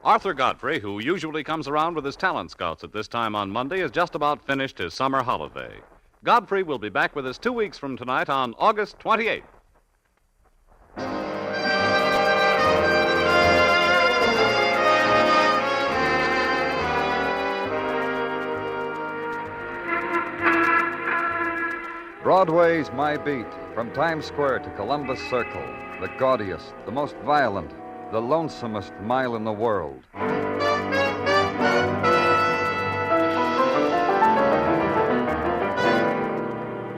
Arthur Godfrey, who usually comes around with his talent scouts at this time on Monday, has just about finished his summer holiday. Godfrey will be back with us 2 weeks from tonight on August 28th. Broadway's My Beat, from Times Square to Columbus Circle, the gaudiest, the most violent, the lonesomest mile in the world.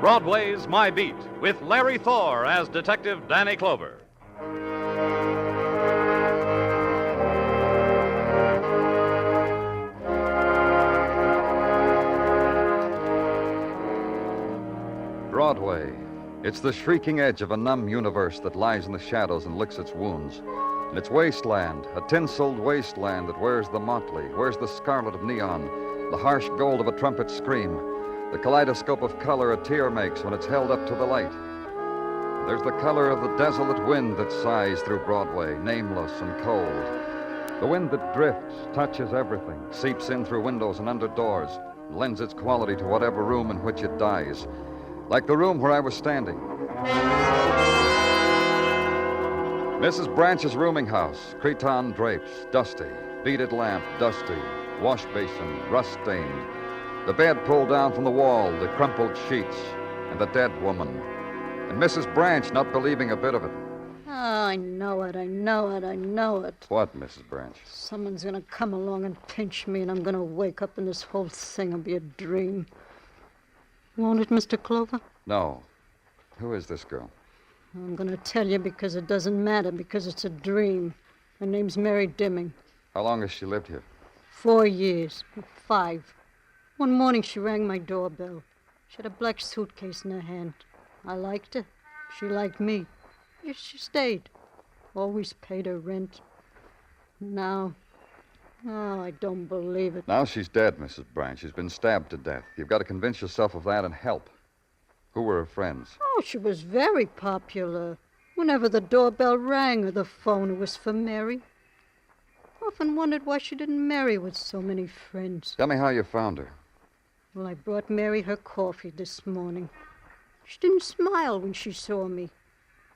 Broadway's My Beat, with Larry Thor as Detective Danny Clover. Broadway. It's the shrieking edge of a numb universe that lies in the shadows and licks its wounds. And it's wasteland, a tinseled wasteland that wears the motley, wears the scarlet of neon, the harsh gold of a trumpet scream, the kaleidoscope of color a tear makes when it's held up to the light. There's the color of the desolate wind that sighs through Broadway, nameless and cold. The wind that drifts, touches everything, seeps in through windows and under doors, and lends its quality to whatever room in which it dies. Like the room where I was standing. Mrs. Branch's rooming house, cretonne drapes, dusty, beaded lamp, dusty, wash basin, rust-stained, the bed pulled down from the wall, the crumpled sheets, and the dead woman. And Mrs. Branch not believing a bit of it. Oh, I know it. What, Mrs. Branch? Someone's going to come along and pinch me, and I'm going to wake up, and this whole thing will be a dream. Won't it, Mr. Clover? No. Who is this girl? I'm going to tell you because it doesn't matter, because it's a dream. Her name's Mary Demming. How long has she lived here? 4 years. 5. One morning she rang my doorbell. She had a black suitcase in her hand. I liked her. She liked me. She stayed. Always paid her rent. Now... Oh, I don't believe it. Now she's dead, Mrs. Branch. She's been stabbed to death. You've got to convince yourself of that and help. Who were her friends? Oh, she was very popular. Whenever the doorbell rang or the phone, it was for Mary. Often wondered why she didn't marry with so many friends. Tell me how you found her. Well, I brought Mary her coffee this morning. She didn't smile when she saw me.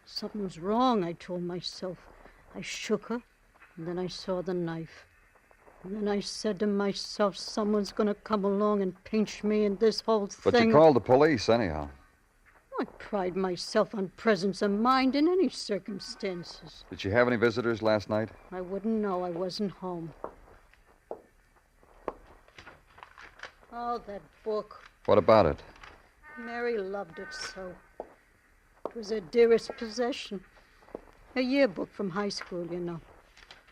Something was wrong, I told myself. I shook her, and then I saw the knife. And then I said to myself, someone's going to come along and pinch me in this whole thing. But you called the police, anyhow. I pride myself on presence of mind in any circumstances. Did she have any visitors last night? I wouldn't know. I wasn't home. Oh, that book. What about it? Mary loved it so. It was her dearest possession. Her yearbook from high school, you know.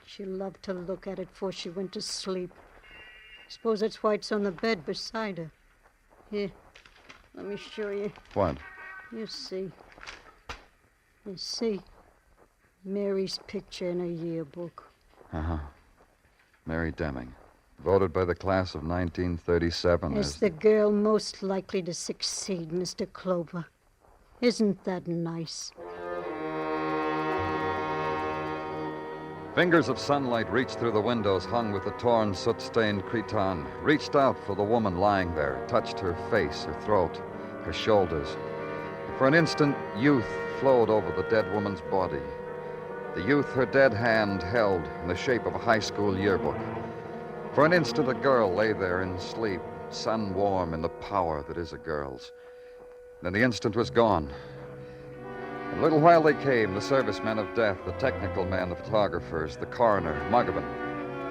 She loved to look at it before she went to sleep. I suppose that's why it's on the bed beside her. Here, let me show you. What? You see. Mary's picture in her yearbook. Uh-huh. Mary Demming. Voted by the class of 1937 as the girl most likely to succeed, Mr. Clover. Isn't that nice? Fingers of sunlight reached through the windows hung with the torn, soot-stained cretonne, reached out for the woman lying there, touched her face, her throat, her shoulders. For an instant, youth flowed over the dead woman's body. The youth her dead hand held in the shape of a high school yearbook. For an instant, a girl lay there in sleep, sun-warm in the power that is a girl's. Then the instant was gone. In a little while they came, the servicemen of death, the technical men, the photographers, the coroner, Muggavan.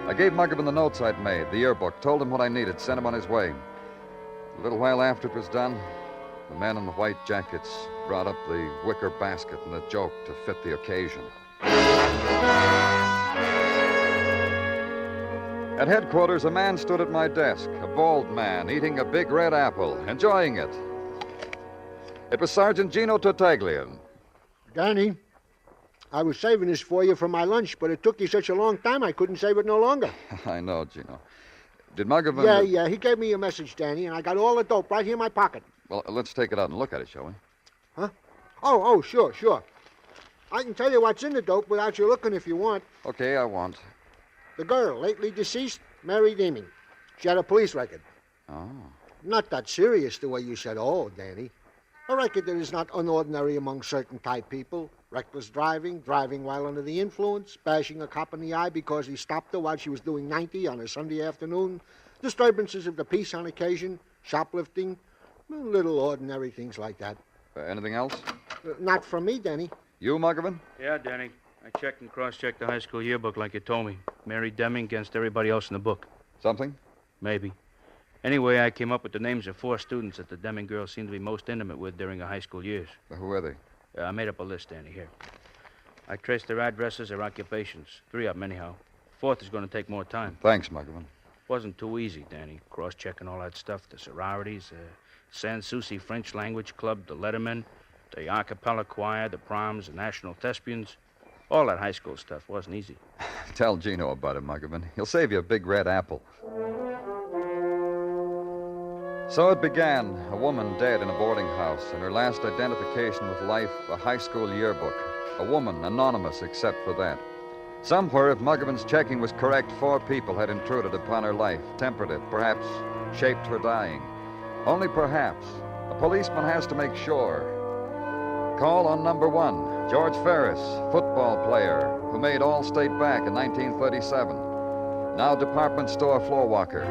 I gave Muggavan the notes I'd made, the yearbook, told him what I needed, sent him on his way. A little while after it was done, the men in the white jackets brought up the wicker basket and the joke to fit the occasion. At headquarters, a man stood at my desk, a bald man, eating a big red apple, enjoying it. It was Sergeant Gino Tartaglia. Danny, I was saving this for you for my lunch, but it took you such a long time I couldn't save it no longer. I know, Gino. Did Muggavan... Yeah, he gave me your message, Danny, and I got all the dope right here in my pocket. Well, let's take it out and look at it, shall we? Huh? Oh, sure. I can tell you what's in the dope without you looking if you want. Okay, I want. The girl, lately deceased, Mary Demming. She had a police record. Oh. Not that serious the way you said, oh, Danny. A record that is not unordinary among certain type people. Reckless driving, driving while under the influence, bashing a cop in the eye because he stopped her while she was doing 90 on a Sunday afternoon, disturbances of the peace on occasion, shoplifting, little ordinary things like that. Anything else? Not from me, Danny. You, Muggavan? Yeah, Danny. I checked and cross-checked the high school yearbook like you told me. Mary Demming against everybody else in the book. Something? Maybe. Anyway, I came up with the names of 4 students that the Demming girls seemed to be most intimate with during her high school years. Who are they? I made up a list, Danny, here. I traced their addresses, their occupations. 3 of them, anyhow. 4th is going to take more time. Thanks, Muggavan. Wasn't too easy, Danny. Cross-checking all that stuff. The sororities, Sans Souci French Language Club, the Lettermen, the a cappella choir, the proms, the National Thespians. All that high school stuff wasn't easy. Tell Gino about it, Muggavan. He'll save you a big red apple. So it began, a woman dead in a boarding house, and her last identification with life, a high school yearbook. A woman, anonymous except for that. Somewhere, if Muggavan's checking was correct, 4 people had intruded upon her life, tempered it, perhaps shaped her dying. Only perhaps. A policeman has to make sure. Call on number 1, George Ferris, football player, who made All-State back in 1937. Now department store floor walker.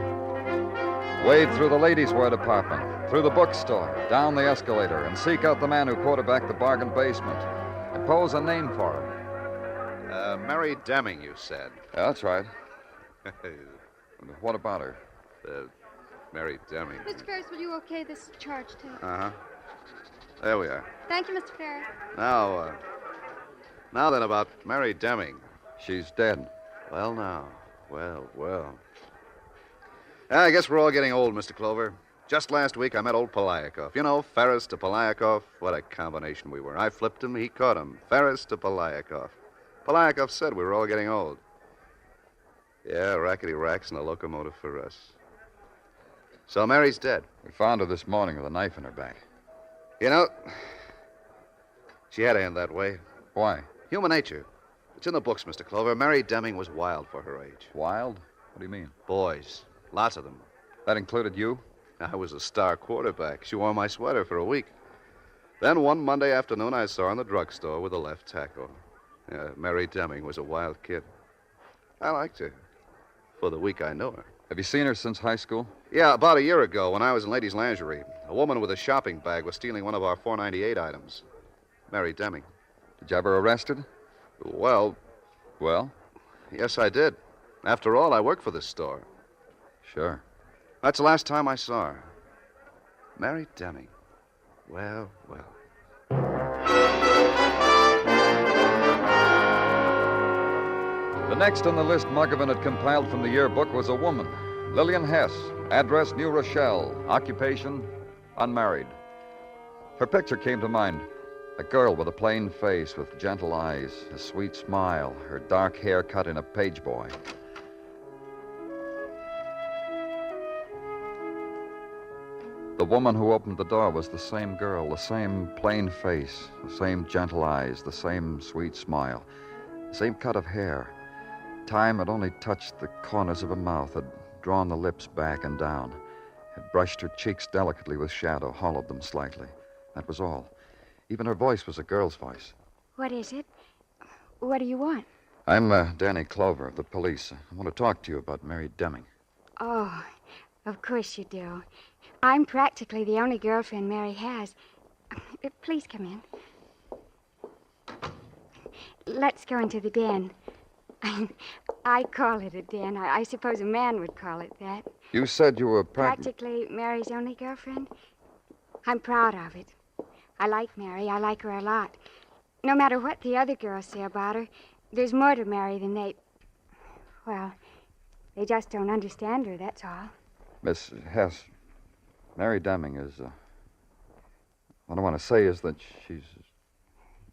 Wade through the ladies' wear department, through the bookstore, down the escalator, and seek out the man who quarterbacked the bargain basement. Impose a name for him. Mary Demming, you said. Yeah, that's right. What about her? Mary Demming. Mr. Ferris, will you okay this charge, too? Uh-huh. There we are. Thank you, Mr. Ferris. Now then, about Mary Demming. She's dead. Well, now. Well. I guess we're all getting old, Mr. Clover. Just last week, I met old Polyakov. You know, Ferris to Polyakov. What a combination we were. I flipped him, he caught him. Ferris to Polyakov. Polyakov said we were all getting old. Yeah, rackety racks and a locomotive for us. So Mary's dead. We found her this morning with a knife in her back. You know, she had to end that way. Why? Human nature. It's in the books, Mr. Clover. Mary Demming was wild for her age. Wild? What do you mean? Boys. Lots of them. That included you? I was a star quarterback. She wore my sweater for a week. Then one Monday afternoon, I saw her in the drugstore with a left tackle. Mary Demming was a wild kid. I liked her. For the week I knew her. Have you seen her since high school? Yeah, about a year ago when I was in ladies' lingerie. A woman with a shopping bag was stealing one of our $4.98 items. Mary Demming. Did you have her arrested? Well, yes, I did. After all, I work for this store. Sure. That's the last time I saw her. Mary Demming. Well. The next on the list Muggavan had compiled from the yearbook was a woman, Lillian Hess, address New Rochelle, occupation unmarried. Her picture came to mind. A girl with a plain face with gentle eyes, a sweet smile, her dark hair cut in a page boy. The woman who opened the door was the same girl, the same plain face, the same gentle eyes, the same sweet smile, the same cut of hair. Time had only touched the corners of her mouth, had drawn the lips back and down, had brushed her cheeks delicately with shadow, hollowed them slightly. That was all. Even her voice was a girl's voice. What is it? What do you want? I'm Danny Clover of the police. I want to talk to you about Mary Demming. Oh, of course you do. I'm practically the only girlfriend Mary has. Please come in. Let's go into the den. I call it a den. I suppose a man would call it that. You said you were Practically Mary's only girlfriend. I'm proud of it. I like Mary. I like her a lot. No matter what the other girls say about her, there's more to Mary than they just don't understand her, that's all. Miss Hess, Mary Demming is, what I want to say is that she's...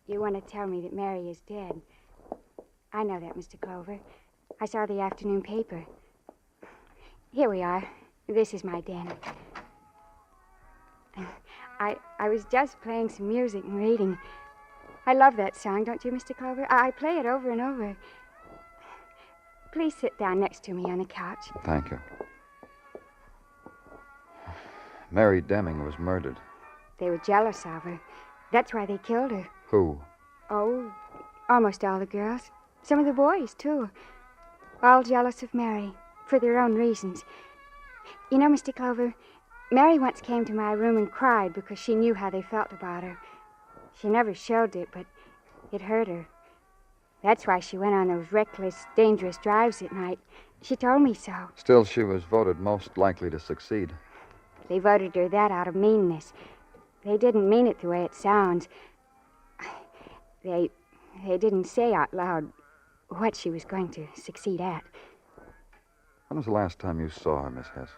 You want to tell me that Mary is dead. I know that, Mr. Clover. I saw the afternoon paper. Here we are. This is my den. I was just playing some music and reading. I love that song, don't you, Mr. Clover? I play it over and over. please sit down next to me on the couch. Thank you. Mary Demming was murdered. They were jealous of her. That's why they killed her. Who? Oh, almost all the girls. Some of the boys, too. All jealous of Mary, for their own reasons. You know, Mr. Clover, Mary once came to my room and cried because she knew how they felt about her. She never showed it, but it hurt her. That's why she went on those reckless, dangerous drives at night. She told me so. Still, she was voted most likely to succeed. They voted her that out of meanness. They didn't mean it the way it sounds. They didn't say out loud what she was going to succeed at. When was the last time you saw her, Miss Hess?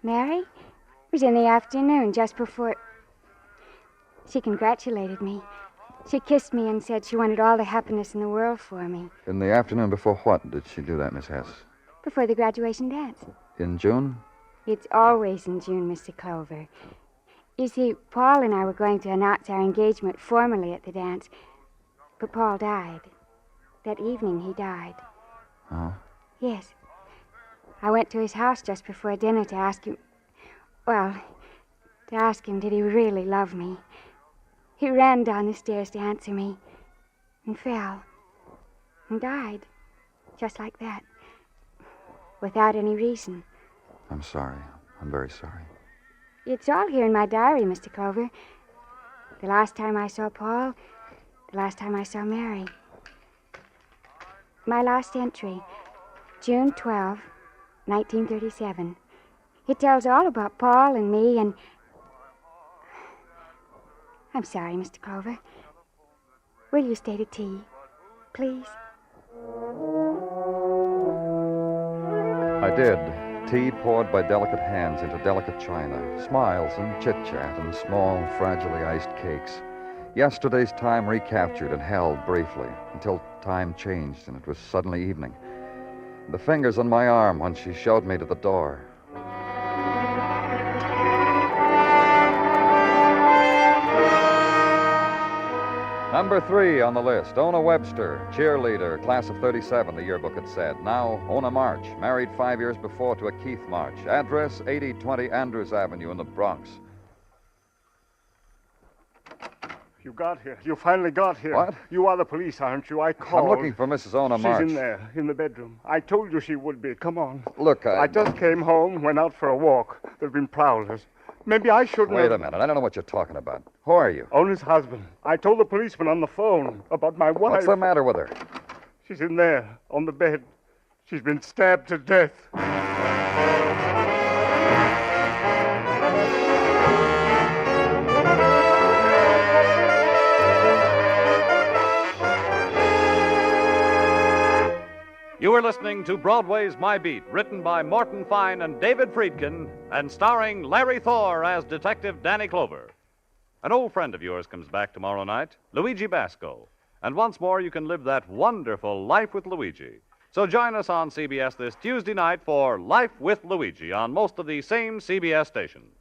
Mary? It was in the afternoon, just before... She congratulated me. She kissed me and said she wanted all the happiness in the world for me. In the afternoon before what did she do that, Miss Hess? Before the graduation dance. In June? It's always in June, Mr. Clover. You see, Paul and I were going to announce our engagement formally at the dance, but Paul died. That evening, he died. Oh? Yes. I went to his house just before dinner to ask him... Well, to ask him did he really love me. He ran down the stairs to answer me and fell and died, just like that, without any reason. I'm sorry. I'm very sorry. It's all here in my diary, Mr. Clover. The last time I saw Paul, the last time I saw Mary. My last entry, June 12, 1937. It tells all about Paul and me and... I'm sorry, Mr. Clover. Will you stay to tea, please? I did. Tea poured by delicate hands into delicate china, smiles and chit-chat and small, fragilely iced cakes. Yesterday's time recaptured and held briefly until time changed and it was suddenly evening. The fingers on my arm when she showed me to the door. Number 3 on the list, Ona Webster, cheerleader, class of 37, the yearbook had said. Now, Ona March, married 5 years before to a Keith March. Address, 8020 Andrews Avenue in the Bronx. You got here. You finally got here. What? You are the police, aren't you? I called. I'm looking for Mrs. Ona March. She's in there, in the bedroom. I told you she would be. Come on. Look, I just came home, went out for a walk. There have been prowlers. Maybe I shouldn't Wait a minute. I don't know what you're talking about. Who are you? Ona's husband. I told the policeman on the phone about my wife. What's the matter with her? She's in there, on the bed. She's been stabbed to death. You are listening to Broadway's My Beat, written by Morton Fine and David Friedkin, and starring Larry Thor as Detective Danny Clover. An old friend of yours comes back tomorrow night, Luigi Basco. And once more you can live that wonderful Life with Luigi. So join us on CBS this Tuesday night for Life with Luigi on most of the same CBS stations.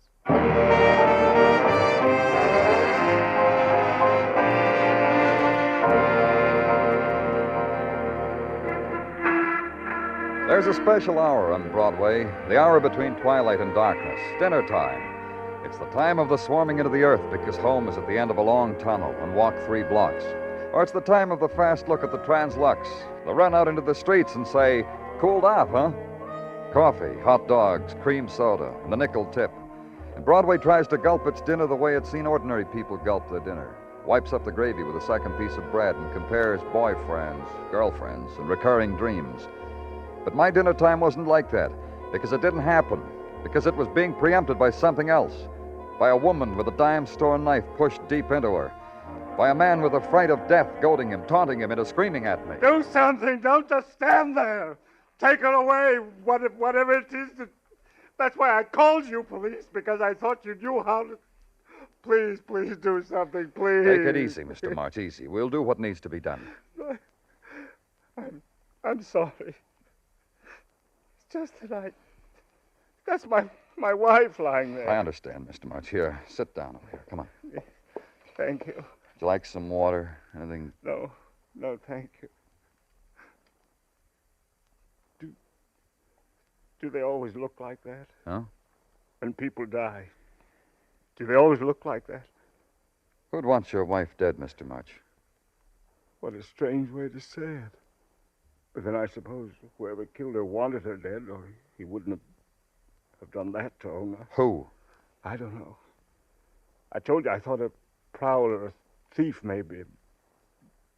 There's a special hour on Broadway, the hour between twilight and darkness, dinner time. It's the time of the swarming into the earth because home is at the end of a long tunnel and walk 3 blocks. Or it's the time of the fast look at the Translux, the run out into the streets and say, cooled off, huh? Coffee, hot dogs, cream soda, and the nickel tip. And Broadway tries to gulp its dinner the way it's seen ordinary people gulp their dinner. Wipes up the gravy with a second piece of bread and compares boyfriends, girlfriends, and recurring dreams. But my dinner time wasn't like that, because it didn't happen, because it was being preempted by something else, by a woman with a dime store knife pushed deep into her, by a man with a fright of death goading him, taunting him into screaming at me. Do something. Don't just stand there. Take her away, whatever it is. That's why I called you, police, because I thought you knew how to... Please do something, please. Take it easy, Mr. March, easy. We'll do what needs to be done. I'm sorry. Just that that's my wife lying there. I understand, Mr. March. Here, sit down over here. Come on. Thank you. Would you like some water? Anything? No, thank you. Do they always look like that? Huh? When people die, do they always look like that? Who'd want your wife dead, Mr. March? What a strange way to say it. But then I suppose whoever killed her wanted her dead, or he wouldn't have done that to Ona. Who? I don't know. I told you I thought a prowler, a thief maybe.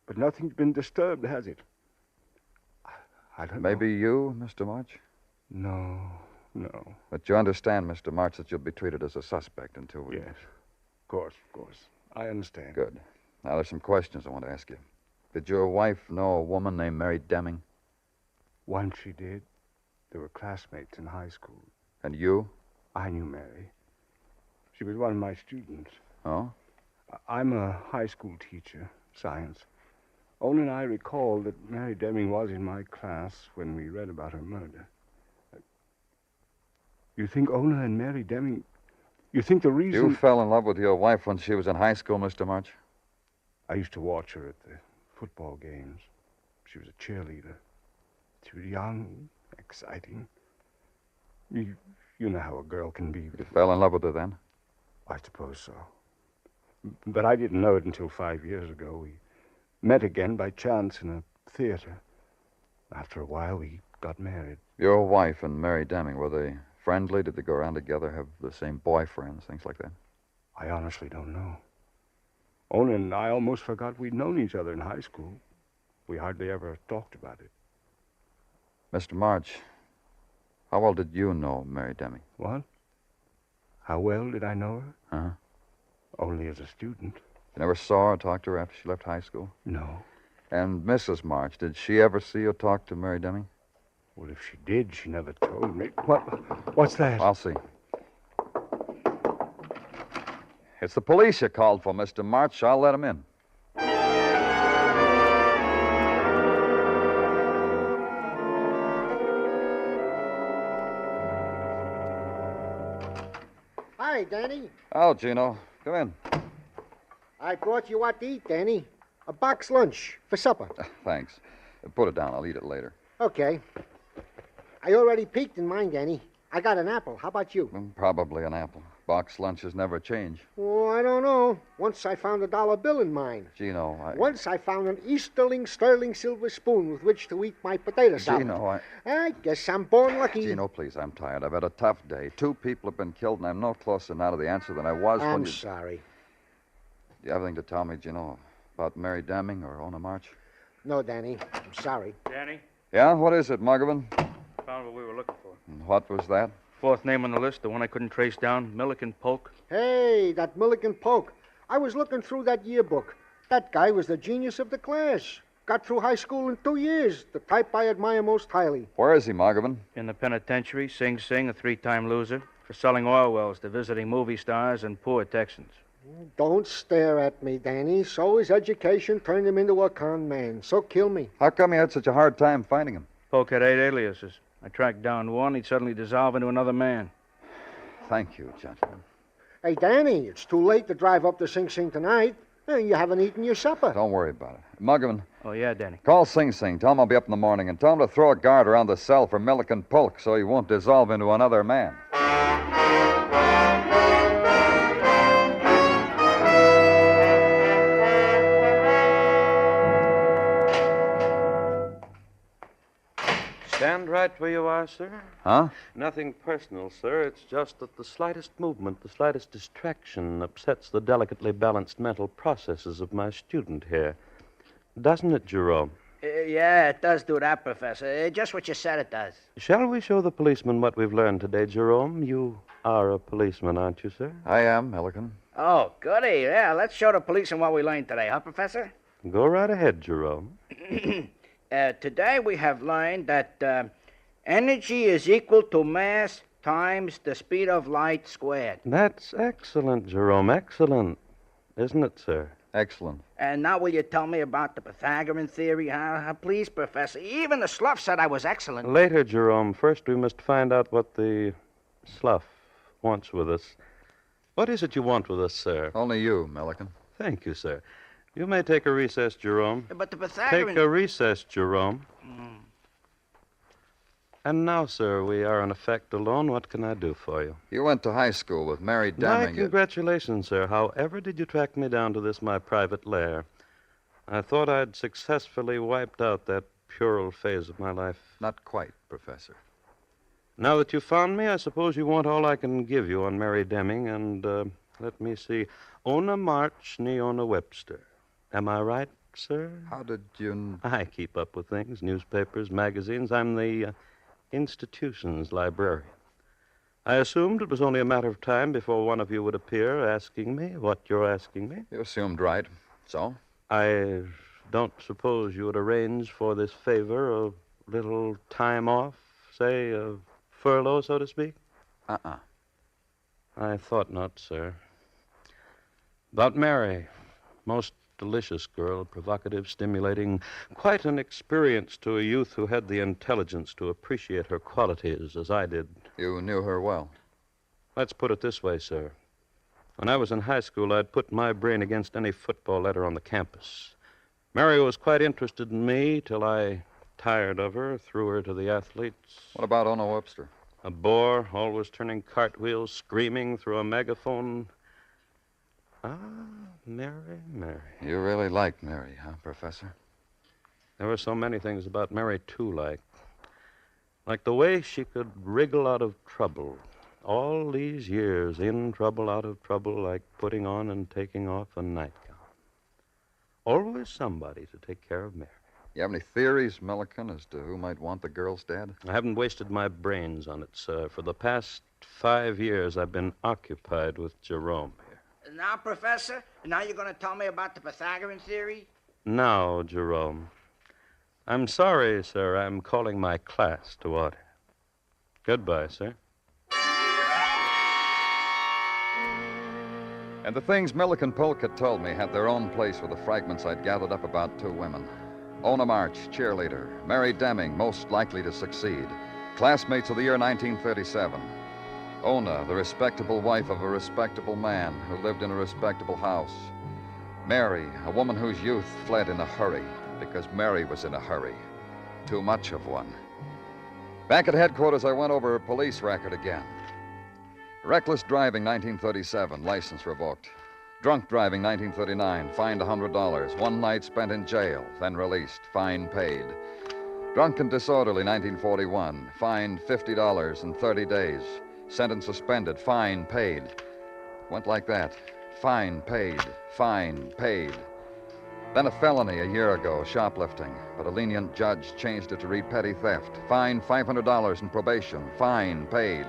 But nothing's been disturbed, has it? I don't know. Maybe you, Mr. March? No. But you understand, Mr. March, that you'll be treated as a suspect until we... Yes. Of course. I understand. Good. Now, there's some questions I want to ask you. Did your wife know a woman named Mary Demming? Once she did. They were classmates in high school. And you? I knew Mary. She was one of my students. Oh? I'm a high school teacher, science. Ona and I recall that Mary Demming was in my class when we read about her murder. You think Ona and Mary Demming... You think the reason... You fell in love with your wife when she was in high school, Mr. March? I used to watch her at the football games. She was a cheerleader. She was young, exciting. You know how a girl can be. You fell in love with her then? I suppose so. But I didn't know it until 5 years ago. We met again by chance in a theater. After a while, we got married. Your wife and Mary Demming, were they friendly? Did they go around together, have the same boyfriends, things like that? I honestly don't know. Ona and I almost forgot we'd known each other in high school. We hardly ever talked about it. Mr. March, how well did you know Mary Demming? What? How well did I know her? Uh-huh. Only as a student. You never saw her or talked to her after she left high school? No. And Mrs. March, did she ever see or talk to Mary Demming? Well, if she did, she never told me. What's that? I'll see. It's the police you called for, Mr. March. I'll let them in. Hi, Danny. Oh, Gino. Come in. I brought you what to eat, Danny. A box lunch for supper. Thanks. Put it down. I'll eat it later. Okay. I already peeked in mine, Danny. I got an apple. How about you? Probably an apple. Box lunches never change. Oh, I don't know. Once I found $1 bill in mine. Gino, Once I found an Easterling sterling silver spoon with which to eat my potato salad. Gino, I guess I'm born lucky. Gino, please, I'm tired. I've had a tough day. 2 people have been killed, and I'm no closer now to the answer than I was when I'm you... sorry. Do you have anything to tell me, Gino, about Mary Demming or Ona March? No, Danny. I'm sorry. Danny, Yeah? What is it, Muggavan? found what we were looking for. And what was that? 4th name on the list, the one I couldn't trace down, Milliken Polk. Hey, that Milliken Polk. I was looking through that yearbook. That guy was the genius of the class. Got through high school in 2 years. The type I admire most highly. Where is he, Muggavan? In the penitentiary, Sing Sing, a 3-time loser, for selling oil wells to visiting movie stars and poor Texans. Don't stare at me, Danny. So his education turned him into a con man. So kill me. How come you had such a hard time finding him? Polk had 8 aliases. I tracked down one, he'd suddenly dissolve into another man. Thank you, gentlemen. Hey, Danny, it's too late to drive up to Sing Sing tonight. And you haven't eaten your supper. Don't worry about it. Muggavan, Oh, yeah, Danny. call Sing Sing. Tell him I'll be up in the morning, and tell him to throw a guard around the cell for Milliken Polk so he won't dissolve into another man. Stand right where you are, sir. Huh? Nothing personal, sir. It's just that the slightest movement, the slightest distraction upsets the delicately balanced mental processes of my student here. Doesn't it, Jerome? Yeah, it does do that, Professor. Just what you said it does. Shall we show the policeman what we've learned today, Jerome? You are a policeman, aren't you, sir? I am, Milliken. Oh, goody. Yeah, let's show the policeman what we learned today, huh, Professor? Go right ahead, Jerome. Today we have learned that energy is equal to mass times the speed of light squared. That's excellent, Jerome. Excellent. Isn't it, sir? Excellent. And now will you tell me about the Pythagorean theory, huh? Please, Professor. Even the slough said I was excellent. Later, Jerome. First, we must find out what the slough wants with us. What is it you want with us, sir? Only you, Milliken. Thank you, sir. You may take a recess, Jerome. But the Pythagorean... Take a recess, Jerome. And now, sir, we are in effect alone. What can I do for you? You went to high school with Mary My Demming. congratulations, sir. However did you track me down to this, my private lair? I thought I'd successfully wiped out that puerile phase of my life. Not quite, Professor. Now that you've found me, I suppose you want all I can give you on Mary Demming and, let me see, Ona March, Neona Webster. Am I right, sir? How did you... I keep up with things, newspapers, magazines. I'm the institution's librarian. I assumed it was only a matter of time before one of you would appear asking me what you're asking me. You assumed right. So? I don't suppose you would arrange for this favor, a little time off, say, a furlough, so to speak? Uh-uh. I thought not, sir. About Mary. Most delicious girl, provocative, stimulating, quite an experience to a youth who had the intelligence to appreciate her qualities as I did. You knew her well. Let's put it this way, sir. When I was in high school, I'd put my brain against any football letter on the campus. Mary was quite interested in me till I tired of her, threw her to the athletes. What about Ona Webster? A bore, always turning cartwheels, screaming through a megaphone. Ah, Mary, Mary. You really liked Mary, huh, Professor? There were so many things about Mary, too, like the way she could wriggle out of trouble. All these years, in trouble, out of trouble, like putting on and taking off a nightgown. Always somebody to take care of Mary. You have any theories, Milliken, as to who might want the girls dead? I haven't wasted my brains on it, sir. For the past 5 years, I've been occupied with Jerome here. Now, Professor, now you're going to tell me about the Pythagorean theory? Now, Jerome. I'm sorry, sir. I'm calling my class to order. Goodbye, sir. And the things Milliken Polk had told me had their own place with the fragments I'd gathered up about 2 women. Ona March, cheerleader. Mary Demming, most likely to succeed. Classmates of the year 1937. Ona, the respectable wife of a respectable man who lived in a respectable house. Mary, a woman whose youth fled in a hurry because Mary was in a hurry. Too much of one. Back at headquarters, I went over her police record again. Reckless driving, 1937, license revoked. Drunk driving, 1939, fined $100. 1 night spent in jail, then released, fine paid. Drunk and disorderly, 1941, fined $50 in 30 days. Sentence suspended, fine paid. Went like that. Fine paid, fine paid. Then a felony a year ago, shoplifting. But a lenient judge changed it to read petty theft. Fine $500 in probation, fine paid.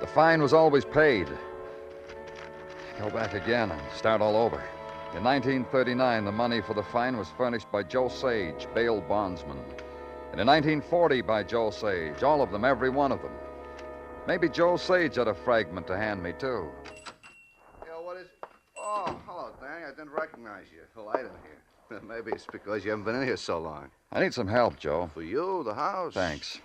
The fine was always paid. Go back again and start all over. In 1939, the money for the fine was furnished by Joe Sage, bail bondsman. And in 1940 by Joe Sage, all of them, every one of them. Maybe Joe Sage had a fragment to hand me, too. Yo, what is it? Oh, hello, Danny. I didn't recognize you. The light in here. Maybe it's because you haven't been in here so long. I need some help, Joe. For you, the house. Thanks.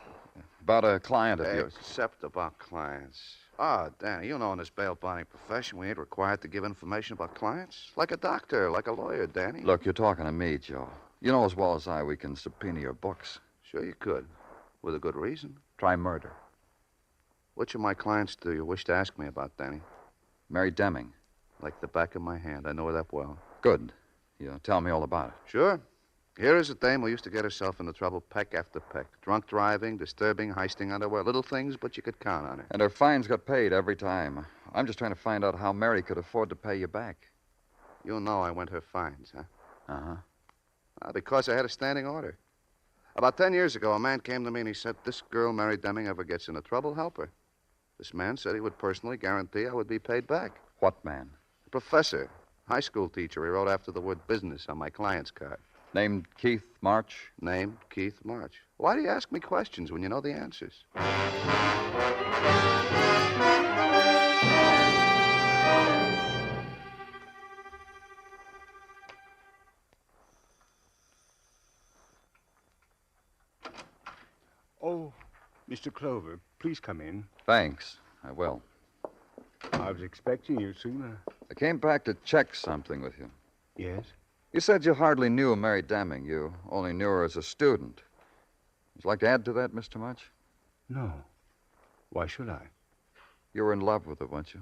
About a client of yours. Except about clients. Oh, Danny, you know in this bail bonding profession, we ain't required to give information about clients. Like a doctor, like a lawyer, Danny. Look, you're talking to me, Joe. You know as well as I we can subpoena your books. Sure you could. With a good reason. Try murder. Which of my clients do you wish to ask me about, Danny? Mary Demming. Like the back of my hand. I know her that well. Good. You tell me all about it. Sure. Here is a dame who used to get herself into trouble peck after peck. Drunk driving, disturbing, heisting underwear. Little things, but you could count on her. And her fines got paid every time. I'm just trying to find out how Mary could afford to pay you back. You know I went her fines, huh? Uh-huh. Because I had a standing order. About 10 years ago, a man came to me and he said, this girl, Mary Demming, ever gets into trouble, help her. This man said he would personally guarantee I would be paid back. What man? A professor. High school teacher. He wrote after the word business on my client's card. Named Keith March? Named Keith March. Why do you ask me questions when you know the answers? Oh, Mr. Clover, please come in. Thanks. I will. I was expecting you sooner. I came back to check something with you. Yes? You said you hardly knew Mary Demming. You only knew her as a student. Would you like to add to that, Mr. March? No. Why should I? You were in love with her, weren't you?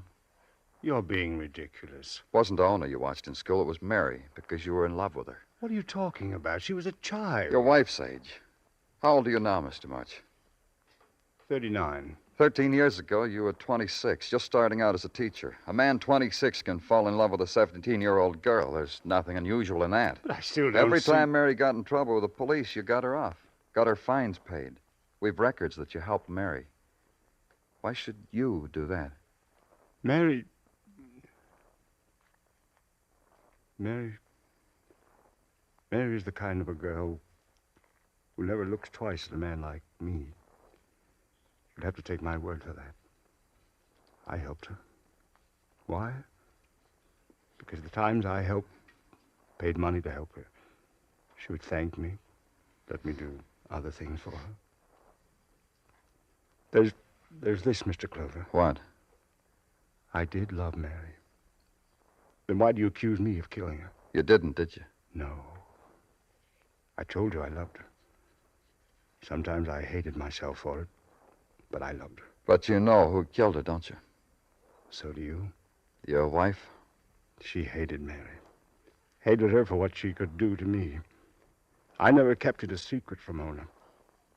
You're being ridiculous. It wasn't Ona you watched in school. It was Mary, because you were in love with her. What are you talking about? She was a child. Your wife's age. How old are you now, Mr. March? 39. 13 years ago, you were 26, just starting out as a teacher. A man 26 can fall in love with a 17-year-old girl. There's nothing unusual in that. But I still don't Every see... time Mary got in trouble with the police, you got her off. Got her fines paid. We've records that you helped Mary. Why should you do that? Mary's the kind of a girl who never looks twice at a man like me. You'd have to take my word for that. I helped her. Why? Because the times I helped, paid money to help her, she would thank me, let me do other things for her. There's this, Mr. Clover. What? I did love Mary. Then why do you accuse me of killing her? You didn't, did you? No. I told you I loved her. Sometimes I hated myself for it, but I loved her. But you know who killed her, don't you? So do you. Your wife? She hated Mary. Hated her for what she could do to me. I never kept it a secret from Ona.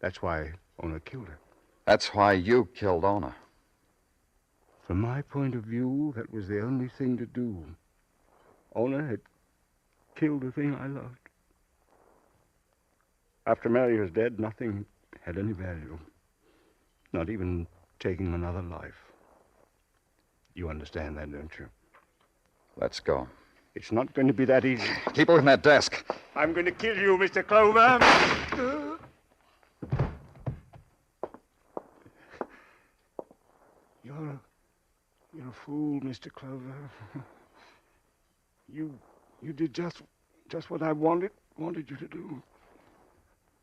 That's why Ona killed her. That's why you killed Ona. From my point of view, that was the only thing to do. Ona had killed the thing I loved. After Mary was dead, nothing had any value. Not even taking another life. You understand that, don't you? Let's go. It's not going to be that easy. Keep away from that desk. I'm going to kill you, Mr. Clover. You're a fool, Mr. Clover. You did just what I wanted you to do.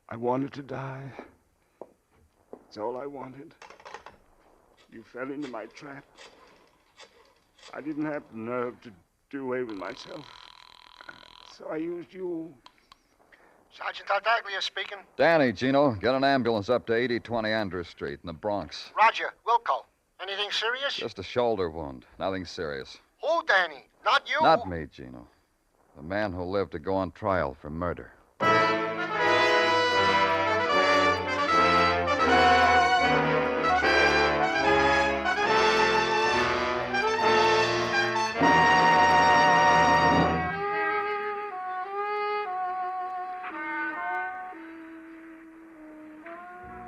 I wanted to die. That's all I wanted. You fell into my trap. I didn't have the nerve to do away with myself. So I used you. Sergeant Tartaglia speaking. Danny, Gino, get an ambulance up to 8020 Andrews Street in the Bronx. Roger. Wilco. Anything serious? Just a shoulder wound. Nothing serious. Who, Danny? Not you? Not me, Gino. The man who lived to go on trial for murder.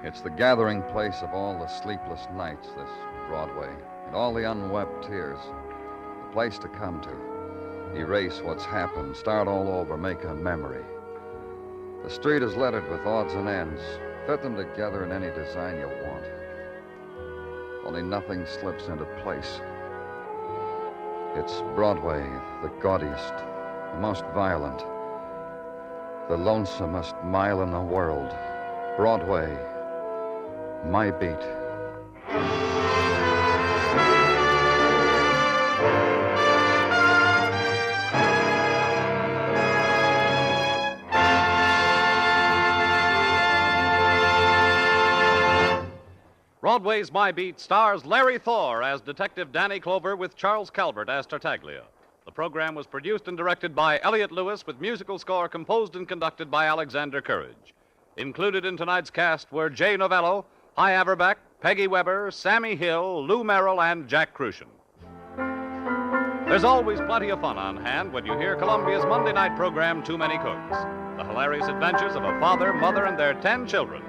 It's the gathering place of all the sleepless nights, this Broadway, and all the unwept tears. The place to come to. Erase what's happened, start all over, make a memory. The street is littered with odds and ends. Fit them together in any design you want. Only nothing slips into place. It's Broadway, the gaudiest, the most violent, the lonesomest mile in the world. Broadway, my beat. Broadway's My Beat stars Larry Thor as Detective Danny Clover with Charles Calvert as Tartaglia. The program was produced and directed by Elliott Lewis with musical score composed and conducted by Alexander Courage. Included in tonight's cast were Jay Novello, Hy Averback, Peggy Weber, Sammy Hill, Lou Merrill, and Jack Crucian. There's always plenty of fun on hand when you hear Columbia's Monday night program, Too Many Cooks. The hilarious adventures of a father, mother, and their 10 children.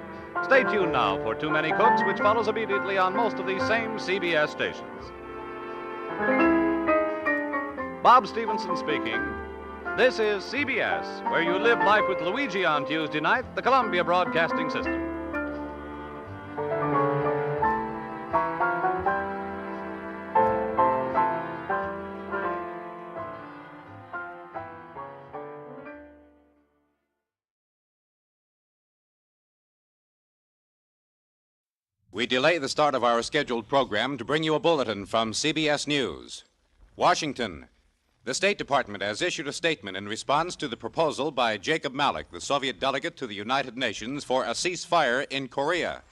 Stay tuned now for Too Many Cooks, which follows immediately on most of these same CBS stations. Bob Stevenson speaking. This is CBS, where you live life with Luigi on Tuesday night, the Columbia Broadcasting System. We delay the start of our scheduled program to bring you a bulletin from CBS News. Washington. The State Department has issued a statement in response to the proposal by Jacob Malik, the Soviet delegate to the United Nations, for a ceasefire in Korea.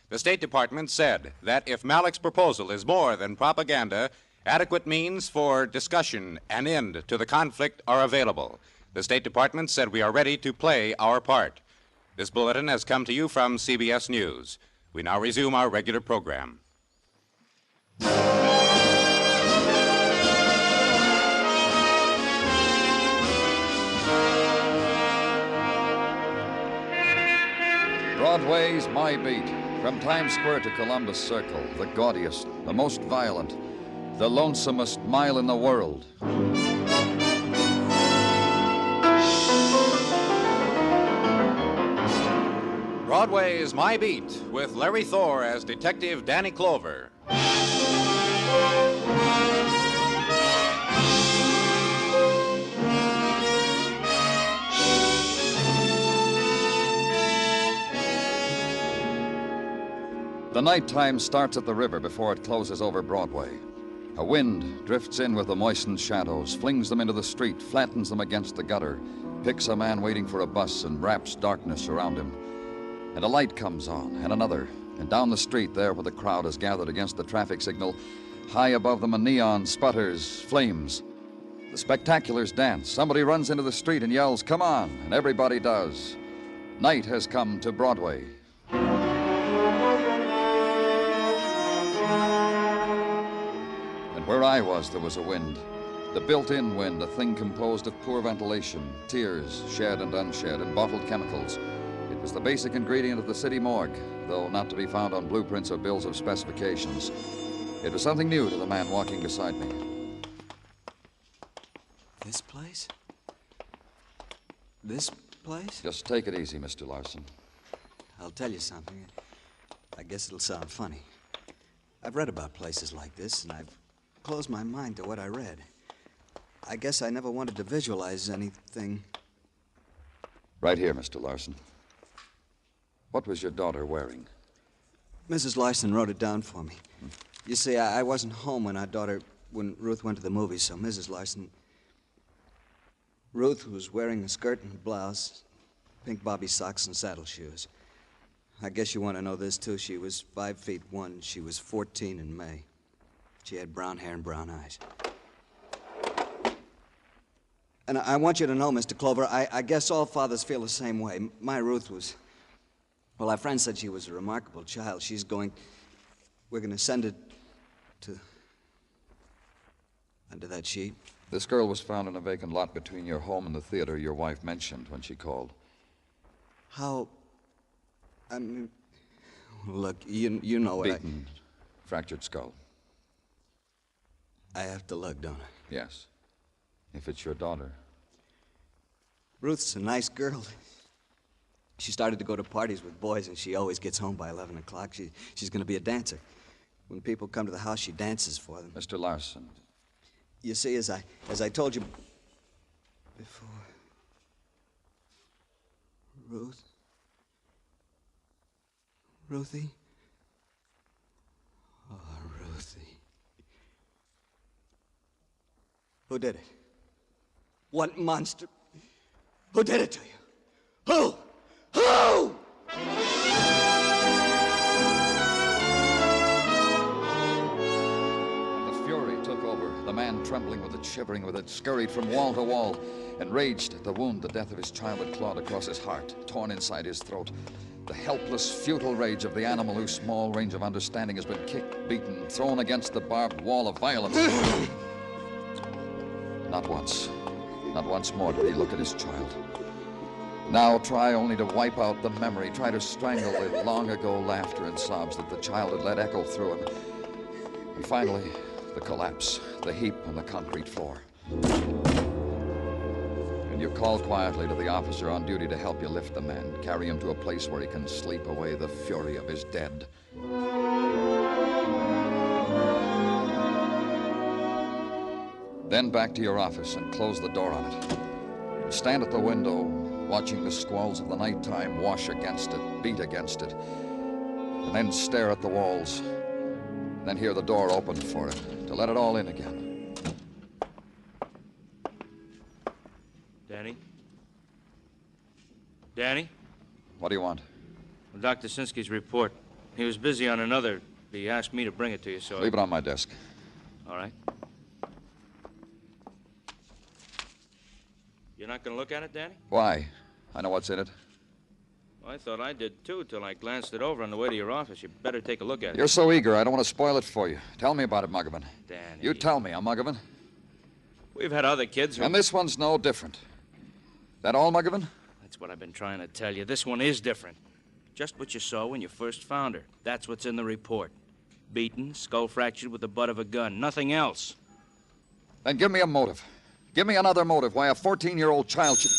The State Department said that if Malik's proposal is more than propaganda, adequate means for discussion and end to the conflict are available. The State Department said we are ready to play our part. This bulletin has come to you from CBS News. We now resume our regular program. Broadway's My Beat. From Times Square to Columbus Circle, the gaudiest, the most violent, the lonesomest mile in the world. Broadway Is My Beat, with Larry Thor as Detective Danny Clover. The nighttime starts at the river before it closes over Broadway. A wind drifts in with the moistened shadows, flings them into the street, flattens them against the gutter, picks a man waiting for a bus, and wraps darkness around him. And a light comes on, and another, and down the street there where the crowd is gathered against the traffic signal, high above them a neon sputters, flames. The spectaculars dance. Somebody runs into the street and yells, "Come on," and everybody does. Night has come to Broadway. And where I was, there was a wind. The built-in wind, a thing composed of poor ventilation, tears, shed and unshed, and bottled chemicals. It was the basic ingredient of the city morgue, though not to be found on blueprints or bills of specifications. It was something new to the man walking beside me. This place? This place? Just take it easy, Mr. Larson. I'll tell you something. I guess it'll sound funny. I've read about places like this, and I've closed my mind to what I read. I guess I never wanted to visualize anything. Right here, Mr. Larson. What was your daughter wearing? Mrs. Larson wrote it down for me. You see, I wasn't home when Ruth went to the movies, so Mrs. Larson... Ruth was wearing a skirt and blouse, pink bobby socks and saddle shoes. I guess you want to know this, too. She was 5'1". She was 14 in May. She had brown hair and brown eyes. And I want you to know, Mr. Clover, I guess all fathers feel the same way. My Ruth was... Well, our friend said she was a remarkable child. We're going to send it to... under that sheet. This girl was found in a vacant lot between your home and the theater your wife mentioned when she called. How... I mean... Look, you know what Beaten, fractured skull. I have to look, don't I? Yes. If it's your daughter. Ruth's a nice girl. She started to go to parties with boys, and she always gets home by 11 o'clock. She's going to be a dancer. When people come to the house, she dances for them. Mr. Larson. You see, as I told you before, Ruthie? Oh, Ruthie. Who did it? What monster? Who did it to you? Who? Who? The fury took over. The man, trembling with it, shivering with it, scurried from wall to wall, enraged at the wound the death of his child had clawed across his heart, torn inside his throat. The helpless, futile rage of the animal whose small range of understanding has been kicked, beaten, thrown against the barbed wall of violence. Not once more did he look at his child. Now try only to wipe out the memory, try to strangle the long-ago laughter and sobs that the child had let echo through him. And finally, the collapse, the heap on the concrete floor. And you call quietly to the officer on duty to help you lift the man, carry him to a place where he can sleep away the fury of his dead. Then back to your office and close the door on it. Stand at the window, watching the squalls of the nighttime wash against it, beat against it, and then stare at the walls. Then hear the door open for it, to let it all in again. Danny? Danny? What do you want? Well, Dr. Sinsky's report. He was busy on another. He asked me to bring it to you, so... Leave it on my desk. All right. You're not going to look at it, Danny? Why? I know what's in it. Well, I thought I did, too, till I glanced it over on the way to your office. You better take a look at it. You're so eager, I don't want to spoil it for you. Tell me about it, Muggavan. Danny. You tell me, Muggavan. We've had other kids who... And this one's no different. That all, Muggavan? That's what I've been trying to tell you. This one is different. Just what you saw when you first found her. That's what's in the report. Beaten, skull fractured with the butt of a gun. Nothing else. Then give me a motive. Give me another motive why a 14-year-old child should...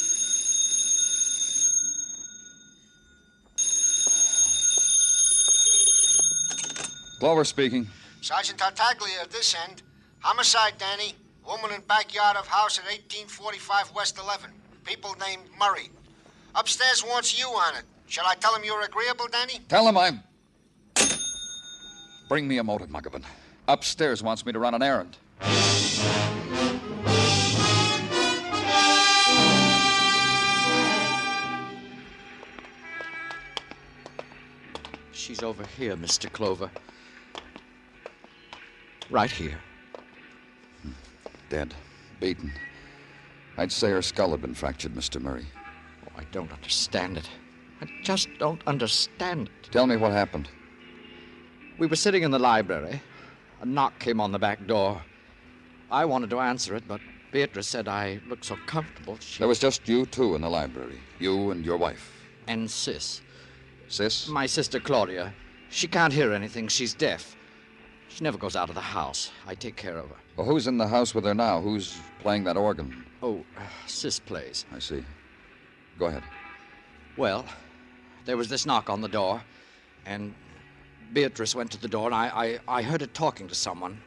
Clover speaking. Sergeant Tartaglia at this end. Homicide, Danny. Woman in backyard of house at 1845 West 11. People named Murray. Upstairs wants you on it. Shall I tell him you're agreeable, Danny? Tell him I'm... Bring me a motive, Muggavan. Upstairs wants me to run an errand. She's over here, Mr. Clover. Right here. Dead. Beaten. I'd say her skull had been fractured, Mr. Murray. Oh, I don't understand it. I just don't understand it. Tell me what happened. We were sitting in the library. A knock came on the back door. I wanted to answer it, but Beatrice said I looked so comfortable. There was just you two in the library. You and your wife. And Sis. Sis? My sister Claudia. She can't hear anything. She's deaf. She never goes out of the house. I take care of her. Well, who's in the house with her now? Who's playing that organ? Oh, Sis plays. I see. Go ahead. Well, there was this knock on the door, and Beatrice went to the door, and I heard her talking to someone.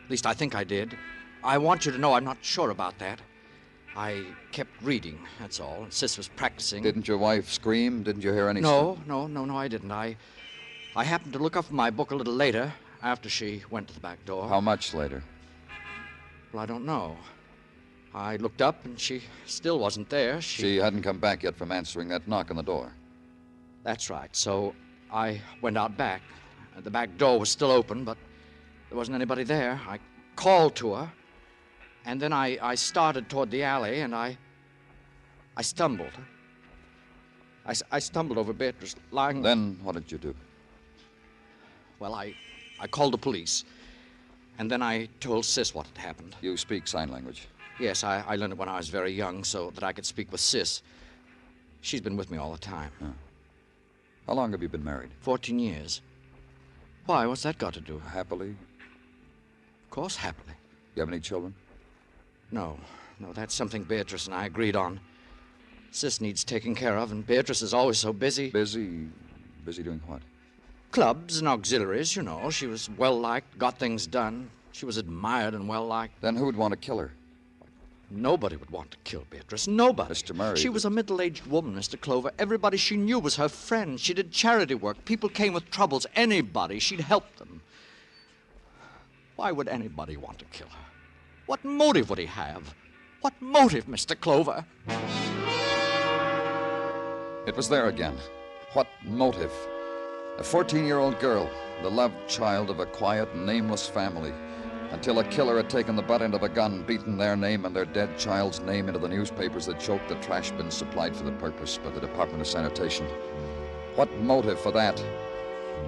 At least I think I did. I want you to know I'm not sure about that. I kept reading, that's all. And Sis was practicing. Didn't your wife scream? Didn't you hear any... No, I didn't. I happened to look up from my book a little later, after she went to the back door. How much later? Well, I don't know. I looked up, and she still wasn't there. She hadn't come back yet from answering that knock on the door. That's right. So I went out back. The back door was still open, but there wasn't anybody there. I called to her, and then I started toward the alley, and I stumbled. I stumbled over Beatrice lying... Then what did you do? Well, I called the police, and then I told Sis what had happened. You speak sign language? Yes, I learned it when I was very young so that I could speak with Sis. She's been with me all the time. Huh. How long have you been married? 14 years. Why? What's that got to do? Happily? Of course, happily. You have any children? No, that's something Beatrice and I agreed on. Sis needs taking care of, and Beatrice is always so busy. Busy doing what? Clubs and auxiliaries, you know. She was well-liked, got things done. She was admired and well-liked. Then who would want to kill her? Nobody would want to kill Beatrice. Nobody. Mr. Murray... She was a middle-aged woman, Mr. Clover. Everybody she knew was her friend. She did charity work. People came with troubles. Anybody. She'd help them. Why would anybody want to kill her? What motive would he have? What motive, Mr. Clover? It was there again. What motive? A 14-year-old girl, the loved child of a quiet, nameless family, until a killer had taken the butt end of a gun, beaten their name and their dead child's name into the newspapers that choked the trash bins supplied for the purpose by the Department of Sanitation. What motive for that?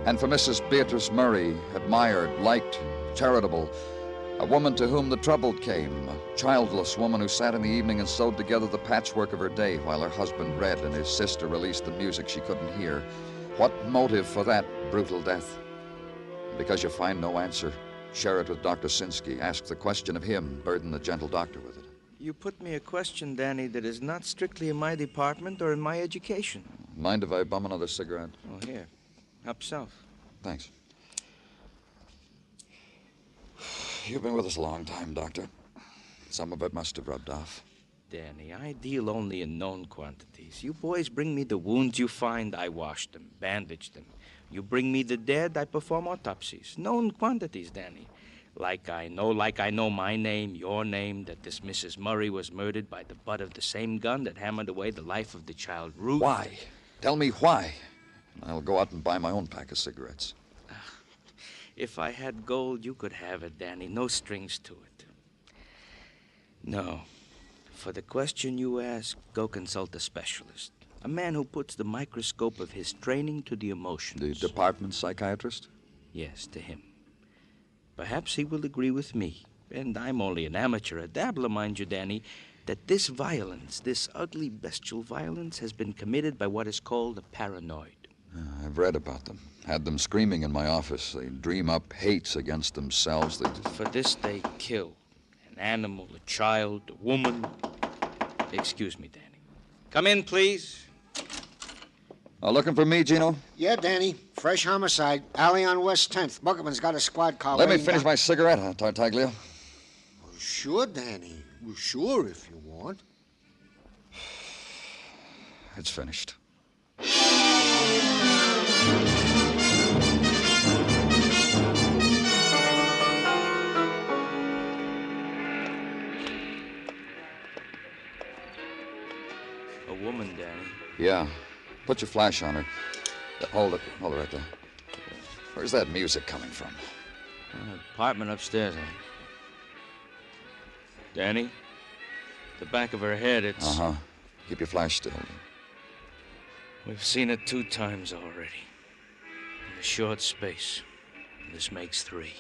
And for Mrs. Beatrice Murray, admired, liked, charitable, a woman to whom the trouble came, a childless woman who sat in the evening and sewed together the patchwork of her day while her husband read and his sister released the music she couldn't hear. What motive for that brutal death? Because you find no answer, share it with Dr. Sinsky. Ask the question of him. Burden the gentle doctor with it. You put me a question, Danny, that is not strictly in my department or in my education. Mind if I bum another cigarette? Oh, here. Help yourself. Thanks. You've been with us a long time, Doctor. Some of it must have rubbed off. Danny, I deal only in known quantities. You boys bring me the wounds you find, I wash them, bandage them. You bring me the dead, I perform autopsies. Known quantities, Danny. Like I know my name, your name, that this Mrs. Murray was murdered by the butt of the same gun that hammered away the life of the child Ruth. Why? Tell me why. I'll go out and buy my own pack of cigarettes. If I had gold, you could have it, Danny. No strings to it. No. For the question you ask, go consult a specialist. A man who puts the microscope of his training to the emotions. The department psychiatrist? Yes, to him. Perhaps he will agree with me. And I'm only an amateur, a dabbler, mind you, Danny, that this violence, this ugly, bestial violence, has been committed by what is called a paranoid. I've read about them. Had them screaming in my office. They dream up hates against themselves. For this, they kill. An animal, a child, a woman. Excuse me, Danny. Come in, please. Looking for me, Gino? Yeah, Danny. Fresh homicide. Alley on West 10th. Buckerman's got a squad car. Let me finish my cigarette, Tartaglia. Well, sure, Danny. Well, sure, if you want. It's finished. A woman, Danny. Yeah. Put your flash on her. Hold it right there. Where's that music coming from? Apartment upstairs, Danny? The back of her head, it's... Uh-huh. Keep your flash still. We've seen it 2 times already. In a short space. This makes 3.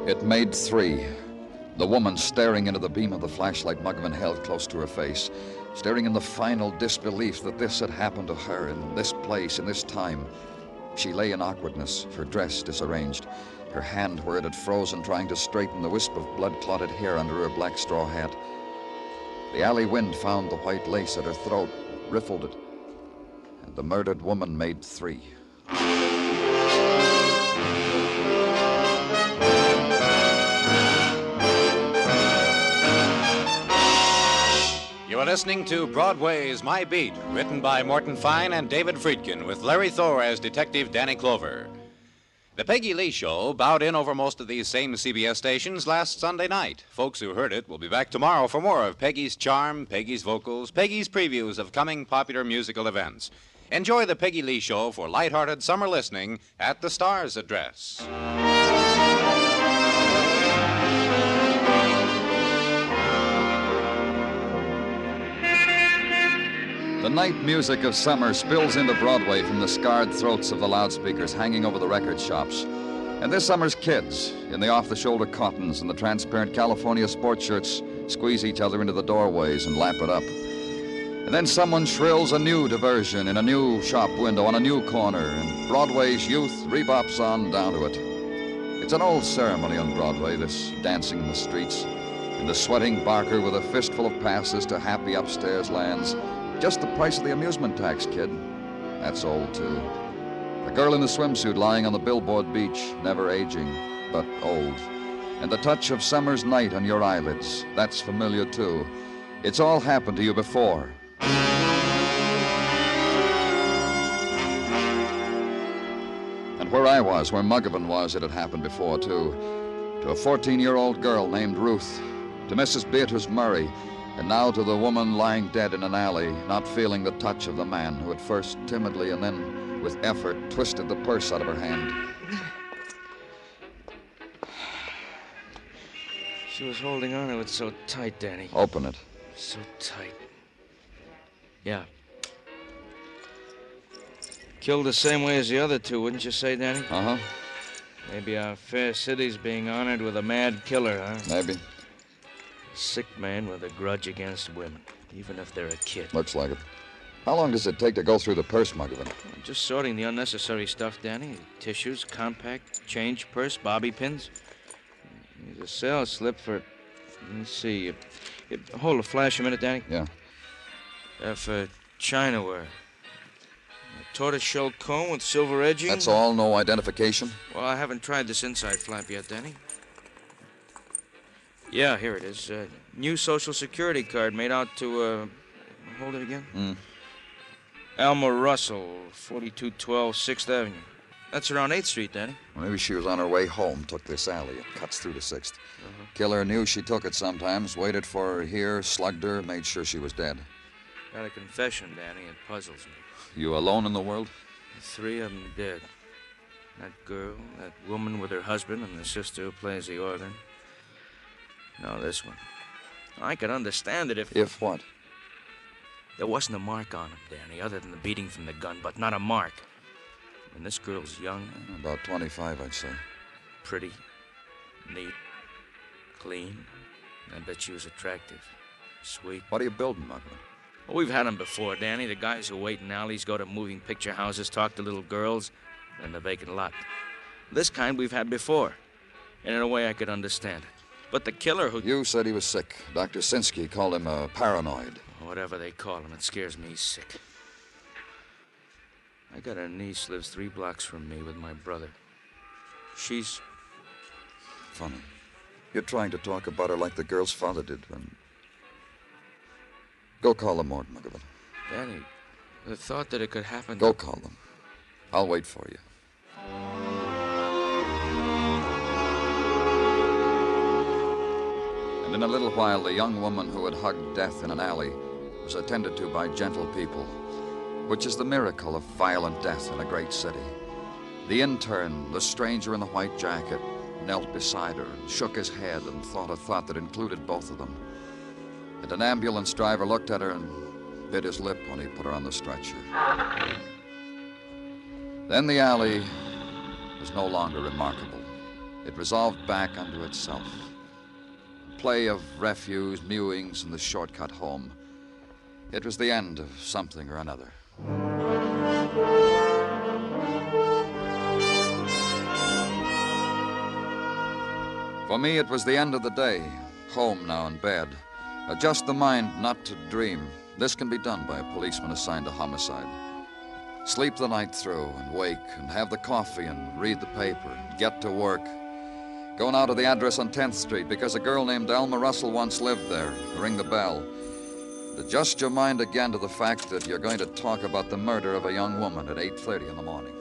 It made 3. The woman staring into the beam of the flashlight Muggavan held close to her face, staring in the final disbelief that this had happened to her in this place, in this time. She lay in awkwardness, her dress disarranged, her hand where it had frozen trying to straighten the wisp of blood-clotted hair under her black straw hat. The alley wind found the white lace at her throat, riffled it, and the murdered woman made 3. You are listening to Broadway Is My Beat, written by Morton Fine and David Friedkin, with Larry Thor as Detective Danny Clover. The Peggy Lee Show bowed in over most of these same CBS stations last Sunday night. Folks who heard it will be back tomorrow for more of Peggy's charm, Peggy's vocals, Peggy's previews of coming popular musical events. Enjoy the Peggy Lee Show for lighthearted summer listening at the Star's address. The night music of summer spills into Broadway from the scarred throats of the loudspeakers hanging over the record shops. And this summer's kids, in the off-the-shoulder cottons and the transparent California sports shirts, squeeze each other into the doorways and lap it up. And then someone shrills a new diversion in a new shop window on a new corner, and Broadway's youth rebops on down to it. It's an old ceremony on Broadway, this dancing in the streets, and the sweating barker with a fistful of passes to happy upstairs lands. Just the price of the amusement tax, kid. That's old, too. The girl in the swimsuit lying on the billboard beach, never aging, but old. And the touch of summer's night on your eyelids, that's familiar, too. It's all happened to you before. And where I was, where Muggavan was, it had happened before, too. To a 14-year-old girl named Ruth. To Mrs. Beatrice Murray. And now to the woman lying dead in an alley, not feeling the touch of the man who had first timidly and then with effort twisted the purse out of her hand. She was holding on to it so tight, Danny. Open it. So tight. Yeah. Killed the same way as the other 2, wouldn't you say, Danny? Uh-huh. Maybe our fair city's being honored with a mad killer, huh? Maybe. Sick man with a grudge against women, even if they're a kid. Looks like it. How long does it take to go through the purse, Muggavan? Just sorting the unnecessary stuff, Danny. Tissues, compact, change, purse, bobby pins. There's a sales slip for... Let me see. Hold a flash a minute, Danny. Yeah. For Chinaware. A tortoiseshell comb with silver edging. That's all? No identification? Well, I haven't tried this inside flap yet, Danny. Yeah, here it is. New Social Security card made out to, hold it again? Alma Russell, 4212 6th Avenue. That's around 8th Street, Danny. Well, maybe she was on her way home, took this alley. It cuts through to 6th. Killer knew she took it sometimes, waited for her here, slugged her, made sure she was dead. Got a confession, Danny. It puzzles me. You alone in the world? 3 of them dead. That girl, that woman with her husband, and the sister who plays the organ. No, this one. I could understand it if... If what? There wasn't a mark on him, Danny, other than the beating from the gun, but not a mark. And this girl's young. About 25, I'd say. Pretty, neat, clean. I bet she was attractive. Sweet. What are you building, Mugman? Well, we've had them before, Danny. The guys who wait in alleys, go to moving picture houses, talk to little girls, and the vacant lot. This kind we've had before. And in a way I could understand it. But the killer who... You said he was sick. Dr. Sinsky called him a paranoid. Whatever they call him, it scares me sick. I got a niece lives 3 blocks from me with my brother. She's... Funny. You're trying to talk about her like the girl's father did when... Go call them, Mort Muggavan. Danny, the thought that it could happen... Go call them. I'll wait for you. And in a little while, the young woman who had hugged death in an alley was attended to by gentle people, which is the miracle of violent death in a great city. The intern, the stranger in the white jacket, knelt beside her and shook his head and thought a thought that included both of them. And an ambulance driver looked at her and bit his lip when he put her on the stretcher. Then the alley was no longer remarkable. It resolved back unto itself. Play of refuse, mewings, and the shortcut home. It was the end of something or another. For me, it was the end of the day. Home now in bed. Adjust the mind not to dream. This can be done by a policeman assigned to homicide. Sleep the night through and wake and have the coffee and read the paper and get to work. Go now to the address on 10th Street because a girl named Alma Russell once lived there. Ring the bell. Adjust your mind again to the fact that you're going to talk about the murder of a young woman at 8:30 in the morning.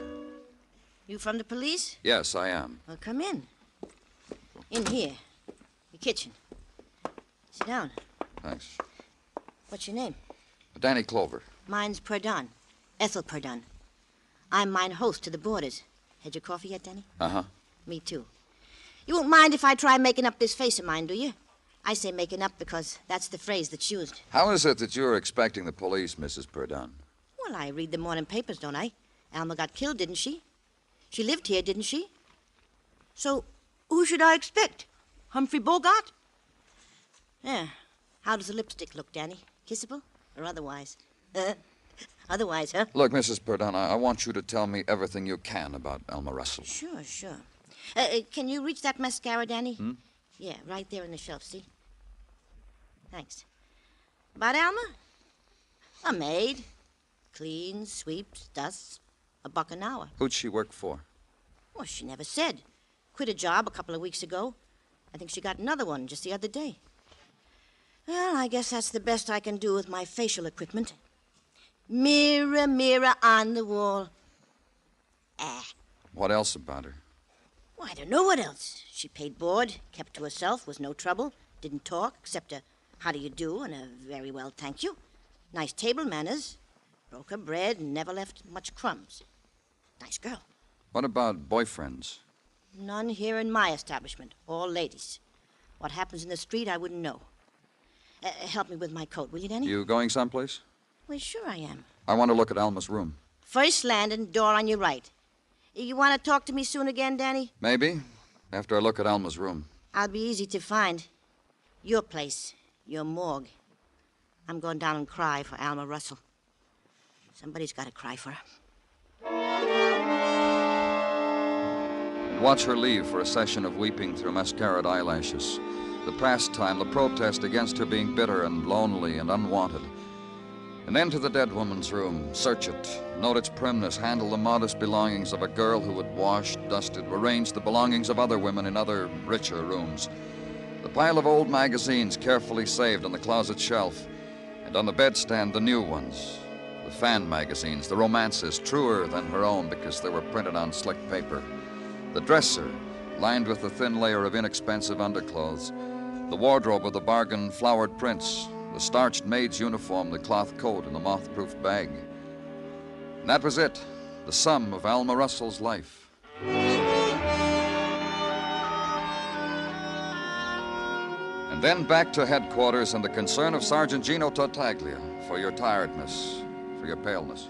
You from the police? Yes, I am. Well, come in. In here. The kitchen. Sit down. Thanks. What's your name? Danny Clover. Mine's Perdon. Ethel Perdon. I'm mine host to the boarders. Had your coffee yet, Danny? Uh-huh. Me too. You won't mind if I try making up this face of mine, do you? I say making up because that's the phrase that's used. How is it that you're expecting the police, Mrs. Perdon? Well, I read the morning papers, don't I? Alma got killed, didn't she? She lived here, didn't she? So, who should I expect? Humphrey Bogart? Yeah. How does the lipstick look, Danny? Kissable or otherwise? Otherwise, huh? Look, Mrs. Perdon, I want you to tell me everything you can about Alma Russell. Sure, sure. Can you reach that mascara, Danny? Hmm? Yeah, right there on the shelf, see? Thanks. About Alma? A maid. Cleans, sweeps, dusts. $1 an hour. Who'd she work for? Well, she never said. Quit a job a couple of weeks ago. I think she got another one just the other day. Well, I guess that's the best I can do with my facial equipment. Mirror, mirror on the wall. What else about her? Well, I don't know what else. She paid board, kept to herself, was no trouble, didn't talk except a how do you do and a very well, thank you. Nice table manners. Broke her bread and never left much crumbs. Nice girl. What about boyfriends? None here in my establishment. All ladies. What happens in the street, I wouldn't know. Help me with my coat, will you, Danny? You going someplace? Well, sure I am. I want to look at Alma's room. First landing, door on your right. You want to talk to me soon again, Danny? Maybe, after I look at Alma's room. I'll be easy to find. Your place, your morgue. I'm going down and cry for Alma Russell. Somebody's got to cry for her. And watch her leave for a session of weeping through mascaraed eyelashes. The pastime, the protest against her being bitter and lonely and unwanted. And then to the dead woman's room. Search it. Note its primness. Handle the modest belongings of a girl who had washed, dusted, arranged the belongings of other women in other, richer rooms. The pile of old magazines carefully saved on the closet shelf. And on the bedstand, the new ones. The fan magazines, the romances, truer than her own because they were printed on slick paper. The dresser, lined with a thin layer of inexpensive underclothes. The wardrobe of the bargain flowered prints. The starched maid's uniform, the cloth coat, and the moth-proof bag. And that was it, the sum of Alma Russell's life. And then back to headquarters and the concern of Sergeant Gino Tartaglia for your tiredness, for your paleness.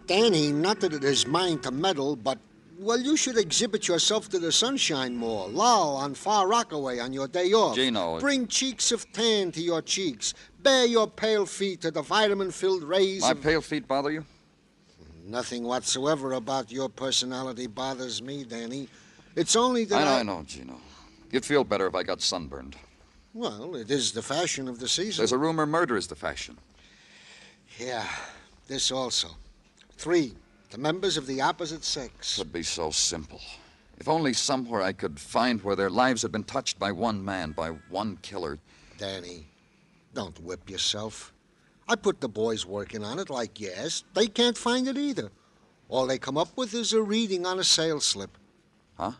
Danny, not that it is mine to meddle, but, well, you should exhibit yourself to the sunshine more. Loll on Far Rockaway on your day off. Gino. Bring cheeks of tan to your cheeks. Bare your pale feet to the vitamin-filled rays My of... pale feet bother you? Nothing whatsoever about your personality bothers me, Danny. It's only that I know, Gino. You'd feel better if I got sunburned. Well, it is the fashion of the season. There's a rumor murder is the fashion. Yeah, this also. 3, the members of the opposite sex. Could be so simple. If only somewhere I could find where their lives had been touched by one man, by one killer. Danny, don't whip yourself. I put the boys working on it like you asked. They can't find it either. All they come up with is a reading on a sales slip. Huh?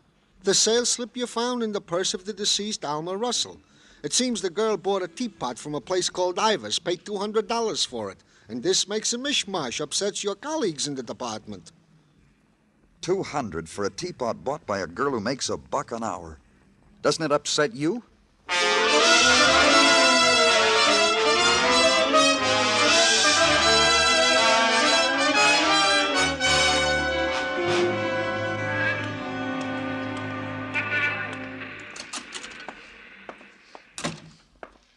The sales slip you found in the purse of the deceased Alma Russell. It seems the girl bought a teapot from a place called Ivar's, paid $200 for it. And this makes a mishmash, upsets your colleagues in the department. $200 for a teapot bought by a girl who makes $1 an hour. Doesn't it upset you?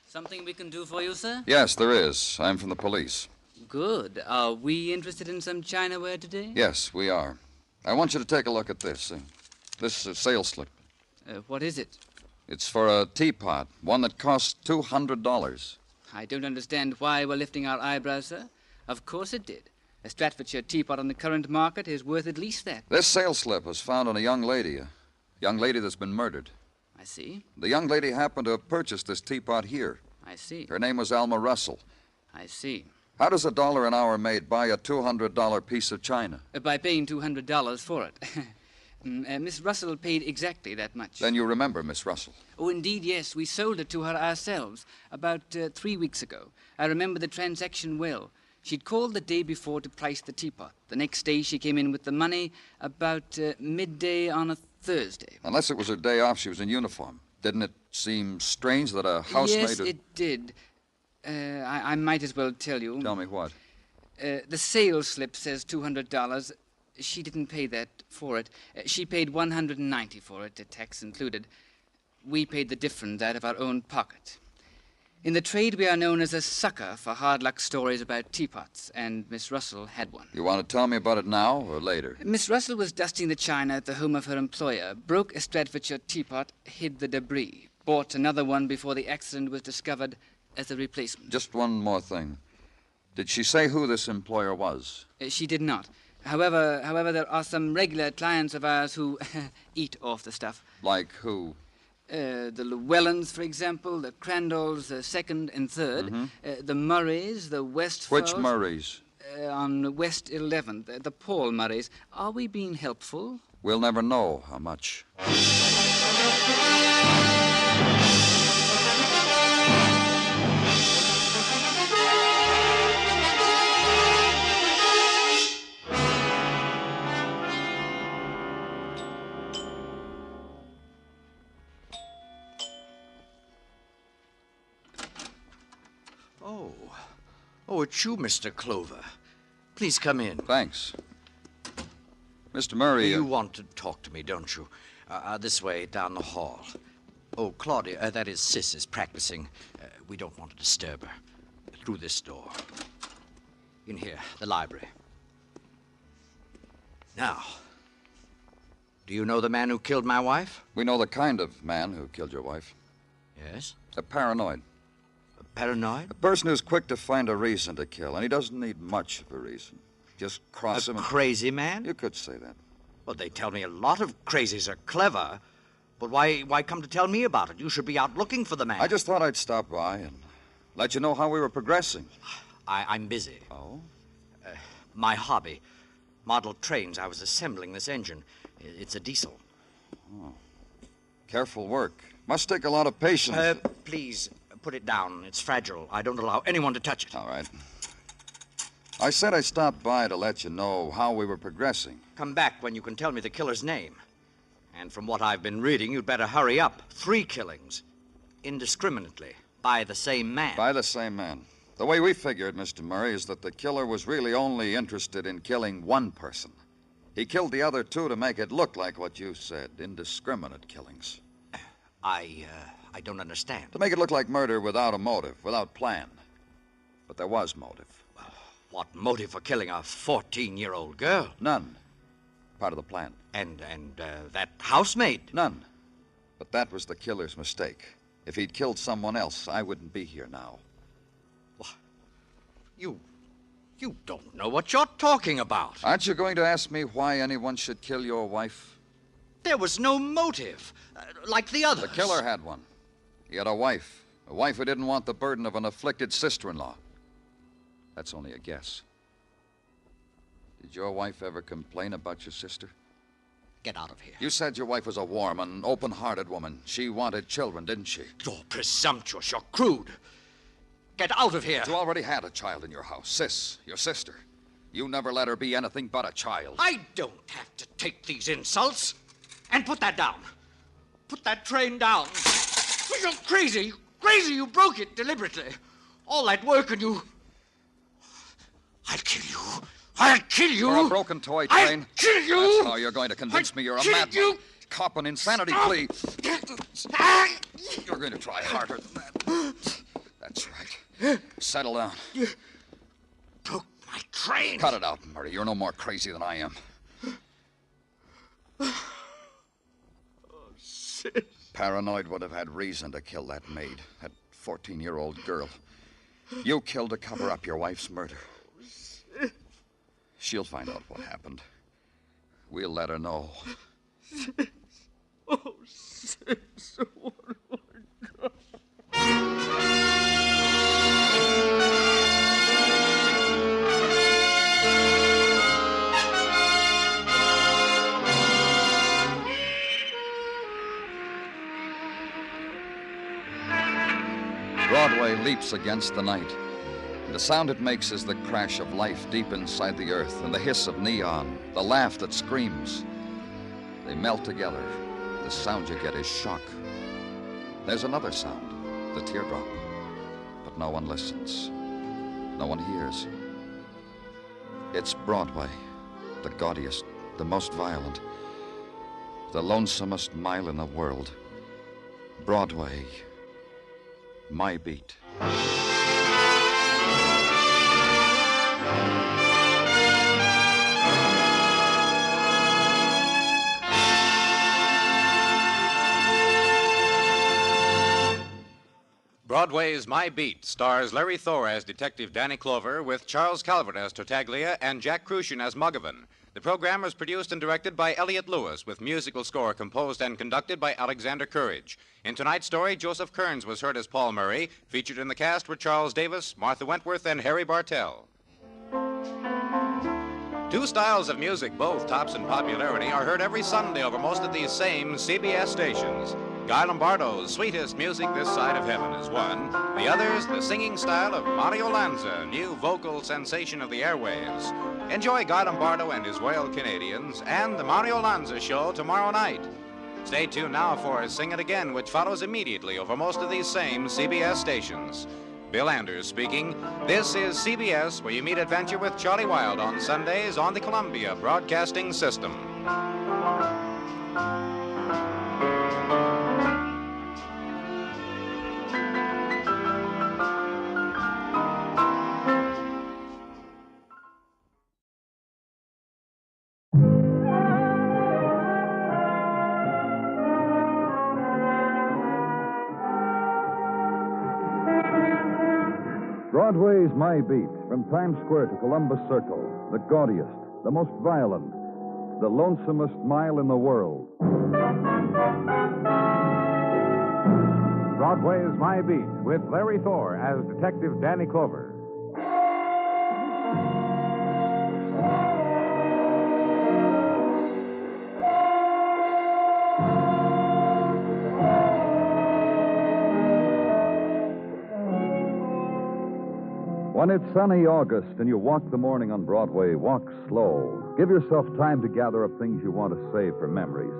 Something we can do for you, sir? Yes, there is. I'm from the police. Good. Are we interested in some Chinaware today? Yes, we are. I want you to take a look at this. This sales slip. What is it? It's for a teapot, one that costs $200. I don't understand why we're lifting our eyebrows, sir. Of course it did. A Stratfordshire teapot on the current market is worth at least that. This sales slip was found on a young lady that's been murdered. I see. The young lady happened to have purchased this teapot here. I see. Her name was Alma Russell. I see. How does $1 an hour maid buy a $200 piece of china? By paying $200 for it. Miss Russell paid exactly that much. Then you remember Miss Russell. Oh, indeed, yes. We sold it to her ourselves about 3 weeks ago. I remember the transaction well. She'd called the day before to price the teapot. The next day she came in with the money about midday on a Thursday. Unless it was her day off, she was in uniform. Didn't it seem strange that a housemaid... Yes, it did. I might as well tell you. Tell me what? The sales slip says $200. She didn't pay that for it. She paid $190 for it, tax included. We paid the difference out of our own pocket. In the trade, we are known as a sucker for hard luck stories about teapots, and Miss Russell had one. You want to tell me about it now or later? Miss Russell was dusting the china at the home of her employer, broke a Stratfordshire teapot, hid the debris, bought another one before the accident was discovered as a replacement. Just one more thing. Did she say who this employer was? She did not. However, there are some regular clients of ours who eat off the stuff. Like who? The Llewellyns, for example, the Crandalls, second and third, the Murrays, the Westfalls. Which Murrays? On West 11th, the Paul Murrays. Are we being helpful? We'll never know how much. Oh, it's you, Mr. Clover. Please come in. Thanks. Mr. Murray... You want to talk to me, don't you? This way, down the hall. Oh, Claudia, that is Sis, is practicing. We don't want to disturb her. Through this door. In here, the library. Now, do you know the man who killed my wife? We know the kind of man who killed your wife. Yes? A paranoid. Paranoid? A person who's quick to find a reason to kill, and he doesn't need much of a reason. Just cross him. A crazy man? You could say that. Well, they tell me a lot of crazies are clever, but why come to tell me about it? You should be out looking for the man. I just thought I'd stop by and let you know how we were progressing. I'm busy. Oh? My hobby. Model trains. I was assembling this engine. It's a diesel. Oh. Careful work. Must take a lot of patience. Please, put it down. It's fragile. I don't allow anyone to touch it. All right. I said I stopped by to let you know how we were progressing. Come back when you can tell me the killer's name. And from what I've been reading, you'd better hurry up. 3 killings. Indiscriminately. By the same man. By the same man. The way we figured, Mr. Murray, is that the killer was really only interested in killing one person. He killed the other 2 to make it look like what you said, indiscriminate killings. I don't understand. To make it look like murder without a motive, without plan. But there was motive. Well, what motive for killing a 14-year-old girl? None. Part of the plan. And that housemaid? None. But that was the killer's mistake. If he'd killed someone else, I wouldn't be here now. You don't know what you're talking about. Aren't you going to ask me why anyone should kill your wife? There was no motive, like the others. The killer had one. He had a wife who didn't want the burden of an afflicted sister-in-law. That's only a guess. Did your wife ever complain about your sister? Get out of here. You said your wife was a warm and open-hearted woman. She wanted children, didn't she? You're presumptuous. You're crude. Get out of here. You already had a child in your house. Sis, your sister. You never let her be anything but a child. I don't have to take these insults. And put that down. Put that train down. You're crazy. Crazy. You broke it deliberately. All that work and you... I'll kill you. I'll kill you. For a broken toy train? I'll kill you. That's how you're going to convince me you're a madman. You. Cop an insanity plea. You're going to try harder than that. That's right. Settle down. You broke my train. Cut it out, Murray. You're no more crazy than I am. Sis. Paranoid would have had reason to kill that maid, that 14-year-old girl. You killed to cover up your wife's murder. She'll find out what happened. We'll let her know. Sis. Oh, sis. What have I done? Broadway leaps against the night. The sound it makes is the crash of life deep inside the earth, and the hiss of neon, the laugh that screams. They melt together. The sound you get is shock. There's another sound, the teardrop. But no one listens. No one hears. It's Broadway, the gaudiest, the most violent, the lonesomest mile in the world. Broadway, my beat. Broadway Is My Beat stars Larry Thor as Detective Danny Clover with Charles Calvert as Tartaglia and Jack Crucian as Muggavan. The program was produced and directed by Elliott Lewis with musical score composed and conducted by Alexander Courage. In tonight's story, Joseph Kearns was heard as Paul Murray. Featured in the cast were Charles Davis, Martha Wentworth, and Harry Bartell. 2 styles of music, both tops in popularity, are heard every Sunday over most of these same CBS stations. Guy Lombardo's Sweetest Music This Side of Heaven is one. The other's the singing style of Mario Lanza, new vocal sensation of the airwaves. Enjoy Guy Lombardo and his Royal Canadians and the Mario Lanza Show tomorrow night. Stay tuned now for Sing It Again, which follows immediately over most of these same CBS stations. Bill Anders speaking. This is CBS, where you meet adventure with Charlie Wilde on Sundays on the Columbia Broadcasting System. Broadway's My Beat, from Times Square to Columbus Circle, the gaudiest, the most violent, the lonesomest mile in the world. Broadway Is My Beat, with Larry Thor as Detective Danny Clover. When it's sunny August and you walk the morning on Broadway, walk slow. Give yourself time to gather up things you want to save for memories.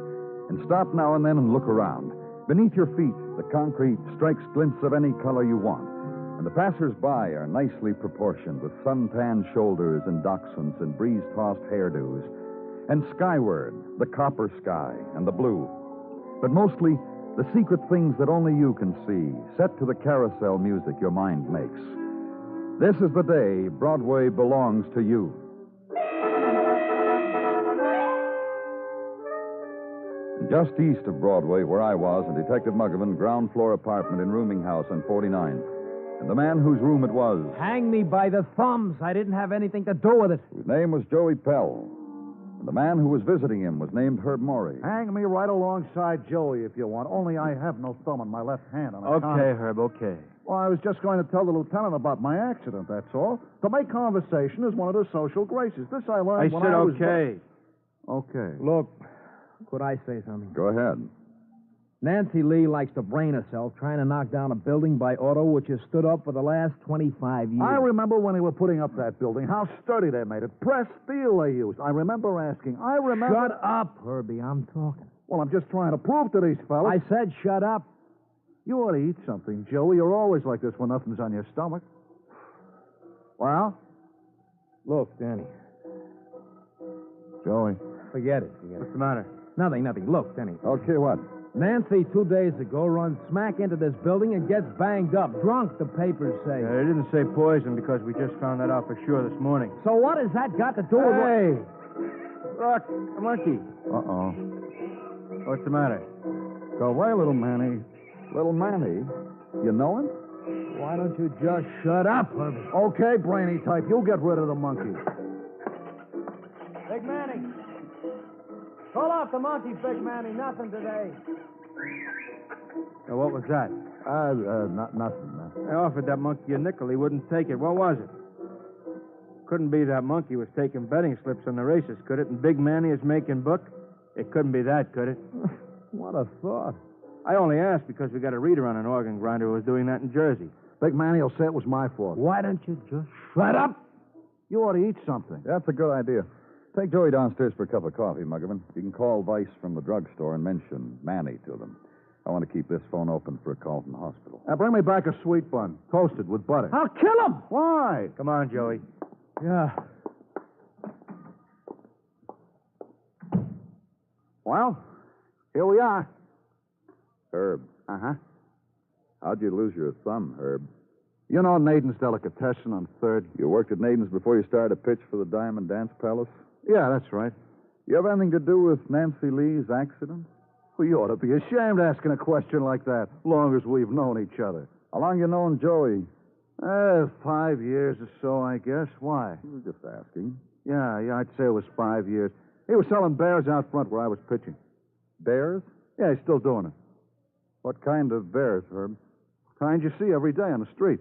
And stop now and then and look around. Beneath your feet, the concrete strikes glints of any color you want. And the passers-by are nicely proportioned with sun-tanned shoulders and dachshunds and breeze-tossed hairdos. And skyward, the copper sky and the blue. But mostly, the secret things that only you can see, set to the carousel music your mind makes. This is the day Broadway belongs to you. Just east of Broadway, where I was, in Detective Muggavan, ground floor apartment in rooming house on 49. And the man whose room it was. Hang me by the thumbs. I didn't have anything to do with it. Whose name was Joey Pell. And the man who was visiting him was named Herb Morey. Hang me right alongside Joey if you want. Only I have no thumb on my left hand. Okay, Herb, okay. Well, I was just going to tell the lieutenant about my accident, that's all. To make conversation is one of the social graces. This I learned when I was... okay. Okay. Look, could I say something? Go ahead. Nancy Lee likes to brain herself trying to knock down a building by auto which has stood up for the last 25 years. I remember when they were putting up that building, how sturdy they made it. Pressed steel they used. I remember asking. Shut up, Herbie. I'm talking. Well, I'm just trying to prove to these fellas. I said shut up. You ought to eat something, Joey. You're always like this when nothing's on your stomach. Well? Look, Danny. Joey. Forget it. What's the matter? Nothing. Look, Danny. Okay, what? Nancy, 2 days ago, runs smack into this building and gets banged up. Drunk, the papers say. They didn't say poison because we just found that out for sure this morning. So what has that got to do with Hey! Look, a monkey. Uh-oh. What's the matter? Go away, little Manny. Little Manny? You know him? Why don't you just shut up, Herbie? Okay, brainy type. You get rid of the monkey. Big Manny. Pull off the monkey, Big Manny. Nothing today. Now, what was that? Nothing. I offered that monkey a nickel. He wouldn't take it. What was it? Couldn't be that monkey was taking betting slips on the races, could it? And Big Manny is making book? It couldn't be that, could it? What a thought. I only asked because we got a reader on an organ grinder who was doing that in Jersey. Big Manny will say it was my fault. Why don't you just shut up? You ought to eat something. That's a good idea. Take Joey downstairs for a cup of coffee, Muggavan. You can call Vice from the drugstore and mention Manny to them. I want to keep this phone open for a call from the hospital. Now, bring me back a sweet bun, toasted with butter. I'll kill him. Why? Come on, Joey. Yeah. Well, here we are. Herb. Uh-huh. How'd you lose your thumb, Herb? You know Naden's Delicatessen on 3rd? You worked at Naden's before you started to pitch for the Diamond Dance Palace? Yeah, that's right. You have anything to do with Nancy Lee's accident? Well, you ought to be ashamed asking a question like that, long as we've known each other. How long you known Joey? 5 years or so, I guess. Why? I was just asking. Yeah, I'd say it was 5 years. He was selling bears out front where I was pitching. Bears? Yeah, he's still doing it. What kind of bears, Herb? Kind you see every day on the street.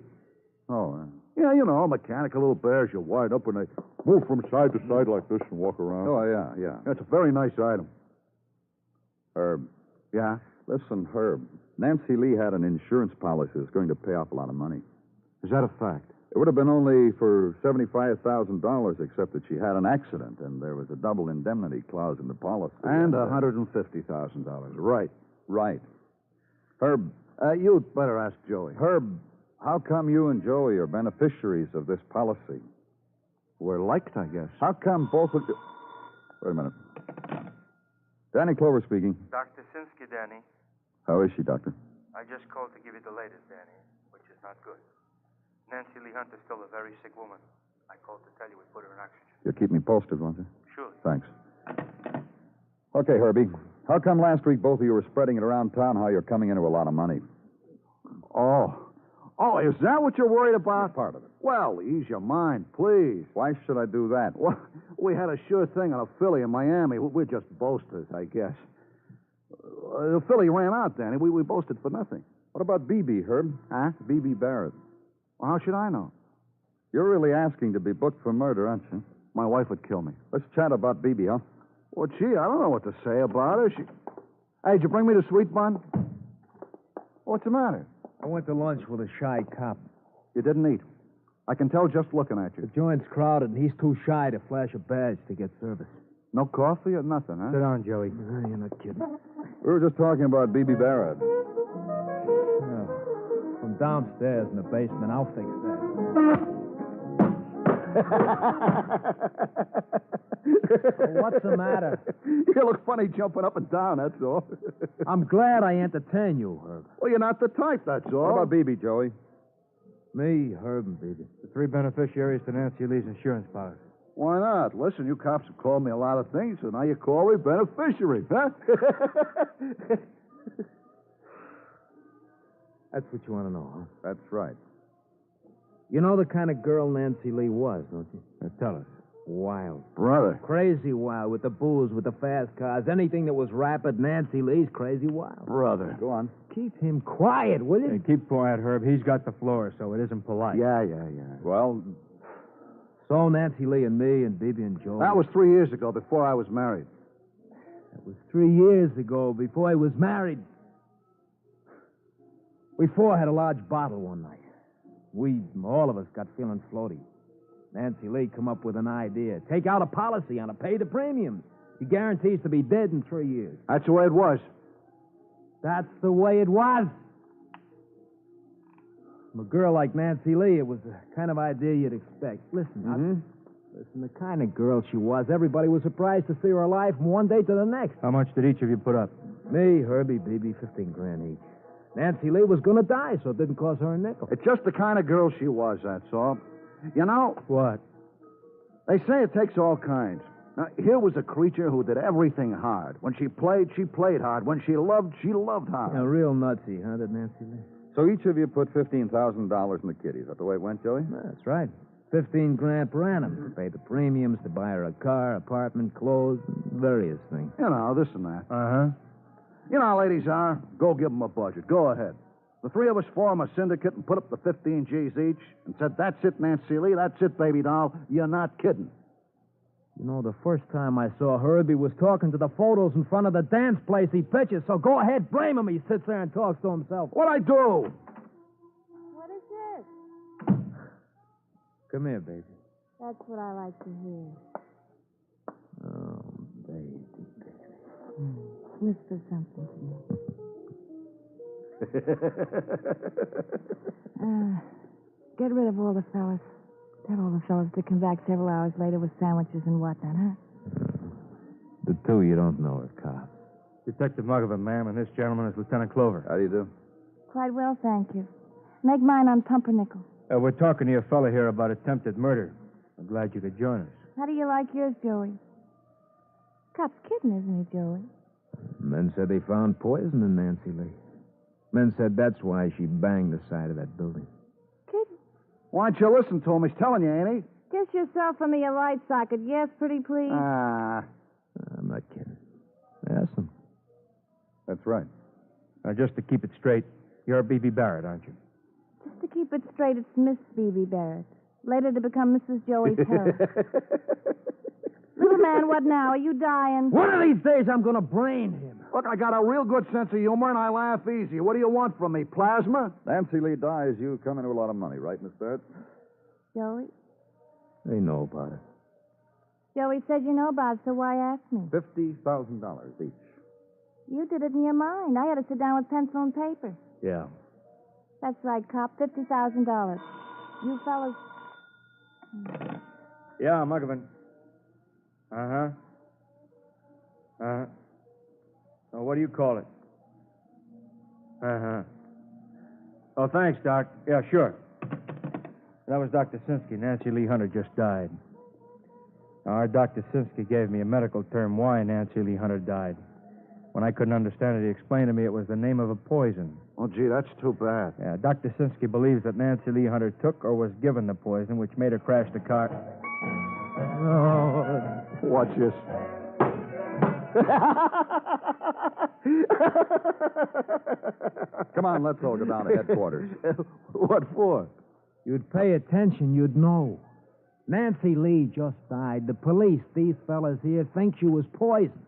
Oh, yeah, you know, mechanical little bears you wind up and they move from side to side like this and walk around. Oh, yeah. That's a very nice item. Herb. Yeah? Listen, Herb. Nancy Lee had an insurance policy that's going to pay off a lot of money. Is that a fact? It would have been only for $75,000, except that she had an accident, and there was a double indemnity clause in the policy. And $150,000. Right. Herb. You'd better ask Joey. Herb, how come you and Joey are beneficiaries of this policy? We're liked, I guess. How come both of you... Wait a minute. Danny Clover speaking. Dr. Sinsky, Danny. How is she, Doctor? I just called to give you the latest, Danny, which is not good. Nancy Lee Hunter's still a very sick woman. I called to tell you we put her in oxygen. You'll keep me posted, won't you? Sure. Thanks. Okay, Herbie. How come last week both of you were spreading it around town how you're coming into a lot of money? Oh, is that what you're worried about? Part of it. Well, ease your mind, please. Why should I do that? Well, we had a sure thing on a filly in Miami. We're just boasters, I guess. The filly ran out, Danny. We boasted for nothing. What about Beebe, Herb? Huh? Beebe Barrett. Well, how should I know? You're really asking to be booked for murder, aren't you? My wife would kill me. Let's chat about Beebe, huh? Well, gee, I don't know what to say about her. Hey, did you bring me the sweet bun? What's the matter? I went to lunch with a shy cop. You didn't eat? I can tell just looking at The you. joint's crowded, and he's too shy to flash a badge to get service. No coffee or nothing, huh? Sit down, Joey. You're not kidding. We were just talking about Beebe Barrett. Oh, from downstairs in the basement, I'll fix that. What's the matter? You look funny jumping up and down, that's all. I'm glad I entertain you, Herb. Well, you're not the type, that's all. What about Beebe, Joey? Me, Herb, and Beebe. The 3 beneficiaries to Nancy Lee's insurance policy. Why not? Listen, you cops have called me a lot of things, so now you call me beneficiary, huh? That's what you want to know, huh? That's right. You know the kind of girl Nancy Lee was, don't you? Tell us. Wild. Brother. Crazy wild, with the booze, with the fast cars. Anything that was rapid, Nancy Lee's crazy wild. Brother. Go on. Keep him quiet, will you? Hey, keep quiet, Herb. He's got the floor, so it isn't polite. Yeah. Well, So Nancy Lee and me and Beebe and Joe. That was 3 years ago, before I was married. That was 3 years ago, before I was married. We 4 had a large bottle one night. All of us, got feeling floaty. Nancy Lee come up with an idea. Take out a policy on it, pay the premiums. He guarantees to be dead in 3 years. That's the way it was. That's the way it was. From a girl like Nancy Lee, it was the kind of idea you'd expect. Listen, listen, the kind of girl she was, everybody was surprised to see her alive from one day to the next. How much did each of you put up? Me, Herbie, Beebe, 15 grand each. Nancy Lee was going to die, so it didn't cost her a nickel. It's just the kind of girl she was, that's all. You know, What? they say it takes all kinds. Now, here was a creature who did everything hard. When she played hard. When she loved hard. Yeah, real nutsy, huh, that Nancy Lee? so each of you put $15,000 in the kitty. Is that the way it went, Joey? That's right. 15 grand per annum to pay the premiums, to buy her a car, apartment, clothes, various things. You know, this and that. Uh-huh. You know how ladies are. Go give them a budget. Go ahead. The 3 of us form a syndicate and put up the 15 G's each and said, that's it, Nancy Lee. That's it, baby doll. You're not kidding. You know, the first time I saw Herbie was talking to the photos in front of the dance place he pitches, so go ahead, blame him. He sits there and talks to himself. What'd I do? What is this? Come here, baby. That's what I like to hear. Oh, baby. Whisper something to me. Get rid of all the fellas. Tell all the fellas to come back several hours later with sandwiches and whatnot, huh? The 2 you don't know are cops. Detective Muggavan, ma'am, and this gentleman is Lieutenant Clover. How do you do? Quite well, thank you. Make mine on pumpernickel. We're talking to your fella here about attempted murder. I'm glad you could join us. How do you like yours, Joey? Cop's kidding, isn't he, Joey? Men said they found poison in Nancy Lee. Men said that's why she banged the side of that building. Kidding? Why don't you listen to him? He's telling you, ain't he? Kiss yourself in the light socket. Yes, pretty please? Ah. I'm not kidding. Ask him. That's right. Now, just to keep it straight, you're Beebe Barrett, aren't you? Just to keep it straight, it's Miss Beebe Barrett. Later to become Mrs. Joey Terrell. Little man, what now? Are you dying? One of these days, I'm going to brain him. Look, I got a real good sense of humor, and I laugh easy. What do you want from me, plasma? Nancy Lee dies, you come into a lot of money, right, Miss Barrett? Joey? They know about it. Joey says you know about it, so why ask me? $50,000 each. You did it in your mind. I had to sit down with pencil and paper. Yeah. That's right, cop. $50,000. You fellas... Yeah, Muggavan. Uh-huh. Uh-huh. Oh, what do you call it? Uh-huh. Oh, thanks, Doc. Yeah, sure. That was Dr. Sinsky. Nancy Lee Hunter just died. Now, our Dr. Sinsky gave me a medical term why Nancy Lee Hunter died. When I couldn't understand it, he explained to me it was the name of a poison. Oh, gee, that's too bad. Yeah, Dr. Sinsky believes that Nancy Lee Hunter took or was given the poison, which made her crash the car. Oh. Watch this. Come on, let's all go down to headquarters. What for? You'd pay attention, you'd know. Nancy Lee just died. The police, these fellas here, think she was poisoned.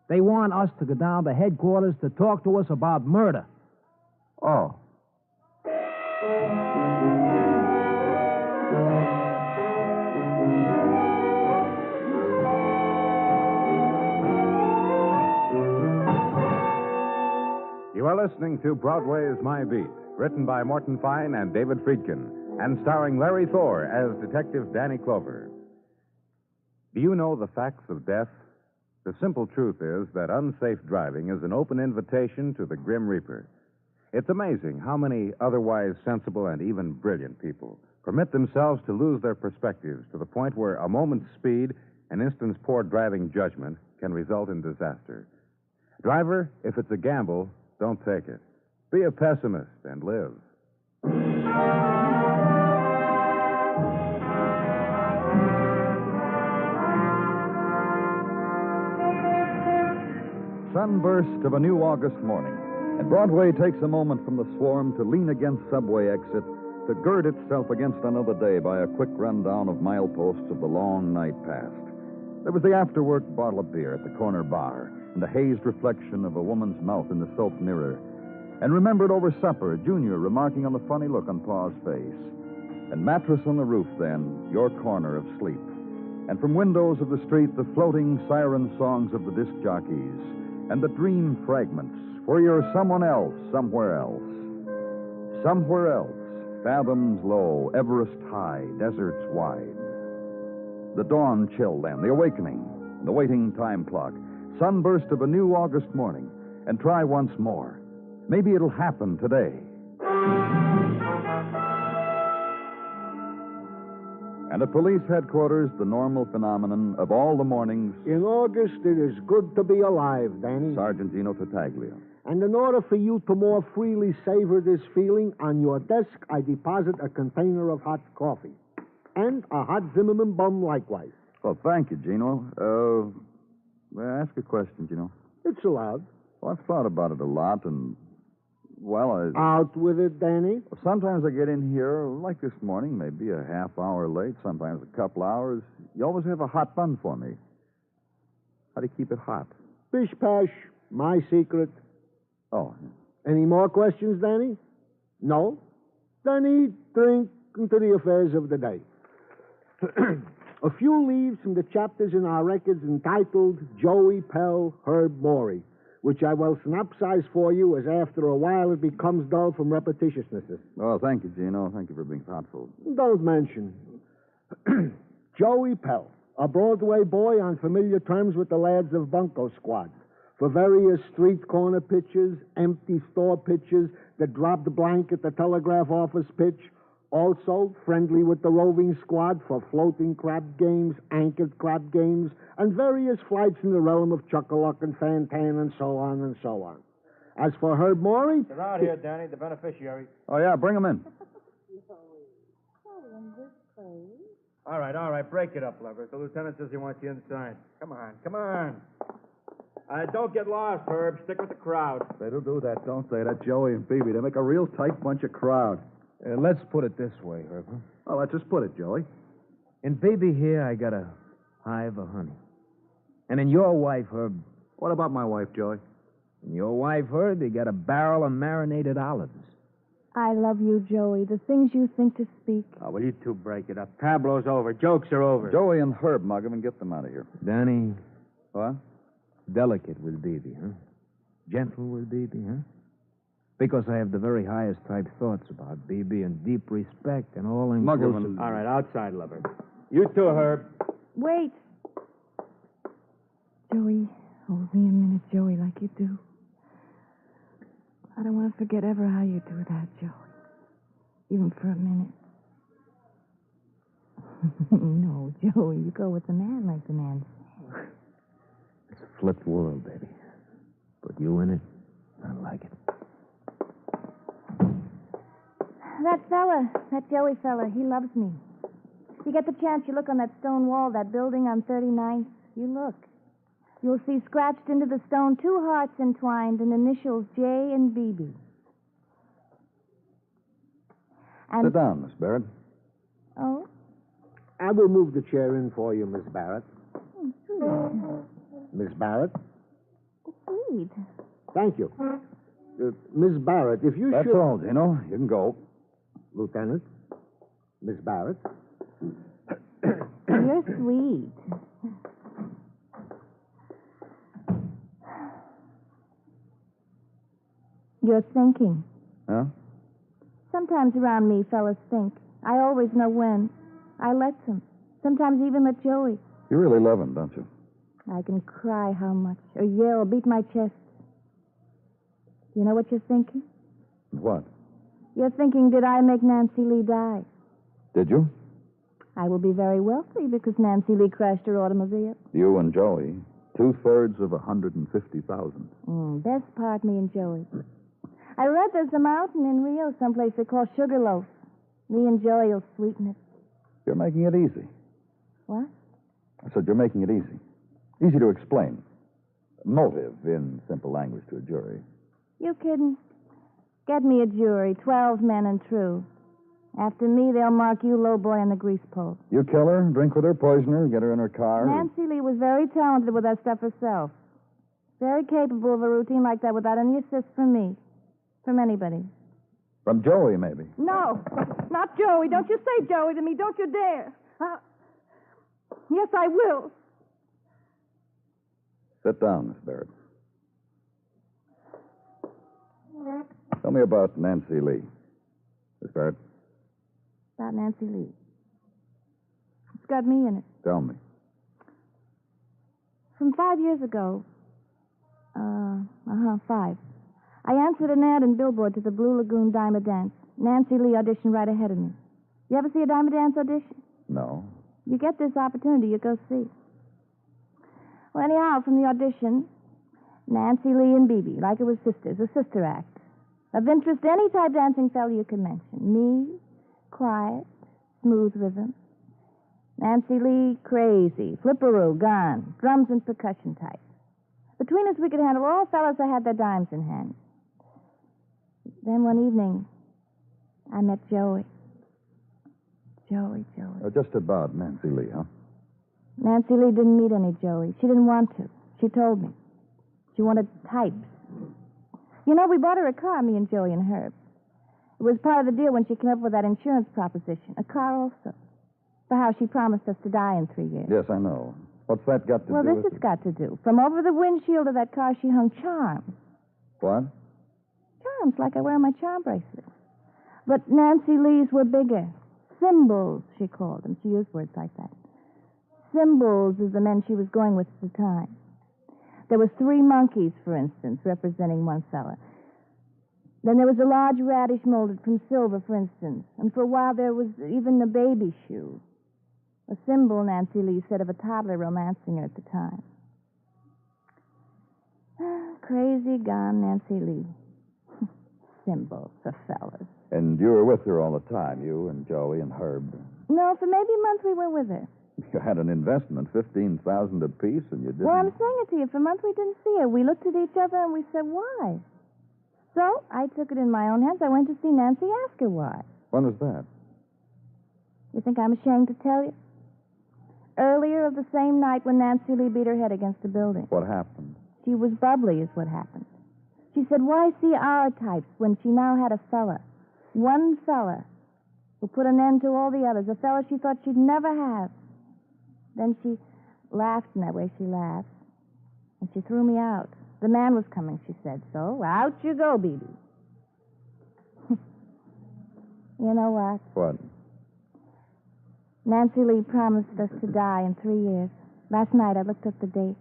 They want us to go down to headquarters to talk to us about murder. Oh. You're listening to Broadway Is My Beat, written by Morton Fine and David Friedkin, and starring Larry Thor as Detective Danny Clover. Do you know the facts of death? The simple truth is that unsafe driving is an open invitation to the Grim Reaper. It's amazing how many otherwise sensible and even brilliant people permit themselves to lose their perspectives to the point where a moment's speed, an instant's poor driving judgment, can result in disaster. Driver, if it's a gamble, don't take it. Be a pessimist and live. Sunburst of a new August morning, and Broadway takes a moment from the swarm to lean against subway exit, to gird itself against another day by a quick rundown of mileposts of the long night past. There was the afterwork bottle of beer at the corner bar, and the hazed reflection of a woman's mouth in the soap mirror. And remembered over supper, Junior remarking on the funny look on Pa's face. And mattress on the roof, then, your corner of sleep. And from windows of the street, the floating siren songs of the disc jockeys, and the dream fragments, where you're someone else, somewhere else. Somewhere else, fathoms low, Everest high, deserts wide. The dawn chill, then, the awakening, the waiting time clock, sunburst of a new August morning, and try once more. Maybe it'll happen today. And at police headquarters, the normal phenomenon of all the mornings. In August, it is good to be alive, Danny. Sergeant Gino Tartaglia. And in order for you to more freely savor this feeling, on your desk I deposit a container of hot coffee. And a hot Zimmerman bun likewise. Well, thank you, Gino. May I ask a question, Gino? It's allowed. Well, I've thought about it a lot, and, well, Out with it, Danny. sometimes I get in here, like this morning, maybe a half hour late, sometimes a couple hours. You always have a hot bun for me. How do you keep it hot? Bish Pash, my secret. Oh. Any more questions, Danny? No? Then eat, drink, into the affairs of the day. A few leaves from the chapters in our records entitled Joey Pell, Herb Morey, which I will synopsize for you, as after a while it becomes dull from repetitiousness. Oh, thank you, Gino. Thank you for being thoughtful. Don't mention. Joey Pell, a Broadway boy on familiar terms with the lads of Bunko Squad, for various street corner pitches, empty store pitches, the dropped blank at the telegraph office pitch, also friendly with the roving squad for floating crab games, anchored crab games, and various flights in the realm of Chuck-a-Luck and Fantan and so on and so on. As for Herb Morey... They're out here, Danny, the beneficiary. Oh, yeah, bring him in. All right, break it up, lovers. The lieutenant says he wants you inside. Come on. Don't get lost, Herb. Stick with the crowd. They do that, don't they? That Joey and Beebe. They make a real tight bunch of crowd. Let's put it this way, Herb. Well, let's just put it, Joey. In Beebe here, I got a hive of honey. And in your wife, Herb... What about my wife, Joey? In your wife, Herb, you got a barrel of marinated olives. I love you, Joey. The things you think to speak. Oh, well, you two break it up. Tableau's over. Jokes are over. Joey and Herb, mug him and get them out of here. Danny. What? Delicate with Beebe, huh? Gentle with Beebe, huh? Because I have the very highest type thoughts about Beebe and deep respect and all inclusive... All right, outside, lover. You too, Herb. Wait. Joey, hold me a minute, Joey, like you do. I don't want to forget ever how you do that, Joey. Even for a minute. No, Joey, you go with the man like the man says. It's a flipped world, baby. Put you in it, I like it. That Joey fella, he loves me. If you get the chance, you look on that stone wall, that building on 39th. You look. You'll see scratched into the stone 2 hearts entwined and initials J and BB. Sit down, Miss Barrett. Oh? I will move the chair in for you, Miss Barrett. Miss Barrett? Sweet. Thank you. Miss Barrett, if you That's should... all, Gino. You can go. Lieutenant? Miss Barrett? You're sweet. You're thinking. Huh? Sometimes around me, fellas think. I always know when. I let them. Sometimes even let Joey. You really love him, don't you? I can cry how much, or yell, beat my chest. You know what you're thinking? What? You're thinking, did I make Nancy Lee die? Did you? I will be very wealthy because Nancy Lee crashed her automobile. You and Joey. 2/3 of 150,000. Best part, me and Joey. I read there's a mountain in Rio someplace they call Sugarloaf. Me and Joey will sweeten it. You're making it easy. What? I said you're making it easy. Easy to explain. Motive in simple language to a jury. You kidding? Get me a jury, 12 men and true. After me, they'll mark you low boy on the grease pole. You kill her, drink with her, poison her, get her in her car. Nancy Lee was very talented with that stuff herself. Very capable of a routine like that without any assist from me. From anybody. From Joey, maybe. No, not Joey. Don't you say Joey to me. Don't you dare. Yes, I will. Sit down, Miss Barrett. Tell me about Nancy Lee. Miss Barrett. About Nancy Lee. It's got me in it. Tell me. From 5 years ago. 5. I answered an ad in Billboard to the Blue Lagoon Dime a Dance. Nancy Lee auditioned right ahead of me. You ever see a Dime a Dance audition? No. You get this opportunity, you go see. Well, anyhow, from the audition, Nancy Lee and Beebe, like it was sisters, a sister act. Of interest to any type dancing fellow you can mention. Me, quiet, smooth rhythm. Nancy Lee, crazy, flipperoo, gone, drums and percussion type. Between us, we could handle all fellas that had their dimes in hand. Then one evening, I met Joey. Joey. Just about Nancy Lee, huh? Nancy Lee didn't meet any Joey. She didn't want to. She told me. She wanted types. You know, we bought her a car, me and Joey and Herb. It was part of the deal when she came up with that insurance proposition. A car also. For how she promised us to die in 3 years. Yes, I know. What's that got to do with Well, this has got to do. From over the windshield of that car, she hung charms. What? Charms, like I wear my charm bracelet. But Nancy Lee's were bigger. Symbols, she called them. She used words like that. Symbols is the men she was going with at the time. There was 3 monkeys, for instance, representing one fella. Then there was a large radish molded from silver, for instance. And for a while there was even a baby shoe. A symbol, Nancy Lee said, of a toddler romancing her at the time. Crazy gone, Nancy Lee. Symbols for fellas. And you were with her all the time, you and Joey and Herb. No, for maybe a month we were with her. You had an investment, $15,000 apiece, and you didn't. Well, I'm saying it to you. For a month we didn't see her. We looked at each other and we said, why? So I took it in my own hands. I went to see Nancy, ask her why. When was that? You think I'm ashamed to tell you? Earlier of the same night when Nancy Lee beat her head against the building. What happened? She was bubbly is what happened. She said, why see our types when she now had a fella? One fella who put an end to all the others. A fella she thought she'd never have. Then she laughed in that way she laughs. And she threw me out. The man was coming, she said. So out you go, Beebe. You know what? What? Nancy Lee promised us to die in 3 years. Last night I looked up the date.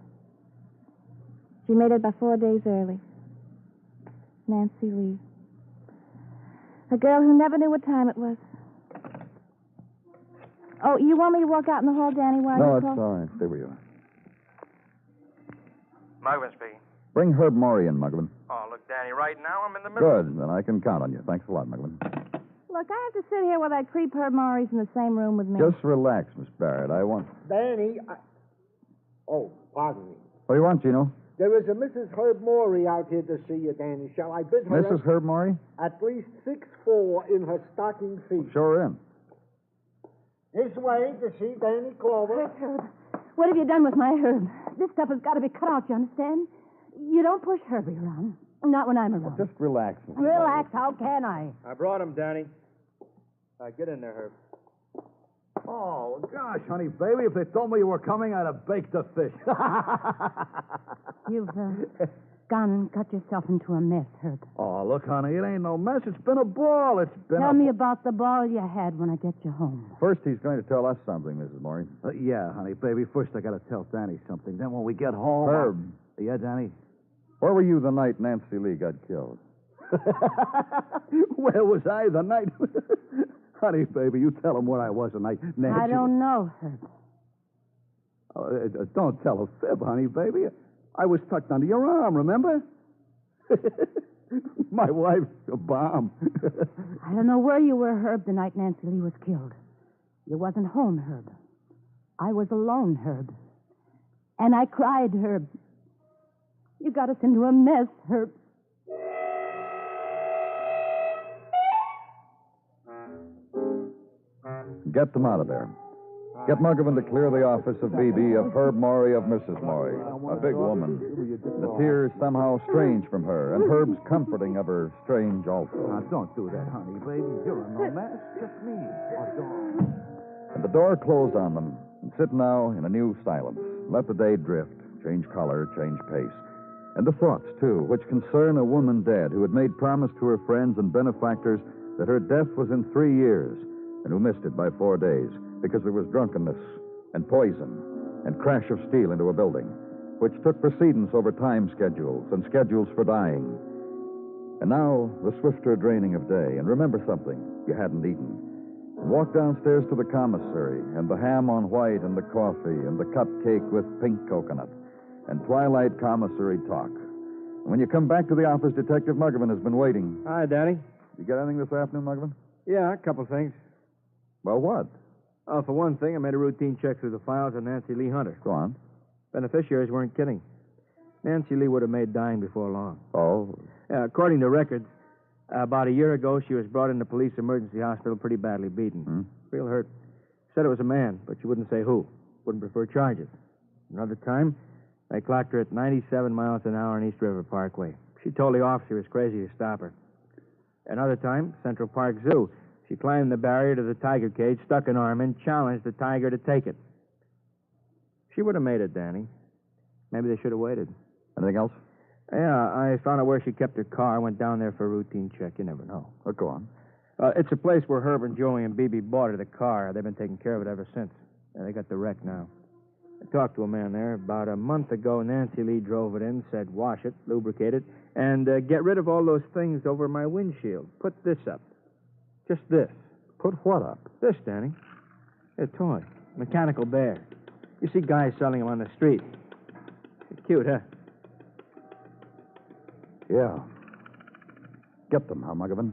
She made it by 4 days early. Nancy Lee. A girl who never knew what time it was. Oh, you want me to walk out in the hall, Danny, while No, you it's call? all right. Stay where you are. Mugman speaking. Bring Herb Maury in, Mugman. Oh, look, Danny, right now I'm in the middle. Good. Then I can count on you. Thanks a lot, Mugman. Look, I have to sit here while that creep Herb Maury's in the same room with me. Just relax, Miss Barrett. I want... Danny, Oh, pardon me. What do you want, Gino? There is a Mrs. Herb Maury out here to see you, Danny. Shall I bid her Mrs. Herb Maury? at least 6'4" in her stocking feet? Sure in. This way to see Danny Clover. Herb, what have you done with my Herb? This stuff has got to be cut out, you understand? You don't push Herbie around. Not when I'm around. Just relax. Miss Relax, how can I? I brought him, Danny. Get in there, Herb. Oh, gosh, honey, baby, if they told me you were coming, I'd have baked the fish. You've gone and got yourself into a mess, Herb. Oh, look, honey, it ain't no mess. It's been a ball. It's been Tell me about the ball you had when I get you home. First, he's going to tell us something, Mrs. Maury. Yeah, honey, baby. First, I got to tell Danny something. Then when we get home... Herb. Yeah, Danny? Where were you the night Nancy Lee got killed? Where was I the night? Honey, baby, you tell him where I was the night Nancy... I don't know, Herb. Oh, don't tell a fib, honey, baby. I was tucked under your arm, remember? My wife's a bomb. I don't know where you were, Herb, the night Nancy Lee was killed. You wasn't home, Herb. I was alone, Herb. And I cried, Herb. You got us into a mess, Herb. Get them out of there. Get Muggavan to clear the office of Beebe, of Herb Maury, of Mrs. Maury. A big woman. The tears somehow strange from her, and Herb's comforting of her strange also. Now, don't do that, honey, baby. You're in no mess. Just me. And the door closed on them, and sit now in a new silence. Let the day drift, change color, change pace. And the thoughts, too, which concern a woman dead who had made promise to her friends and benefactors that her death was in 3 years, and who missed it by 4 days because there was drunkenness and poison and crash of steel into a building, which took precedence over time schedules and schedules for dying. And now the swifter draining of day. And remember something you hadn't eaten. And walk downstairs to the commissary, and the ham on white, and the coffee, and the cupcake with pink coconut, and twilight commissary talk. And when you come back to the office, Detective Muggavan has been waiting. Hi, Danny. You got anything this afternoon, Muggavan? Yeah, a couple things. Well, what? Oh, for one thing, I made a routine check through the files on Nancy Lee Hunter. Go on. Beneficiaries weren't kidding. Nancy Lee would have made dying before long. Oh? According to records, about a year ago, she was brought into police emergency hospital pretty badly beaten. Real hurt. Said it was a man, but she wouldn't say who. Wouldn't prefer charges. Another time, they clocked her at 97 miles an hour on East River Parkway. She told the officer he was crazy to stop her. Another time, Central Park Zoo. She climbed the barrier to the tiger cage, stuck an arm in, challenged the tiger to take it. She would have made it, Danny. Maybe they should have waited. Anything else? Yeah, I found out where she kept her car. Went down there for a routine check. You never know. Oh, go on. It's a place where Herb and Joey and Beebe bought her the car. They've been taking care of it ever since. They got the wreck now. I talked to a man there. About a month ago, Nancy Lee drove it in, said wash it, lubricate it, and get rid of all those things over my windshield. Put this up. Just this. Put what up? This, Danny. A toy. Mechanical bear. You see guys selling them on the street. Cute, huh? Yeah. Get them, huh, Muggavan?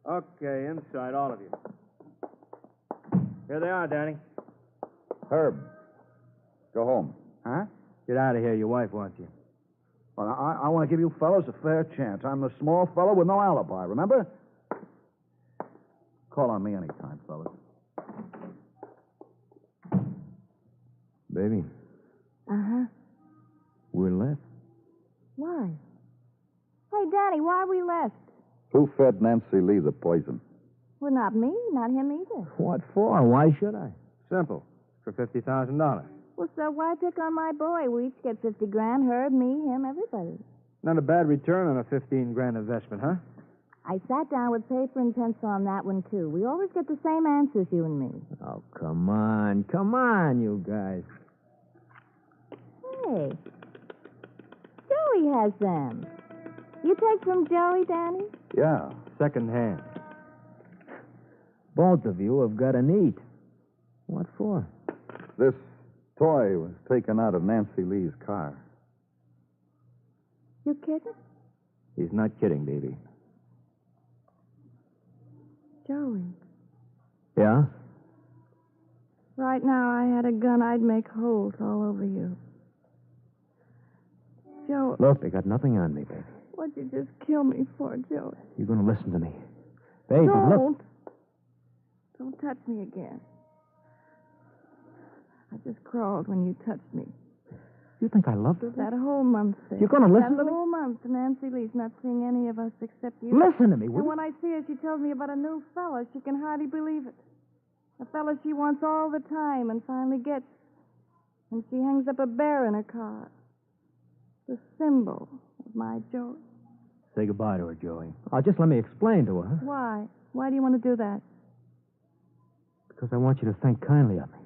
Okay, inside, all of you. Here they are, Danny. Herb, go home. Huh? Get out of here. Your wife wants you. Well, I want to give you fellows a fair chance. I'm the small fellow with no alibi, remember? Call on me anytime, fellas. Baby, Uh-huh. we're left. Why? Hey, Danny, why are we left? Who fed Nancy Lee the poison? Well, not me, not him either. What for? Why should I? Simple. For $50,000. Well, so why pick on my boy? We each get 50 grand, Herb, me, him, everybody. Not a bad return on a 15 grand investment, huh? I sat down with paper and pencil on that one, too. We always get the same answers, you and me. Oh, come on, you guys. Hey, Joey has them. You take from Joey, Danny? Yeah. Second hand. Both of you have got to eat. What for? This toy was taken out of Nancy Lee's car. You kidding? He's not kidding, baby. Joey, Yeah? right now I had a gun, I'd make holes all over you. Joey, Look, they got nothing on me, baby. what'd you just kill me for, Joey? You're going to listen to me. Baby, Don't. look. Don't touch me again. I just crawled when you touched me. You think I loved her? That whole month there. You're going to listen that to me? whole month, Nancy Lee's not seeing any of us except you. Listen to me, will And you? when I see her, she tells me about a new fella. She can hardly believe it. A fella she wants all the time and finally gets. And she hangs up a bear in her car. The symbol of my joy. Say goodbye to her, Joey. Oh, just let me explain to her. Why? Why do you want to do that? Because I want you to think kindly of me.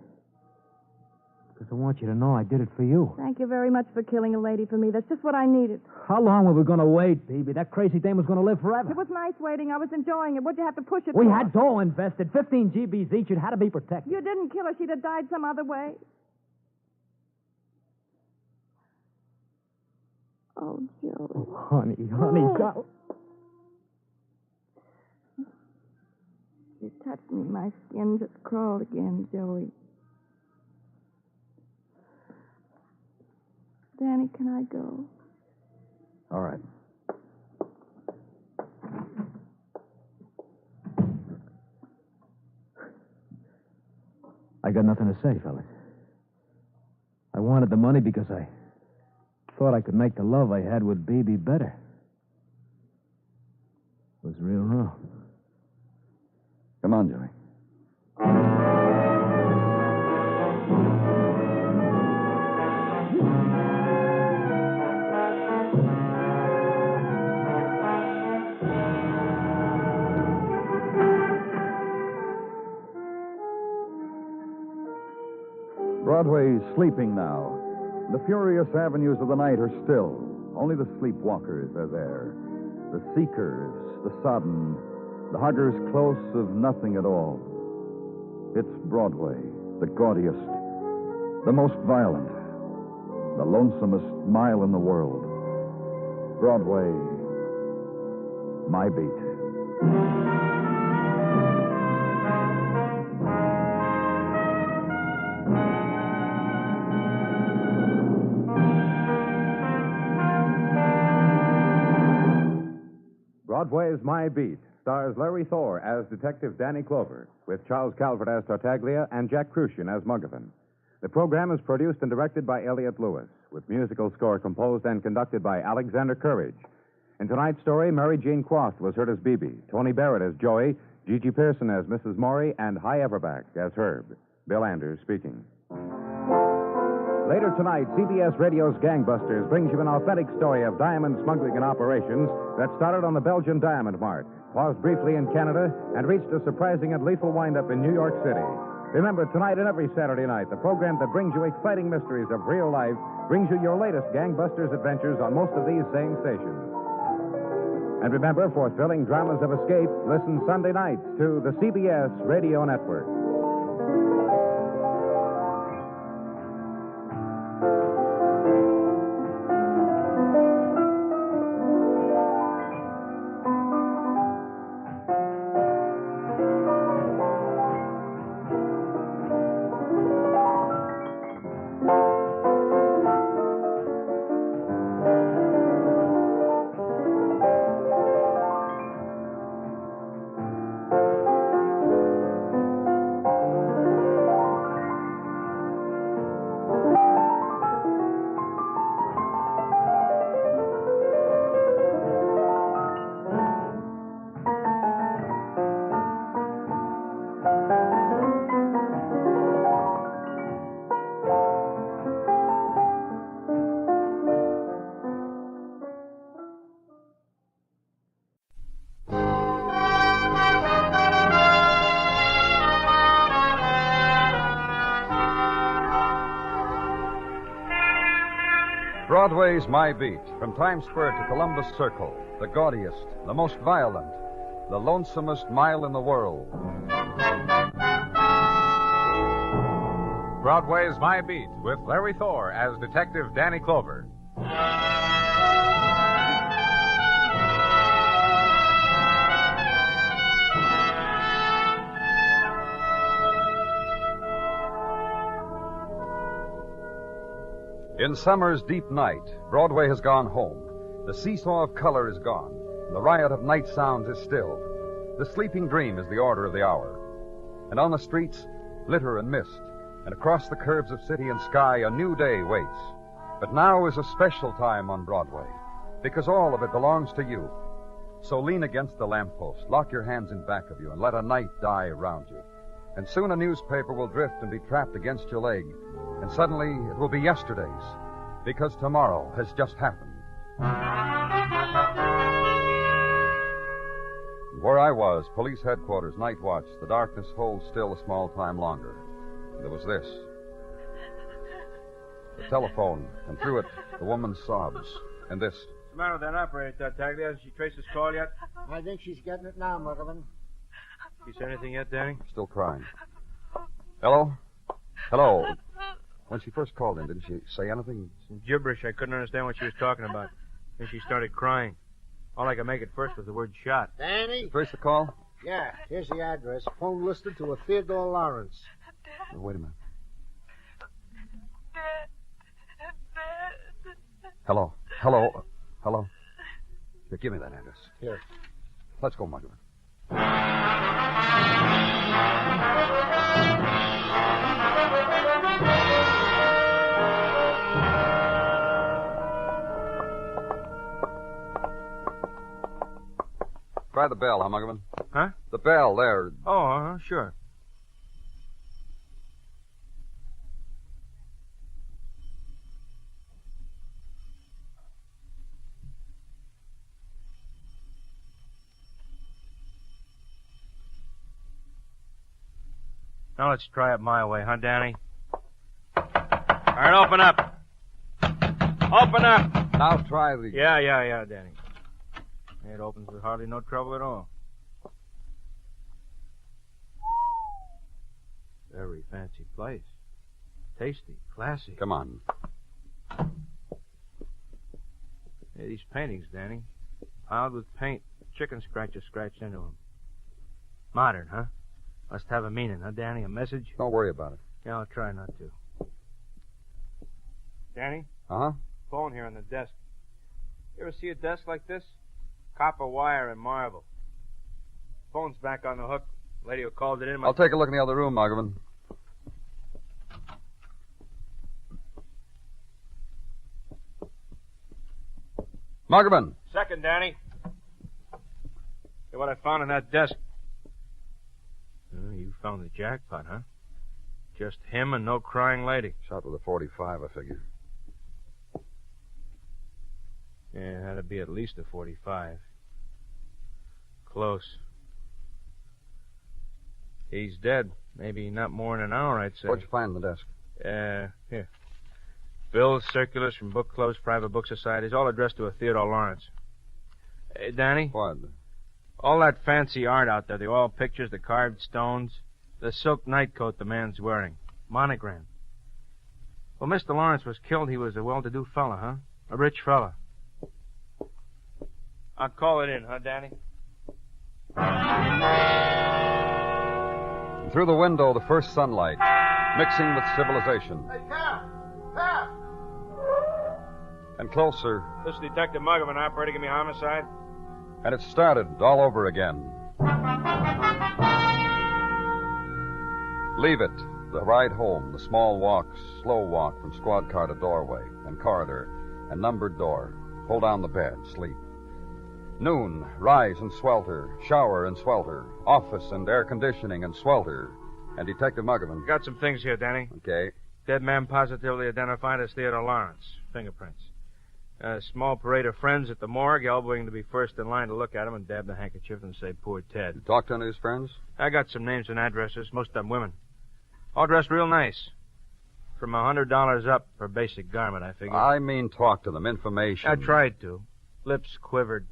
Because I want you to know I did it for you. Thank you very much for killing a lady for me. That's just what I needed. How long were we going to wait, Beebe? That crazy dame was going to live forever. It was nice waiting. I was enjoying it. What'd you have to push it We for? had dough invested, 15 GBs each. It had to be protected. You didn't kill her. She'd have died some other way. Oh, Joey. Oh, honey, darling. You touched me. My skin just crawled again, Joey. Danny, can I go? All right. I got nothing to say, fellas. I wanted the money because I thought I could make the love I had with Beebe better. It was real wrong. Come on, Joey. Broadway's sleeping now. The furious avenues of the night are still. Only the sleepwalkers are there. The seekers, the sodden, the huggers close of nothing at all. It's Broadway, the gaudiest, the most violent, the lonesomest mile in the world. Broadway, my beat. Broadway Is My Beat stars Larry Thor as Detective Danny Clover, with Charles Calvert as Tartaglia and Jack Crucian as Muggavan. The program is produced and directed by Elliott Lewis, with musical score composed and conducted by Alexander Courage. In tonight's story, Mary Jean Quast was heard as Beebe, Tony Barrett as Joey, Gigi Pearson as Mrs. Morey, and Hy Everback as Herb. Bill Anders speaking. Later tonight, CBS Radio's Gangbusters brings you an authentic story of diamond smuggling and operations that started on the Belgian Diamond Mart, paused briefly in Canada, and reached a surprising and lethal windup in New York City. Remember, tonight and every Saturday night, the program that brings you exciting mysteries of real life brings you your latest Gangbusters adventures on most of these same stations. And remember, for thrilling dramas of escape, listen Sunday nights to the CBS Radio Network. Broadway's My Beat, from Times Square to Columbus Circle, the gaudiest, the most violent, the lonesomest mile in the world. Broadway's My Beat, with Larry Thor as Detective Danny Clover. In summer's deep night, Broadway has gone home. The seesaw of color is gone. The riot of night sounds is stilled. The sleeping dream is the order of the hour. And on the streets, glitter and mist. And across the curves of city and sky, a new day waits. But now is a special time on Broadway, because all of it belongs to you. So lean against the lamppost, lock your hands in back of you, and let a night die around you. And soon a newspaper will drift and be trapped against your leg. And suddenly it will be yesterday's, because tomorrow has just happened. Where I was, police headquarters, night watch, the darkness holds still a small time longer. And there was this. The telephone, and through it, the woman's sobs. And this. What's the matter with that operator, Tartaglia? Has she traced his call yet? I think she's getting it now, Muggerman. You said anything yet, Danny? Still crying. Hello? Hello? When she first called in, didn't she say anything? Some gibberish. I couldn't understand what she was talking about. Then she started crying. All I could make at first was the word shot. Danny? Trace the call? Yeah, here's the address. Phone listed to a Theodore Lawrence. Oh, wait a minute. Hello? Hello? Hello? Here, give me that address. Here. Let's go, Margaret. Try the bell, huh, Muggerman? Huh? The bell, there. Oh, sure. Now let's try it my way, huh, Danny? All right, open up. Open up. Now try the... Yeah, Danny. It opens with hardly no trouble at all. Very fancy place. Tasty, classy. Come on. Hey, these paintings, Danny. Piled with paint. Chicken scratches scratched into them. Modern, huh? Must have a meaning, huh, Danny? A message? Don't worry about it. Yeah, I'll try not to. Danny? Uh-huh? Phone here on the desk. You ever see a desk like this? Copper wire and marble. Phone's back on the hook. Lady who called it in... I'll take a look in the other room, Muggerman. Muggerman! Second, Danny. Hey, what I found on that desk. You found the jackpot, huh? Just him and no crying lady. Shot with a .45, I figure. Yeah, it had to be at least a .45. Close. He's dead. Maybe not more than an hour, I'd say. What'd you find in the desk? Here. Bills, circulars from book clubs, private book societies, all addressed to a Theodore Lawrence. Danny? What? All that fancy art out there, the oil pictures, the carved stones, the silk nightcoat the man's wearing, monogram. Well, Mr. Lawrence was killed. He was a well-to-do fella, huh? A rich fella. I'll call it in, huh, Danny? Through the window, the first sunlight, mixing with civilization. Hey, Cap! Cap! And closer. This is Detective Muggerman, operator. Give me homicide. And it started all over again. Leave it. The ride home, the small walk, slow walk from squad car to doorway and corridor and numbered door. Pull down the bed, sleep. Noon, rise and swelter, shower and swelter, office and air conditioning and swelter. And Detective Muggerman. Got some things here, Danny. Okay. Dead man positively identified as Theodore Lawrence. Fingerprints. A small parade of friends at the morgue, elbowing to be first in line to look at him and dab the handkerchief and say, poor Ted. You talked to any of his friends? I got some names and addresses, most of them women. All dressed real nice. From $100 up for basic garment, I figure. I mean talk to them, information. I tried to. Lips quivered.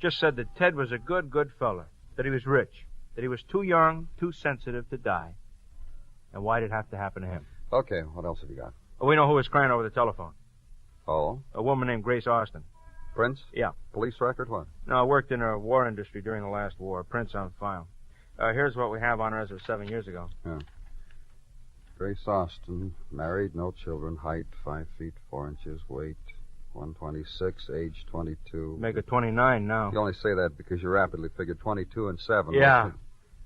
Just said that Ted was a good fella. That he was rich. That he was too young, too sensitive to die. And why'd it have to happen to him? Okay, what else have you got? Well, we know who was crying over the telephone. Oh? A woman named Grace Austin. Prince? Yeah. Police record, what? No, I worked in the war industry during the last war. Prints on file. Here's what we have on her as of 7 years ago. Yeah. Grace Austin, married, no children, height 5 feet 4 inches, weight 126, age 22. Make her 29 now. You only say that because you rapidly figured 22 and 7. Yeah,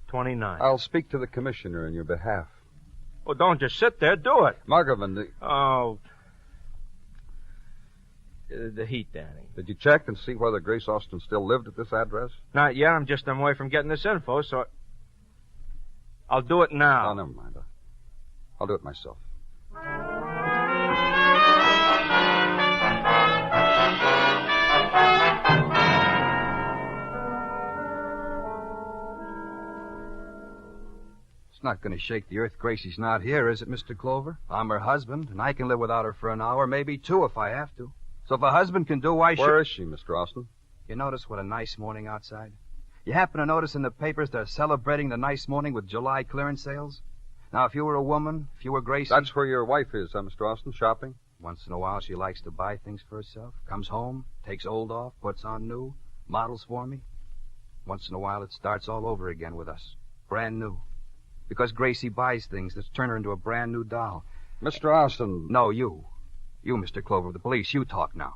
29. I'll speak to the commissioner in your behalf. Well, don't just sit there. Do it. Muggerman, Oh. The heat, Danny. Did you check and see whether Grace Austin still lived at this address? Not yet. I'm just on my way from getting this info, so I'll do it now. Oh, never mind. I'll do it myself. It's not going to shake the earth Gracie's not here, is it, Mr. Clover? I'm her husband, and I can live without her for an hour, maybe two if I have to. So if a husband can do, why should... Where is she, Mr. Austin? You notice what a nice morning outside? You happen to notice in the papers they're celebrating the nice morning with July clearance sales? Now, if you were a woman, if you were Gracie... That's where your wife is, huh, Mr. Austin, shopping? Once in a while, she likes to buy things for herself. Comes home, takes old off, puts on new, models for me. Once in a while, it starts all over again with us. Brand new. Because Gracie buys things that turn her into a brand new doll. Mr. Austin. No, you. You, Mr. Clover, the police. You talk now.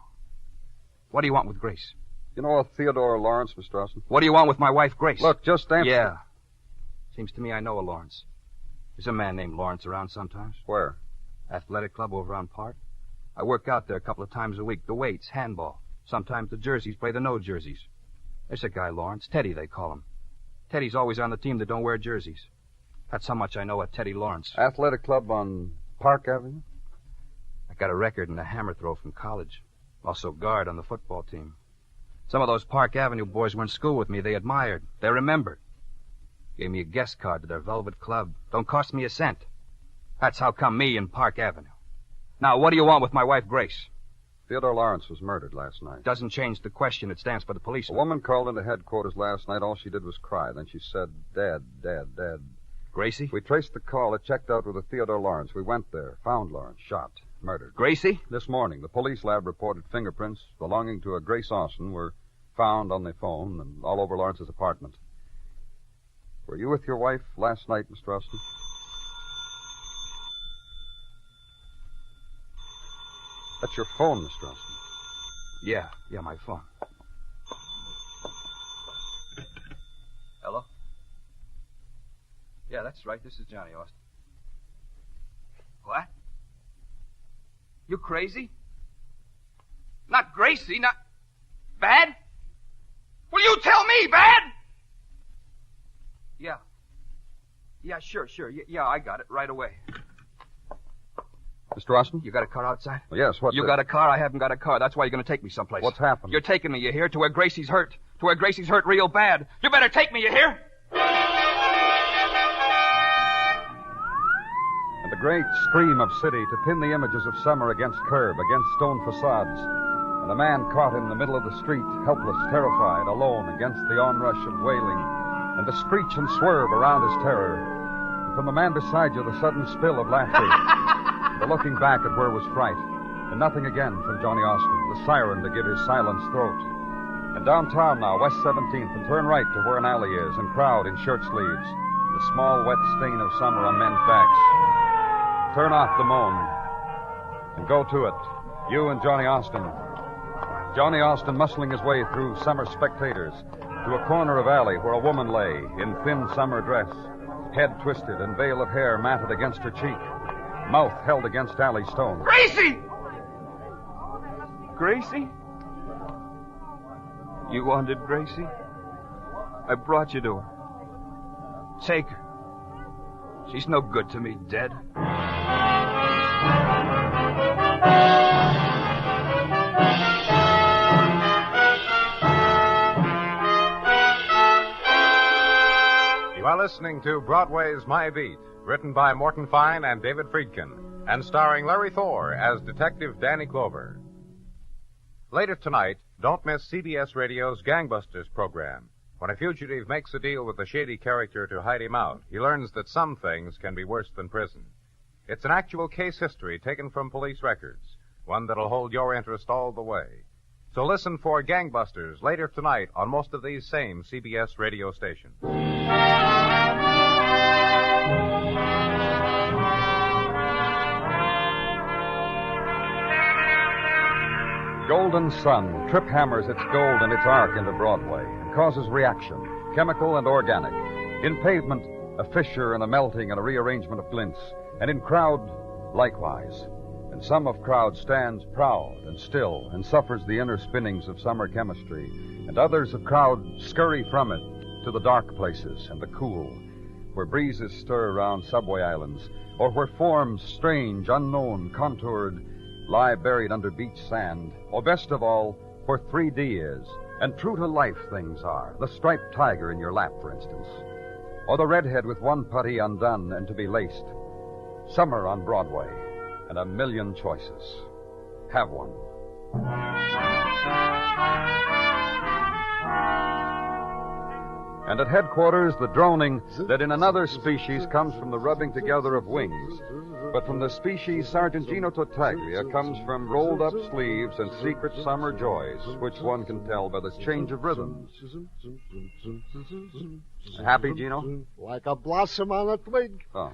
What do you want with Grace? You know a Theodore Lawrence, Mr. Austin? What do you want with my wife, Grace? Look, just answer. Yeah. Seems to me I know a Lawrence. There's a man named Lawrence around sometimes. Where? Athletic club over on Park. I work out there a couple of times a week. The weights, handball. Sometimes the jerseys play the no jerseys. There's a guy, Lawrence. Teddy, they call him. Teddy's always on the team that don't wear jerseys. That's how much I know of Teddy Lawrence. Athletic club on Park Avenue? I got a record in the hammer throw from college. Also guard on the football team. Some of those Park Avenue boys were in school with me. They admired. They remembered. Gave me a guest card to their velvet club. Don't cost me a cent. That's how come me in Park Avenue. Now, what do you want with my wife, Grace? Theodore Lawrence was murdered last night. Doesn't change the question. It stands for the policeman. A woman called into headquarters last night. All she did was cry. Then she said, Dad, Dad, Dad. Gracie? We traced the call. It checked out with a Theodore Lawrence. We went there, found Lawrence, shot, murdered. Gracie? This morning, the police lab reported fingerprints belonging to a Grace Austin were found on the phone and all over Lawrence's apartment. Were you with your wife last night, Mr. Austin? That's your phone, Mr. Austin. Yeah, my phone. Hello? Yeah, that's right. This is Johnny Austin. What? You crazy? Not Gracie, not... Bad? Will you tell me, Bad? Yeah. Yeah, sure. Yeah, I got it right away. Mr. Austin? You got a car outside? Well, yes, what... You got a car? I haven't got a car. That's why you're going to take me someplace. What's happened? You're taking me, you hear, to where Gracie's hurt. To where Gracie's hurt real bad. You better take me, you hear? And a great stream of city to pin the images of summer against curb, against stone facades. And a man caught in the middle of the street, helpless, terrified, alone against the onrush of wailing, and the screech and swerve around his terror. And from the man beside you, the sudden spill of laughter. The looking back at where was fright. And nothing again from Johnny Austin, the siren to give his silence throat. And downtown now, West 17th, and turn right to where an alley is, and crowd in shirt sleeves. The small wet stain of summer on men's backs. Turn off the moan. And go to it. You and Johnny Austin. Johnny Austin muscling his way through summer spectators to a corner of alley where a woman lay in thin summer dress, head twisted and veil of hair matted against her cheek, mouth held against alley stone. Gracie! Gracie? You wanted Gracie? I brought you to her. Take her. She's no good to me, dead. You are listening to Broadway's My Beat, written by Morton Fine and David Friedkin, and starring Larry Thor as Detective Danny Clover. Later tonight, don't miss CBS Radio's Gangbusters program. When a fugitive makes a deal with a shady character to hide him out, he learns that some things can be worse than prison. It's an actual case history taken from police records, one that'll hold your interest all the way. So listen for Gangbusters later tonight on most of these same CBS radio stations. Golden sun trip hammers its gold and its arc into Broadway and causes reaction, chemical and organic. In pavement, a fissure and a melting and a rearrangement of glints. And in crowd, likewise. And And some of crowd stands proud and still and suffers the inner spinnings of summer chemistry. And others of crowd scurry from it to the dark places and the cool, where breezes stir around subway islands, or where forms strange, unknown, contoured, lie buried under beach sand, or best of all, where 3D is, and true-to-life things are, the striped tiger in your lap, for instance, or the redhead with one putty undone and to be laced. Summer on Broadway, and a million choices. Have one. And at headquarters, the droning that in another species comes from the rubbing together of wings. But from the species Sergeant Gino Tartaglia comes from rolled-up sleeves and secret summer joys, which one can tell by the change of rhythms. Happy, Gino? Like a blossom on a twig. Oh.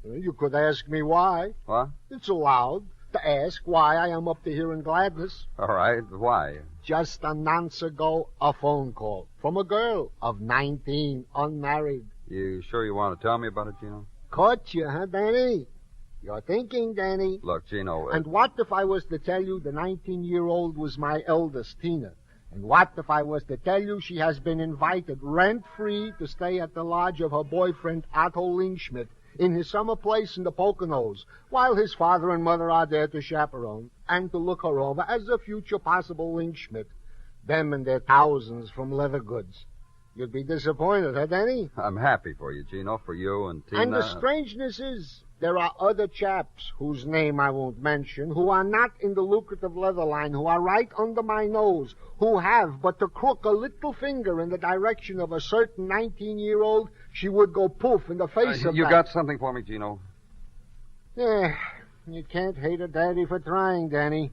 You could ask me why. What? It's allowed to ask why I am up to here in gladness. All right, why? Just a nonce ago, a phone call from a girl of 19, unmarried. You sure you want to tell me about it, Gino? Caught you, huh, Danny? You're thinking, Danny. Look, Gino... And what if I was to tell you the 19-year-old was my eldest, Tina? And what if I was to tell you she has been invited rent-free to stay at the lodge of her boyfriend, Otto Lingschmidt, in his summer place in the Poconos, while his father and mother are there to chaperone and to look her over as a future possible Lingschmidt. Them and their thousands from leather goods. You'd be disappointed, huh, Danny? I'm happy for you, Gino, for you and Tina. And the strangeness is, there are other chaps, whose name I won't mention, who are not in the lucrative leather line, who are right under my nose, who have but to crook a little finger in the direction of a certain 19-year-old, she would go poof in the face of You that. got something for me, Gino? Yeah, you can't hate a daddy for trying, Danny.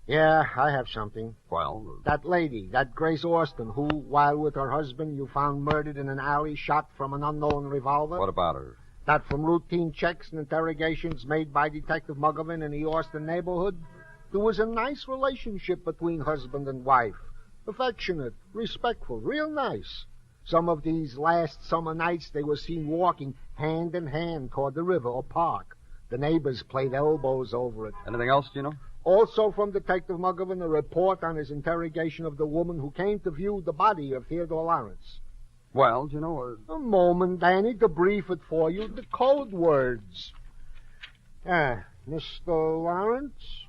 Yeah, I have something. Well? That lady, that Grace Austin, who, while with her husband, you found murdered in an alley, shot from an unknown revolver. What about her? That from routine checks and interrogations made by Detective Muggerman in the Austin neighborhood, there was a nice relationship between husband and wife. Affectionate, respectful, real nice. Some of these last summer nights they were seen walking hand in hand toward the river or park. The neighbors played elbows over it. Anything else, Gino? Also from Detective Muggerman, a report on his interrogation of the woman who came to view the body of Theodore Lawrence. Well, Gino... A moment, Danny, to brief it for you. The code words. Mr. Lawrence,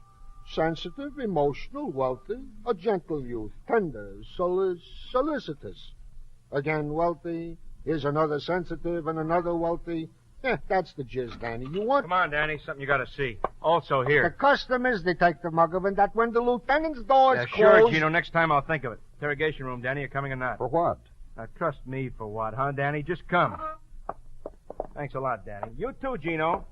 sensitive, emotional, wealthy, a gentle youth, tender, solicitous. Again, wealthy. Here's another sensitive and another wealthy. That's the gist, Danny. You want... Come on, Danny. Something you got to see. Also here. The custom is, Detective Muggerman, that when the lieutenant's doors Yeah, close... sure, Gino. Next time I'll think of it. Interrogation room, Danny. You coming or not? For what? Now, trust me for what, huh, Danny? Just come. Thanks a lot, Danny. You too, Gino.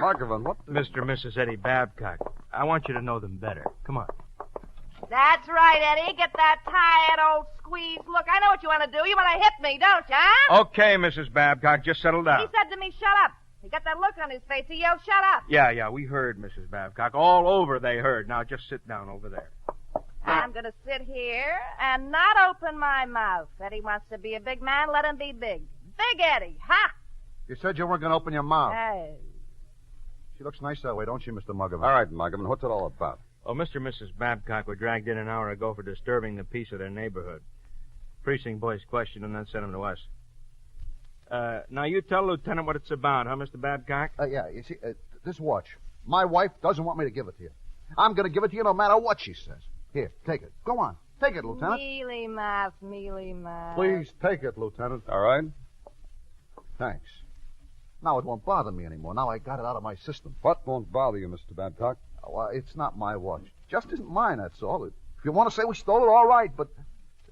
Markovan, what? Mr. and Mrs. Eddie Babcock. I want you to know them better. Come on. That's right, Eddie. Get that tired old squeeze look. I know what you want to do. You want to hit me, don't you, huh? Okay, Mrs. Babcock, just settle down. He said to me, shut up. He got that look on his face. He yelled, shut up. Yeah, we heard, Mrs. Babcock. All over they heard. Now, just sit down over there. I'm going to sit here and not open my mouth. Eddie wants to be a big man. Let him be big. Big Eddie, ha! You said you weren't going to open your mouth. Hey. She looks nice that way, don't she, Mr. Muggerman? All right, Muggerman, what's it all about? Oh, Mr. and Mrs. Babcock were dragged in an hour ago for disturbing the peace of their neighborhood. Precinct boys questioned and then sent them to us. Now, you tell Lieutenant what it's about, huh, Mr. Babcock? Yeah, you see, this watch. My wife doesn't want me to give it to you. I'm going to give it to you no matter what she says. Here, take it. Go on. Take it, Lieutenant. Mealy mouth, mealy mouth. Please take it, Lieutenant. All right. Thanks. Now it won't bother me anymore. Now I got it out of my system. What won't bother you, Mr. Babcock? Well, it's not my watch. Just isn't mine, that's all. If you want to say we stole it, all right, but...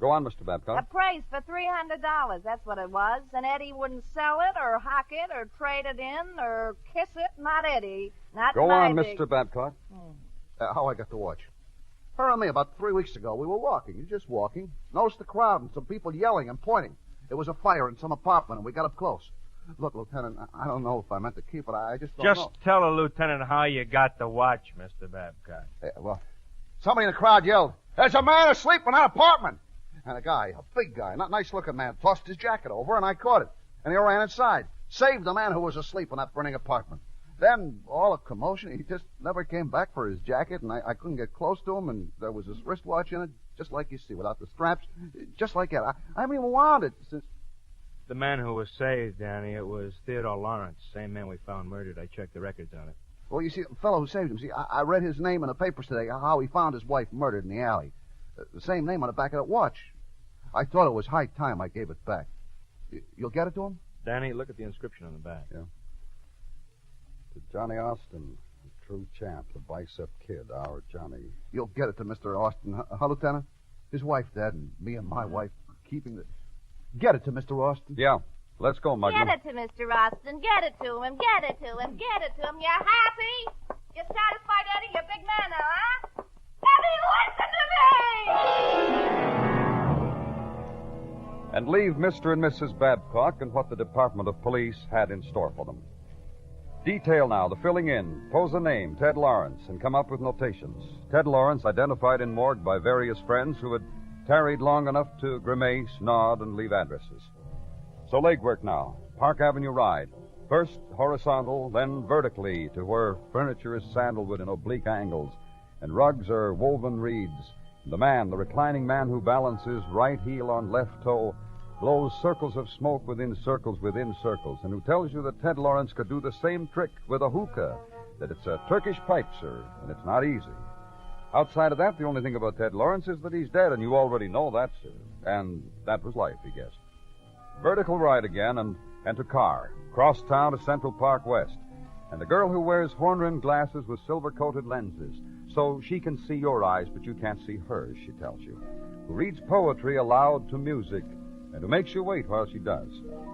Go on, Mr. Babcock. Appraised for $300. That's what it was. And Eddie wouldn't sell it or hock it or trade it in or kiss it. Not Eddie. Not Go my on, big... Mr. Babcock. How I got the watch? Her and me, about 3 weeks ago, we were walking, just walking. Noticed the crowd and some people yelling and pointing. It was a fire in some apartment, and we got up close. Look, Lieutenant, I don't know if I meant to keep it. I just don't know. Just tell the lieutenant how you got the watch, Mr. Babcock. Well, somebody in the crowd yelled, "There's a man asleep in that apartment!" And a guy, a big guy, not nice-looking man, tossed his jacket over, and I caught it. And he ran inside. Saved the man who was asleep in that burning apartment. Then, all a commotion, he just never came back for his jacket, and I couldn't get close to him, and there was his wristwatch in it, just like you see, without the straps, just like that. I haven't even wound it since... The man who was saved, Danny, it was Theodore Lawrence, same man we found murdered. I checked the records on it. Well, you see, the fellow who saved him, I read his name in the papers today, how he found his wife murdered in the alley. The same name on the back of that watch. I thought it was high time I gave it back. You'll get it to him? Danny, look at the inscription on the back. Yeah. To Johnny Austin, the true champ, the bicep kid, our Johnny. You'll get it to Mr. Austin, huh, Lieutenant? His wife dead, and me and my wife keeping the... Get it to Mr. Austin? Yeah. Let's go, Mugman. Get it to Mr. Austin. Get it to him. Get it to him. Get it to him. You happy? You satisfied, Eddie? You're a big man now, huh? Eddie, listen to me! And leave Mr. and Mrs. Babcock and what the Department of Police had in store for them. Detail now the filling in, pose a name, Ted Lawrence, and come up with notations. Ted Lawrence identified in morgue by various friends who had tarried long enough to grimace, nod, and leave addresses. So legwork now. Park Avenue ride. First horizontal, then vertically to where furniture is sandalwood in oblique angles, and rugs are woven reeds. The man, the reclining man who balances right heel on left toe, blows circles of smoke within circles, and who tells you that Ted Lawrence could do the same trick with a hookah, that it's a Turkish pipe, sir, and it's not easy. Outside of that, the only thing about Ted Lawrence is that he's dead, and you already know that, sir. And that was life, he guessed. Vertical ride again, and to car. Cross town to Central Park West. And the girl who wears horn-rimmed glasses with silver-coated lenses, so she can see your eyes, but you can't see hers, she tells you. Who reads poetry aloud to music, and who makes you wait while she does.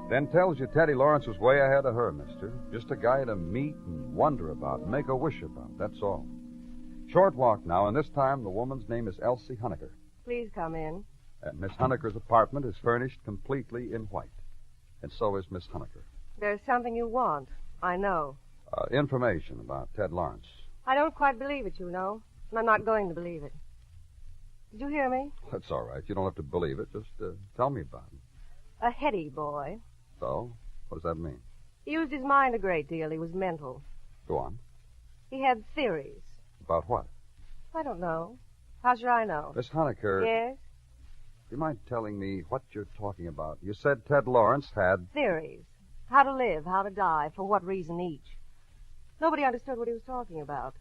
Then tells you Teddy Lawrence was way ahead of her, mister. Just a guy to meet and wonder about and make a wish about, that's all. Short walk now, and this time the woman's name is Elsie Honecker. Please come in. And Miss Honecker's apartment is furnished completely in white. And so is Miss Honecker. There's something you want. I know. Information about Ted Lawrence. I don't quite believe it, you know. And I'm not going to believe it. Did you hear me? That's all right. You don't have to believe it. Just tell me about him. A heady boy. So? What does that mean? He used his mind a great deal. He was mental. Go on. He had theories. About what? I don't know. How should I know? Miss Honecker. Yes? Do you mind telling me what you're talking about? You said Ted Lawrence had... Theories. How to live, how to die, for what reason each. Nobody understood what he was talking about.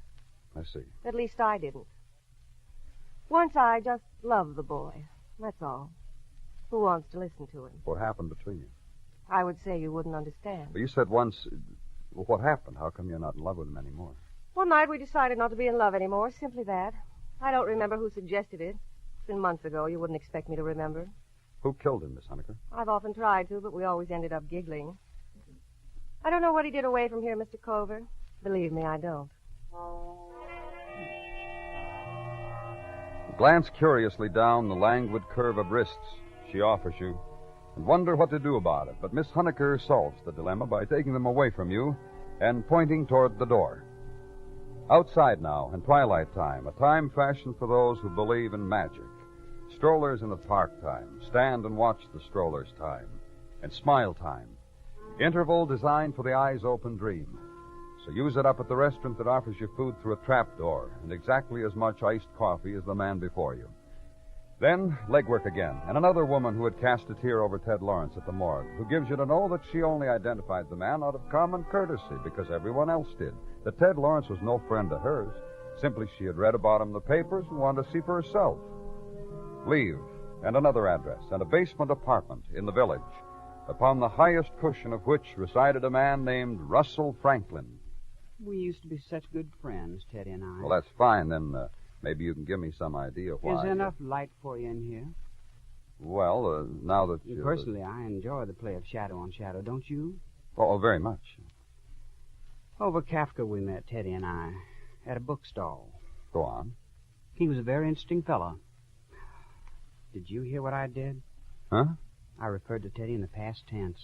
I see. At least I didn't. Once I just loved the boy. That's all. Who wants to listen to him? What happened between you? I would say you wouldn't understand. But you said once... Well, what happened? How come you're not in love with him anymore? One night we decided not to be in love anymore. Simply that. I don't remember who suggested it. It's been months ago. You wouldn't expect me to remember. Who killed him, Miss Honecker? I've often tried to, but we always ended up giggling. I don't know what he did away from here, Mr. Clover. Believe me, I don't. Glance curiously down the languid curve of wrists she offers you and wonder what to do about it. But Miss Honecker solves the dilemma by taking them away from you and pointing toward the door. Outside now, in twilight time, a time fashioned for those who believe in magic. Strollers in the park time, stand and watch the strollers time, and smile time. Interval designed for the eyes open dream. So use it up at the restaurant that offers you food through a trap door and exactly as much iced coffee as the man before you. Then, legwork again, and another woman who had cast a tear over Ted Lawrence at the morgue, who gives you to know that she only identified the man out of common courtesy because everyone else did, that Ted Lawrence was no friend of hers. Simply she had read about him in the papers and wanted to see for herself. Leave, and another address, and a basement apartment in the village, upon the highest cushion of which resided a man named Russell Franklin. We used to be such good friends, Teddy and I. Well, that's fine. Then maybe you can give me some idea why. Is there enough light for you in here? Well, now that you... Personally, I enjoy the play of shadow on shadow, don't you? Oh, very much. Over Kafka we met, Teddy and I, at a bookstall. Go on. He was a very interesting fellow. Did you hear what I did? Huh? I referred to Teddy in the past tense.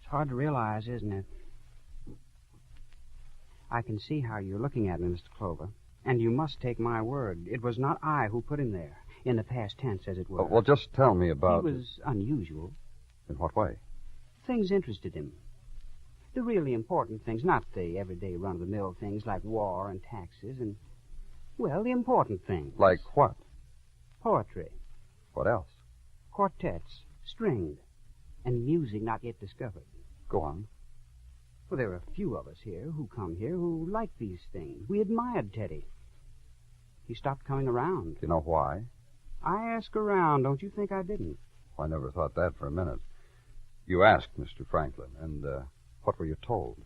It's hard to realize, isn't it? I can see how you're looking at me, Mr. Clover. And you must take my word. It was not I who put him there, in the past tense, as it were. Well, just tell me about... He was unusual. In what way? Things interested him. The really important things, not the everyday run-of-the-mill things like war and taxes and, well, the important things. Like what? Poetry. What else? Quartets, stringed, and music not yet discovered. Go on. Well, there are a few of us here who come here who like these things. We admired Teddy. He stopped coming around. Do you know why? I asked around. Don't you think I didn't? I never thought that for a minute. You asked, Mr. Franklin, and what were you told?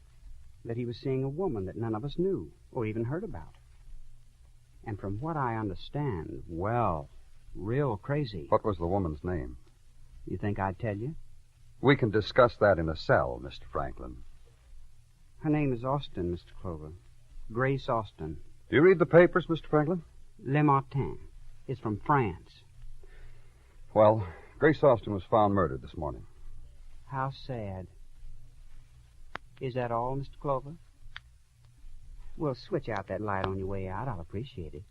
That he was seeing a woman that none of us knew or even heard about. And from what I understand, well, real crazy. What was the woman's name? You think I'd tell you? We can discuss that in a cell, Mr. Franklin. Her name is Austin, Mr. Clover. Grace Austin. Do you read the papers, Mr. Franklin? Le Matin. It's from France. Well, Grace Austin was found murdered this morning. How sad. Is that all, Mr. Clover? Well, switch out that light on your way out. I'll appreciate it.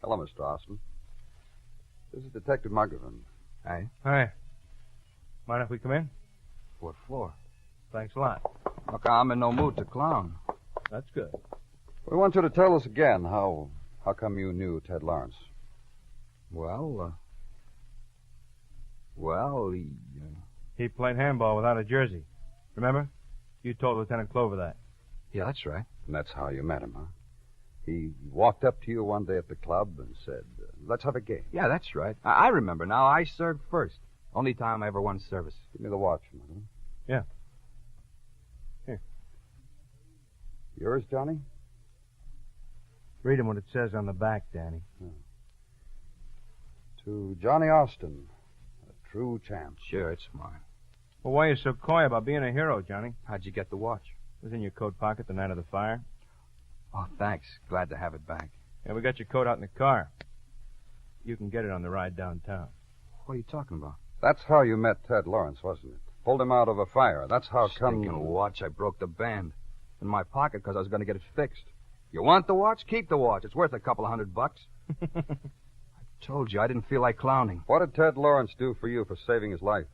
Hello, Mr. Austin. This is Detective Muggerman. Hi. Hi. Mind if we come in? What for? Thanks a lot. Look, I'm in no mood to clown. That's good. We want you to tell us again how come you knew Ted Lawrence. Well, he played handball without a jersey. Remember? You told Lieutenant Clover that. Yeah, that's right. And that's how you met him, huh? He walked up to you one day at the club and said, let's have a game. Yeah, that's right. I remember now. I served first. Only time I ever won service. Give me the watch, Muggerman. Yeah. Here. Yours, Johnny? Read him what it says on the back, Danny. Oh. To Johnny Austin, a true champ. Sure, it's mine. Well, why are you so coy about being a hero, Johnny? How'd you get the watch? It was in your coat pocket the night of the fire. Oh, thanks. Glad to have it back. Yeah, we got your coat out in the car. You can get it on the ride downtown. What are you talking about? That's how you met Ted Lawrence, wasn't it? Pulled him out of a fire. That's how come... Stinking watch. I broke the band. In my pocket because I was going to get it fixed. You want the watch? Keep the watch. It's worth a couple of $100. I told you, I didn't feel like clowning. What did Ted Lawrence do for you for saving his life?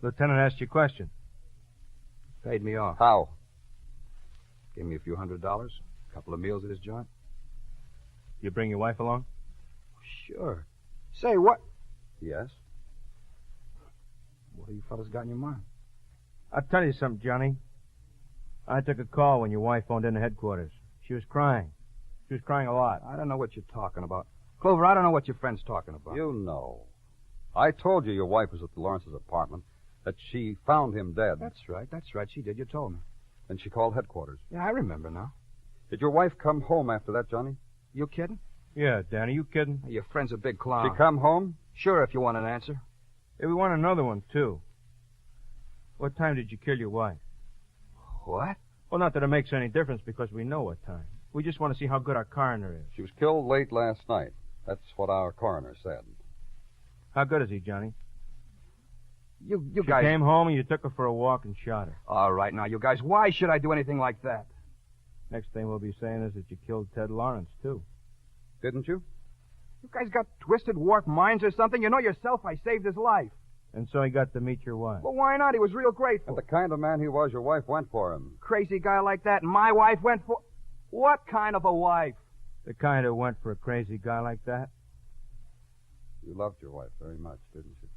Lieutenant asked you a question. Paid me off. How? Gave me a few $100, a couple of meals at his joint. You bring your wife along? Sure. Say, what? Yes. What have you fellas got in your mind? I'll tell you something, Johnny. I took a call when your wife phoned in to headquarters. She was crying. She was crying a lot. I don't know what you're talking about. Clover, I don't know what your friend's talking about. You know. I told you your wife was at the Lawrence's apartment, that she found him dead. That's right. She did. You told me. And she called headquarters. Yeah, I remember now. Did your wife come home after that, Johnny? You kidding? Yeah, Danny, you kidding? Your friend's a big clown. She come home? Sure, if you want an answer. Yeah, we want another one, too. What time did you kill your wife? What? Well, not that it makes any difference because we know what time. We just want to see how good our coroner is. She was killed late last night. That's what our coroner said. How good is he, Johnny? You she guys... came home and you took her for a walk and shot her. All right, now, you guys, why should I do anything like that? Next thing we'll be saying is that you killed Ted Lawrence, too. Didn't you? You guys got twisted, warped minds or something? You know yourself I saved his life. And so he got to meet your wife. Well, why not? He was real grateful. And the kind of man he was, your wife went for him. Crazy guy like that, and my wife went for... What kind of a wife? The kind who went for a crazy guy like that? You loved your wife very much, didn't you?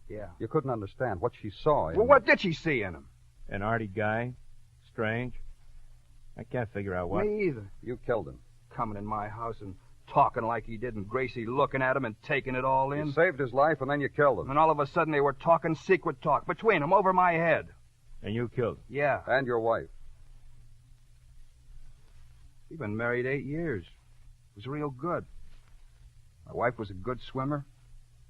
Yeah. You couldn't understand what she saw in Well, what did she see in him? An arty guy. Strange. I can't figure out what. Me either. You killed him. Coming in my house and talking like he did, and Gracie looking at him and taking it all in. You saved his life, and then you killed him. And all of a sudden they were talking secret talk between them over my head. And you killed him? Yeah. And your wife. We've been married 8 years. It was real good. My wife was a good swimmer.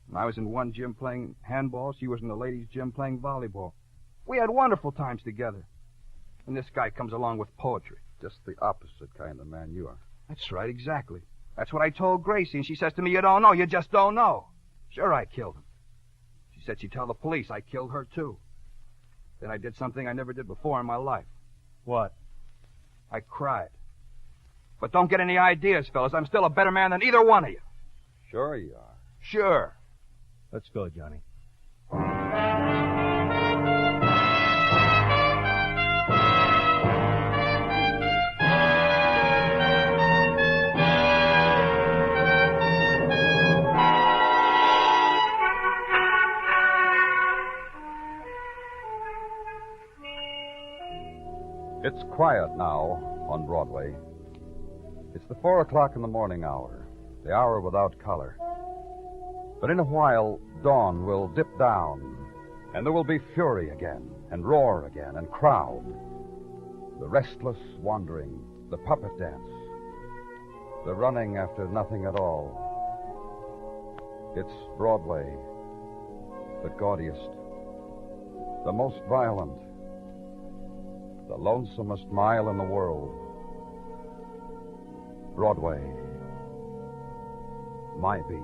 And I was in one gym playing handball. She was in the ladies' gym playing volleyball. We had wonderful times together. And this guy comes along with poetry. Just the opposite kind of man you are. That's right, exactly. That's what I told Gracie, and she says to me, you don't know, you just don't know. Sure, I killed him. She said she'd tell the police I killed her, too. Then I did something I never did before in my life. What? I cried. But don't get any ideas, fellas. I'm still a better man than either one of you. Sure you are. Sure. Let's go, Johnny. It's quiet now on Broadway. It's the 4 o'clock in the morning hour, the hour without color. But in a while, dawn will dip down, and there will be fury again, and roar again, and crowd. The restless wandering, the puppet dance, the running after nothing at all. It's Broadway, the gaudiest, the most violent, the lonesomest mile in the world. Broadway, my beat.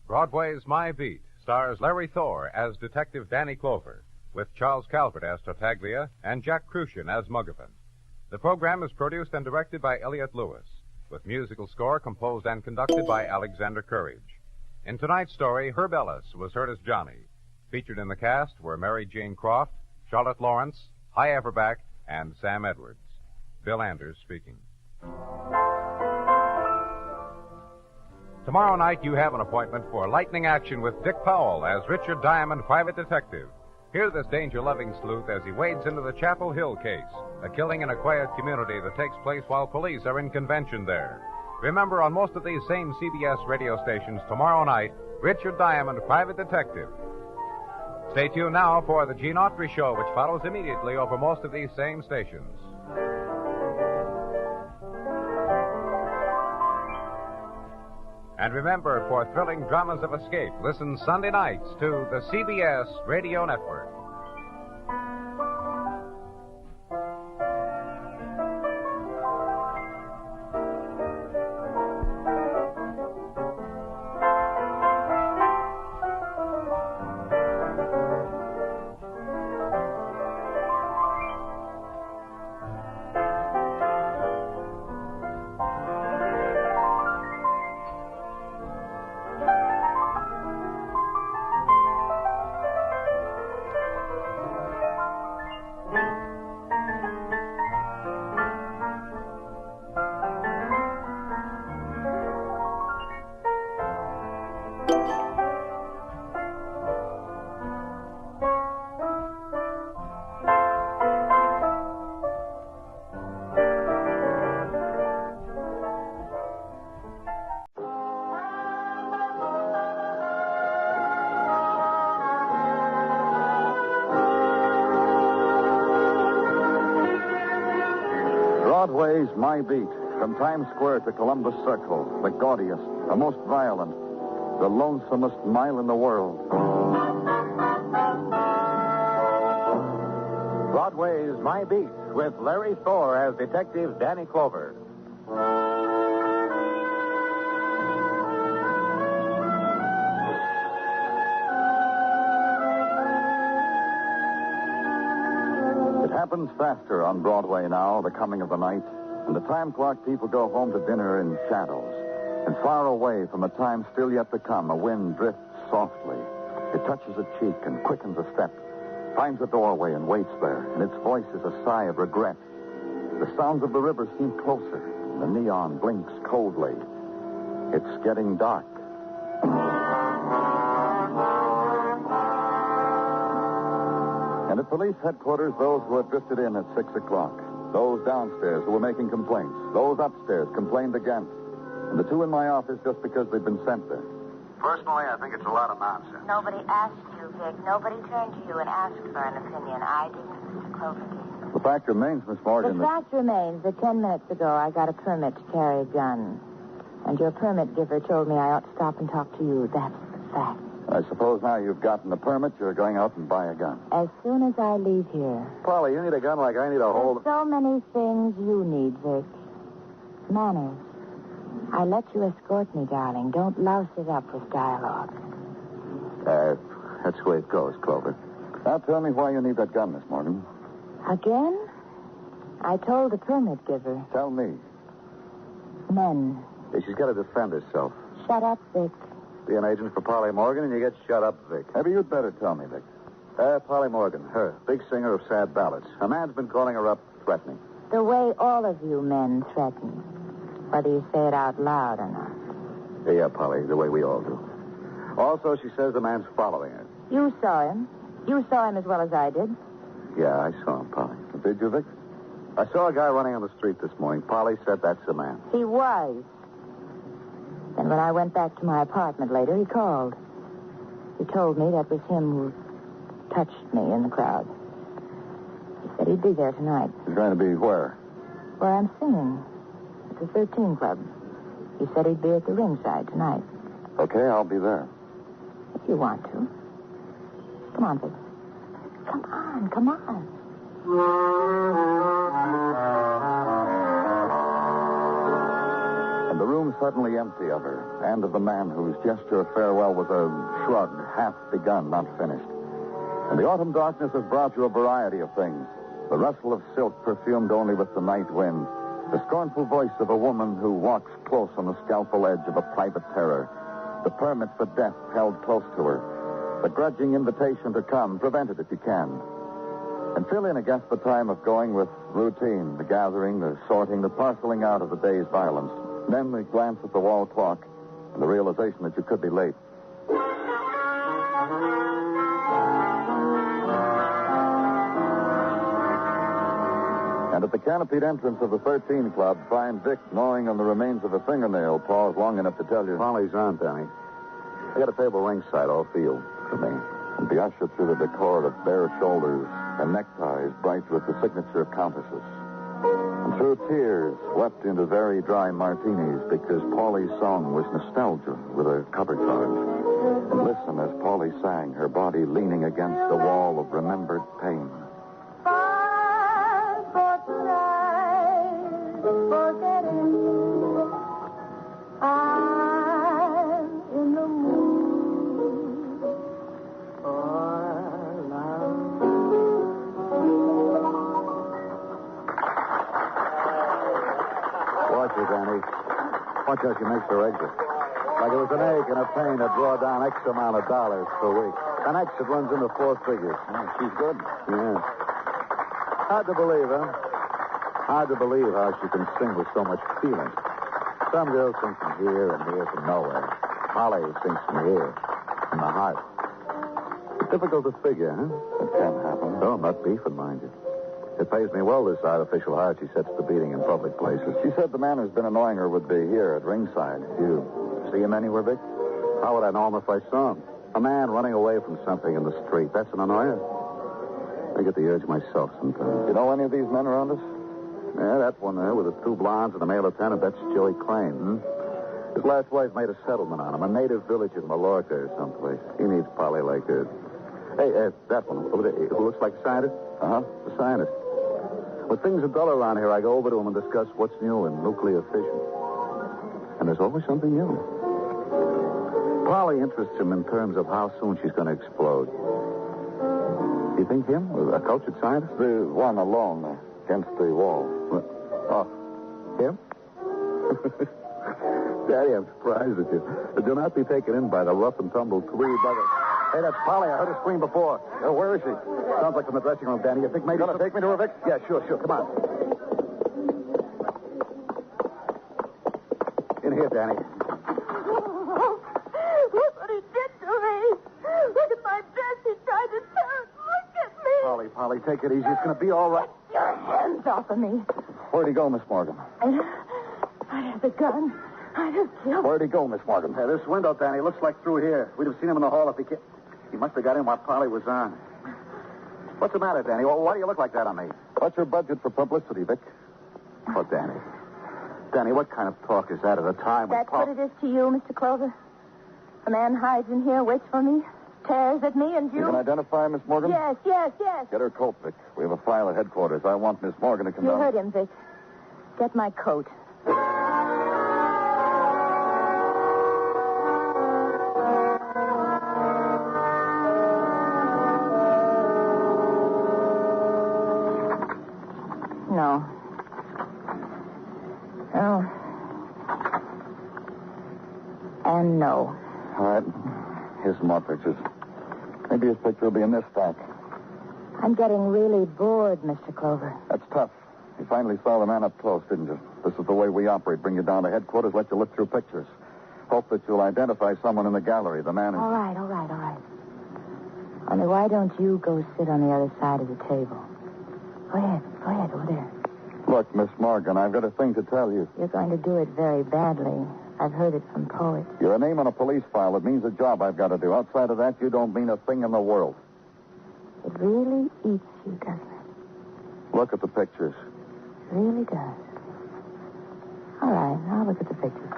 Broadway's My Beat stars Larry Thor as Detective Danny Clover, with Charles Calvert as Tartaglia and Jack Crucian as Muggavan. The program is produced and directed by Elliott Lewis, with musical score composed and conducted by Alexander Courage. In tonight's story, Herb Ellis was heard as Johnny. Featured in the cast were Mary Jane Croft, Charlotte Lawrence, Hy Averback, and Sam Edwards. Bill Anders speaking. Tomorrow night you have an appointment for lightning action with Dick Powell as Richard Diamond, private detective. Hear this danger-loving sleuth as he wades into the Chapel Hill case, a killing in a quiet community that takes place while police are in convention there. Remember, on most of these same CBS radio stations tomorrow night, Richard Diamond, private detective. Stay tuned now for the Gene Autry Show, which follows immediately over most of these same stations. And remember, for thrilling dramas of escape, listen Sunday nights to the CBS Radio Network. Broadway's My Beat, from Times Square to Columbus Circle, the gaudiest, the most violent, the lonesomest mile in the world. Broadway's My Beat, with Larry Thor as Detective Danny Clover. It happens faster on Broadway now, the coming of the night, and the time clock people go home to dinner in shadows. And far away from the time still yet to come, a wind drifts softly. It touches a cheek and quickens a step, finds a doorway and waits there, and its voice is a sigh of regret. The sounds of the river seem closer, The neon blinks coldly. It's getting dark. And at police headquarters, those who had drifted in at 6 o'clock, those downstairs who were making complaints, those upstairs complained again, and the two in my office just because they'd been sent there. Personally, I think it's a lot of nonsense. Nobody asked you, Vic. Nobody turned to you and asked for an opinion. I didn't, Mr. Clover. The fact remains, Miss Morgan, The fact remains that 10 minutes ago I got a permit to carry a gun. And your permit giver told me I ought to stop and talk to you. That's the fact. I suppose now you've gotten the permit, you're going out and buy a gun. As soon as I leave here. Polly, you need a gun like I need a hold. There's so many things you need, Vic. Manners. I let you escort me, darling. Don't louse it up with dialogue. That's the way it goes, Clover. Now tell me why you need that gun, Miss Morgan. Again? I told the permit giver. Tell me. Men. She's got to defend herself. Shut up, Vic. Be an agent for Polly Morgan and you get shut up, Vic. Maybe you'd better tell me, Vic. Polly Morgan, her, big singer of sad ballads. A man's been calling her up, threatening. The way all of you men threaten. Whether you say it out loud or not. Yeah, Polly, the way we all do. Also, she says the man's following her. You saw him. You saw him as well as I did. Yeah, I saw him, Polly. Did you, Vic? I saw a guy running on the street this morning. Polly said that's the man. He was. Then when I went back to my apartment later, he called. He told me that was him who touched me in the crowd. He said he'd be there tonight. He's going to be where? Where I'm singing. At the 13 Club. He said he'd be at the ringside tonight. Okay, I'll be there. If you want to. Come on, Vic. Come on, come on. And the room suddenly empty of her, and of the man whose gesture of farewell was a shrug, half begun, not finished. And the autumn darkness has brought you a variety of things. The rustle of silk perfumed only with the night wind. The scornful voice of a woman who walks close on the scalpel edge of a private terror. The permit for death held close to her. The grudging invitation to come, prevent it if you can. And fill in against the time of going with routine, the gathering, the sorting, the parceling out of the day's violence. Then the glance at the wall clock and the realization that you could be late. And at the canopied entrance of the 13 Club, find Vic gnawing on the remains of a fingernail. Pause long enough to tell you. Polly's on, Danny. I got a table ringside, all field for me. And be ushered through the decor of bare shoulders and neckties bright with the signature of countesses. And through tears wept into very dry martinis because Paulie's song was nostalgia with a cover charge. And listen as Paulie sang, her body leaning against the wall of remembered pain. Watch how she makes her exit. Like it was an ache and a pain to draw down X amount of dollars per week. An X that runs into 4 figures. Oh, she's good. Yeah. Hard to believe, huh? Hard to believe how she can sing with so much feeling. Some girls sing from here and here from nowhere. Polly sings from here, from the heart. It's difficult to figure, huh? It can happen. No, I'm not beefing, mind you. It pays me well, this artificial heart she sets to beating in public places. She said the man who's been annoying her would be here at ringside. You see him anywhere, Vic? How would I know him if I saw him? A man running away from something in the street. That's an annoyance. I get the urge myself sometimes. You know any of these men around us? Yeah, that one there with the 2 blondes and a male lieutenant, that's Joey Crane. His last wife made a settlement on him, a native village in Mallorca or someplace. He needs Polly like her. Hey, that one over there, who looks like a scientist? Uh-huh, the scientist. When things are dull around here, I go over to him and discuss what's new in nuclear fission. And there's always something new. Polly interests him in terms of how soon she's going to explode. Do you think him? A cultured scientist? The one alone against the wall. Oh, him? Daddy, I'm surprised at you. Do not be taken in by the rough and tumble tweed. Hey, that's Polly. I heard her scream before. Where is she? Sounds like from the dressing room, Danny. You think maybe... You gonna take me to her, Vic? Yeah, sure. Come on. Danny. Look what he did to me. Look at my dress. He tried to tear it. Look at me. Polly, take it easy. It's going to be all right. Get your hands off of me. Where'd he go, Miss Morgan? I had the gun. I'd have killed. Where'd he go, Miss Morgan? This window, Danny, looks like through here. We'd have seen him in the hall if he came. He must have got in while Polly was on. What's the matter, Danny? Why do you look like that on me? What's your budget for publicity, Vic? Oh, Danny. Danny, what kind of talk is that at a time when That's what it is to you, Mr. Clover. A man hides in here, waits for me, tears at me, and you... You can identify Miss Morgan? Yes. Get her coat, Vic. We have a file at headquarters. I want Miss Morgan to come You down. heard him, Vic. Get my coat. No. No. And no. All right. Here's some more pictures. Maybe his picture will be in this stack. I'm getting really bored, Mr. Clover. That's tough. You finally saw the man up close, didn't you? This is the way we operate. Bring you down to headquarters, let you look through pictures. Hope that you'll identify someone in the gallery. The man is... All right. Only why don't you go sit on the other side of the table? Go ahead, over there. Look, Miss Morgan, I've got a thing to tell you. You're going to do it very badly. I've heard it from poets. You're a name on a police file. It means a job I've got to do. Outside of that, you don't mean a thing in the world. It really eats you, doesn't it? Look at the pictures. It really does. All right, I'll look at the pictures.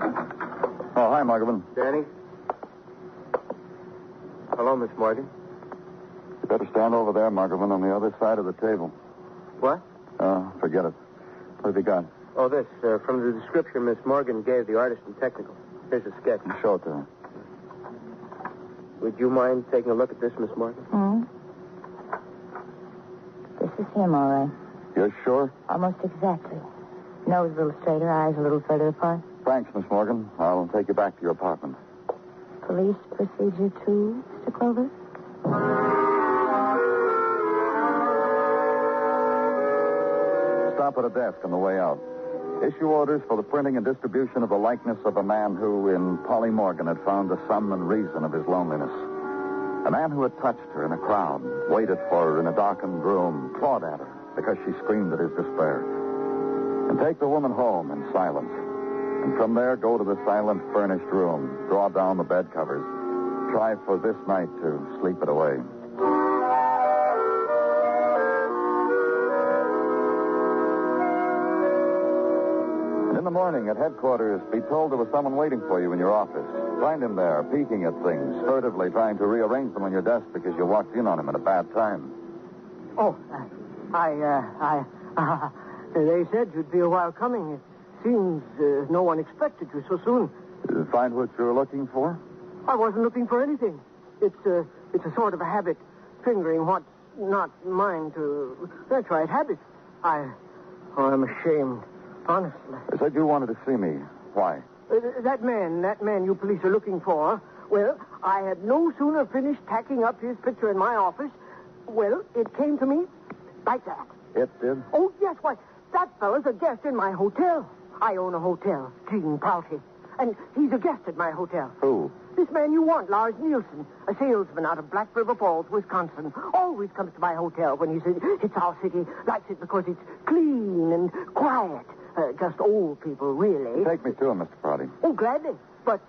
Oh, hi, Margaret. Danny? Hello, Miss Morgan. You better stand over there, Margaret, on the other side of the table. What? Forget it. What have you got? Oh, this. From the description Miss Morgan gave the artist in technical. Here's a sketch. Show it to her. Would you mind taking a look at this, Miss Morgan? Hmm? This is him, all right. You're sure? Almost exactly. Nose a little straighter, eyes a little further apart. Thanks, Miss Morgan. I'll take you back to your apartment. Police procedure 2, Mr. Clover? Stop at a desk on the way out. Issue orders for the printing and distribution of the likeness of a man who, in Polly Morgan, had found the sum and reason of his loneliness. A man who had touched her in a crowd, waited for her in a darkened room, clawed at her because she screamed at his despair. And take the woman home in silence. And from there, go to the silent, furnished room, draw down the bed covers, try for this night to sleep it away. In the morning at headquarters, be told there was someone waiting for you in your office. Find him there, peeking at things, furtively trying to rearrange them on your desk because you walked in on him at a bad time. Oh, they said you'd be a while coming. It seems no one expected you so soon. Find what you're looking for? I wasn't looking for anything. It's a sort of a habit, fingering what's not mine to... That's right, habit. I'm ashamed. Honestly. They said you wanted to see me. Why? That man you police are looking for, well, I had no sooner finished tacking up his picture in my office, well, it came to me like that. It did? Oh, yes, why, that fellow's a guest in my hotel. I own a hotel, Gene Prouty, and he's a guest at my hotel. Who? This man you want, Lars Nielsen, a salesman out of Black River Falls, Wisconsin. Always comes to my hotel when he says it's our city, likes it because it's clean and quiet. Just old people, really. Take me to him, Mr. Prouty. Oh, gladly. But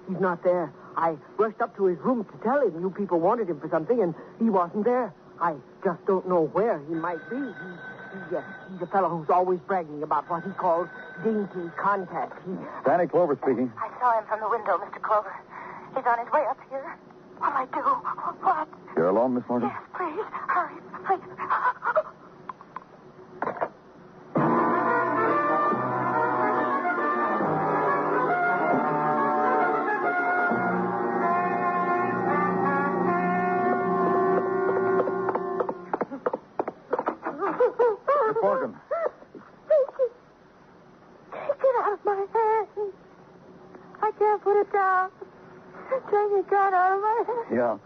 he's not there. I rushed up to his room to tell him you people wanted him for something, and he wasn't there. I just don't know where he might be. He's a fellow who's always bragging about what he calls dainty contact. Danny Clover speaking. I saw him from the window, Mr. Clover. He's on his way up here. What'll I do? What? You're alone, Miss Morgan? Yes, please. Hurry, please. Miss Morgan. Take it out of my hand. I can't put it down. Take your gun out of my hand. Yeah.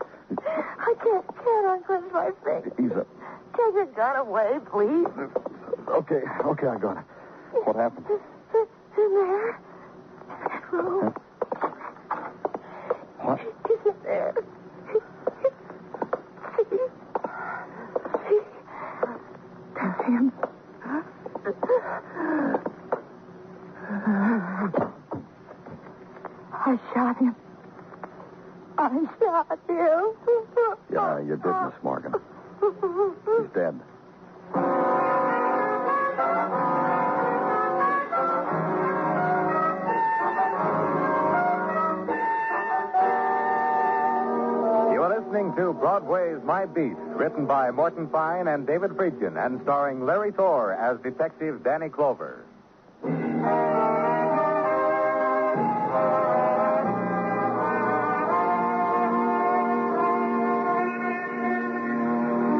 I can't unclench my fingers. Ease up. Take your gun away, please. Okay, I got it. What happened? In there. It What? Isn't there? That's him. I shot him. Yeah, you did, Miss Morgan. He's dead. You're listening to Broadway Is My Beat, written by Morton Fine and David Friedkin, and starring Larry Thor as Detective Danny Clover.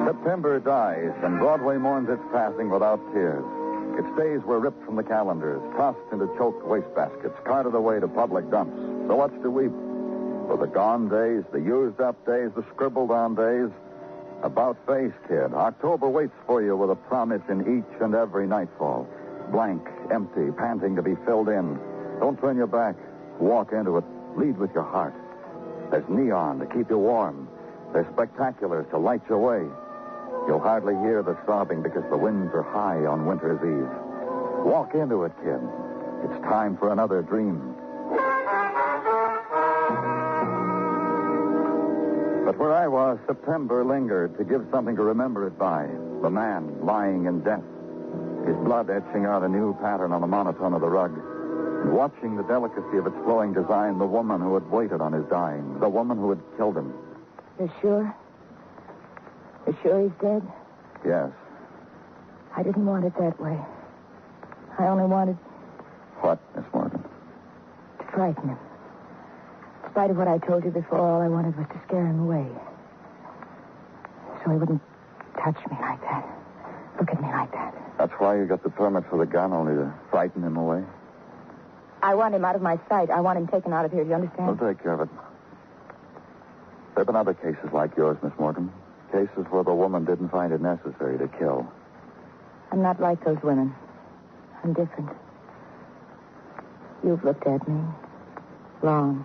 September dies, and Broadway mourns its passing without tears. Its days were ripped from the calendars, tossed into choked wastebaskets, carted away to public dumps. So what's to weep? For the gone days, the used-up days, the scribbled-on days? About face, kid. October waits for you with a promise in each and every nightfall. Blank, empty, panting to be filled in. Don't turn your back. Walk into it. Lead with your heart. There's neon to keep you warm. There's spectaculars to light your way. You'll hardly hear the sobbing because the winds are high on winter's eve. Walk into it, kid. It's time for another dream. But where I was, September lingered to give something to remember it by. The man lying in death. His blood etching out a new pattern on the monotone of the rug. And watching the delicacy of its flowing design, the woman who had waited on his dying. The woman who had killed him. You're sure? You're sure he's dead? Yes. I didn't want it that way. I only wanted What, Miss Morgan? to frighten him. In spite of what I told you before, all I wanted was to scare him away. So he wouldn't touch me like that. Look at me like that. That's why you got the permit for the gun, only to frighten him away? I want him out of my sight. I want him taken out of here. Do you understand? We'll take care of it. There have been other cases like yours, Miss Morgan. Cases where the woman didn't find it necessary to kill. I'm not like those women. I'm different. You've looked at me long.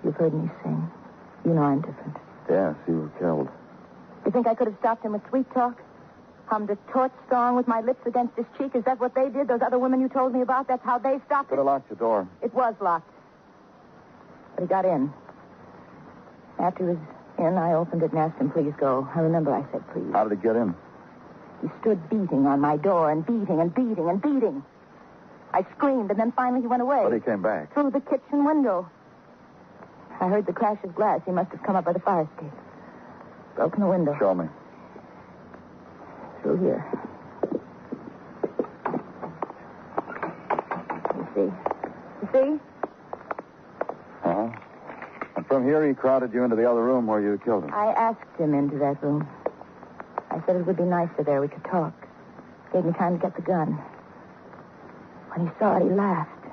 You've heard me sing. You know I'm different. Yes, you were killed. You think I could have stopped him with sweet talk? Hummed a torch song with my lips against his cheek? Is that what they did? Those other women you told me about? That's how they stopped Could have locked your door. It was locked. But he got in. After he was in, I opened it and asked him, please go. I remember I said, please. How did he get in? He stood beating on my door and beating and beating and beating. I screamed, and then finally he went away. But he came back. Through the kitchen window. I heard the crash of glass. He must have come up by the fire escape. Broken the window. Show me. Through here. You see? You see? Uh-huh. And from here he crowded you into the other room where you killed him. I asked him into that room. I said it would be nicer there. We could talk. Gave me time to get the gun. When he saw it, he laughed.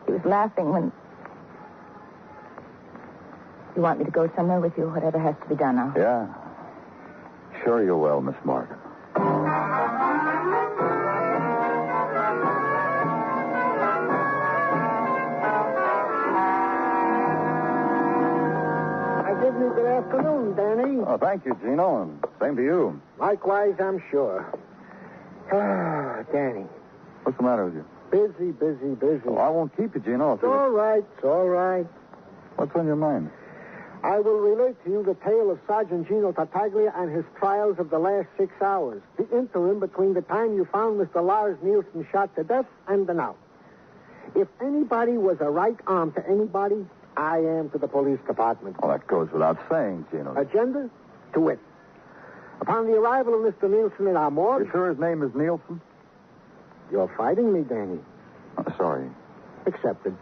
He was laughing when... You want me to go somewhere with you? Whatever has to be done now. Yeah. Sure you will, Miss Morgan. I give you good afternoon, Danny. Oh, thank you, Gino, and same to you. Likewise, I'm sure. Ah, Danny. What's the matter with you? Busy, busy, busy. Oh, I won't keep you, Gino. It's all right, it's all right. What's on your mind? I will relate to you the tale of Sergeant Gino Tartaglia and his trials of the last 6 hours. The interim between the time you found Mr. Lars Nielsen shot to death and the now. If anybody was a right arm to anybody, I am to the police department. Well, that goes without saying, Gino. Agenda? To wit. Upon the arrival of Mr. Nielsen at our morgue... You sure his name is Nielsen? You're fighting me, Danny. Oh, sorry. Accepted.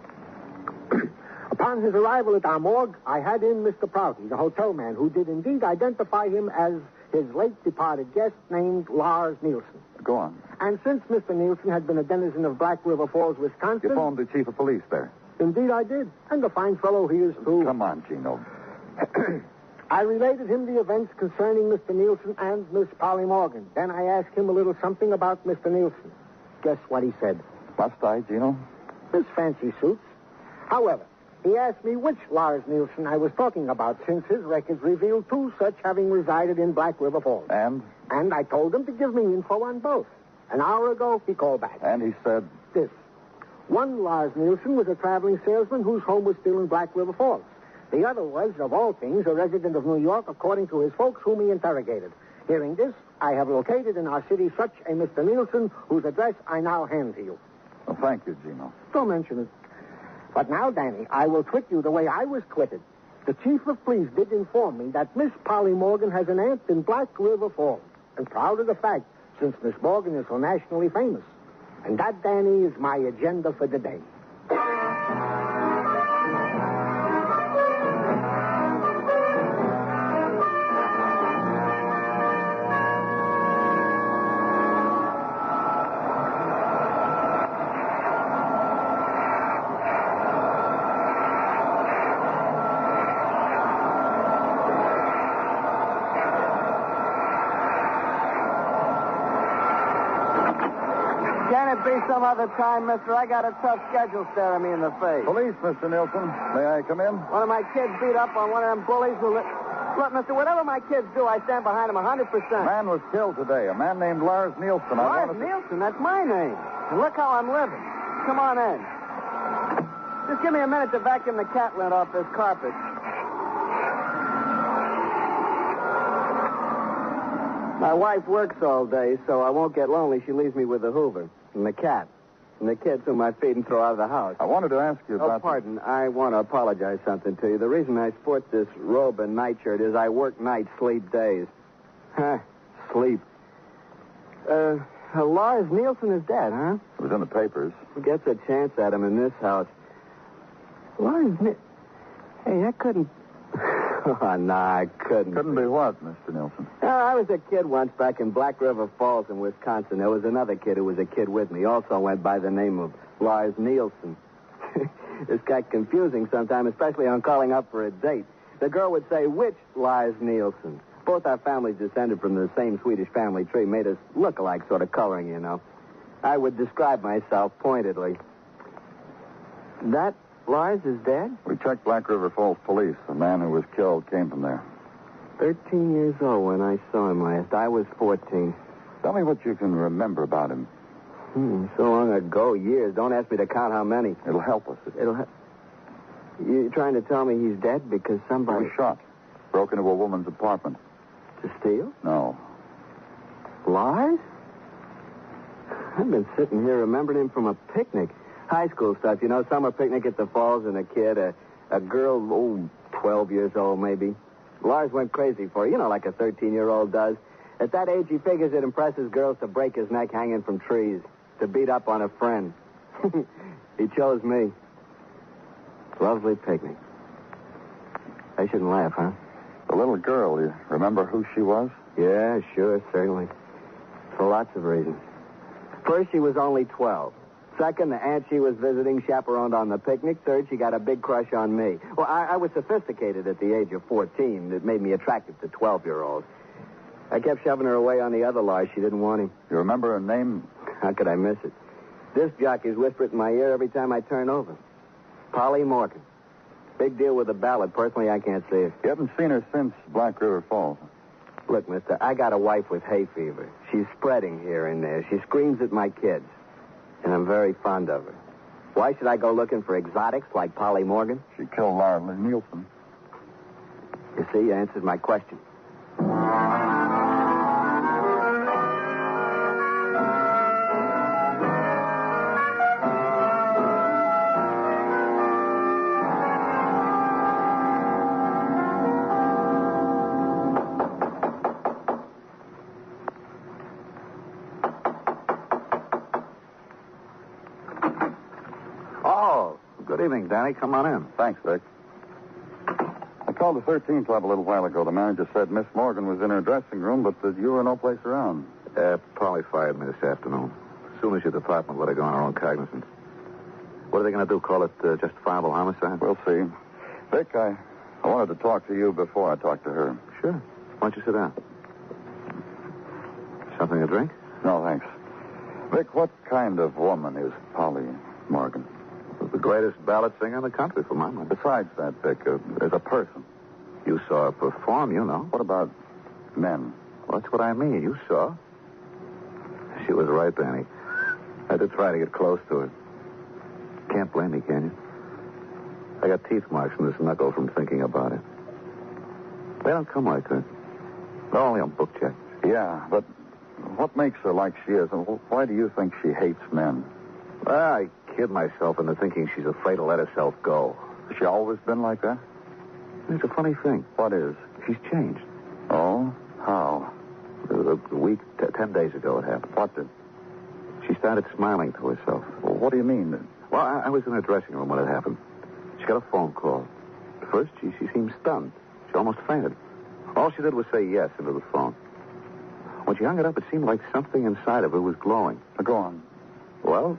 Upon his arrival at our morgue, I had in Mr. Prouty, the hotel man, who did indeed identify him as his late departed guest named Lars Nielsen. Go on. And since Mr. Nielsen had been a denizen of Black River Falls, Wisconsin... You phoned the chief of police there. Indeed I did. And a fine fellow he is, too. Come on, Gino. I related him the events concerning Mr. Nielsen and Miss Polly Morgan. Then I asked him a little something about Mr. Nielsen. Guess what he said. Must I, Gino? his fancy suits. However, he asked me which Lars Nielsen I was talking about, since his records revealed two such having resided in Black River Falls. And? And I told him to give me info on both. An hour ago, he called back. And he said? This. One Lars Nielsen was a traveling salesman whose home was still in Black River Falls. The other was, of all things, a resident of New York, according to his folks, whom he interrogated. Hearing this, I have located in our city such a Mr. Nielsen, whose address I now hand to you. Well, thank you, Gino. Don't mention it. But now, Danny, I will twit you the way I was twitted. The chief of police did inform me that Miss Polly Morgan has an aunt in Black River Falls. And proud of the fact, since Miss Morgan is so nationally famous. And that, Danny, is my agenda for the day. Can it be some other time, mister? I got a tough schedule staring me in the face. Police, Mr. Nielsen. May I come in? One of my kids beat up on one of them bullies who... Look, mister, whatever my kids do, I stand behind them 100%. A man was killed today. A man named Lars Nielsen. Lars Nielsen? That's my name. And look how I'm living. Come on in. Just give me a minute to vacuum the cat lint off this carpet. My wife works all day, so I won't get lonely. She leaves me with the Hoover and the cat and the kids whom I feed and throw out of the house. I wanted to ask you about... Oh, pardon. I want to apologize something to you. The reason I sport this robe and nightshirt is I work nights, sleep days. Sleep. Lars Nielsen is dead, huh? It was in the papers. Who gets a chance at him in this house? Lars Nielsen... Hey, that couldn't... Oh, no, I couldn't. Couldn't be what, Mr. Nielsen? I was a kid once back in Black River Falls in Wisconsin. There was another kid who was a kid with me. Also went by the name of Lars Nielsen. This got confusing sometimes, especially on calling up for a date. The girl would say, which Lars Nielsen? Both our families descended from the same Swedish family tree, made us look alike sort of coloring, you know. I would describe myself pointedly. That Lars is dead? We checked Black River Falls police. The man who was killed came from there. 13 years old when I saw him last. I was 14. Tell me what you can remember about him. So long ago, years. Don't ask me to count how many. It'll help us. You trying to tell me he's dead because somebody... He was shot. Broke into a woman's apartment. To steal? No. Lars? I've been sitting here remembering him from a picnic. High school stuff, you know, summer picnic at the falls, and a kid, a girl, 12 years old maybe. Lars went crazy for her, you know, like a 13-year-old does. At that age, he figures it impresses girls to break his neck hanging from trees, to beat up on a friend. He chose me. Lovely picnic. I shouldn't laugh, huh? The little girl, you remember who she was? Yeah, sure, certainly. For lots of reasons. First, she was only 12. Second, the aunt she was visiting chaperoned on the picnic. Third, she got a big crush on me. Well, I was sophisticated at the age of 14. It made me attractive to 12-year-olds. I kept shoving her away on the other Lars. She didn't want him. You remember her name? How could I miss it? Disc jockeys whisper it in my ear every time I turn over. Polly Morgan. Big deal with the ballad. Personally, I can't see it. You haven't seen her since Black River Falls. Look, mister, I got a wife with hay fever. She's spreading here and there. She screams at my kids. And I'm very fond of her. Why should I go looking for exotics like Polly Morgan? She killed Lars Nielsen. You see, you answered my question. Good evening, Danny. Come on in. Thanks, Vic. I called the 13 Club a little while ago. The manager said Miss Morgan was in her dressing room, but that you were no place around. Polly fired me this afternoon. As soon as your department let her go on her own cognizance. What are they going to do? Call it justifiable homicide? We'll see. Vic, I wanted to talk to you before I talk to her. Sure. Why don't you sit down? Something to drink? No, thanks. Vic, what kind of woman is Polly Morgan? The greatest ballad singer in the country, for my money. Besides that, Vic, as a person. You saw her perform, you know. What about men? Well, that's what I mean. You saw. She was right, Danny. I did try to get close to her. Can't blame me, can you? I got teeth marks in this knuckle from thinking about it. They don't come like that. They're only on book checks. Yeah, but what makes her like she is? And why do you think she hates men? Well, I kid myself into thinking she's afraid to let herself go. Has she always been like that? It's a funny thing. What is? She's changed. Oh? How? A week, 10 days ago it happened. What did? She started smiling to herself. Well, what do you mean? Well, I was in her dressing room when it happened. She got a phone call. At first, she seemed stunned. She almost fainted. All she did was say yes into the phone. When she hung it up, it seemed like something inside of her was glowing. Go on. Well,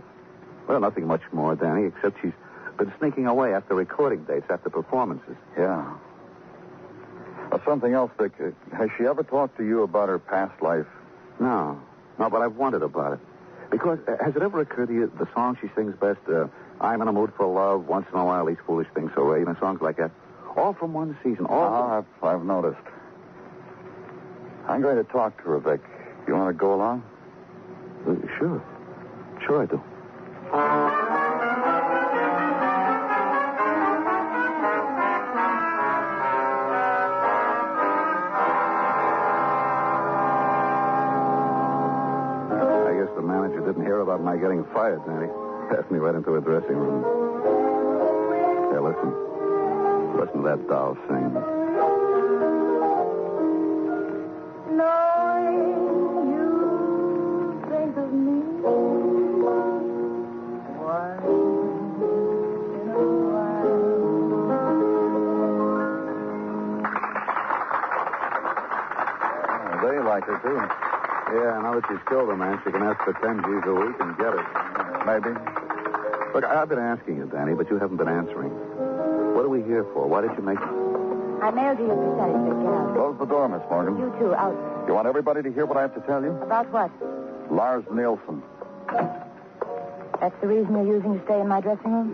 nothing much more, Danny, except she's been sneaking away after recording dates, after performances. Yeah. Something else, Vic. Has she ever talked to you about her past life? No, but I've wondered about it. Because, has it ever occurred to you the song she sings best, I'm in a mood for love, once in a while these foolish things so rare, songs like that? All from one season, all I've noticed. I'm going to talk to her, Vic. You want to go along? Sure. Sure I do. I guess the manager didn't hear about my getting fired, Danny. Passed me right into her dressing room. Hey, listen. Listen to that doll sing. They like her, too. Yeah, now that she's killed a man, she can ask for 10 G's a week and get it. Maybe. Look, I've been asking you, Danny, but you haven't been answering. What are we here for? Why did you make... I mailed you your percentage, Vic. Get out. Close the door, Miss Morgan. You too, out. You want everybody to hear what I have to tell you? About what? Lars Nielsen. That's the reason you're using to stay in my dressing room?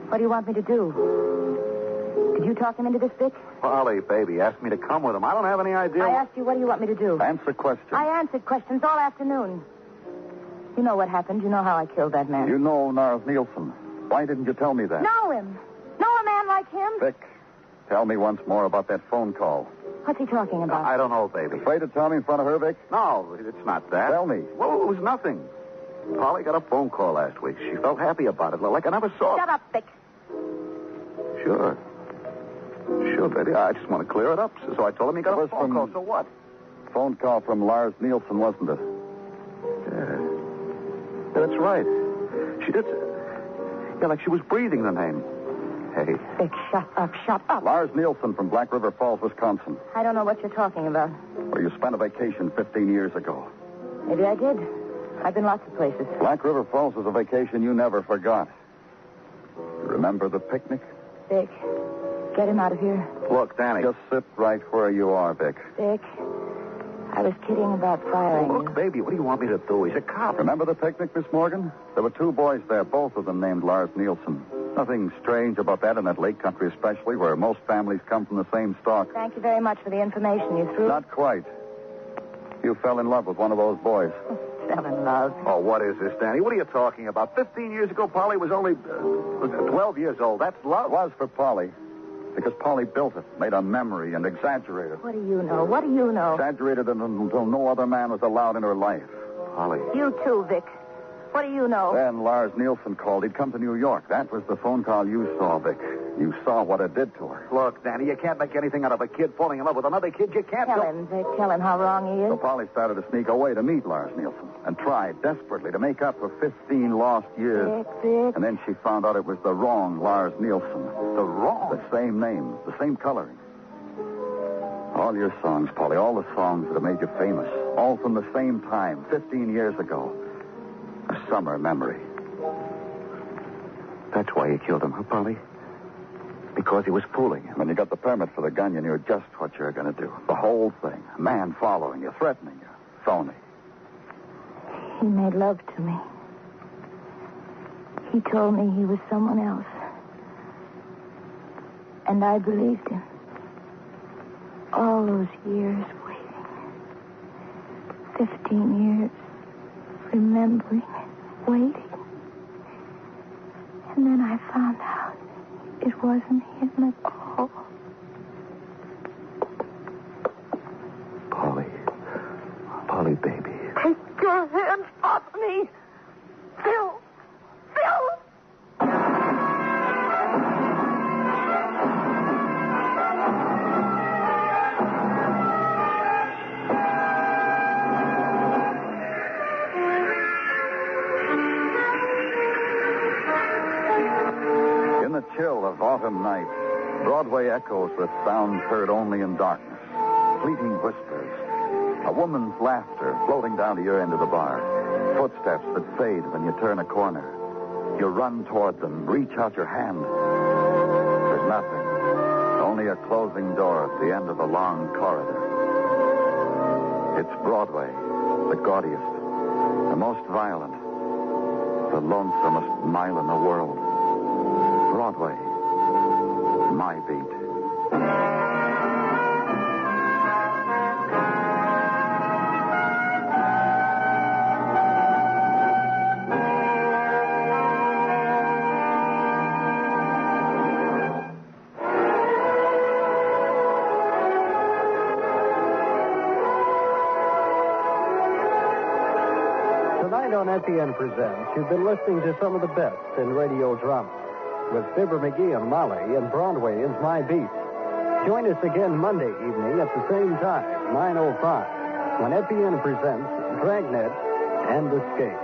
What do you want me to do? Did you talk him into this, Vic? Polly, baby, asked me to come with him. I don't have any idea. I asked you, what do you want me to do? Answer questions. I answered questions all afternoon. You know what happened. You know how I killed that man. You know Lars Nielsen. Why didn't you tell me that? Know him. Know a man like him? Vic, tell me once more about that phone call. What's he talking about? I don't know, baby. Afraid to tell me in front of her, Vic? No, it's not that. Tell me. Well, it was nothing. Polly got a phone call last week. She felt happy about it, like I never saw. Shut up, Vic. Sure. Sure, baby. I just want to clear it up. So I told him he got a phone call. So what? Phone call from Lars Nielsen, wasn't it? Yeah, that's right. She did. Yeah, like she was breathing the name. Hey. Vic, shut up. Lars Nielsen from Black River Falls, Wisconsin. I don't know what you're talking about. Where you spent a vacation 15 years ago. Maybe I did. I've been lots of places. Black River Falls was a vacation you never forgot. Remember the picnic? Vic, get him out of here. Look, Danny. Just sit right where you are, Vic. Vic, I was kidding about firing you. Look, baby, what do you want me to do? He's a cop. Remember the picnic, Miss Morgan? There were 2 boys there, both of them named Lars Nielsen. Nothing strange about that in that lake country especially, where most families come from the same stock. Thank you very much for the information. You threw... Not quite. You fell in love with one of those boys. Fell in love. Oh, what is this, Danny? What are you talking about? 15 years ago, Polly was only 12 years old. That's love. It was for Polly. Because Polly built it, made a memory, and exaggerated. What do you know? What do you know? Exaggerated it until no other man was allowed in her life. Polly. You too, Vic. What do you know? Then Lars Nielsen called. He'd come to New York. That was the phone call you saw, Vic. You saw what it did to her. Look, Danny, you can't make anything out of a kid falling in love with another kid. You can't... Tell him, Vic. Tell him how wrong he is. So Polly started to sneak away to meet Lars Nielsen and tried desperately to make up for 15 lost years. Vic. And then she found out it was the wrong Lars Nielsen. The wrong? The same name, the same coloring. All your songs, Polly, all the songs that have made you famous, all from the same time, 15 years ago. A summer memory. That's why you killed him, huh, Polly? Because he was fooling you. When you got the permit for the gun, you knew just what you were going to do. The whole thing. A man following you, threatening you. Phony. He made love to me. He told me he was someone else. And I believed him. All those years waiting. 15 years remembering, waiting. And then I found out it wasn't him at all. Polly, baby. Take your hands off me. Phil! In the chill of autumn night, Broadway echoes with sounds heard only in darkness. Fleeting whispers. A woman's laughter floating down to your end of the bar. Footsteps that fade when you turn a corner. You run toward them, reach out your hand. There's nothing. Only a closing door at the end of the long corridor. It's Broadway, the gaudiest, the most violent, the lonesomest mile in the world. Broadway, my beat. Tonight on FBN Presents, you've been listening to some of the best in radio drama with Fibber McGee and Molly and Broadway Is My Beat. Join us again Monday evening at the same time, 9:05, when FBN presents Dragnet and Escape.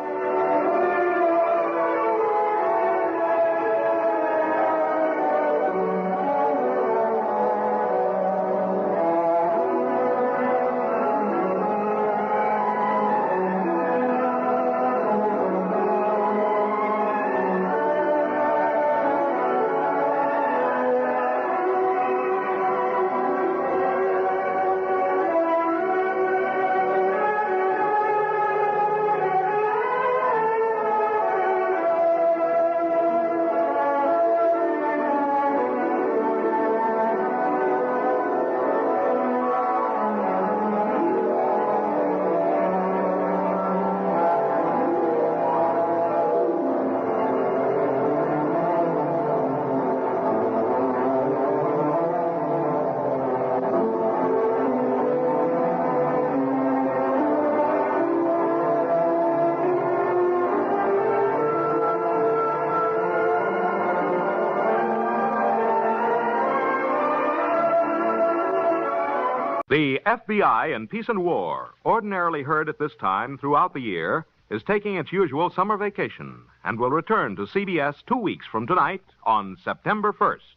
The FBI in Peace and War, ordinarily heard at this time throughout the year, is taking its usual summer vacation and will return to CBS 2 weeks from tonight on September 1st.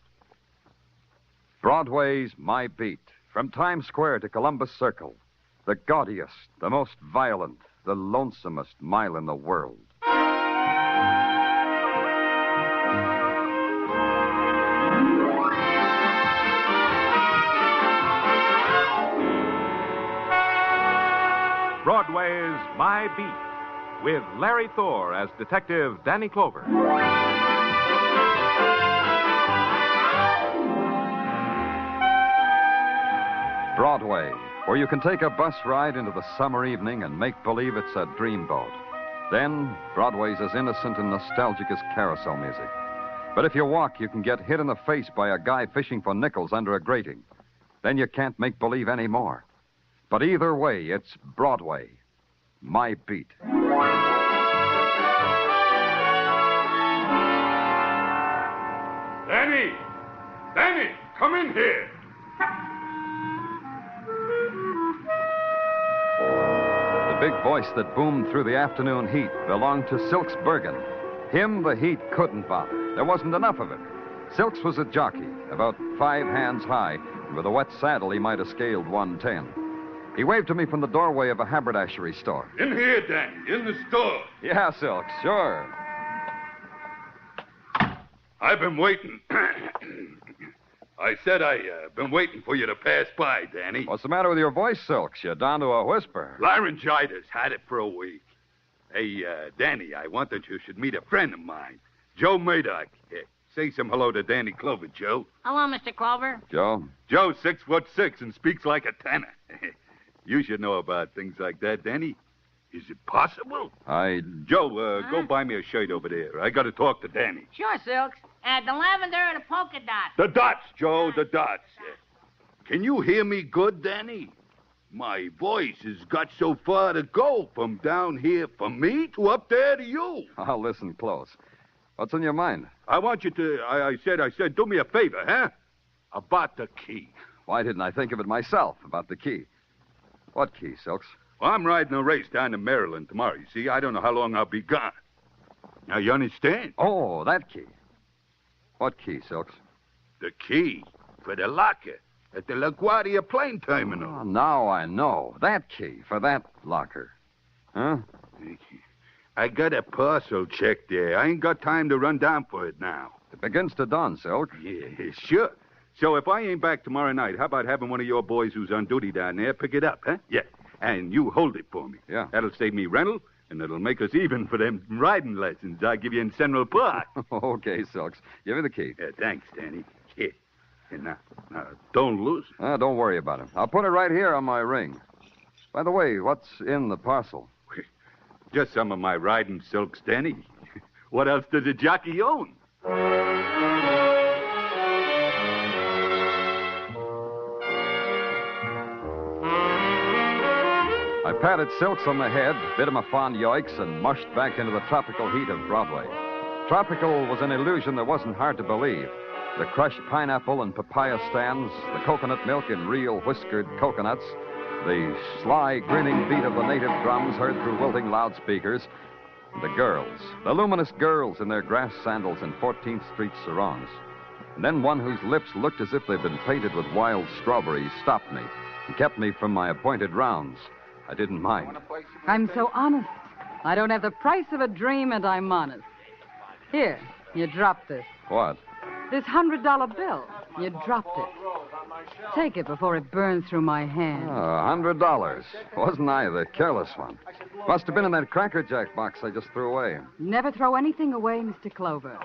Broadway's My Beat, from Times Square to Columbus Circle. The gaudiest, the most violent, the lonesomest mile in the world. Broadway's My Beat, with Larry Thor as Detective Danny Clover. Broadway, where you can take a bus ride into the summer evening and make believe it's a dreamboat. Then, Broadway's as innocent and nostalgic as carousel music. But if you walk, you can get hit in the face by a guy fishing for nickels under a grating. Then you can't make believe anymore. But either way, it's Broadway. My Beat. Danny! Danny, come in here. The big voice that boomed through the afternoon heat belonged to Silks Bergen. Him, the heat couldn't bother. There wasn't enough of it. Silks was a jockey, about 5 hands high, and with a wet saddle, he might have scaled 110. He waved to me from the doorway of a haberdashery store. In here, Danny, in the store. Yeah, Silks, sure. I've been waiting. I said I've been waiting for you to pass by, Danny. What's the matter with your voice, Silks? You're down to a whisper. Laryngitis. Had it for a week. Hey, Danny, I wanted you should meet a friend of mine. Joe Murdoch. Say some hello to Danny Clover, Joe. Hello, Mr. Clover. Joe? Joe's 6'6" and speaks like a tenor. You should know about things like that, Danny. Is it possible? Joe, go buy me a shirt over there. I got to talk to Danny. Sure, Silks. The lavender and the polka dot. The dots, Joe, the dots. Can you hear me good, Danny? My voice has got so far to go from down here from me to up there to you. I'll listen close. What's in your mind? I want you to, I said, do me a favor, huh? About the key. Why didn't I think of it myself, about the key? What key, Silks? Well, I'm riding a race down to Maryland tomorrow, you see. I don't know how long I'll be gone. Now, you understand? Oh, that key. What key, Silks? The key for the locker at the LaGuardia plane terminal. Oh, now I know. That key for that locker. Huh? I got a parcel check there. I ain't got time to run down for it now. It begins to dawn, Silk. Yeah, sure. So if I ain't back tomorrow night, how about having one of your boys who's on duty down there pick it up, huh? Yeah. And you hold it for me. Yeah. That'll save me rental, and it'll make us even for them riding lessons I give you in Central Park. Okay, Silks. Give me the key. Thanks, Danny. Here. And now, don't lose it. Don't worry about it. I'll put it right here on my ring. By the way, what's in the parcel? Just some of my riding silks, Danny. What else does a jockey own? I patted Silks on the head, bit him a fond yoicks, and mushed back into the tropical heat of Broadway. Tropical was an illusion that wasn't hard to believe. The crushed pineapple and papaya stands, the coconut milk in real whiskered coconuts, the sly, grinning beat of the native drums heard through wilting loudspeakers, the girls, the luminous girls in their grass sandals and 14th Street sarongs. And then one whose lips looked as if they'd been painted with wild strawberries stopped me and kept me from my appointed rounds. I didn't mind. I'm so honest. I don't have the price of a dream, and I'm honest. Here, you dropped this. What? This $100 bill. You dropped it. Take it before it burns through my hand. $100. Wasn't I the careless one? Must have been in that Cracker Jack box I just threw away. Never throw anything away, Mr. Clover.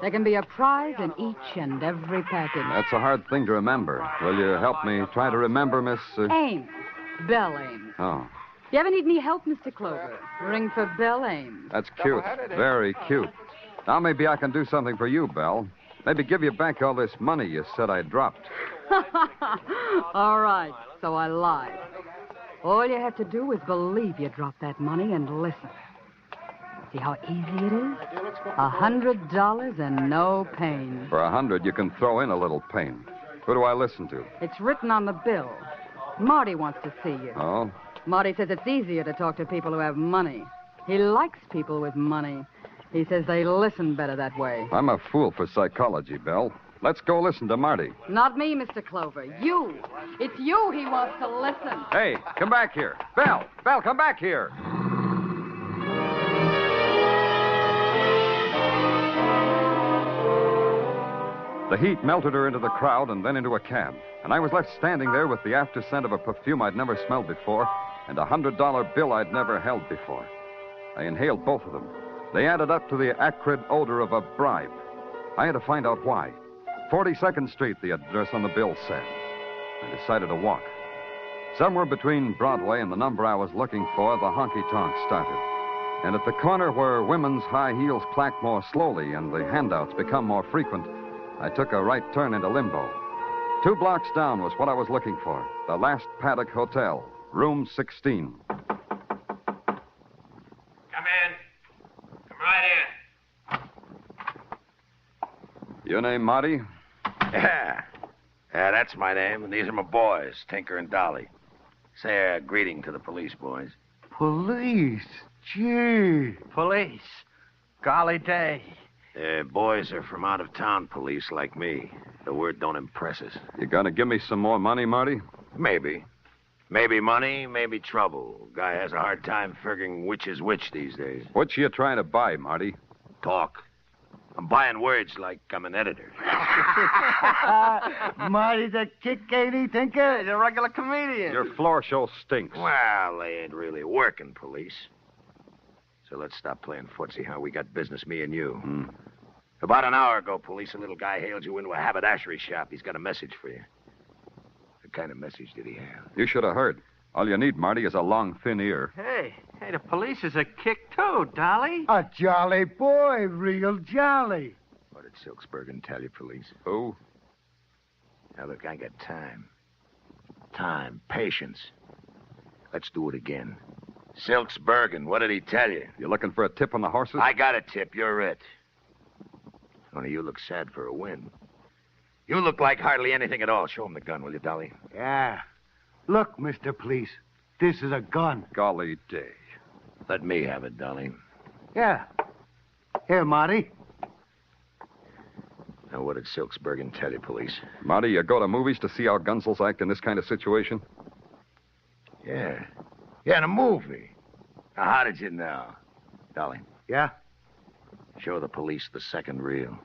There can be a prize in each and every package. That's a hard thing to remember. Will you help me try to remember, Miss... Ames. Belle Ames. Oh. You ever need any help, Mr. Clover? Ring for Belle Ames. That's cute. Very cute. Now maybe I can do something for you, Belle. Maybe give you back all this money you said I dropped. All right, so I lied. All you have to do is believe you dropped that money and listen. See how easy it is? $100 and no pain. For $100, you can throw in a little pain. Who do I listen to? It's written on the bill. Marty wants to see you. Oh? Marty says it's easier to talk to people who have money. He likes people with money. He says they listen better that way. I'm a fool for psychology, Belle. Let's go listen to Marty. Not me, Mr. Clover. You. It's you he wants to listen. Hey, come back here. Belle, come back here. The heat melted her into the crowd and then into a cab. And I was left standing there with the after scent of a perfume I'd never smelled before and a $100 bill I'd never held before. I inhaled both of them. They added up to the acrid odor of a bribe. I had to find out why. 42nd Street, the address on the bill said. I decided to walk. Somewhere between Broadway and the number I was looking for, the honky-tonk started. And at the corner where women's high heels clack more slowly and the handouts become more frequent, I took a right turn into limbo. 2 blocks down was what I was looking for. The Last Paddock Hotel, room 16. Come in. Come right in. Your name, Marty? Yeah, that's my name, and these are my boys, Tinker and Dolly. Say a greeting to the police, boys. Police? Gee. Police? Golly day. Boys are from out-of-town police like me. The word don't impress us. You gonna give me some more money, Marty? Maybe. Maybe money, maybe trouble. Guy has a hard time figuring which is which these days. What you trying to buy, Marty? Talk. I'm buying words like I'm an editor. Marty's a kick, ain't he, Tinker? He's a regular comedian. Your floor show stinks. Well, they ain't really working, police. So let's stop playing footsie, huh? We got business, me and you. About an hour ago, police, a little guy hailed you into a haberdashery shop. He's got a message for you. What kind of message did he have? You should have heard. All you need, Marty, is a long, thin ear. Hey, the police is a kick, too, Dolly. A jolly boy, real jolly. What did Silksbergen tell you, police? Who? Now, look, I got time. Time, patience. Let's do it again. Silksbergen, what did he tell you? You looking for a tip on the horses? I got a tip. You're it. Only you look sad for a win. You look like hardly anything at all. Show him the gun, will you, Dolly? Yeah. Look, Mr. Police, this is a gun. Golly day. Let me have it, Dolly. Yeah. Here, Marty. Now, what did Silksbergen tell you, police? Marty, you go to movies to see how gunsels act in this kind of situation? Yeah. Yeah, in a movie. Now, how did you know? Dolly. Yeah? Show the police the second reel.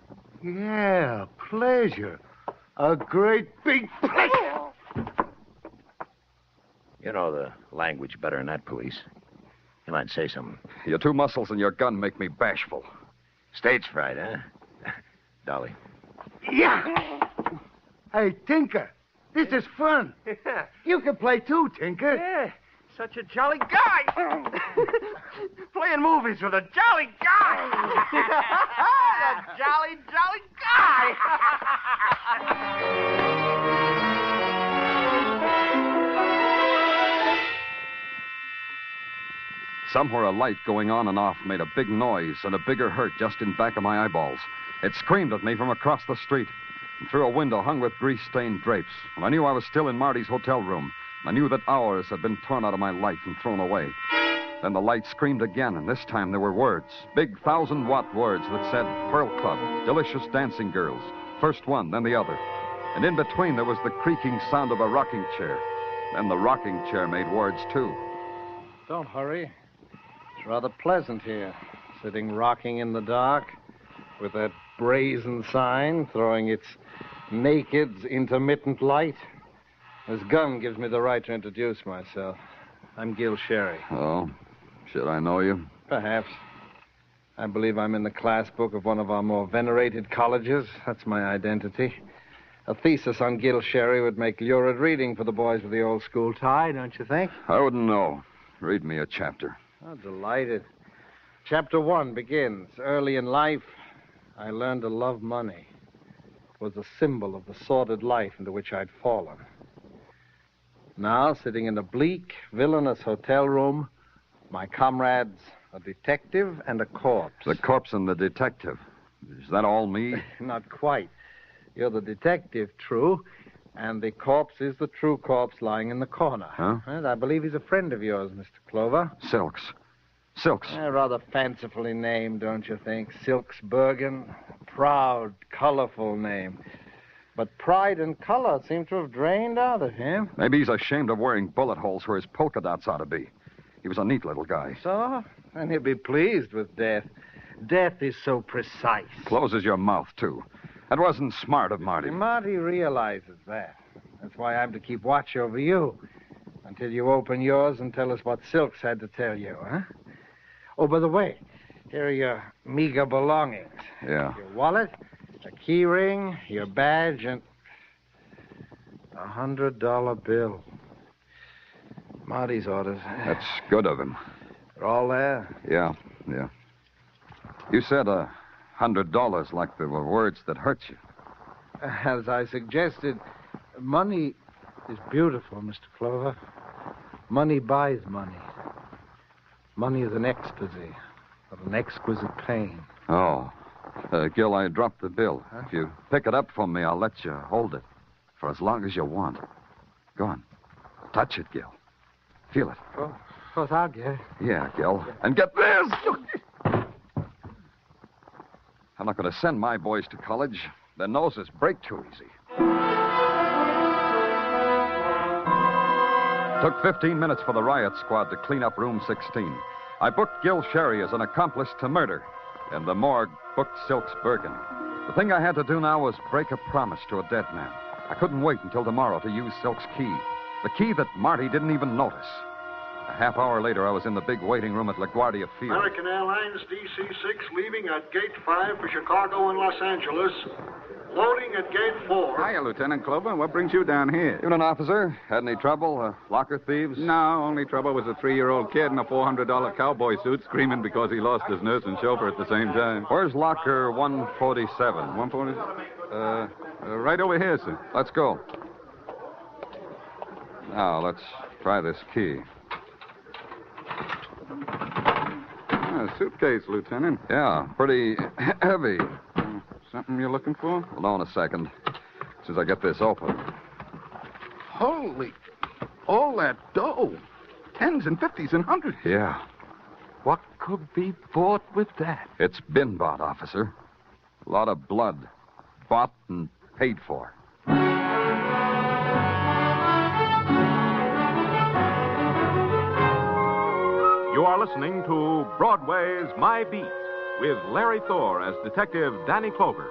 Yeah, pleasure. A great big pleasure. You know the language better than that, police. You might say something. Your two muscles and your gun make me bashful. Stage fright, huh? Dolly. Yeah. Hey, Tinker, this is fun. Yeah. You can play too, Tinker. Yeah, such a jolly guy. Playing movies with a jolly guy. A jolly, jolly guy. Somewhere a light going on and off made a big noise and a bigger hurt just in back of my eyeballs. It screamed at me from across the street and through a window hung with grease-stained drapes. And I knew I was still in Marty's hotel room. I knew that hours had been torn out of my life and thrown away. Then the light screamed again, and this time there were words. Big 1,000-watt words that said Pearl Club, Delicious Dancing Girls. First one, then the other. And in between there was the creaking sound of a rocking chair. Then the rocking chair made words, too. Don't hurry. It's rather pleasant here, sitting rocking in the dark with that brazen sign throwing its naked, intermittent light. This gun gives me the right to introduce myself. I'm Gil Sherry. Oh, should I know you? Perhaps. I believe I'm in the class book of one of our more venerated colleges. That's my identity. A thesis on Gil Sherry would make lurid reading for the boys with the old school tie, don't you think? I wouldn't know. Read me a chapter. Oh, delighted. Chapter 1 begins. Early in life, I learned to love money. It was a symbol of the sordid life into which I'd fallen. Now, sitting in a bleak, villainous hotel room, my comrades, a detective and a corpse. The corpse and the detective. Is that all me? Not quite. You're the detective, true, and the corpse is the true corpse lying in the corner. Huh? And I believe he's a friend of yours, Mr. Clover. Silks. Silks. A rather fancifully named, don't you think? Silksbergen. Proud, colorful name. But pride and color seem to have drained out of him. Maybe he's ashamed of wearing bullet holes where his polka dots ought to be. He was a neat little guy. So? And he'll be pleased with death. Death is so precise. Closes your mouth, too. That wasn't smart of Marty. Marty realizes that. That's why I'm to keep watch over you until you open yours and tell us what Silks had to tell you, huh? Oh, by the way, here are your meager belongings. Yeah. Your wallet, a key ring, your badge, and a $100 bill. Marty's orders. That's good of him. They're all there? Yeah. You said $100 like there were words that hurt you. As I suggested, money is beautiful, Mr. Clover. Money buys money. Money is an ecstasy of an exquisite pain. Oh. Gil, I dropped the bill. Huh? If you pick it up for me, I'll let you hold it for as long as you want. Go on. Touch it, Gil. Feel it. Oh, I'll get it. Yeah, Gil. And get this! I'm not going to send my boys to college. Their noses break too easy. Took 15 minutes for the riot squad to clean up room 16. I booked Gil Sherry as an accomplice to murder, and the morgue booked Silksbergen. The thing I had to do now was break a promise to a dead man. I couldn't wait until tomorrow to use Silk's key, the key that Marty didn't even notice. A half hour later, I was in the big waiting room at LaGuardia Field. American Airlines DC-6 leaving at Gate 5 for Chicago and Los Angeles. Loading at Gate 4. Hiya, Lieutenant Clover. What brings you down here? You an officer? Had any trouble? Locker thieves? No, only trouble was a 3-year-old kid in a $400 cowboy suit screaming because he lost his nurse and chauffeur at the same time. Where's locker 147? 140? Right over here, sir. Let's go. Now, let's try this key. Suitcase, Lieutenant. Yeah, pretty heavy. Something you're looking for? Hold on a second. As soon as I get this open. Holy... all that dough. 10s and 50s and 100s. Yeah. What could be bought with that? It's been bought, officer. A lot of blood. Bought and paid for. You are listening to Broadway's My Beat with Larry Thor as Detective Danny Clover.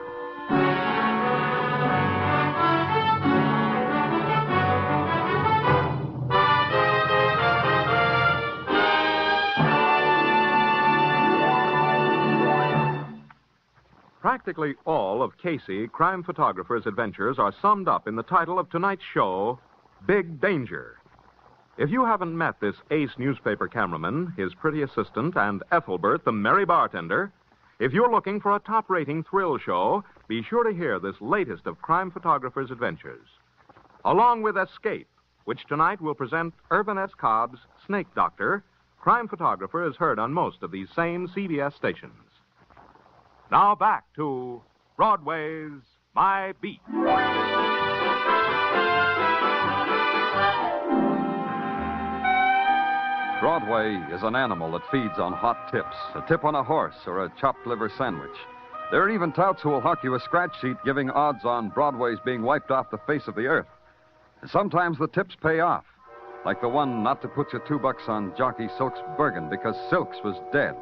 Practically all of Casey, crime photographer's adventures are summed up in the title of tonight's show, Big Danger. If you haven't met this ace newspaper cameraman, his pretty assistant, and Ethelbert, the merry bartender, if you're looking for a top-rating thrill show, be sure to hear this latest of crime photographer's adventures. Along with Escape, which tonight will present Urban S. Cobb's Snake Doctor, crime photographer is heard on most of these same CBS stations. Now back to Broadway's My Beat. Broadway is an animal that feeds on hot tips, a tip on a horse or a chopped liver sandwich. There are even touts who will hawk you a scratch sheet giving odds on Broadway's being wiped off the face of the earth. And sometimes the tips pay off, like the one not to put your $2 on jockey Silks Bergen because Silks was dead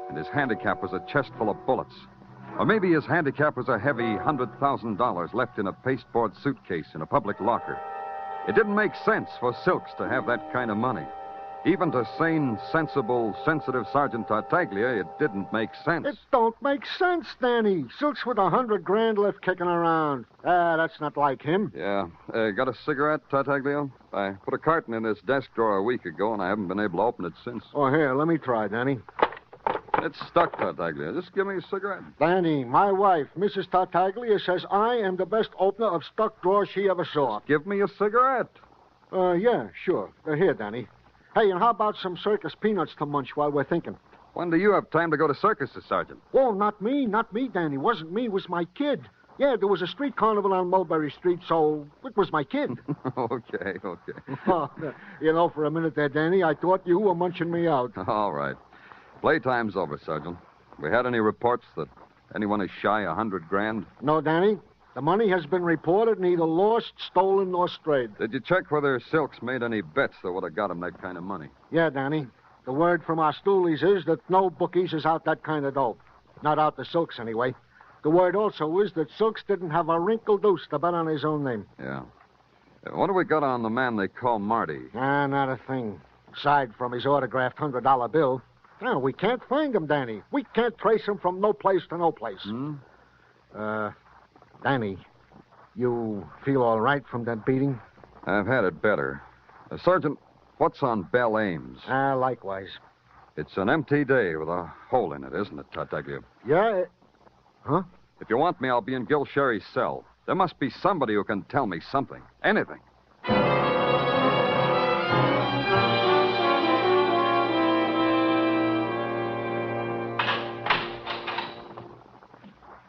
and his handicap was a chest full of bullets. Or maybe his handicap was a heavy $100,000 left in a pasteboard suitcase in a public locker. It didn't make sense for Silks to have that kind of money. Even to sane, sensible, sensitive Sergeant Tartaglia, it didn't make sense. It don't make sense, Danny. Silks with $100,000 left kicking around. That's not like him. Yeah. Got a cigarette, Tartaglia? I put a carton in his desk drawer a week ago, and I haven't been able to open it since. Oh, here, let me try, Danny. It's stuck, Tartaglia. Just give me a cigarette. Danny, my wife, Mrs. Tartaglia, says I am the best opener of stuck drawers she ever saw. Just give me a cigarette. Yeah, sure. Here, Danny. Hey, and how about some circus peanuts to munch while we're thinking? When do you have time to go to circuses, Sergeant? Oh, not me, Danny. Wasn't me, it was my kid. Yeah, there was a street carnival on Mulberry Street, so it was my kid. Okay. Oh, for a minute there, Danny, I thought you were munching me out. All right. Playtime's over, Sergeant. We had any reports that anyone is shy $100,000? No, Danny. The money has been reported neither lost, stolen, nor strayed. Did you check whether Silks made any bets that would have got him that kind of money? Yeah, Danny. The word from our stoolies is that no bookies is out that kind of dough. Not out the Silks, anyway. The word also is that Silks didn't have a wrinkle deuce to bet on his own name. Yeah. What do we got on the man they call Marty? Not a thing. Aside from his autographed $100 bill. No, we can't find him, Danny. We can't trace him from no place to no place. Danny, you feel all right from that beating? I've had it better. Sergeant, what's on Belle Ames? Likewise. It's an empty day with a hole in it, isn't it, Tartaglia? Yeah. Huh? If you want me, I'll be in Gil Sherry's cell. There must be somebody who can tell me something. Anything.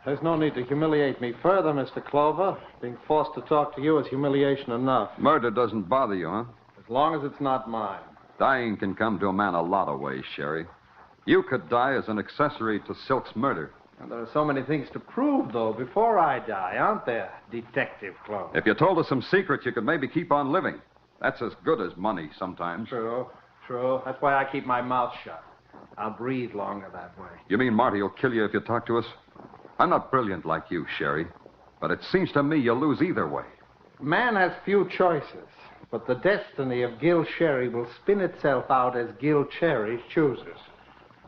There's no need to humiliate me further, Mr. Clover. Being forced to talk to you is humiliation enough. Murder doesn't bother you, huh? As long as it's not mine. Dying can come to a man a lot of ways, Sherry. You could die as an accessory to Silk's murder. And there are so many things to prove, though, before I die, aren't there, Detective Clover? If you told us some secrets, you could maybe keep on living. That's as good as money sometimes. True. That's why I keep my mouth shut. I'll breathe longer that way. You mean Marty will kill you if you talk to us? I'm not brilliant like you, Sherry, but it seems to me you'll lose either way. Man has few choices, but the destiny of Gil Sherry will spin itself out as Gil Cherry chooses.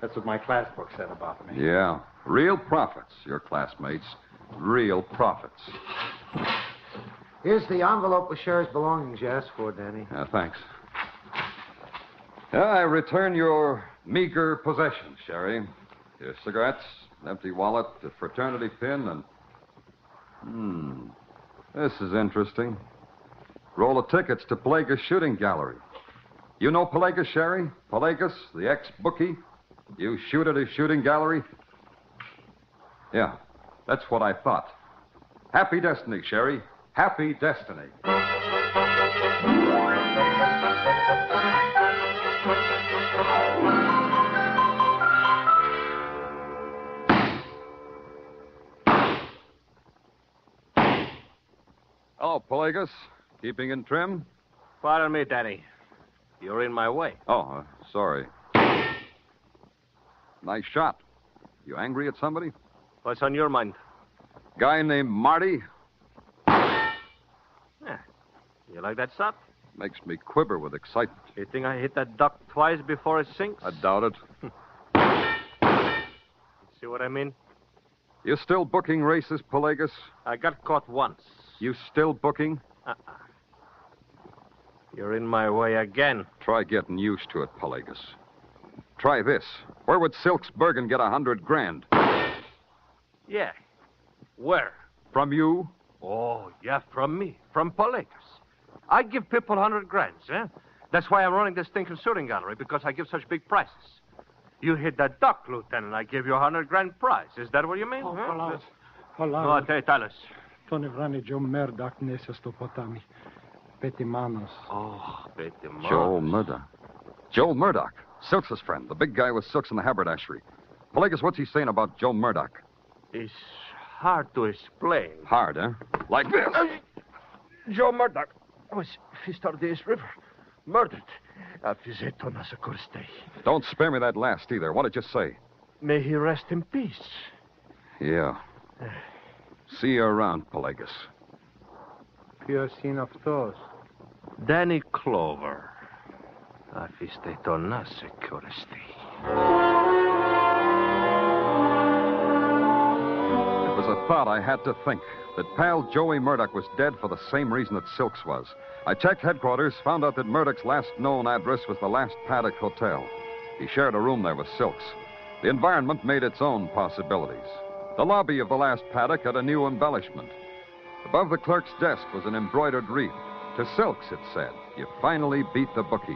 That's what my class book said about me. Yeah. Real prophets, your classmates. Real prophets. Here's the envelope with Sherry's belongings you asked for, Danny. Thanks. I return your meager possessions, Sherry. Your cigarettes, an empty wallet, a fraternity pin, and... This is interesting. Roll of tickets to Pelagus Shooting Gallery. You know Pelagus, Sherry? Pelagus, the ex-bookie? You shoot at his shooting gallery? Yeah, that's what I thought. Happy destiny, Sherry. Happy destiny. Oh, Pelagus. Keeping in trim? Pardon me, Danny. You're in my way. Oh, sorry. Nice shot. You angry at somebody? What's on your mind? Guy named Marty? Yeah. You like that shot? Makes me quiver with excitement. You think I hit that duck twice before it sinks? I doubt it. See what I mean? You still booking races, Pelagus? I got caught once. You still booking? You're in my way again. Try getting used to it, Pelagus. Try this. Where would Silks Bergen get $100,000? Yeah. Where? From you? Oh, yeah, from me. From Pelagus. I give people $100,000, eh? That's why I'm running this stinking shooting gallery, because I give such big prizes. You hit that duck, Lieutenant. I give you $100,000 prize. Is that what you mean? Hola. Tell us. Tony Vrani, Joe Murdoch, Nesa Stopotami. Betty Manos. Oh, Betty Manos. Joel Murdoch. Joel Murdoch. Silks' friend. The big guy with Silks in the haberdashery. Pelagus, what's he saying about Joe Murdoch? It's hard to explain. Hard, huh? Like this. Joe Murdoch was fished out of the East River. Murdered. Don't spare me that last either. What did you say? May he rest in peace. Yeah. See you around, Pelagus. Pure scene of thoughts. Danny Clover. Afistetona security. It was a thought I had to think. That pal Joey Murdoch was dead for the same reason that Silks was. I checked headquarters, found out that Murdoch's last known address was the Last Paddock Hotel. He shared a room there with Silks. The environment made its own possibilities. The lobby of the Last Paddock had a new embellishment. Above the clerk's desk was an embroidered wreath. To Silks, it said, "You finally beat the bookies."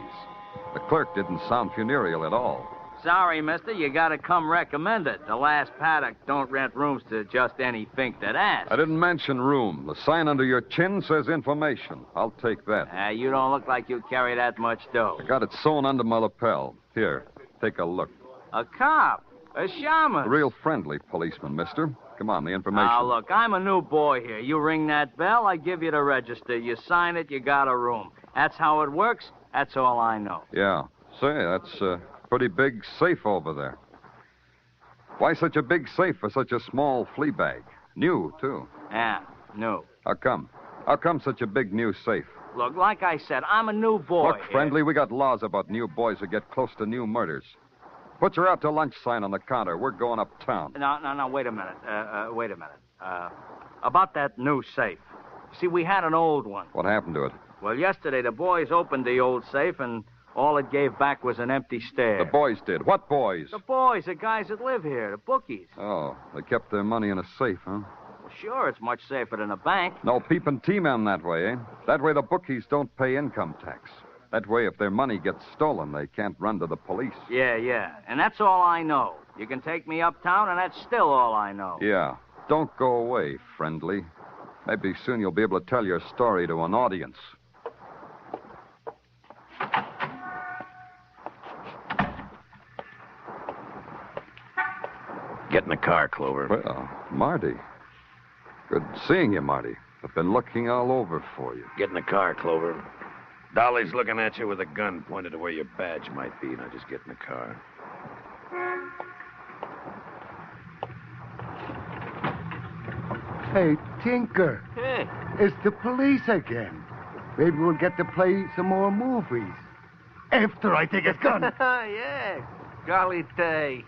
The clerk didn't sound funereal at all. Sorry, mister, you gotta come recommended. The Last Paddock don't rent rooms to just any fink that asks. I didn't mention room. The sign under your chin says information. I'll take that. You don't look like you carry that much dough. I got it sewn under my lapel. Here, take a look. A cop? A shaman? A real friendly policeman, mister. Come on, the information. Now, look, I'm a new boy here. You ring that bell, I give you the register. You sign it, you got a room. That's how it works. That's all I know. Yeah. Say, that's a pretty big safe over there. Why such a big safe for such a small flea bag? New, too. Yeah, new. How come? How come such a big new safe? Look, like I said, I'm a new boy. Look, friendly, we got laws about new boys who get close to new murders. Put your out to lunch sign on the counter. We're going uptown. No, wait a minute. Wait a minute. About that new safe. See, we had an old one. What happened to it? Well, yesterday the boys opened the old safe, and all it gave back was an empty stare. The boys did. What boys? The boys, the guys that live here, the bookies. Oh, they kept their money in a safe, huh? Well, sure, it's much safer than a bank. No peeping T-men that way, eh? That way the bookies don't pay income tax. That way, if their money gets stolen, they can't run to the police. Yeah. And that's all I know. You can take me uptown, and that's still all I know. Yeah. Don't go away, friendly. Maybe soon you'll be able to tell your story to an audience. Get in the car, Clover. Well, Marty. Good seeing you, Marty. I've been looking all over for you. Get in the car, Clover. Dolly's looking at you with a gun pointed to where your badge might be. Now just get in the car. Hey, Tinker. Hey, It's the police again. Maybe we'll get to play some more movies. After I take his gun. Yeah. Golly day.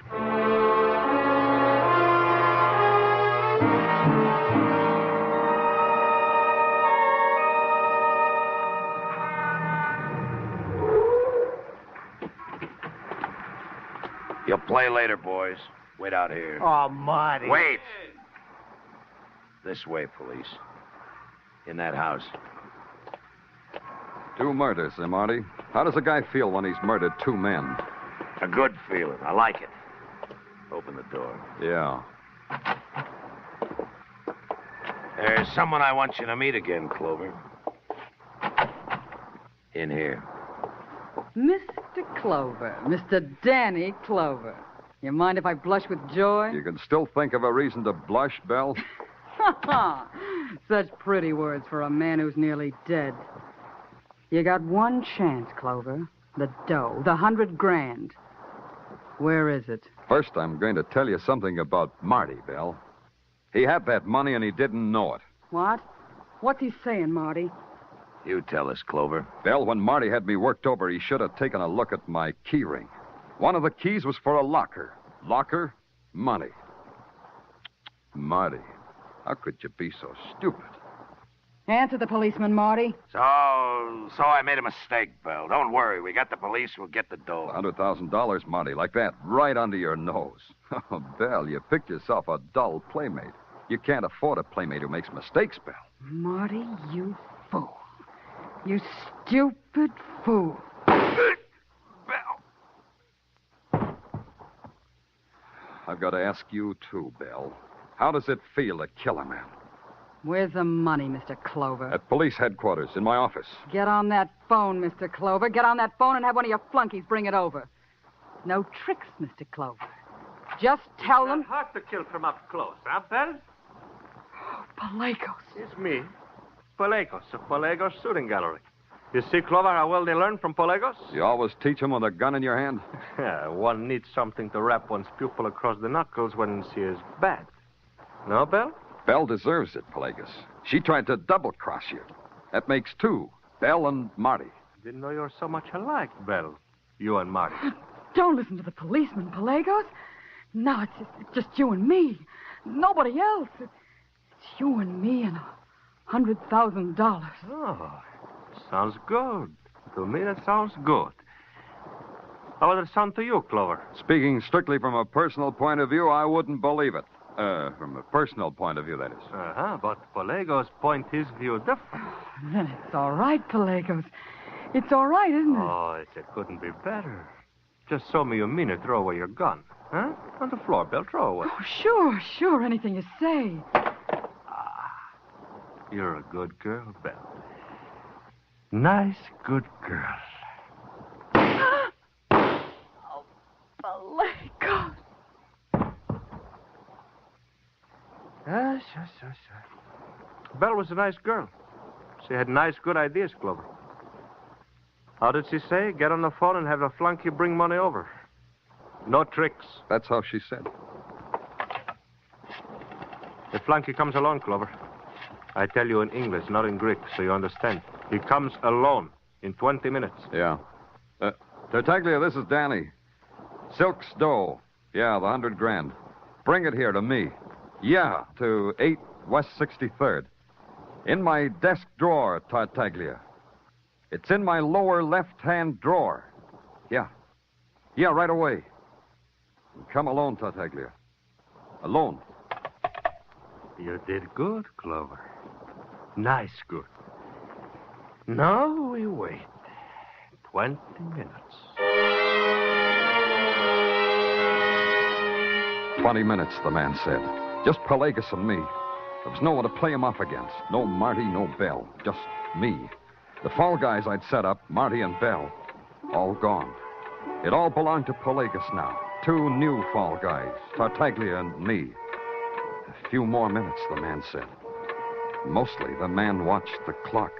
You'll play later, boys. Wait out here. Oh, Marty. Wait. This way, police. In that house. 2 murders, eh, Marty? How does a guy feel when he's murdered 2 men? A good feeling. I like it. Open the door. Yeah. There's someone I want you to meet again, Clover. In here. Mr. Clover. Mr. Danny Clover. You mind if I blush with joy? You can still think of a reason to blush, Belle? Such pretty words for a man who's nearly dead. You got one chance, Clover. The dough, the $100,000. Where is it? First, I'm going to tell you something about Marty, Belle. He had that money and he didn't know it. What? What's he saying, Marty? You tell us, Clover. Belle, when Marty had me worked over, he should have taken a look at my key ring. One of the keys was for a locker. Locker, money. Marty, how could you be so stupid? Answer the policeman, Marty. So I made a mistake, Belle. Don't worry. We got the police. We'll get the dough. $100,000, Marty, like that, right under your nose. Oh, Belle, you picked yourself a dull playmate. You can't afford a playmate who makes mistakes, Belle. Marty, you fool. You stupid fool. I've got to ask you, too, Belle. How does it feel to kill a man? Where's the money, Mr. Clover? At police headquarters, in my office. Get on that phone, Mr. Clover. Get on that phone and have one of your flunkies bring it over. No tricks, Mr. Clover. Just tell them... It's hard to kill from up close, huh, Belle? Pelagos. It's me, Pelagos, of Pelagos Shooting Gallery. You see, Clover, how well they learn from Pelagos? You always teach them with a gun in your hand? Yeah, one needs something to rap one's pupil across the knuckles when she is bad. No, Belle? Belle deserves it, Pelagos. She tried to double-cross you. That makes 2, Belle and Marty. Didn't know you were so much alike, Belle. You and Marty. Don't listen to the policeman, Pelagos. No, it's just you and me. Nobody else. It's you and me and $100,000. Oh, sounds good. To me, that sounds good. How would it sound to you, Clover? Speaking strictly from a personal point of view, I wouldn't believe it. From a personal point of view, that is. Uh-huh, but Pelagos' point his view different. Then it's all right, Pelagos. It's all right, isn't it? Oh, it couldn't be better. Just show me you mean it. Throw away your gun. Huh? On the floor, Belle. Throw away. Oh, sure. Anything you say. You're a good girl, Belle. Nice, good girl. Oh, Pelagos. Yes. Belle was a nice girl. She had nice, good ideas, Clover. How did she say? Get on the phone and have a flunky bring money over. No tricks. That's how she said. The flunky comes alone, Clover. I tell you in English, not in Greek, so you understand. He comes alone in 20 minutes. Yeah. Tartaglia, this is Danny. Silk's dough. Yeah, the $100,000. Bring it here to me. Yeah, to 8 West 63rd. In my desk drawer, Tartaglia. It's in my lower left-hand drawer. Yeah, right away. Come alone, Tartaglia. Alone. You did good, Clover. Nice good. Now we wait 20 minutes. 20 minutes, the man said. Just Pelagos and me. There was no one to play him off against. No Marty, no Belle. Just me. The fall guys I'd set up, Marty and Belle, all gone. It all belonged to Pelagos now. 2 new fall guys, Tartaglia and me. A few more minutes, the man said. Mostly, the man watched the clock.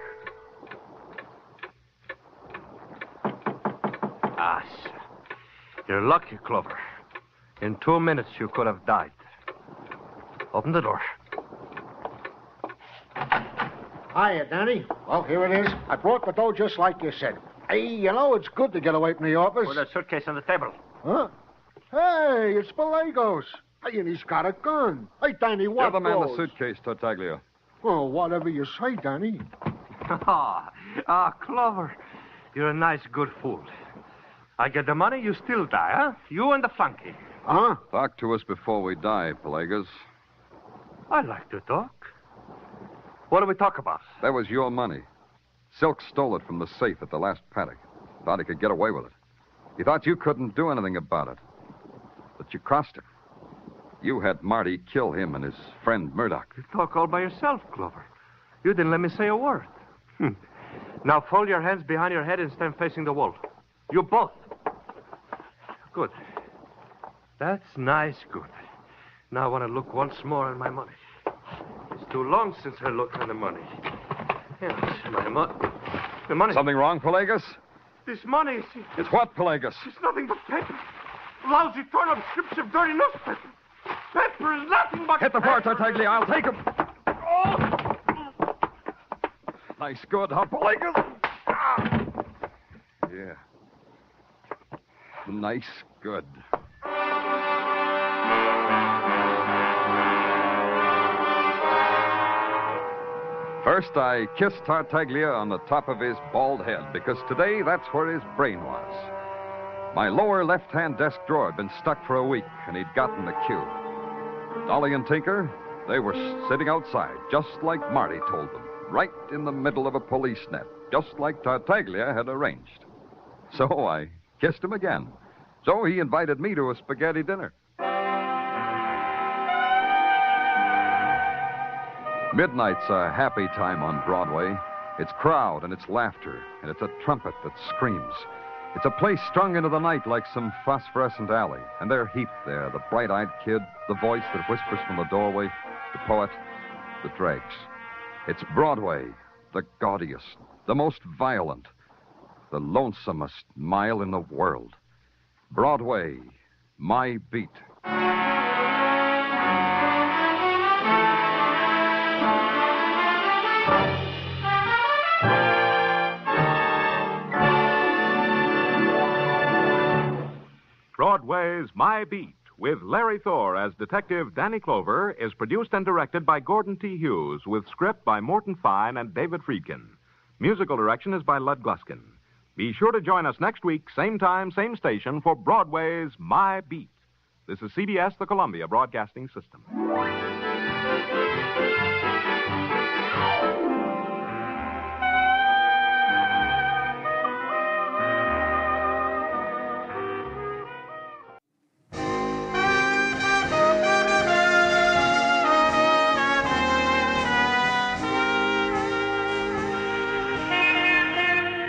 You're lucky, Clover. In 2 minutes, you could have died. Open the door. Hiya, Danny. Well, here it is. I brought the dough just like you said. Hey, you know, it's good to get away from the office. Put that suitcase on the table. Huh? Hey, it's Pelagos. Hey, and he's got a gun. Hey, Danny, what Give the man the goes? suitcase, Tartaglia. Well, whatever you say, Danny. Clover. You're a nice, good fool. I get the money, you still die, huh? You and the flunky. Huh? Talk to us before we die, Pelagos. I like to talk. What do we talk about? That was your money. Silk stole it from the safe at the last paddock. Thought he could get away with it. He thought you couldn't do anything about it. But you crossed him. You had Marty kill him and his friend Murdoch. You talk all by yourself, Clover. You didn't let me say a word. Now fold your hands behind your head and stand facing the wall. You both. Good. That's nice, good. Now I want to look once more at my money. It's too long since I looked at the money. Yes, my money. The money. Something wrong, Pelagos? This money. It's what, Pelagos? It's nothing but paper. Lousy torn-up strips of dirty newspaper. Paper is nothing but Hit the floor, Tartaglia. I'll take him. Oh! Nice good, huh, Pelagos? Yeah. Nice good. First, I kissed Tartaglia on the top of his bald head, because today that's where his brain was. My lower left-hand desk drawer had been stuck for a week, and he'd gotten the cue. Dolly and Tinker, they were sitting outside, just like Marty told them, right in the middle of a police net, just like Tartaglia had arranged. So I kissed him again. So he invited me to a spaghetti dinner. Midnight's a happy time on Broadway. It's crowd and it's laughter, and it's a trumpet that screams. It's a place strung into the night like some phosphorescent alley, and they're heaped there, the bright-eyed kid, the voice that whispers from the doorway, the poet, the dregs. It's Broadway, the gaudiest, the most violent, the lonesomest mile in the world. Broadway, my beat. Broadway's My Beat, with Larry Thor as Detective Danny Clover, is produced and directed by Gordon T. Hughes, with script by Morton Fine and David Friedkin. Musical direction is by Lud Gluskin. Be sure to join us next week, same time, same station, for Broadway's My Beat. This is CBS, the Columbia Broadcasting System.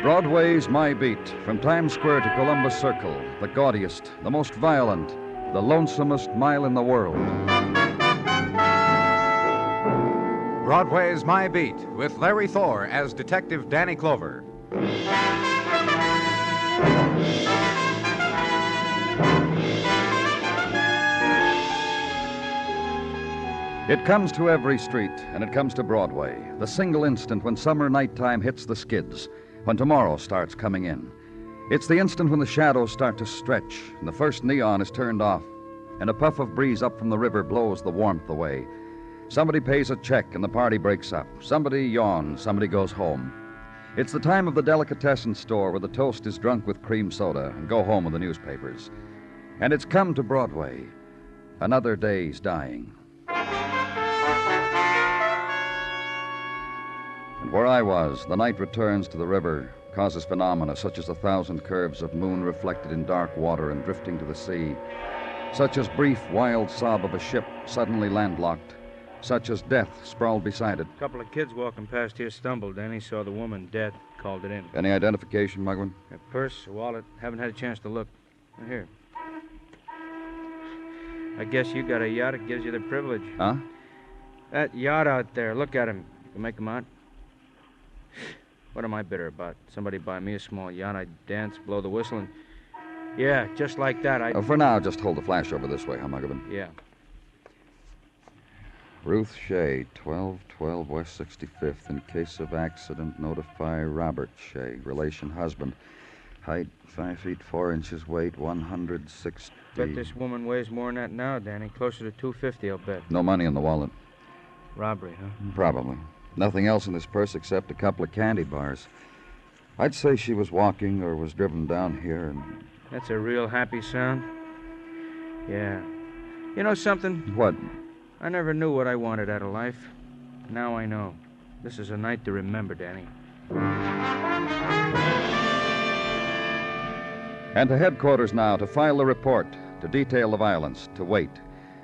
Broadway's My Beat, from Times Square to Columbus Circle, the gaudiest, the most violent, the lonesomest mile in the world. Broadway's My Beat, with Larry Thor as Detective Danny Clover. It comes to every street, and it comes to Broadway, the single instant when summer nighttime hits the skids, when tomorrow starts coming in. It's the instant when the shadows start to stretch, and the first neon is turned off, and a puff of breeze up from the river blows the warmth away. Somebody pays a check, and the party breaks up. Somebody yawns, somebody goes home. It's the time of the delicatessen store where the toast is drunk with cream soda and go home with the newspapers. And it's come to Broadway. Another day's dying. And where I was, the night returns to the river, causes phenomena such as 1,000 curves of moon reflected in dark water and drifting to the sea, such as brief, wild sob of a ship suddenly landlocked, such as death sprawled beside it. A couple of kids walking past here stumbled. Danny saw the woman dead, called it in. Any identification, Mugwin? A purse, a wallet. Haven't had a chance to look. Here. I guess you got a yacht. It gives you the privilege. Huh? That yacht out there. Look at him. You can make him out. What am I bitter about? Somebody buy me a small yacht, I'd dance, blow the whistle, and... Yeah, just like that, For now, just hold the flash over this way, huh, Mugwin? Yeah. Ruth Shea, 1212 West 65th. In case of accident, notify Robert Shea, relation husband. Height, 5 feet 4 inches, weight, 160. Bet this woman weighs more than that now, Danny. Closer to 250, I'll bet. No money in the wallet. Robbery, huh? Probably. Nothing else in this purse except a couple of candy bars. I'd say she was walking or was driven down here and... That's a real happy sound. Yeah. You know something? What? I never knew what I wanted out of life. Now I know. This is a night to remember, Danny. And to headquarters now to file the report, to detail the violence, to wait,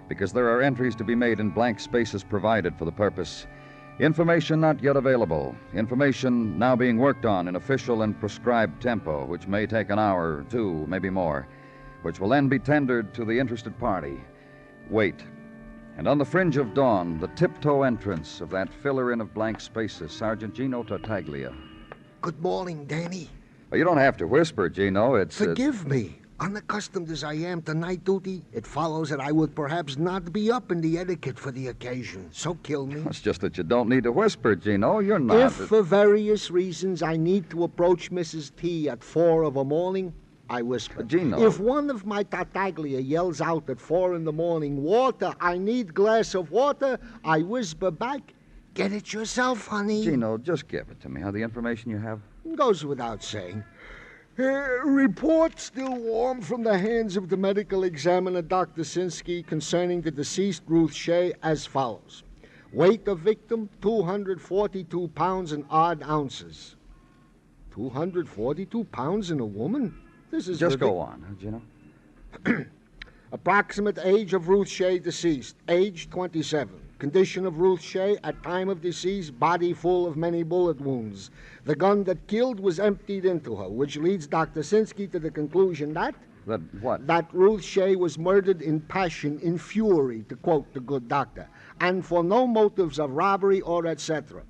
because there are entries to be made in blank spaces provided for the purpose. Information not yet available. Information now being worked on in official and prescribed tempo, which may take an hour or two, maybe more, which will then be tendered to the interested party. Wait. And on the fringe of dawn, the tiptoe entrance of that filler-in of blank spaces, Sergeant Gino Tartaglia. Good morning, Danny. Well, you don't have to whisper, Gino. It's... Forgive me. Unaccustomed as I am to night duty, it follows that I would perhaps not be up in the etiquette for the occasion. So kill me. It's just that you don't need to whisper, Gino. You're not... If, for various reasons, I need to approach Mrs. T at 4 of a morning, I whisper. Gino. If one of my Tartaglia yells out at 4 in the morning, water, I need glass of water, I whisper back, get it yourself, honey. Gino, just give it to me, the information you have. Goes without saying. Report still warm from the hands of the medical examiner, Dr. Sinsky, concerning the deceased Ruth Shea as follows. Weight of victim, 242 pounds and odd ounces. 242 pounds in a woman? This is just go on, Gino. Approximate age of Ruth Shea deceased, age 27. Condition of Ruth Shea at time of decease, body full of many bullet wounds. The gun that killed was emptied into her, which leads Dr. Sinsky to the conclusion that... That what? That Ruth Shea was murdered in passion, in fury, to quote the good doctor, and for no motives of robbery or etc.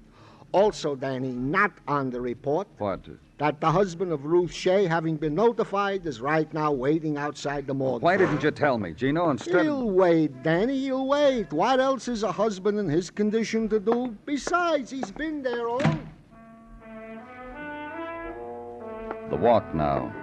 Also, Danny, not on the report... What? That the husband of Ruth Shea, having been notified, is right now waiting outside the morgue. Why didn't you tell me, Gino, instead... He'll wait, Danny, he'll wait. What else is a husband in his condition to do? Besides, he's been there all... The walk now.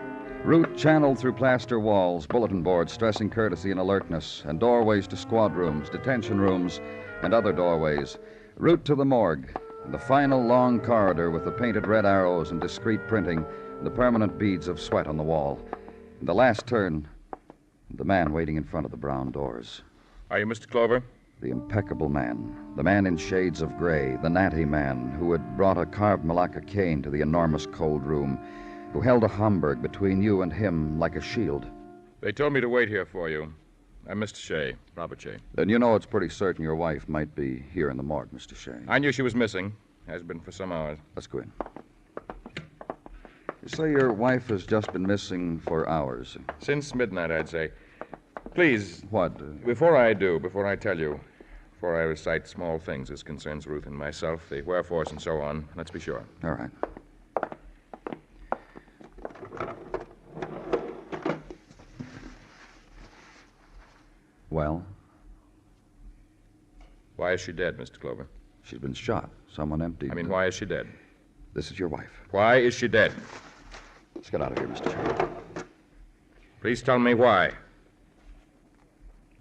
Route channeled through plaster walls, bulletin boards stressing courtesy and alertness, and doorways to squad rooms, detention rooms, and other doorways. Route to the morgue. The final long corridor with the painted red arrows and discreet printing and the permanent beads of sweat on the wall. And the last turn, the man waiting in front of the brown doors. Are you Mr. Clover? The impeccable man. The man in shades of gray. The natty man who had brought a carved Malacca cane to the enormous cold room. Who held a Homburg between you and him like a shield. They told me to wait here for you. I'm Mr. Shea, Robert Shea. Then you know it's pretty certain your wife might be here in the morgue, Mr. Shea. I knew she was missing. Has been for some hours. Let's go in. You say your wife has just been missing for hours. Since midnight, I'd say. Please. What? Before I tell you, before I recite small things as concerns Ruth and myself, the wherefores and so on, let's be sure. All right. Well? Why is she dead, Mr. Clover? She's been shot. Someone emptied. I mean, why is she dead? This is your wife. Why is she dead? Let's get out of here, Mr. Shea. Please tell me why.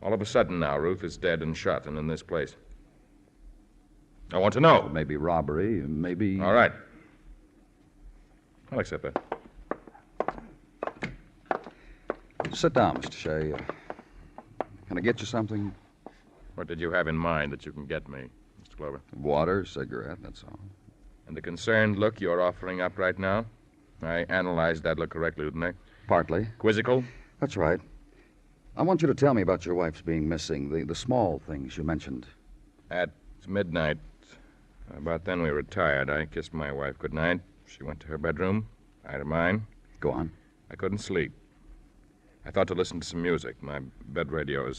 All of a sudden now, Ruth is dead and shot and in this place. I want to know. Maybe robbery, maybe... All right. I'll accept that. Sit down, Mr. Shea. Can I get you something? What did you have in mind that you can get me, Mr. Clover? Water, cigarette, that's all. And the concerned look you're offering up right now? I analyzed that look correctly, didn't I? Partly. Quizzical? That's right. I want you to tell me about your wife's being missing, the small things you mentioned. At midnight, about then we retired. I kissed my wife goodnight. She went to her bedroom. I to mine. Go on. I couldn't sleep. I thought to listen to some music. My bed radio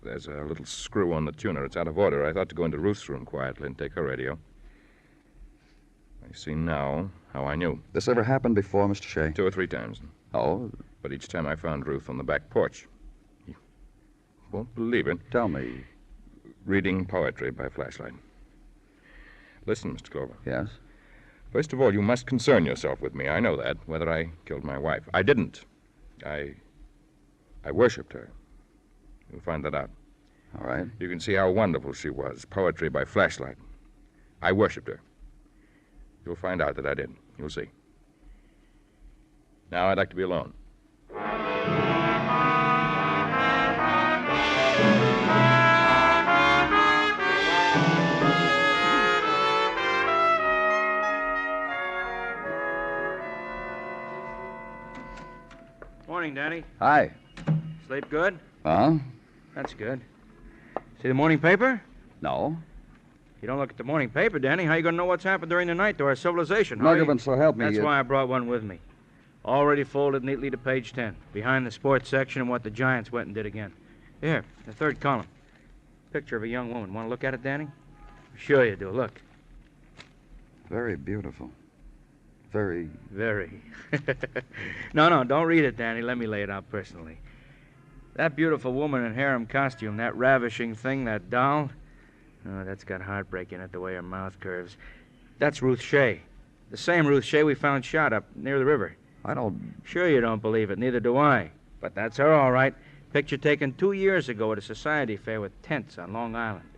there's a little screw on the tuner. It's out of order. I thought to go into Ruth's room quietly and take her radio. I see now how I knew. This ever happened before, Mr. Shea? 2 or 3 times. Oh? But each time I found Ruth on the back porch. You won't believe it. Tell me. reading poetry by flashlight. Listen, Mr. Clover. Yes? First of all, you must concern yourself with me. I know that, whether I killed my wife. I didn't. I worshipped her. You'll find that out. All right. You can see how wonderful she was. Poetry by flashlight. I worshipped her. You'll find out that I did. You'll see. Now I'd like to be alone. Morning, Danny. Hi. Sleep good? Huh? That's good. See the morning paper? No. You don't look at the morning paper, Danny. How you going to know what's happened during the night to our civilization? How you- Muggavan, so help me. That's why I brought one with me. Already folded neatly to page 10. Behind the sports section and what the Giants went and did again. Here, the third column. Picture of a young woman. Want to look at it, Danny? Sure you do. Look. Very beautiful. Very. No, don't read it, Danny. Let me lay it out personally. That beautiful woman in harem costume, that ravishing thing, that doll. Oh, that's got heartbreak in it, the way her mouth curves. That's Ruth Shea. The same Ruth Shea we found shot up near the river. I don't... Sure you don't believe it. Neither do I. But that's her, all right. Picture taken 2 years ago at a society fair with tents on Long Island.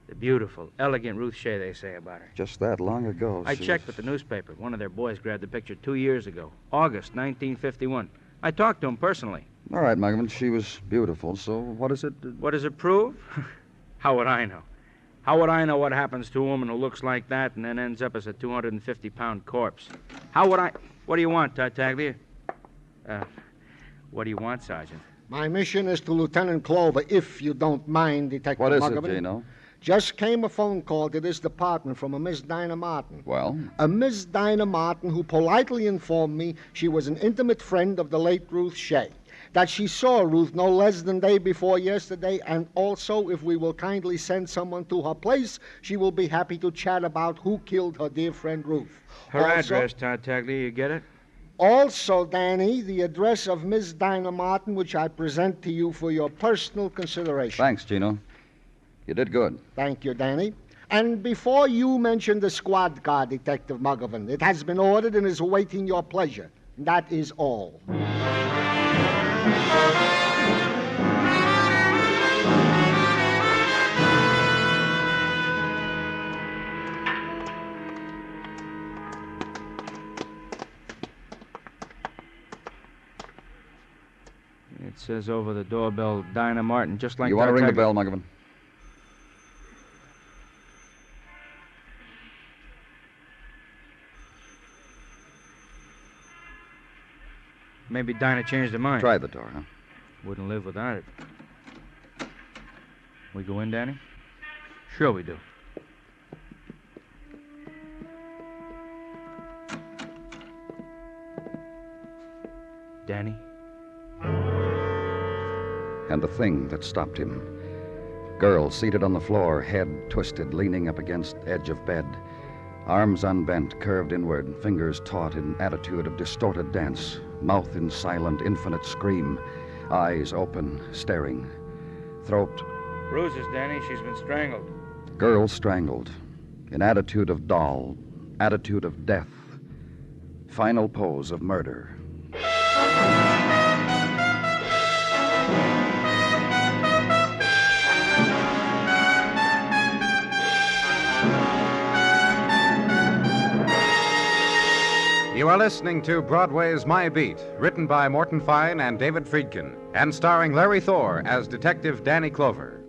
The beautiful, elegant Ruth Shea, they say about her. Just that long ago. I she checked was- with the newspaper. One of their boys grabbed the picture 2 years ago. August 1951. I talked to him personally. All right, Muggavan, she was beautiful, so what is it? What does it prove? How would I know? How would I know what happens to a woman who looks like that and then ends up as a 250-pound corpse? How would I... What do you want, Tartaglia? What do you want, Sergeant? My mission is to Lieutenant Clover, if you don't mind, Detective What is it, Muggavan. Gino? Just came a phone call to this department from a Miss Dinah Martin. Well? A Miss Dinah Martin who politely informed me she was an intimate friend of the late Ruth Shea. That she saw Ruth no less than day before yesterday, and also, if we will kindly send someone to her place, she will be happy to chat about who killed her dear friend Ruth. Her address, Tartaglia, you get it? Also, Danny, the address of Miss Dinah Martin, which I present to you for your personal consideration. Thanks, Gino. You did good. Thank you, Danny. And before you mention the squad car, Detective Muggavan, it has been ordered and is awaiting your pleasure. That is all. It says over the doorbell, Dinah Martin, just like You want to ring the Tartaglia. bell, Muggavan? Maybe Dinah changed her mind. Try the door, huh? Wouldn't live without it. We go in, Danny? Sure we do. Danny? And the thing that stopped him. Girl seated on the floor, head twisted, leaning up against edge of bed. Arms unbent, curved inward, fingers taut in attitude of distorted dance. Mouth in silent, infinite scream. Eyes open, staring. Throat. Bruises, Danny. She's been strangled. Girl strangled. In attitude of doll. Attitude of death. Final pose of murder. You are listening to Broadway Is My Beat, written by Morton Fine and David Friedkin, and starring Larry Thor as Detective Danny Clover.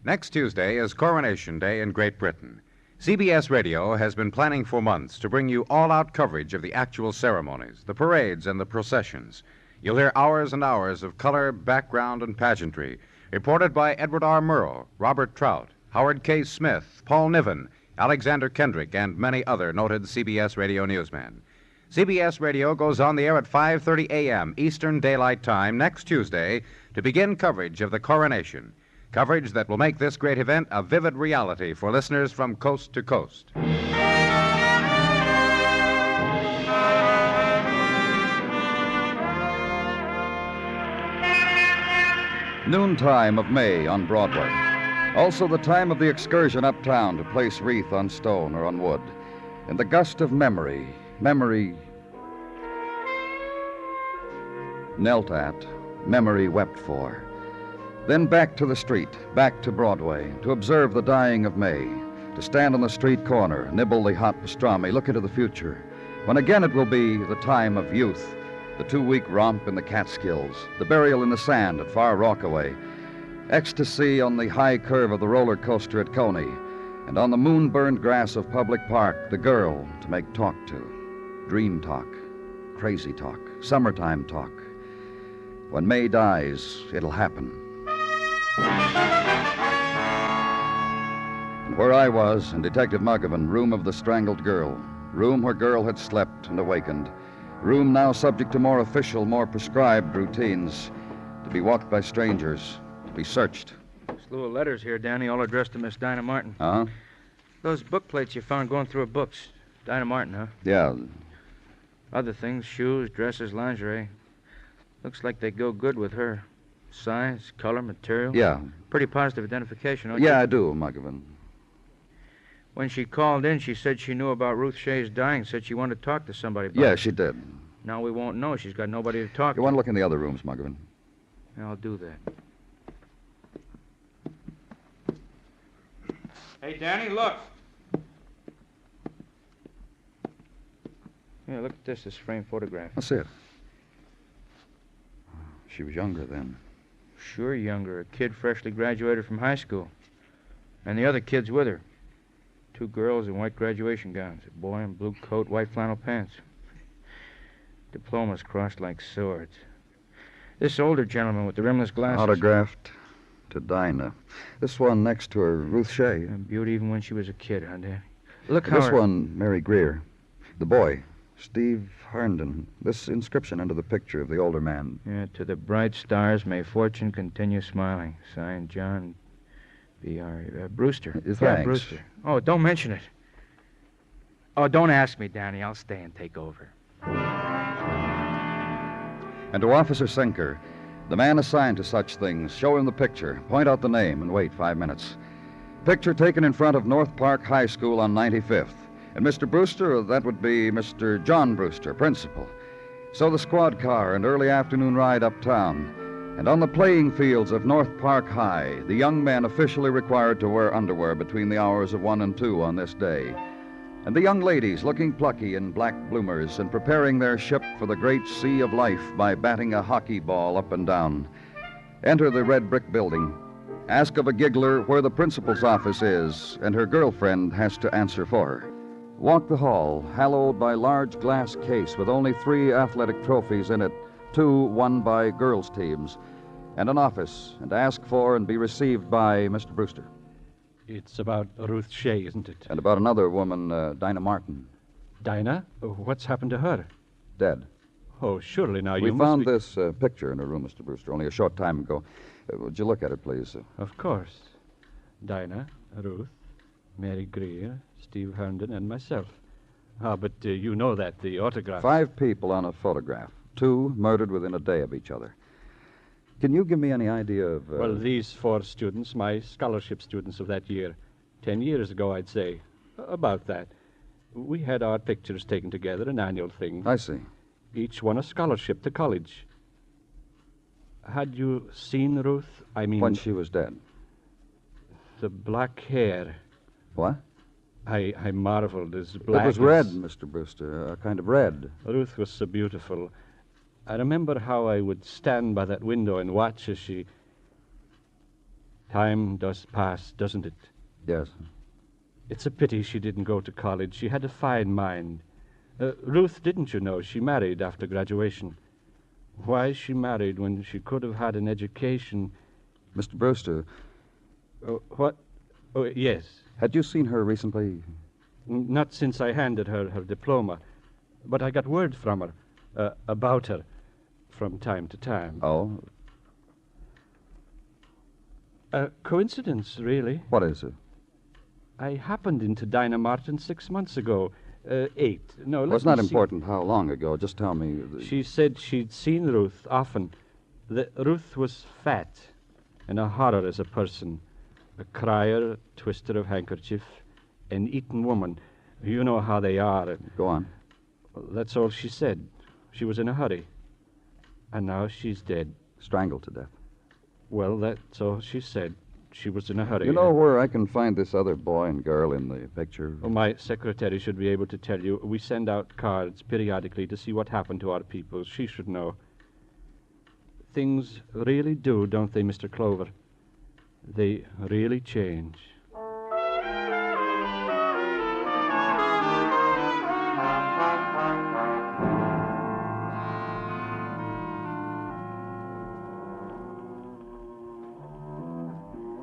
Next Tuesday is Coronation Day in Great Britain. CBS Radio has been planning for months to bring you all-out coverage of the actual ceremonies, the parades, and the processions. You'll hear hours and hours of color, background, and pageantry, reported by Edward R. Murrow, Robert Trout, Howard K. Smith, Paul Niven, Alexander Kendrick, and many other noted CBS Radio newsmen. CBS Radio goes on the air at 5:30 a.m. Eastern Daylight Time next Tuesday to begin coverage of the coronation. Coverage that will make this great event a vivid reality for listeners from coast to coast. Noontime of May on Broadway. Also the time of the excursion uptown to place wreath on stone or on wood. In the gust of memory, memory knelt at, memory wept for. Then back to the street, back to Broadway, to observe the dying of May, to stand on the street corner, nibble the hot pastrami, look into the future, when again it will be the time of youth, the 2-week romp in the Catskills, the burial in the sand at Far Rockaway, ecstasy on the high curve of the roller coaster at Coney, and on the moon-burned grass of Public Park, the girl to make talk to, dream talk, crazy talk, summertime talk. When May dies, it'll happen. And where I was, in Detective Muggavan, room of the strangled girl, room where girl had slept and awakened, room now subject to more official, more prescribed routines, to be walked by strangers, to be searched. Slew of letters here, Danny, all addressed to Miss Dinah Martin. Huh? Those book plates you found going through her books. Dinah Martin, huh? Yeah. Other things, shoes, dresses, lingerie. Looks like they go good with her. Size, color, material. Yeah. Pretty positive identification, don't you? Yeah, I do, Muggavan. When she called in, she said she knew about Ruth Shea's dying, said she wanted to talk to somebody about Yeah, it. she did. Now we won't know. She's got nobody to talk to. You want to look in the other rooms, Muggavan? Yeah, I'll do that. Hey, Danny, look. Yeah, look at this framed photograph. Let's see it. She was younger then. Sure younger. A kid freshly graduated from high school. And the other kids with her. 2 girls in white graduation gowns. A boy in blue coat, white flannel pants. Diplomas crossed like swords. This older gentleman with the rimless glasses. Autographed to Dinah. This one next to her, Ruth Shea. A beauty even when she was a kid, huh, Danny? Look how This her... one, Mary Greer. The boy, Steve Herndon. This inscription under the picture of the older man. Yeah, to the bright stars may fortune continue smiling. Signed, John B.R. Brewster. Thanks. Yeah, Brewster. Oh, don't mention it. Oh, don't ask me, Danny. I'll stay and take over. And to Officer Sinker, the man assigned to such things, show him the picture, point out the name, and wait 5 minutes. Picture taken in front of North Park High School on 95th. And Mr. Brewster, that would be Mr. John Brewster, principal. So the squad car and early afternoon ride uptown. And on the playing fields of North Park High, the young men officially required to wear underwear between the hours of 1 and 2 on this day. And the young ladies looking plucky in black bloomers and preparing their ship for the great sea of life by batting a hockey ball up and down. Enter the red brick building. Ask of a giggler where the principal's office is, and her girlfriend has to answer for her. Walk the hall, hallowed by large glass case with only 3 athletic trophies in it, 2 won by girls' teams, and an office, and ask for and be received by Mr. Brewster. It's about Ruth Shea, isn't it? And about another woman, Dinah Martin. Dinah? What's happened to her? Dead. Oh, surely now We you found must this picture in her room, Mr. Brewster, only a short time ago. Would you look at it, please? Of course. Dinah, Ruth, Mary Greer, Steve Herndon, and myself. But you know that, the autograph... 5 people on a photograph. 2 murdered within a day of each other. Can you give me any idea of... Well, these 4 students, my scholarship students of that year. 10 years ago, I'd say. About that. We had our pictures taken together, an annual thing. I see. Each won a scholarship to college. Had you seen Ruth? I mean... When she was dead. The black hair. What? I marveled as black It was red, Mr. Brewster, a kind of red. Ruth was so beautiful. I remember how I would stand by that window and watch as she... Time does pass, doesn't it? Yes. It's a pity she didn't go to college. She had a fine mind. Ruth, didn't you know, she married after graduation. Why she married when she could have had an education... Mr. Brewster... What? Oh, yes. Had you seen her recently? Not since I handed her her diploma. But I got word from her, about her, from time to time. Oh? Coincidence, really. What is it? I happened into Dinah Martin 6 months ago. 8. No, Well, it's not important how long ago. Just tell me... She said she'd seen Ruth often. Ruth was fat and a horror as a person. A crier, twister of handkerchief, an eaten woman. You know how they are. Go on. Well, that's all she said. She was in a hurry. And now she's dead. Strangled to death. Well, that's all she said. She was in a hurry. You know where I can find this other boy and girl in the picture? Oh, my secretary should be able to tell you. We send out cards periodically to see what happened to our people. She should know. Things really do, don't they, Mr. Clover? They really change.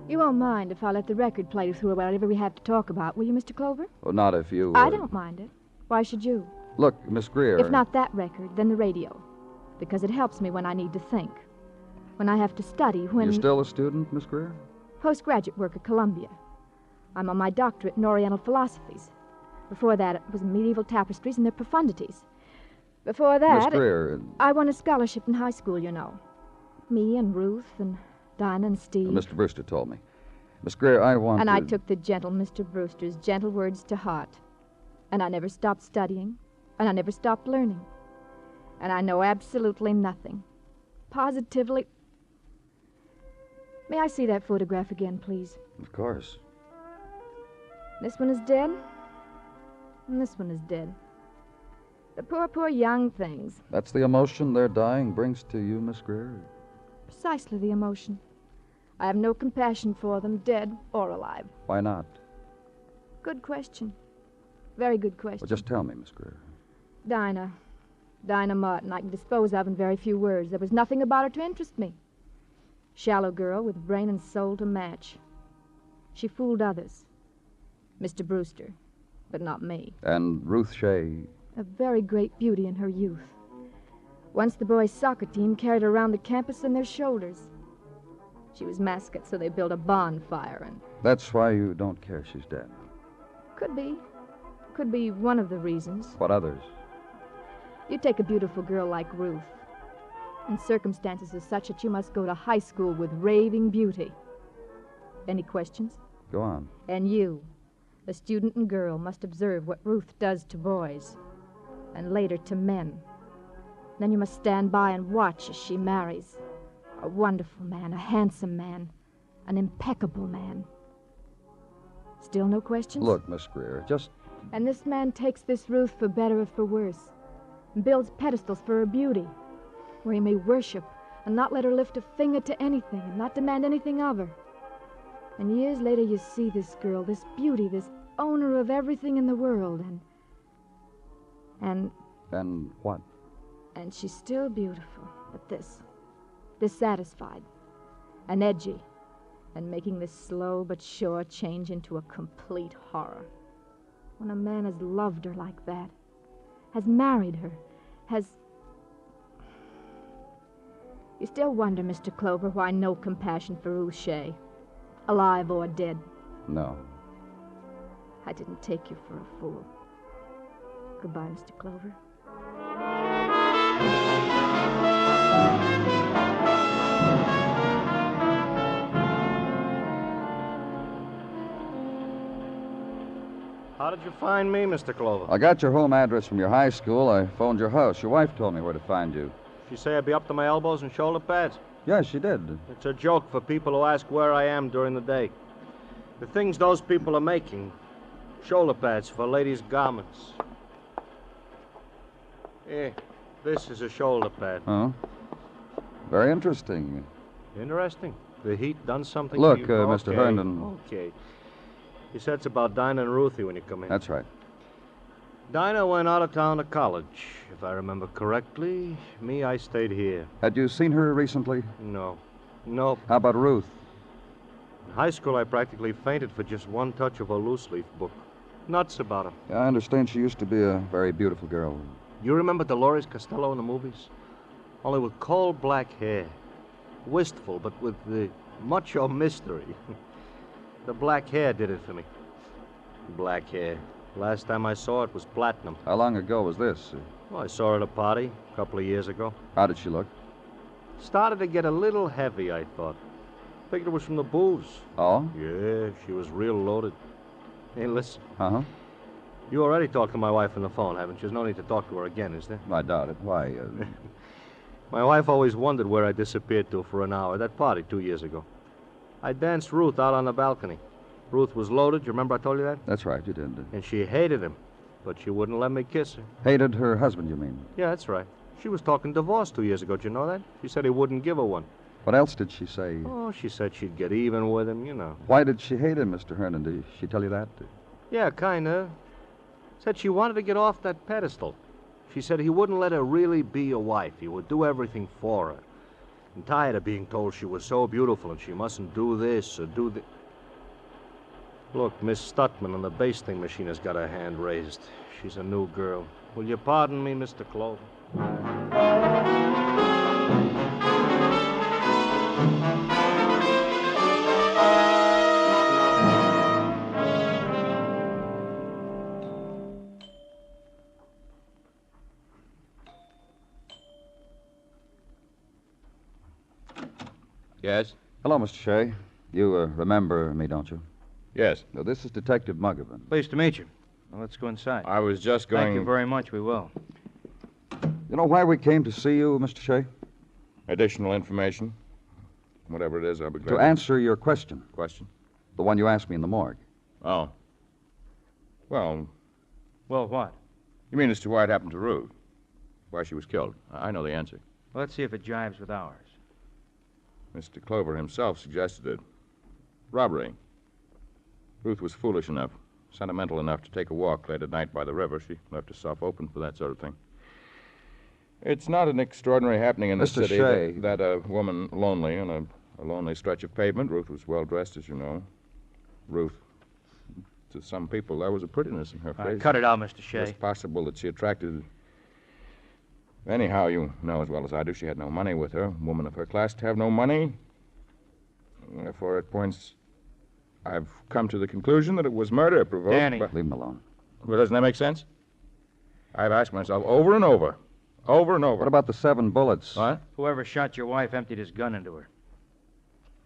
You won't mind if I let the record play through whatever we have to talk about, will you, Mr. Clover? Well, not if you... I don't mind it. Why should you? Look, Miss Greer... If not that record, then the radio. Because it helps me when I need to think. When I have to study, when... You're still a student, Miss Greer? Postgraduate work at Columbia. I'm on my doctorate in Oriental philosophies. Before that, it was medieval tapestries and their profundities. Before that... Miss Greer... I won a scholarship in high school, you know. Me and Ruth and Dinah and Steve. Mr. Brewster told me. Miss Greer, I want And to... I took the gentle Mr. Brewster's gentle words to heart. And I never stopped studying. And I never stopped learning. And I know absolutely nothing. Positively... May I see that photograph again, please? Of course. This one is dead. And this one is dead. The poor, poor young things. That's the emotion their dying brings to you, Miss Greer? Precisely the emotion. I have no compassion for them, dead or alive. Why not? Good question. Very good question. Well, just tell me, Miss Greer. Dinah Martin, I can dispose of in very few words. There was nothing about her to interest me. Shallow girl with brain and soul to match. She fooled others. Mr. Brewster, but not me. And Ruth Shea? A very great beauty in her youth. Once the boys' soccer team carried her around the campus on their shoulders. She was mascot, so they built a bonfire and... That's why you don't care she's dead. Could be. Could be one of the reasons. What others? You take a beautiful girl like Ruth, and circumstances are such that you must go to high school with raving beauty. Any questions? Go on. And you, a student and girl, must observe what Ruth does to boys, and later to men. Then you must stand by and watch as she marries. A wonderful man, a handsome man, an impeccable man. Still no questions? Look, Miss Greer, just... And this man takes this Ruth for better or for worse, and builds pedestals for her beauty, where he may worship and not let her lift a finger to anything and not demand anything of her. And years later you see this girl, this beauty, this owner of everything in the world, and... And what? And she's still beautiful, but dissatisfied, and edgy, and making this slow but sure change into a complete horror. When a man has loved her like that, has married her, has... You still wonder, Mr. Clover, why no compassion for Ruth Shea, alive or dead? No. I didn't take you for a fool. Goodbye, Mr. Clover. How did you find me, Mr. Clover? I got your home address from your high school. I phoned your house. Your wife told me where to find you. She say I'd be up to my elbows in shoulder pads? Yes, she did. It's a joke for people who ask where I am during the day. The things those people are making, shoulder pads for ladies' garments. Here, this is a shoulder pad. Oh? Very interesting. Interesting. The heat done something Look, to you? Mr. Herndon. Okay. You said it's about Dinah and Ruthie when you come in. That's right. Dinah went out of town to college, if I remember correctly. Me, I stayed here. Had you seen her recently? No. Nope. How about Ruth? In high school, I practically fainted for just one touch of a loose-leaf book. Nuts about her. Yeah, I understand she used to be a very beautiful girl. You remember Dolores Costello in the movies? Only with coal black hair. Wistful, but with the macho mystery. The black hair did it for me. Black hair. Last time I saw it was platinum. How long ago was this? Well, I saw her at a party a couple of years ago. How did she look? Started to get a little heavy, I thought. Figured it was from the booze. Oh? Yeah, she was real loaded. Hey, listen. Uh-huh. You already talked to my wife on the phone, haven't you? There's no need to talk to her again, is there? I doubt it. Why? My wife always wondered where I disappeared to for an hour. That party 2 years ago. I danced Ruth out on the balcony. Ruth was loaded. You remember I told you that? That's right, you did. And she hated him, but she wouldn't let me kiss her. Hated her husband, you mean? Yeah, that's right. She was talking divorce 2 years ago. Did you know that? She said he wouldn't give her one. What else did she say? Oh, she said she'd get even with him, you know. Why did she hate him, Mr. Hernan? Did she tell you that? Yeah, kinda. Said she wanted to get off that pedestal. She said he wouldn't let her really be a wife. He would do everything for her. I'm tired of being told she was so beautiful and she mustn't do this or do that. Look, Miss Stutman on the basting machine has got her hand raised. She's a new girl. Will you pardon me, Mr. Clover? Yes? Hello, Mr. Shea. You remember me, don't you? Yes. No, this is Detective Muggerman. Pleased to meet you. Well, let's go inside. I was just going... Thank you very much. We will. You know why we came to see you, Mr. Shea? Additional information. Whatever it is, I'll be glad To answer your question. Question? The one you asked me in the morgue. Oh. Well... Well, what? You mean as to why it happened to Ruth? Why she was killed? I know the answer. Well, let's see if it jives with ours. Mr. Clover himself suggested it. Robbery. Ruth was foolish enough, sentimental enough to take a walk late at night by the river. She left herself open for that sort of thing. It's not an extraordinary happening in the Mr. city Shea. that a woman lonely on a lonely stretch of pavement. Ruth was well dressed, as you know. Ruth, to some people, there was a prettiness in her face. Cut it out, Mr. Shea. It's possible that she attracted... Anyhow, you know as well as I do, she had no money with her. A woman of her class to have no money. Therefore, at points, I've come to the conclusion that it was murder provoked. Danny. But... Leave him alone. Well, doesn't that make sense? I've asked myself over and over. Over and over. What about the 7 bullets? What? Whoever shot your wife emptied his gun into her.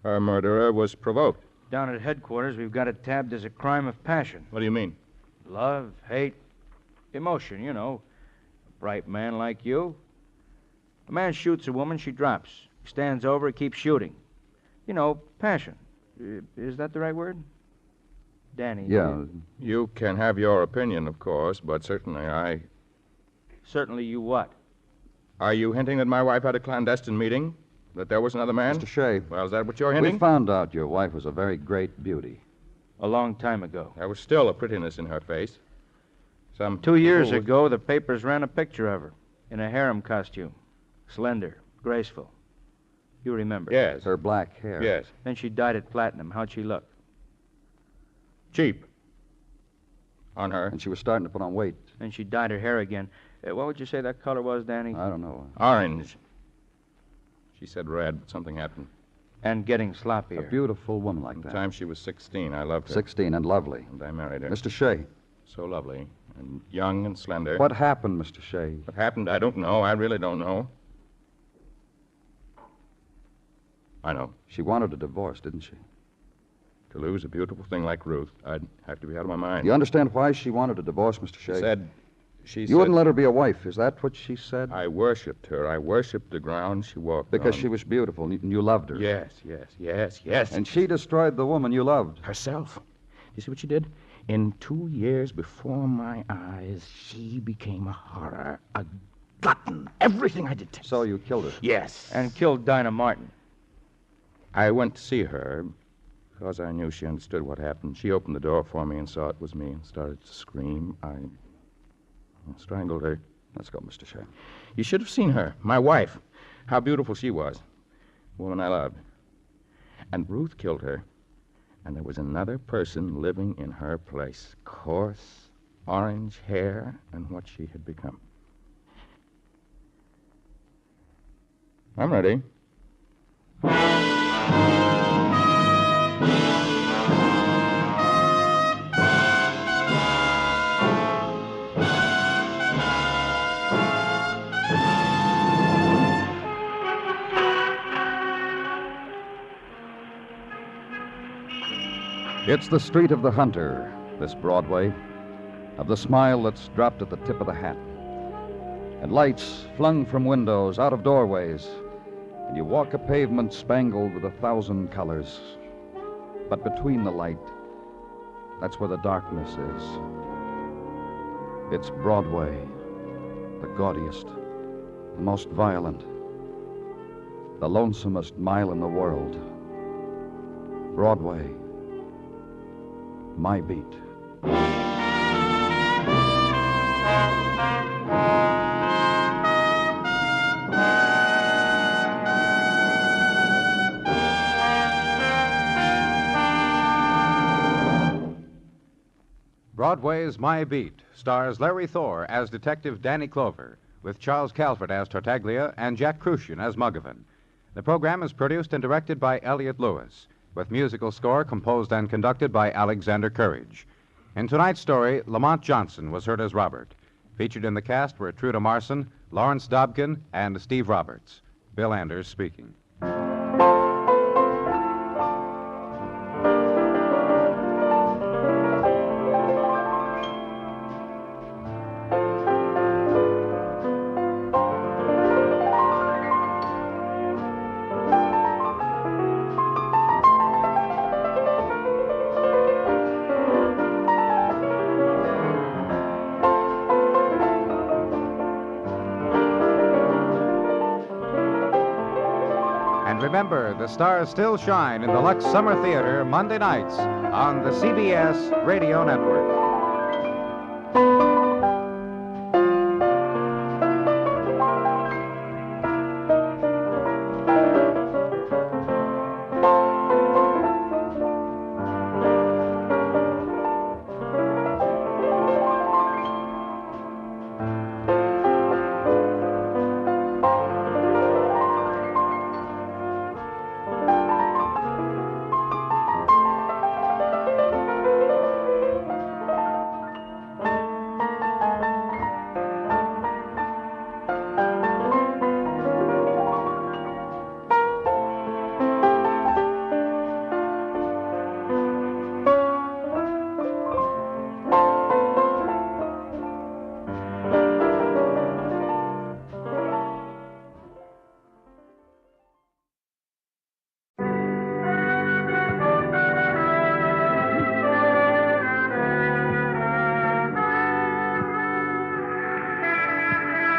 Her murderer was provoked. Down at headquarters, we've got it tabbed as a crime of passion. What do you mean? Love, hate, emotion, you know. A bright man like you. A man shoots a woman, she drops. He stands over, he keeps shooting. You know, passion. Is that the right word? Danny. Yeah. You can have your opinion, of course, but certainly I... Certainly you what? Are you hinting that my wife had a clandestine meeting? That there was another man? Mr. Shea. Well, is that what you're hinting? We found out your wife was a very great beauty. A long time ago. There was still a prettiness in her face. 2 years ago, the papers ran a picture of her in a harem costume. Slender, graceful. You remember? Yes. Her black hair. Yes. Then she dyed it platinum. How'd she look? Cheap. On her. And she was starting to put on weight. Then she dyed her hair again. What would you say that color was, Danny? I don't know. Orange. She said red, but something happened. And getting sloppier. A beautiful woman like At the that. time she was 16. I loved her. 16 and lovely. And I married her. Mr. Shea. So lovely. And young and slender. What happened, Mr. Shea? What happened? I don't know. I really don't know. I know. She wanted a divorce, didn't she? To lose a beautiful thing like Ruth, I'd have to be out of my mind. You understand why she wanted a divorce, Mr. Shea? She wouldn't let her be a wife. Is that what she said? I worshipped her. I worshipped the ground she walked Because on. she was beautiful and you loved her. Yes. And she destroyed the woman you loved. Herself. You see what she did? In 2 years before my eyes, she became a horror, a glutton, everything I detest. So you killed her? Yes. And killed Dinah Martin. I went to see her because I knew she understood what happened. She opened the door for me and saw it was me and started to scream. I strangled her. Let's go, Mr. Shea. You should have seen her, my wife. How beautiful she was. The woman I loved. And Ruth killed her. And there was another person living in her place. Coarse, orange hair, and what she had become. I'm ready. It's the street of the hunter, this Broadway, of the smile that's dropped at the tip of the hat, and lights flung from windows, out of doorways, and you walk a pavement spangled with 1,000 colors. But between the light, that's where the darkness is. It's Broadway, the gaudiest, the most violent, the lonesomest mile in the world. Broadway, my beat. Broadway's My Beat stars Larry Thor as Detective Danny Clover, with Charles Calvert as Tartaglia and Jack Crucian as Muggavan. The program is produced and directed by Elliott Lewis, with musical score composed and conducted by Alexander Courage. In tonight's story, Lamont Johnson was heard as Robert. Featured in the cast were Truda Marson, Lawrence Dobkin, and Steve Roberts. Bill Anders speaking. Remember, the stars still shine in the Lux Summer Theater Monday nights on the CBS Radio Network.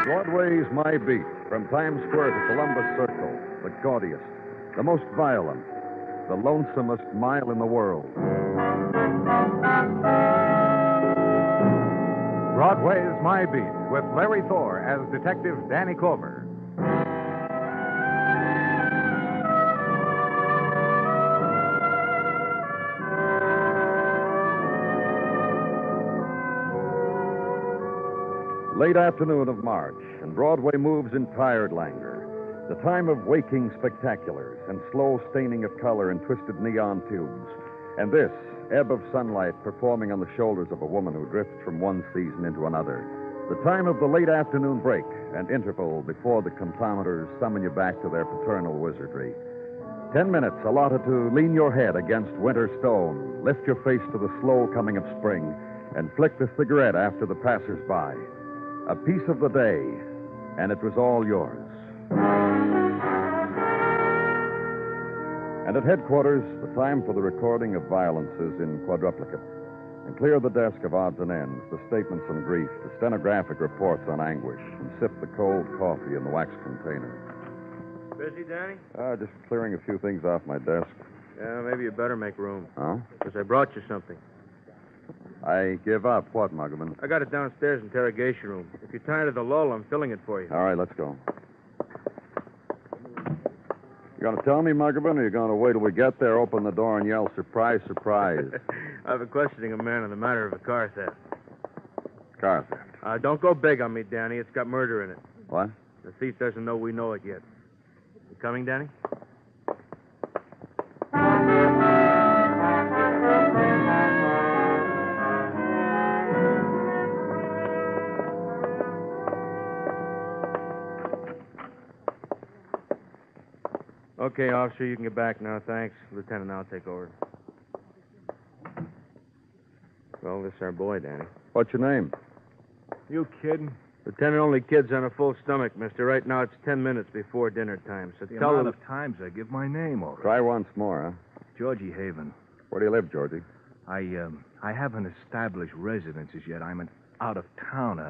Broadway Is My Beat, from Times Square to Columbus Circle, the gaudiest, the most violent, the lonesomest mile in the world. Broadway's My Beat, with Larry Thor as Detective Danny Clover. Late afternoon of March, and Broadway moves in tired languor. The time of waking spectaculars and slow staining of color in twisted neon tubes. And this, ebb of sunlight performing on the shoulders of a woman who drifts from one season into another. The time of the late afternoon break and interval before the comptometers summon you back to their paternal wizardry. 10 minutes allotted to lean your head against winter stone, lift your face to the slow coming of spring, and flick the cigarette after the passers-by. A piece of the day, and it was all yours. And at headquarters, the time for the recording of violences in quadruplicate. And clear the desk of odds and ends, the statements on grief, the stenographic reports on anguish, and sip the cold coffee in the wax container. Busy, Danny? Just clearing a few things off my desk. Yeah, maybe you better make room. Huh? Because I brought you something. I give up. What, Muggavan? I got it downstairs, interrogation room. If you're tired of the lull, I'm filling it for you. All right, let's go. You going to tell me, Muggavan, or you going to wait till we get there, open the door, and yell, surprise, surprise? I've been questioning a man on the matter of a car theft. Car theft? Don't go big on me, Danny. It's got murder in it. What? The thief doesn't know we know it yet. You coming, Danny? Okay, officer, you can get back now, thanks. Lieutenant, I'll take over. Well, this is our boy, Danny. What's your name? You kidding? Lieutenant only kids on a full stomach, mister. Right now it's 10 minutes before dinner time, so The tell amount them... of times I give my name already. Try once more, huh? Georgie Haven. Where do you live, Georgie? I haven't established residence as yet. I'm an out-of-towner.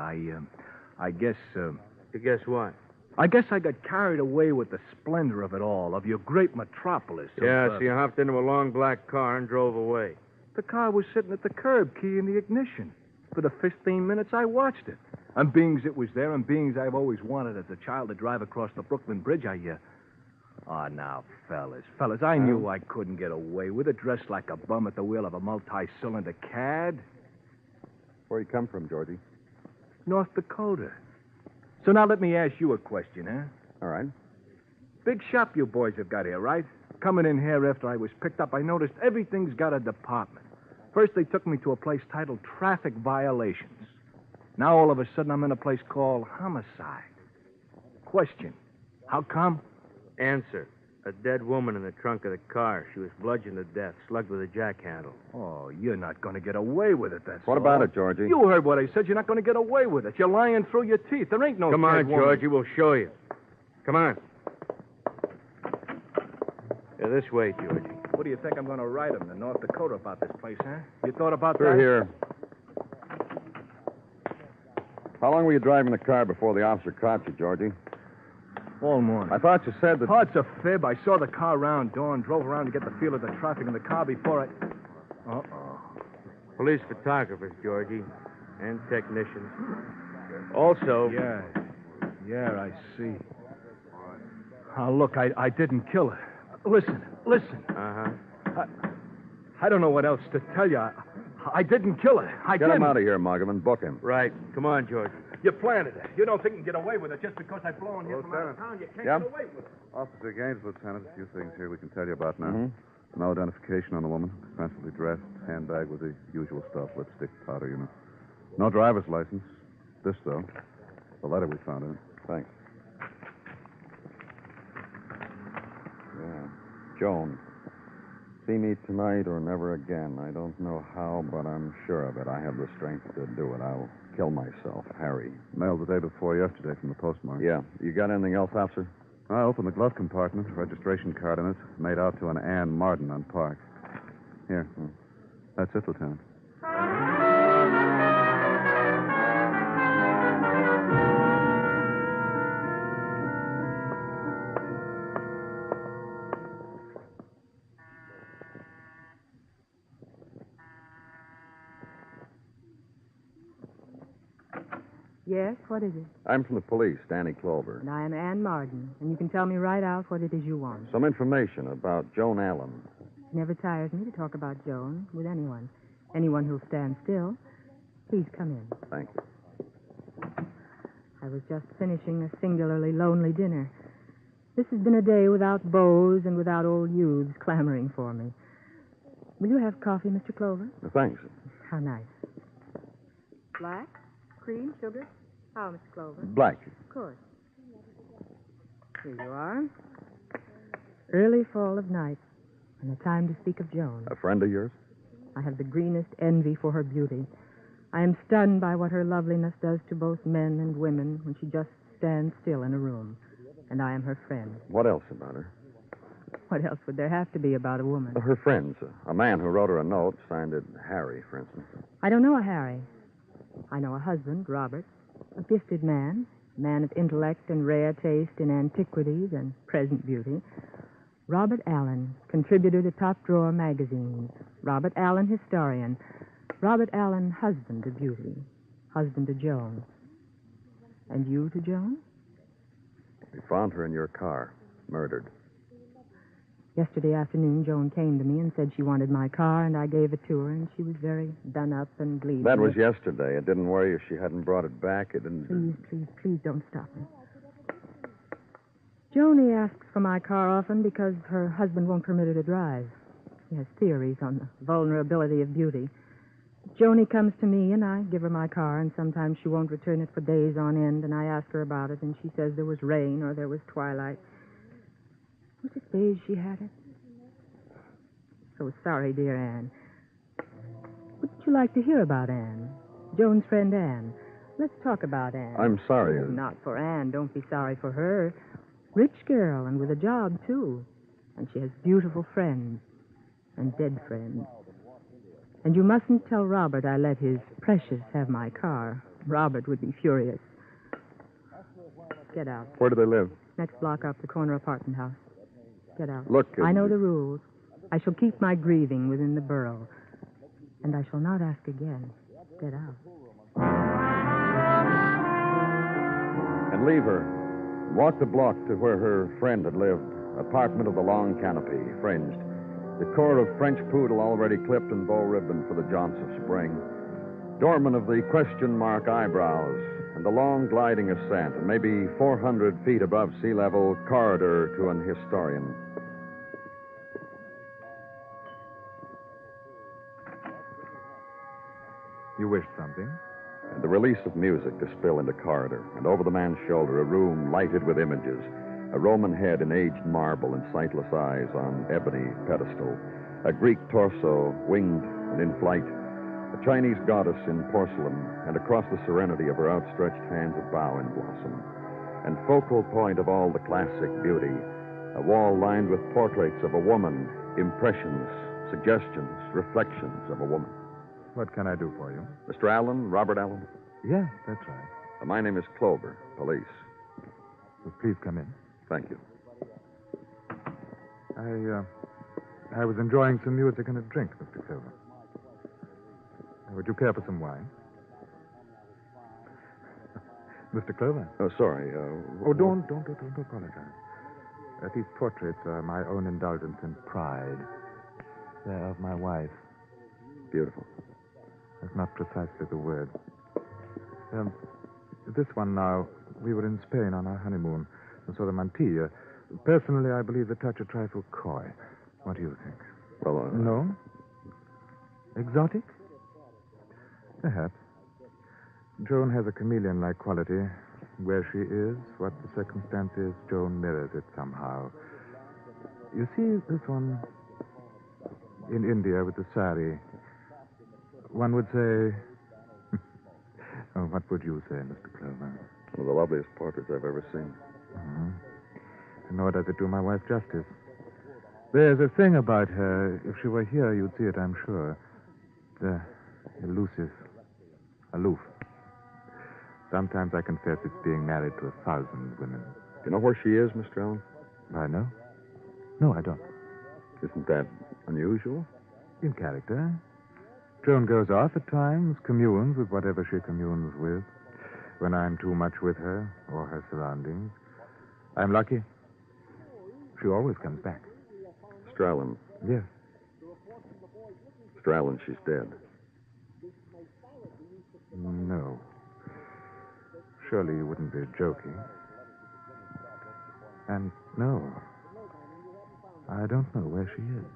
I guess, You guess what? I guess I got carried away with the splendor of it all, of your great metropolis. Yeah, of, so you hopped into a long black car and drove away. The car was sitting at the curb, key in the ignition. For the 15 minutes, I watched it. And being it was there, and being I've always wanted as a child to drive across the Brooklyn Bridge, Oh, now, fellas, I knew I couldn't get away with it, dressed like a bum at the wheel of a multi-cylinder cad. Where you come from, Georgie? North Dakota. So now let me ask you a question, huh? All right. Big shop you boys have got here, right? Coming in here after I was picked up, I noticed everything's got a department. First, they took me to a place titled Traffic Violations. Now, all of a sudden, I'm in a place called Homicide. Question, how come? Answer. A dead woman in the trunk of the car. She was bludgeoned to death, slugged with a jack handle. Oh, you're not going to get away with it, that's What all. about it, Georgie? You heard what I said. You're not going to get away with it. You're lying through your teeth. There ain't no Come dead on, woman. Georgie, we'll show you. Come on. Yeah, this way, Georgie. What do you think I'm going to write him to North Dakota about this place, huh? You thought about Through that? here. How long were you driving the car before the officer caught you, Georgie? All morning. I thought you said that... Oh, it's a fib. I saw the car around dawn, drove around to get the feel of the traffic in the car before I... Uh-oh. Police photographers, Georgie, and technicians. Also... Yeah, I see. Oh, look, I didn't kill her. Listen. Uh-huh. I don't know what else to tell you. I didn't kill her. I Get didn't. him out of here, Muggavan. Book him. Right. Come on, Georgie. You planted it. You don't think you can get away with it just because I've blown here from out of town. You can't Yeah? get away with it. Officer Gaines, Lieutenant, a few things here we can tell you about now. Mm-hmm. No identification on the woman. Expensively dressed. Handbag with the usual stuff. Lipstick, powder, you know. No driver's license. This, though. The letter we found in it. Thanks. Yeah. Joan. See me tonight or never again. I don't know how, but I'm sure of it. I have the strength to do it. I'll kill myself. Harry. Mailed the day before yesterday from the postmark. Yeah. You got anything else, officer? I opened the glove compartment. Registration card in it. Made out to an Ann Martin on Park. Here. That's it, Lieutenant. Yes, what is it? I'm from the police, Danny Clover. And I am Ann Marden, and you can tell me right out what it is you want. Some information about Joan Allen. It never tires me to talk about Joan with anyone. Anyone who'll stand still. Please come in. Thank you. I was just finishing a singularly lonely dinner. This has been a day without beaux and without old youths clamoring for me. Will you have coffee, Mr. Clover? Thanks. How nice. Black? Cream? Sugar? How, Mr. Clover? Black. Of course. Here you are. Early fall of night, and a time to speak of Joan. A friend of yours? I have the greenest envy for her beauty. I am stunned by what her loveliness does to both men and women when she just stands still in a room. And I am her friend. What else about her? What else would there have to be about a woman? Her friends. A man who wrote her a note, signed it Harry, for instance. I don't know a Harry. I know a husband, Robert, a gifted man of intellect and rare taste in antiquities and present beauty. Robert Allen, contributor to top-drawer magazines. Robert Allen, historian. Robert Allen, husband to beauty. Husband to Joan. And you to Joan? We found her in your car, murdered. Yesterday afternoon, Joan came to me and said she wanted my car, and I gave it to her, and she was very done up and bleeding. That was yesterday. It didn't worry you she hadn't brought it back. It didn't... Please don't stop me. Joni asks for my car often because her husband won't permit her to drive. He has theories on the vulnerability of beauty. Joni comes to me, and I give her my car, and sometimes she won't return it for days on end, and I ask her about it, and she says there was rain or there was twilight. Was it days she had it? So sorry, dear Anne. What would you like to hear about Anne? Joan's friend Anne. Let's talk about Anne. I'm sorry. Oh, not for Anne. Don't be sorry for her. Rich girl, and with a job, too. And she has beautiful friends. And dead friends. And you mustn't tell Robert I let his Precious have my car. Robert would be furious. Get out. Where do they live? Next block up, the corner apartment house. Get out. Look, I know the rules. I shall keep my grieving within the borough. And I shall not ask again. Get out. And leave her. Walk the block to where her friend had lived. Apartment of the long canopy, fringed. The core of French poodle already clipped and bow ribbon for the jaunts of spring. Doorman of the question mark eyebrows. And the long gliding ascent, and maybe 400 feet above sea level, corridor to an historian. You wished something? And the release of music to spill into corridor, and over the man's shoulder, a room lighted with images. A Roman head in aged marble and sightless eyes on ebony pedestal. A Greek torso, winged and in flight. A Chinese goddess in porcelain, and across the serenity of her outstretched hands a bough in blossom. And focal point of all the classic beauty, a wall lined with portraits of a woman, impressions, suggestions, reflections of a woman. What can I do for you? Mr. Allen, Robert Allen? Yes, that's right. My name is Clover, police. Well, please come in. Thank you. I was enjoying some music and a drink, Mr. Clover. Would you care for some wine? Mr. Clover? Oh, sorry. Don't apologize. These portraits are my own indulgence and pride. They're of my wife. Beautiful. That's not precisely the word. This one now, we were in Spain on our honeymoon and saw the mantilla. Personally, I believe the touch a trifle coy. What do you think? Well, No? Exotic? Perhaps. Joan has a chameleon-like quality. Where she is, what the circumstance is, Joan mirrors it somehow. You see this one in India with the sari. One would say... Oh, what would you say, Mr. Clover? One of the loveliest portraits I've ever seen. Mm-hmm. Nor does it do my wife justice. There's a thing about her. If she were here, you'd see it, I'm sure. The elusive, aloof. Sometimes I confess it's being married to 1,000 women. Do you know where she is, Mr. Allen? I know? No, I don't. Isn't that unusual? In character. Joan goes off at times, communes with whatever she communes with. When I'm too much with her, or her surroundings. I'm lucky. She always comes back. Mr. Allen. Yes. Mr. Allen, she's dead. No. Surely you wouldn't be joking. And no, I don't know where she is.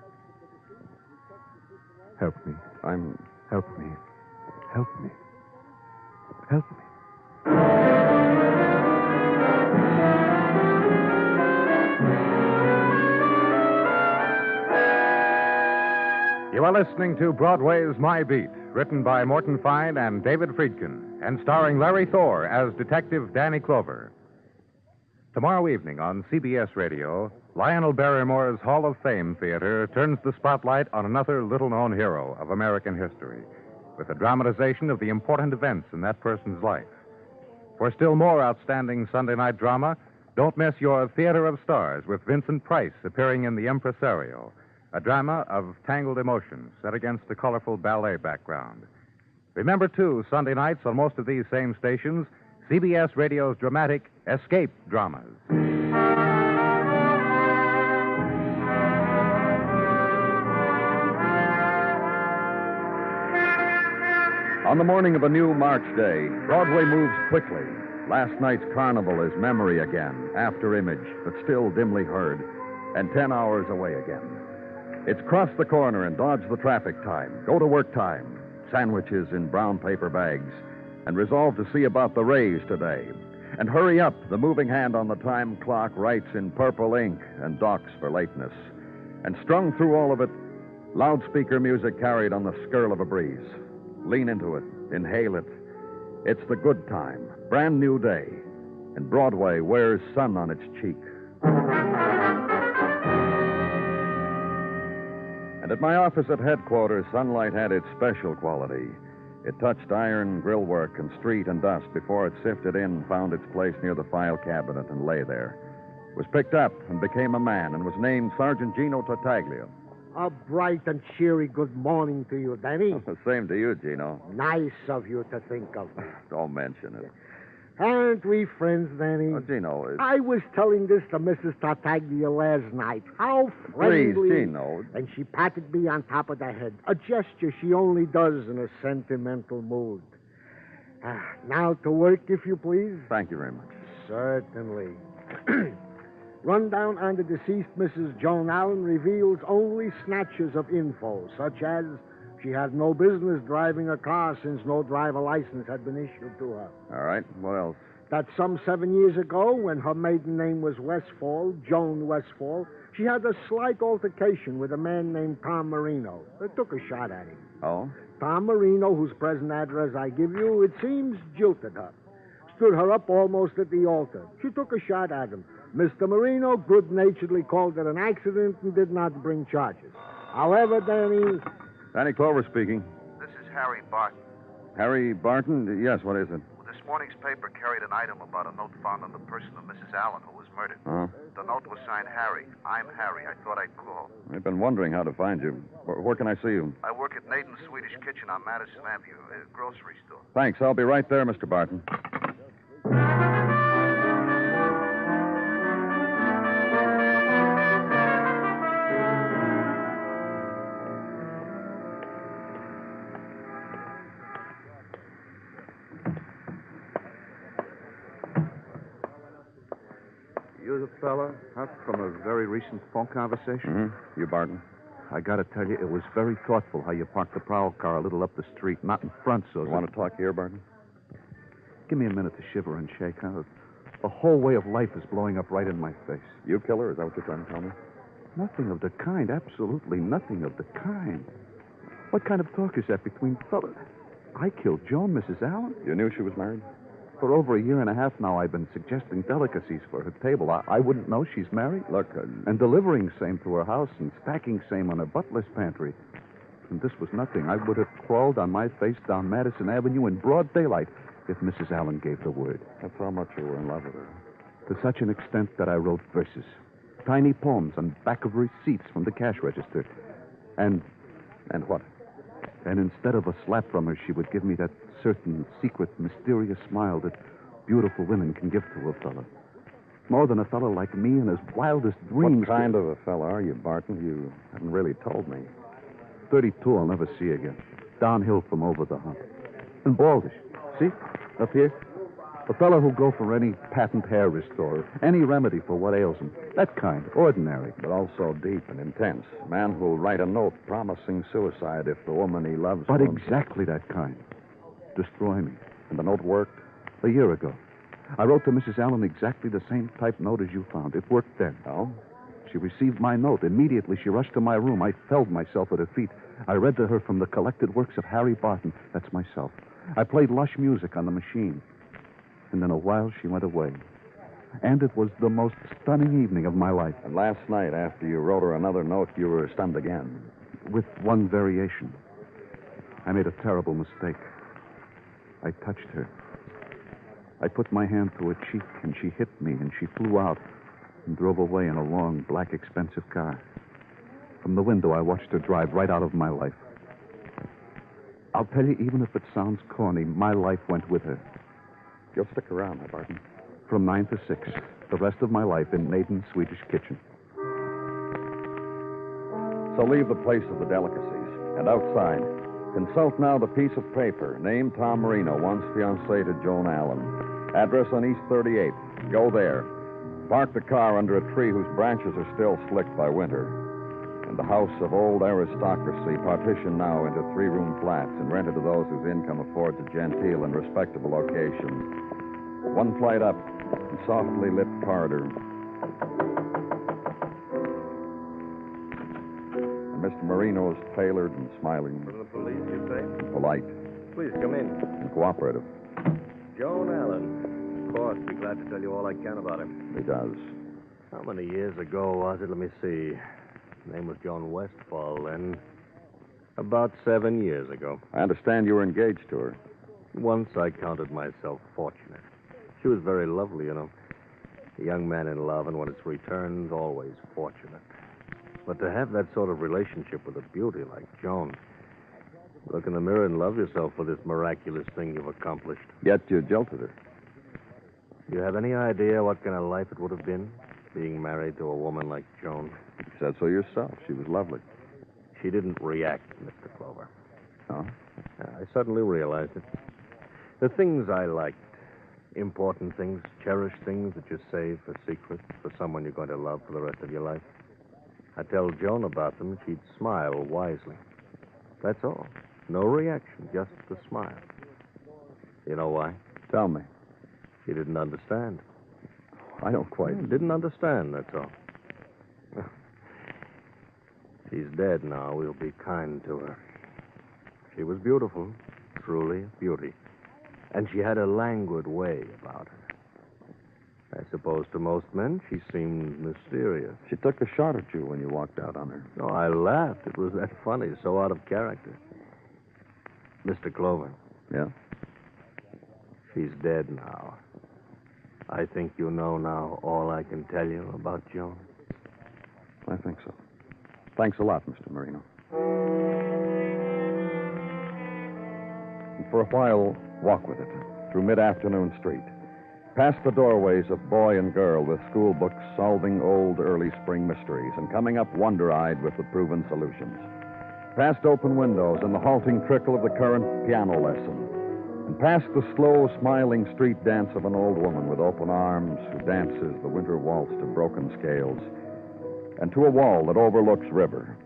Help me. Help me. Help me. Help me. You are listening to Broadway's My Beat, written by Morton Fine and David Friedkin, and starring Larry Thor as Detective Danny Clover. Tomorrow evening on CBS Radio, Lionel Barrymore's Hall of Fame Theater turns the spotlight on another little-known hero of American history, with a dramatization of the important events in that person's life. For still more outstanding Sunday night drama, don't miss your Theater of Stars with Vincent Price appearing in The Impresario, a drama of tangled emotions set against a colorful ballet background. Remember, too, Sunday nights on most of these same stations, CBS Radio's dramatic escape dramas. On the morning of a new March day, Broadway moves quickly. Last night's carnival is memory again, after image, but still dimly heard, and 10 hours away again. It's cross the corner and dodge the traffic time, go to work time, sandwiches in brown paper bags, and resolve to see about the raise today. And hurry up, the moving hand on the time clock writes in purple ink and docks for lateness. And strung through all of it, Loudspeaker music carried on the skirl of a breeze. Lean into it. Inhale it. It's the good time. Brand new day. And Broadway wears sun on its cheek. And at my office at headquarters, sunlight had its special quality. It touched iron grillwork and street and dust before it sifted in and found its place near the file cabinet and lay there. Was picked up and became a man and was named Sergeant Gino Tartaglia. A bright and cheery good morning to you, Danny. Same to you, Gino. Nice of you to think of me. Don't mention it. Aren't we friends, Danny? Oh, Gino, I was telling this to Mrs. Tartaglia last night. How friendly. Please, Gino. And she patted me on top of the head. A gesture she only does in a sentimental mood. Now to work, if you please. Thank you very much. Certainly. Rundown on the deceased Mrs. Joan Allen reveals only snatches of info, such as she had no business driving a car since no driver license had been issued to her. All right. What else? That some 7 years ago, when her maiden name was Westfall, Joan Westfall, she had a slight altercation with a man named Tom Marino. They took a shot at him. Oh? Tom Marino, whose present address I give you, it seems jilted her. Stood her up almost at the altar. She took a shot at him. Mr. Marino good-naturedly called it an accident and did not bring charges. However, Danny Clover speaking. This is Harry Barton. Harry Barton? Yes, what is it? This morning's paper carried an item about a note found on the person of Mrs. Allen, who was murdered. Uh-huh. The note was signed Harry. I'm Harry. I thought I'd call. I've been wondering how to find you. Where can I see you? I work at Nathan's Swedish Kitchen on Madison Avenue, a grocery store. Thanks. I'll be right there, Mr. Barton. You the fella up from a very recent phone conversation? You, Barton. I gotta tell you, it was very thoughtful how you parked the prowl car a little up the street, not in front, so... You want to talk here, Barton? Give me a minute to shiver and shake, huh? The whole way of life is blowing up right in my face. You killer? Is that what you're trying to tell me? Nothing of the kind. Absolutely nothing of the kind. What kind of talk is that between fellas? I killed Joan, Mrs. Allen. You knew she was married? For over a year and a half now, I've been suggesting delicacies for her table. I wouldn't know she's married. Look, And delivering same to her house and stacking same on her butler's pantry. And this was nothing. I would have crawled on my face down Madison Avenue in broad daylight if Mrs. Allen gave the word. That's how much you were in love with her. To such an extent that I wrote verses. Tiny poems on back of receipts from the cash register. And what? And instead of a slap from her, she would give me that certain, secret, mysterious smile that beautiful women can give to a fella. More than a fella like me in his wildest dreams. What kind of a fella are you, Barton? You haven't really told me. 32 I'll never see again. Downhill from over the hump. And baldish. See? Up here? A fellow who'll go for any patent hair restorer, any remedy for what ails him. That kind, ordinary. But also deep and intense. A man who'll write a note promising suicide if the woman he loves... But exactly that kind. Destroy me. And the note worked? A year ago. I wrote to Mrs. Allen exactly the same type note as you found. It worked then. Oh? She received my note. Immediately, she rushed to my room. I felled myself at her feet. I read to her from the collected works of Harry Barton. That's myself. I played lush music on the machine. And in a while, she went away. And it was the most stunning evening of my life. And last night, after you wrote her another note, you were stunned again. With one variation. I made a terrible mistake. I touched her. I put my hand to her cheek, and she hit me, and she flew out and drove away in a long, black, expensive car. From the window, I watched her drive right out of my life. I'll tell you, even if it sounds corny, my life went with her. You'll stick around, huh, Barton? From 9 to 6. The rest of my life in Nathan's Swedish Kitchen. So leave the place of the delicacies. And outside, consult now the piece of paper. Name Tom Marino, once fiancé to Joan Allen. Address on East 38th. Go there. Park the car under a tree whose branches are still slicked by winter. And the house of old aristocracy, partitioned now into 3-room flats and rented to those whose income affords a genteel and respectable location. One flight up, and softly lit corridor. And Mr. Marino's tailored and smiling. From the police, you say? And polite. Please come in. And cooperative. Joan Allen. Of course, be glad to tell you all I can about him. He does. How many years ago was it? Let me see. His name was John Westfall then. About 7 years ago. I understand you were engaged to her. Once I counted myself fortunate. She was very lovely, you know. A young man in love, and when it's returned, always fortunate. But to have that sort of relationship with a beauty like Joan, look in the mirror and love yourself for this miraculous thing you've accomplished. Yet you jilted her. Do you have any idea what kind of life it would have been, being married to a woman like Joan? You said so yourself. She was lovely. She didn't react, Mr. Clover. Oh? I suddenly realized it. The things I liked, important things, cherished things that you save for secret for someone you're going to love for the rest of your life. I tell Joan about them, she'd smile wisely. That's all. No reaction, just a smile. You know why? Tell me. She didn't understand. I don't quite. Didn't understand, that's all. She's dead now. We'll be kind to her. She was beautiful, truly a beauty. And she had a languid way about her. I suppose to most men she seemed mysterious. She took a shot at you when you walked out on her. Oh, I laughed. It was that funny, so out of character. Mr. Clover. Yeah? She's dead now. I think you know now all I can tell you about Joan. I think so. Thanks a lot, Mr. Marino. And for a while, walk with it through mid-afternoon street. Past the doorways of boy and girl with school books solving old early spring mysteries and coming up wonder-eyed with the proven solutions. Past open windows and the halting trickle of the current piano lesson. And past the slow, smiling street dance of an old woman with open arms who dances the winter waltz to broken scales. And to a wall that overlooks river.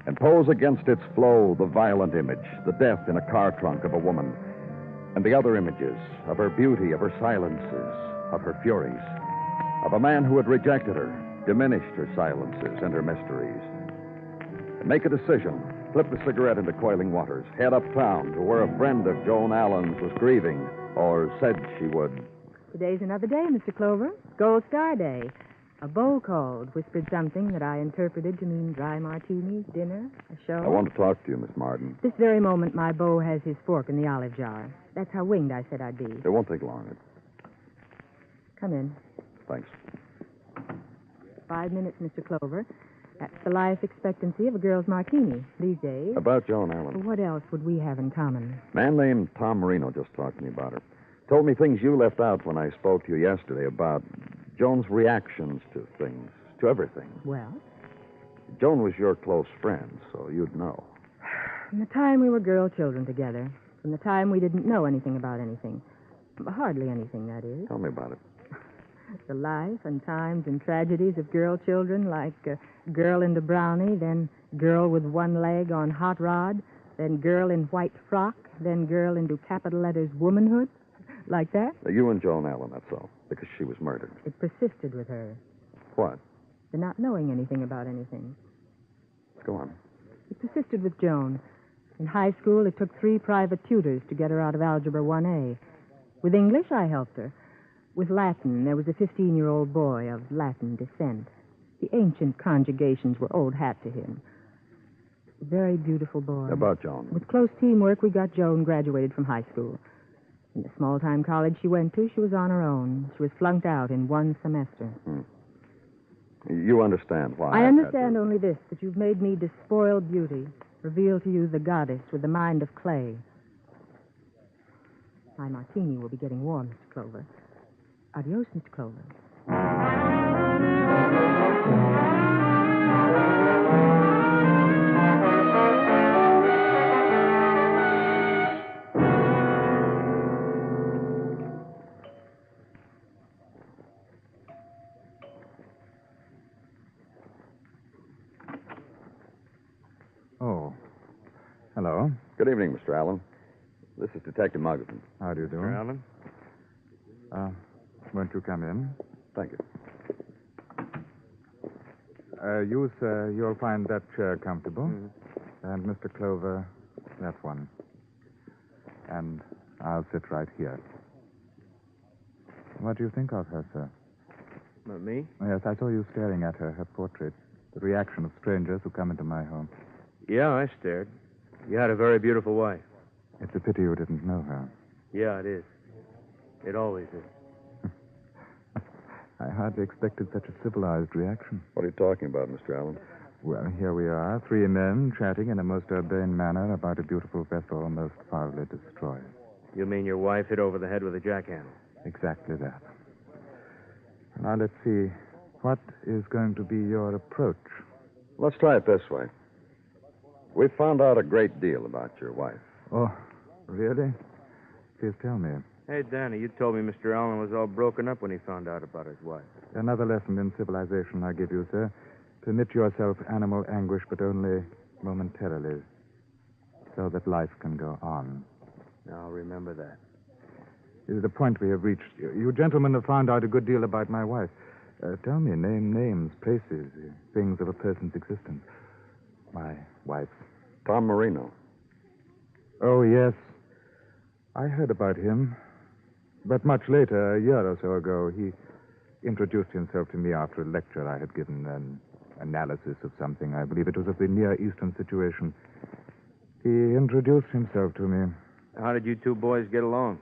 And pose against its flow the violent image, the death in a car trunk of a woman. And the other images of her beauty, of her silences, of her furies. Of a man who had rejected her, diminished her silences and her mysteries. And make a decision. Flip the cigarette into coiling waters. Head uptown to where a friend of Joan Allen's was grieving, or said she would. Today's another day, Mr. Clover. Gold Star Day. A beau called, whispered something that I interpreted to mean dry martinis, dinner, a show. I want to talk to you, Miss Martin. This very moment, my beau has his fork in the olive jar. That's how winged I said I'd be. It won't take long. Come in. Thanks. 5 minutes, Mr. Clover. That's the life expectancy of a girl's martini these days. About Joan Allen. What else would we have in common? A man named Tom Marino just talked to me about her. Told me things you left out when I spoke to you yesterday about Joan's reactions to things, to everything. Well? Joan was your close friend, so you'd know. From the time we were girl children together, from the time we didn't know anything about anything. Hardly anything, that is. Tell me about it. The life and times and tragedies of girl children, like girl into brownie, then girl with one leg on hot rod, then girl in white frock, then girl into capital letters womanhood, like that. You and Joan Allen, that's all, because she was murdered. It persisted with her. What? The not knowing anything about anything. Go on. It persisted with Joan. In high school, it took 3 private tutors to get her out of Algebra 1A. With English, I helped her. With Latin, there was a 15-year-old boy of Latin descent. The ancient conjugations were old hat to him. A very beautiful boy. About Joan. With close teamwork, we got Joan graduated from high school. In the small-time college she went to, she was on her own. She was flunked out in 1 semester. You understand why I understand only this, that you've made me despoiled beauty, revealed to you the goddess with the mind of clay. My martini will be getting warm, Mr. Clover. Adios, Mr. Clover. Oh. Hello. Good evening, Mr. Allen. This is Detective Muggerson. How do you do? Mr. Allen? Won't you come in? Thank you. You, sir, you'll find that chair comfortable. And Mr. Clover, that one. And I'll sit right here. What do you think of her, sir? Me? Yes, I saw you staring at her portrait. The reaction of strangers who come into my home. Yeah, I stared. You had a very beautiful wife. It's a pity you didn't know her. Yeah, it is. It always is. I hardly expected such a civilized reaction. What are you talking about, Mr. Allen? Well, here we are, three men chatting in a most urbane manner about a beautiful vessel most foully destroyed. You mean your wife hit over the head with a jackhammer? Exactly that. Now, let's see. What is going to be your approach? Let's try it this way. We found out a great deal about your wife. Oh, really? Please tell me. Hey, Danny, you told me Mr. Allen was all broken up when he found out about his wife. Another lesson in civilization I give you, sir. Permit yourself animal anguish, but only momentarily, so that life can go on. I'll remember that. This is the point we have reached. You gentlemen have found out a good deal about my wife. Tell me, name names, places, things of a person's existence. My wife. Tom Marino. Oh, yes. I heard about him. But much later, a year or so ago, he introduced himself to me after a lecture I had given, an analysis of something. I believe it was of the Near Eastern situation. He introduced himself to me. How did you two boys get along?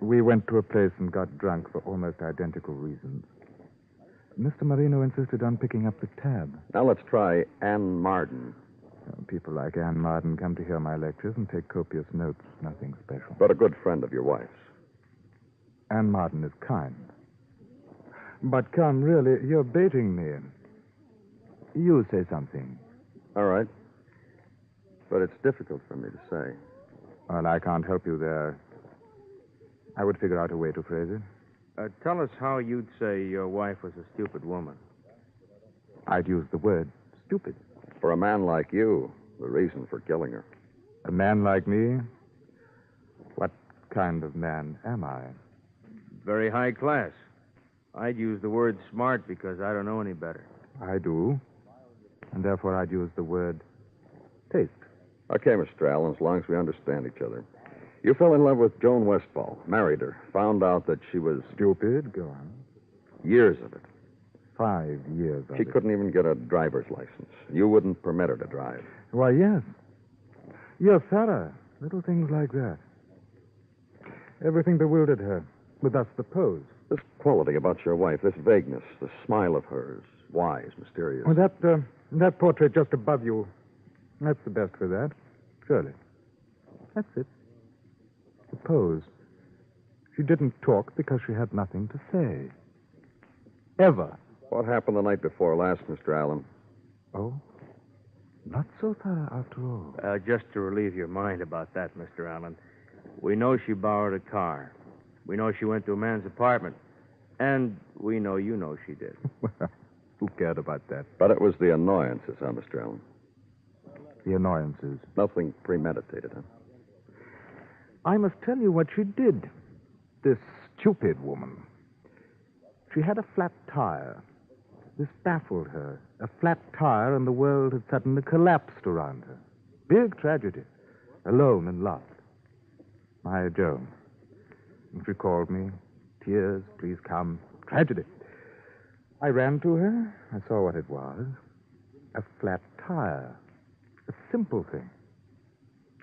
We went to a place and got drunk for almost identical reasons. Mr. Marino insisted on picking up the tab. Now let's try Ann Marden. People like Ann Marden come to hear my lectures and take copious notes. Nothing special. But a good friend of your wife's. Ann Marden is kind. But come, really, you're baiting me. You say something. All right. But it's difficult for me to say. Well, I can't help you there. I would figure out a way to phrase it. Tell us how you'd say your wife was a stupid woman. I'd use the word stupid. For a man like you, the reason for killing her. A man like me? What kind of man am I? Very high class. I'd use the word smart because I don't know any better. I do. And therefore I'd use the word taste. Okay, Mr. Allen, as long as we understand each other. You fell in love with Joan Westfall, married her, found out that she was... Stupid? Go on. Years of it. 5 years of it. She couldn't even get a driver's license. You wouldn't permit her to drive. Why, yes. You're thorough. Little things like that. Everything bewildered her, but that's the pose. This quality about your wife, this vagueness, the smile of hers, wise, mysterious. Oh, that portrait just above you, that's the best for that. Surely. That's it. The pose. She didn't talk because she had nothing to say. Ever. What happened the night before last, Mr. Allen? Oh? Not so thorough after all. Just to relieve your mind about that, Mr. Allen, we know she borrowed a car. We know she went to a man's apartment. And we know you know she did. Well, who cared about that? But it was the annoyances, huh, Mr. Allen? The annoyances. Nothing premeditated, huh? I must tell you what she did. This stupid woman. She had a flat tire. This baffled her. A flat tire, and the world had suddenly collapsed around her. Big tragedy. Alone and lost. My Joan. And she called me. Tears, please come. Tragedy. I ran to her. I saw what it was. A flat tire. A simple thing.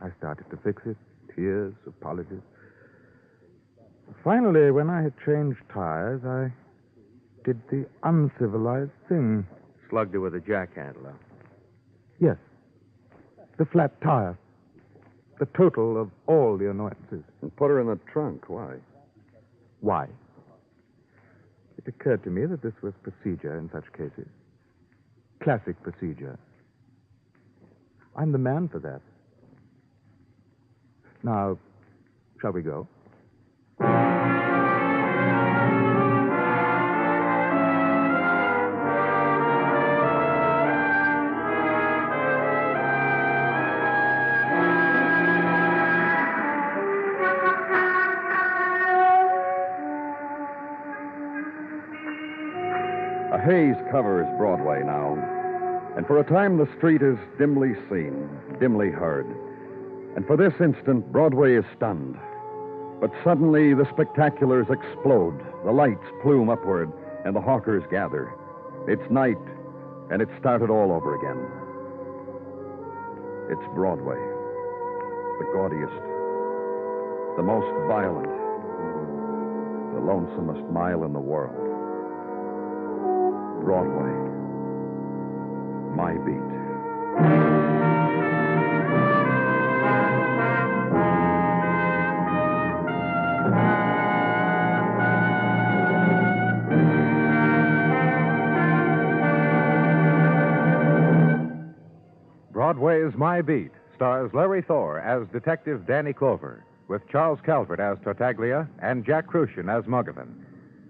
I started to fix it. Tears, apologies. Finally, when I had changed tires, I did the uncivilized thing. Slugged her with a jackhandle. Yes. The flat tire. The total of all the annoyances. And put her in the trunk. Why? Why? It occurred to me that this was procedure in such cases. Classic procedure. I'm the man for that. Now, shall we go? A haze covers Broadway now, and for a time the street is dimly seen, dimly heard. And for this instant, Broadway is stunned. But suddenly the spectaculars explode, the lights plume upward, and the hawkers gather. It's night, and it started all over again. It's Broadway, the gaudiest, the most violent, the lonesomest mile in the world. Broadway, my beat. Broadway Is My Beat stars Larry Thor as Detective Danny Clover, with Charles Calvert as Tartaglia and Jack Crucian as Muggavan.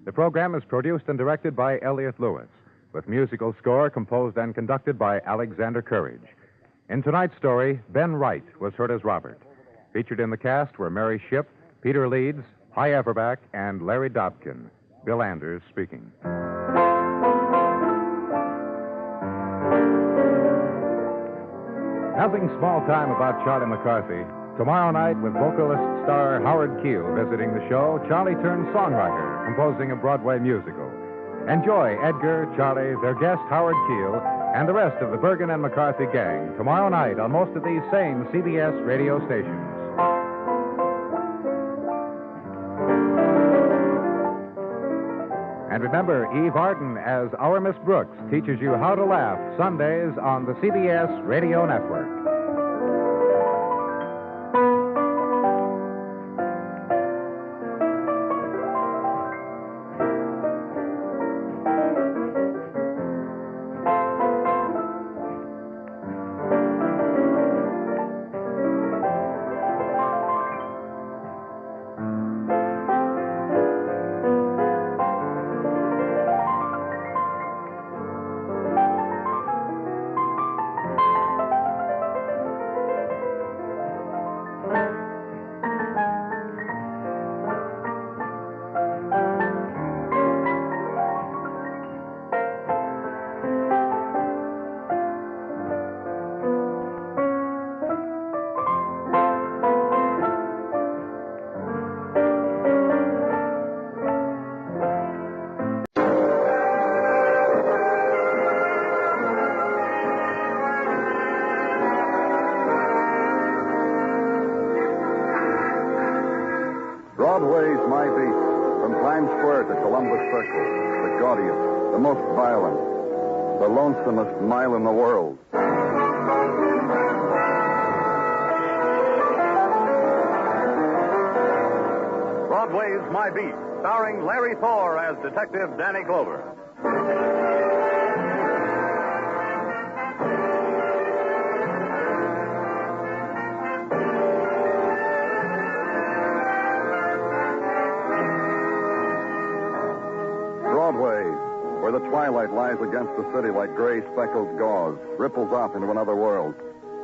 The program is produced and directed by Elliott Lewis, with musical score composed and conducted by Alexander Courage. In tonight's story, Ben Wright was heard as Robert. Featured in the cast were Mary Shipp, Peter Leeds, Hy Everback, and Larry Dobkin. Bill Anders speaking. Nothing small time about Charlie McCarthy. Tomorrow night, with vocalist star Howard Keel visiting the show, Charlie turns songwriter, composing a Broadway musical. Enjoy Edgar, Charlie, their guest Howard Keel, and the rest of the Bergen and McCarthy gang tomorrow night on most of these same CBS radio stations. And remember, Eve Arden as Our Miss Brooks teaches you how to laugh Sundays on the CBS Radio Network. Broadway's My Beat, from Times Square to Columbus Circle, the gaudiest, the most violent, the lonesomest mile in the world. Broadway's My Beat, starring Larry Thor as Detective Danny Clover. Broadway, where the twilight lies against the city like gray speckled gauze, ripples off into another world.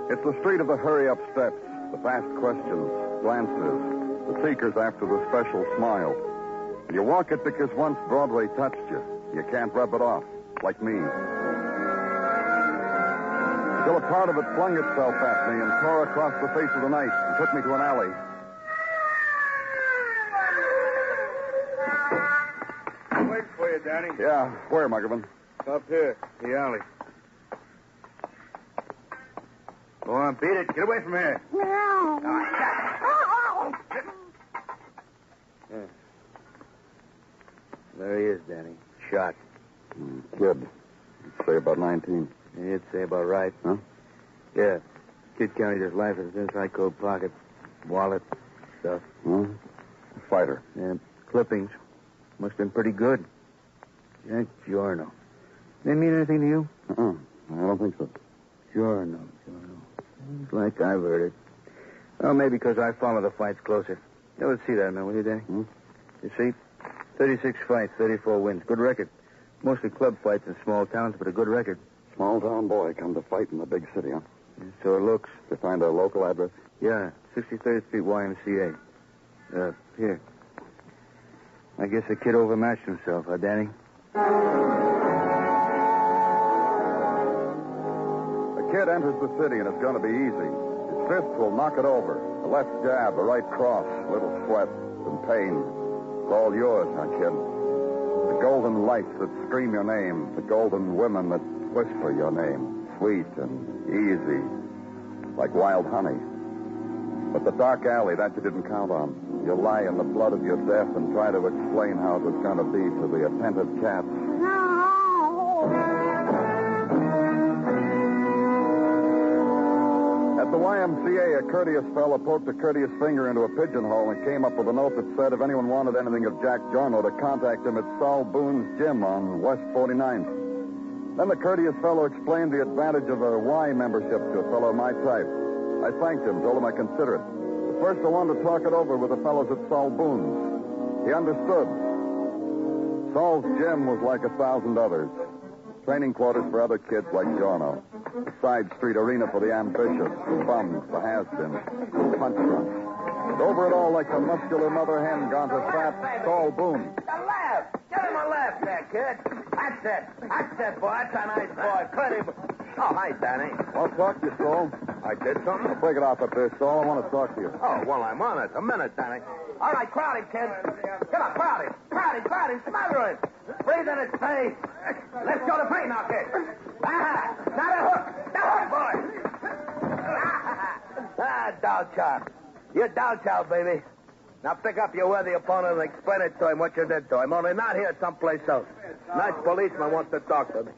It's the street of the hurry-up steps, the fast questions, glances, the seekers after the special smile. And you walk it because once Broadway touched you, you can't rub it off, like me. Till a part of it flung itself at me and tore across the face of the night and took me to an alley. Wait for you, Danny. Yeah, where, Muggavan? Up here, the alley. Go on, beat it. Get away from here. Yeah. There he is, Danny. Shot. Kid. I'd say about 19. You'd say about right. Huh? Yeah. Kid counted his life in his inside coat pocket. Wallet, stuff. Huh? A fighter. Yeah, clippings. Must have been pretty good. Yeah, Giorno. Didn't mean anything to you? Uh-uh. I don't think so. Giorno. It's like I've heard it. Well, maybe because I follow the fights closer. Yeah, let's see that, man, will you, Danny? You see? 36 fights, 34 wins. Good record. Mostly club fights in small towns, but a good record. Small town boy come to fight in the big city, huh? Yeah, so it looks. To find a local address? Yeah, 63rd Street YMCA. Here. I guess the kid overmatched himself, huh, Danny? kid enters the city, and it's going to be easy. His fist will knock it over. A left jab, a right cross, a little sweat, some pain. It's all yours, huh, kid? The golden lights that scream your name, the golden women that whisper your name, sweet and easy, like wild honey. But the dark alley, that you didn't count on. You'll lie in the blood of your death and try to explain how it was going to be to the attentive cat. At the YMCA, a courteous fellow poked a courteous finger into a pigeonhole and came up with a note that said if anyone wanted anything of Jack Giorno to contact him at Saul Boone's gym on West 49th. Then the courteous fellow explained the advantage of a Y membership to a fellow of my type. I thanked him, told him I consider it. But first I wanted to talk it over with the fellows at Saul Boone's. He understood. Saul's gym was like 1,000 others. Training quarters for other kids like Giorno. A side street arena for the ambitious, the bums, the has-beens, the punch drunks. And over it all, like a muscular mother hen gone to fat Saul Boone. The left! Give him a left there, kid. That's it. That's it, boy. That's a nice boy. Pretty boy. Oh, hi, Danny. I'll talk to you, Saul. I did something? Break it off up there, Saul. I want to talk to you. Oh, well, I'm on it. A minute, Danny. All right, crowd him, kid. Come on, crowd him. Crowd him. Smother him. Breathe in his face. Let's go to paint now, kid. Ah, not a hook. The hook, boy. Down child. You're down child, baby. Now pick up your worthy opponent and explain it to him what you did to him. Only not here, someplace else. Nice policeman wants to talk to me.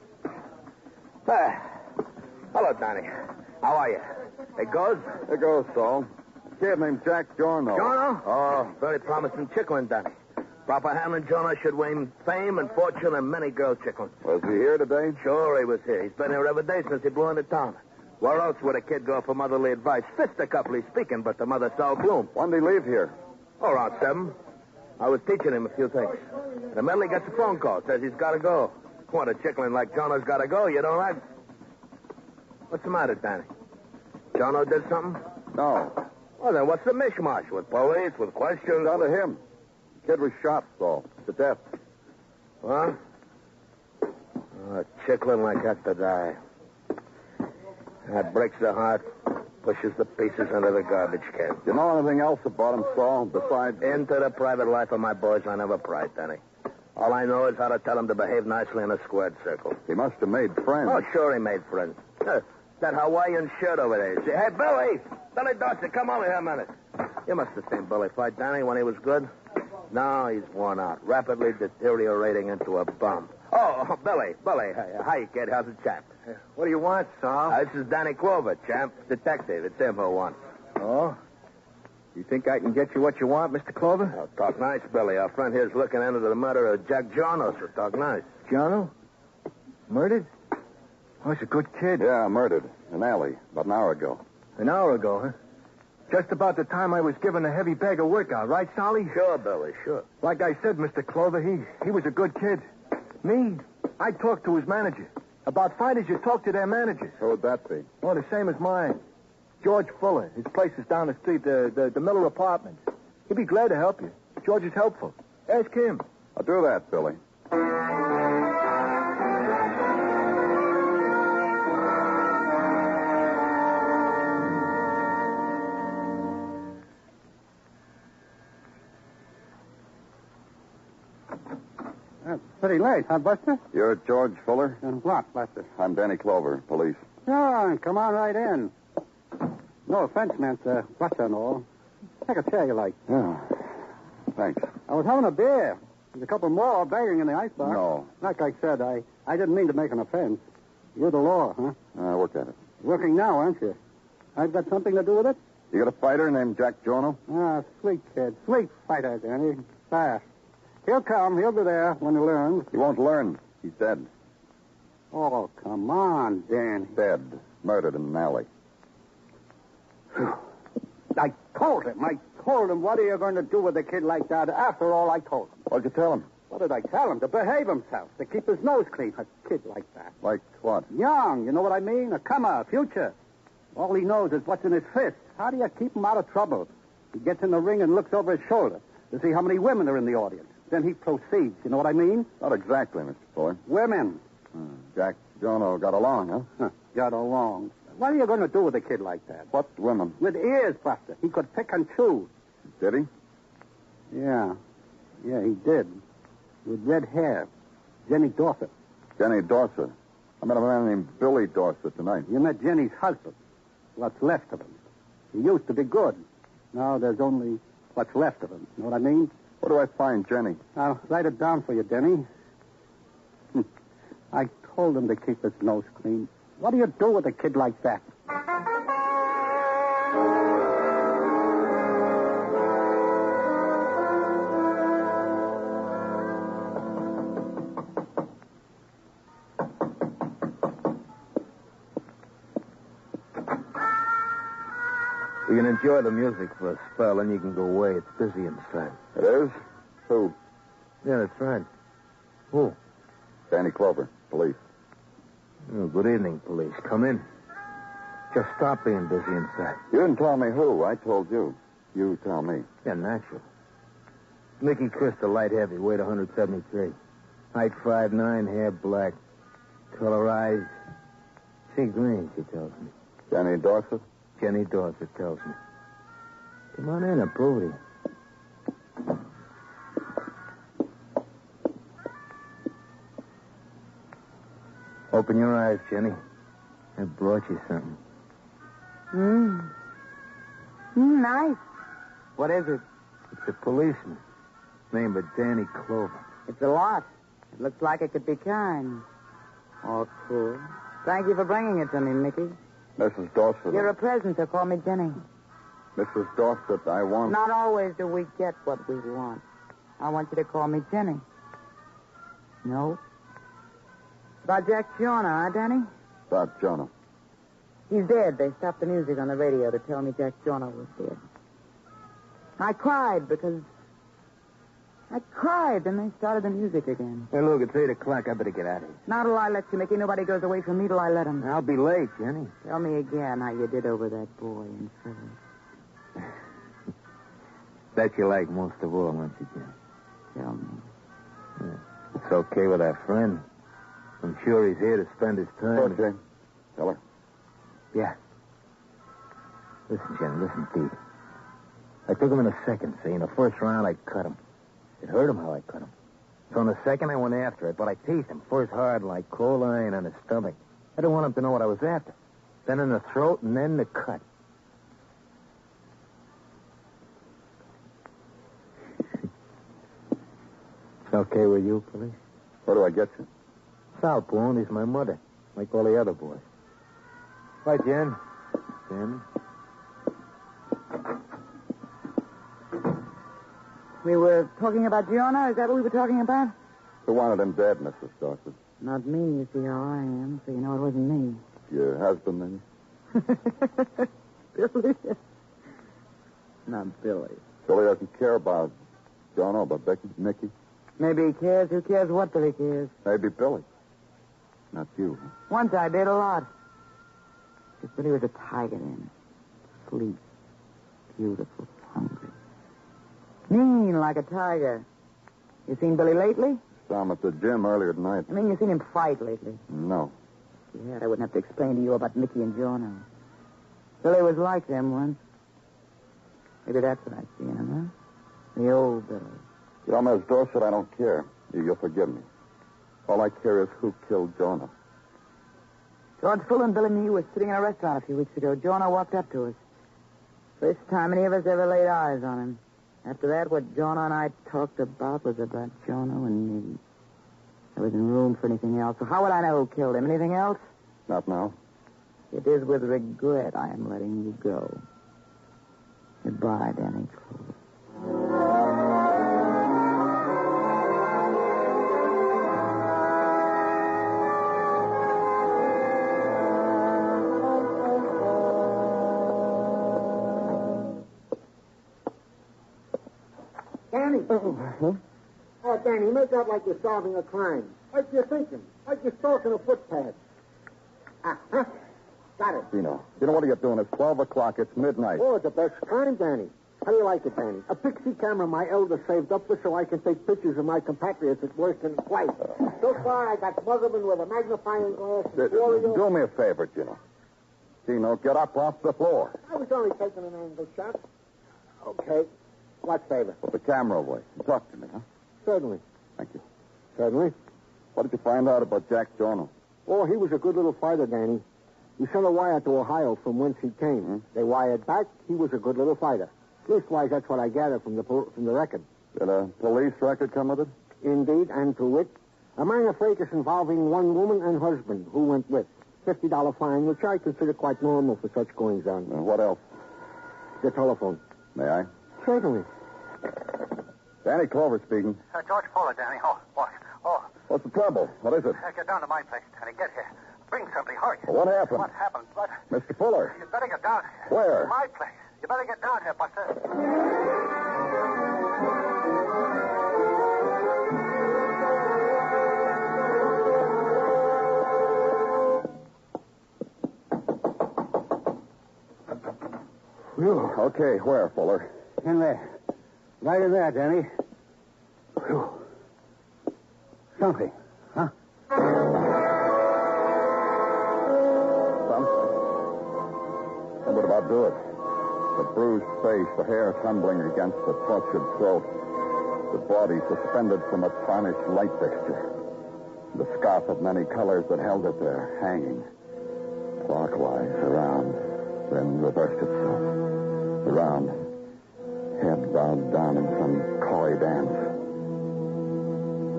Hello, Danny. How are you? It goes? It goes, Saul. A kid named Jack Giorno. Giorno? Oh, very promising chickling, Danny. Proper handling, Giorno should win fame and fortune and many girl chicklings. Was he here today? Sure, he was here. He's been here every day since he blew into town. Where else would a kid go for motherly advice? Fisticuffly speaking, but the mother saw bloom. When did he leave here? Oh, around 7. I was teaching him a few things. In the middle, he gets a phone call. Says he's got to go. What, a chickling like Giorno's got to go? You don't like... What's the matter, Danny? Giorno did something? No. Well, then what's the mishmash? With police, with questions? Down to him. Kid was shot, Saul. To death. What? Oh, a chickling like that to die. That breaks the heart, pushes the pieces under the garbage can. You know anything else about him, Saul, besides... Into the private life of my boys, I never pried, Danny. All I know is how to tell him to behave nicely in a squared circle. He must have made friends. Oh, sure he made friends. That Hawaiian shirt over there. See, hey, Billy! Billy Dorset, come over here a minute. You must have seen Billy fight, Danny, when he was good. Now he's worn out, rapidly deteriorating into a bum. Oh, Billy. Hi, kid. How's the chap? What do you want, Saul? This is Danny Clover, champ. Detective. It's him who wants. Oh? You think I can get you what you want, Mr. Clover? Oh, talk nice, Billy. Our friend here's looking into the murder of Jack Giorno, so talk nice. Giorno? Murdered? Oh, he's a good kid. Yeah, murdered. An alley, about an hour ago. An hour ago, huh? Just about the time I was given a heavy bag of workout, right, Solly? Sure, Billy, sure. Like I said, Mr. Clover, he was a good kid. Me, I talked to his manager. About fighters, you talk to their managers. Who would that be? Oh, the same as mine. George Fuller. His place is down the street, the Miller Apartments. He'd be glad to help you. George is helpful. Ask him. I'll do that, Billy. Pretty late, huh, Buster? You're George Fuller? And what, Buster? I'm Danny Clover, police. Oh, come on right in. No offense meant, Buster and all. Take a chair you like. Yeah. Thanks. I was having a beer. There's a couple more begging in the icebox. No. Like I said, I didn't mean to make an offense. You're the law, huh? I work at it. Working now, aren't you? I've got something to do with it? You got a fighter named Jack Giorno? Ah, sweet kid. Sweet fighter, Danny. Fast. He'll come. He'll be there when he learns. He won't learn. He's dead. Oh, come on, Danny. Dead. Murdered in an alley. I told him. What are you going to do with a kid like that? After all, I told him. What'd you tell him? What did I tell him? To behave himself. To keep his nose clean. A kid like that. Like what? Young. You know what I mean? A comer. Future. All he knows is what's in his fist. How do you keep him out of trouble? He gets in the ring and looks over his shoulder to see how many women are in the audience. Then he proceeds. You know what I mean? Not exactly, Mr. Fuller. Women. Jack Giorno got along, huh? Got along. What are you going to do with a kid like that? What women? With ears, Buster. He could pick and choose. Did he? Yeah. Yeah, he did. With red hair. Jenny Dorset. Jenny Dorset. I met a man named Billy Dorset tonight. You met Jenny's husband. What's left of him. He used to be good. Now there's only what's left of him. Know what I mean? Where do I find Jenny? I'll write it down for you, Denny. I told him to keep his nose clean. What do you do with a kid like that? We can enjoy the music for a spell, and you can go away. It's busy inside. It is? Who? Yeah, that's right. Who? Danny Clover, police. Oh, good evening, police. Come in. Just stop being busy inside. You didn't tell me who. I told you. You tell me. Yeah, natural. Mickey Crystal, light heavy, weight 173. Height 5'9", hair black. Color eyes. Sea green, she tells me. Jenny Dorset? Jenny Dorset tells me. Come on in, approve it. Open your eyes, Jenny. I brought you something. Nice. What is it? It's a policeman. Name of Danny Clover. It's a lot. It looks like it could be kind. Or cool. Thank you for bringing it to me, Mickey. Mrs. Dorset. You're a present, so call me Jenny. Mrs. Dorset, I want... Not always do we get what we want. I want you to call me Jenny. No? About Jack Jonah, huh, Danny? About Jonah. He's dead. They stopped the music on the radio to tell me Jack Jonah was dead. I cried because... Then they started the music again. Hey, look, it's 8 o'clock. I better get out of here. Not till I let you, Mickey. Nobody goes away from me till I let him. I'll be late, Jenny. Tell me again how you did over that boy in Philly. That you like most of all, won't you, Jenny? Tell me. Yeah. It's okay with our friend. I'm sure he's here to spend his time. Okay. Tell her. Yeah. Listen, Jenny, listen deep. I took him in the second, see? In the first round, I cut him. It hurt him how I cut him. So in the second, I went after it, but I teased him. First hard, like cold iron on his stomach. I didn't want him to know what I was after. Then in the throat, and then the cut. It's okay with you, police? Where do I get you? South Blown. He's my mother, like all the other boys. Bye, Jen. Jen. We were talking about Jonah? Is that what we were talking about? Who wanted him dead, Mrs. Dorset? Not me, you see how I am, so you know it wasn't me. Your husband, then? Billy? Not Billy. Billy doesn't care about Jonah, about Mickey? Maybe he cares. Who cares what Billy cares? Maybe Billy. Not you, huh? Once I did a lot. Because Billy was a tiger then. Sleek. Beautiful. Hungry. Mean like a tiger. You seen Billy lately? Saw him at the gym earlier tonight. I mean, you seen him fight lately. No. If you had, I wouldn't have to explain to you about Mickey and Jonah. Billy was like them once. Maybe that's what I see in him, huh? The old Billy. You know, Miss Dorset, I don't care. You'll forgive me. All I care is who killed Jonah. George Fuller and Billy and me were sitting in a restaurant a few weeks ago. Jonah walked up to us. First time any of us ever laid eyes on him. After that, what Jonah and I talked about was about Jonah and me. I wasn't room for anything else. So how would I know who killed him? Anything else? Not now. It is with regret I am letting you go. Goodbye, Danny Clover. Danny. Oh, Danny, make out like you're solving a crime. Like you're thinking. Like you're stalking a footpath. Huh? Got it. You know what are you doing? It's 12 o'clock. It's midnight. Oh, it's the best time, Danny. How do you like it, Danny? A pixie camera my elder saved up for so I can take pictures of my compatriots at work and flight. So far, I got Muggerman with a magnifying glass. Do me a favor, Gino. Chino, get up off the floor. I was only taking an angle shot. Okay. What favor? Put the camera away. Talk to me, huh? Certainly. Thank you. Certainly. What did you find out about Jack Jono? Oh, he was a good little fighter, Danny. We sent a wire to Ohio from whence he came. Hmm? They wired back. He was a good little fighter. Leastwise, that's what I gathered from the record. Did a police record come with it? Indeed, and to wit, a minor fracas involving one woman and husband who went with. $50 fine, which I consider quite normal for such goings on. What else? The telephone. May I? Certainly. Danny Clover speaking. George Fuller, Danny. Oh, boy. Oh. What's the trouble? What is it? Get down to my place, Danny. Get here. Bring somebody. Hurry. Well, what happened? What happened? What? Mr. Fuller. You better get down here. Where? My place. You better get down here, Buster. Okay, where, Fuller? In there. Right in there, Danny. Whew. Something, huh? Something? That would about do it. The bruised face, the hair tumbling against the tortured throat, the body suspended from a tarnished light fixture, the scarf of many colors that held it there, hanging, clockwise around, then reversed itself. Around, head bowed down in some coy dance.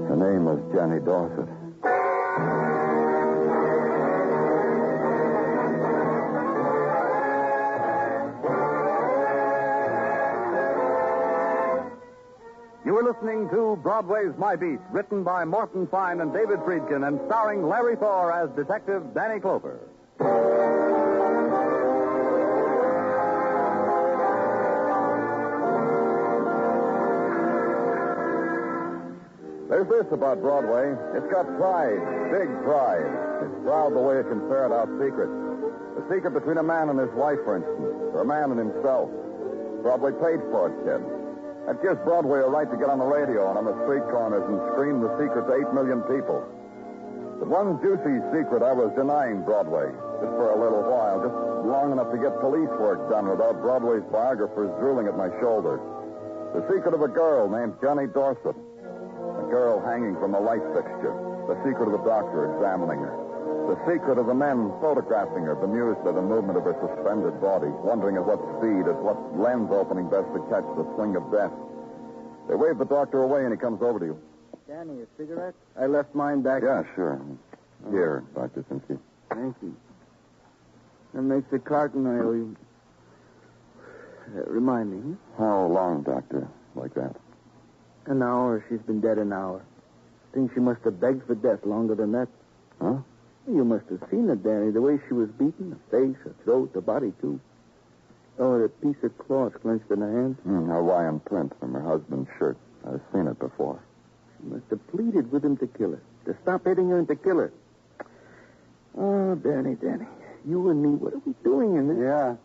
Her name was Jenny Dorset. You are listening to Broadway's My Beat, written by Morton Fine and David Friedkin, and starring Larry Thor as Detective Danny Clover. There's this about Broadway. It's got pride, big pride. It's proud the way it can ferret out secrets. A secret between a man and his wife, for instance, or a man and himself. Broadway paid for it, kid. That gives Broadway a right to get on the radio and on the street corners and scream the secret to 8 million people. But one juicy secret I was denying Broadway, just for a little while, just long enough to get police work done without Broadway's biographers drooling at my shoulder. The secret of a girl named Jenny Dorset. A girl hanging from a light fixture. The secret of the doctor examining her. The secret of the men photographing her, bemused by the movement of her suspended body, wondering at what speed, at what lens opening best to catch the swing of death. They wave the doctor away and he comes over to you. Danny, a cigarette? I left mine back. Yeah, sure. Here, Dr. Sinsky. Thank you. That makes the carton I owe you. Remind me. How long, Doctor? Like that? An hour. She's been dead an hour. Think she must have begged for death longer than that. Huh? You must have seen her, Danny, the way she was beaten. Her face, her throat, the body, too. Oh, the piece of cloth clenched in her hand. Hawaiian print from her husband's shirt. I've seen it before. She must have pleaded with him to kill her. To stop hitting her and to kill her. Oh, Danny. You and me, what are we doing in this? Yeah.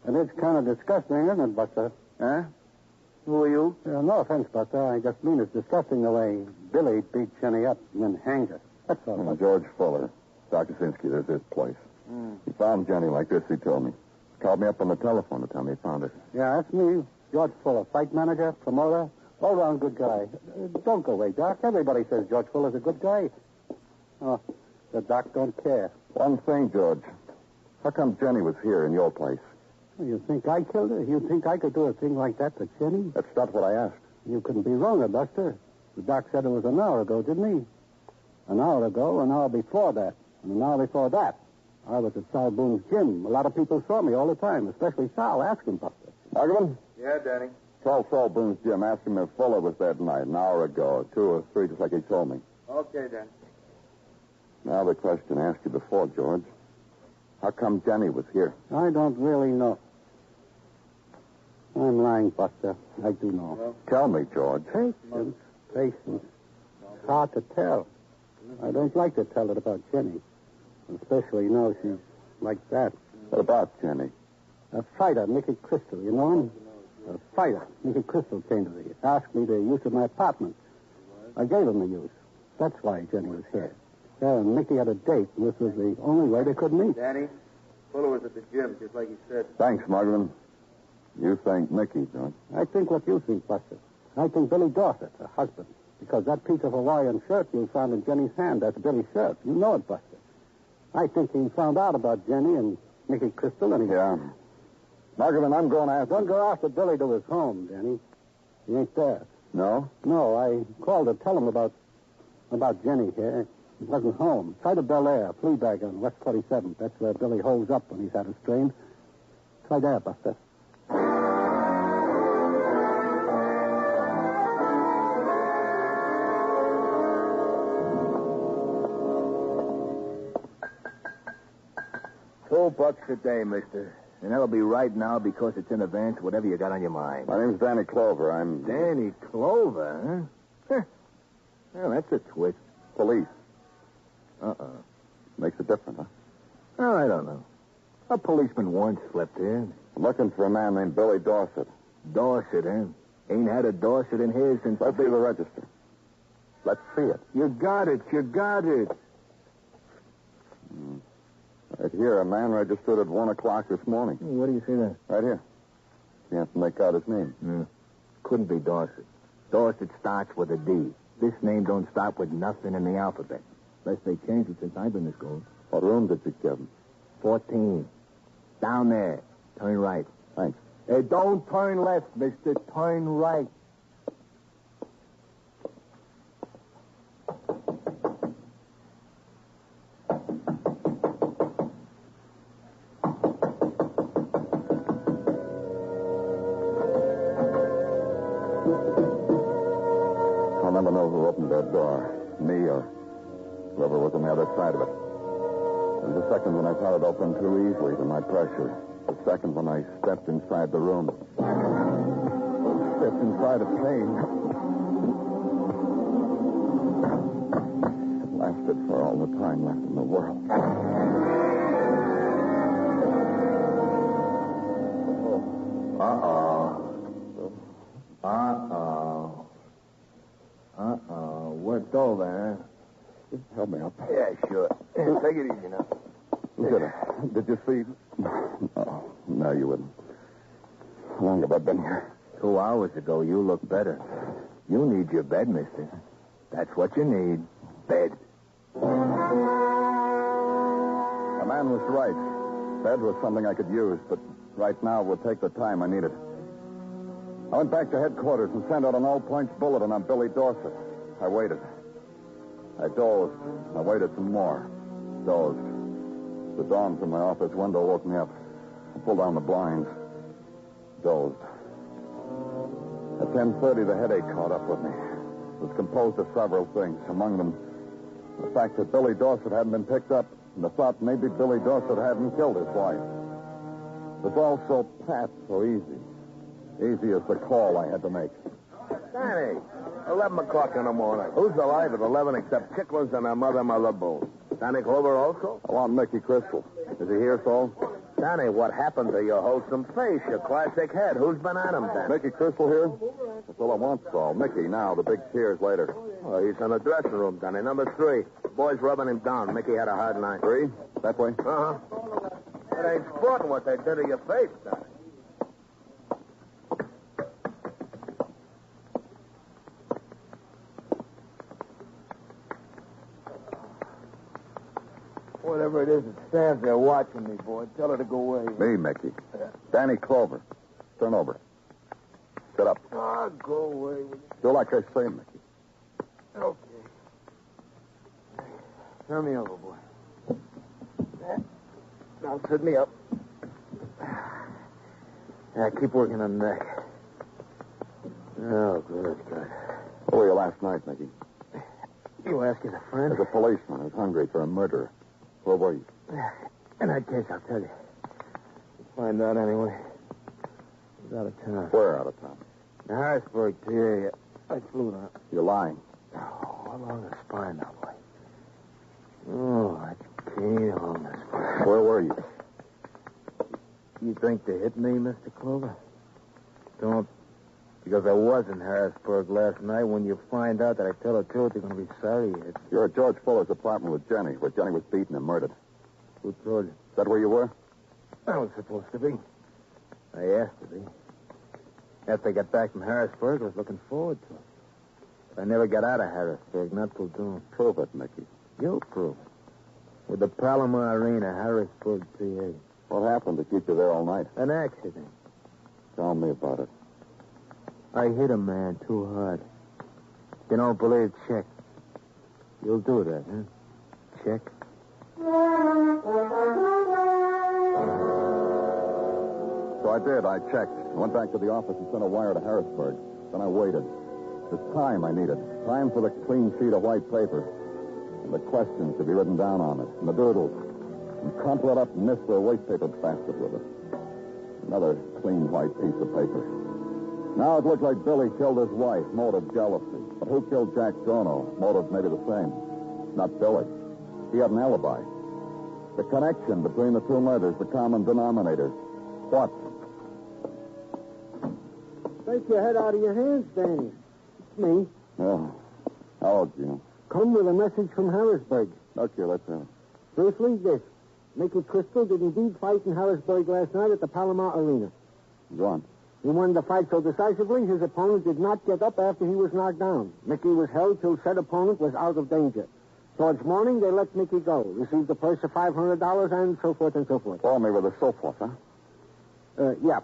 And it's kind of disgusting, isn't it, Buster? Huh? Who are you? No offense, Buster. I just mean it's disgusting the way Billy beat Jenny up and then hanged her. That's all. George Fuller. Dr. Sinsky, there's his place. He found Jenny like this, he told me. Called me up on the telephone to tell me he found her. Yeah, that's me. George Fuller, fight manager, promoter, all-round good guy. Don't go away, Doc. Everybody says George Fuller's a good guy. Oh, the Doc don't care. One thing, George. How come Jenny was here in your place? You think I killed her? You think I could do a thing like that to Jenny? That's not what I asked. You couldn't be wronger, Buster. The Doc said it was an hour ago, didn't he? An hour ago, an hour before that, and an hour before that. I was at Sal Boone's gym. A lot of people saw me all the time, especially Sal. Ask him, Buster. Ackerman? Yeah, Danny. Call Saul Boone's gym. Ask him if Fuller was there tonight, an hour ago, 2 or 3, just like he told me. Okay, Danny. Now the question I asked you before, George. How come Jenny was here? I don't really know. I'm lying, Buster. I do know. Well, tell me, George. Patience. It's hard to tell. I don't like to tell it about Jenny. Especially now she's like that. What about Jenny? A fighter, Mickey Crystal, you know him? A fighter, Mickey Crystal, came to me. Asked me the use of my apartment. I gave him the use. That's why Jenny was here. Yeah, and Mickey had a date, and this was the only way they could meet. Danny, fellow was at the gym, just like he said. Thanks, Margaret. You thank Mickey, George. I think what you think, Buster. I think Billy Dorset, her husband. Because that piece of Hawaiian shirt you found in Jenny's hand, that's Billy's shirt. You know it, Buster. I think he found out about Jenny and Mickey Crystal, and he... Yeah. Margaret, I'm going after... Don't go after Billy to his home, Danny. He ain't there. No? No, I called to tell him about Jenny here. He wasn't home. Try the Bel Air, Fleabag on West 47th. That's where Billy holds up when he's had a strain. Try there, Buster. $2 a day, mister. And that'll be right now because it's in advance, whatever you got on your mind. My name's Danny Clover. I'm... Danny Clover, huh? Well, that's a twist. Police. Uh-uh. Makes it different, huh? Oh, I don't know. A policeman once slept here. I'm looking for a man named Billy Dorset. Dorset, huh? Ain't had a Dorset in here since... Let's see the register. Let's see it. You got it. Right here, a man registered at 1 o'clock this morning. What do you see there? Right here. Can't make out his name. Couldn't be Dorset. Dorset starts with a D. This name don't start with nothing in the alphabet. Unless they changed it since I've been to school. What room did you give him? 14. Down there. Turn right. Thanks. Hey, don't turn left, mister. Turn right. I'll never know who opened that door. Me or whoever was on the other side of it. There was a second when I thought it opened too easily to my pressure. The second when I stepped inside the room. Stepped inside a plane. It lasted for all the time left in the world. Worked over, huh? Help me up. Yeah, sure. Take it easy now. Did you see? No, you wouldn't. How long have I been here? 2 hours ago, you look better. You need your bed, mister. That's what you need. Bed. The man was right. Bed was something I could use, but right now would take the time I needed. I went back to headquarters and sent out an all-points bulletin on Billy Dorset. I waited. I dozed. I waited some more. Dozed. The dawn from my office window woke me up. I pulled down the blinds. Dozed. At 10:30, the headache caught up with me. It was composed of several things, among them the fact that Billy Dorset hadn't been picked up, and the thought maybe Billy Dorset hadn't killed his wife. It was all so pat, so easy. Easy as the call I had to make. Danny, 11 o'clock in the morning. Who's alive at 11 except Chicklers and her mother, Boone? Danny Clover also? I want Mickey Crystal. Is he here, Saul? Danny, what happened to your wholesome face, your classic head? Who's been at him, Danny? Mickey Crystal here? That's all I want, Saul. Mickey now, the big cheers later. Oh, he's in the dressing room, Danny. Number 3. The boy's rubbing him down. Mickey had a hard night. 3? That way? Uh-huh. It ain't sporting what they did to your face, Danny. Whatever it is that stands there watching me, boy, tell her to go away. Me, Mickey. Danny Clover. Turn over. Sit up. Oh, go away. Do like I say, Mickey. Okay. Turn me over, boy. Now, sit me up. Yeah, keep working on the neck. Oh, good. Where were you last night, Mickey? You ask as a friend? As a policeman. I was hungry for a murderer. Where were you? In that case, I'll tell you. Find out anyway. I was out of town. Where out of town? In Harrisburg, PA. I flew down. You're lying. Oh, along the spine now, boy. Oh, that's keen along the spine. Where were you? You think they hit me, Mr. Clover? Don't. Because I was in Harrisburg last night. When you find out that I tell the truth, you're going to be sorry. You're at George Fuller's apartment with Jenny, where Jenny was beaten and murdered. Who told you? Is that where you were? I was supposed to be. I asked to be. After I got back from Harrisburg, I was looking forward to it. But I never got out of Harrisburg, not till June. Prove it, Mickey. You'll prove it. With the Palomar Arena, Harrisburg, PA. What happened to keep you there all night? An accident. Tell me about it. I hit a man too hard. You don't believe, check. You'll do that, huh? Check. So I did. I checked. I went back to the office and sent a wire to Harrisburg. Then I waited. It was time I needed. Time for the clean sheet of white paper. And the questions to be written down on it. And the doodles. And crumple it up and mix the wastepaper basket with it. Another clean white piece of paper. Now it looked like Billy killed his wife. Motive, jealousy. But who killed Jack Jono? Motive maybe the same. Not Billy. He had an alibi. The connection between the two murders, the common denominator. What? Take your head out of your hands, Danny. It's me. Oh. Hello, Gino. Come with a message from Harrisburg. Okay, let's have it. Briefly, this. Mickey Crystal did indeed fight in Harrisburg last night at the Palomar Arena. Go on. He won the fight so decisively, his opponent did not get up after he was knocked down. Mickey was held till said opponent was out of danger. Towards morning, they let Mickey go, received a purse of $500, and so forth and so forth. Call me with a so forth, huh? Yeah.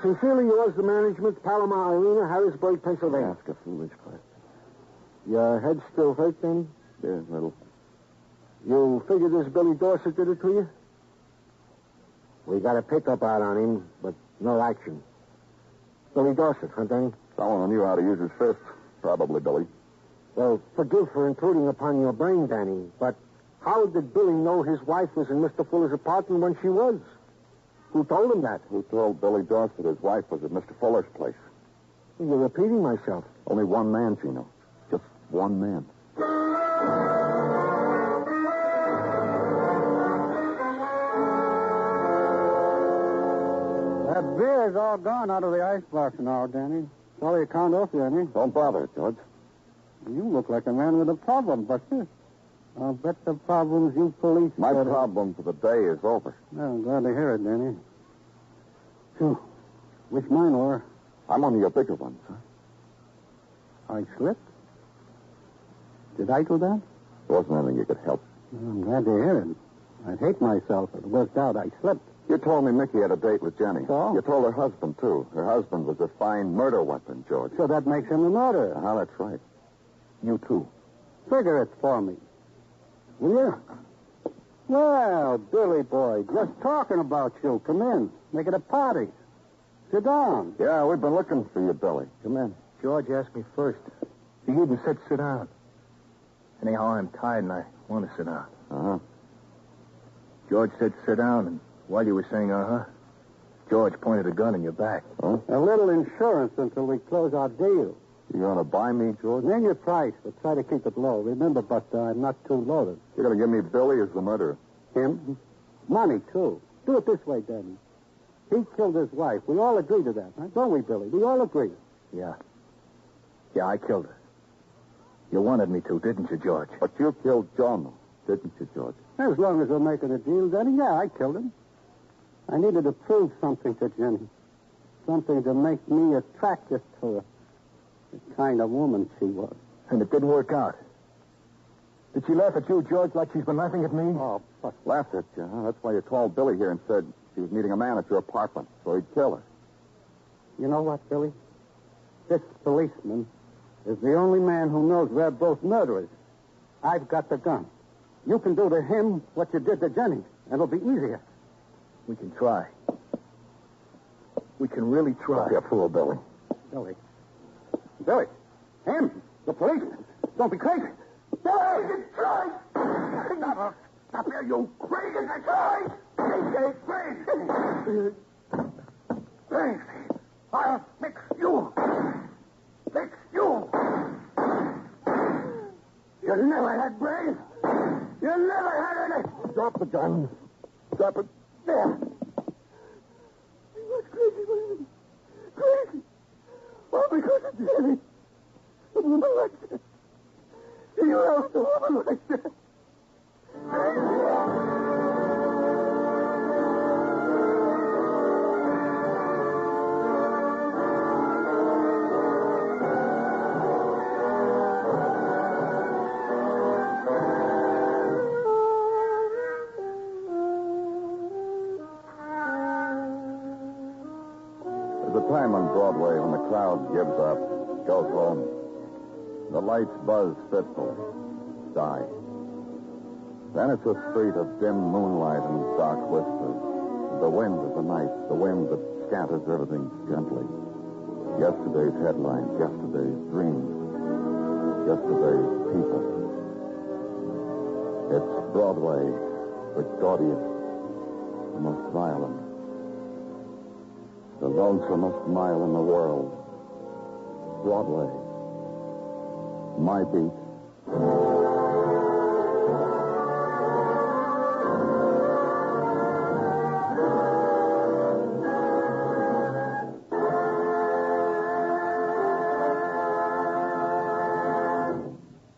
Sincerely yours, the management, Palomar Arena, Harrisburg, Pennsylvania. Ask a foolish question. Your head still hurt, Danny? Yeah, a little. You figure this Billy Dorset did it to you? We got a pickup out on him, but no action. Billy Dorset, huh, Danny? Someone who knew how to use his fist. Probably Billy. Well, forgive for intruding upon your brain, Danny, but how did Billy know his wife was in Mr. Fuller's apartment when she was? Who told him that? Who told Billy Dorset his wife was at Mr. Fuller's place? You're repeating myself. Only one man, Gino. Just one man. That beer's all gone out of the icebox now, Danny. Sorry you can't off you any. Don't bother, George. You look like a man with a problem, Buster. I'll bet the problems you police... My problem for the day is over. Well, I'm glad to hear it, Danny. So, which mine were? I'm only a bigger one, sir. I slipped? Did I do that? There wasn't anything you could help. Well, I'm glad to hear it. I'd hate myself if it worked out I slipped. You told me Mickey had a date with Jenny. So? You told her husband, too. Her husband was a fine murder weapon, George. So that makes him a murderer. That's right. You, too. Figure it for me. Will you? Well, Billy boy, just talking about you. Come in. Make it a party. Sit down. Yeah, we've been looking for you, Billy. Come in. George asked me first. He even said sit down. Anyhow, I'm tired and I want to sit down. Uh-huh. George said sit down, and while you were saying uh-huh, George pointed a gun in your back. Huh? A little insurance until we close our deal. You going to buy me, George? Name your price, but try to keep it low. Remember, but I'm not too loaded. You're going to give me Billy as the murderer? Him? Money, too. Do it this way, Danny. He killed his wife. We all agree to that, right? Don't we, Billy? We all agree. Yeah. Yeah, I killed her. You wanted me to, didn't you, George? But you killed John, didn't you, George? As long as we're making a deal, Danny, yeah, I killed him. I needed to prove something to Jenny. Something to make me attractive to her. The kind of woman she was. And it didn't work out. Did she laugh at you, George, like she's been laughing at me? Oh, but... Laughed at you, huh? That's why you called Billy here and said she was meeting a man at your apartment, so he'd kill her. You know what, Billy? This policeman is the only man who knows we're both murderers. I've got the gun. You can do to him what you did to Jenny, and it'll be easier. We can try. We can really try. Don't be a fool, Billy. Billy. Billy. Him. The policeman. Don't be crazy. Billy, you try. Stop here, you crazy. Try. Crazy. Thanks. I'll fix you. Fix you. You never had brains. You never had any. Drop the gun. Drop it. There. He was crazy, William. Crazy. All because of Jenny. A woman like that. He loved a woman like that. time on Broadway when the crowd gives up, goes home. The lights buzz fitful, die. Then it's a street of dim moonlight and dark whispers. The wind of the night, the wind that scatters everything gently. Yesterday's headlines, yesterday's dreams, yesterday's people. It's Broadway, the Gaudiest, the most violent, the lonesomest mile in the world. Broadway, my beat.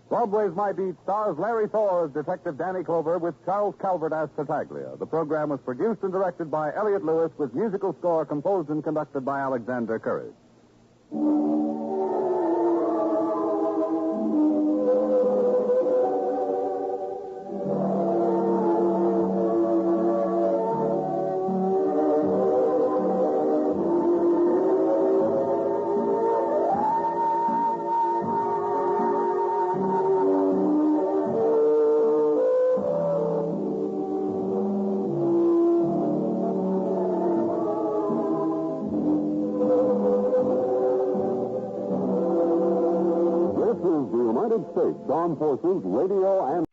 Broadway's My Beat stars Larry Thor as Detective Danny Clover with Charles Calvert as Tartaglia. The program was produced and directed by Elliott Lewis with musical score composed and conducted by Alexander Courage. States Armed Forces Radio and...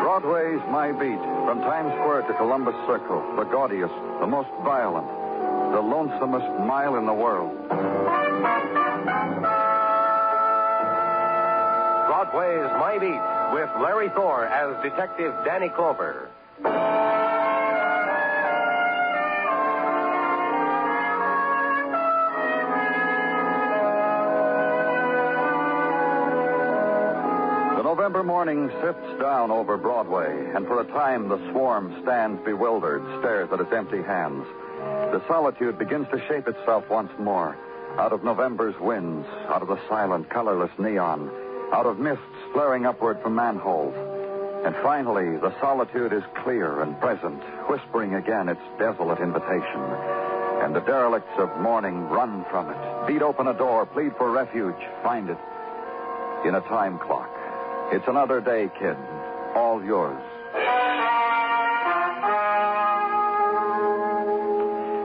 Broadway's My Beat, from Times Square to Columbus Circle, the gaudiest, the most violent, the lonesomest mile in the world. Broadway's My Beat, with Larry Thor as Detective Danny Clover. November morning sifts down over Broadway, and for a time the swarm stands bewildered, stares at its empty hands. The solitude begins to shape itself once more, out of November's winds, out of the silent, colorless neon, out of mists flaring upward from manholes. And finally, the solitude is clear and present, whispering again its desolate invitation. And the derelicts of morning run from it, beat open a door, plead for refuge, find it in a time clock. It's another day, kid. All yours.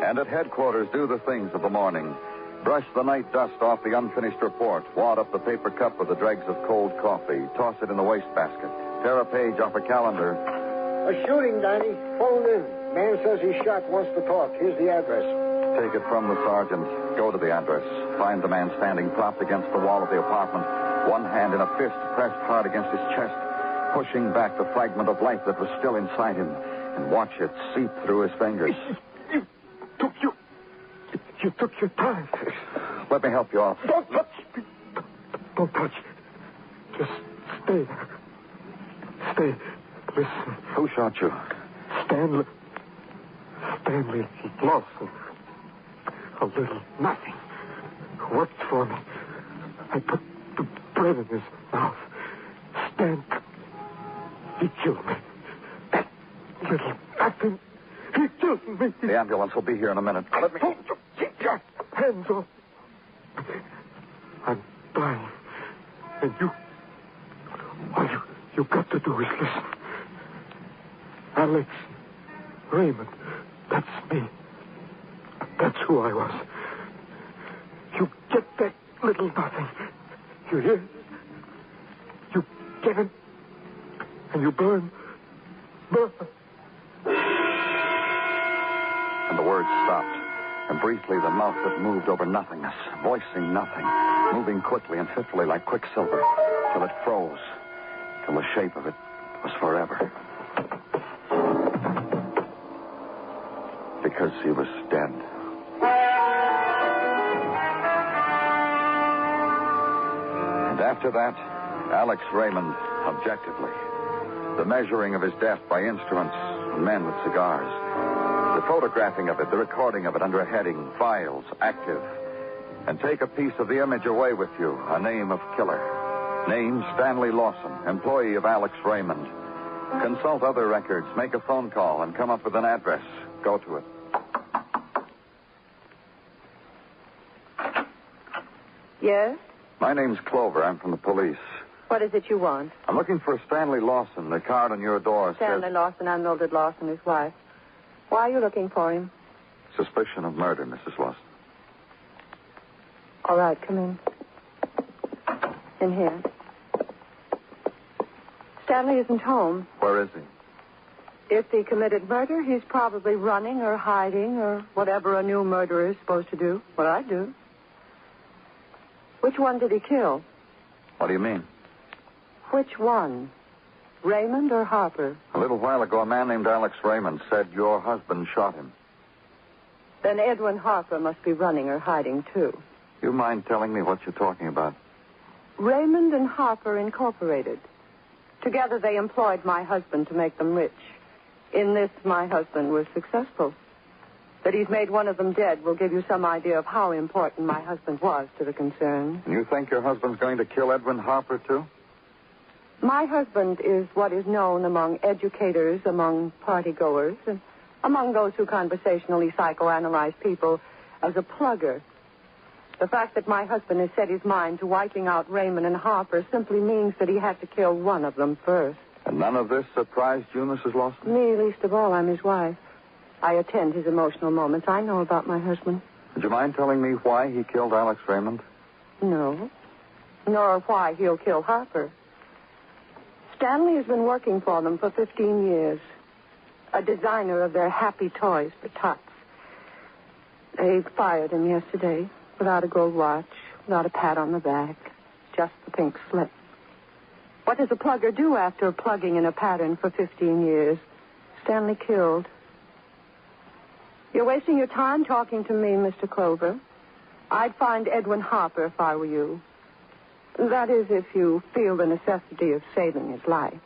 And at headquarters, do the things of the morning. Brush the night dust off the unfinished report. Wad up the paper cup with the dregs of cold coffee. Toss it in the wastebasket. Tear a page off a calendar. A shooting, Danny. Phoned in. Man says he's shot, wants to talk. Here's the address. Take it from the sergeant. Go to the address. Find the man standing propped against the wall of the apartment. One hand in a fist pressed hard against his chest, pushing back the fragment of life that was still inside him, and watch it seep through his fingers. You took your time. Let me help you off. Don't touch me. Don't touch. Just stay there. Stay. Listen. Who shot you? Stanley Lawson. A little nothing. Worked for me. I put the bread in his mouth. Stan. He killed me. That little nothing. He killed me. The ambulance will be here in a minute. Let me... Keep your hands off. I'm dying. And all you got to do is listen. Alex Raymond. That's me. That's who I was. You get that little nothing. You hear? You get it. And you burn. And the words stopped. And briefly, the mouth that moved over nothingness, voicing nothing, moving quickly and fitfully like quicksilver, till it froze, till the shape of it was forever. Because he was dead. And after that, Alex Raymond, objectively. The measuring of his death by instruments and men with cigars. The photographing of it, the recording of it under a heading, files, active. And take a piece of the image away with you, a name of killer. Name Stanley Lawson, employee of Alex Raymond. Consult other records, make a phone call, and come up with an address. Go to it. Yes? My name's Clover. I'm from the police. What is it you want? I'm looking for Stanley Lawson. The card on your door Stanley Lawson, I'm Mildred Lawson, his wife. Why are you looking for him? Suspicion of murder, Mrs. Lawson. All right, come in. In here. Stanley isn't home. Where is he? If he committed murder, he's probably running or hiding or whatever a new murderer is supposed to do. What I do. Which one did he kill? What do you mean? Which one? Raymond or Harper? A little while ago, a man named Alex Raymond said your husband shot him. Then Edwin Harper must be running or hiding, too. You mind telling me what you're talking about? Raymond and Harper Incorporated. Together they employed my husband to make them rich. In this, my husband was successful. That he's made one of them dead will give you some idea of how important my husband was to the concern. You think your husband's going to kill Edwin Harper, too? My husband is what is known among educators, among partygoers, and among those who conversationally psychoanalyze people as a plugger. The fact that my husband has set his mind to wiping out Raymond and Harper simply means that he had to kill one of them first. And none of this surprised you, Mrs. Lawson? Me, least of all. I'm his wife. I attend his emotional moments. I know about my husband. Would you mind telling me why he killed Alex Raymond? No. Nor why he'll kill Harper. Stanley has been working for them for 15 years. A designer of their happy toys for tots. They fired him yesterday without a gold watch, without a pat on the back, just the pink slip. What does a plugger do after plugging in a pattern for 15 years? Stanley killed. You're wasting your time talking to me, Mr. Clover. I'd find Edwin Harper if I were you. That is, if you feel the necessity of saving his life.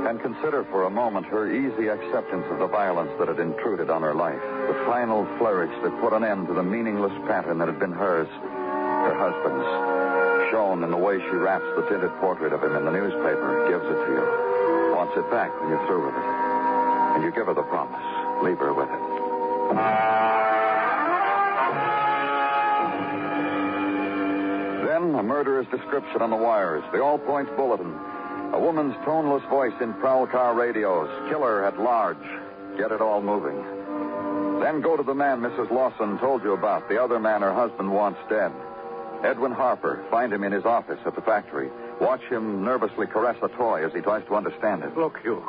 And consider for a moment her easy acceptance of the violence that had intruded on her life. The final flourish that put an end to the meaningless pattern that had been hers, her husband's. Shown in the way she wraps the tinted portrait of him in the newspaper, gives it to you. Wants it back when you're through with it. And you give her the promise. Leave her with it. Then a murderer's description on the wires, the all-points bulletin, a woman's toneless voice in prowl car radios, killer at large, get it all moving. Then go to the man Mrs. Lawson told you about, the other man her husband wants dead. Edwin Harper, find him in his office at the factory. Watch him nervously caress a toy as he tries to understand it. Look, you.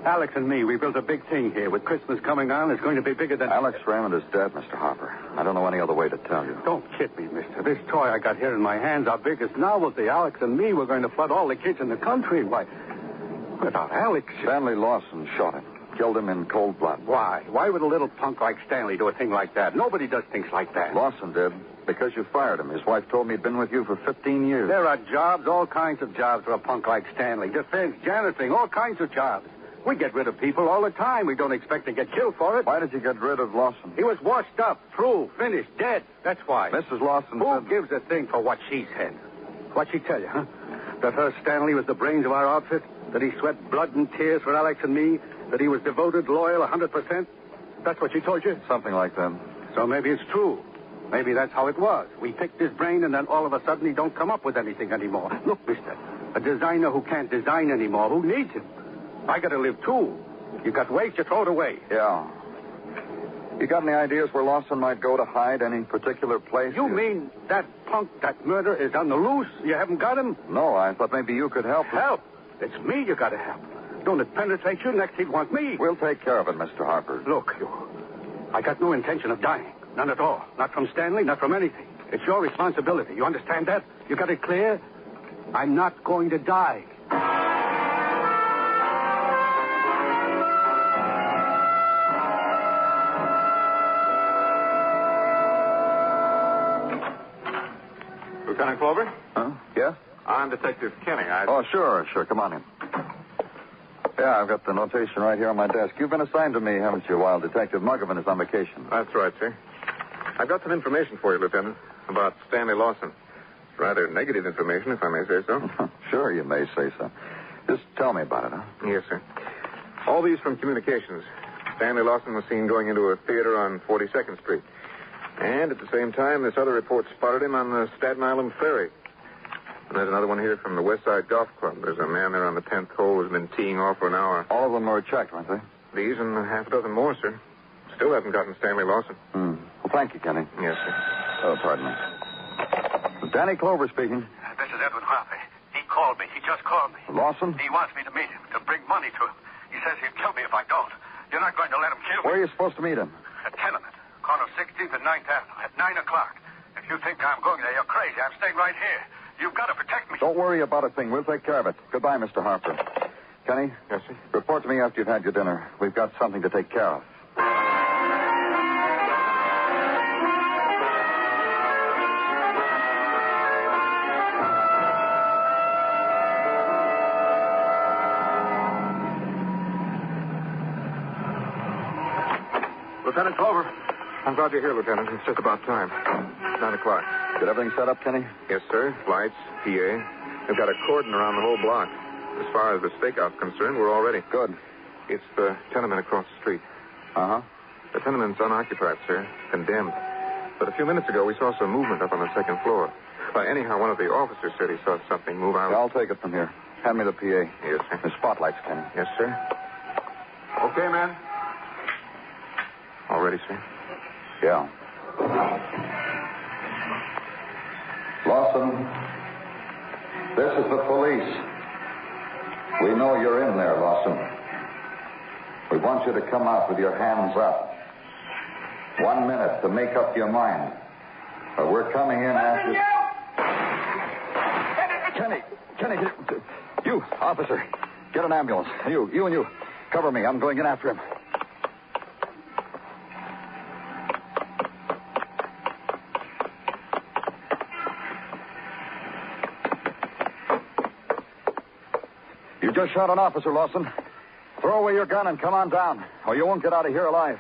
Alex and me, we built a big thing here. With Christmas coming on, it's going to be bigger than... Alex Raymond is dead, Mr. Harper. I don't know any other way to tell you. Don't kid me, mister. This toy I got here in my hands, our biggest novelty. Alex and me, we're going to flood all the kids in the country. Why, without Alex... Stanley Lawson shot him. Killed him in cold blood. Why? Why would a little punk like Stanley do a thing like that? Nobody does things like that. Lawson did. Because you fired him. His wife told me he'd been with you for 15 years. There are jobs, all kinds of jobs for a punk like Stanley. Defense, janitoring, all kinds of jobs. We get rid of people all the time. We don't expect to get killed for it. Why did you get rid of Lawson? He was washed up, through, finished, dead. That's why. Mrs. Lawson Who said... gives a thing for what she said? What'd she tell you, huh? That her Stanley was the brains of our outfit? That he sweat blood and tears for Alex and me? That he was devoted, loyal, 100%? That's what she told you? Something like that. So maybe it's true. Maybe that's how it was. We picked his brain, and then all of a sudden he don't come up with anything anymore. Look, mister, a designer who can't design anymore, who needs him? I gotta live, too. You got waste, you throw it away. Yeah. You got any ideas where Lawson might go to hide, any particular place? You mean that punk, that murder, is on the loose? You haven't got him? No, I thought maybe you could help him. Help? It's me you gotta help. Don't it penetrate you? Next he'd want me. We'll take care of it, Mr. Harper. Look, I got no intention of dying. None at all. Not from Stanley, not from anything. It's your responsibility. You understand that? You got it clear? I'm not going to die. Lieutenant Clover? Huh? Yes? I'm Detective Kenny. Oh, sure. Come on in. Yeah, I've got the notation right here on my desk. You've been assigned to me, haven't you, while Detective Muggavan is on vacation? That's right, sir. I've got some information for you, Lieutenant, about Stanley Lawson. Rather negative information, if I may say so. Sure, you may say so. Just tell me about it, huh? Yes, sir. All these from communications. Stanley Lawson was seen going into a theater on 42nd Street. And at the same time, this other report spotted him on the Staten Island Ferry. And there's another one here from the West Side Golf Club. There's a man there on the 10th hole who's been teeing off for an hour. All of them were checked, weren't they? These and a half a dozen more, sir. Still haven't gotten Stanley Lawson. Well, thank you, Kenny. Yes, sir. Oh, pardon me. Danny Clover speaking. This is Edwin Harvey. He called me. He just called me. Lawson? He wants me to meet him, to bring money to him. He says he'll kill me if I don't. You're not going to let him kill me? Where are you supposed to meet him? A tenement. Corner of 16th and 9th Avenue at 9 o'clock. If you think I'm going there, you're crazy. I'm staying right here. You've got to protect me. Don't worry about a thing. We'll take care of it. Goodbye, Mr. Harper. Kenny? Yes, sir? Report to me after you've had your dinner. We've got something to take care of. Lieutenant Clover. I'm glad you're here, Lieutenant. It's just about time. 9 o'clock. Get everything set up, Kenny? Yes, sir. Lights, PA. We've got a cordon around the whole block. As far as the stakeout's concerned, we're all ready. Good. It's the tenement across the street. Uh-huh. The tenement's unoccupied, sir. Condemned. But a few minutes ago, we saw some movement up on the second floor. Anyhow, one of the officers said he saw something move out. Yeah, I'll take it from here. Hand me the PA. Yes, sir. The spotlights, Kenny. Yes, sir. Okay, man. All ready, sir? Yeah. Lawson, this is the police. We know you're in there, Lawson. We want you to come out with your hands up. 1 minute to make up your mind. But we're coming in after... Kenny, you, officer, get an ambulance. You and you, cover me. I'm going in after him. You just shot an officer, Lawson. Throw away your gun and come on down, or you won't get out of here alive.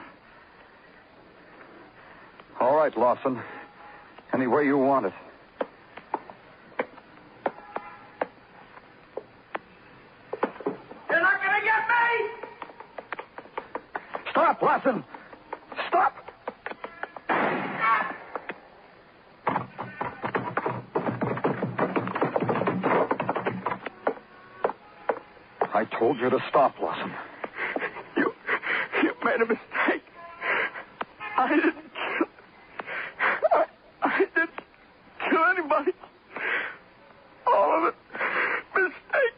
All right, Lawson. Any way you want it. You're not going to get me! Stop, Lawson! Stop! I told you to stop, Lawson. You made a mistake. I didn't kill... I didn't kill anybody. All of it. Mistake.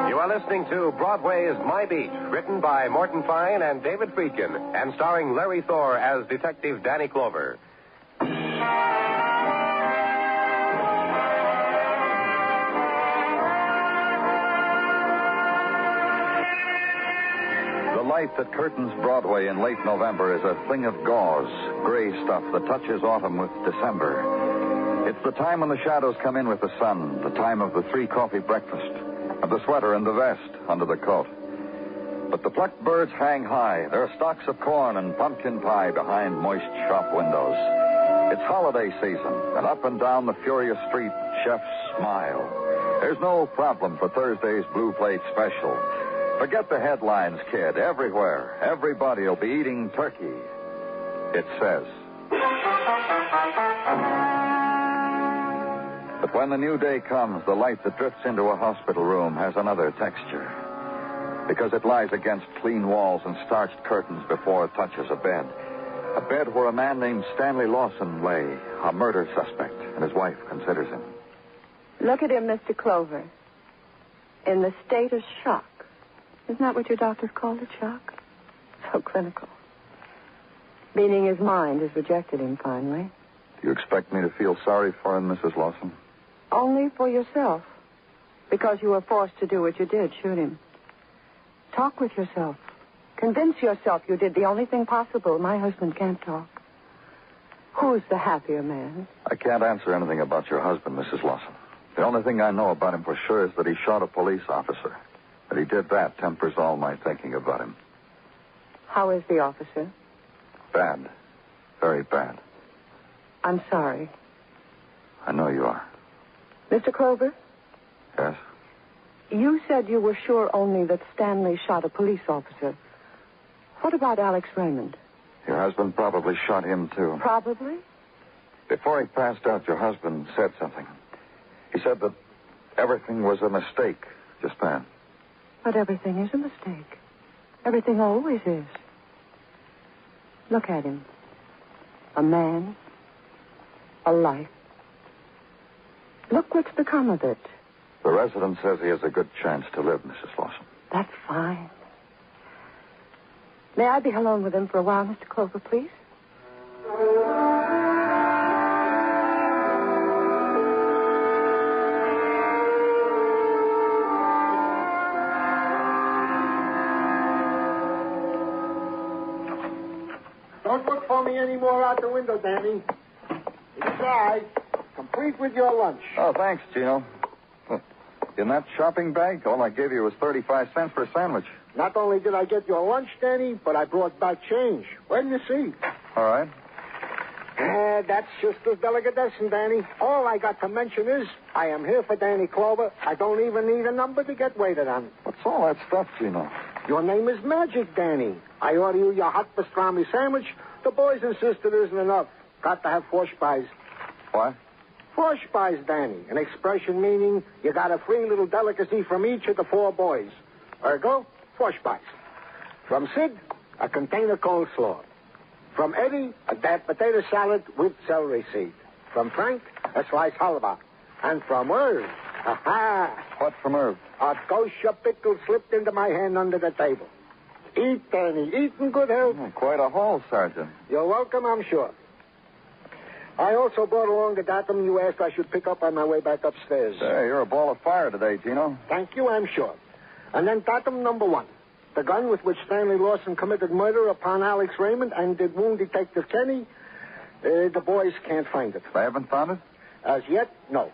You are listening to Broadway Is My Beat, written by Morton Fine and David Friedkin, and starring Larry Thor as Detective Danny Clover. The light that curtains Broadway in late November is a thing of gauze, gray stuff that touches autumn with December. It's the time when the shadows come in with the sun, the time of the 3-coffee breakfast, of the sweater and the vest under the coat. But the plucked birds hang high. There are stalks of corn and pumpkin pie behind moist shop windows. It's holiday season, and up and down the furious street, chefs smile. There's no problem for Thursday's Blue Plate Special. Forget the headlines, kid. Everywhere, everybody will be eating turkey. It says. But when the new day comes, the light that drifts into a hospital room has another texture. Because it lies against clean walls and starched curtains before it touches a bed. A bed where a man named Stanley Lawson lay, a murder suspect, and his wife considers him. Look at him, Mr. Clover. In the state of shock. Isn't that what your doctors called it, shock? So clinical. Meaning his mind has rejected him finally. Do you expect me to feel sorry for him, Mrs. Lawson? Only for yourself. Because you were forced to do what you did, shoot him. Talk with yourself. Convince yourself you did the only thing possible. My husband can't talk. Who's the happier man? I can't answer anything about your husband, Mrs. Lawson. The only thing I know about him for sure is that he shot a police officer. That he did that tempers all my thinking about him. How is the officer? Bad. Very bad. I'm sorry. I know you are. Mr. Clover? Yes? You said you were sure only that Stanley shot a police officer. What about Alex Raymond? Your husband probably shot him, too. Probably? Before he passed out, your husband said something. He said that everything was a mistake just then. But everything is a mistake. Everything always is. Look at him. A man. A life. Look what's become of it. The resident says he has a good chance to live, Mrs. Lawson. That's fine. May I be alone with him for a while, Mr. Clover, please? Don't look for me anymore out the window, Danny. Inside, complete with your lunch. Oh, thanks, Gino. In that shopping bag, all I gave you was 35 cents for a sandwich. Not only did I get your lunch, Danny, but I brought back change. Where do you see? All right. That's just a delicatessen, Danny. All I got to mention is I am here for Danny Clover. I don't even need a number to get waited on. What's all that stuff, Gino? Your name is Magic, Danny. I order you your hot pastrami sandwich. The boys insist it isn't enough. Got to have 4 spies. What? 4 spies, Danny. An expression meaning you got a free little delicacy from each of the 4 boys. Ergo, 4 spies. From Sid, a container coleslaw. From Eddie, a dab potato salad with celery seed. From Frank, a sliced halva. And from Irv, what from Irv? A kosher pickle slipped into my hand under the table. Eat, Danny. Eat in good health. Quite a haul, Sergeant. You're welcome, I'm sure. I also brought along the datum you asked I should pick up on my way back upstairs. Hey, you're a ball of fire today, Gino. Thank you, I'm sure. And then datum number 1. The gun with which Stanley Lawson committed murder upon Alex Raymond and did wound Detective Kenny. The boys can't find it. They haven't found it? As yet, no.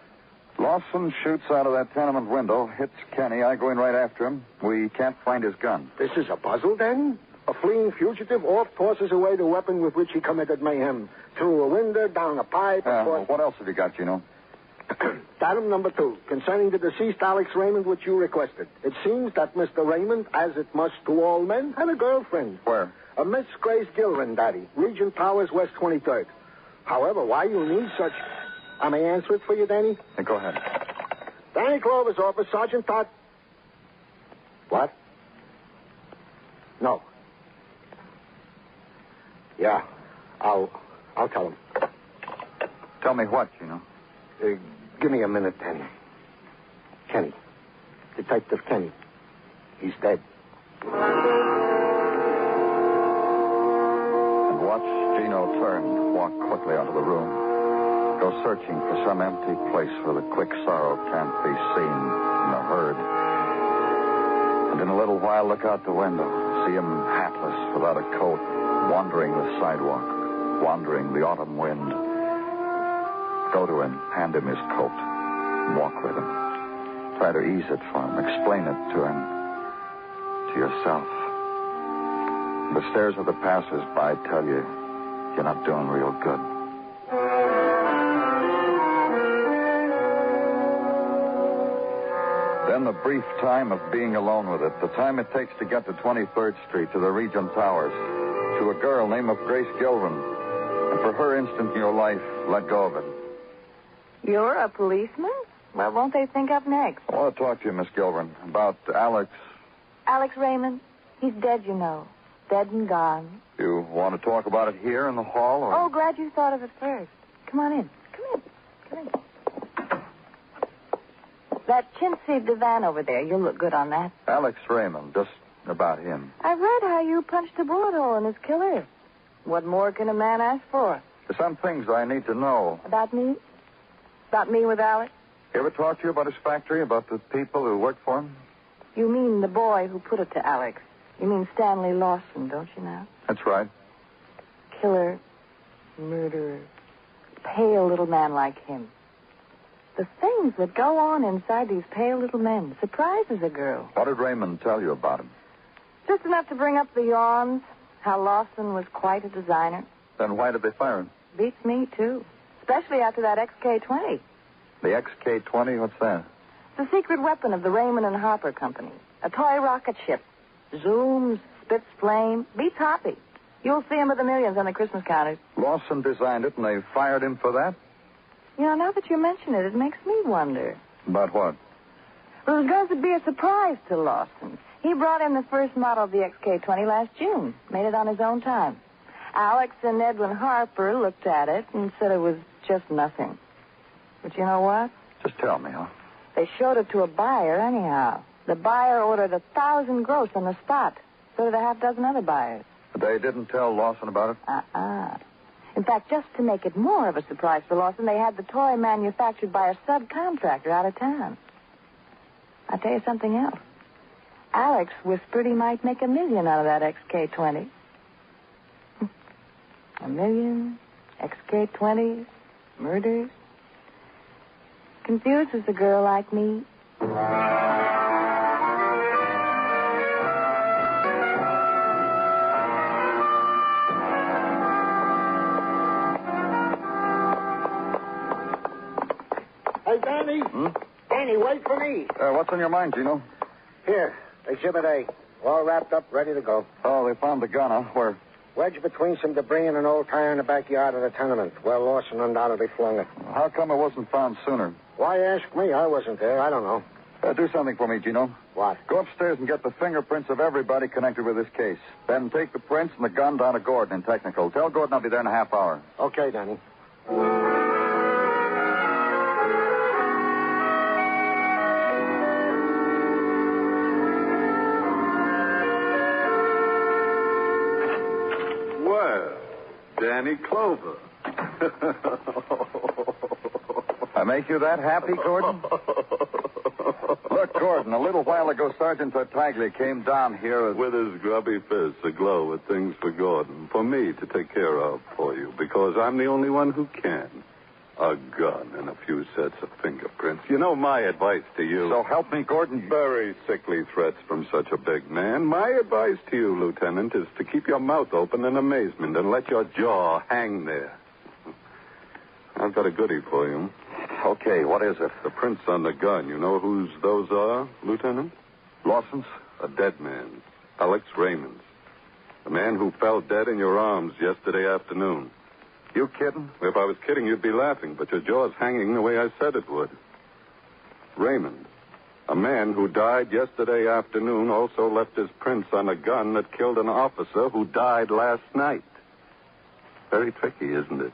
Lawson shoots out of that tenement window, hits Kenny. I go in right after him. We can't find his gun. This is a puzzle, then? A fleeing fugitive oft tosses away the weapon with which he committed mayhem. Through a window, down a pipe, well, what else have you got, Gino? Datum number 2, concerning the deceased Alex Raymond, which you requested. It seems that Mr. Raymond, as it must to all men, had a girlfriend. Where? A Miss Grace Gilvin, Daddy. Regent Towers, West 23rd. However, why you need such... I may answer it for you, Danny? Go ahead. Danny Clover's office, Sergeant Todd. What? No. Yeah, I'll tell him. Tell me what, Gino? Give me a minute, Danny. Kenny. Detective Kenny. He's dead. And watch Gino turn, walk quickly out of the room, go searching for some empty place where the quick sorrow can't be seen in the herd. And in a little while, look out the window, see him hatless, without a coat, wandering the sidewalk, wandering the autumn wind. Go to him, hand him his coat, and walk with him. Try to ease it for him, explain it to him, to yourself. The stares of the passers-by tell you you're not doing real good. Then the brief time of being alone with it, the time it takes to get to 23rd Street, to the Regent Towers, to a girl named Grace Gilvin, and for her instant in your life, let go of it. You're a policeman? Well, won't they think up next? I want to talk to you, Miss Gilvin, about Alex. Alex Raymond? He's dead, you know. Dead and gone. You want to talk about it here in the hall? Or... Oh, glad you thought of it first. Come on in. Come in. That chintzy divan over there, you'll look good on that. Alex Raymond, just about him. I read how you punched a bullet hole in his killer. What more can a man ask for? There's some things I need to know. About me? About me with Alex? He ever talk to you about his factory, about the people who work for him? You mean the boy who put it to Alex. You mean Stanley Lawson, don't you now? That's right. Killer. Murderer. Pale little man like him. The things that go on inside these pale little men surprises a girl. What did Raymond tell you about him? Just enough to bring up the yawns. How Lawson was quite a designer. Then why did they fire him? Beats me, too. Especially after that XK-20. The XK-20? What's that? It's a secret weapon of the Raymond and Harper Company. A toy rocket ship. Zooms, spits flame, beats Hoppy. You'll see him with the millions on the Christmas counters. Lawson designed it, and they fired him for that? You know, now that you mention it, it makes me wonder. About what? Well, it was going to be a surprise to Lawson. He brought in the first model of the XK-20 last June. Made it on his own time. Alex and Edwin Harper looked at it and said it was just nothing. But you know what? Just tell me, huh? They showed it to a buyer anyhow. The buyer ordered 1,000 gross on the spot. So did a half dozen other buyers. They didn't tell Lawson about it? In fact, just to make it more of a surprise for Lawson, they had the toy manufactured by a subcontractor out of town. I'll tell you something else. Alex whispered he might make $1 million out of that XK-20. $1 million, XK-20s, murders. Confuses a girl like me. Hey, Danny. Danny, wait for me. What's on your mind, Gino? Here, Exhibit A. All wrapped up, ready to go. Oh, they found the gun, huh? Where? Wedged between some debris and an old tire in the backyard of the tenement. Well, Lawson undoubtedly flung it. How come it wasn't found sooner? Why ask me? I wasn't there. I don't know. Do something for me, Gino. What? Go upstairs and get the fingerprints of everybody connected with this case. Then take the prints and the gun down to Gordon in technical. Tell Gordon I'll be there in a half hour. Okay, Danny. Danny Clover. I make you that happy, Gordon? Look, Gordon, a little while ago, Sergeant Tartaglia came down here with his grubby fists aglow with things for Gordon, for me to take care of for you, because I'm the only one who can. A gun and a few sets of fingerprints. You know my advice to you. So help me, Gordon. Very sickly threats from such a big man. My advice to you, Lieutenant, is to keep your mouth open in amazement and let your jaw hang there. I've got a goodie for you. Okay, what is it? The prints on the gun. You know whose those are, Lieutenant? Lawson's? A dead man. Alex Raymond's. The man who fell dead in your arms yesterday afternoon. You kidding? If I was kidding, you'd be laughing, but your jaw's hanging the way I said it would. Raymond, a man who died yesterday afternoon, also left his prints on a gun that killed an officer who died last night. Very tricky, isn't it?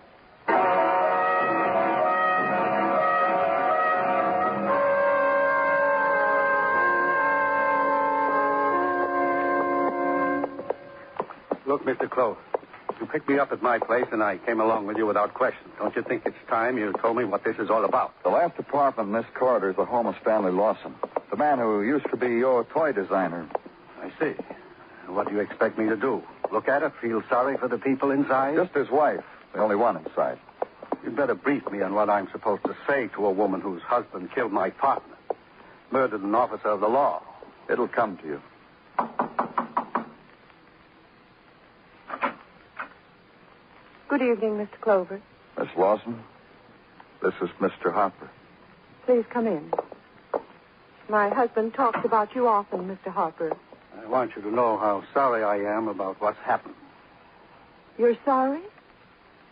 Look, Mr. Clover. You picked me up at my place, and I came along with you without question. Don't you think it's time you told me what this is all about? The last apartment in this corridor is the home of Stanley Lawson, the man who used to be your toy designer. I see. What do you expect me to do? Look at it? Feel sorry for the people inside? Just his wife, the only one inside. You'd better brief me on what I'm supposed to say to a woman whose husband killed my partner, murdered an officer of the law. It'll come to you. Good evening, Mr. Clover. Miss Lawson, this is Mr. Harper. Please come in. My husband talks about you often, Mr. Harper. I want you to know how sorry I am about what's happened. You're sorry?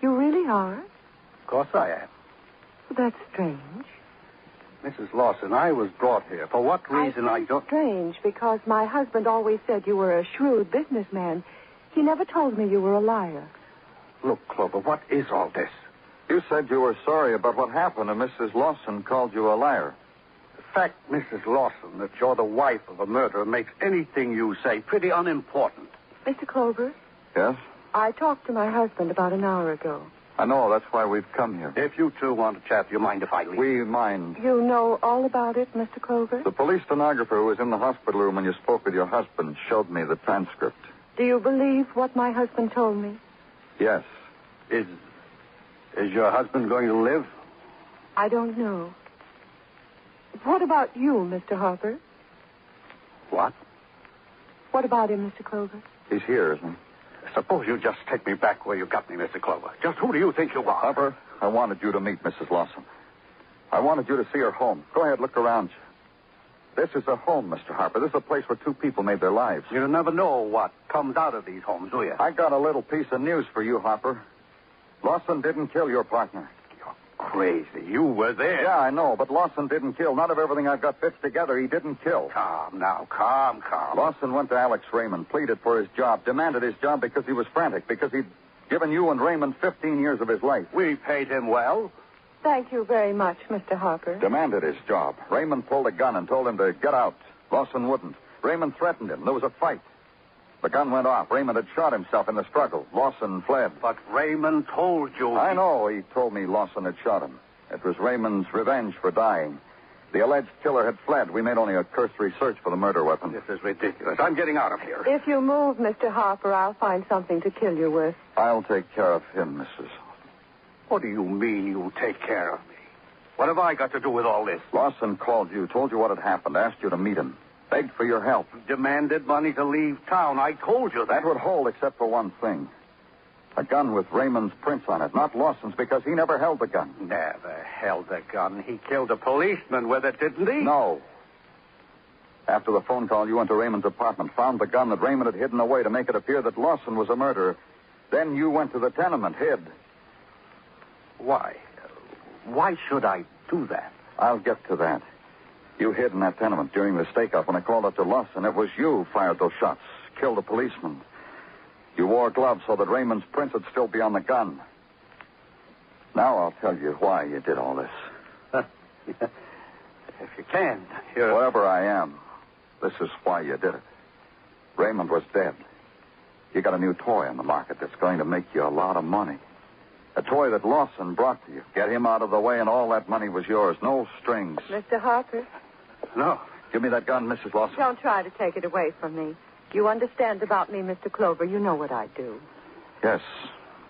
You really are? Of course I am. That's strange. Mrs. Lawson, I was brought here. For what reason I don't... Strange, because my husband always said you were a shrewd businessman. He never told me you were a liar. Look, Clover, what is all this? You said you were sorry about what happened, and Mrs. Lawson called you a liar. The fact, Mrs. Lawson, that you're the wife of a murderer makes anything you say pretty unimportant. Mr. Clover? Yes? I talked to my husband about an hour ago. I know. That's why we've come here. If you two want to chat, you mind if I leave? We mind. You know all about it, Mr. Clover? The police stenographer who was in the hospital room when you spoke with your husband showed me the transcript. Do you believe what my husband told me? Yes. Is Is your husband going to live? I don't know. What about you, Mr. Harper? What? What about him, Mr. Clover? He's here, isn't he? Suppose you just take me back where you got me, Mr. Clover. Just who do you think you are? Harper, I wanted you to meet Mrs. Lawson. I wanted you to see her home. Go ahead, look around you. This is a home, Mr. Harper. This is a place where two people made their lives. You never know what comes out of these homes, do you? I got a little piece of news for you, Harper. Lawson didn't kill your partner. Crazy. You were there. Yeah, I know, but Lawson didn't kill. Not if everything I've got fits together, he didn't kill. Calm now, calm. Lawson went to Alex Raymond, pleaded for his job, demanded his job because he was frantic, because he'd given you and Raymond 15 years of his life. We paid him well. Thank you very much, Mr. Harper. Demanded his job. Raymond pulled a gun and told him to get out. Lawson wouldn't. Raymond threatened him. There was a fight. The gun went off. Raymond had shot himself in the struggle. Lawson fled. But Raymond told you. I know. He told me Lawson had shot him. It was Raymond's revenge for dying. The alleged killer had fled. We made only a cursory search for the murder weapon. This is ridiculous. I'm getting out of here. If you move, Mr. Harper, I'll find something to kill you with. I'll take care of him, Mrs. What do you mean you take care of me? What have I got to do with all this? Lawson called you, told you what had happened, asked you to meet him, begged for your help. Demanded money to leave town. I told you that. That would hold except for one thing. A gun with Raymond's prints on it, not Lawson's, because he never held the gun. Never held the gun. He killed a policeman with it, didn't he? No. After the phone call, you went to Raymond's apartment, found the gun that Raymond had hidden away to make it appear that Lawson was a murderer. Then you went to the tenement, hid. Why? Why should I do that? I'll get to that. You hid in that tenement during the stakeout. When I called up to Lawson, it was you who fired those shots, killed a policeman. You wore gloves so that Raymond's prints would still be on the gun. Now I'll tell you why you did all this. If you can. Whatever I am, this is why you did it. Raymond was dead. You got a new toy on the market that's going to make you a lot of money. A toy that Lawson brought to you. Get him out of the way and all that money was yours. No strings. Mr. Harper? No. Give me that gun, Mrs. Lawson. Don't try to take it away from me. You understand about me, Mr. Clover. You know what I do. Yes.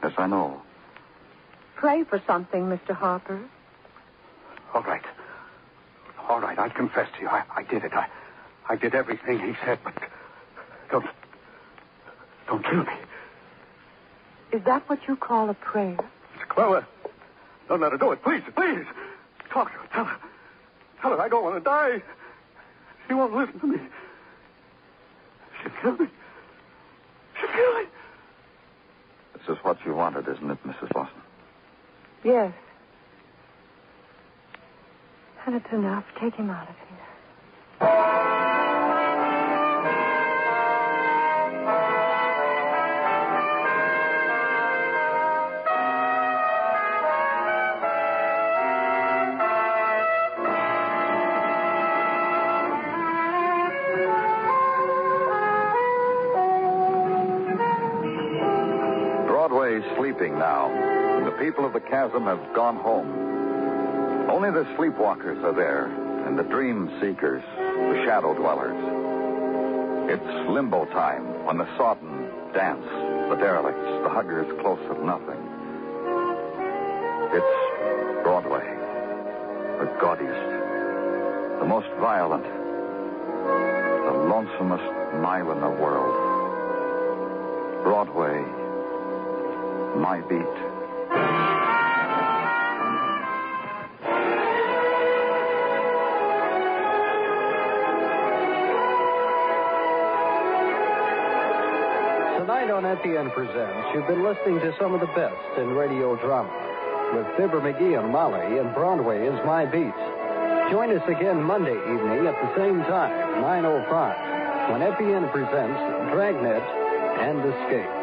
Yes, I know. Pray for something, Mr. Harper. All right. All right, I confess to you. I did it. I did everything he said, but don't kill me. Is that what you call a prayer? Mr. Clover, don't let her do it. Please. Talk to her. Tell her I don't want to die. She won't listen to me. She'll kill me. This is what you wanted, isn't it, Mrs. Lawson? Yes. And it's enough. Take him out of here. Broadway's sleeping now. The people of the chasm have gone home. Only the sleepwalkers are there, and the dream seekers, the shadow dwellers. It's limbo time, when the sodden dance, the derelicts, the huggers close of nothing. It's Broadway, the gaudiest, the most violent, the lonesomest mile in the world. Broadway, my beat. Tonight on FEN Presents, you've been listening to some of the best in radio drama with Fibber McGee and Molly and Broadway Is My Beat. Join us again Monday evening at the same time, 9:05, when FEN presents Dragnet and Escape.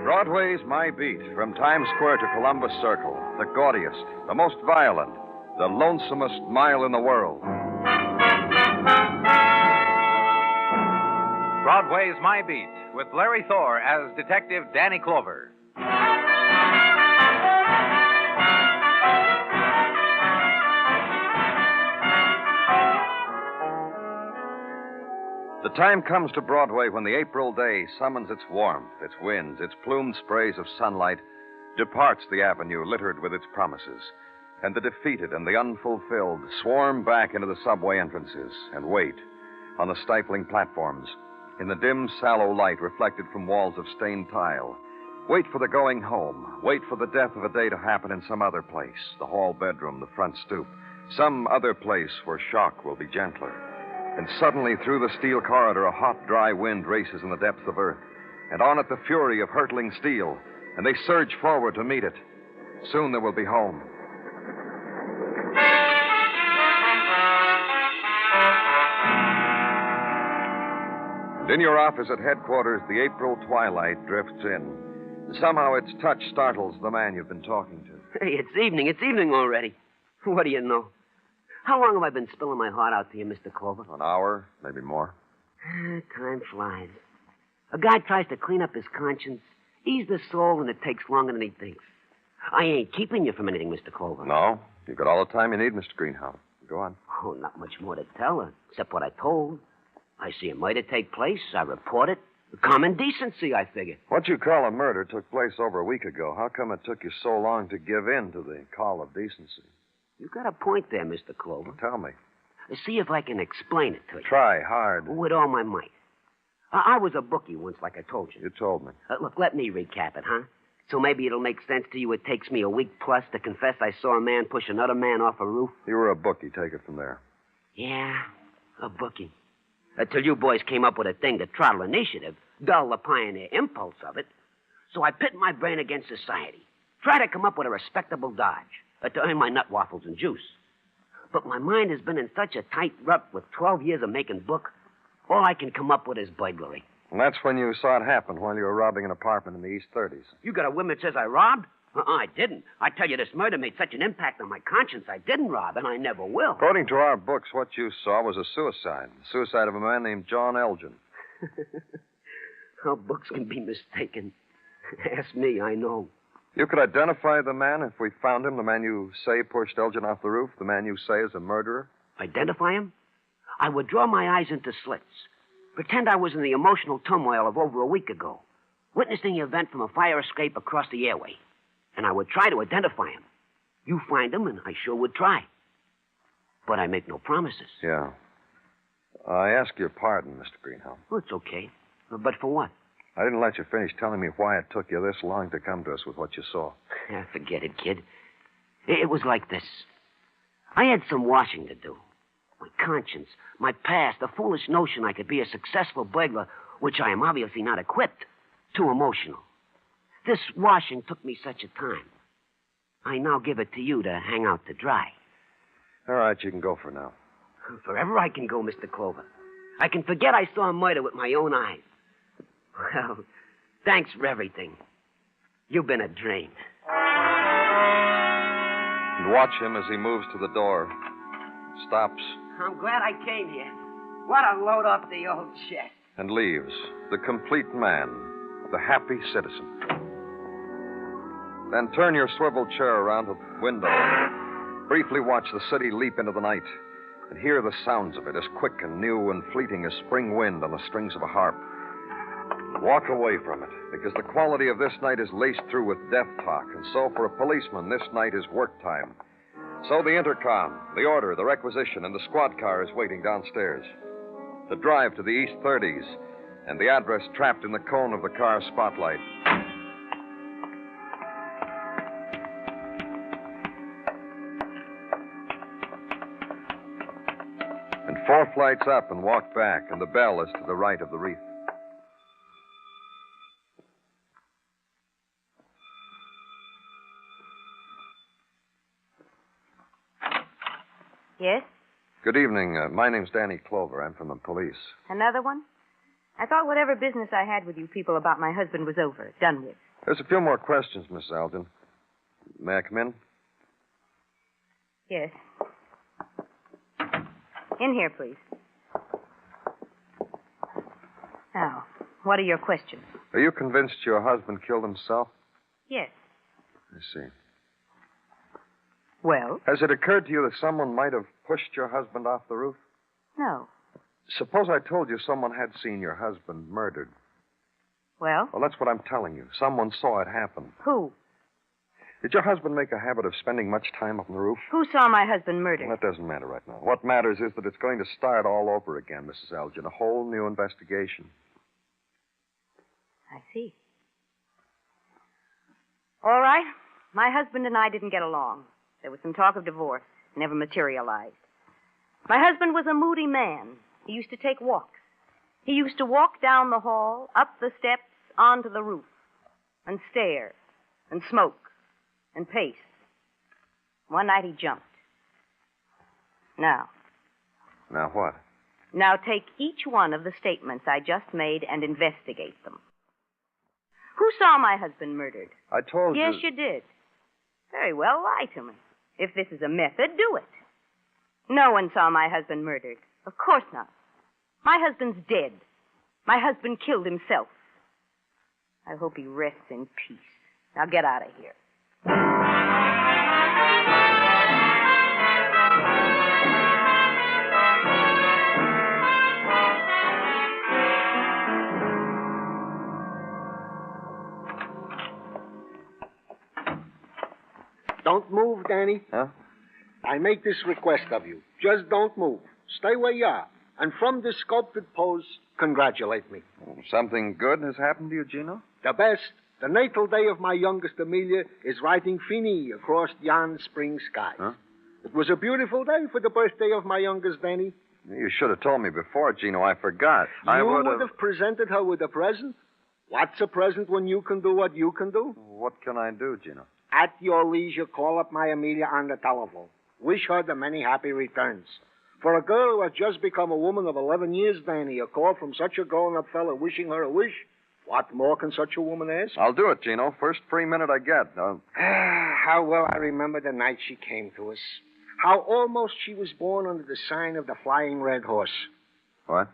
Broadway's My Beat, from Times Square to Columbus Circle, the gaudiest, the most violent, the lonesomest mile in the world. Broadway's My Beat, with Larry Thor as Detective Danny Clover. The time comes to Broadway when the April day summons its warmth, its winds, its plumed sprays of sunlight, departs the avenue littered with its promises, and the defeated and the unfulfilled swarm back into the subway entrances and wait on the stifling platforms, in the dim, sallow light reflected from walls of stained tile. Wait for the going home. Wait for the death of a day to happen in some other place, the hall bedroom, the front stoop, some other place where shock will be gentler. And suddenly, through the steel corridor, a hot, dry wind races in the depths of earth, and on it the fury of hurtling steel, and they surge forward to meet it. Soon they will be home. And in your office at headquarters, the April twilight drifts in. Somehow its touch startles the man you've been talking to. Hey, it's evening already. What do you know? How long have I been spilling my heart out to you, Mr. Clover? An hour, maybe more. Time flies. A guy tries to clean up his conscience, ease the soul, and it takes longer than he thinks. I ain't keeping you from anything, Mr. Clover. No, you've got all the time you need, Mr. Greenhouse. Go on. Oh, not much more to tell her, except what I told. I see a murder take place. I report it. Common decency, I figure. What you call a murder took place over a week ago. How come it took you so long to give in to the call of decency? You got a point there, Mr. Clover. Tell me. See if I can explain it to you. Try hard. With all my might. I was a bookie once, like I told you. You told me. Look, let me recap it, huh? So maybe it'll make sense to you. It takes me a week plus to confess I saw a man push another man off a roof. You were a bookie. Take it from there. Yeah, a bookie. Until you boys came up with a thing to throttle initiative, dull the pioneer impulse of it. So I pit my brain against society. Try to come up with a respectable dodge. To earn my nut waffles and juice. But my mind has been in such a tight rut with 12 years of making book, all I can come up with is burglary. And that's when you saw it happen, while you were robbing an apartment in the East 30s. You got a whim that says I robbed? I didn't. I tell you, this murder made such an impact on my conscience, I didn't rob, and I never will. According to our books, what you saw was a suicide. The suicide of a man named John Elgin. How books can be mistaken. Ask me, I know. You could identify the man if we found him, the man you say pushed Elgin off the roof, the man you say is a murderer? Identify him? I would draw my eyes into slits, pretend I was in the emotional turmoil of over a week ago, witnessing the event from a fire escape across the airway, and I would try to identify him. You find him, and I sure would try. But I make no promises. Yeah. I ask your pardon, Mr. Greenhouse. Well, it's okay. But for what? I didn't let you finish telling me why it took you this long to come to us with what you saw. Forget it, kid. It was like this. I had some washing to do. My conscience, my past, the foolish notion I could be a successful burglar, which I am obviously not equipped. Too emotional. This washing took me such a time. I now give it to you to hang out to dry. All right, you can go for now. Forever I can go, Mr. Clover. I can forget I saw murder with my own eyes. Well, thanks for everything. You've been a drain. And watch him as he moves to the door. Stops. I'm glad I came here. What a load off the old chest. And leaves. The complete man. The happy citizen. Then turn your swivel chair around to the window and briefly watch the city leap into the night and hear the sounds of it as quick and new and fleeting as spring wind on the strings of a harp. Walk away from it, because the quality of this night is laced through with death talk, and so for a policeman, this night is work time. So the intercom, the order, the requisition, and the squad car is waiting downstairs. The drive to the East 30s, and the address trapped in the cone of the car's spotlight. And 4 flights up and walk back, and the bell is to the right of the wreath. Yes? Good evening. My name's Danny Clover. I'm from the police. Another one? I thought whatever business I had with you people about my husband was over, done with. There's a few more questions, Miss Alden. May I come in? Yes. In here, please. Now, what are your questions? Are you convinced your husband killed himself? Yes. I see. Well? Has it occurred to you that someone might have pushed your husband off the roof? No. Suppose I told you someone had seen your husband murdered. Well? Well, that's what I'm telling you. Someone saw it happen. Who? Did your husband make a habit of spending much time up on the roof? Who saw my husband murdered? Well, that doesn't matter right now. What matters is that it's going to start all over again, Mrs. Elgin. A whole new investigation. I see. All right. My husband and I didn't get along. There was some talk of divorce. Never materialized. My husband was a moody man. He used to take walks. He used to walk down the hall, up the steps, onto the roof, and stare, and smoke, and pace. One night he jumped. Now. Now what? Now take each one of the statements I just made and investigate them. Who saw my husband murdered? I told you... Yes, you did. Very well, lie to me. If this is a method, do it. No one saw my husband murdered. Of course not. My husband's dead. My husband killed himself. I hope he rests in peace. Now get out of here. Don't move, Danny. Huh? I make this request of you. Just don't move. Stay where you are. And from this sculpted pose, congratulate me. Something good has happened to you, Gino? The best. The natal day of my youngest Amelia is riding Fini across yon spring skies. Huh? It was a beautiful day for the birthday of my youngest Danny. You should have told me before, Gino. I forgot. You would have presented her with a present. What's a present when you can do what you can do? What can I do, Gino? At your leisure, call up my Amelia on the telephone. Wish her the many happy returns. For a girl who has just become a woman of 11 years, Danny, a call from such a grown-up fella wishing her a wish, what more can such a woman ask? I'll do it, Gino. First free minute I get. How well I remember the night she came to us. How almost she was born under the sign of the Flying Red Horse. What?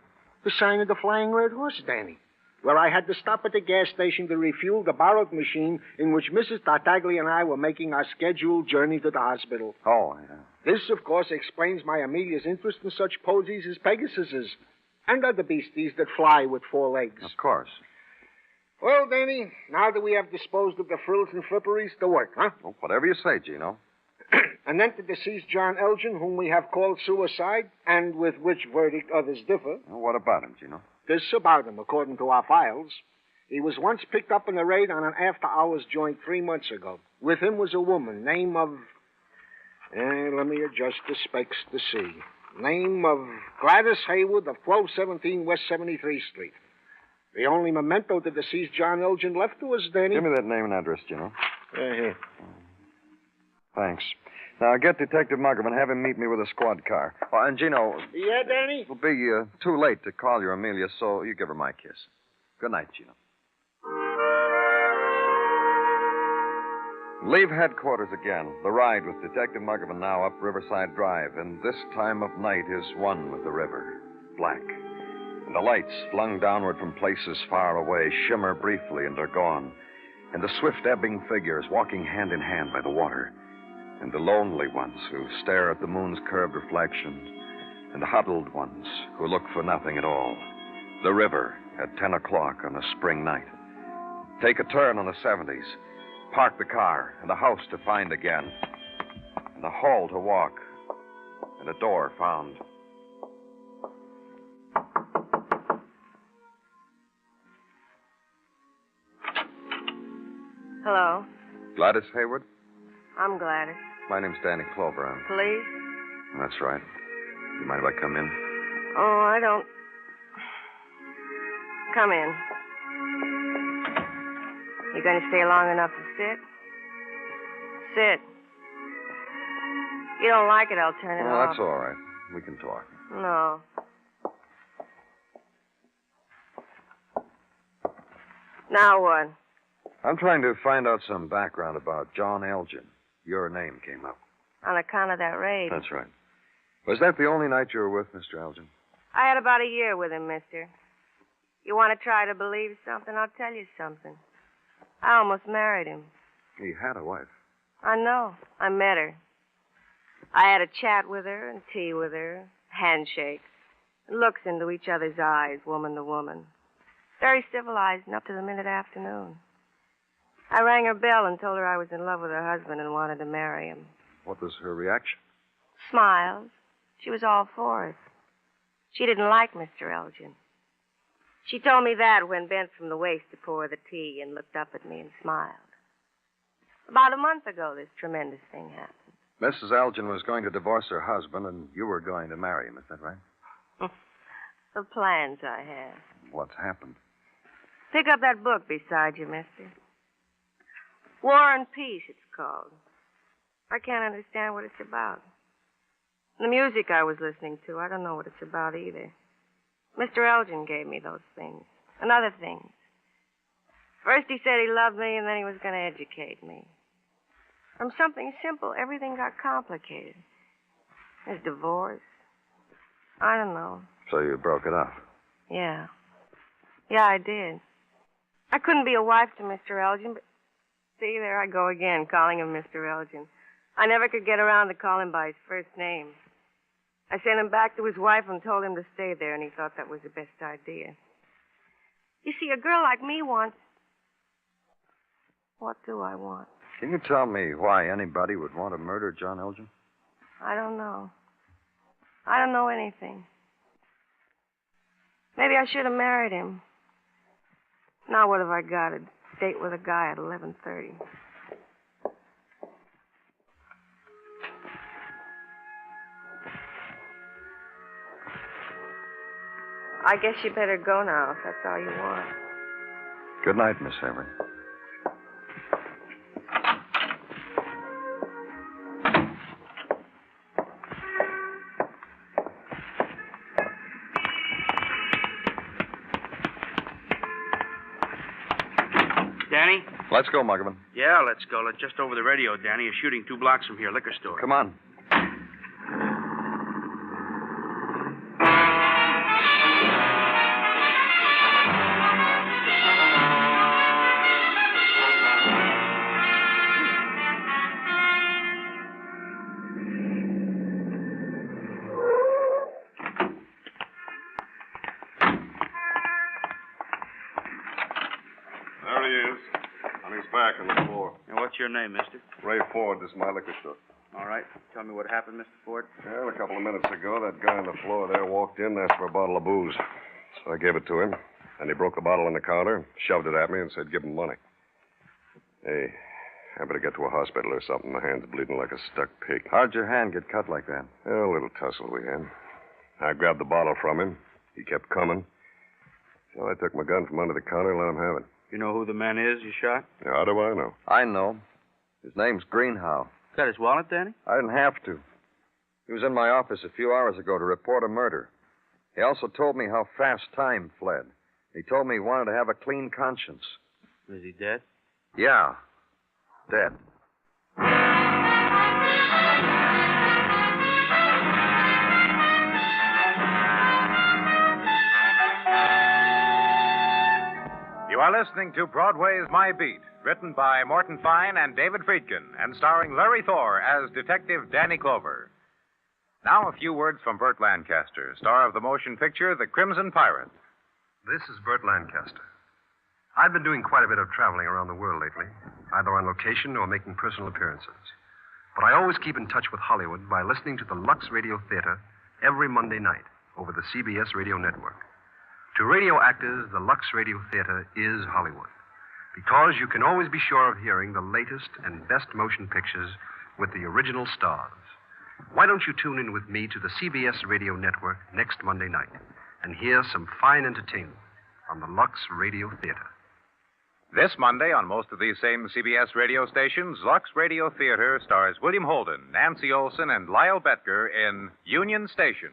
The sign of the Flying Red Horse, Danny. Where I had to stop at the gas station to refuel the borrowed machine in which Mrs. Tartaglia and I were making our scheduled journey to the hospital. Oh, yeah. This, of course, explains my Amelia's interest in such posies as Pegasuses and other beasties that fly with 4 legs. Of course. Well, Danny, now that we have disposed of the frills and fripperies, to work, huh? Well, whatever you say, Gino. And then to deceased John Elgin, whom we have called suicide, and with which verdict others differ. Well, what about him, Gino? This about him, according to our files. He was once picked up in a raid on an after-hours joint 3 months ago. With him was a woman, name of... let me adjust the specs to see. Name of Gladys Haywood of 1217 West 73rd Street. The only memento the deceased John Elgin left to us, Danny. Give me that name and address, Gino. Here. Thanks. Now, get Detective Muggerman and have him meet me with a squad car. Oh, and, Gino... Yeah, Danny? It'll be too late to call your Amelia, so you give her my kiss. Good night, Gino. Leave headquarters again. The ride with Detective Muggerman now up Riverside Drive, and this time of night is one with the river. Black. And the lights, flung downward from places far away, shimmer briefly and are gone. And the swift ebbing figures walking hand in hand by the water. And the lonely ones who stare at the moon's curved reflection. And the huddled ones who look for nothing at all. The river at 10 o'clock on a spring night. Take a turn on the 70s. Park the car, and a house to find again. And a hall to walk. And a door found. Hello. Gladys Hayward? I'm Gladys. My name's Danny Clover. Police? That's right. You mind if I come in? Oh, I don't. Come in. You going to stay long enough to sit? Sit. You don't like it, I'll turn it off. That's all right. We can talk. No. Now what? I'm trying to find out some background about John Elgin. Your name came up. on account of that raid. That's right. Was that the only night you were with Mr. Elgin? I had about a year with him, mister. You want to try to believe something? I'll tell you something. I almost married him. He had a wife. I know. I met her. I had a chat with her and tea with her, handshakes, and looks into each other's eyes, woman to woman. Very civilized and up to the minute afternoon. I rang her bell and told her I was in love with her husband and wanted to marry him. What was her reaction? Smiles. She was all for it. She didn't like Mr. Elgin. She told me that when bent from the waist to pour the tea and looked up at me and smiled. About a month ago, this tremendous thing happened. Mrs. Elgin was going to divorce her husband, and you were going to marry him. Is that right? The plans I had. What's happened? Pick up that book beside you, mister. War and Peace, it's called. I can't understand what it's about. The music I was listening to, I don't know what it's about either. Mr. Elgin gave me those things and other things. First he said he loved me, and then he was going to educate me. From something simple, everything got complicated. His divorce. I don't know. So you broke it off? Yeah. Yeah, I did. I couldn't be a wife to Mr. Elgin, but see, there I go again, calling him Mr. Elgin. I never could get around to call him by his first name. I sent him back to his wife and told him to stay there, and he thought that was the best idea. You see, a girl like me wants... What do I want? Can you tell me why anybody would want to murder John Elgin? I don't know. I don't know anything. Maybe I should have married him. Now what have I got? A date with a guy at 11:30. I guess you better go now, if that's all you want. Good night, Miss Avery. Danny? Let's go, Muggerman. Yeah, let's go. Just over the radio, Danny. A shooting 2 blocks from here, liquor store. Come on. Back on the floor. And what's your name, mister? Ray Ford. This is my liquor store. All right. Tell me what happened, Mr. Ford. Well, a couple of minutes ago, that guy on the floor there walked in and asked for a bottle of booze. So I gave it to him. And he broke the bottle on the counter, shoved it at me, and said, give him money. Hey, I better get to a hospital or something. My hand's bleeding like a stuck pig. How'd your hand get cut like that? A little tussle we had. I grabbed the bottle from him. He kept coming. So I took my gun from under the counter and let him have it. You know who the man is you shot? How do I know? I know. His name's Greenhow. Got his wallet, Danny? I didn't have to. He was in my office a few hours ago to report a murder. He also told me how fast time fled. He told me he wanted to have a clean conscience. Is he dead? Yeah, dead. You are listening to Broadway Is My Beat, written by Morton Fine and David Friedkin, and starring Larry Thor as Detective Danny Clover. Now a few words from Burt Lancaster, star of the motion picture The Crimson Pirate. This is Burt Lancaster. I've been doing quite a bit of traveling around the world lately, either on location or making personal appearances. But I always keep in touch with Hollywood by listening to the Lux Radio Theater every Monday night over the CBS radio network. To radio actors, the Lux Radio Theater is Hollywood, because you can always be sure of hearing the latest and best motion pictures with the original stars. Why don't you tune in with me to the CBS radio network next Monday night and hear some fine entertainment on the Lux Radio Theater? This Monday, on most of these same CBS radio stations, Lux Radio Theater stars William Holden, Nancy Olson, and Lyle Betker in Union Station.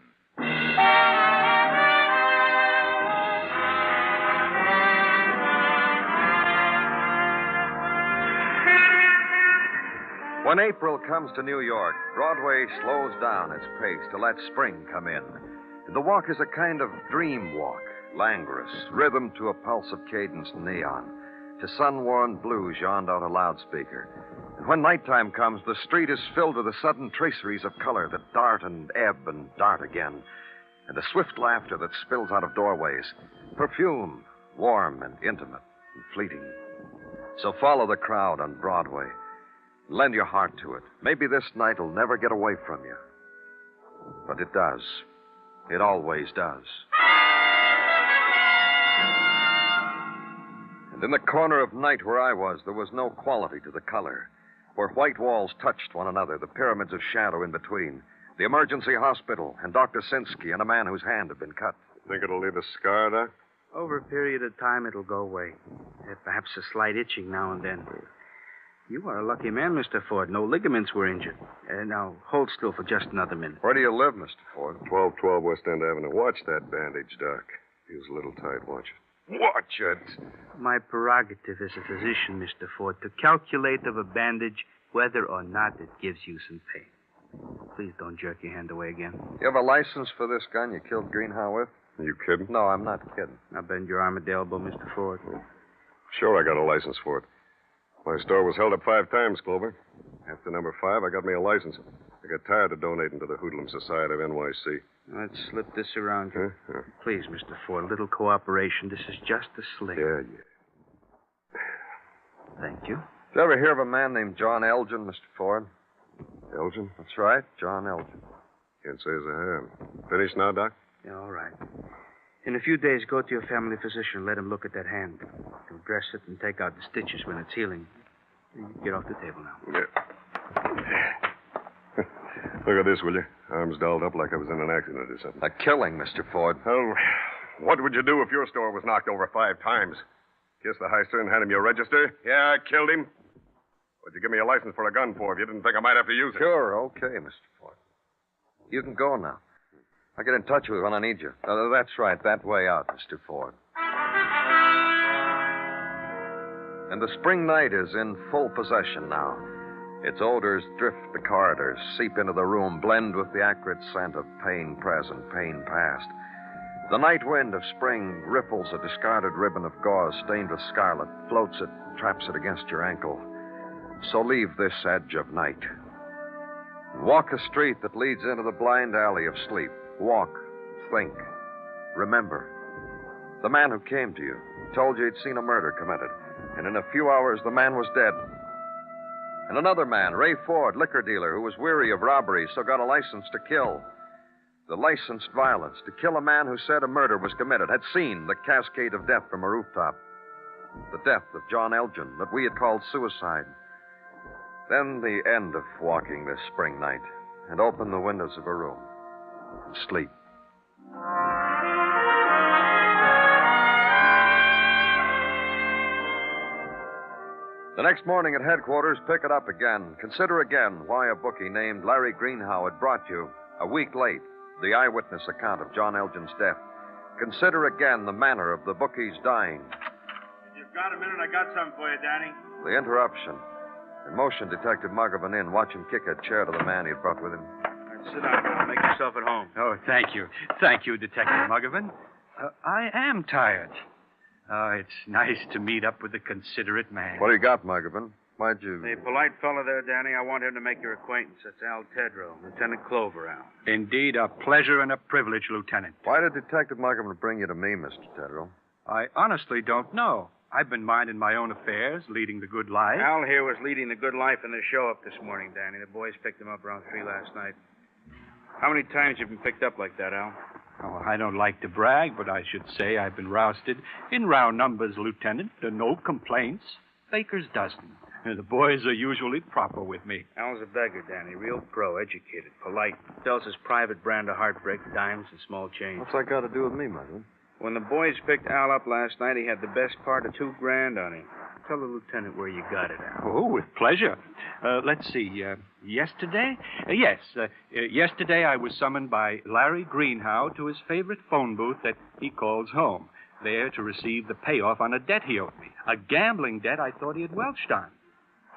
When April comes to New York, Broadway slows down its pace to let spring come in. The walk is a kind of dream walk, languorous, rhythm to a pulse of cadence and neon, to sun-worn blues yawned out a loudspeaker. And when nighttime comes, the street is filled with the sudden traceries of color that dart and ebb and dart again, and the swift laughter that spills out of doorways, perfume, warm and intimate and fleeting. So follow the crowd on Broadway. Lend your heart to it. Maybe this night will never get away from you. But it does. It always does. And in the corner of night where I was, there was no quality to the color. Where white walls touched one another, the pyramids of shadow in between, the emergency hospital, and Dr. Sinsky and a man whose hand had been cut. Think it'll leave a scar, Doc? Over a period of time, it'll go away. Perhaps a slight itching now and then. You are a lucky man, Mr. Ford. No ligaments were injured. Now, hold still for just another minute. Where do you live, Mr. Ford? 1212 West End Avenue. Watch that bandage, Doc. Feels a little tight. Watch it. Watch it. My prerogative as a physician, Mr. Ford, to calculate of a bandage whether or not it gives you some pain. Please don't jerk your hand away again. You have a license for this gun you killed Greenhow with? Are you kidding? No, I'm not kidding. Now bend your arm at the elbow, Mr. Ford. Sure, I got a license for it. My store was held up 5 times, Clover. After number 5, I got me a license. I got tired of donating to the Hoodlum Society of NYC. Let's slip this around you. Huh? Please, Mr. Ford, a little cooperation. This is just a slip. Yeah. Thank you. Did you ever hear of a man named John Elgin, Mr. Ford? Elgin? That's right, John Elgin. Can't say as I have. Finished now, Doc? Yeah, all right. In a few days, go to your family physician and let him look at that hand. He'll dress it and take out the stitches when it's healing. You get off the table now. Yeah. Look at this, will you? Arms dolled up like I was in an accident or something. A killing, Mr. Ford. Well, what would you do if your store was knocked over 5 times? Kiss the heister and hand him your register? Yeah, I killed him. What'd you give me a license for a gun for if you didn't think I might have to use it? Sure, okay, Mr. Ford. You can go now. I'll get in touch with you when I need you. That's right, that way out, Mr. Ford. And the spring night is in full possession now. Its odors drift the corridors, seep into the room, blend with the acrid scent of pain present, pain past. The night wind of spring ripples a discarded ribbon of gauze stained with scarlet, floats it, traps it against your ankle. So leave this edge of night. Walk a street that leads into the blind alley of sleep. Walk, think, remember. The man who came to you told you he'd seen a murder committed, and in a few hours the man was dead. And another man, Ray Ford, liquor dealer, who was weary of robberies, so got a license to kill. The licensed violence, to kill a man who said a murder was committed, had seen the cascade of death from a rooftop. The death of John Elgin, that we had called suicide. Then the end of walking this spring night, and open the windows of a room. Sleep. The next morning at headquarters, pick it up again. Consider again why a bookie named Larry Greenhow had brought you, a week late, the eyewitness account of John Elgin's death. Consider again the manner of the bookie's dying. If you've got a minute, I got something for you, Danny. The interruption. And motion Detective Muggavan in. Watch him kick a chair to the man he had brought with him. Sit down now. Make yourself at home. Oh, thank you. Thank you, Detective Muggavan. I am tired. It's nice to meet up with a considerate man. What do you got, Muggavan? Why'd you... The polite fellow there, Danny, I want him to make your acquaintance. That's Al Tedrow, Lieutenant Clover, Al. Indeed, a pleasure and a privilege, Lieutenant. Why did Detective Muggavan bring you to me, Mr. Tedrow? I honestly don't know. I've been minding my own affairs, leading the good life. Al here was leading the good life in the show up this morning, Danny. The boys picked him up around 3 last night. How many times have you been picked up like that, Al? Oh, I don't like to brag, but I should say I've been rousted in round numbers, Lieutenant. No complaints. Baker's dozen. The boys are usually proper with me. Al's a beggar, Danny. Real pro, educated, polite. Sells his private brand of heartbreak, dimes, and small change. What's that got to do with me, Muggavan? When the boys picked Al up last night, he had the best part of $2,000 on him. Tell the lieutenant where you got it, Al. Oh, with pleasure. Let's see. Yesterday? Yesterday I was summoned by Larry Greenhow to his favorite phone booth that he calls home, there to receive the payoff on a debt he owed me. A gambling debt I thought he had welched on.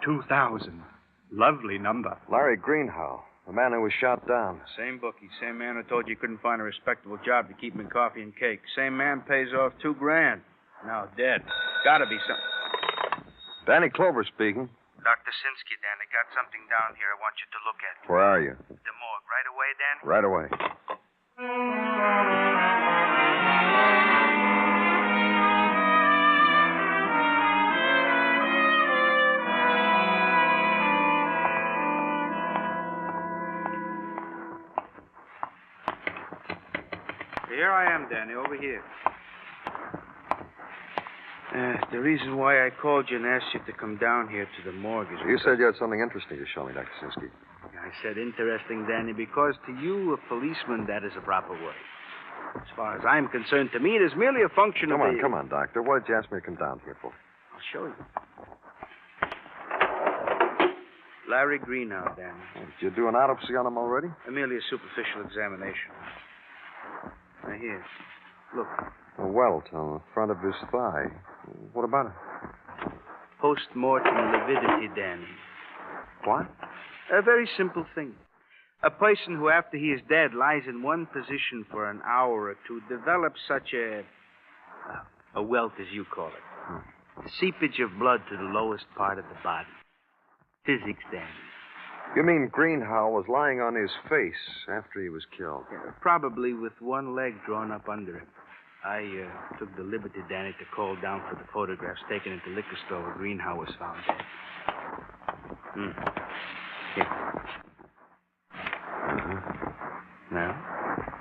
$2,000. Lovely number. Larry Greenhow, the man who was shot down. Same bookie, same man who told you couldn't find a respectable job to keep him in coffee and cake. Same man pays off $2,000. Now dead. Gotta be something. Danny Clover speaking. Dr. Sinsky, Danny, got something down here I want you to look at. Where are you? The morgue. Right away, Danny? Right away. Here I am, Danny, over here. The reason why I called you and asked you to come down here to the morgue is... You said you had something interesting to show me, Dr. Sinsky. I said interesting, Danny, because to you, a policeman, that is a proper word. As far as I'm concerned, to me, it is merely a function of... Come on, Doctor. What did you ask me to come down here for? I'll show you. Larry Greenhow, Danny. Did you do an autopsy on him already? Merely a superficial examination. Right here. Look. A welt on the front of his thigh. What about it? Post-mortem lividity, Danny. What? A very simple thing. A person who, after he is dead, lies in one position for an hour or two develops such a welt, as you call it. Seepage of blood to the lowest part of the body. Physics, Danny. You mean Greenhow was lying on his face after he was killed? Yeah, probably with one leg drawn up under him. I took the liberty, Danny, to call down for the photographs taken at the liquor store where Greenhow was found dead. Here. Now,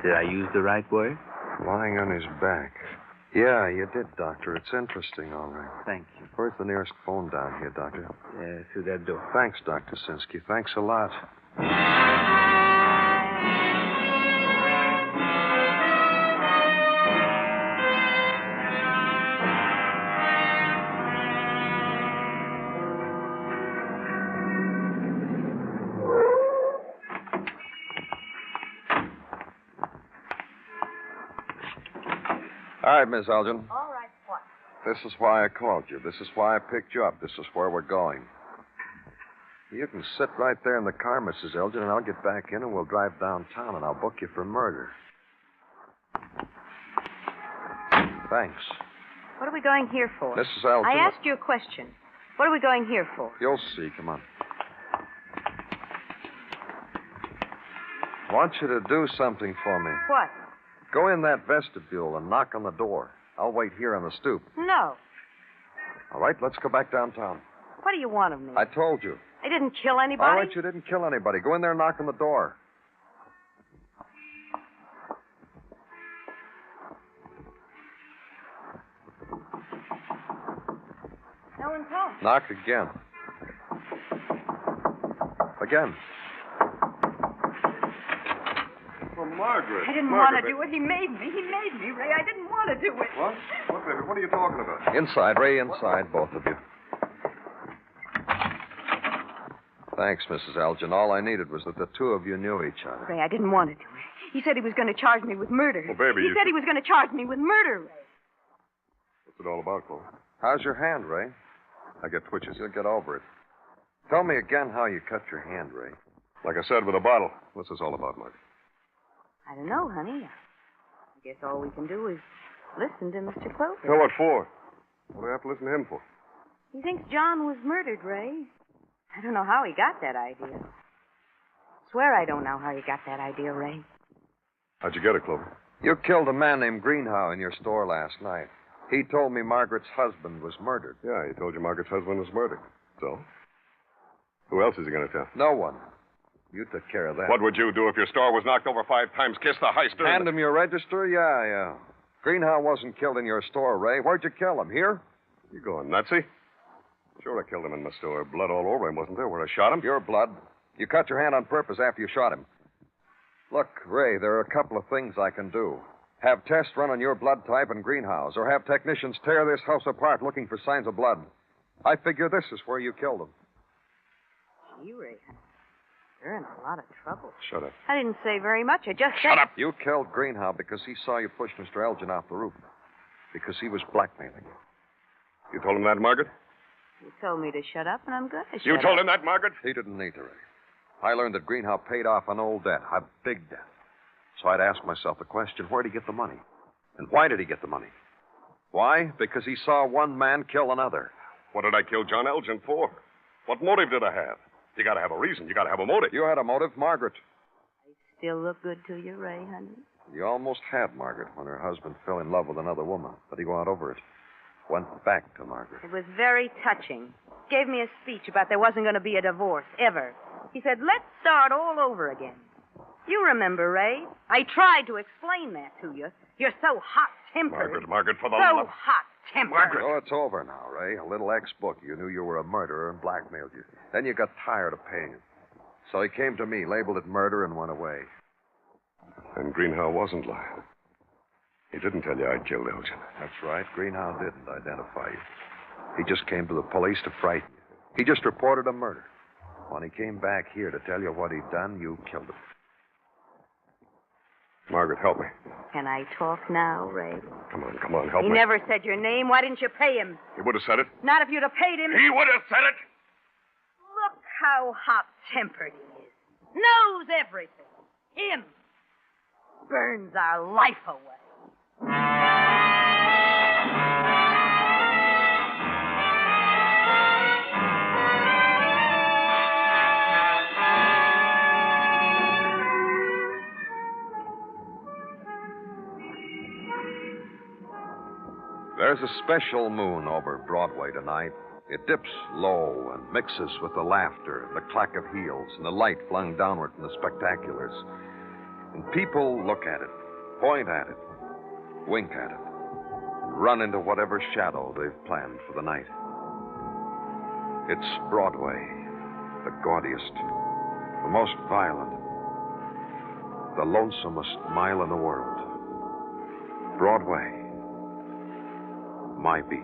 did I use the right word? Lying on his back. Yeah, you did, Doctor. It's interesting, all right. Thank you. Where's the nearest phone down here, Doctor? Through that door. Thanks, Dr. Sinsky. Thanks a lot. All right, Miss Elgin. All right, what? This is why I called you. This is why I picked you up. This is where we're going. You can sit right there in the car, Mrs. Elgin, and I'll get back in and we'll drive downtown and I'll book you for murder. Thanks. What are we going here for? Mrs. Elgin. I asked you a question. What are we going here for? You'll see. Come on. I want you to do something for me. What? Go in that vestibule and knock on the door. I'll wait here on the stoop. No. All right, let's go back downtown. What do you want of me? I told you. I didn't kill anybody? All right, you didn't kill anybody. Go in there and knock on the door. No one's home. Knock again. Again. Well, Margaret. I didn't want to do it. He made me. He made me, Ray. I didn't want to do it. What? What, baby? What are you talking about? Inside, Ray, inside, both of you. Thanks, Mrs. Elgin. All I needed was that the two of you knew each other. Ray, I didn't want to do it. He said he was going to charge me with murder. Well, baby, he said he was going to charge me with murder, Ray. What's it all about, Chloe? How's your hand, Ray? I get twitches. You'll get over it. Tell me again how you cut your hand, Ray. Like I said, with a bottle. What's this all about, Margaret? I don't know, honey. I guess all we can do is listen to Mr. Clover. Tell what for? What do I have to listen to him for? He thinks John was murdered, Ray. I don't know how he got that idea. Swear I don't know how you got that idea, Ray. How'd you get it, Clover? You killed a man named Greenhow in your store last night. He told me Margaret's husband was murdered. Yeah, he told you Margaret's husband was murdered. So? Who else is he going to tell? No one. You took care of that. What would you do if your store was knocked over 5 times? Kiss the heister? Hand him your register? Yeah. Greenhow wasn't killed in your store, Ray. Where'd you kill him? Here? You going nutsy? Sure, I killed him in my store. Blood all over him, wasn't there, where I shot him? Your blood. You cut your hand on purpose after you shot him. Look, Ray, there are a couple of things I can do. Have tests run on your blood type and Greenhow's, or have technicians tear this house apart looking for signs of blood. I figure this is where you killed him. Gee, Ray, you're in a lot of trouble. Shut up. I didn't say very much. I just said... Shut up! You killed Greenhow because he saw you push Mr. Elgin off the roof. Because he was blackmailing you. You told him that, Margaret? You told me to shut up, and I'm going to shut up. You told him that, Margaret? He didn't need to, Ray. I learned that Greenhow paid off an old debt, a big debt. So I'd ask myself the question, where'd he get the money? And why did he get the money? Why? Because he saw one man kill another. What did I kill John Elgin for? What motive did I have? You gotta have a reason. You gotta have a motive. You had a motive, Margaret. Still look good to you, Ray, honey? You almost had Margaret when her husband fell in love with another woman, but he got over it. Went back to Margaret. It was very touching. Gave me a speech about there wasn't going to be a divorce, ever. He said, let's start all over again. You remember, Ray? I tried to explain that to you. You're so hot-tempered. Margaret, for the so love... hot-tempered. Margaret. Oh, it's over now, Ray. A little ex-book. You knew you were a murderer and blackmailed you. Then you got tired of paying him. So he came to me, labeled it murder, and went away. And Greenhow wasn't lying. He didn't tell you I killed Elgin. That's right. Greenhow didn't identify you. He just came to the police to frighten you. He just reported a murder. When he came back here to tell you what he'd done, you killed him. Margaret, help me. Can I talk now, Ray? Come on, help me. He never said your name. Why didn't you pay him? He would have said it. Not if you'd have paid him. He would have said it. Look how hot-tempered he is. Knows everything. Him. Burns our life away. There's a special moon over Broadway tonight. It dips low and mixes with the laughter, the clack of heels, and the light flung downward from the spectaculars. And people look at it, point at it, wink at it, and run into whatever shadow they've planned for the night. It's Broadway, the gaudiest, the most violent, the lonesomest mile in the world. Broadway, my beat.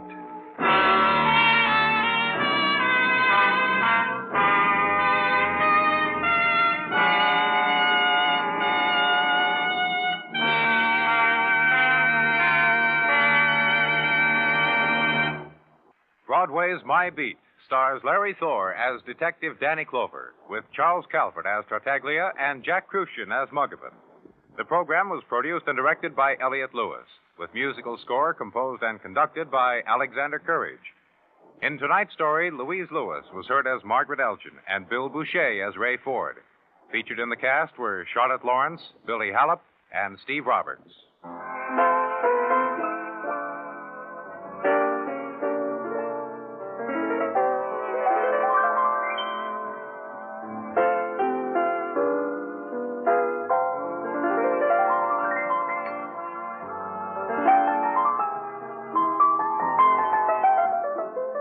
Broadway's My Beat stars Larry Thor as Detective Danny Clover, with Charles Calvert as Tartaglia and Jack Crucian as Muggavan. The program was produced and directed by Elliott Lewis, with musical score composed and conducted by Alexander Courage. In tonight's story, Louise Lewis was heard as Margaret Elgin and Bill Boucher as Ray Ford. Featured in the cast were Charlotte Lawrence, Billy Hallop, and Steve Roberts.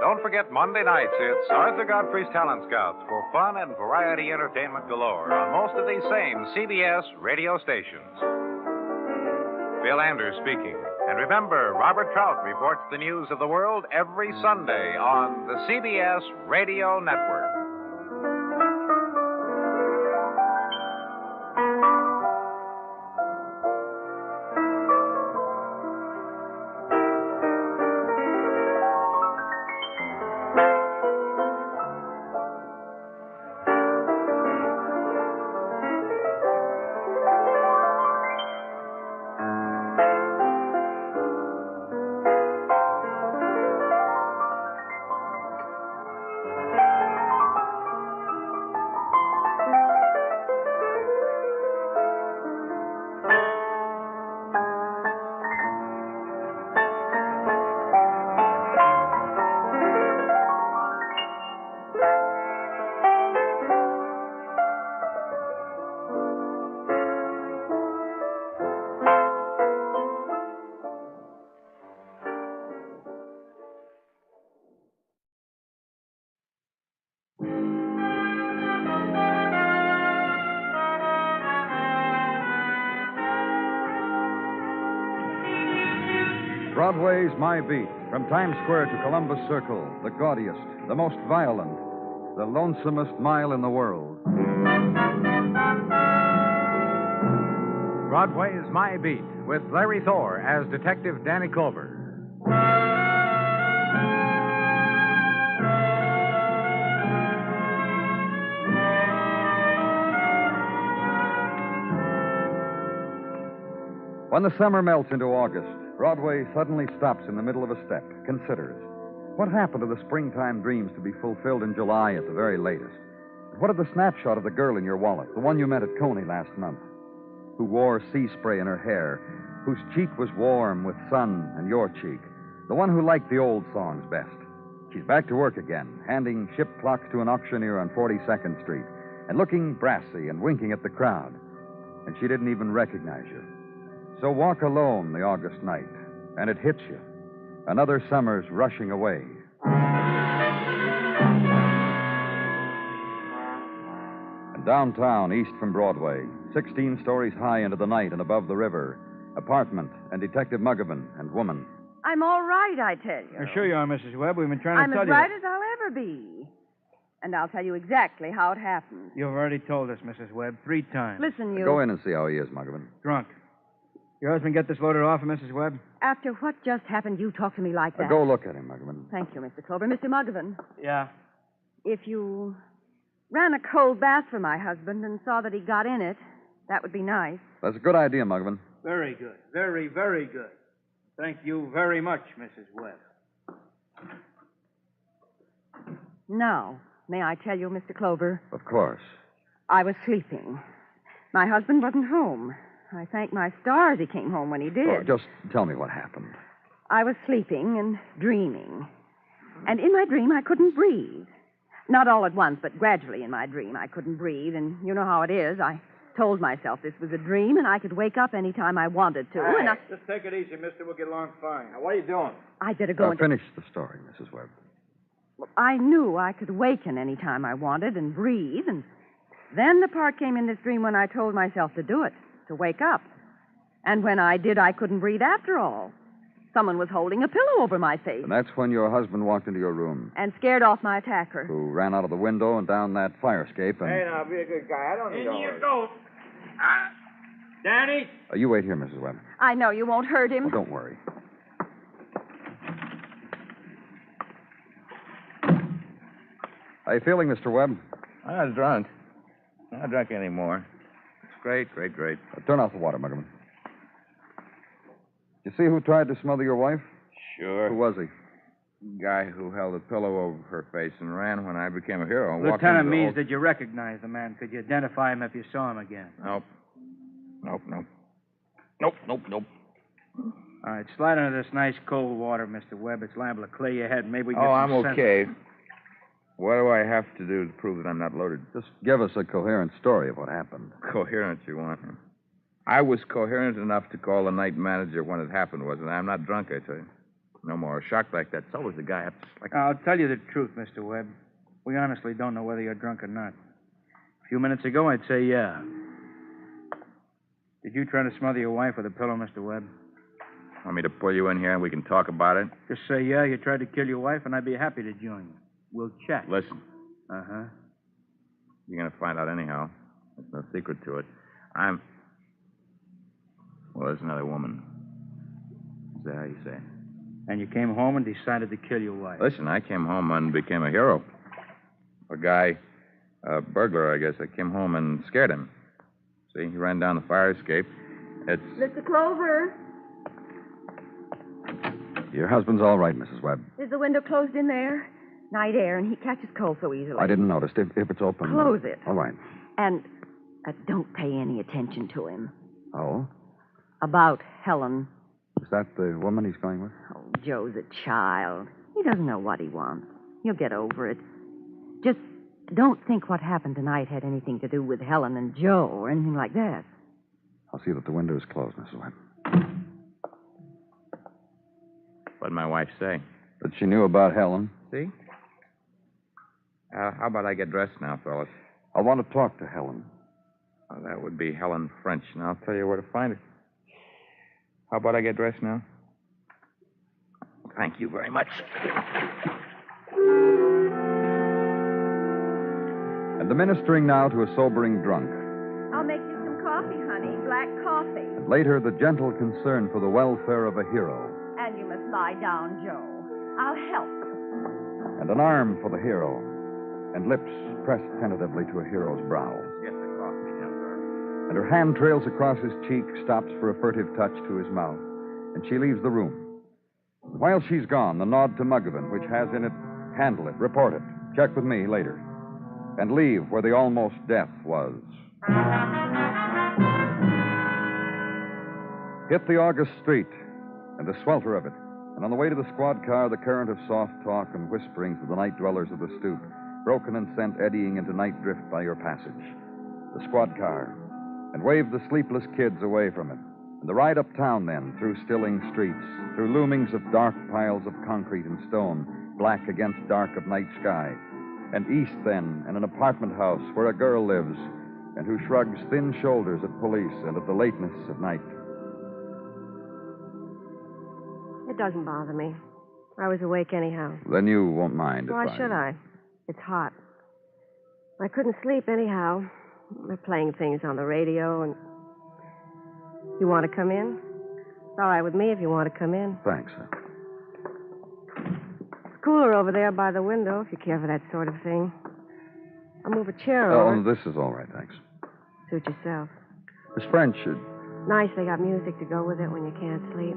Don't forget Monday nights, it's Arthur Godfrey's Talent Scouts for fun and variety entertainment galore on most of these same CBS radio stations. Bill Anders speaking. And remember, Robert Trout reports the news of the world every Sunday on the CBS Radio Network. Broadway's My Beat, from Times Square to Columbus Circle, the gaudiest, the most violent, the lonesomest mile in the world. Broadway's My Beat, with Larry Thor as Detective Danny Clover. When the summer melts into August, Broadway suddenly stops in the middle of a step, considers. What happened to the springtime dreams to be fulfilled in July at the very latest? What of the snapshot of the girl in your wallet, the one you met at Coney last month, who wore sea spray in her hair, whose cheek was warm with sun and your cheek, the one who liked the old songs best? She's back to work again, handing ship clocks to an auctioneer on 42nd Street and looking brassy and winking at the crowd. And she didn't even recognize you. So walk alone the August night, and it hits you. Another summer's rushing away. And downtown, east from Broadway, 16 stories high into the night and above the river, apartment and Detective Muggavan and woman. I'm all right, I tell you. Sure you are, Mrs. Webb. We've been trying to I'm tell as you. right as I'll ever be. And I'll tell you exactly how it happened. You've already told us, Mrs. Webb, 3 times. Listen, you. Go in and see how he is, Muggavan. Drunk. Your husband get this loaded off, Mrs. Webb? After what just happened, you talk to me like that. Go look at him, Muggavan. Thank you, Mr. Clover. Mr. Muggavan, Yeah. if you ran a cold bath for my husband and saw that he got in it, that would be nice. That's a good idea, Muggavan. Very good. Very, very good. Thank you very much, Mrs. Webb. Now, may I tell you, Mr. Clover? Of course. I was sleeping. My husband wasn't home. I thank my stars he came home when he did. Oh, just tell me what happened. I was sleeping and dreaming. And in my dream, I couldn't breathe. Not all at once, but gradually in my dream, I couldn't breathe. And you know how it is. I told myself this was a dream and I could wake up any time I wanted to. Hey, and I... just take it easy, mister. We'll get along fine. Now, what are you doing? I'd better go and... Finish the story, Mrs. Webb. I knew I could waken any time I wanted and breathe. And then the part came in this dream when I told myself to do it, to wake up. And when I did, I couldn't breathe after all. Someone was holding a pillow over my face And that's when your husband walked into your room, and scared off my attacker. who ran out of the window and down that fire escape and... Hey, now, be a good guy. I don't need all this. In you go. Danny? You wait here, Mrs. Webb. I know you won't hurt him. Oh, don't worry. How you feeling, Mr. Webb? I'm not drunk. I'm not drunk anymore. It's great. Turn off the water, Muggavan. You see who tried to smother your wife? Sure. Who was he? Guy who held a pillow over her face and ran when I became a hero. and walked Lieutenant into the Mees, did you recognize the man? Could you identify him if you saw him again? Nope. All right, slide into this nice cold water, Mr. Webb. It's liable to clear your head. Maybe we get Oh, some I'm sense. okay. What do I have to do to prove that I'm not loaded? Just give us a coherent story of what happened. Coherent, you want? Huh? I was coherent enough to call the night manager when it happened, wasn't I? I'm not drunk, I tell you. No more. A shock like that. So was the guy. I'll tell you the truth, Mr. Webb. We honestly don't know whether you're drunk or not. A few minutes ago, I'd say yeah. Did you try to smother your wife with a pillow, Mr. Webb? Want me to pull you in here and we can talk about it? Just say yeah, you tried to kill your wife, and I'd be happy to join you. We'll chat. Listen. Uh-huh. You're going to find out anyhow. There's no secret to it. Well, there's another woman. Is that how you say it? And you came home and decided to kill your wife. Listen, I came home and became a hero. A guy, a burglar, I guess. I came home and scared him. See, he ran down the fire escape. It's... Mr. Clover, Your husband's all right, Mrs. Webb. is the window closed in there? Night air, and he catches cold so easily. I didn't notice. If it's open... Close it. All right. And don't pay any attention to him. Oh? About Helen. Is that the woman he's going with? Oh, Joe's a child. He doesn't know what he wants. He'll get over it. Just don't think what happened tonight had anything to do with Helen and Joe or anything like that. I'll see that the window is closed, Mrs. Webb. What'd my wife say? That she knew about Helen. See? How about I get dressed now, fellas? I want to talk to Helen. Oh, that would be Helen French, and I'll tell you where to find her. How about I get dressed now? Thank you very much. And administering now to a sobering drunk. I'll make you some coffee, honey. Black coffee. And later, the gentle concern for the welfare of a hero. And you must lie down, Joe. I'll help. And an arm for the hero. And lips pressed tentatively to a hero's brow. Get the coffee, young girl. and her hand trails across his cheek, stops for a furtive touch to his mouth, and she leaves the room. While she's gone, the nod to Muggavan, which has in it, handle it, report it, check with me later, and leave where the almost death was. Hit the August street and the swelter of it, and on the way to the squad car, the current of soft talk and whisperings of the night dwellers of the stoop, broken and sent eddying into night drift by your passage. The squad car, and wave the sleepless kids away from it. And the ride uptown, then, through stilling streets, through loomings of dark piles of concrete and stone, black against dark of night sky. And east, then, in an apartment house where a girl lives, and who shrugs thin shoulders at police and at the lateness of night. It doesn't bother me. I was awake anyhow. Then you won't mind if Why should I? It's hot. I couldn't sleep anyhow. They're playing things on the radio, and... You want to come in? It's all right with me if you want to come in. Thanks, sir. It's cooler over there by the window, if you care for that sort of thing. I'll move a chair over. Oh, this is all right, thanks. Suit yourself. Miss French, Nice they got music to go with it when you can't sleep.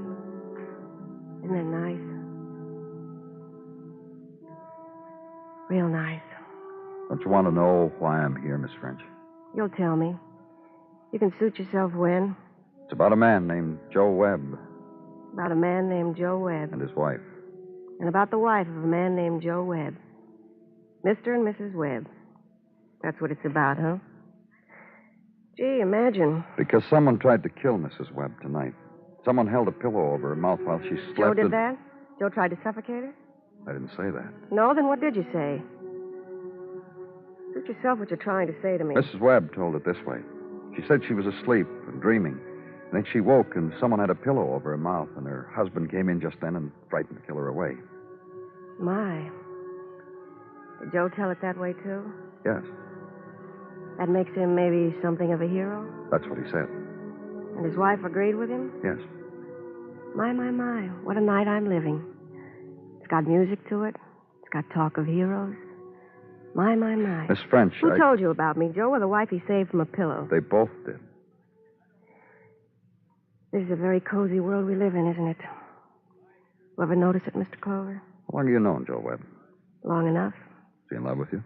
Isn't it nice? Real nice. don't you want to know why I'm here, Miss French? You'll tell me. You can suit yourself when. It's about a man named Joe Webb. About a man named Joe Webb. And his wife. And about the wife of a man named Joe Webb. Mr. and Mrs. Webb. That's what it's about, huh? Gee, imagine. Because someone tried to kill Mrs. Webb tonight. Someone held a pillow over her mouth while she slept. Joe did that? Joe tried to suffocate her? I didn't say that. No, then what did you say? Suit yourself what you're trying to say to me. Mrs. Webb told it this way. She said she was asleep and dreaming. And then she woke and someone had a pillow over her mouth, and her husband came in just then and frightened to kill her away. My. Did Joe tell it that way, too? Yes. That makes him maybe something of a hero? That's what he said. And his wife agreed with him? Yes. My. What a night I'm living. It's got music to it. It's got talk of heroes. My. Miss French, Who told you about me, Joe, or the wife he saved from a pillow? They both did. This is a very cozy world we live in, isn't it? You ever notice it, Mr. Clover? How long have you known Joe Webb? Long enough. Is he in love with you?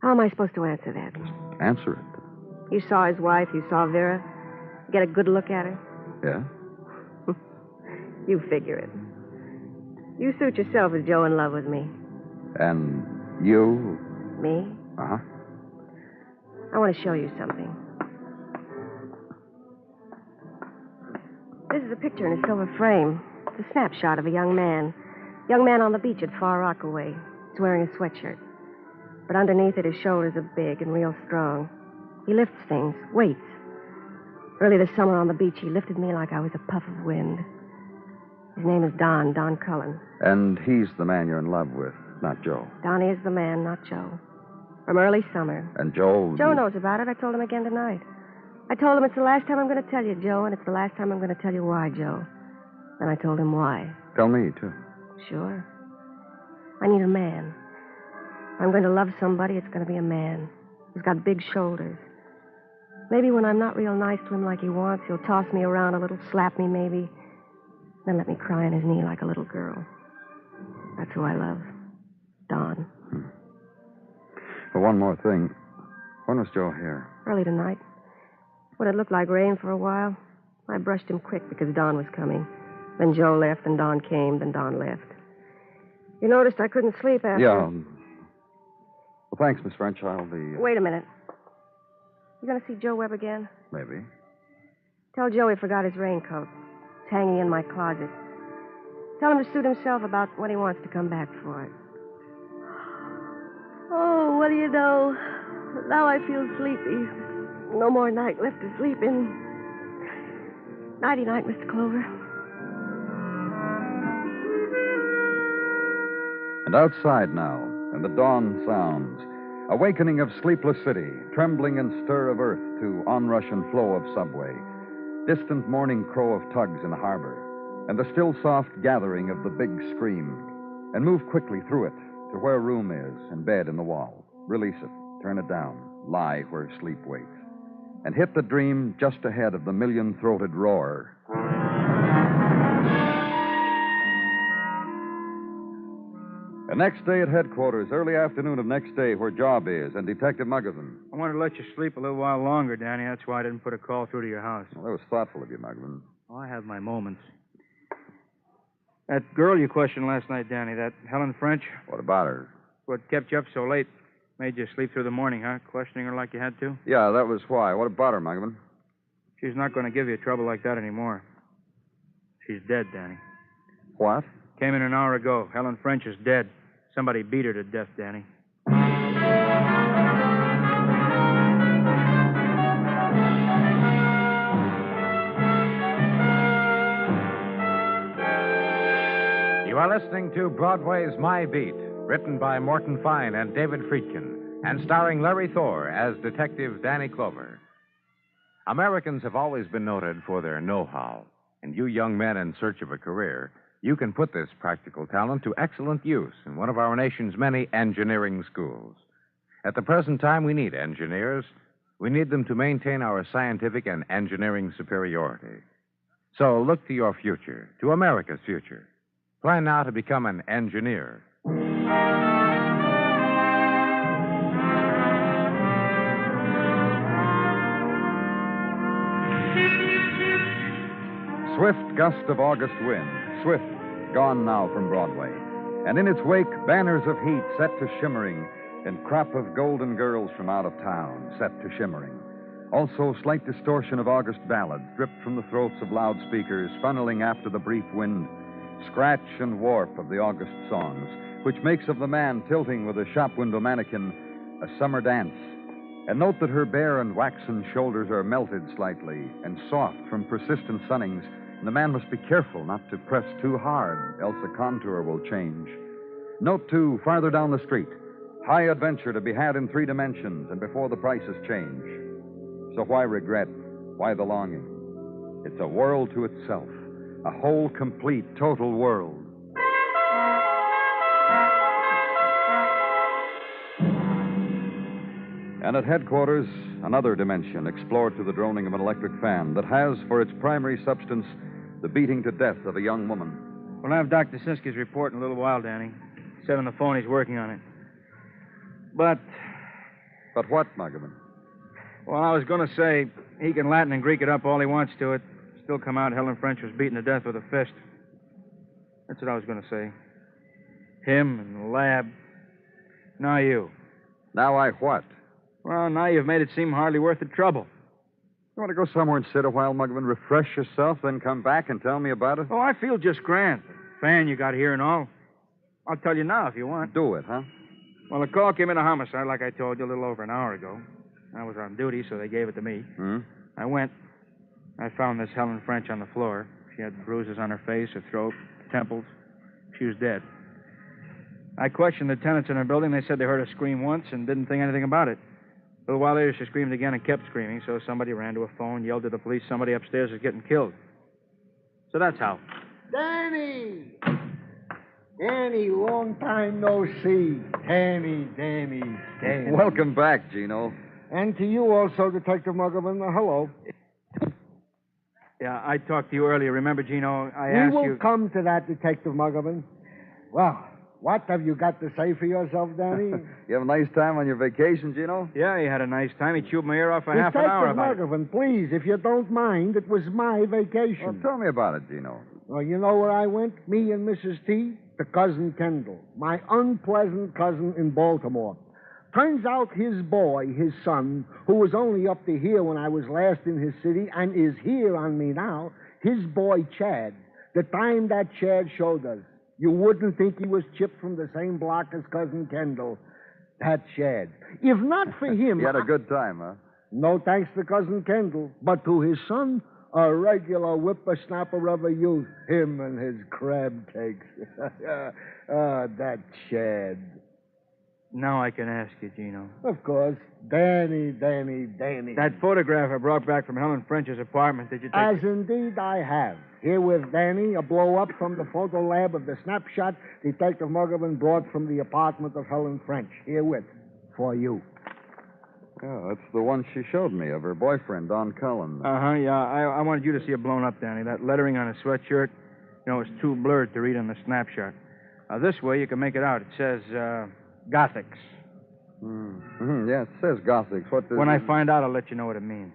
How am I supposed to answer that? Just answer it. You saw his wife, you saw Vera. Get a good look at her? Yeah? You figure it. You suit yourself as Joe in love with me. And you? Me? Uh-huh. I want to show you something. This is a picture in a silver frame. It's a snapshot of a young man. Young man on the beach at Far Rockaway. He's wearing a sweatshirt. But underneath it, his shoulders are big and real strong. He lifts things, weights. Early this summer on the beach, he lifted me like I was a puff of wind. His name is Don Cullen. And he's the man you're in love with, not Joe. Donnie is the man, not Joe. From early summer. And Joe... Joe knows about it. I told him again tonight. I told him it's the last time I'm going to tell you, Joe, and it's the last time I'm going to tell you why, Joe. And I told him why. Tell me, too. Sure. I need a man. If I'm going to love somebody, it's going to be a man who's got big shoulders. Maybe when I'm not real nice to him like he wants, he'll toss me around a little, slap me maybe, then let me cry on his knee like a little girl. That's who I love. Don. Well, one more thing. When was Joe here? Early tonight. When it looked like rain for a while, I brushed him quick because Don was coming. Then Joe left, then Don came, then Don left. You noticed I couldn't sleep after... Yeah. Well, thanks, Miss French. I'll be... Wait a minute. You going to see Joe Webb again? Maybe. Tell Joe he forgot his raincoat. It's hanging in my closet. Tell him to suit himself about when he wants to come back for it. Oh, what do you know? Now I feel sleepy. No more night left to sleep in. Nighty-night, Mr. Clover. And outside now, and the dawn sounds, awakening of sleepless city, trembling and stir of earth to onrush and flow of subway, distant morning crow of tugs in the harbor, and the still soft gathering of the big scream, and move quickly through it to where room is and bed in the wall. Release it, turn it down, lie where sleep waits. and hit the dream just ahead of the million-throated roar. The next day at headquarters, early afternoon of next day, where Job is, and Detective Muggerson. I wanted to let you sleep a little while longer, Danny. That's why I didn't put a call through to your house. Well, that was thoughtful of you, Muggerson. Oh, I have my moments. That girl you questioned last night, Danny, that Helen French. What about her? What kept you up so late? Made you sleep through the morning, huh? Questioning her like you had to? Yeah, that was why. What about her, Muggerson? She's not going to give you trouble like that anymore. She's dead, Danny. What? Came in an hour ago. Helen French is dead. Somebody beat her to death, Danny. You are listening to Broadway's My Beat, written by Morton Fine and David Friedkin, and starring Larry Thor as Detective Danny Clover. Americans have always been noted for their know-how, and you young men in search of a career, you can put this practical talent to excellent use in one of our nation's many engineering schools. At the present time, we need engineers. We need them to maintain our scientific and engineering superiority. So look to your future, to America's future. Plan now to become an engineer. Swift gust of August wind, swift, gone now from Broadway. And in its wake, banners of heat set to shimmering, and crop of golden girls from out of town set to shimmering. Also, slight distortion of August ballads dripped from the throats of loudspeakers, funneling after the brief wind. Scratch and warp of the August songs, which makes of the man tilting with a shop window mannequin a summer dance. And note that her bare and waxen shoulders are melted slightly and soft from persistent sunnings, and the man must be careful not to press too hard, else the contour will change. Note, too, farther down the street, high adventure to be had in 3 dimensions and before the prices change. So why regret? Why the longing? It's a world to itself, a whole, complete, total world. And at headquarters, another dimension explored through the droning of an electric fan that has for its primary substance the beating to death of a young woman. We'll have Dr. Sinsky's report in a little while, Danny. Said on the phone he's working on it. But what, Muggerman? Well, I was going to say he can Latin and Greek it up all he wants to it. Still come out Helen French was beaten to death with a fist. That's what I was going to say. Him and the lab. Now you. Now I what? Well, now you've made it seem hardly worth the trouble. You want to go somewhere and sit a while, Muggerman, refresh yourself, then come back and tell me about it? Oh, I feel just grand. Fan you got here and all. I'll tell you now if you want. Do it, huh? Well, the call came in a homicide, like I told you, a little over an hour ago. I was on duty, so they gave it to me. Hmm? I went. I found this Helen French on the floor. She had bruises on her face, her throat, temples. She was dead. I questioned the tenants in her building. They said they heard her scream once and didn't think anything about it. A little while later, she screamed again and kept screaming, so somebody ran to a phone, yelled to the police somebody upstairs is getting killed. So that's how. Danny! Danny, long time no see. Danny. Welcome back, Gino. And to you also, Detective Muggerman. Hello. Yeah, I talked to you earlier. Remember, Gino, I asked you... We will come to that, Detective Muggerman. Well, what have you got to say for yourself, Danny? You have a nice time on your vacation, Gino? Yeah, he had a nice time. He chewed my ear off for half an hour about it. Detective Muggerman, please, if you don't mind, it was my vacation. Well, tell me about it, Gino. Well, you know where I went? Me and Mrs. T? To Cousin Kendall, my unpleasant cousin in Baltimore. Turns out his boy, his son, who was only up to here when I was last in his city and is here on me now, his boy Chad, the time that Chad showed us, you wouldn't think he was chipped from the same block as Cousin Kendall. That Chad. If not for him... He had a good time, huh? No thanks to Cousin Kendall, but to his son, a regular whippersnapper of a youth, him and his crab cakes. That Chad. Now I can ask you, Gino. Of course. Danny. That photograph I brought back from Helen French's apartment, did you take As indeed I have. Here with Danny, a blow-up from the photo lab of the snapshot Detective Muggerman brought from the apartment of Helen French. Herewith. For you. Yeah, that's the one she showed me of her boyfriend, Don Cullen. Uh-huh, yeah. I wanted you to see it blown up, Danny. That lettering on his sweatshirt, it's too blurred to read on the snapshot. This way you can make it out. It says, Gothics. Mm-hmm. Yeah, it says Gothics. What does... When I find out, I'll let you know what it means.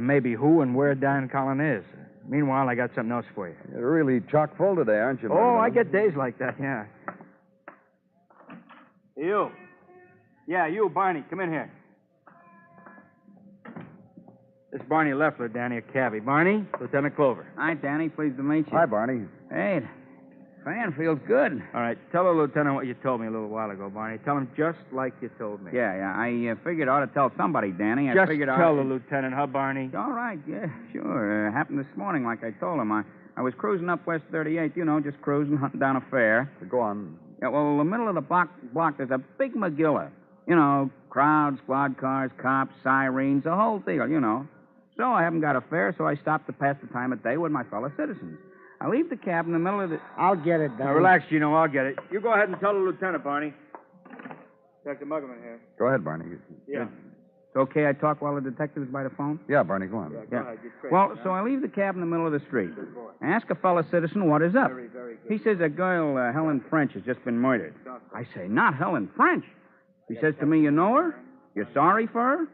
Maybe who and where Dan Cullen is. Meanwhile, I got something else for you. You're really chock full today, aren't you, Oh, Murder? I get days like that, yeah. You. Yeah, you, Barney. Come in here. This is Barney Leffler, Danny, a cabbie. Barney, Lieutenant Clover. Hi, Danny. Pleased to meet you. Hi, Barney. Hey, fan feels good. All right, tell the lieutenant what you told me a little while ago, Barney. Tell him just like you told me. Yeah. I figured I ought to tell somebody, Danny. Just tell the lieutenant, huh, Barney? All right, yeah, sure. Happened this morning, like I told him. I was cruising up West 38th, just cruising, hunting down a fare. Go on. Yeah, well, in the middle of the block, there's a big Magilla. Crowds, squad cars, cops, sirens, the whole deal, So I haven't got a fare, so I stopped to pass the time of day with my fellow citizens. I leave the cab in the middle of the... I'll get it, Danny. Now, relax, Gino. I'll get it. You go ahead and tell the lieutenant, Barney. Dr. Muggerman here. Go ahead, Barney. Yeah. It's okay I talk while the detective's by the phone? Yeah, Barney, go on. Go ahead. Get crazy, Well, so I leave the cab in the middle of the street. I ask a fellow citizen what is up. Very, very good. He says a girl, Helen French, has just been murdered. I say, not Helen French. He says to me, you know her? You're sorry for her?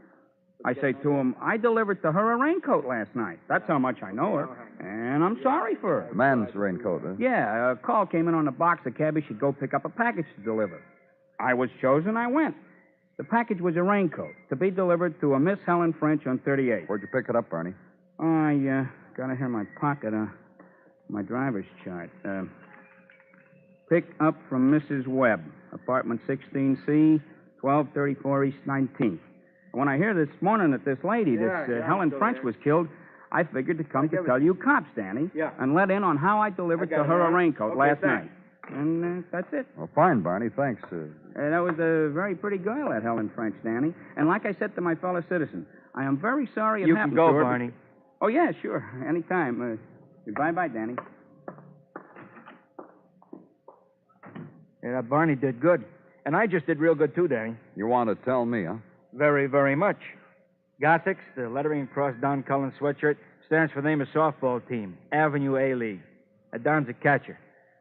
I say to him, I delivered to her a raincoat last night. That's how much I know her. And I'm sorry for her. The man's raincoat, huh? Yeah, a call came in on the box. The cabbie should go pick up a package to deliver. I was chosen. I went. The package was a raincoat to be delivered to a Miss Helen French on 38. Where'd you pick it up, Barney? I got it here in my pocket, my driver's chart. Pick up from Mrs. Webb, apartment 16C, 1234 East 19th. When I hear this morning that this lady, Helen French, was killed, I figured to come to tell you cops, Danny, and let in on how I delivered to her a raincoat last night. And that's it. Well, fine, Barney. Thanks. That was a very pretty girl, that Helen French, Danny. And like I said to my fellow citizen, I am very sorry it happened to her. You can go, Barney. Oh, yeah, sure. Anytime. Bye-bye, Danny. Yeah, Barney did good. And I just did real good, too, Danny. You want to tell me, huh? Very, very much. Gothics, the lettering across Don Cullen's sweatshirt, stands for the name of softball team, Avenue A League. Don's a catcher.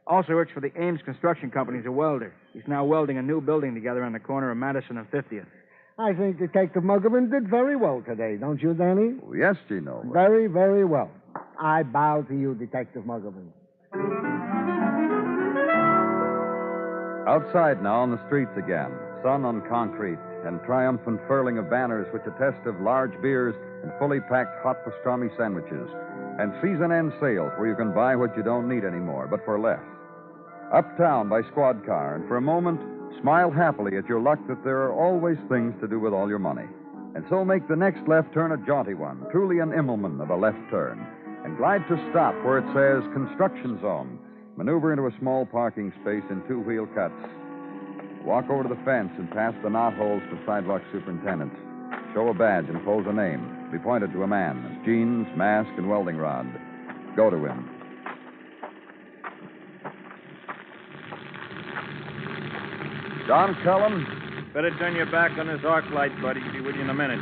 Also works for the Ames Construction Company as a welder. He's now welding a new building together on the corner of Madison and 50th. I think Detective Muggerman did very well today, don't you, Danny? Oh, yes, Gino. Very, very well. I bow to you, Detective Muggerman. Outside now on the streets again, sun on concrete, and triumphant furling of banners which attest of large beers and fully packed hot pastrami sandwiches, and season-end sales where you can buy what you don't need anymore, but for less. Uptown by squad car, and for a moment, smile happily at your luck that there are always things to do with all your money. And so make the next left turn a jaunty one, truly an Immelman of a left turn, and glide to stop where it says Construction Zone. Maneuver into a small parking space in two-wheel cuts. Walk over to the fence and pass the knotholes to sidewalk superintendents. Show a badge and pose a name. Be pointed to a man. Jeans, mask, and welding rod. Go to him. Don Cullen? Better turn your back on this arc light, buddy. He'll be with you in a minute.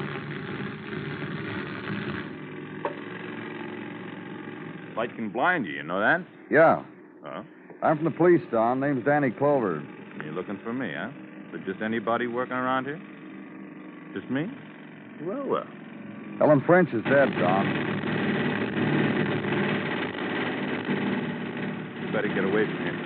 Light can blind you, you know that? Yeah. Huh? I'm from the police, Don. Name's Danny Clover. You're looking for me, huh? But just anybody working around here? Just me? Well. Helen French is dead, Don. You better get away from here.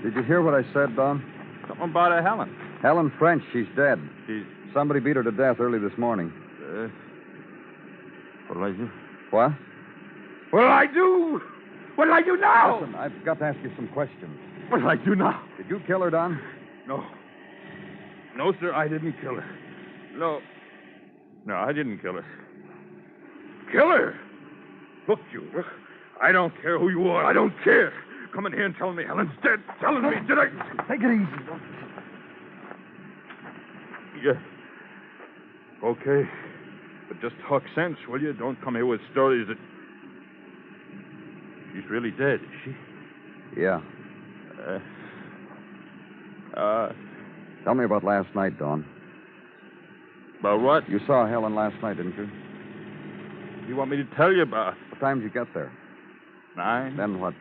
Did you hear what I said, Don? Something about a Helen. Helen French, she's dead. Somebody beat her to death early this morning. What'll I do? What? What'll I do? What'll I do now? Listen, I've got to ask you some questions. What'll I do now? Did you kill her, Don? No. No, sir, I didn't kill her. No. No, I didn't kill her. Kill her? Look, you. I don't care who you are. I don't care. Come in here and tell me Helen's dead. Telling me, did I... Take it easy. Yeah. Okay. But just talk sense, will you? Don't come here with stories that... She's really dead, is she? Yeah. Tell me about last night, Dawn. About what? You saw Helen last night, didn't you? You want me to tell you about? What time did you get there? 9. Then what?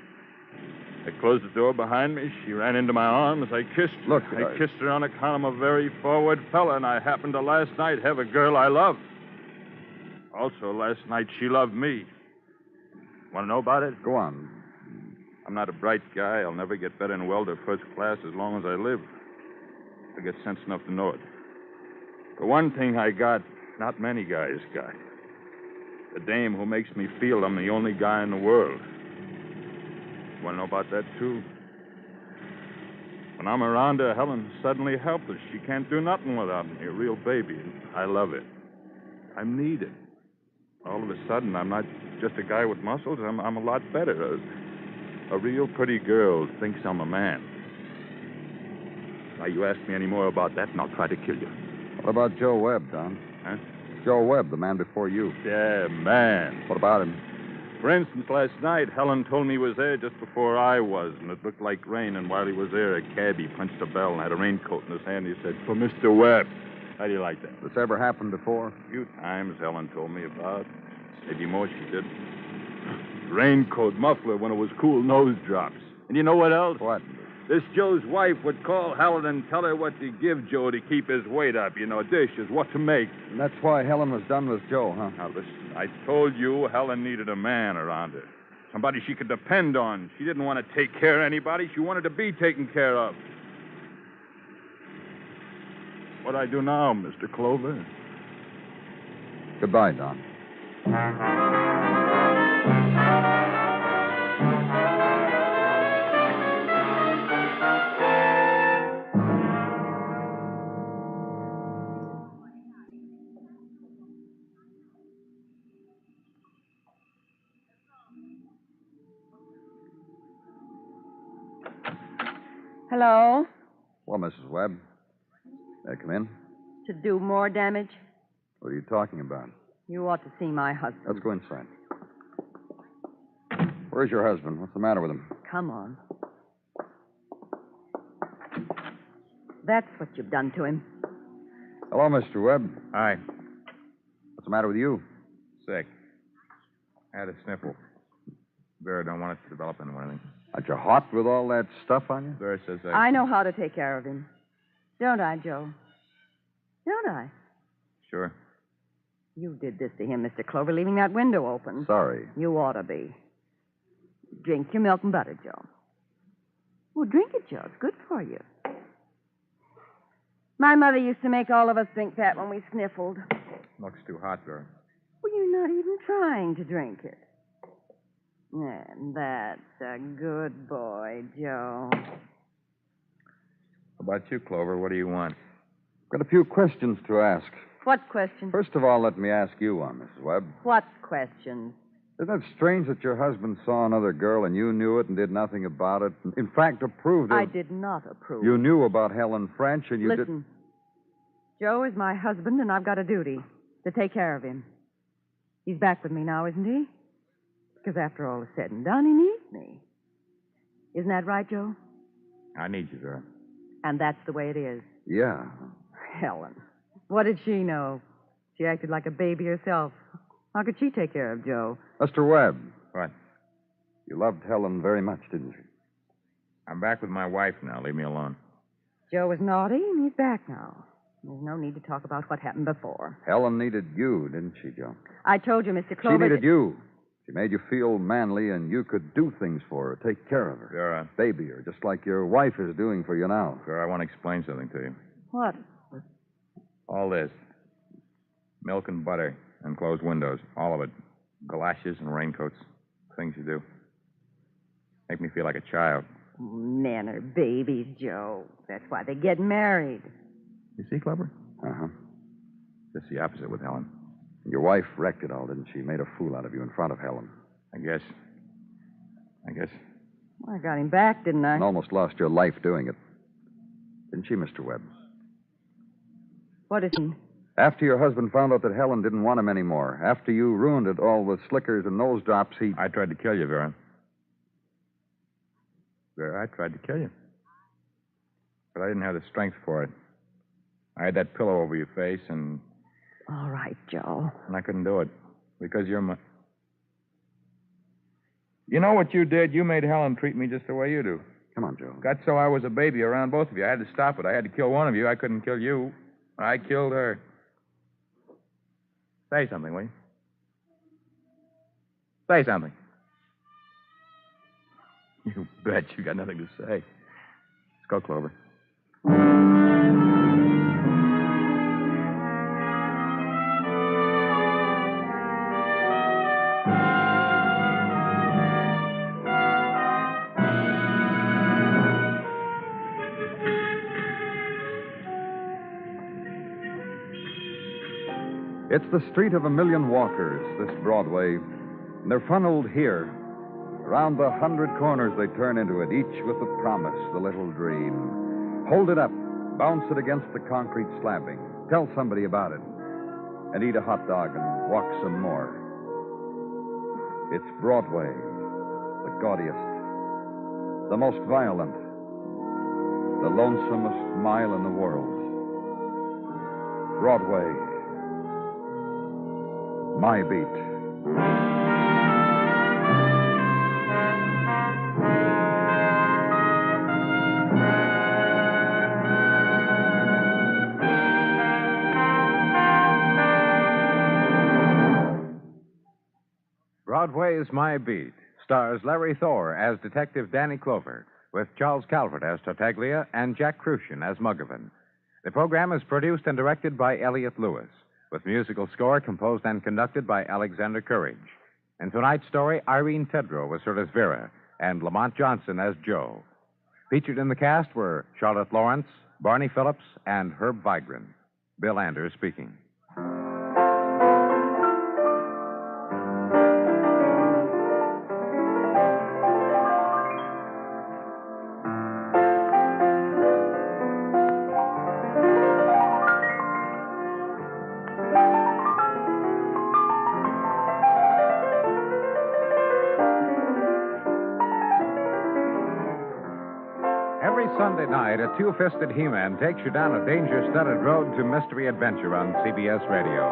I closed the door behind me. She ran into my arms. I kissed her. Look, I kissed her on account I'm a very forward fella, and I happened to last night have a girl I love. Also, last night she loved me. Want to know about it? Go on. I'm not a bright guy. I'll never get better in welder first class as long as I live. I get sense enough to know it. The one thing I got, not many guys got. A dame who makes me feel I'm the only guy in the world. Want to know about that, too? When I'm around her, Helen's suddenly helpless. She can't do nothing without me, a real baby. I love it. I'm needed. All of a sudden, I'm not just a guy with muscles. I'm a lot better. A real pretty girl thinks I'm a man. Now, you ask me any more about that, and I'll try to kill you. What about Joe Webb, Don? Huh? Joe Webb, the man before you. Yeah, man. What about him? For instance, last night, Helen told me he was there just before I was, and it looked like rain, and while he was there, a cabbie punched a bell and had a raincoat in his hand. He said, "For Mr. Webb." How do you like that? This ever happened before? A few times Helen told me about. Maybe more she did. Raincoat, muffler when it was cool, nose drops. And you know what else? What? This Joe's wife would call Helen and tell her what to give Joe to keep his weight up. You know, dishes, what to make. And that's why Helen was done with Joe, huh? Now, listen, I told you Helen needed a man around her. Somebody she could depend on. She didn't want to take care of anybody. She wanted to be taken care of. What do I do now, Mr. Clover? Goodbye, Don. Hello? Well, Mrs. Webb. Come in. To do more damage? What are you talking about? You ought to see my husband. Let's go inside. Where's your husband? What's the matter with him? Come on. That's what you've done to him. Hello, Mr. Webb. Hi. What's the matter with you? Sick. I had a sniffle. Vera don't want it to develop into anything. Aren't you hot with all that stuff on you? Vera says I know how to take care of him. Don't I, Joe? Don't I? Sure. You did this to him, Mr. Clover, leaving that window open. Sorry. You ought to be. Drink your milk and butter, Joe. Well, drink it, Joe. It's good for you. My mother used to make all of us drink that when we sniffled. Looks too hot, Vera. Well, you're not even trying to drink it. And that's a good boy, Joe. How about you, Clover? What do you want? Got a few questions to ask. What question? First of all, let me ask you one, Mrs. Webb. What question? Isn't it strange that your husband saw another girl and you knew it and did nothing about it? In fact, approved of... I did not approve. You knew about Helen French and you Listen, Joe is my husband and I've got a duty to take care of him. He's back with me now, isn't he? Because after all is said and done, he needs me. Isn't that right, Joe? I need you, Vera. And that's the way it is. Yeah. Helen. What did she know? She acted like a baby herself. How could she take care of Joe? Mr. Webb. What? You loved Helen very much, didn't you? I'm back with my wife now. Leave me alone. Joe was naughty, and he's back now. There's no need to talk about what happened before. Helen needed you, didn't she, Joe? I told you, Mr. Clover... She needed you. She made you feel manly, and you could do things for her, take care of her. Vera. Baby her, just like your wife is doing for you now. Vera, I want to explain something to you. What? All this. Milk and butter and closed windows. All of it. Galoshes and raincoats. Things you do. Make me feel like a child. Men are babies, Joe. That's why they get married. You see, Clever? Uh-huh. Just the opposite with Helen. Your wife wrecked it all, didn't she? Made a fool out of you in front of Helen. I guess. Well, I got him back, didn't I? And almost lost your life doing it. Didn't she, Mr. Webb? What is he? After your husband found out that Helen didn't want him anymore, after you ruined it all with slickers and nose drops, I tried to kill you, Vera. Vera, I tried to kill you. but I didn't have the strength for it. I had that pillow over your face, and All right, Joe. I couldn't do it because you're my... You know what you did? You made Helen treat me just the way you do. Come on, Joe. Got so I was a baby around both of you. I had to stop it. I had to kill one of you. I couldn't kill you. I killed her. Say something, will you? Say something. You bet you got nothing to say. Let's go, Clover. It's the street of a million walkers, this Broadway. And they're funneled here. Around the 100 corners they turn into it, each with the promise, the little dream. Hold it up, bounce it against the concrete slabbing, tell somebody about it, and eat a hot dog and walk some more. It's Broadway, the gaudiest, the most violent, the lonesomest mile in the world. Broadway, my beat. Broadway Is My Beat stars Larry Thor as Detective Danny Clover, with Charles Calvert as Tartaglia and Jack Crucian as Muggavan. The program is produced and directed by Elliott Lewis, with musical score composed and conducted by Alexander Courage. In tonight's story, Irene Tedrow was heard as Vera and Lamont Johnson as Joe. Featured in the cast were Charlotte Lawrence, Barney Phillips, and Herb Vigran. Bill Anders speaking. Sunday night, a two-fisted He-Man takes you down a danger-studded road to mystery adventure on CBS Radio.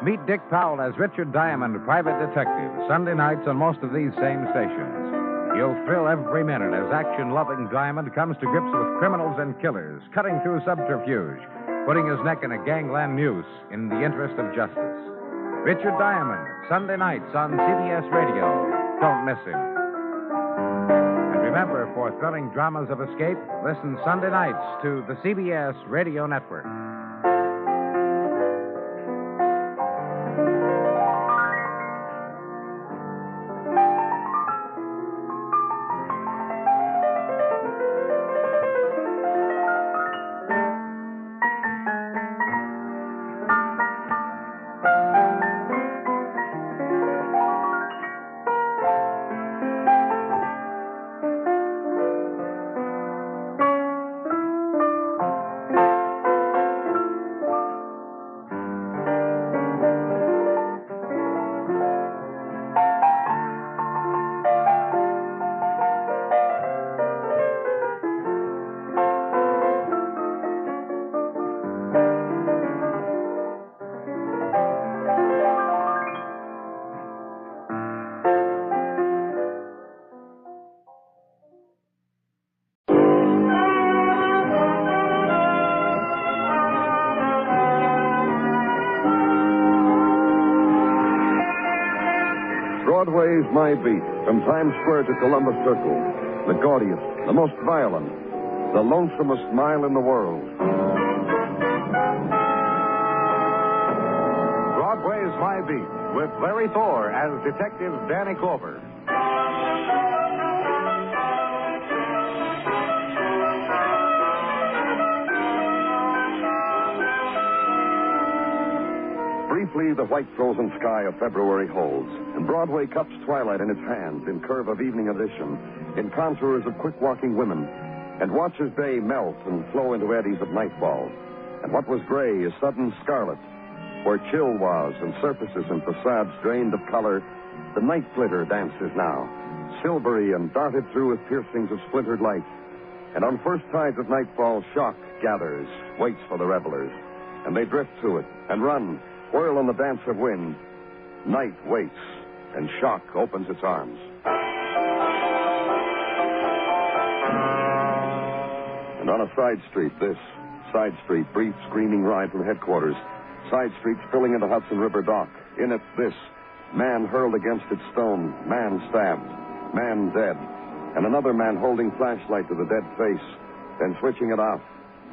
Meet Dick Powell as Richard Diamond, private detective, Sunday nights on most of these same stations. You'll thrill every minute as action-loving Diamond comes to grips with criminals and killers, cutting through subterfuge, putting his neck in a gangland noose in the interest of justice. Richard Diamond, Sunday nights on CBS Radio. Don't miss him. Remember, for thrilling dramas of escape, listen Sunday nights to the CBS Radio Network. Broadway Is My Beat, from Times Square to Columbus Circle. The gaudiest, the most violent, the lonesomest mile in the world. Broadway Is My Beat, with Larry Thor as Detective Danny Clover. Briefly, the white frozen sky of February holds, and Broadway cups twilight in its hands in curve of evening edition, in contours of quick-walking women, and watches day melt and flow into eddies of nightfall. And what was gray is sudden scarlet. Where chill was and surfaces and facades drained of color, the night glitter dances now, silvery and darted through with piercings of splintered light. And on first tides of nightfall, shock gathers, waits for the revelers. And they drift to it and run, whirl in the dance of wind. Night waits, and shock opens its arms. And on a side street, this side street, brief screaming ride from headquarters. Side street spilling into Hudson River dock. In it, this man hurled against its stone, man stabbed, man dead, and another man holding flashlight to the dead face, then switching it off,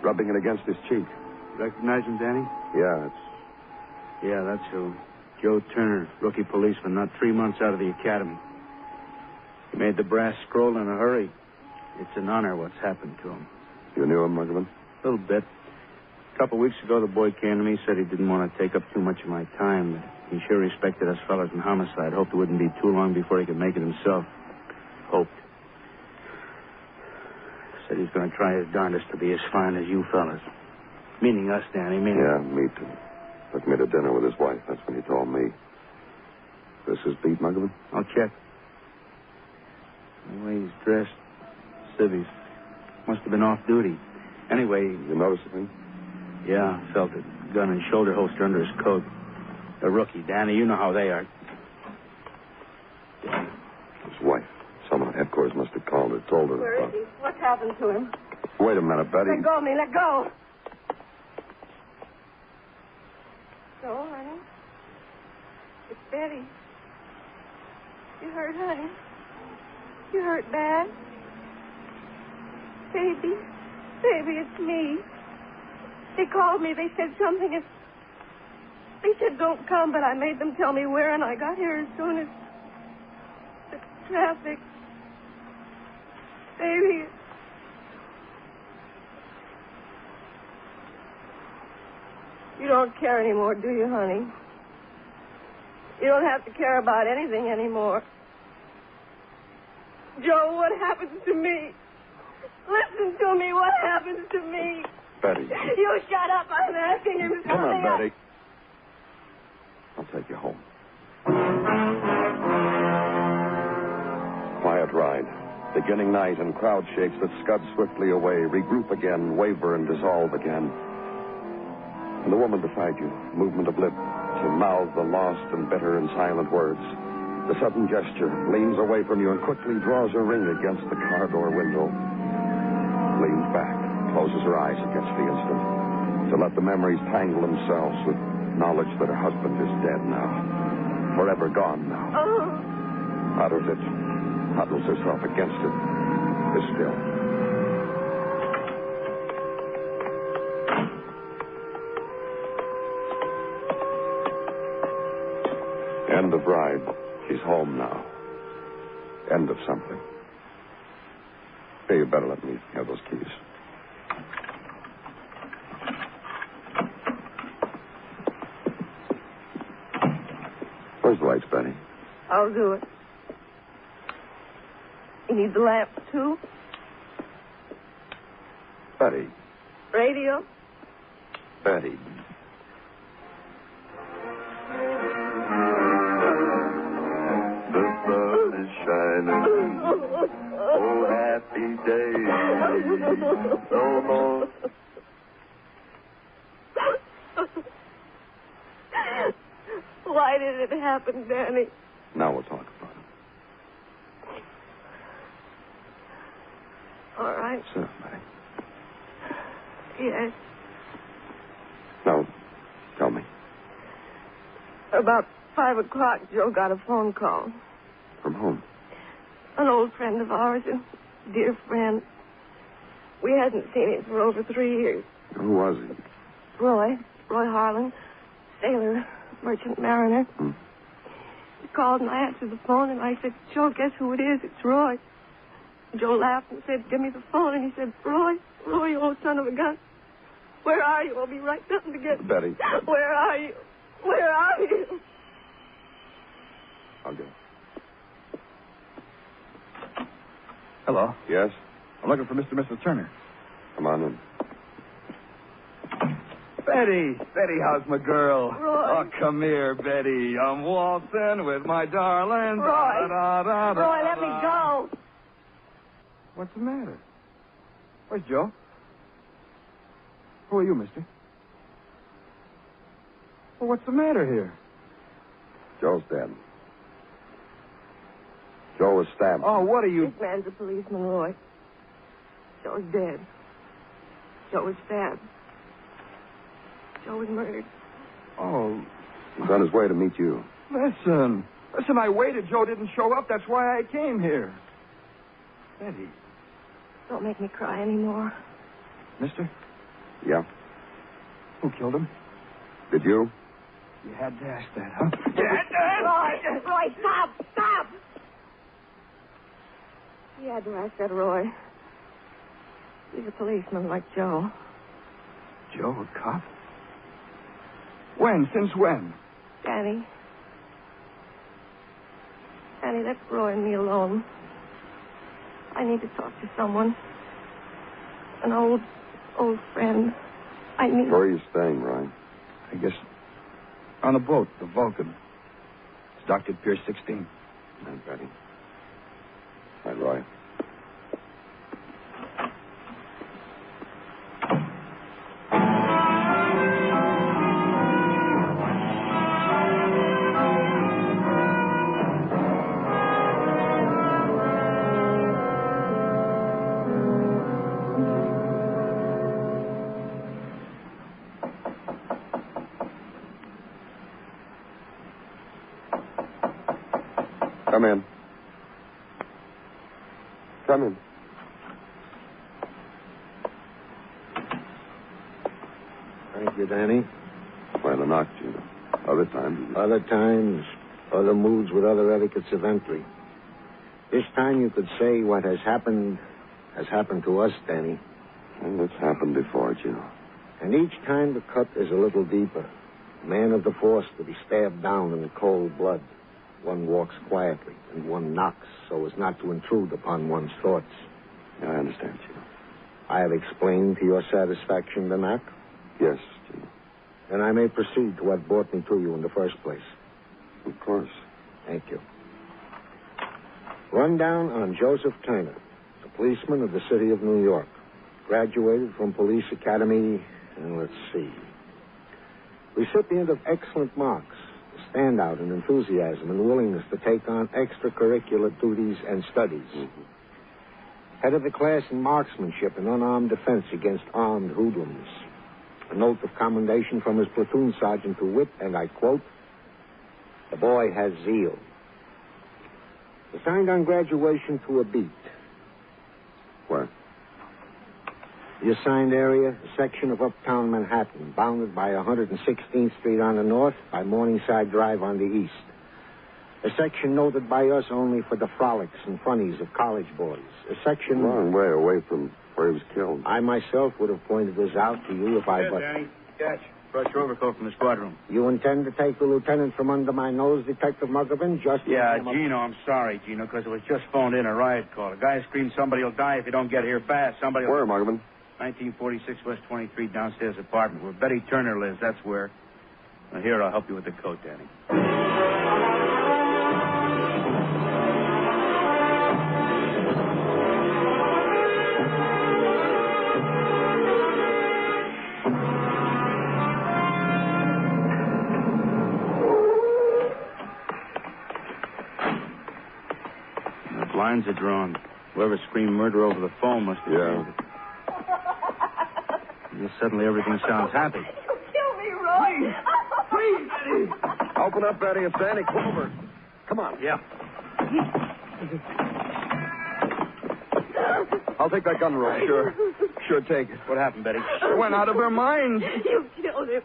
rubbing it against his cheek. Recognize him, Danny? Yeah, that's who. Joe Turner, rookie policeman, not 3 months out of the academy. He made the brass scroll in a hurry. It's an honor what's happened to him. You knew him, Muggerman? A little bit. A couple of weeks ago, the boy came to me, said he didn't want to take up too much of my time, but he sure respected us fellas in homicide. Hoped it wouldn't be too long before he could make it himself. Hoped. Said he's going to try his darndest to be as fine as you fellas. Meaning us, Danny, meaning... Yeah, me too. Took me to dinner with his wife. That's when he told me. This is Beebe, Muggerman? I'll check. The way he's dressed, civvies. Must have been off duty. Anyway... You notice anything? Yeah, felt it. Gun and shoulder holster under his coat. A rookie, Danny. You know how they are. His wife. Someone at headquarters must have called her, told her. Where is he? What's happened to him? Wait a minute, Betty. Let go of me. Let go. So, honey. It's Betty. You hurt, honey? You hurt bad? Baby. Baby, it's me. They called me. They said something. They said don't come, but I made them tell me where, and I got here as soon as the traffic. Baby. You don't care anymore, do you, honey? You don't have to care about anything anymore. Joe, what happens to me? Listen to me. What happens to me? Betty. You shut up. I'm asking him something. Come on, Betty. I'll take you home. Quiet ride. Beginning night and crowd shakes that scud swiftly away, regroup again, waver and dissolve again. And the woman beside you, movement of lip, to mouth the lost and bitter and silent words. The sudden gesture, leans away from you and quickly draws her ring against the car door window. Leans back, closes her eyes against the instant, to let the memories tangle themselves with knowledge that her husband is dead now, forever gone now. Utters it, huddles herself against it, is still. End of ride. She's home now. End of something. Hey, you better let me have those keys. Where's the lights, Betty? I'll do it. You need the lamp, too? Betty. Radio? Betty. The sun is shining. Oh, happy day. No more. Why did it happen, Danny? Now we'll talk about it. All right. Sit up, Betty. Yes. No. Tell me. About 5 o'clock, Joe got a phone call. From whom? An old friend of ours, a dear friend. We hadn't seen him for over 3 years. Who was he? Roy Harlan, sailor, merchant mariner. He called and I answered the phone and I said, Joe, guess who it is? It's Roy. Joe laughed and said, give me the phone. And he said, Roy, you old son of a gun. Where are you? I'll be right down to get you. Betty. Where are you? Where are you? I'll go. Hello. Yes? I'm looking for Mr. and Mrs. Turner. Come on in. Betty, how's my girl? Roy. Oh, come here, Betty. I'm waltzing with my darling. Roy. Roy, let me go. What's the matter? Where's Joe? Who are you, mister? Well, what's the matter here? Joe's dead. Joe was stabbed. Oh, what are you... This man's a policeman, Roy. Joe's dead. Joe was stabbed. Joe was murdered. Oh, He's on his way to meet you. listen. Listen, I waited. Joe didn't show up. That's why I came here. Betty. Don't make me cry anymore. Mister, Yeah? who killed him? Did you? You had to ask that, huh? You had to ask... Roy, stop! Stop! You had to ask that, Roy. He's a policeman like Joe. Joe, a cop? When? Since when? Danny. Danny, let Roy and me alone. I need to talk to someone. An old friend. I need... Where are you staying, Ryan? I guess on a boat, the Vulcan. It's docked at Pier 16. Aunt Betty. Hi, Roy. Come in. Come in. Thank you, Danny. Well, I knocked you. Other times. Other times, other moods with other etiquettes of entry. This time you could say what has happened to us, Danny. And it's happened before, Gino. And each time the cut is a little deeper. Man of the force to be stabbed down in the cold blood. One walks quietly, and one knocks so as not to intrude upon one's thoughts. Yeah, I understand, Gino. I have explained to your satisfaction the knock? Yes, Gino. Then I may proceed to what brought me to you in the first place. Of course. Thank you. Rundown on Joseph Turner, a policeman of the city of New York. Graduated from Police Academy, and let's see. Recipient of excellent marks. Standout in enthusiasm and willingness to take on extracurricular duties and studies. Mm-hmm. Head of the class in marksmanship and unarmed defense against armed hoodlums. A note of commendation from his platoon sergeant to wit, and I quote, "The boy has zeal." Assigned on graduation to a beat. Where? The assigned area, a section of uptown Manhattan, bounded by 116th Street on the north, by Morningside Drive on the east. A section noted by us only for the frolics and funnies of college boys. A section... A long way away from where he was killed. I myself would have pointed this out to you if I... Here, Danny. Catch. Brush your overcoat from the squad room. You intend to take the lieutenant from under my nose, Detective Muggavan? Yeah, Gino, I'm sorry, Gino, because it was just phoned in a riot call. A guy screamed somebody will die if you don't get here fast. Somebody will... Where, Muggavan? 1946 West 23 downstairs apartment where Betty Turner lives. That's where. Now, here, I'll help you with the coat, Danny. The blinds are drawn. Whoever screamed murder over the phone must have... Yeah. Suddenly everything sounds happy. Kill me, Roy. Please, Betty. Open up, Betty. It's Danny Clover. Come on. Yeah. I'll take that gun, Roy. Sure, take it. What happened, Betty? She went out of her mind. You killed him.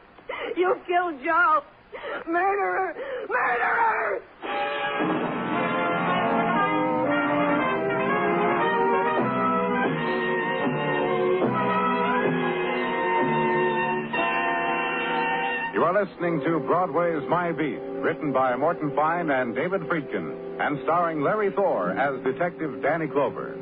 You killed Joe. Murderer. Murderer! You are listening to Broadway Is My Beat, written by Morton Fine and David Friedkin, and starring Larry Thor as Detective Danny Clover.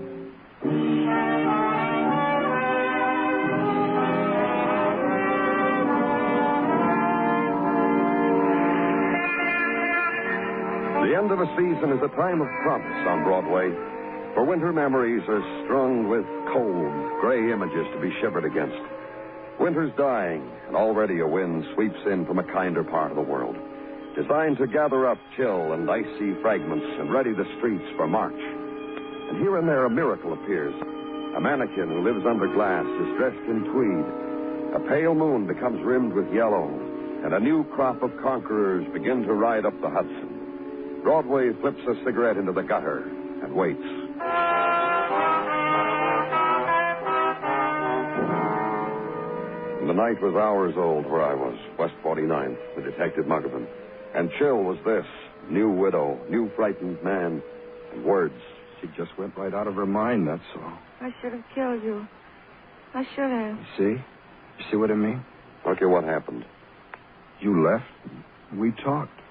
The end of a season is a time of promise on Broadway. For winter memories are strung with cold, gray images to be shivered against. Winter's dying, and already a wind sweeps in from a kinder part of the world, designed to gather up chill and icy fragments and ready the streets for March. And here and there a miracle appears. A mannequin who lives under glass is dressed in tweed. A pale moon becomes rimmed with yellow, and a new crop of conquerors begin to ride up the Hudson. Broadway flips a cigarette into the gutter and waits. The night was hours old where I was, West 49th, the Detective Muggavan. And chill was this, new widow, new frightened man, and words. She just went right out of her mind, that's all. I should have killed you. I should have. See? You see what I mean? Okay, what happened? You left. We talked.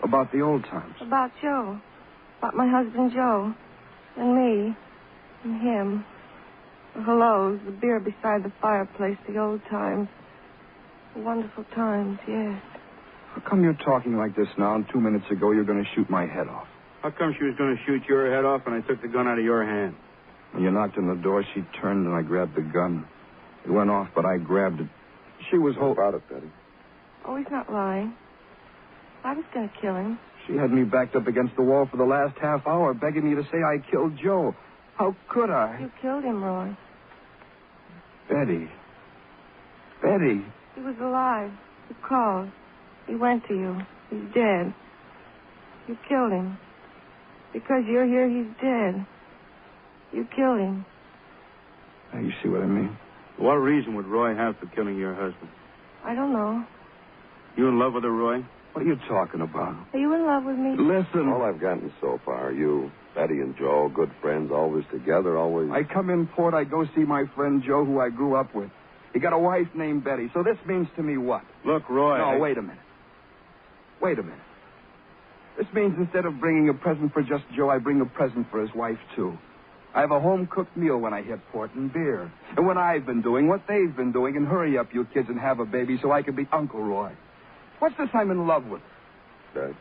About the old times. About Joe. About my husband Joe. And me. And him. The hellos, the beer beside the fireplace, the old times. The wonderful times, yes. How come you're talking like this now, and 2 minutes ago you're going to shoot my head off? How come she was going to shoot your head off and I took the gun out of your hand? When you knocked on the door, she turned and I grabbed the gun. It went off, but I grabbed it. She was about it, Betty. Oh, he's not lying. I was going to kill him. She had me backed up against the wall for the last half hour, begging me to say I killed Joe. How could I? You killed him, Roy. Betty. Betty. He was alive. You called. He went to you. He's dead. You killed him. Because you're here, he's dead. You killed him. Now you see what I mean? What reason would Roy have for killing your husband? I don't know. You in love with her, Roy? What are you talking about? Are you in love with me? Listen. All I've gotten so far, you, Betty and Joe, good friends, always together, always... I come in port, I go see my friend Joe, who I grew up with. He got a wife named Betty, so this means to me what? Look, Roy... No, wait a minute. Wait a minute. This means instead of bringing a present for just Joe, I bring a present for his wife, too. I have a home-cooked meal when I hit port and beer. And what I've been doing, what they've been doing, and hurry up, you kids, and have a baby so I can be Uncle Roy. What's this I'm in love with? Dad?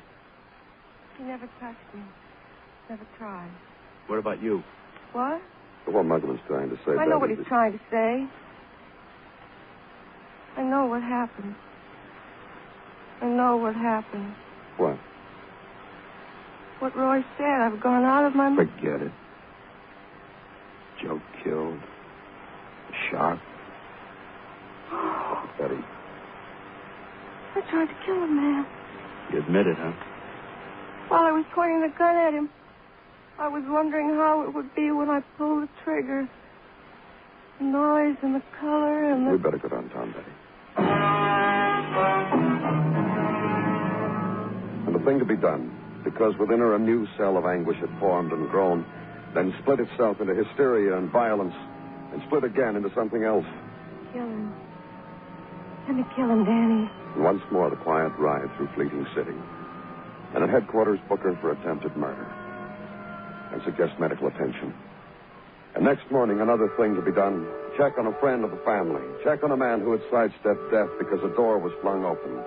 He never touched me. Never tried. What about you? What? What Muggavan's trying to say, I know Betty, what he's trying to say. I know what happened. I know what happened. What? What Roy said. I've gone out of my mind. Forget it. Joe killed. Shot. Betty. I tried to kill a man. You admit it, huh? While I was pointing the gun at him, I was wondering how it would be when I pulled the trigger. The noise and the color and the... We better go downtown, Betty. And the thing to be done, because within her a new cell of anguish had formed and grown, then split itself into hysteria and violence, and split again into something else. Kill him. Let me kill him, Danny. And once more the quiet ride through Fleeting City. And at headquarters, book her for attempted murder. And suggest medical attention. And next morning, another thing to be done. Check on a friend of the family. Check on a man who had sidestepped death because a door was flung open.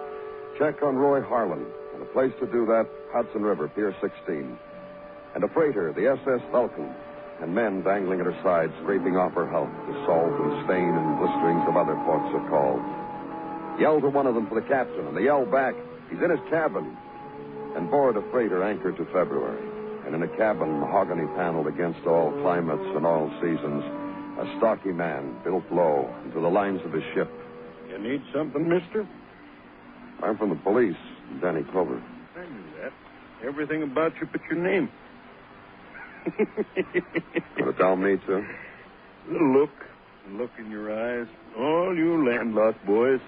Check on Roy Harlan. And a place to do that, Hudson River, Pier 16. And a freighter, the SS Vulcan. And men dangling at her side, scraping off her hull. The salt and stain and blisterings of other ports are called. Yell to one of them for the captain, and they yell back, he's in his cabin. And board a freighter anchored to February. And in a cabin mahogany paneled against all climates and all seasons, a stocky man built low into the lines of his ship. You need something, mister? I'm from the police, Danny Clover. I knew that. Everything about you but your name. Want to tell me, too? The look in your eyes. All you landlocked boys.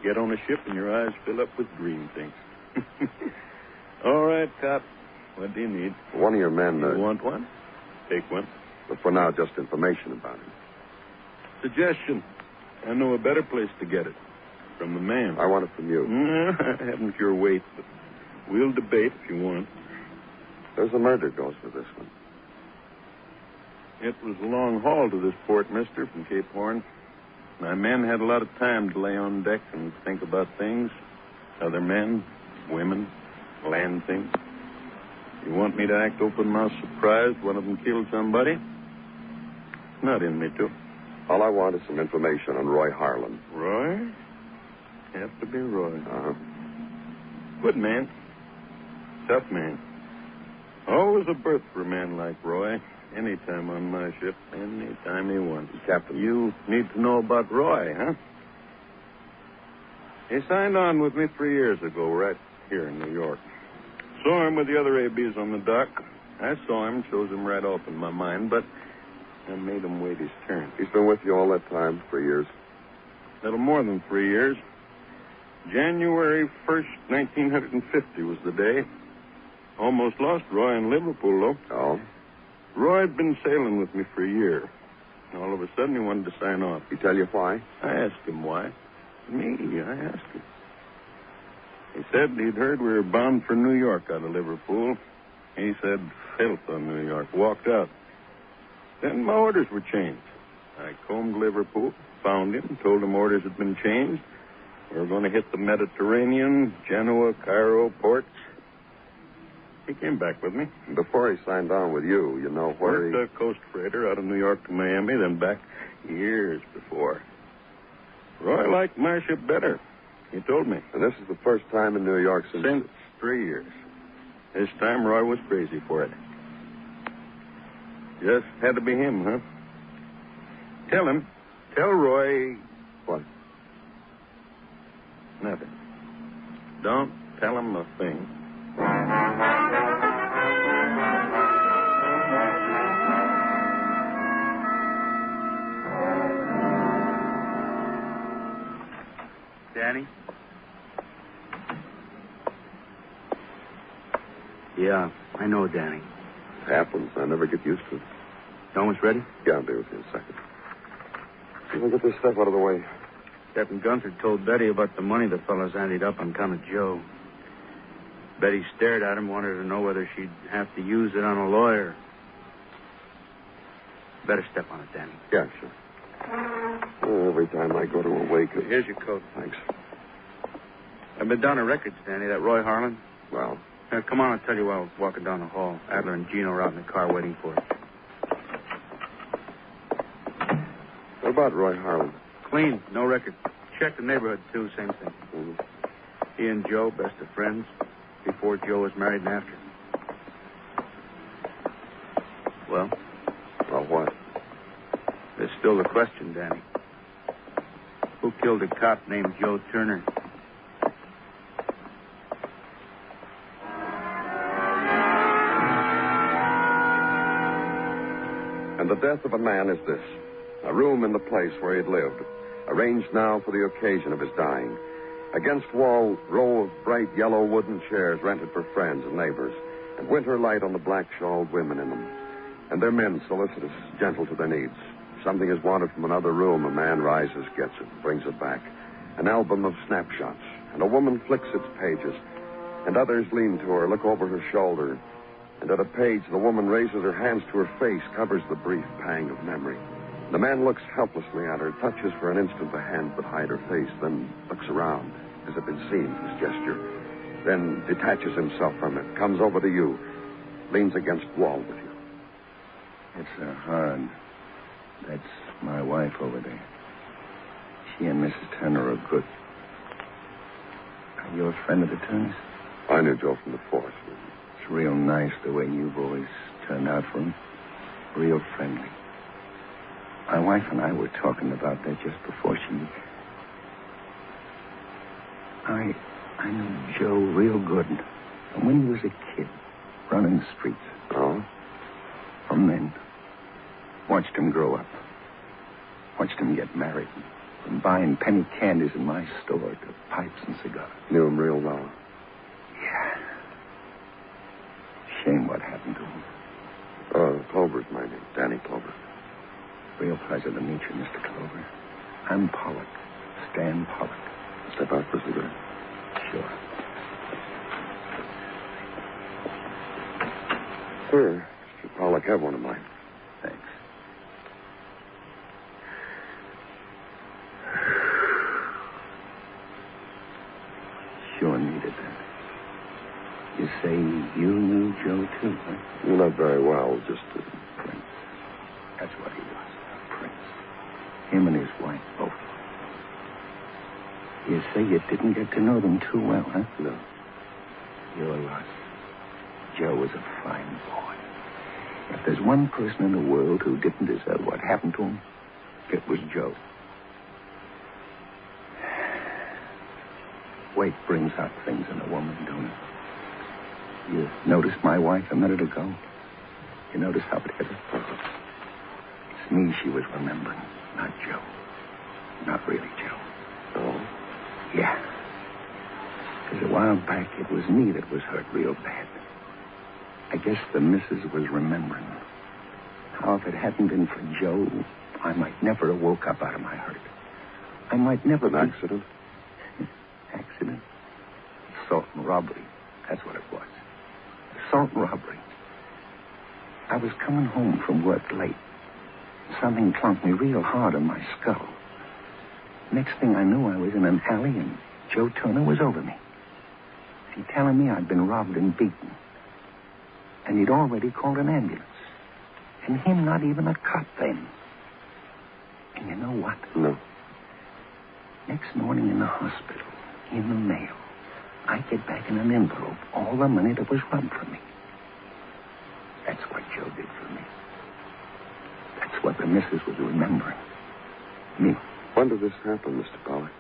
Get on a ship and your eyes fill up with green things. All right, cop. What do you need? One of your men... You want one? Take one. But for now, just information about him. Suggestion. I know a better place to get it. From the man. I want it from you. I haven't your weight, but we'll debate if you want. There's a murder goes for this one. It was a long haul to this port, mister, from Cape Horn. My men had a lot of time to lay on deck and think about things. Other men, women, land things. You want me to act open-mouthed surprised one of them killed somebody? Not in me to. All I want is some information on Roy Harlan. Roy? Have to be Roy. Uh-huh. Good man. Tough man. Always a berth for a man like Roy. Anytime on my ship, anytime he wants. Captain. You need to know about Roy, huh? He signed on with me 3 years ago, right here in New York. Saw him with the other ABs on the dock. I saw him, chose him right off in my mind, but I made him wait his turn. He's been with you all that time, 3 years? Little more than 3 years. January 1st, 1950 was the day. Almost lost Roy in Liverpool, though. Oh? Roy had been sailing with me for a year. All of a sudden, he wanted to sign off. He tell you why? I asked him why. Me, I asked him. He said he'd heard we were bound for New York out of Liverpool. He said, filth on New York. Walked out. Then my orders were changed. I combed Liverpool, found him, told him orders had been changed. We were going to hit the Mediterranean, Genoa, Cairo, ports. He came back with me. Before he signed on with you, you know where Worked a coast freighter out of New York to Miami, then back years before. Roy liked my ship better. He told me. And this is the first time in New York since 3 years. This time, Roy was crazy for it. Just had to be him, huh? Tell Roy... What? Nothing. Don't tell him a thing. Danny? Yeah, I know, Danny. It happens. I never get used to it. You almost ready? Yeah, I'll be with you in a second. You get this stuff out of the way. Captain Gunther told Betty about the money the fellas anteed up on Comet Joe. Betty stared at him, wanted to know whether she'd have to use it on a lawyer. Better step on it, Danny. Yeah, sure. Oh, every time I go to a wake... Here's your coat. Thanks. I've been down to records, Danny. That Roy Harlan. Well? Come on, I'll tell you while I was walking down the hall. Adler and Gino are out in the car waiting for us. What about Roy Harlan? Clean, no record. Check the neighborhood, too, same thing. Mm-hmm. He and Joe, best of friends, before Joe was married and after. Well? Well, what? There's still the question, Danny. Who killed a cop named Joe Turner? And the death of a man is this. A room in the place where he'd lived, arranged now for the occasion of his dying. Against wall, row of bright yellow wooden chairs rented for friends and neighbors, and winter light on the black-shawled women in them. And their men solicitous, gentle to their needs. Something is wanted from another room. A man rises, gets it, brings it back. An album of snapshots, and a woman flicks its pages, and others lean to her, look over her shoulder, and at a page the woman raises her hands to her face, covers the brief pang of memory. The man looks helplessly at her, touches for an instant the hand that hide her face, then looks around, as if in seeing his gesture, then detaches himself from it, comes over to you, leans against wall with you. It's hard. That's my wife over there. She and Mrs. Turner are good. Are you a friend of the Turners? I knew Joe from the force. It's real nice the way you boys turned out for him. Real friendly. My wife and I were talking about that just before she... I knew Joe real good. And when he was a kid, running the streets. Oh? From then. Watched him grow up. Watched him get married. From buying penny candies in my store to pipes and cigars. Knew him real well. Yeah. Shame what happened to him. Clover's my name. Danny Clover. Real pleasure to meet you, Mr. Clover. I'm Pollock. Stan Pollock. Step out for a cigarette. Sure. Sir, Mr. Pollock, have one of mine. Thanks. Sure needed that. You say you knew Joe, too, huh? You're not very well, just Prince. That's what he was, a prince. Him and his wife, both. You say you didn't get to know them too well, huh? No. You're lost. Joe was a fine boy. If there's one person in the world who didn't deserve what happened to him, it was Joe. Weight brings out things in a woman, don't it? You noticed my wife a minute ago? You notice how it hit her? It's me she was remembering, not Joe. Not really Joe. Oh? Yeah. Because a while back, it was me that was hurt real bad. I guess the missus was remembering how if it hadn't been for Joe, I might never have woke up out of my hurt. I might never... An accident? Accident? Assault and robbery. That's what it was. Assault and robbery. I was coming home from work late. Something clunked me real hard on my skull. Next thing I knew, I was in an alley and Joe Turner was over me. He telling me I'd been robbed and beaten. And he'd already called an ambulance. And him not even a cop then. And you know what? No. Next morning in the hospital, in the mail, I get back in an envelope all the money that was robbed from me. That's what Joe did for me. That's what the missus was remembering. Me. When did this happen, Mr. Pollard?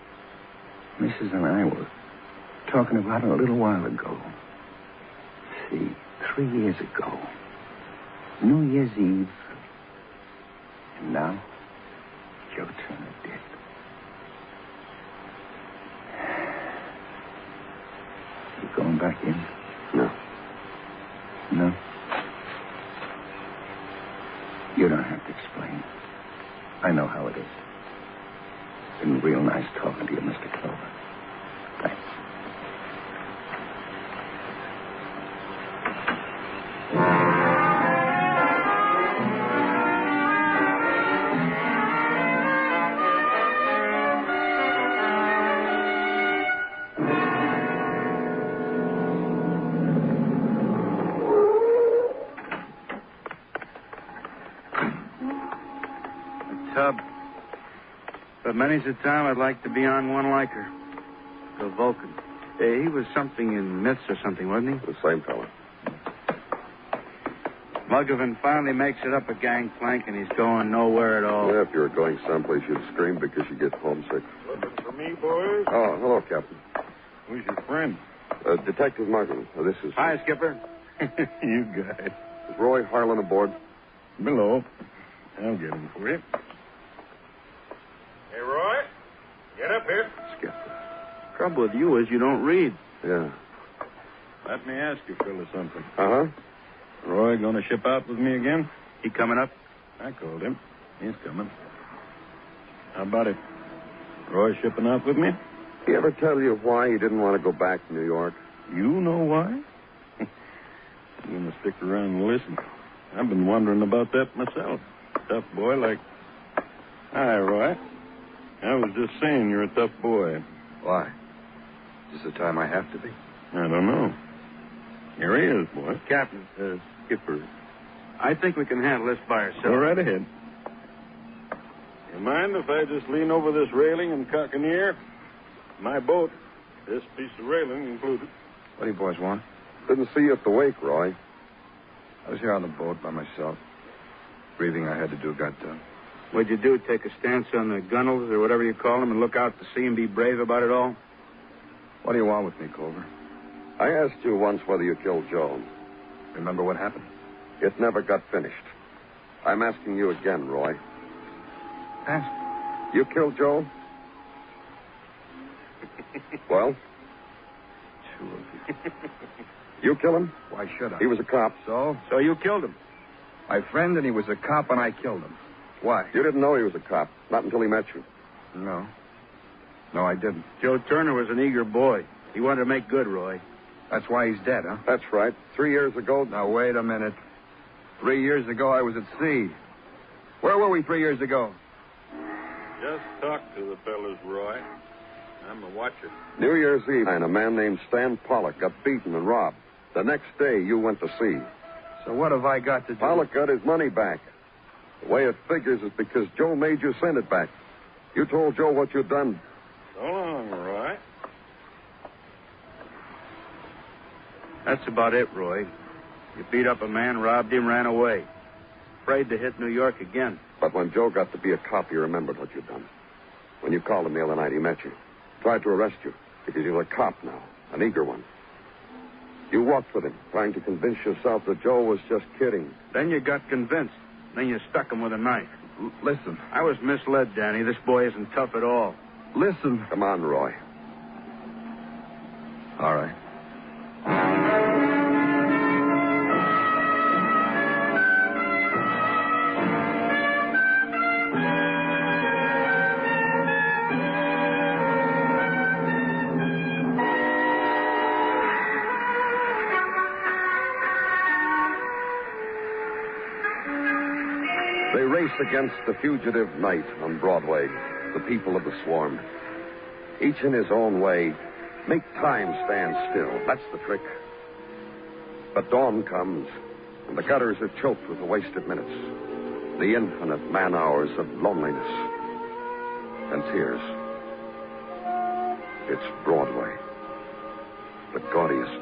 Mrs. and I were talking about it a little while ago. See, 3 years ago. New Year's Eve. And now, Joe Turner dead. You going back in? No. No? You don't have to explain. I know how it is. It's been real nice talking to you, Mr. Clover. Thanks. Tub. But many's the time I'd like to be on one like her. The Vulcan. He was something in myths or something, wasn't he? The same fellow. Muggavan finally makes it up a gangplank, and he's going nowhere at all. Yeah, if you were going someplace, you'd scream because you get homesick. Looking for me, boys? Oh, hello, Captain. Who's your friend? Detective Martin. This is... Hi, Skipper. You guys. Is Roy Harlan aboard? Below. I'll get him for you. Hey, Roy. Get up here. Skipper. Trouble with you is you don't read. Yeah. Let me ask you, fella, something. Uh-huh. Roy going to ship out with me again? He coming up? I called him. He's coming. How about it? Roy shipping out with me? He ever tell you why he didn't want to go back to New York? You know why? I'm going to stick around and listen. I've been wondering about that myself. Tough boy like... Hi, Roy. I was just saying you're a tough boy. Why? Is this the time I have to be? I don't know. Here he is, boy. Captain, Skipper. I think we can handle this by ourselves. Go right ahead. You mind if I just lean over this railing and cock an ear? My boat. This piece of railing included. What do you boys want? Didn't see you at the wake, Roy. I was here on the boat by myself. Breathing I had to do got done. What'd you do, take a stance on the gunnels or whatever you call them and look out to sea and be brave about it all? What do you want with me, Clover? I asked you once whether you killed Joe. Remember what happened? It never got finished. I'm asking you again, Roy. Ask. You killed Joe? Well? Two of you. You kill him? Why should I? He was a cop. So? So you killed him? My friend, and he was a cop, and I killed him. Why? You didn't know he was a cop, not until he met you. No. No, I didn't. Joe Turner was an eager boy. He wanted to make good, Roy. That's why he's dead, huh? That's right. 3 years ago... Now, wait a minute. 3 years ago, I was at sea. Where were we 3 years ago? Just talk to the fellas, Roy. I'm a watcher. New Year's Eve, and a man named Stan Pollock got beaten and robbed. The next day, you went to sea. So what have I got to do? Pollock got his money back. The way it figures is because Joe made you send it back. You told Joe what you'd done. So long, Roy. That's about it, Roy. You beat up a man, robbed him, ran away. Afraid to hit New York again. But when Joe got to be a cop, he remembered what you'd done. When you called him the other night, he met you. Tried to arrest you because you're a cop now, an eager one. You walked with him, trying to convince yourself that Joe was just kidding. Then you got convinced. Then you stuck him with a knife. Listen. I was misled, Danny. This boy isn't tough at all. Listen. Come on, Roy. All right. They race against the fugitive night on Broadway, the people of the swarm. Each in his own way, make time stand still. That's the trick. But dawn comes, and the gutters are choked with the wasted minutes, the infinite man-hours of loneliness and tears. It's Broadway, the gaudiest,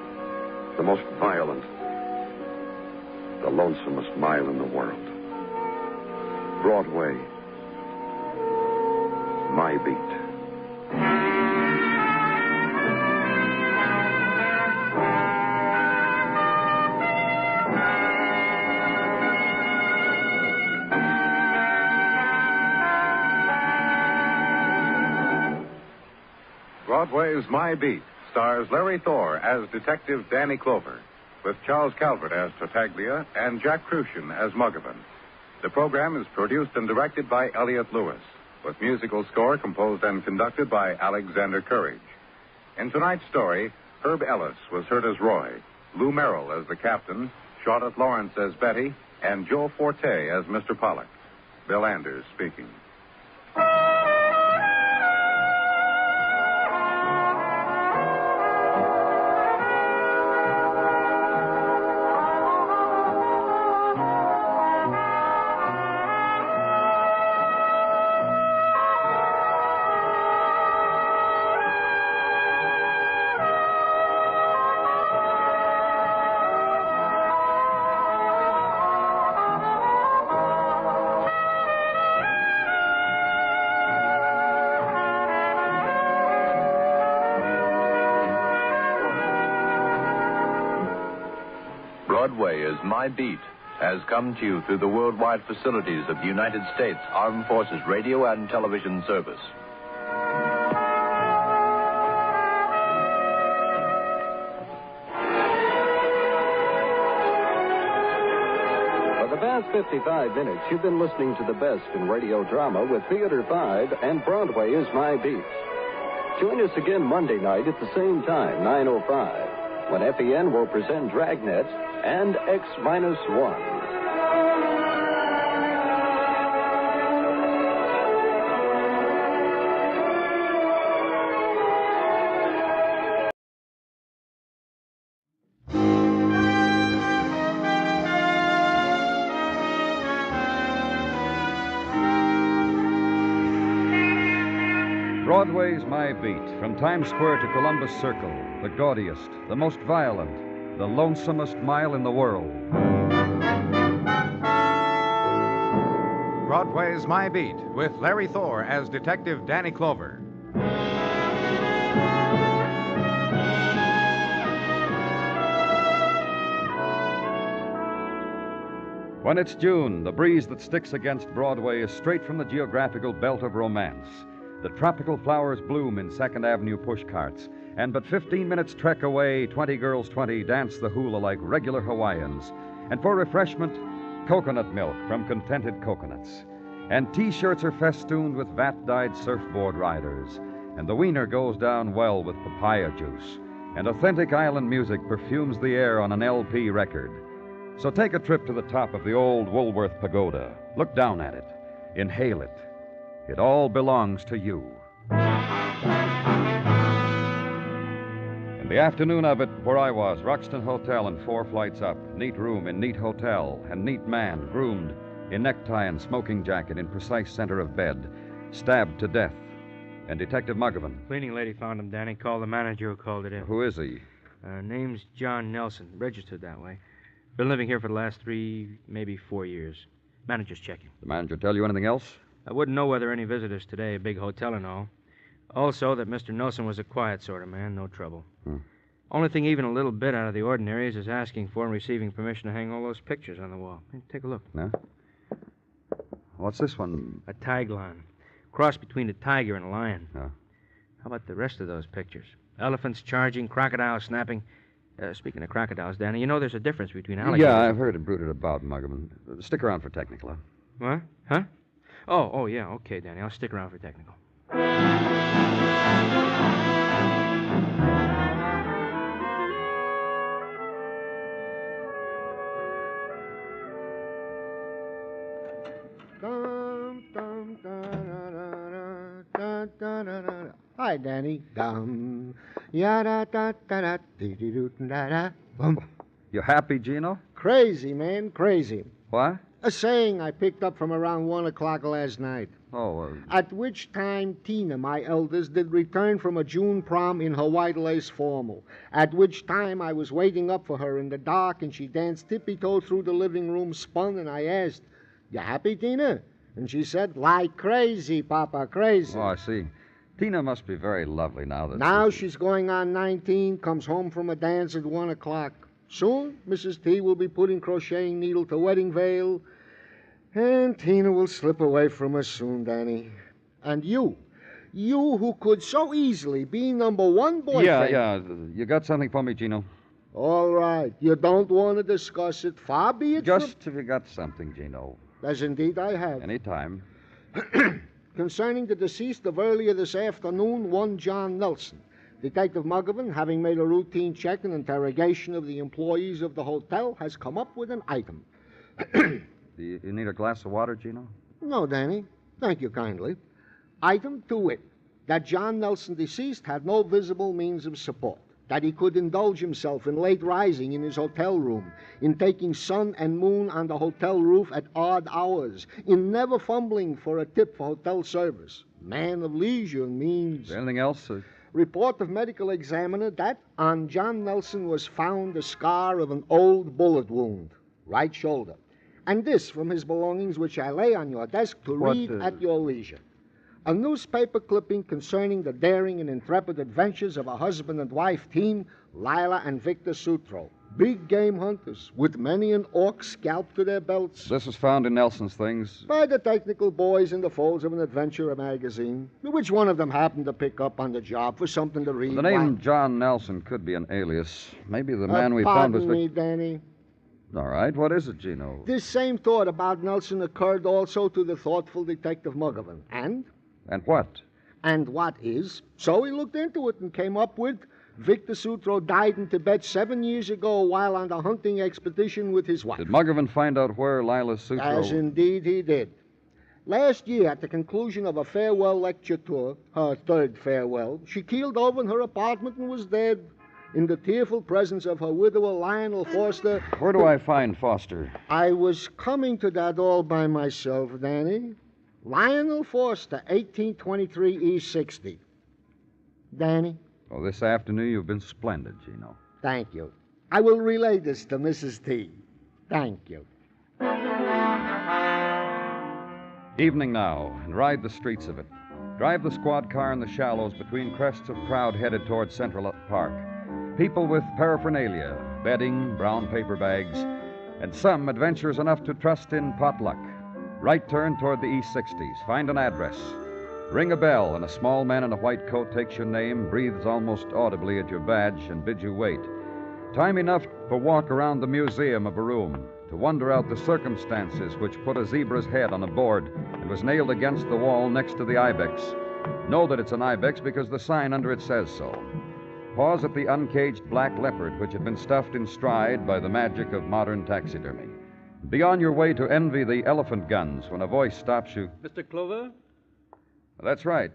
the most violent, the lonesomest mile in the world. Broadway, my beat. Broadway's My Beat stars Larry Thor as Detective Danny Clover, with Charles Calvert as Tartaglia and Jack Crucian as Muggavan. The program is produced and directed by Elliott Lewis, with musical score composed and conducted by Alexander Courage. In tonight's story, Herb Ellis was heard as Roy, Lou Merrill as the captain, Charlotte Lawrence as Betty, and Joe Forte as Mr. Pollock. Bill Anders speaking. Broadway Is My Beat has come to you through the worldwide facilities of the United States Armed Forces Radio and Television Service. For the past 55 minutes, you've been listening to the best in radio drama with Theater 5 and Broadway Is My Beat. Join us again Monday night at the same time, 9:05, when FEN will present Dragnet and X-1. Broadway's My Beat, from Times Square to Columbus Circle, the gaudiest, the most violent, the lonesomest mile in the world. Broadway's My Beat, with Larry Thor as Detective Danny Clover. When it's June, the breeze that sticks against Broadway is straight from the geographical belt of romance. The tropical flowers bloom in 2nd Avenue pushcarts, and but 15 minutes trek away, 20 girls 20 dance the hula like regular Hawaiians. And for refreshment, coconut milk from contented coconuts. And T-shirts are festooned with vat-dyed surfboard riders. And the wiener goes down well with papaya juice. And authentic island music perfumes the air on an LP record. So take a trip to the top of the old Woolworth Pagoda. Look down at it. Inhale it. It all belongs to you. And The afternoon of it, where I was, Roxton Hotel and 4 flights up. Neat room in neat hotel, and neat man, groomed, in necktie and smoking jacket, in precise center of bed, stabbed to death. And Detective Muggavan. Cleaning lady found him, Danny. Called the manager who called it in. Who is he? Name's John Nelson. Registered that way. Been living here for the last 3, maybe 4 years. Manager's checking. The manager tell you anything else? I wouldn't know whether any visitors today, a big hotel and all. Also, that Mr. Nelson was a quiet sort of man, no trouble. Only thing even a little bit out of the ordinary is his asking for and receiving permission to hang all those pictures on the wall. Hey, take a look. No? What's this one? A tiglon. Cross between a tiger and a lion. Oh. How about the rest of those pictures? Elephants charging, crocodiles snapping. Speaking of crocodiles, Danny, you know there's a difference between alligators... Yeah, I've heard it brooded about, Muggavan. Stick around for technical, huh? What? Huh? Oh, yeah, okay, Danny. I'll stick around for technical. Hi, Danny. Dum. Ya da da da da dee dee doo da da. Bum. You happy, Gino? Crazy, man, crazy. What? A saying I picked up from around 1 o'clock last night. Oh, At which time Tina, my eldest, did return from a June prom in her white lace formal. At which time I was waiting up for her in the dark, and she danced tippy-toe through the living room, spun, and I asked, "You happy, Tina?" And she said, "Like crazy, Papa, crazy." Oh, I see. Tina must be very lovely now that... Now she's going on 19, comes home from a dance at 1 o'clock. Soon, Mrs. T will be putting crocheting needle to wedding veil, and Tina will slip away from us soon, Danny. And you who could so easily be number one boyfriend... Yeah. You got something for me, Gino? All right. You don't want to discuss it. Far be it Just if you got something, Gino. As indeed I have. Anytime. Concerning the deceased of earlier this afternoon, one John Nelson. Detective Muggavan, having made a routine check and interrogation of the employees of the hotel, has come up with an item. Do you need a glass of water, Gino? No, Danny. Thank you kindly. Item to wit, that John Nelson deceased had no visible means of support, that he could indulge himself in late rising in his hotel room, in taking sun and moon on the hotel roof at odd hours, in never fumbling for a tip for hotel service. Man of leisure means... Anything else? Report of medical examiner that on John Nelson was found the scar of an old bullet wound, right shoulder. And this from his belongings, which I lay on your desk to read at your leisure. A newspaper clipping concerning the daring and intrepid adventures of a husband and wife team, Lila and Victor Sutro. Big game hunters, with many an orc scalp to their belts. This was found in Nelson's things. By the technical boys in the folds of an adventure magazine, which one of them happened to pick up on the job for something to read. The name John Nelson could be an alias. Maybe the man we found was... Pardon me, Danny. All right. What is it, Gino? This same thought about Nelson occurred also to the thoughtful Detective Muggavan. And? And what? And what is? So he looked into it and came up with... Victor Sutro died in Tibet 7 years ago while on a hunting expedition with his wife. Did Muggavan find out where Lila Sutro... As indeed he did. Last year, at the conclusion of a farewell lecture tour, her third farewell, she keeled over in her apartment and was dead in the tearful presence of her widower, Lionel Foster. Where do I find Foster? I was coming to that all by myself, Danny. Lionel Foster, 1823 East 60. Danny? Oh, this afternoon you've been splendid, Gino. Thank you. I will relay this to Mrs. T. Thank you. Evening now, and ride the streets of it. Drive the squad car in the shallows between crests of crowd headed toward Central Park. People with paraphernalia, bedding, brown paper bags, and some adventurers enough to trust in potluck. Right turn toward the East 60s. Find an address. Ring a bell, and a small man in a white coat takes your name, breathes almost audibly at your badge, and bids you wait. Time enough for walk around the museum of a room, to wonder out the circumstances which put a zebra's head on a board and was nailed against the wall next to the ibex. Know that it's an ibex because the sign under it says so. Pause at the uncaged black leopard which had been stuffed in stride by the magic of modern taxidermy. Be on your way to envy the elephant guns when a voice stops you. Mr. Clover? That's right.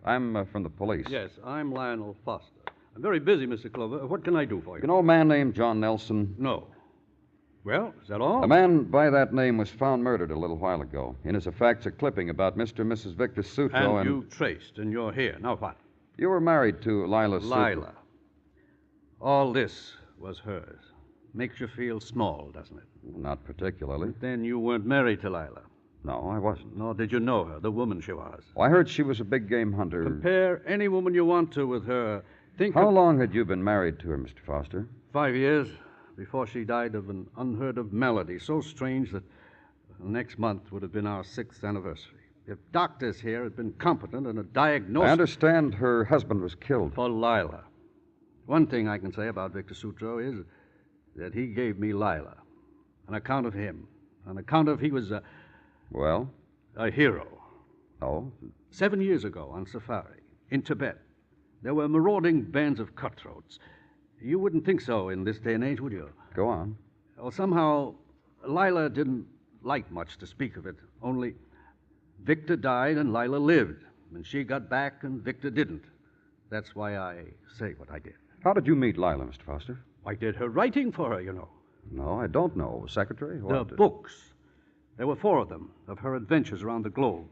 I'm from the police. Yes, I'm Lionel Foster. I'm very busy, Mr. Clover. What can I do for you? An old man named John Nelson? No. Well, is that all? A man by that name was found murdered a little while ago. In his effects, a clipping about Mr. and Mrs. Victor Sutro And you traced, and you're here. Now what? You were married to Lila Sutro. Lila. All this was hers. Makes you feel small, doesn't it? Not particularly. But then you weren't married to Lila. No, I wasn't. Nor did you know her, the woman she was. Well, I heard she was a big game hunter. Compare any woman you want to with her. How long had you been married to her, Mr. Foster? 5 years, before she died of an unheard-of malady, so strange that next month would have been our 6th anniversary. If doctors here had been competent in a diagnosis... I understand her husband was killed. For Lila. One thing I can say about Victor Sutro is that he gave me Lila. On account of him. On account of he was a... Well? A hero. Oh? 7 years ago on safari, in Tibet, there were marauding bands of cutthroats. You wouldn't think so in this day and age, would you? Go on. Well, somehow, Lila didn't like much to speak of it. Only Victor died and Lila lived. And she got back and Victor didn't. That's why I say what I did. How did you meet Lila, Mr. Foster? I did her writing for her, you know. No, I don't know. Secretary? The books. There were 4 of them, of her adventures around the globe.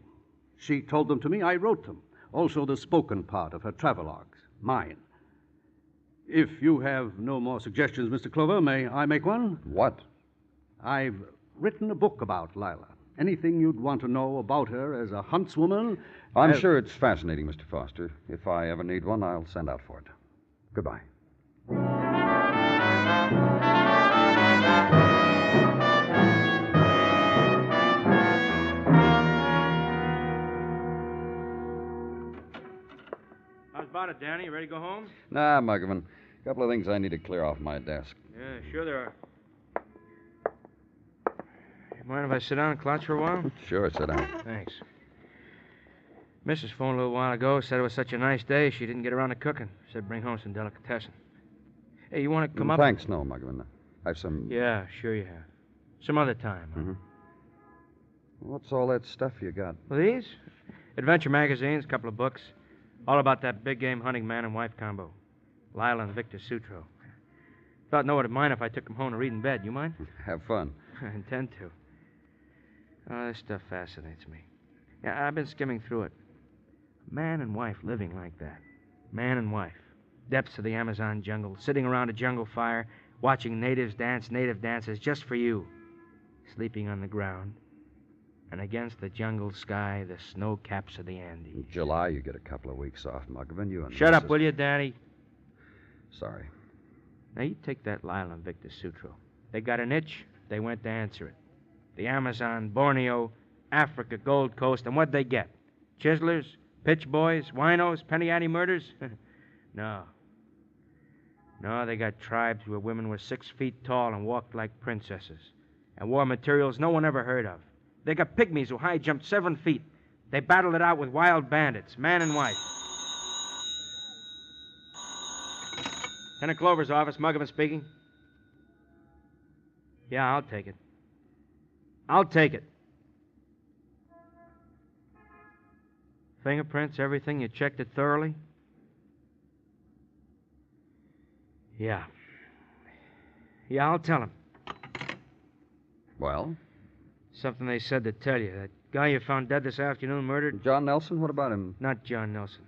She told them to me, I wrote them. Also the spoken part of her travelogues, mine. If you have no more suggestions, Mr. Clover, may I make one? What? I've written a book about Lila. Anything you'd want to know about her as a huntswoman... I'm sure it's fascinating, Mr. Foster. If I ever need one, I'll send out for it. Goodbye. How's about it, Danny? You ready to go home? Nah, Muggavan. A couple of things I need to clear off my desk. Yeah, sure there are. You mind if I sit down and clouch for a while? Sure, sit down. Thanks. Mrs. phoned a little while ago, said it was such a nice day she didn't get around to cooking. Said bring home some delicatessen. Hey, you want to come up? Thanks, no, Muggavan. I've some... Yeah, sure you have. Some other time. Huh? Mm-hmm. What's all that stuff you got? Well, these? Adventure magazines, a couple of books. All about that big game hunting man and wife combo. Lila and Victor Sutro. Thought no one would mind if I took them home to read in bed. You mind? Have fun. I intend to. Oh, this stuff fascinates me. Yeah, I've been skimming through it. Man and wife living like that. Man and wife. Depths of the Amazon jungle, sitting around a jungle fire, watching natives dance native dances just for you. Sleeping on the ground. And against the jungle sky, the snow caps of the Andes. In July, you get a couple of weeks off, Muggavan. You and Shut up, will you, Daddy? Sorry. Now, you take that Lila and Victor Sutro. They got an itch, they went to answer it. The Amazon, Borneo, Africa, Gold Coast, and what'd they get? Chiselers, pitch boys, winos, penny ante murders? No. No, they got tribes where women were 6 feet tall and walked like princesses. And wore materials no one ever heard of. They got pygmies who high jumped 7 feet. They battled it out with wild bandits, man and wife. Lieutenant Clover's office, Muggavan speaking. Yeah, I'll take it. I'll take it. Fingerprints, everything, you checked it thoroughly? Yeah. Yeah, I'll tell him. Well? Something they said to tell you. That guy you found dead this afternoon, murdered? John Nelson? What about him? Not John Nelson.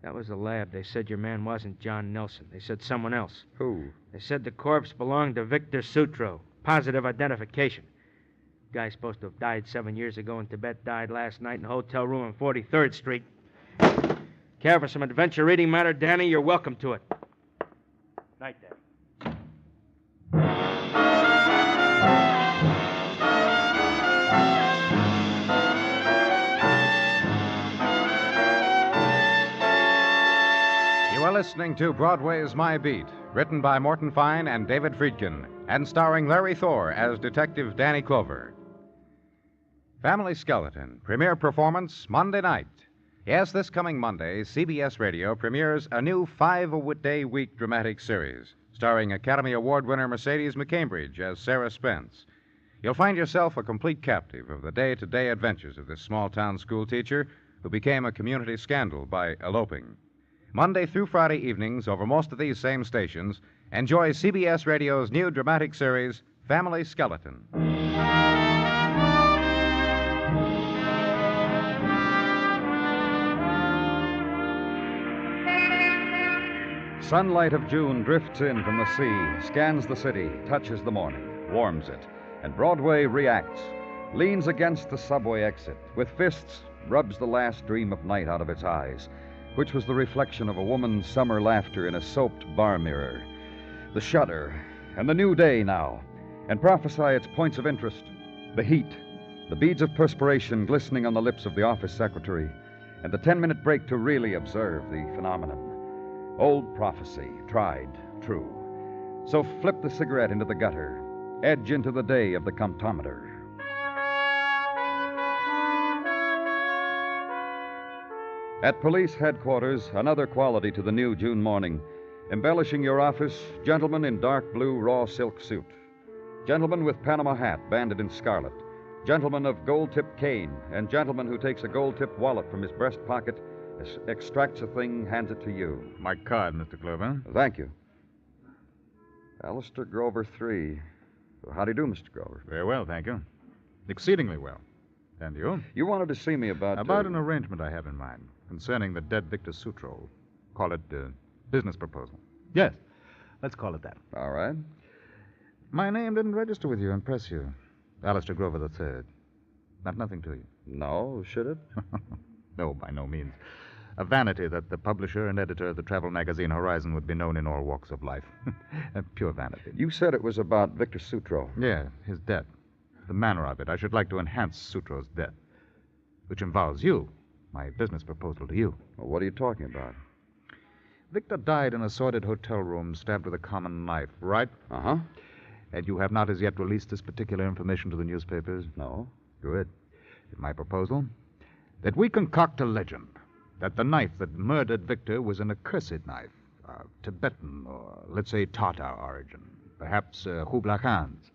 That was the lab. They said your man wasn't John Nelson. They said someone else. Who? They said the corpse belonged to Victor Sutro. Positive identification. Guy's supposed to have died 7 years ago in Tibet, died last night in a hotel room on 43rd Street. Care for some adventure reading matter, Danny? You're welcome to it. Night, Danny. You are listening to Broadway Is My Beat, written by Morton Fine and David Friedkin, and starring Larry Thor as Detective Danny Clover. Family Skeleton, premiere performance Monday night. Yes, this coming Monday, CBS Radio premieres a new 5-a-day-week dramatic series, starring Academy Award winner Mercedes McCambridge as Sarah Spence. You'll find yourself a complete captive of the day-to-day adventures of this small-town schoolteacher who became a community scandal by eloping. Monday through Friday evenings over most of these same stations, enjoy CBS Radio's new dramatic series, Family Skeleton. Sunlight of June drifts in from the sea, scans the city, touches the morning, warms it, and Broadway reacts, leans against the subway exit, with fists rubs the last dream of night out of its eyes, which was the reflection of a woman's summer laughter in a soaped bar mirror. The shudder, and the new day now, and prophesy its points of interest, the heat, the beads of perspiration glistening on the lips of the office secretary, and the 10-minute break to really observe the phenomenon. Old prophecy, tried, true. So flip the cigarette into the gutter, edge into the day of the comptometer. At police headquarters, another quality to the new June morning. Embellishing your office, gentlemen in dark blue raw silk suit. Gentleman with Panama hat banded in scarlet. Gentleman of gold-tipped cane, and gentleman who takes a gold-tipped wallet from his breast pocket, extracts a thing, hands it to you. My card, Mr. Clover. Thank you. Alistair Grover 3. How do you do, Mr. Grover? Very well, thank you. Exceedingly well. And you? You wanted to see me about... About an arrangement I have in mind concerning the dead Victor Sutro. Call it business proposal. Yes, let's call it that. All right. My name didn't register with you, impress you. Alistair Grover III. Not nothing to you. No, should it? No, by no means. A vanity that the publisher and editor of the travel magazine Horizon would be known in all walks of life. A pure vanity. You said it was about Victor Sutro. Yeah, his death. The manner of it. I should like to enhance Sutro's death, which involves you, my business proposal to you. Well, what are you talking about? Victor died in a sordid hotel room, stabbed with a common knife, right? Uh-huh. And you have not as yet released this particular information to the newspapers? No. Good. My proposal? That we concoct a legend that the knife that murdered Victor was an accursed knife, Tibetan or, let's say, Tatar origin, perhaps Kublai Khan's.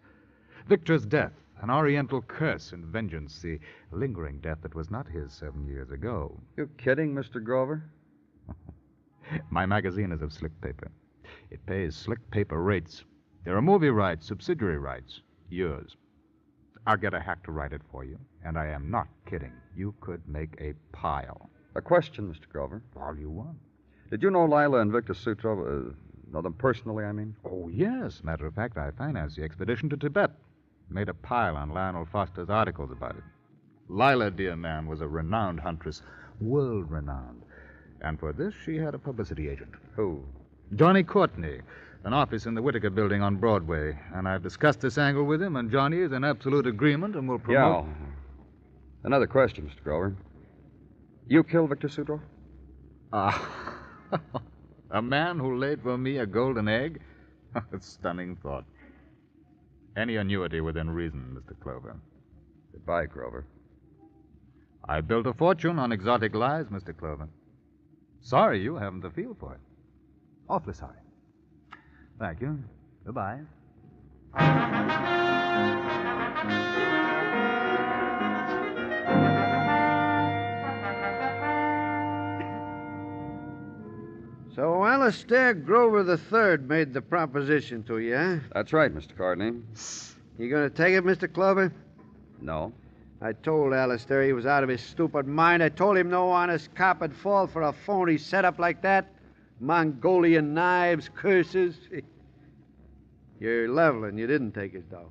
Victor's death, an oriental curse and vengeance, the lingering death that was not his 7 years ago. You kidding, Mr. Grover? My magazine is of slick paper. It pays slick paper rates. There are movie rights, subsidiary rights, yours. I'll get a hack to write it for you, and I am not kidding. You could make a pile. A question, Mr. Grover. All you want. Did you know Lila and Victor Sutro? Know them personally, I mean? Oh, yes. Matter of fact, I financed the expedition to Tibet. Made a pile on Lionel Foster's articles about it. Lila, dear man, was a renowned huntress, world-renowned. And for this, she had a publicity agent. Who? Johnny Courtney, an office in the Whitaker building on Broadway. And I've discussed this angle with him, and Johnny is in absolute agreement and will promote... Yeah. Another question, Mr. Grover. You killed Victor Sutro? A man who laid for me a golden egg? A stunning thought. Any annuity within reason, Mr. Clover. Goodbye, Grover. I built a fortune on exotic lies, Mr. Clover. Sorry you haven't the feel for it. Awfully sorry. Thank you. Goodbye. So Alistair Grover III made the proposition to you, huh? That's right, Mr. Courtney. You going to take it, Mr. Clover? No. I told Alistair he was out of his stupid mind. I told him no honest cop would fall for a phony setup like that. Mongolian knives, curses. You're leveling. You didn't take his dough.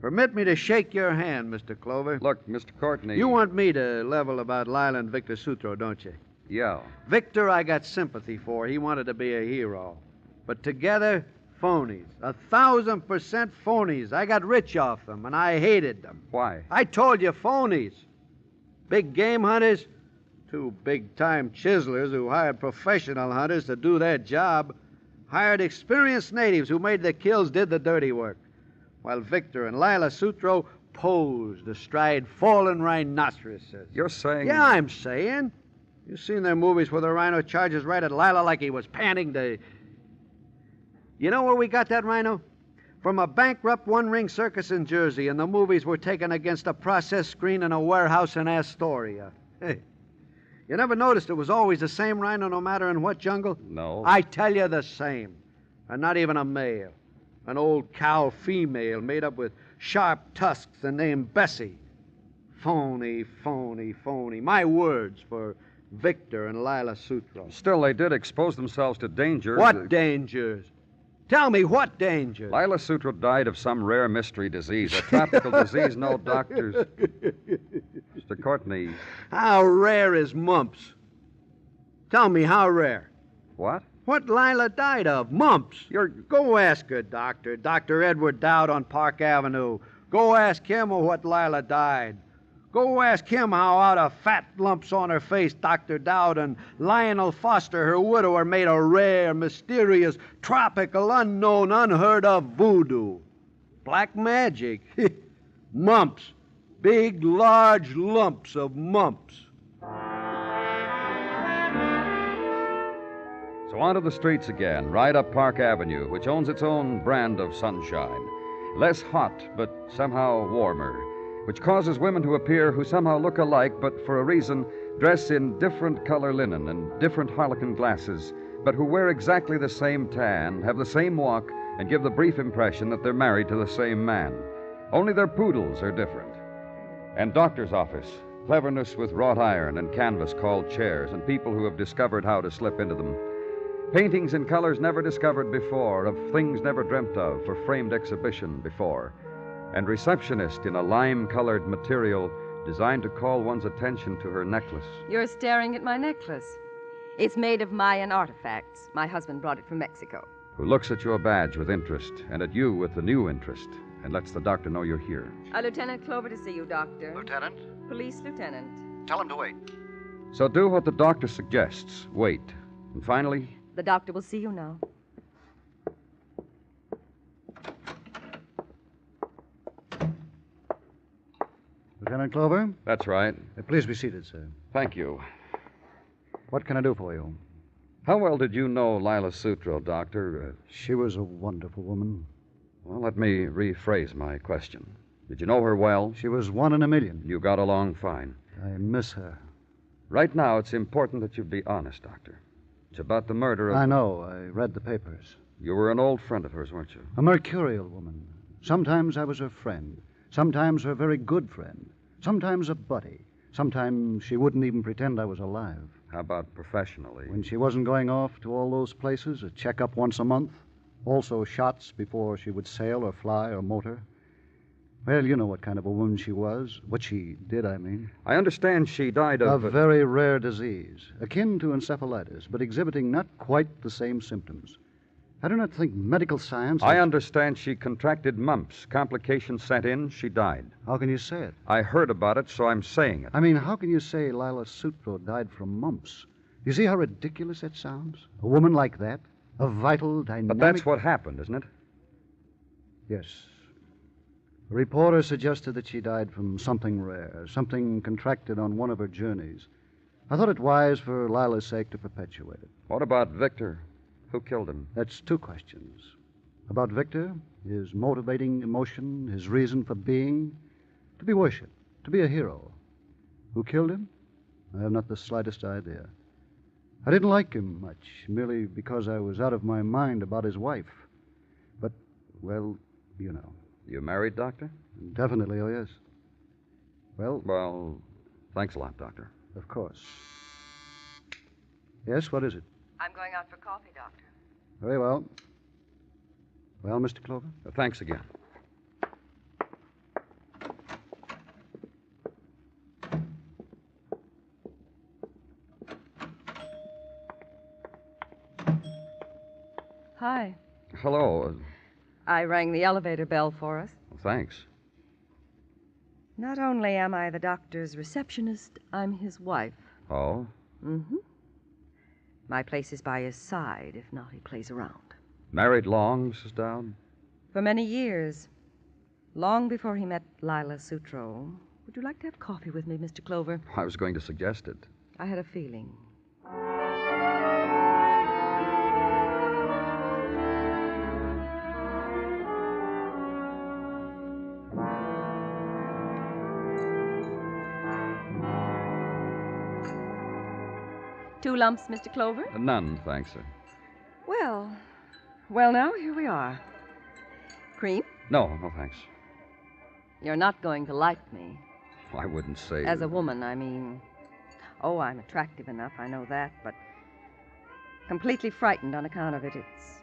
Permit me to shake your hand, Mr. Clover. Look, Mr. Courtney... You want me to level about Lila and Victor Sutro, don't you? Yeah. Victor, I got sympathy for. He wanted to be a hero. But together, phonies. 1,000% phonies. I got rich off them, and I hated them. Why? I told you, phonies. Big game hunters, two big-time chiselers who hired professional hunters to do their job, hired experienced natives who made the kills, did the dirty work, while Victor and Lila Sutro posed astride fallen rhinoceroses. You're saying... Yeah, I'm saying. You seen their movies where the rhino charges right at Lila like he was panting to... You know where we got that rhino? From a bankrupt one-ring circus in Jersey, and the movies were taken against a process screen in a warehouse in Astoria. Hey, You never noticed it was always the same rhino no matter in what jungle? No. I tell you the same. And not even a male. An old cow female made up with sharp tusks and named Bessie. Phony, phony, phony. My words for Victor and Lila Sutro. Still, they did expose themselves to danger. What dangers? Tell me, what danger? Lila Sutro died of some rare mystery disease, a tropical disease no doctors. Mr. Courtney. How rare is mumps? Tell me, how rare? What? What Lila died of? Mumps. Go ask her, Doctor. Dr. Edward Dowd on Park Avenue. Go ask him what Lila died. Go ask him how out of fat lumps on her face Dr. Dowd and Lionel Foster, her widower, made a rare, mysterious, tropical, unknown, unheard of voodoo. Black magic. Mumps. Big, large lumps of mumps. So onto the streets again, right up Park Avenue, which owns its own brand of sunshine. Less hot, but somehow warmer, which causes women to appear who somehow look alike, but for a reason dress in different color linen and different harlequin glasses, but who wear exactly the same tan, have the same walk, and give the brief impression that they're married to the same man. Only their poodles are different. And doctor's office, cleverness with wrought iron and canvas called chairs, and people who have discovered how to slip into them. Paintings in colors never discovered before, of things never dreamt of for framed exhibition before. And receptionist in a lime-colored material designed to call one's attention to her necklace. You're staring at my necklace. It's made of Mayan artifacts. My husband brought it from Mexico. Who looks at your badge with interest, and at you with the new interest, and lets the doctor know you're here. Lieutenant Clover to see you, Doctor. Lieutenant? Police lieutenant. Tell him to wait. So do what the doctor suggests. Wait. And finally... The doctor will see you now. Lieutenant Clover? That's right. Please be seated, sir. Thank you. What can I do for you? How well did you know Lila Sutro, Doctor? She was a wonderful woman. Well, let me rephrase my question. Did you know her well? She was one in a million. You got along fine. I miss her. Right now, it's important that you be honest, Doctor. It's about the murder of... I know. I read the papers. You were an old friend of hers, weren't you? A mercurial woman. Sometimes I was her friend. Sometimes her very good friend. Sometimes a buddy. Sometimes she wouldn't even pretend I was alive. How about professionally? When she wasn't going off to all those places, a checkup once a month. Also shots before she would sail or fly or motor. Well, you know what kind of a woman she was. What she did, I mean. I understand she died of... A very rare disease, akin to encephalitis, but exhibiting not quite the same symptoms. I do not think medical science... I understand she contracted mumps. Complications set in, she died. How can you say it? I heard about it, so I'm saying it. I mean, how can you say Lila Sutro died from mumps? You see how ridiculous that sounds? A woman like that? A vital, dynamic... But that's what happened, isn't it? Yes. A reporter suggested that she died from something rare, something contracted on one of her journeys. I thought it wise for Lila's sake to perpetuate it. What about Victor? Who killed him? That's two questions. About Victor, his motivating emotion, his reason for being, to be worshipped, to be a hero. Who killed him? I have not the slightest idea. I didn't like him much, merely because I was out of my mind about his wife. But, well, you know. You married, Doctor? Definitely, oh yes. Well, thanks a lot, Doctor. Of course. Yes, what is it? I'm going out for coffee, Doctor. Very well. Well, Mr. Clover? Thanks again. Hi. Hello. I rang the elevator bell for us. Thanks. Not only am I the doctor's receptionist, I'm his wife. Oh? Mm-hmm. My place is by his side. If not, he plays around. Married long, Mrs. Dowd? For many years. Long before he met Lila Sutro. Would you like to have coffee with me, Mr. Clover? I was going to suggest it. I had a feeling. 2 lumps, Mr. Clover? None, thanks, sir. Well, now, here we are. Cream? No, thanks. You're not going to like me. I wouldn't say... As a woman, I mean. Oh, I'm attractive enough, I know that, but completely frightened on account of it. It's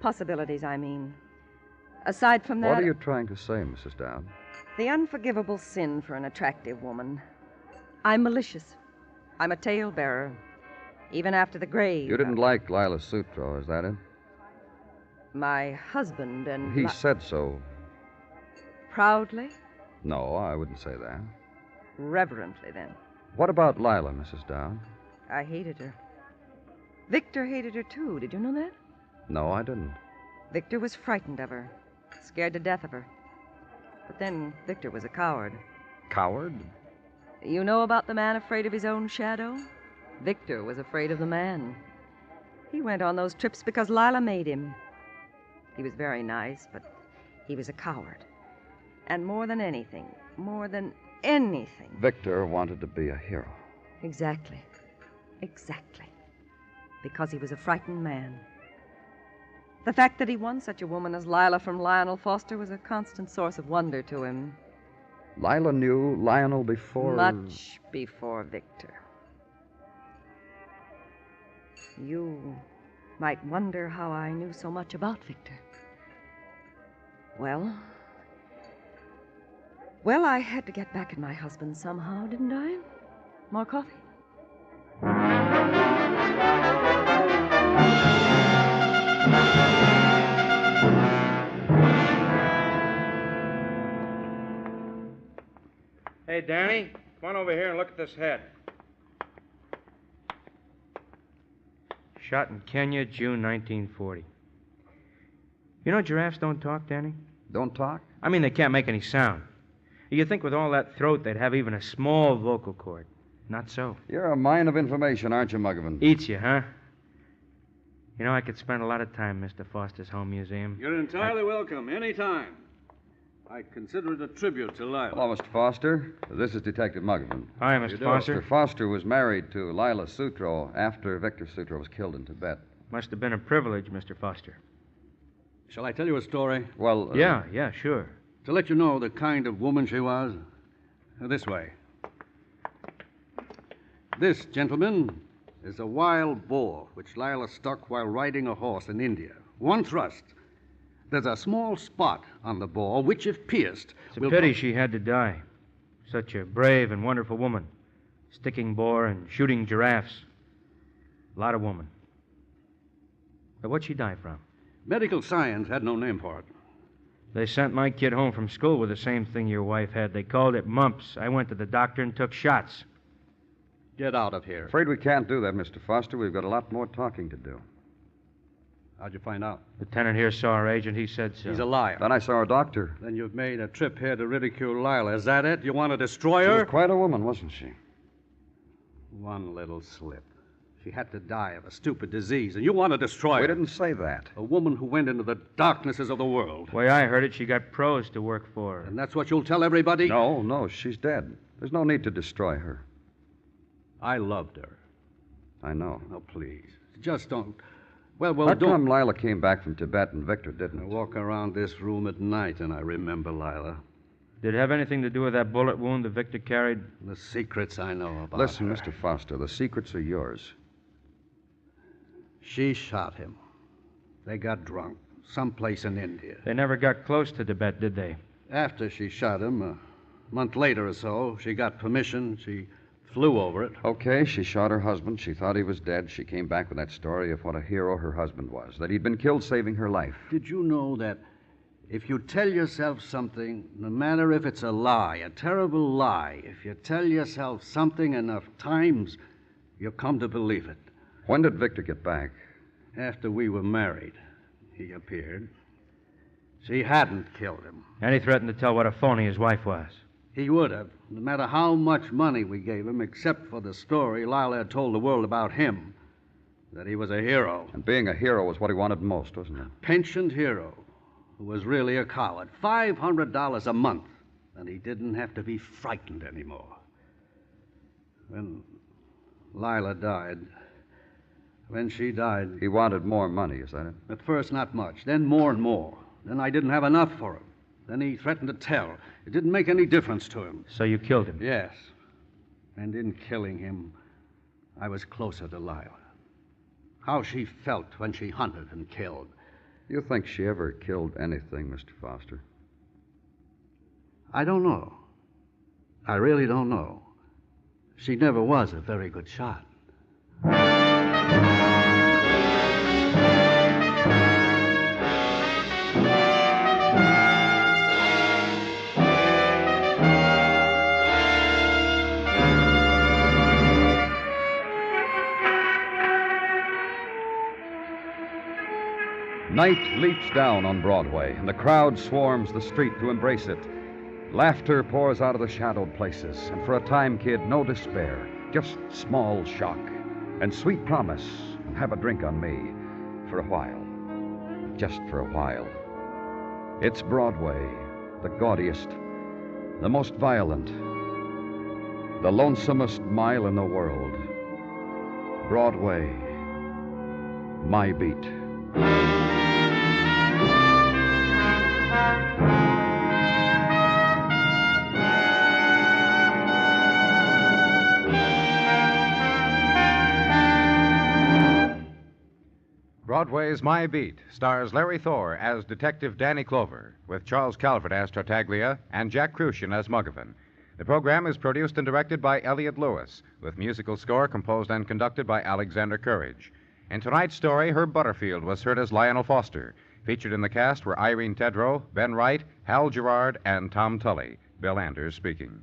possibilities, I mean. Aside from that... What are you trying to say, Mrs. Dowd? The unforgivable sin for an attractive woman. I'm malicious. I'm a talebearer. Even after the grave. You didn't like Lila Sutro, is that it? My husband and... He said so. Proudly? No, I wouldn't say that. Reverently, then. What about Lila, Mrs. Dowd? I hated her. Victor hated her, too. Did you know that? No, I didn't. Victor was frightened of her. Scared to death of her. But then Victor was a coward. Coward? You know about the man afraid of his own shadow? Victor was afraid of the man. He went on those trips because Lila made him. He was very nice, but he was a coward. And more than anything, Victor wanted to be a hero. Exactly. Because he was a frightened man. The fact that he won such a woman as Lila from Lionel Foster was a constant source of wonder to him. Lila knew Lionel before... Much before Victor. You might wonder how I knew so much about Victor. Well, I had to get back at my husband somehow, didn't I? More coffee? Hey, Danny, come on over here and look at this head. Shot in Kenya, June 1940. You know giraffes don't talk, Danny? Don't talk? I mean, they can't make any sound. You'd think with all that throat they'd have even a small vocal cord. Not so. You're a mine of information, aren't you, Muggavan? Eats you, huh? You know, I could spend a lot of time in Mr. Foster's home museum. You're entirely welcome, any time. I consider it a tribute to Lila. Hello, Mr. Foster. This is Detective Muggavan. Hi, Mr. Foster. Mr. Foster was married to Lila Sutro after Victor Sutro was killed in Tibet. Must have been a privilege, Mr. Foster. Shall I tell you a story? Well, Yeah, sure. To let you know the kind of woman she was, this way. This, gentlemen, is a wild boar which Lila stuck while riding a horse in India. One thrust. There's a small spot on the boar which, if pierced... It's a pity she had to die. Such a brave and wonderful woman. Sticking boar and shooting giraffes. A lot of woman. But what'd she die from? Medical science had no name for it. They sent my kid home from school with the same thing your wife had. They called it mumps. I went to the doctor and took shots. Get out of here. Afraid we can't do that, Mr. Foster. We've got a lot more talking to do. How'd you find out? Lieutenant here saw our agent. He said so. He's a liar. Then I saw our doctor. Then you've made a trip here to ridicule Lila. Is that it? You want to destroy her? She was quite a woman, wasn't she? One little slip. She had to die of a stupid disease, and you want to destroy her. We didn't say that. A woman who went into the darknesses of the world. The way I heard it, she got pros to work for her. And that's what you'll tell everybody? No, she's dead. There's no need to destroy her. I loved her. I know. No, please. Just don't... How come Lila came back from Tibet and Victor didn't? I walk around this room at night and I remember Lila. Did it have anything to do with that bullet wound that Victor carried? The secrets I know about Listen, her. Mr. Foster, the secrets are yours. She shot him. They got drunk. Someplace in India. They never got close to Tibet, did they? After she shot him, a month later or so, she got permission. She flew over it. Okay, she shot her husband. She thought he was dead. She came back with that story of what a hero her husband was, that he'd been killed saving her life. Did you know that if you tell yourself something, no matter if it's a lie, a terrible lie, if you tell yourself something enough times, you'll come to believe it? When did Victor get back? After we were married, he appeared. She hadn't killed him. And he threatened to tell what a phony his wife was. He would have, no matter how much money we gave him, except for the story Lila had told the world about him, that he was a hero. And being a hero was what he wanted most, wasn't it? Pensioned hero who was really a coward. $500 a month, and he didn't have to be frightened anymore. When Lila died, When she died. He wanted more money, is that it? At first, not much. Then more and more. Then I didn't have enough for him. Then he threatened to tell. It didn't make any difference to him. So you killed him? Yes. And in killing him, I was closer to Lila. How she felt when she hunted and killed. You think she ever killed anything, Mr. Foster? I don't know. I really don't know. She never was a very good shot. Night leaps down on Broadway, and the crowd swarms the street to embrace it. Laughter pours out of the shadowed places, and for a time, kid, no despair, just small shock, and sweet promise, and have a drink on me, for a while, just for a while. It's Broadway, the gaudiest, the most violent, the lonesomest mile in the world. Broadway, my beat. Broadway's My Beat stars Larry Thor as Detective Danny Clover, with Charles Calvert as Tartaglia and Jack Crucian as Muggavan. The program is produced and directed by Elliott Lewis, with musical score composed and conducted by Alexander Courage. In tonight's story, Herb Butterfield was heard as Lionel Foster. Featured in the cast were Irene Tedrow, Ben Wright, Hal Gerard, and Tom Tully. Bill Anders speaking.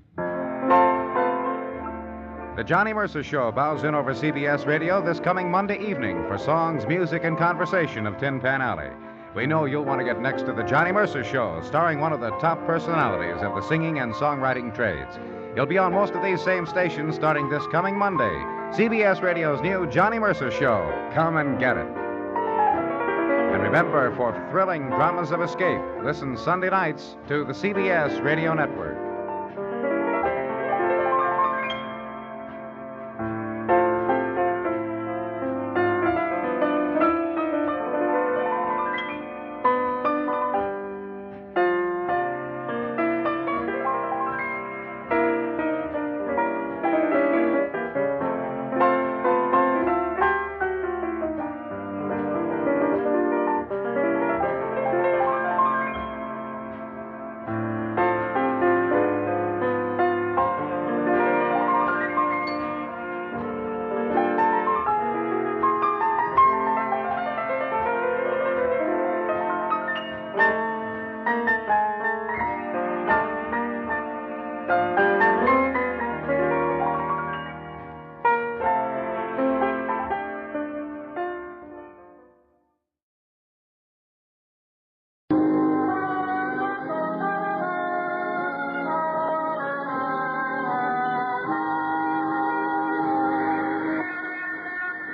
The Johnny Mercer Show bows in over CBS Radio this coming Monday evening for songs, music, and conversation of Tin Pan Alley. We know you'll want to get next to the Johnny Mercer Show, starring one of the top personalities of the singing and songwriting trades. He'll be on most of these same stations starting this coming Monday. CBS Radio's new Johnny Mercer Show. Come and get it. And remember, for thrilling dramas of escape, listen Sunday nights to the CBS Radio Network.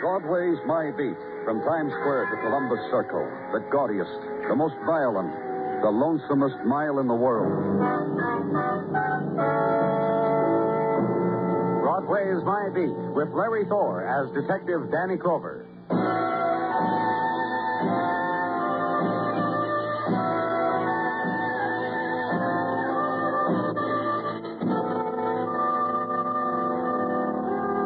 Broadway's My Beat, from Times Square to Columbus Circle, the gaudiest, the most violent, the lonesomest mile in the world. Broadway's My Beat, with Larry Thor as Detective Danny Clover.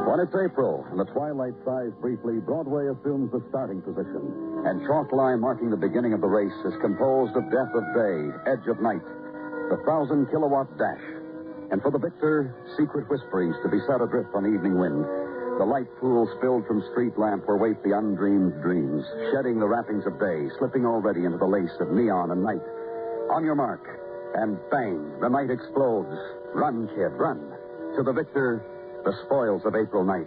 When it's April and the twilight sighs briefly, Broadway assumes the starting position, and chalk line marking the beginning of the race is composed of death of day, edge of night, the 1,000-kilowatt dash. And for the victor, secret whisperings to be set adrift on the evening wind, the light pool spilled from street lamp where wait the undreamed dreams, shedding the wrappings of day, slipping already into the lace of neon and night. On your mark, and bang, the night explodes. Run, kid, run. To the victor, the spoils of April night.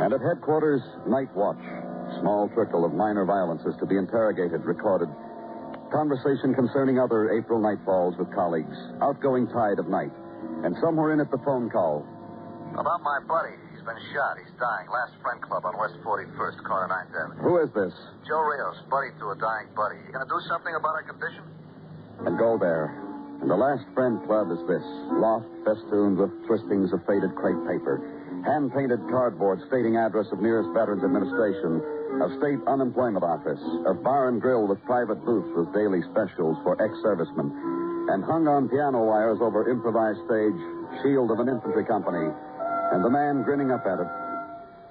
And at headquarters, night watch. Small trickle of minor violences to be interrogated, recorded. Conversation concerning other April nightfalls with colleagues. Outgoing tide of night. And somewhere in it, the phone call. About my buddy. He's been shot. He's dying. Last Friend Club on West 41st, corner 9th Avenue. Who is this? Joe Rios, buddy to a dying buddy. You gonna do something about our condition? And go there. And the last friend club is this: loft festooned with twistings of faded crepe paper, hand-painted cardboard stating address of nearest Veterans Administration, of state unemployment office, of bar and grill with private booths with daily specials for ex-servicemen, and hung on piano wires over improvised stage, shield of an infantry company, and the man grinning up at it.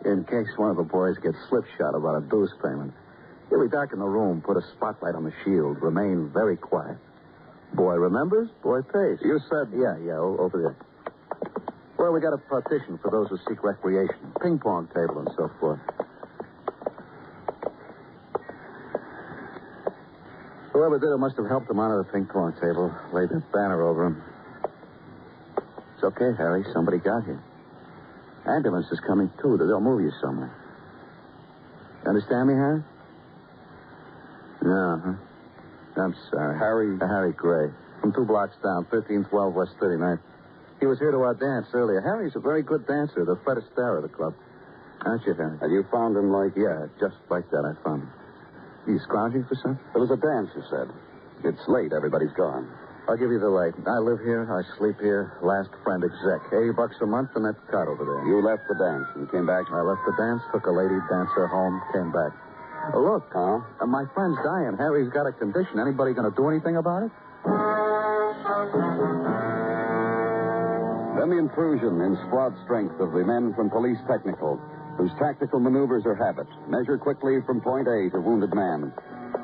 In case one of the boys gets slipshod about a dues payment, he'll be back in the room, put a spotlight on the shield, remain very quiet. Boy remembers, boy pays. You said... Yeah, over there. Well, we got a partition for those who seek recreation. Ping-pong table and so forth. Whoever did it must have helped him onto the ping-pong table, laid that banner over him. It's okay, Harry. Somebody got here. Ambulance is coming, too. They'll move you somewhere. You understand me, Harry? No, huh? I'm sorry. Harry Gray. From 2 blocks down, 1312 West 39th. He was here to our dance earlier. Harry's a very good dancer, the Fred Astaire of the club. Aren't you, Harry? And you found him like... Yeah, just like that I found him. He's scrounging for something? It was a dance, you said. It's late. Everybody's gone. I'll give you the light. I live here. I sleep here. Last friend exec. $80 a month and that cot over there. You left the dance and came back? I left the dance, took a lady dancer home, came back. Look, my friend's dying. Harry's got a condition. Anybody going to do anything about it? Then the intrusion in squad strength of the men from Police Technical, whose tactical maneuvers are habit. Measure quickly from point A to wounded man.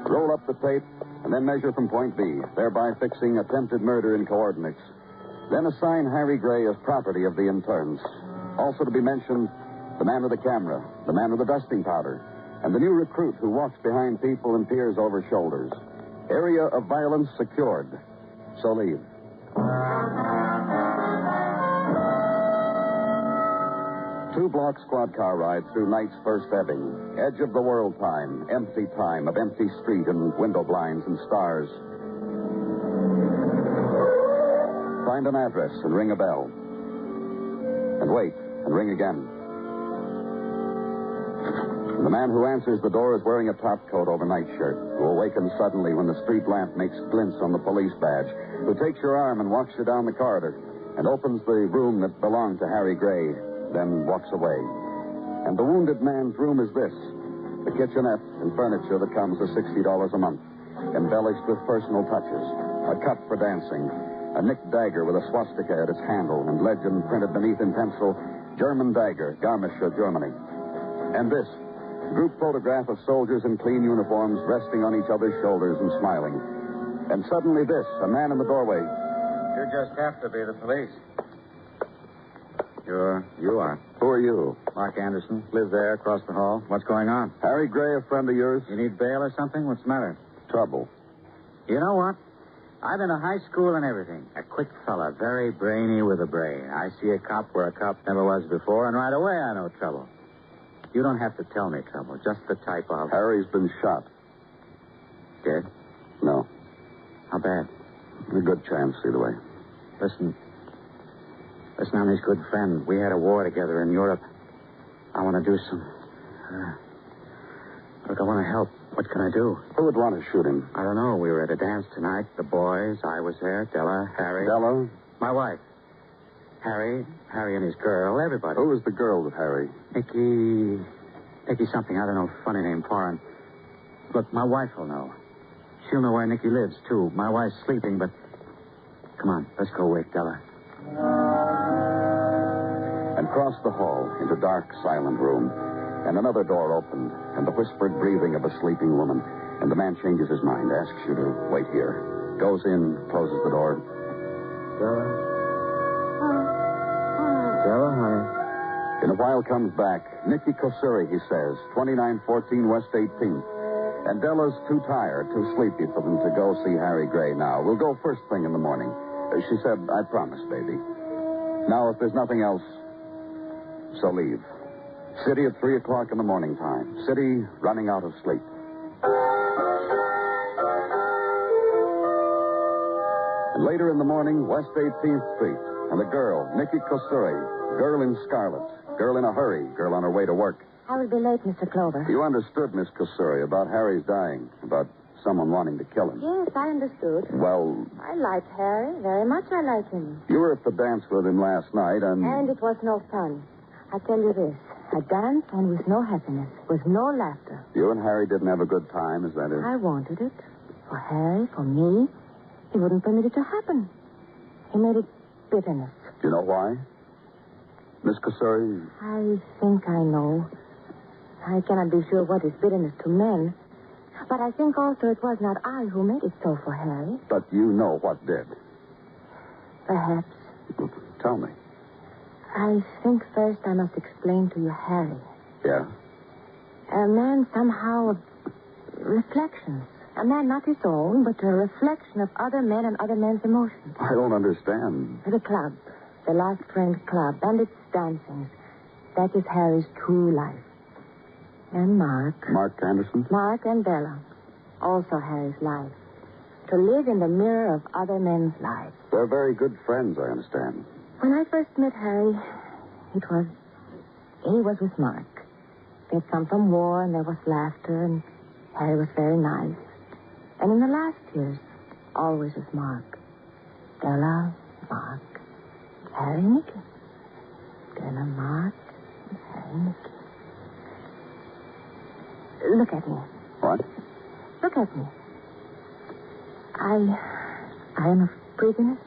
Roll up the tape, and then measure from point B, thereby fixing attempted murder in coordinates. Then assign Harry Gray as property of the interns. Also to be mentioned, the man with the camera, the man with the dusting powder, and the new recruit who walks behind people and peers over shoulders. Area of violence secured. So leave. Two-block squad car ride through night's first ebbing. Edge of the world time, empty time of empty street and window blinds and stars. Find an address and ring a bell. And wait and ring again. The man who answers the door is wearing a topcoat over nightshirt, who awakens suddenly when the street lamp makes glints on the police badge, who takes your arm and walks you down the corridor, and opens the room that belonged to Harry Gray, then walks away. And the wounded man's room is this: the kitchenette and furniture that comes with $60 a month, embellished with personal touches, a cup for dancing, a nicked dagger with a swastika at its handle, and legend printed beneath in pencil, German dagger, Garmischer, Germany. And this: group photograph of soldiers in clean uniforms resting on each other's shoulders and smiling. And suddenly this, a man in the doorway. You just have to be the police. You are. Who are you? Mark Anderson. Live there across the hall. What's going on? Harry Gray, a friend of yours? You need bail or something? What's the matter? Trouble. You know what? I've been to high school and everything. A quick fella, very brainy with a brain. I see a cop where a cop never was before, and right away I know trouble. You don't have to tell me trouble. Just the type of... Harry's been shot. Dead? No. How bad? A good chance, either way. Listen, I'm his good friend. We had a war together in Europe. I want to do some... Look, I want to help. What can I do? Who would want to shoot him? I don't know. We were at a dance tonight. The boys, I was there. Della, Harry. Della? My wife. Harry and his girl, everybody. Who was the girl with Harry? Nicky something. I don't know. Funny name, foreign. Look, my wife will know. She'll know where Nicky lives, too. My wife's sleeping, but... Come on, let's go wake Della. And crossed the hall into dark, silent room. And another door opened, and the whispered breathing of a sleeping woman. And the man changes his mind, asks you to wait here. Goes in, closes the door. Della, honey. In a while comes back. Nicky Kosuri, he says, 2914 West 18th. And Della's too tired, too sleepy for them to go see Harry Gray now. We'll go first thing in the morning. She said, I promise, baby. Now, if there's nothing else, so leave. City at 3 o'clock in the morning time. City running out of sleep. And later in the morning, West 18th Street. And a girl, Nicky Kosuri. Girl in scarlet. Girl in a hurry. Girl on her way to work. I will be late, Mr. Clover. You understood, Miss Kosuri, about Harry's dying. About someone wanting to kill him. Yes, I understood. Well, I like Harry. Very much I like him. you were at the dance with him last night, and... And it was no fun. I tell you this. A dance and with no happiness, with no laughter. You and Harry didn't have a good time, is that it? I wanted it. For Harry, for me. He wouldn't permit it to happen. He made it bitterness. Do you know why? Miss Kasuri? I think I know. I cannot be sure what is bitterness to men. But I think also it was not I who made it so for Harry. But you know what did. Perhaps. Tell me. I think first I must explain to you Harry. Yeah? A man somehow of reflections. A man not his own, but a reflection of other men and other men's emotions. I don't understand. The club. The Last Friend Club. And its dancings. That is Harry's true life. And Mark. Mark Anderson? Mark and Bella. Also Harry's life. To live in the mirror of other men's lives. They're very good friends, I understand. When I first met Harry, he was with Mark. They had come from war, and there was laughter, and Harry was very nice. And in the last years, always with Mark. Bella, Mark, Harry, Nicky. Bella, Mark, Harry, Nicky. Look at me. What? Look at me. I am of prettiness.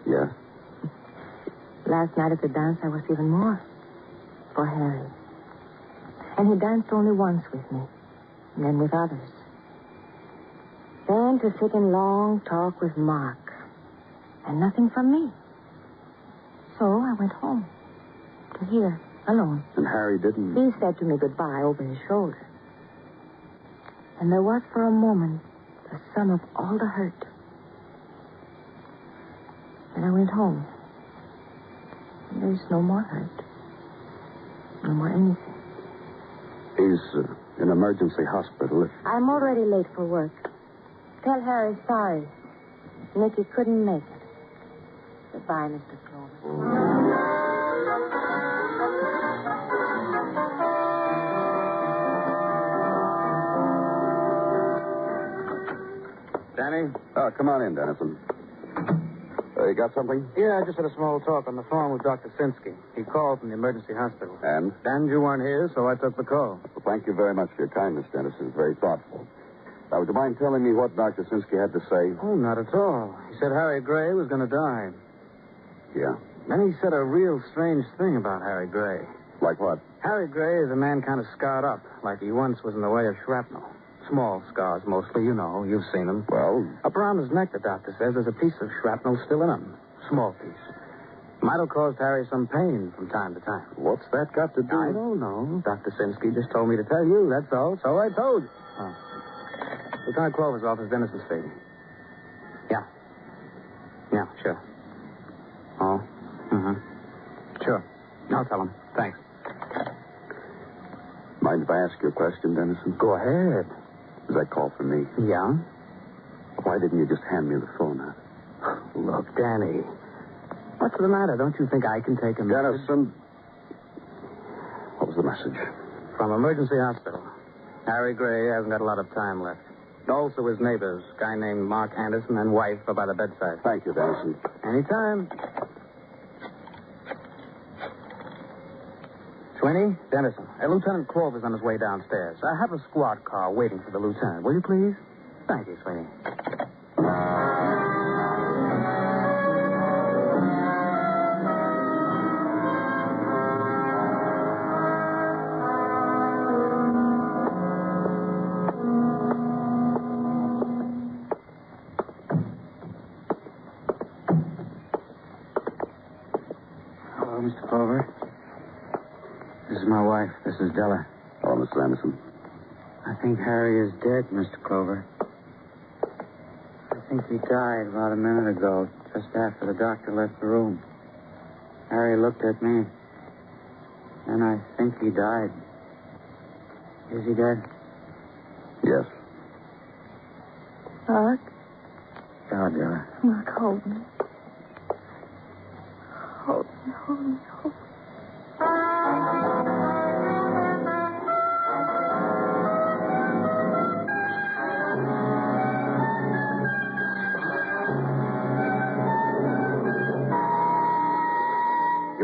Yes? Last night at the dance, I was even more. For Harry. And he danced only once with me. And then with others. Then to sit in long talk with Mark. And nothing from me. So I went home. To here, alone. And Harry didn't... He said to me goodbye over his shoulder. And there was for a moment the sum of all the hurt. And I went home. And there's no more hurt. No more anything. He's in emergency hospital. I'm already late for work. Tell Harry sorry. Nicky couldn't make it. Goodbye, Mr. Clover. Danny? Oh, come on in, Dennison. You got something? Yeah, I just had a small talk on the phone with Dr. Sinsky. He called from the emergency hospital. And? And you weren't here, so I took the call. Well, thank you very much for your kindness, Dennison. It's very thoughtful. Now, would you mind telling me what Dr. Sinsky had to say? Oh, not at all. He said Harry Gray was going to die. Yeah. Then he said a real strange thing about Harry Gray. Like what? Harry Gray is a man kind of scarred up, like he once was in the way of shrapnel. Small scars, mostly, you know. You've seen them. Well? Up around his neck, the doctor says, there's a piece of shrapnel still in him. Small piece. Might have caused Harry some pain from time to time. What's that got to do? I don't know. Dr. Sinsky just told me to tell you, that's all. So I told you. Oh. Lieutenant Clover's office, Dennison speaking. Yeah. Yeah, sure. Oh? Mm-hmm. Sure. I'll tell him. Thanks. Mind if I ask you a question, Dennison? Go ahead. Was that call for me? Yeah? Why didn't you just hand me the phone, huh? Look, Danny. What's the matter? Don't you think I can take a message? Dennison. What was the message? From emergency hospital. Harry Gray hasn't got a lot of time left. Also his neighbors, a guy named Mark Anderson and wife are by the bedside. Thank you, Dennison. Anytime. Sweeney, Dennison. Lieutenant Clover's on his way downstairs. I have a squad car waiting for the lieutenant. Will you please? Thank you, Sweeney. Hello, Mr. Clover. This is my wife. This is Della. Oh, Mr. Anderson. I think Harry is dead, Mr. Clover. I think he died about a minute ago, just after the doctor left the room. Harry looked at me, and I think he died. Is he dead? Yes. Mark? Yeah, Della. Mark, hold me. Hold me, hold me, hold me.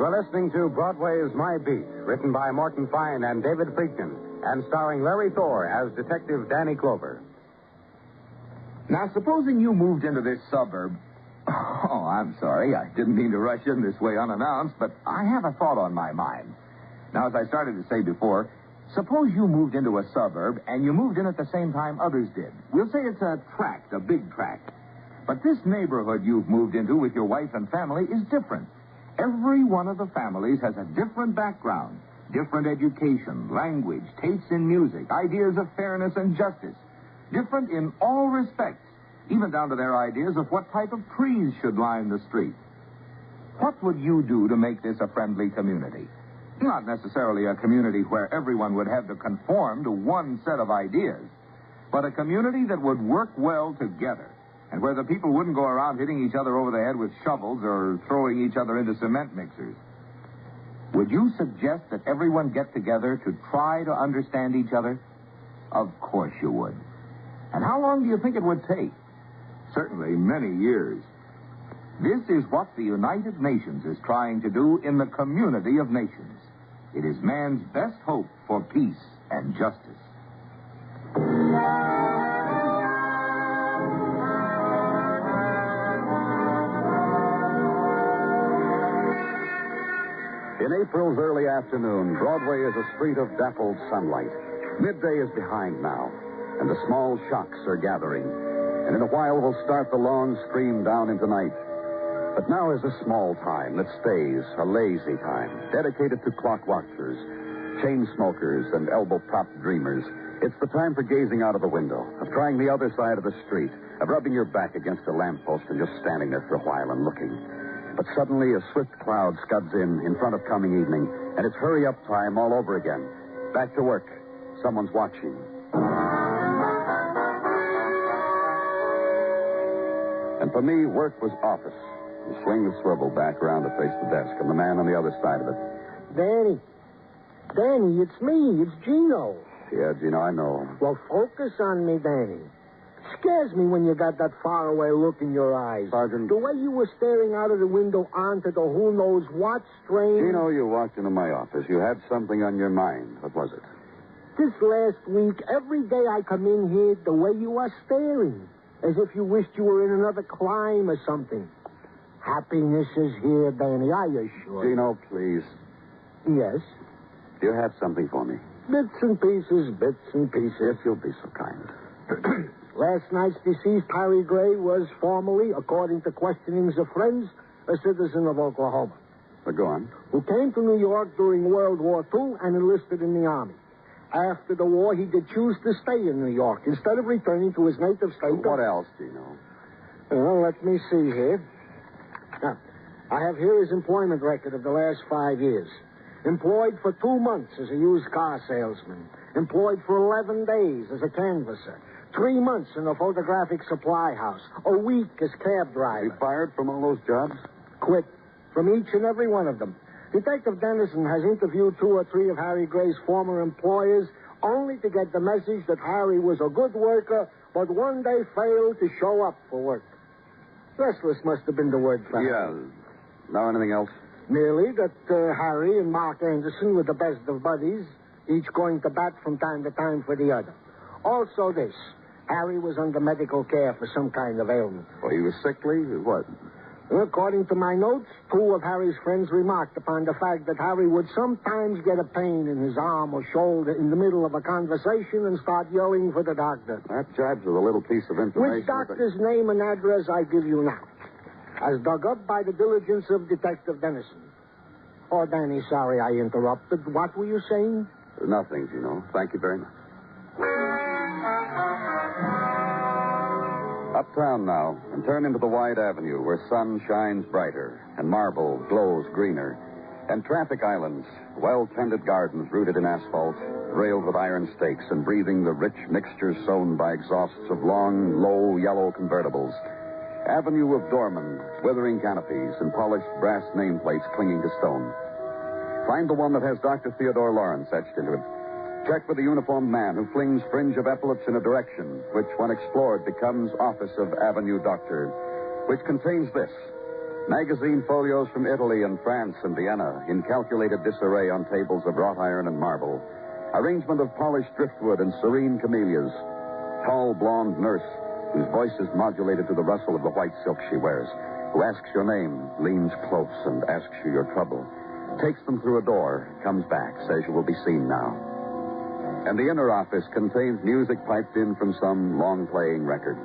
are listening to Broadway Is My Beat, written by Morton Fine and David Friedkin, and starring Larry Thor as Detective Danny Clover. Now, supposing you moved into this suburb. Oh, I'm sorry. I didn't mean to rush in this way unannounced, but I have a thought on my mind. Now, as I started to say before, suppose you moved into a suburb and you moved in at the same time others did. We'll say it's a tract, a big tract. But this neighborhood you've moved into with your wife and family is different. Every one of the families has a different background, different education, language, tastes in music, ideas of fairness and justice. Different in all respects, even down to their ideas of what type of trees should line the street. What would you do to make this a friendly community? Not necessarily a community where everyone would have to conform to one set of ideas, but a community that would work well together, and where the people wouldn't go around hitting each other over the head with shovels or throwing each other into cement mixers. Would you suggest that everyone get together to try to understand each other? Of course you would. And how long do you think it would take? Certainly many years. This is what the United Nations is trying to do in the community of nations. It is man's best hope for peace and justice. In April's early afternoon, Broadway is a street of dappled sunlight. Midday is behind now, and the small shocks are gathering. And in a while, we'll start the long stream down into night. But now is a small time that stays, a lazy time, dedicated to clock watchers, chain smokers, and elbow-propped dreamers. It's the time for gazing out of the window, of trying the other side of the street, of rubbing your back against a lamppost and just standing there for a while and looking. But suddenly a swift cloud scuds in front of coming evening, and it's hurry-up time all over again. Back to work. Someone's watching. And for me, work was office. You swing the swivel back around to face the desk, and the man on the other side of it. Danny, it's me. It's Gino. Yeah, Gino, I know. Well, focus on me, Danny. Scares me when you got that faraway look in your eyes. Sergeant. The way you were staring out of the window onto the who knows what strange... Gino, you walked into my office. You had something on your mind. What was it? This last week, every day I come in here, the way you are staring. As if you wished you were in another clime or something. Happiness is here, Danny, I assure you. Gino, please. Yes? Do you have something for me? Bits and pieces. If you'll be so kind. Last night's deceased, Harry Gray, was formally, according to questionings of friends, a citizen of Oklahoma. But go on. Who came to New York during World War II and enlisted in the Army. After the war, he did choose to stay in New York instead of returning to his native state. What else, Gino? Well, let me see here. Now, I have here his employment record of the last 5 years. Employed for 2 months as a used car salesman. Employed for 11 days as a canvasser. 3 months in a photographic supply house. A week as cab driver. He fired from all those jobs? Quit. From each and every one of them. Detective Dennison has interviewed 2 or 3 of Harry Gray's former employers only to get the message that Harry was a good worker, but one day failed to show up for work. Restless must have been the word for him. Yeah. Now anything else? Merely that Harry and Mark Anderson were the best of buddies, each going to bat from time to time for the other. Also this. Harry was under medical care for some kind of ailment. Oh, he was sickly? What? According to my notes, 2 of Harry's friends remarked upon the fact that Harry would sometimes get a pain in his arm or shoulder in the middle of a conversation and start yelling for the doctor. That jibes with a little piece of information. Which doctor's name and address I give you now, as dug up by the diligence of Detective Dennison. Oh, Danny, sorry I interrupted. What were you saying? Nothing, Gino. Thank you very much. Uptown now, and turn into the wide avenue where sun shines brighter and marble glows greener, and traffic islands, well-tended gardens rooted in asphalt, railed with iron stakes and breathing the rich mixture sown by exhausts of long, low, yellow convertibles. Avenue of doormen, withering canopies, and polished brass nameplates clinging to stone. Find the one that has Dr. Theodore Lawrence etched into it. Check with the uniformed man who flings fringe of epaulets in a direction which, when explored, becomes Office of Avenue Doctor, which contains this. Magazine folios from Italy and France and Vienna in calculated disarray on tables of wrought iron and marble. Arrangement of polished driftwood and serene camellias. Tall blonde nurse, whose voice is modulated to the rustle of the white silk she wears, who asks your name, leans close, and asks you your trouble. Takes them through a door, comes back, says you will be seen now. And the inner office contains music piped in from some long-playing record.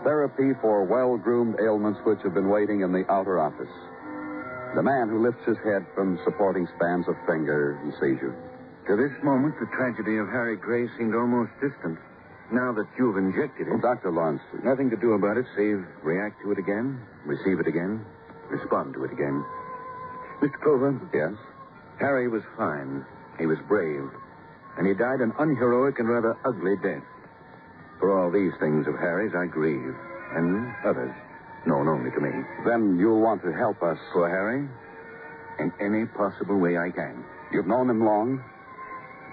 Therapy for well-groomed ailments which have been waiting in the outer office. The man who lifts his head from supporting spans of finger and sees you. To this moment, the tragedy of Harry Gray seemed almost distant. Now that you've injected it... Well, Dr. Lawrence... Nothing to do about it, save react to it again, receive it again, respond to it again. Mr. Clover? Yes? Harry was fine. He was brave. And he died an unheroic and rather ugly death. For all these things of Harry's, I grieve. And others. Known only to me. Then you'll want to help us. For Harry? In any possible way I can. You've known him long?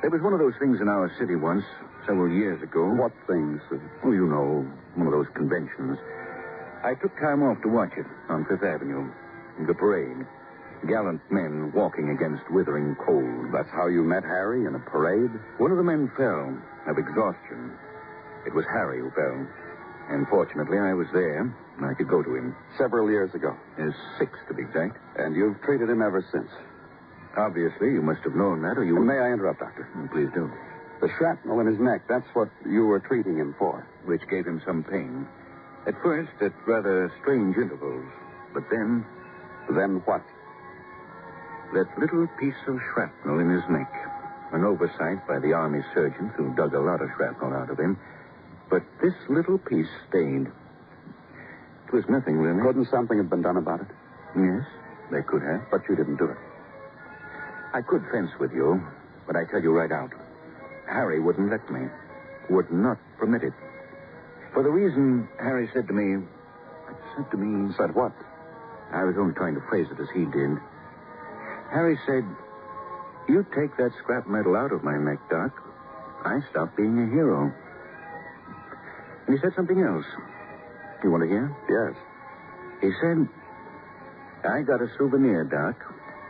There was one of those things in our city once, several years ago. What things? Oh, you know, one of those conventions. I took time off to watch it on Fifth Avenue. The parade. Gallant men walking against withering cold. That's how you met Harry, in a parade? One of the men fell of exhaustion. It was Harry who fell. And fortunately, I was there, and I could go to him. Several years ago. 6 to be exact. And you've treated him ever since. Obviously, you must have known that, or you... May I interrupt, Doctor? Please do. The shrapnel in his neck, that's what you were treating him for. Which gave him some pain. At first, at rather strange intervals. But then... Then what? That little piece of shrapnel in his neck. An oversight by the army surgeons who dug a lot of shrapnel out of him. But this little piece stayed. It was nothing, really. Couldn't something have been done about it? Yes, they could have. But you didn't do it. I could fence with you, but I tell you right out. Harry wouldn't let me. Would not permit it. For the reason Harry said to me... Said what? I was only trying to phrase it as he did. Harry said, you take that scrap metal out of my neck, Doc, I stop being a hero. And he said something else. You want to hear? Yes. He said, I got a souvenir, Doc.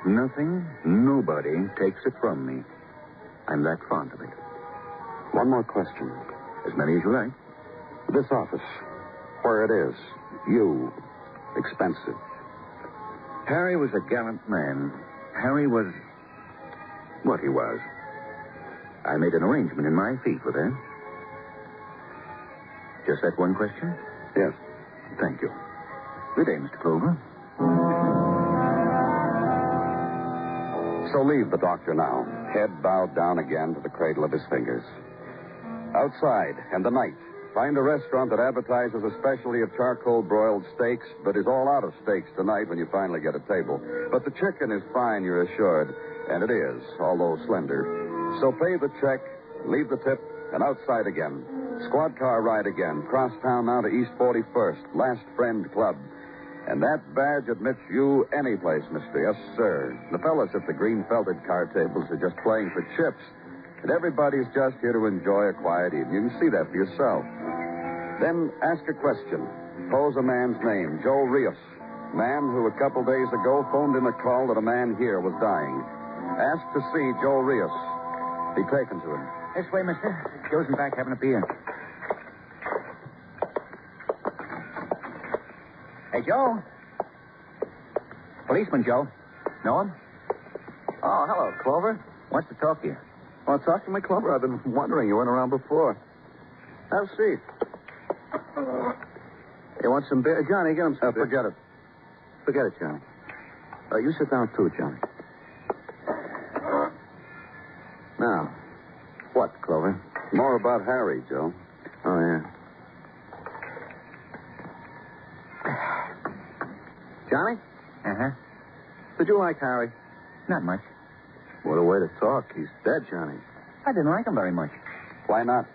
Nothing, nobody takes it from me. I'm that fond of it. One more question. As many as you like. This office, where it is, you, expensive. Harry was a gallant man. Harry was what he was. I made an arrangement in my fee for that. Just that one question? Yes. Thank you. Good day, Mr. Clover. So leave the doctor now, head bowed down again to the cradle of his fingers. Outside, and the night, find a restaurant that advertises a specialty of charcoal broiled steaks, but is all out of steaks tonight when you finally get a table. But the chicken is fine, you're assured, and it is, although slender. So pay the check, leave the tip, and outside again. Squad car ride again, cross town now to East 41st, Last Friend Club. And that badge admits you any place, mister. Yes, sir. The fellas at the green felted card tables are just playing for chips. And everybody's just here to enjoy a quiet evening. You can see that for yourself. Then ask a question. Pose a man's name, Joe Rios. Man who a couple days ago phoned in a call that a man here was dying. Ask to see Joe Rios. Be taken to him. This way, mister. Joe's in back having a beer. Hey, Joe. Policeman Joe. Know him? Oh, hello, Clover. Wants to talk to you. Oh, talk to me, Clover. I've been wondering. You weren't around before. Have a seat. You want some beer? Johnny, get him some beer. Forget it. Forget it, Johnny. You sit down, too, Johnny. Now, what, Clover? More about Harry, Joe. Oh, yeah. Johnny? Uh-huh. Did you like Harry? Not much. What a way to talk. He's dead, Johnny. I didn't like him very much. Why not?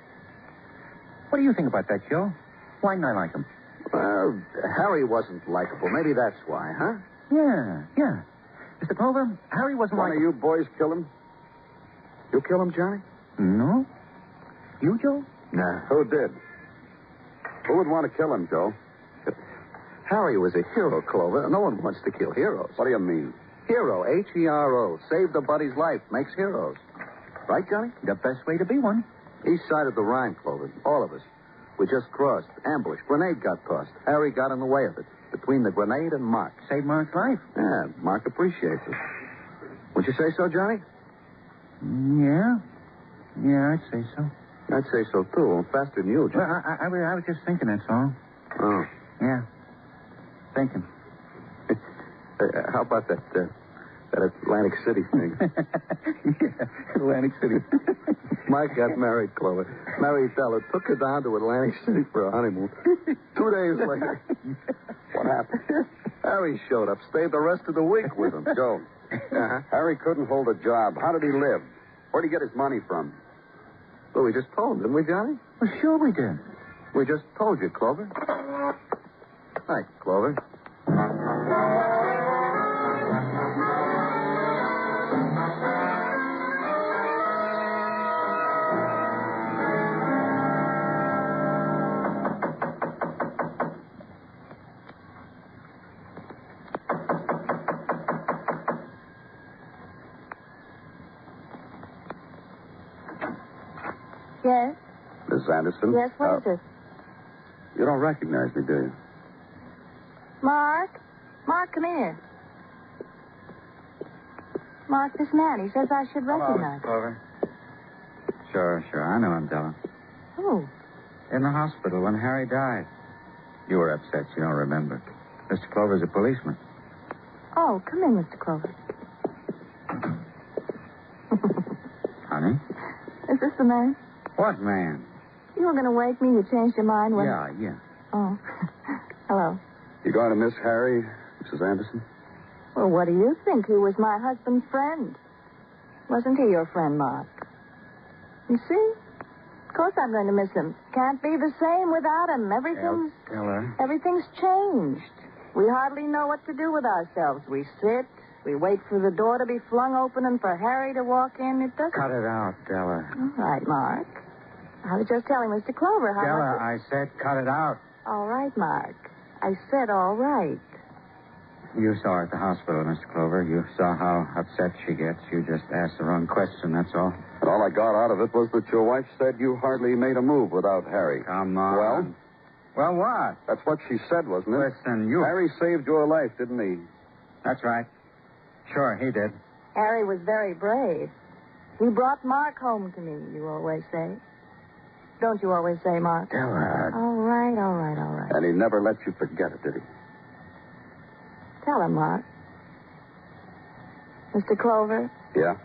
What do you think about that, Joe? Why didn't I like him? Well, Harry wasn't likable. Maybe that's why, huh? Yeah. Mr. Clover, Harry wasn't One of you boys kill him? You kill him, Johnny? No. You, Joe? Nah. Who did? Who would want to kill him, Joe? Harry was a hero, Clover. No one wants to kill heroes. What do you mean? Hero, H-E-R-O. Saved a buddy's life. Makes heroes. Right, Johnny? The best way to be one. East side of the Rhine, Clover. All of us. We just crossed. Ambush. Grenade got tossed. Harry got in the way of it. Between the grenade and Mark. Saved Mark's life. Yeah, Mark appreciates it. Would you say so, Johnny? Yeah. Yeah, I'd say so. I'd say so, too. Faster than you, Johnny. Well, I was just thinking, that's all. Oh. Yeah. Thinking. How about that Atlantic City thing? Yeah, Atlantic City. Mike got married, Clover. Married Della. Took her down to Atlantic City for a honeymoon. 2 days later. What happened? Harry showed up. Stayed the rest of the week with him. Joe. Harry couldn't hold a job. How did he live? Where'd he get his money from? Well, we just told him, didn't we, Johnny? Well, sure we did. We just told you, Clover. Hi, Clover. Yes? Miss Anderson? Yes, what is it? You don't recognize me, do you? Mark? Mark, come here. Mark, this man, he says I should recognize him. Clover. Sure. I know him, Della. Who? In the hospital when Harry died. You were upset. You don't remember. Mr. Clover's a policeman. Oh, come in, Mr. Clover. Honey? Is this the man? What man? You were going to wake me. You changed your mind when... Yeah. Oh. Hello. You going to miss Harry, Mrs. Anderson? Well, what do you think? He was my husband's friend. Wasn't he your friend, Mark? You see? Of course I'm going to miss him. Can't be the same without him. Everything's changed. We hardly know what to do with ourselves. We sit, we wait for the door to be flung open and for Harry to walk in. It doesn't... Cut it out, Della. All right, Mark. I was just telling Mr. Clover how Della, much... I said cut it out. All right, Mark. I said all right. You saw her at the hospital, Mr. Clover. You saw how upset she gets. You just asked the wrong question, that's all. And all I got out of it was that your wife said you hardly made a move without Harry. Come on. Well, what? That's what she said, wasn't it? Listen, you... Harry saved your life, didn't he? That's right. Sure, he did. Harry was very brave. He brought Mark home to me, you always say. Don't you always say, Mark? Della. All right. And he never let you forget it, did he? Tell him, Mark. Mr. Clover, Yeah?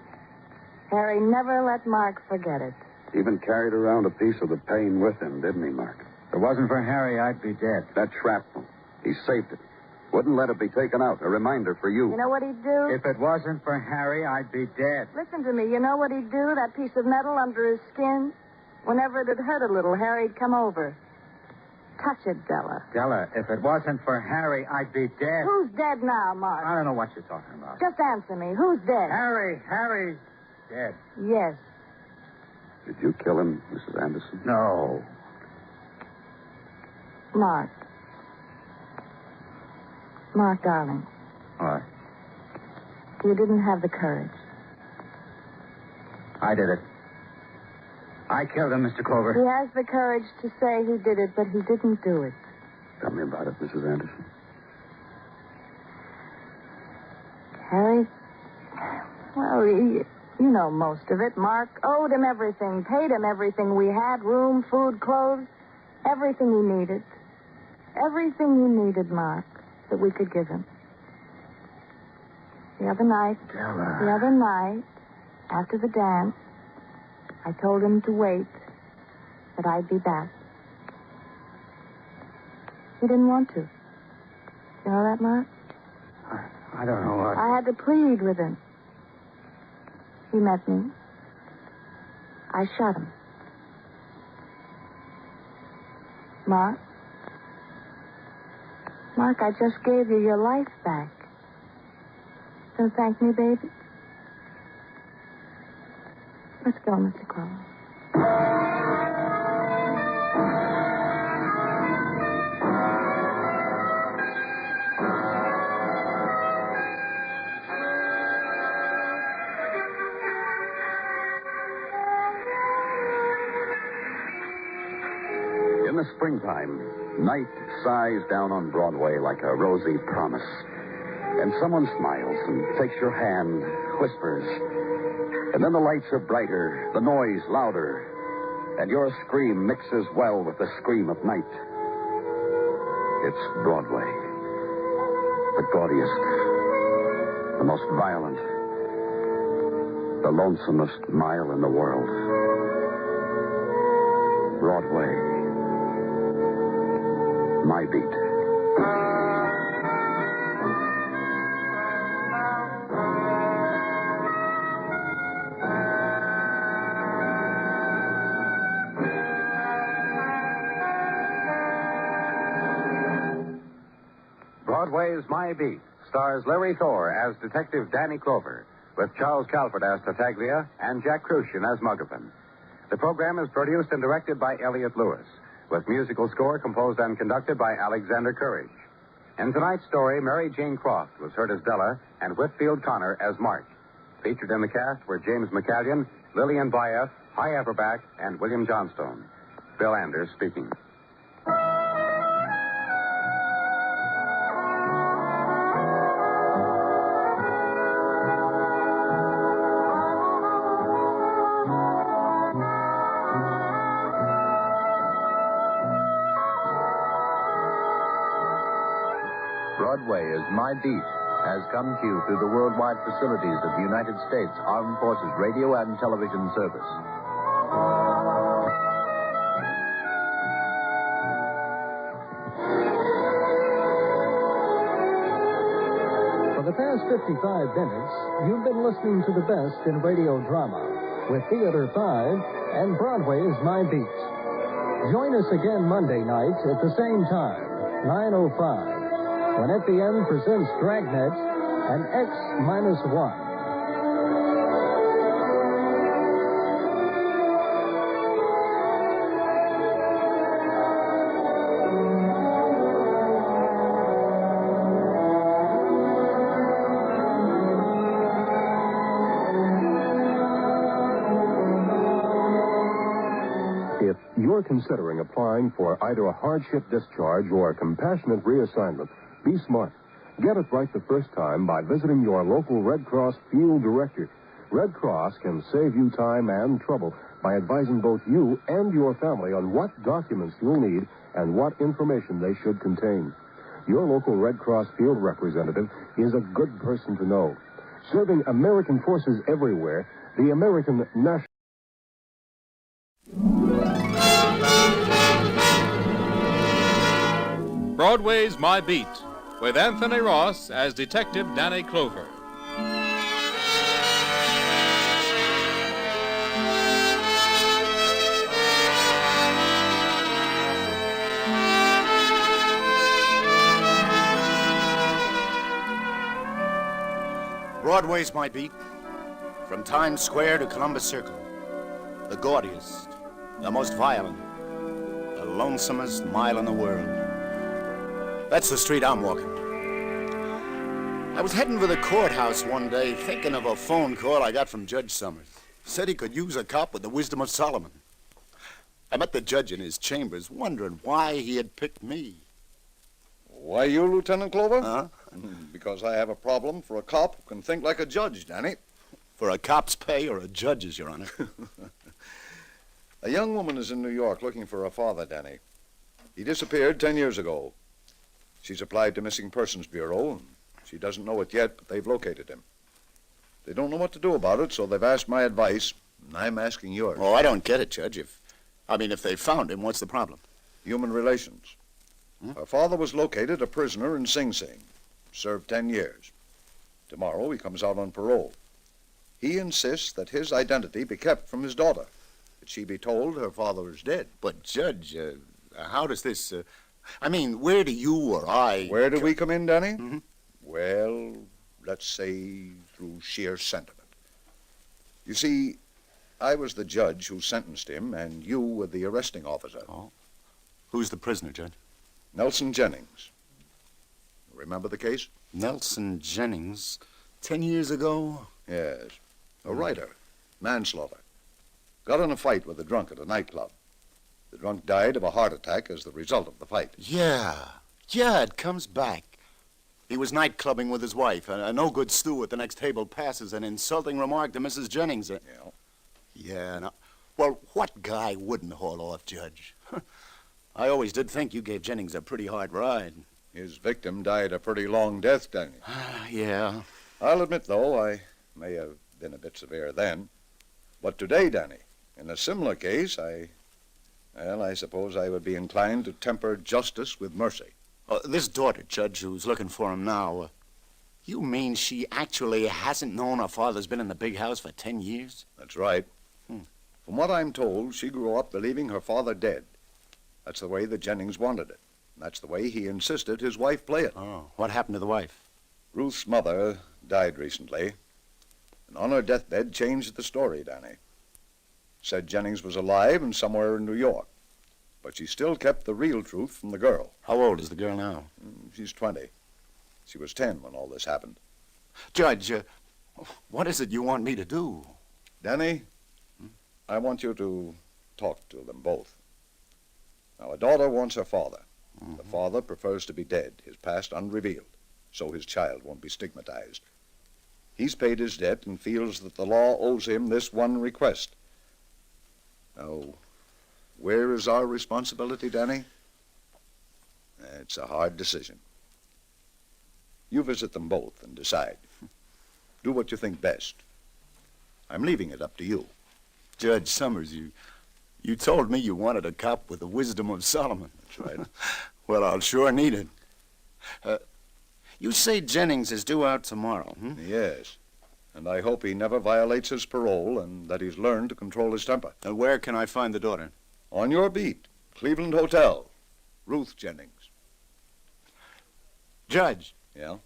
Harry never let Mark forget it. Even carried around a piece of the pain with him, didn't he, Mark? If it wasn't for Harry, I'd be dead. That shrapnel. He saved it. Wouldn't let it be taken out. A reminder for you. You know what he'd do? If it wasn't for Harry, I'd be dead. Listen to me. You know what he'd do? That piece of metal under his skin? Whenever it'd hurt a little, Harry'd come over. Touch it, Della. Della, if it wasn't for Harry, I'd be dead. Who's dead now, Mark? I don't know what you're talking about. Just answer me. Who's dead? Harry's dead. Yes. Did you kill him, Mrs. Anderson? No. Mark. Mark, darling. What? You didn't have the courage. I did it. I killed him, Mr. Clover. He has the courage to say he did it, but he didn't do it. Tell me about it, Mrs. Anderson. Harry? Well, you know most of it. Mark owed him everything, paid him everything we had, room, food, clothes, everything he needed. Everything he needed, Mark, that we could give him. The other night, after the dance, I told him to wait, that I'd be back. He didn't want to. You know that, Mark? I don't know what. I had to plead with him. He met me. I shot him. Mark? Mark, I just gave you your life back. Don't thank me, baby? Let's go, Mr. Clover. the springtime, night sighs down on Broadway like a rosy promise. And someone smiles and takes your hand, whispers. And then the lights are brighter, the noise louder, and your scream mixes well with the scream of night. It's Broadway. The gaudiest, the most violent, the lonesomest mile in the world. Broadway. My beat. Broadway Is My Beat stars Larry Thor as Detective Danny Clover, with Charles Calvert as Tartaglia and Jack Crucian as Muggavan. The program is produced and directed by Elliott Lewis, with musical score composed and conducted by Alexander Courage. In tonight's story, Mary Jane Croft was heard as Della and Whitfield Connor as Mark. Featured in the cast were James McCallion, Lillian Bayef, Hy Everback, and William Johnstone. Bill Anders speaking. Broadway Is My Beat has come to you through the worldwide facilities of the United States Armed Forces Radio and Television Service. For the past 55 minutes, you've been listening to the best in radio drama with Theater 5 and Broadway Is My Beat. Join us again Monday night at the same time, 9:05. When FBN presents Dragnet and X-1. If you're considering applying for either a hardship discharge or a compassionate reassignment, be smart. Get it right the first time by visiting your local Red Cross field director. Red Cross can save you time and trouble by advising both you and your family on what documents you'll need and what information they should contain. Your local Red Cross field representative is a good person to know. Serving American forces everywhere, the American National... Broadway's My Beat, with Anthony Ross as Detective Danny Clover. Broadway's My Beat. From Times Square to Columbus Circle. The gaudiest, the most violent, the lonesomest mile in the world. That's the street I'm walking. I was heading for the courthouse one day, thinking of a phone call I got from Judge Summers. Said he could use a cop with the wisdom of Solomon. I met the judge in his chambers, wondering why he had picked me. Why you, Lieutenant Clover? Huh? Because I have a problem for a cop who can think like a judge, Danny. For a cop's pay or a judge's, Your Honor? A young woman is in New York looking for her father, Danny. He disappeared 10 years ago. She's applied to Missing Persons Bureau, and she doesn't know it yet, but they've located him. They don't know what to do about it, so they've asked my advice, and I'm asking yours. Oh, I don't get it, Judge. If they found him, what's the problem? Human relations. Her father was located a prisoner in Sing Sing. Served 10 years. Tomorrow he comes out on parole. He insists that his identity be kept from his daughter, that she be told her father is dead. But, Judge, how does this... where do you or I... Where do we come in, Danny? Mm-hmm. Well, let's say through sheer sentiment. You see, I was the judge who sentenced him, and you were the arresting officer. Oh? Who's the prisoner, Judge? Nelson Jennings. Remember the case? Nelson Jennings? 10 years ago? Yes. A writer. Manslaughter. Got in a fight with a drunk at a nightclub. The drunk died of a heart attack as the result of the fight. Yeah, it comes back. He was night clubbing with his wife. A no-good stew at the next table passes an insulting remark to Mrs. Jennings. Yeah, no. Well, what guy wouldn't haul off, Judge? I always did think you gave Jennings a pretty hard ride. His victim died a pretty long death, Danny. Yeah. I'll admit, though, I may have been a bit severe then. But today, Danny, in a similar case, I suppose I would be inclined to temper justice with mercy. This daughter, Judge, who's looking for him now, you mean she actually hasn't known her father's been in the big house for 10 years? That's right. From what I'm told, she grew up believing her father dead. That's the way that Jennings wanted it. And that's the way he insisted his wife play it. Oh, what happened to the wife? Ruth's mother died recently, and on her deathbed changed the story, Danny. Said Jennings was alive and somewhere in New York. But she still kept the real truth from the girl. How old is the girl now? She's 20. She was 10 when all this happened. Judge, what is it you want me to do? Danny, I want you to talk to them both. Now, a daughter wants her father. The father prefers to be dead, his past unrevealed, so his child won't be stigmatized. He's paid his debt and feels that the law owes him this one request. Now, where is our responsibility, Danny? It's a hard decision. You visit them both and decide. Do what you think best. I'm leaving it up to you. Judge Summers, you told me you wanted a cop with the wisdom of Solomon. That's right. Well, I'll sure need it. You say Jennings is due out tomorrow, Yes. And I hope he never violates his parole and that he's learned to control his temper. And where can I find the daughter? On your beat, Cleveland Hotel. Ruth Jennings. Judge. Yeah?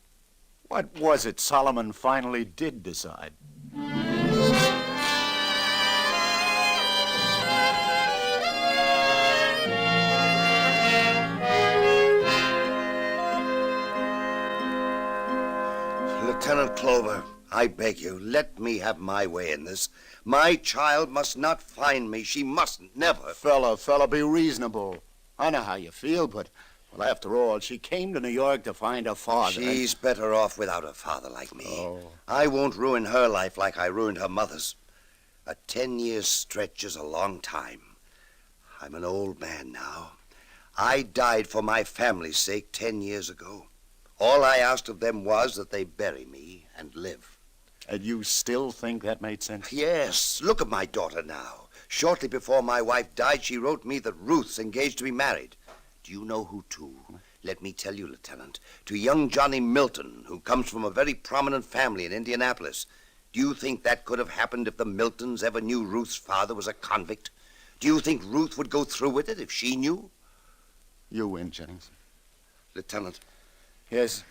What was it Solomon finally did decide? Lieutenant Clover, I beg you, let me have my way in this. My child must not find me. She mustn't, never. Fella, be reasonable. I know how you feel, but, well, after all, she came to New York to find her father. She's better off without a father like me. I won't ruin her life like I ruined her mother's. A 10-year stretch is a long time. I'm an old man now. I died for my family's sake 10 years ago. All I asked of them was that they bury me and live. And you still think that made sense? Yes. Look at my daughter now. Shortly before my wife died, she wrote me that Ruth's engaged to be married. Do you know who to? Let me tell you, Lieutenant. To young Johnny Milton, who comes from a very prominent family in Indianapolis. Do you think that could have happened if the Miltons ever knew Ruth's father was a convict? Do you think Ruth would go through with it if she knew? You win, Jennings. Lieutenant. Yes?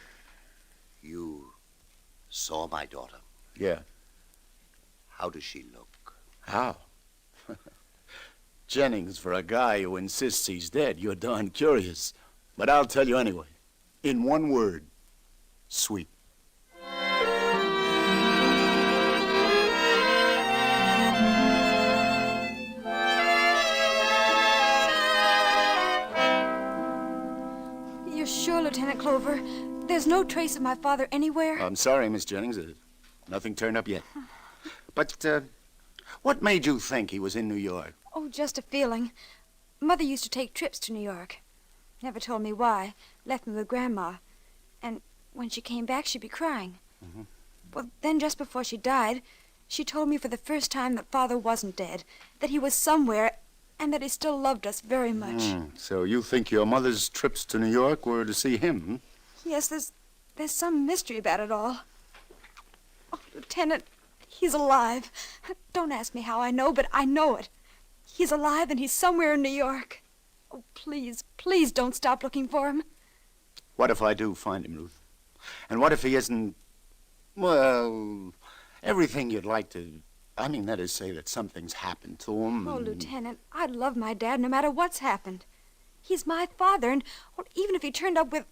You saw my daughter? Yeah. How does she look? How? Jennings, for a guy who insists he's dead, you're darn curious. But I'll tell you anyway. In one word, sweet. You're sure, Lieutenant Clover? There's no trace of my father anywhere? I'm sorry, Miss Jennings. Nothing turned up yet. But, what made you think he was in New York? Oh, just a feeling. Mother used to take trips to New York. Never told me why. Left me with Grandma. And when she came back, she'd be crying. Well, then just before she died, she told me for the first time that Father wasn't dead, that he was somewhere, and that he still loved us very much. So you think your mother's trips to New York were to see him, Yes, there's some mystery about it all. Oh, Lieutenant, he's alive. Don't ask me how I know, but I know it. He's alive and he's somewhere in New York. Oh, please, please don't stop looking for him. What if I do find him, Ruth? And what if he isn't, well, everything you'd like to... I mean, that is, say that something's happened to him. Oh, Lieutenant, I love my dad no matter what's happened. He's my father, and even if he turned up with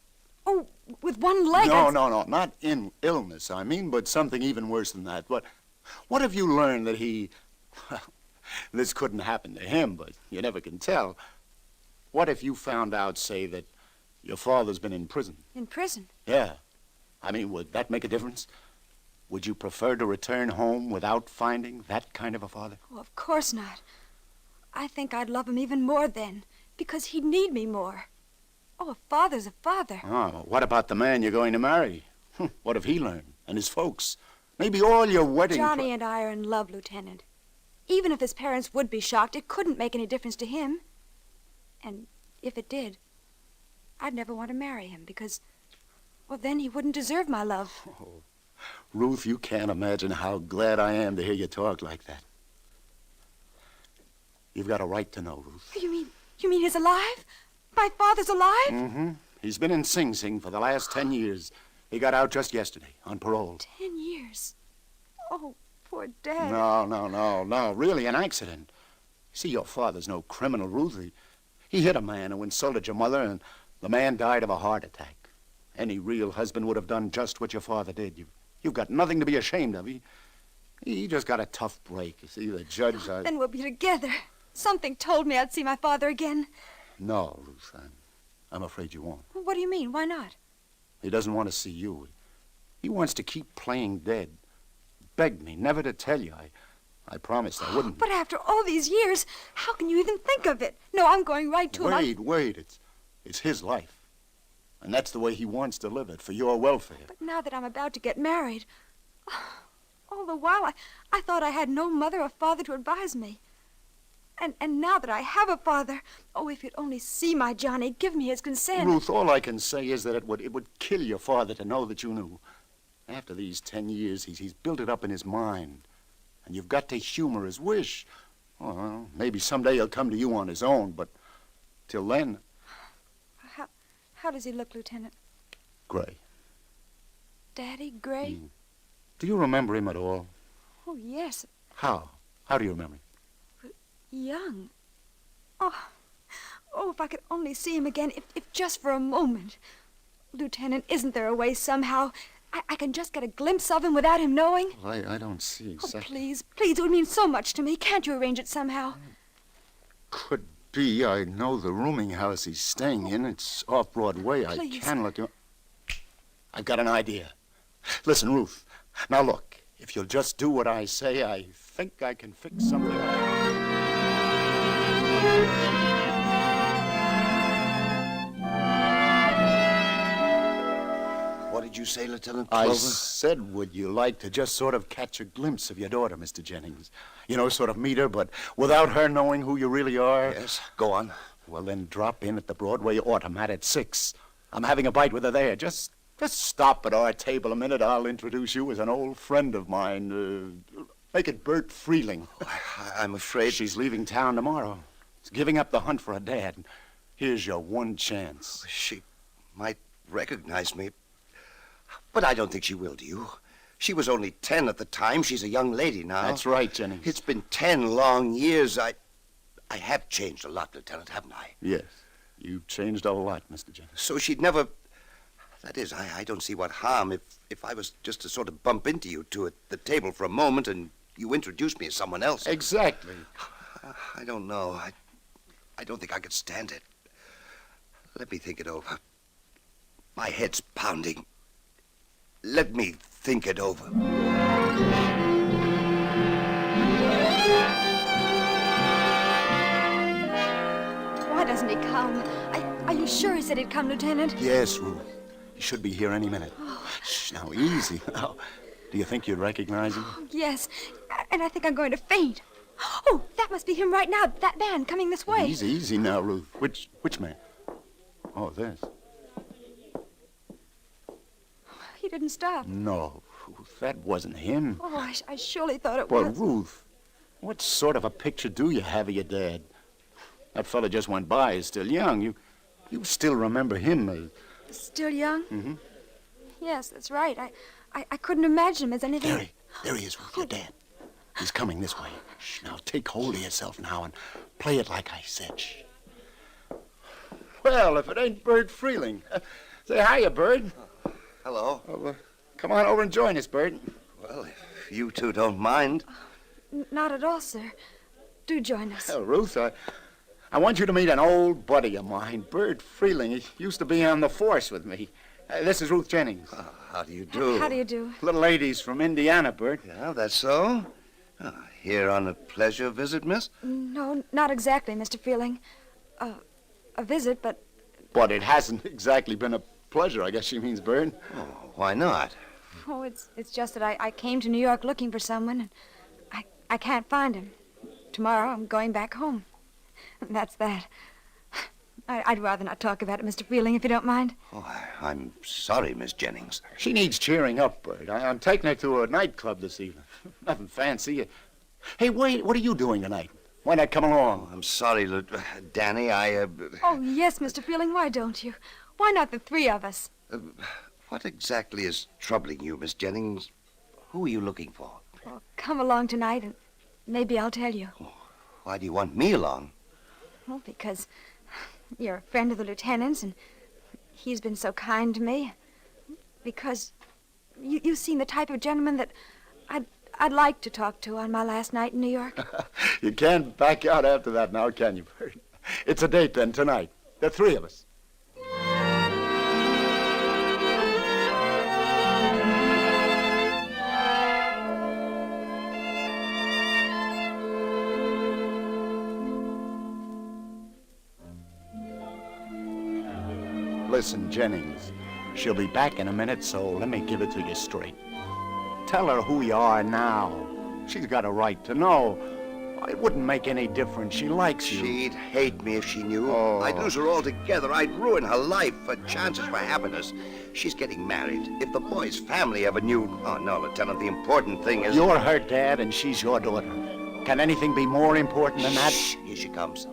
one leg... No, not in illness, I mean, but something even worse than that. What if you learned that he... Well, this couldn't happen to him, but you never can tell. What if you found out, say, that your father's been in prison? In prison? Yeah. I mean, would that make a difference? Would you prefer to return home without finding that kind of a father? Oh, of course not. I think I'd love him even more then, because he'd need me more. Oh, a father's a father. Oh, what about the man you're going to marry? What if he learned? And his folks? Maybe all your wedding... Johnny and I are in love, Lieutenant. Even if his parents would be shocked, it couldn't make any difference to him. And if it did, I'd never want to marry him because, well, then he wouldn't deserve my love. Oh, Ruth, you can't imagine how glad I am to hear you talk like that. You've got a right to know, Ruth. You mean he's alive? My father's alive? Mm-hmm. He's been in Sing Sing for the last 10 years. He got out just yesterday on parole. 10 years? Oh, poor Dad. No. Really, an accident. See, your father's no criminal, Ruth. He hit a man who insulted your mother, and the man died of a heart attack. Any real husband would have done just what your father did. You've got nothing to be ashamed of. He just got a tough break. You see, the judge... Then we'll be together. Something told me I'd see my father again. No, Ruth, I'm afraid you won't. What do you mean? Why not? He doesn't want to see you. He wants to keep playing dead. Begged me never to tell you. I promised I wouldn't. But after all these years, how can you even think of it? No, I'm going right to him. Wait. It's his life. And that's the way he wants to live it, for your welfare. But now that I'm about to get married, all the while I thought I had no mother or father to advise me. And now that I have a father, oh, if you'd only see my Johnny, give me his consent. Ruth, all I can say is that it would kill your father to know that you knew. After these 10 years, he's built it up in his mind. And you've got to humor his wish. Well, maybe someday he'll come to you on his own, but till then... How does he look, Lieutenant? Gray. Daddy, gray? Do you remember him at all? Oh, yes. How? How do you remember him? Young. Oh, if I could only see him again, if just for a moment. Lieutenant, isn't there a way somehow I can just get a glimpse of him without him knowing? Well, I don't see exactly. Oh, please, it would mean so much to me. Can't you arrange it somehow? Could be. I know the rooming house he's staying in. It's off Broadway. Please. I can look you... I've got an idea. Listen, Ruth. Now, look. If you'll just do what I say, I think I can fix something up. What did you say, Lieutenant Clover? I said, would you like to just sort of catch a glimpse of your daughter, Mr. Jennings? You know, sort of meet her, but without her knowing who you really are? Yes, go on. Well, then drop in at the Broadway Automat at 6. I'm having a bite with her there. Just stop at our table a minute. I'll introduce you as an old friend of mine. Make it Bert Freeling. I'm afraid... She's leaving town tomorrow. She's giving up the hunt for her dad. Here's your one chance. She might recognize me, but I don't think she will, do you? She was only 10 at the time. She's a young lady now. That's right, Jennings. It's been 10 long years. I have changed a lot, Lieutenant, haven't I? Yes, you've changed a lot, Mr. Jennings. So she'd never... That is, I don't see what harm if I was just to sort of bump into you two at the table for a moment and you introduced me as someone else. Exactly. I don't know. I don't think I could stand it. Let me think it over. My head's pounding. Let me think it over. Why doesn't he come? Are you sure he said he'd come, Lieutenant? Yes, Ruth. He should be here any minute. Shh, now, easy. Now, do you think you'd recognize him? Yes, and I think I'm going to faint. Oh, that must be him right now, that man coming this way. Easy now, Ruth. Which man? Oh, this. He didn't stop. No, Ruth, that wasn't him. Oh, I surely thought it Well, was. Ruth, what sort of a picture do you have of your dad? That fella just went by. He's still young. You still remember him. Still young? Mm-hmm. Yes, that's right. I couldn't imagine him as anything... There he is, Ruth, your dad. He's coming this way. Shh, now, take hold of yourself now and play it like I said. Shh. Well, if it ain't Bert Freeling. Say hiya, Bert. Hello. Oh, come on over and join us, Bert. Well, if you two don't mind. Not at all, sir. Do join us. Well, Ruth, I want you to meet an old buddy of mine, Bert Freeling. He used to be on the force with me. This is Ruth Jennings. How do you do? How do you do? Little lady's from Indiana, Bert. Yeah, that's so? Here on a pleasure visit, miss? No, not exactly, Mr. Freeling. A visit, but... But it hasn't exactly been a pleasure, I guess she means, Bert. Oh, why not? Oh, it's just that I came to New York looking for someone, and I can't find him. Tomorrow I'm going back home. That's that. I'd rather not talk about it, Mr. Freeling, if you don't mind. Oh, I'm sorry, Miss Jennings. She needs cheering up, Bert. I'm taking her to a nightclub this evening. Nothing fancy. Hey, wait, what are you doing tonight? Why not come along? Oh, I'm sorry, Danny, Oh, yes, Mr. Freeling, why don't you? Why not the three of us? What exactly is troubling you, Miss Jennings? Who are you looking for? Well, come along tonight, and maybe I'll tell you. Oh, why do you want me along? Well, because you're a friend of the lieutenant's, and he's been so kind to me. Because you seem the type of gentleman that I'd like to talk to on my last night in New York. You can't back out after that now, can you, Bert? It's a date then, tonight. The three of us. Listen, Jennings, she'll be back in a minute, so let me give it to you straight. Tell her who you are now. She's got a right to know. It wouldn't make any difference. She likes you. She'd hate me if she knew. Oh. I'd lose her altogether. I'd ruin her life, her chances for happiness. She's getting married. If the boy's family ever knew... Oh, no, Lieutenant, the important thing is... You're her dad, and she's your daughter. Can anything be more important than that? Shh, here she comes.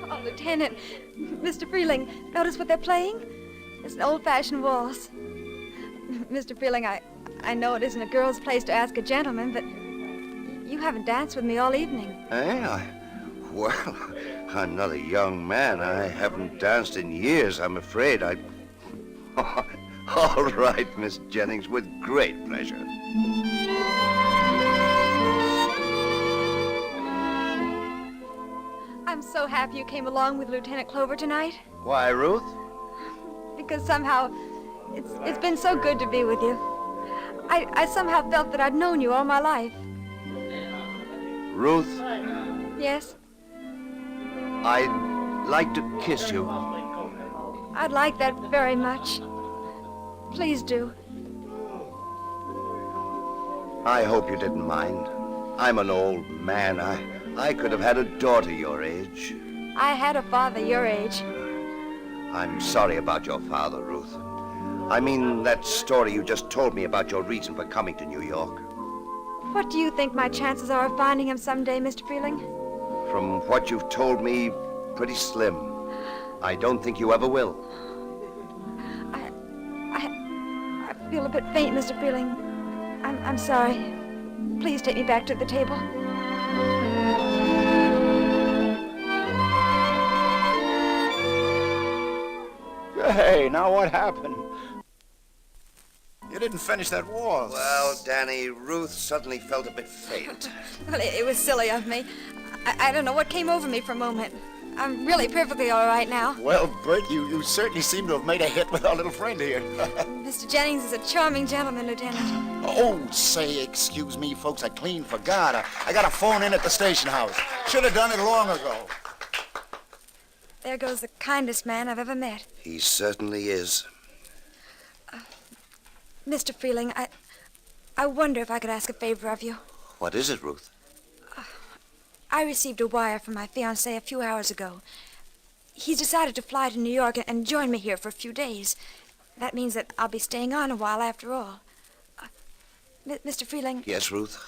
Oh, Lieutenant, Mr. Freeling, notice what they're playing? It's an old-fashioned waltz. Mr. Freeling, I know it isn't a girl's place to ask a gentleman, but you haven't danced with me all evening. Well, I'm not a young man. I haven't danced in years, I'm afraid. All right, Miss Jennings, with great pleasure. I'm so happy you came along with Lieutenant Clover tonight. Why, Ruth? Because somehow it's been so good to be with you. I somehow felt that I'd known you all my life. Ruth, Yes? I'd like to kiss you. I'd like that very much. Please do. I hope you didn't mind. I'm an old man. I could have had a daughter your age. I had a father your age. I'm sorry about your father, Ruth. I mean that story you just told me about your reason for coming to New York. What do you think my chances are of finding him someday, Mr. Freeling? From what you've told me, pretty slim. I don't think you ever will. I feel a bit faint, Mr. Freeling. I'm sorry. Please take me back to the table. Hey, now what happened? You didn't finish that waltz. Well, Danny, Ruth suddenly felt a bit faint. Well, it was silly of me. I don't know what came over me for a moment. I'm really perfectly all right now. Well, Bert, you certainly seem to have made a hit with our little friend here. Mr. Jennings is a charming gentleman, Lieutenant. Oh, say, excuse me, folks, I clean forgot. I got a phone in at the station house. Should have done it long ago. There goes the kindest man I've ever met. He certainly is. Mr. Freeling, I wonder if I could ask a favor of you. What is it, Ruth? I received a wire from my fiancé a few hours ago. He's decided to fly to New York and join me here for a few days. That means that I'll be staying on a while after all. Mr. Freeling? Yes, Ruth?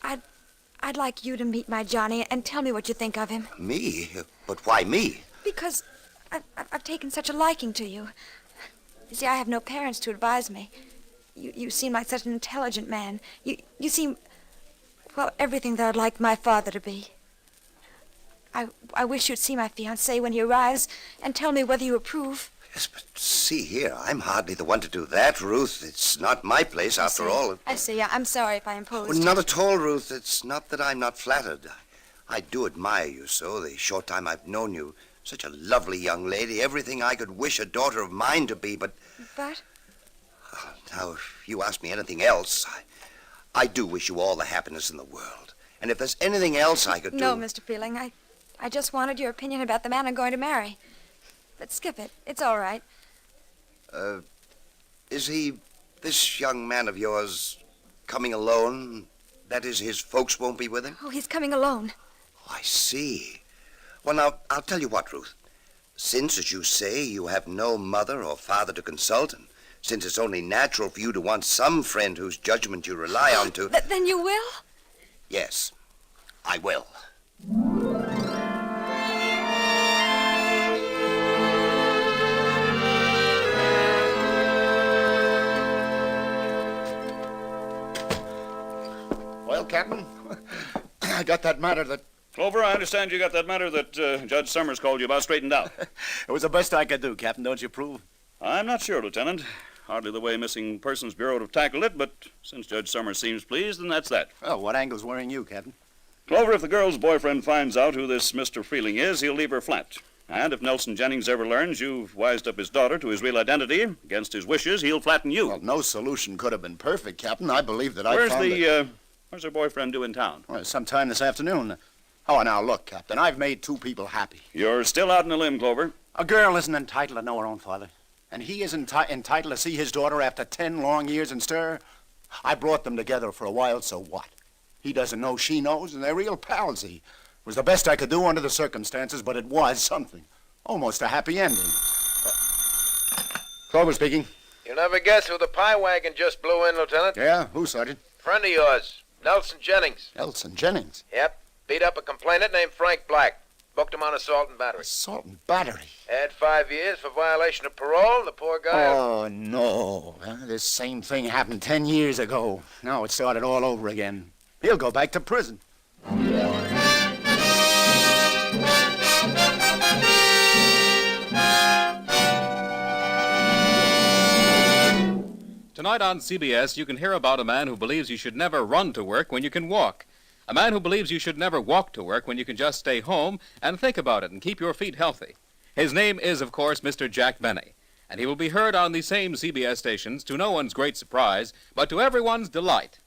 I'd like you to meet my Johnny and tell me what you think of him. Me? But why me? Because I've taken such a liking to you. You see, I have no parents to advise me. You seem like such an intelligent man. You seem... well, everything that I'd like my father to be. I wish you'd see my fiancé when he arrives and tell me whether you approve. Yes, but see here, I'm hardly the one to do that, Ruth. It's not my place, after all. I see. I'm sorry if I imposed. Well, not at all, Ruth. It's not that I'm not flattered. I do admire you so, the short time I've known you. Such a lovely young lady, everything I could wish a daughter of mine to be, but... But? Now, if you ask me anything else, I do wish you all the happiness in the world. And if there's anything else I could do... No, Mr. Feeling, I just wanted your opinion about the man I'm going to marry. But skip it. It's all right. Is he, this young man of yours, coming alone? That is, his folks won't be with him? Oh, he's coming alone. Oh, I see. Well, now, I'll tell you what, Ruth. Since, as you say, you have no mother or father to consult, and since it's only natural for you to want some friend whose judgment you rely on to... Then you will? Yes, I will. Well, Captain, I got that matter that... Clover, I understand you got that matter that Judge Summers called you about straightened out. It was the best I could do, Captain. Don't you approve? I'm not sure, Lieutenant. Hardly the way Missing Persons Bureau would have tackled it, but since Judge Summers seems pleased, then that's that. Well, what angle's worrying you, Captain? Clover, if the girl's boyfriend finds out who this Mr. Feeling is, he'll leave her flat. And if Nelson Jennings ever learns you've wised up his daughter to his real identity, against his wishes, he'll flatten you. Well, no solution could have been perfect, Captain. I believe that I Where's found her boyfriend due in town? Well, sometime this afternoon. Oh, now, look, Captain, I've made two people happy. You're still out on a limb, Clover. A girl isn't entitled to know her own father. And he isn't entitled to see his daughter after 10 long years in stir. I brought them together for a while, so what? He doesn't know she knows, and they're real pals. It was the best I could do under the circumstances, but it was something. Almost a happy ending. Clover speaking. You never guess who the pie wagon just blew in, Lieutenant? Yeah? Who, Sergeant? Friend of yours, Nelson Jennings. Nelson Jennings? Yep. Beat up a complainant named Frank Black. Booked him on assault and battery. Assault and battery? Had 5 years for violation of parole, and the poor guy... Oh, no. This same thing happened 10 years ago. Now it started all over again. He'll go back to prison. Tonight on CBS, you can hear about a man who believes you should never run to work when you can walk. A man who believes you should never walk to work when you can just stay home and think about it and keep your feet healthy. His name is, of course, Mr. Jack Benny, and he will be heard on the same CBS stations to no one's great surprise, but to everyone's delight.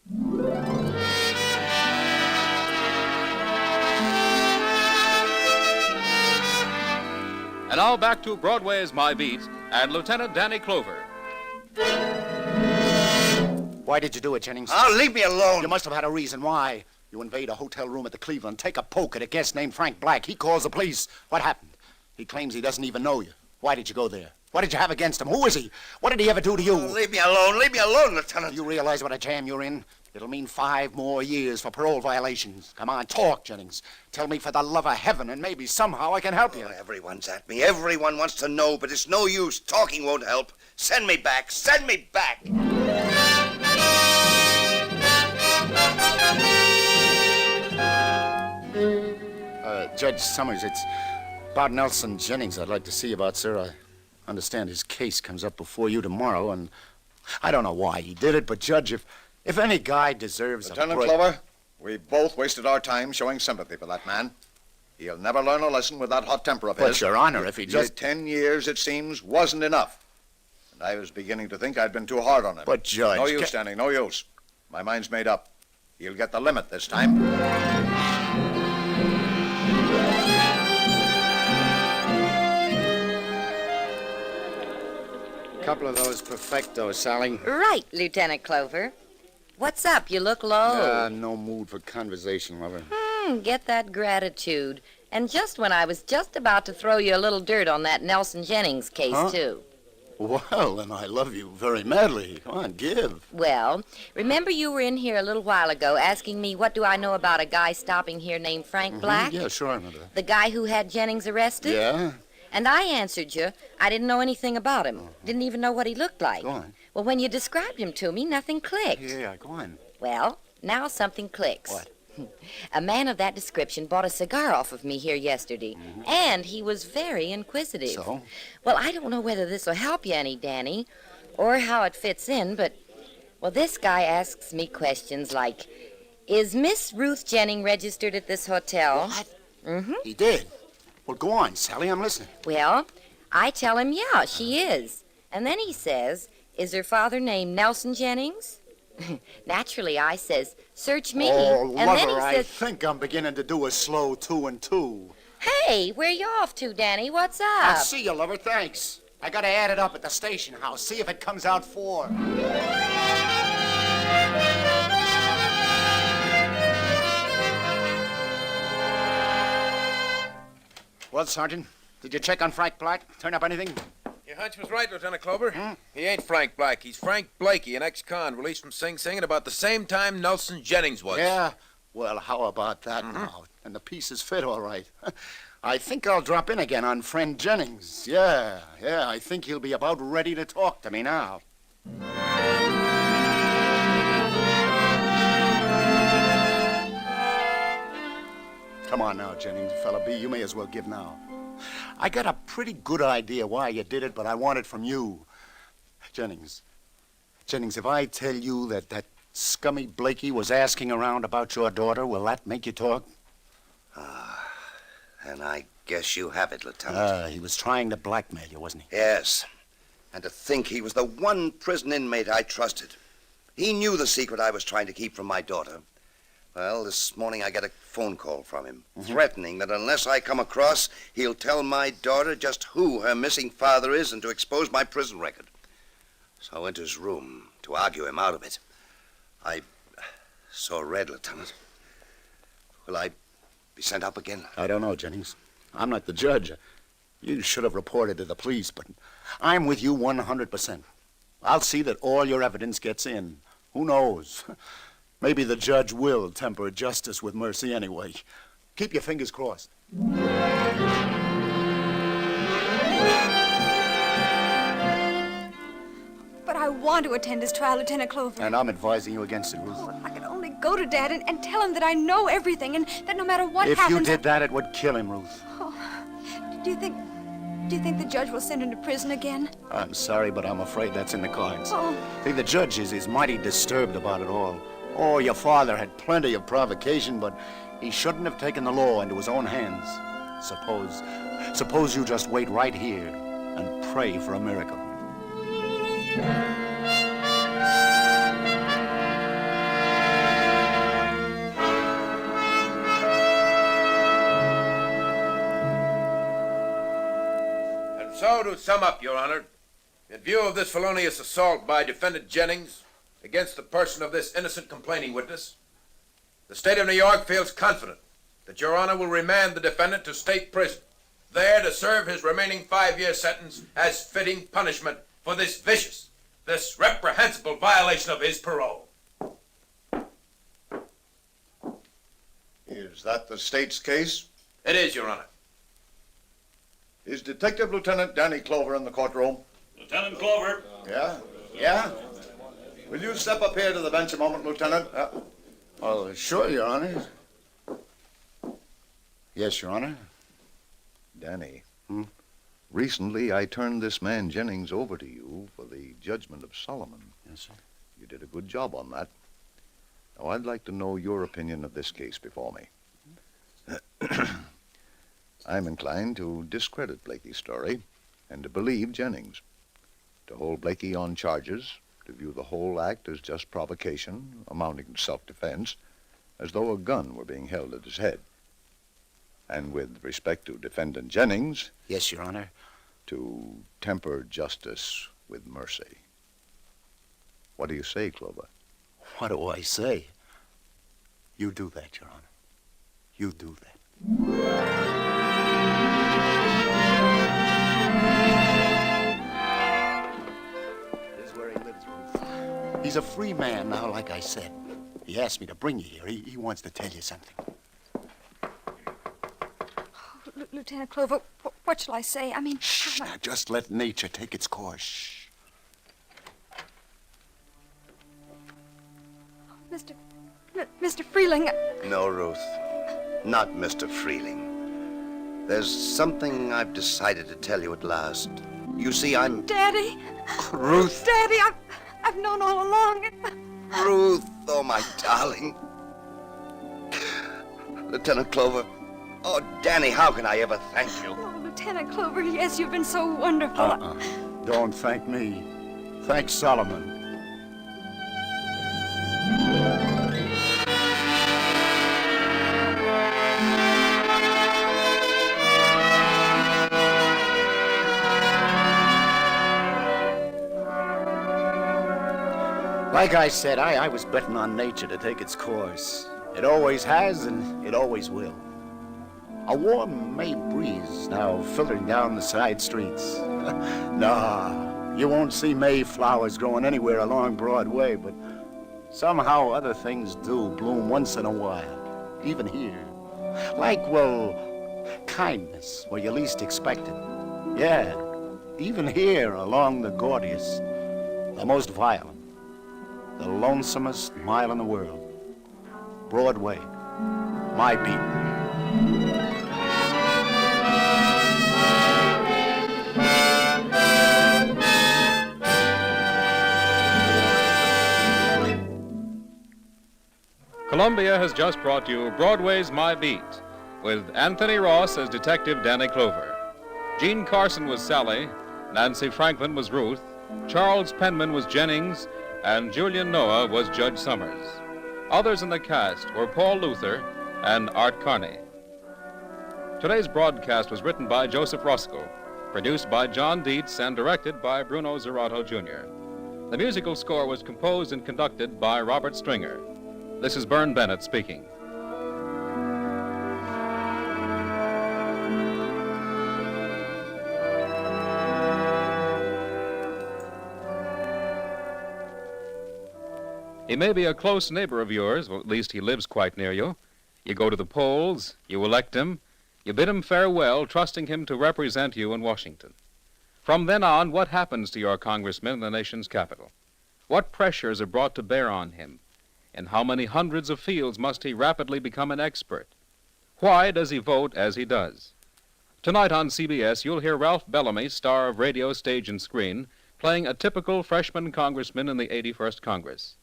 And now back to Broadway Is My Beat and Lieutenant Danny Clover. Why did you do it, Jennings? Oh, leave me alone. You must have had a reason why. You invade a hotel room at the Cleveland, take a poke at a guest named Frank Black. He calls the police. What happened? He claims he doesn't even know you. Why did you go there? What did you have against him? Who is he? What did he ever do to you? Oh, leave me alone. Leave me alone, Lieutenant. Do you realize what a jam you're in? It'll mean 5 more years for parole violations. Come on, talk, Jennings. Tell me for the love of heaven, and maybe somehow I can help you. Oh, everyone's at me. Everyone wants to know, but it's no use. Talking won't help. Send me back. Send me back. Judge Summers, it's about Nelson Jennings I'd like to see about, sir. I understand his case comes up before you tomorrow, and I don't know why he did it, but, Judge, if any guy deserves Lieutenant Clover, we both wasted our time showing sympathy for that man. He'll never learn a lesson with that hot temper of his. But, Your Honor, if he just... 10 years, it seems, wasn't enough. And I was beginning to think I'd been too hard on him. But, Judge... No use, Danny, no use. My mind's made up. He'll get the limit this time. Couple of those perfectos, Sally. Right, Lieutenant Clover. What's up? You look low. No mood for conversation, lover. Get that gratitude. And just when I was just about to throw you a little dirt on that Nelson Jennings case, too. Well, then I love you very madly. Come on, give. Well, remember you were in here a little while ago asking me what do I know about a guy stopping here named Frank Black? Yeah, sure, I remember that. The guy who had Jennings arrested? Yeah? And I answered you, I didn't know anything about him. Didn't even know what he looked like. Go on. Well, when you described him to me, nothing clicked. Yeah, go on. Well, now something clicks. What? A man of that description bought a cigar off of me here yesterday, and he was very inquisitive. So? Well, I don't know whether this will help you any, Danny, or how it fits in, but, well, this guy asks me questions like, Is Miss Ruth Jennings registered at this hotel? What? Mm-hmm. He did? Well, go on, Sally. I'm listening. Well, I tell him, yeah, she is. And then he says, is her father named Nelson Jennings? Naturally, I says, search me. Oh, and lover, then he I says, think I'm beginning to do a slow 2 and 2. hey, where you off to, Danny? What's up? I'll see you, lover. Thanks. I gotta add it up at the station house. See if it comes out 4. Well, Sergeant, did you check on Frank Black? Turn up anything? Your hunch was right, Lieutenant Clover. He ain't Frank Black. He's Frank Blakey, an ex-con released from Sing Sing at about the same time Nelson Jennings was. Yeah? Well, how about that now? And the pieces fit all right. I think I'll drop in again on friend Jennings. Yeah, I think he'll be about ready to talk to me now. Come on now, Jennings, fella B, you may as well give now. I got a pretty good idea why you did it, but I want it from you. Jennings, if I tell you that scummy Blakey was asking around about your daughter, will that make you talk? And I guess you have it, Lieutenant. He was trying to blackmail you, wasn't he? Yes. And to think he was the one prison inmate I trusted. He knew the secret I was trying to keep from my daughter. Well, this morning I get a phone call from him, threatening that unless I come across, he'll tell my daughter just who her missing father is and to expose my prison record. So I went to his room to argue him out of it. I saw red, Lieutenant. Will I be sent up again? I don't know, Jennings. I'm not the judge. You should have reported to the police, but I'm with you 100%. I'll see that all your evidence gets in. Who knows? Maybe the judge will temper justice with mercy anyway. Keep your fingers crossed. But I want to attend his trial, Lieutenant Clover. And I'm advising you against it, Ruth. Oh, if I could only go to Dad and tell him that I know everything and that no matter what If happens... you did that, it would kill him, Ruth. Oh, do you think the judge will send him to prison again? I'm sorry, but I'm afraid that's in the cards. Oh. See, the judge is mighty disturbed about it all. Oh, your father had plenty of provocation, but he shouldn't have taken the law into his own hands. Suppose you just wait right here and pray for a miracle. And so, to sum up, Your Honor, in view of this felonious assault by Defendant Jennings against the person of this innocent complaining witness, the state of New York feels confident that Your Honor will remand the defendant to state prison, there to serve his remaining 5-year sentence as fitting punishment for this vicious, this reprehensible violation of his parole. Is that the state's case? It is, Your Honor. Is Detective Lieutenant Danny Clover in the courtroom? Lieutenant Clover. Yeah? Will you step up here to the bench a moment, Lieutenant? Oh, sure, Your Honor. Yes, Your Honor. Danny, recently I turned this man Jennings over to you for the judgment of Solomon. Yes, sir. You did a good job on that. Now, I'd like to know your opinion of this case before me. I'm inclined to discredit Blakey's story and to believe Jennings. To hold Blakey on charges, to view the whole act as just provocation, amounting to self-defense, as though a gun were being held at his head. And with respect to Defendant Jennings... Yes, Your Honor. To temper justice with mercy. What do you say, Clover? What do I say? You do that, Your Honor. You do that. This is where he lives, Ruth. He's a free man now, like I said. He asked me to bring you here. He wants to tell you something. Lieutenant Clover, what shall I say? I mean... Shh, now just let nature take its course. Shh. Mr. Freeling... No, Ruth. Not Mr. Freeling. There's something I've decided to tell you at last. You see, I'm... Daddy! Ruth! Daddy, I've known all along. Ruth, oh, my darling. Lieutenant Clover. Oh, Danny, how can I ever thank you? Oh, Lieutenant Clover, yes, you've been so wonderful. Don't thank me. Thank Solomon. Like I said, I was betting on nature to take its course. It always has, and it always will. A warm May breeze now filtering down the side streets. Nah, you won't see May flowers growing anywhere along Broadway, but somehow other things do bloom once in a while, even here. Like, well, kindness where you least expect it. Yeah, even here along the Gaudiest, the most violent, the lonesomest mile in the world. Broadway, my beat. Columbia has just brought you Broadway's My Beat, with Anthony Ross as Detective Danny Clover. Jean Carson was Sally, Nancy Franklin was Ruth, Charles Penman was Jennings, and Julian Noah was Judge Summers. Others in the cast were Paul Luther and Art Carney. Today's broadcast was written by Joseph Roscoe, produced by John Dietz, and directed by Bruno Zerato, Jr. The musical score was composed and conducted by Robert Stringer. This is Bern Bennett speaking. He may be a close neighbor of yours, or at least he lives quite near you. You go to the polls, you elect him, you bid him farewell, trusting him to represent you in Washington. From then on, what happens to your congressman in the nation's capital? What pressures are brought to bear on him? In how many hundreds of fields must he rapidly become an expert? Why does he vote as he does? Tonight on CBS, you'll hear Ralph Bellamy, star of radio, stage, and screen, playing a typical freshman congressman in the 81st Congress.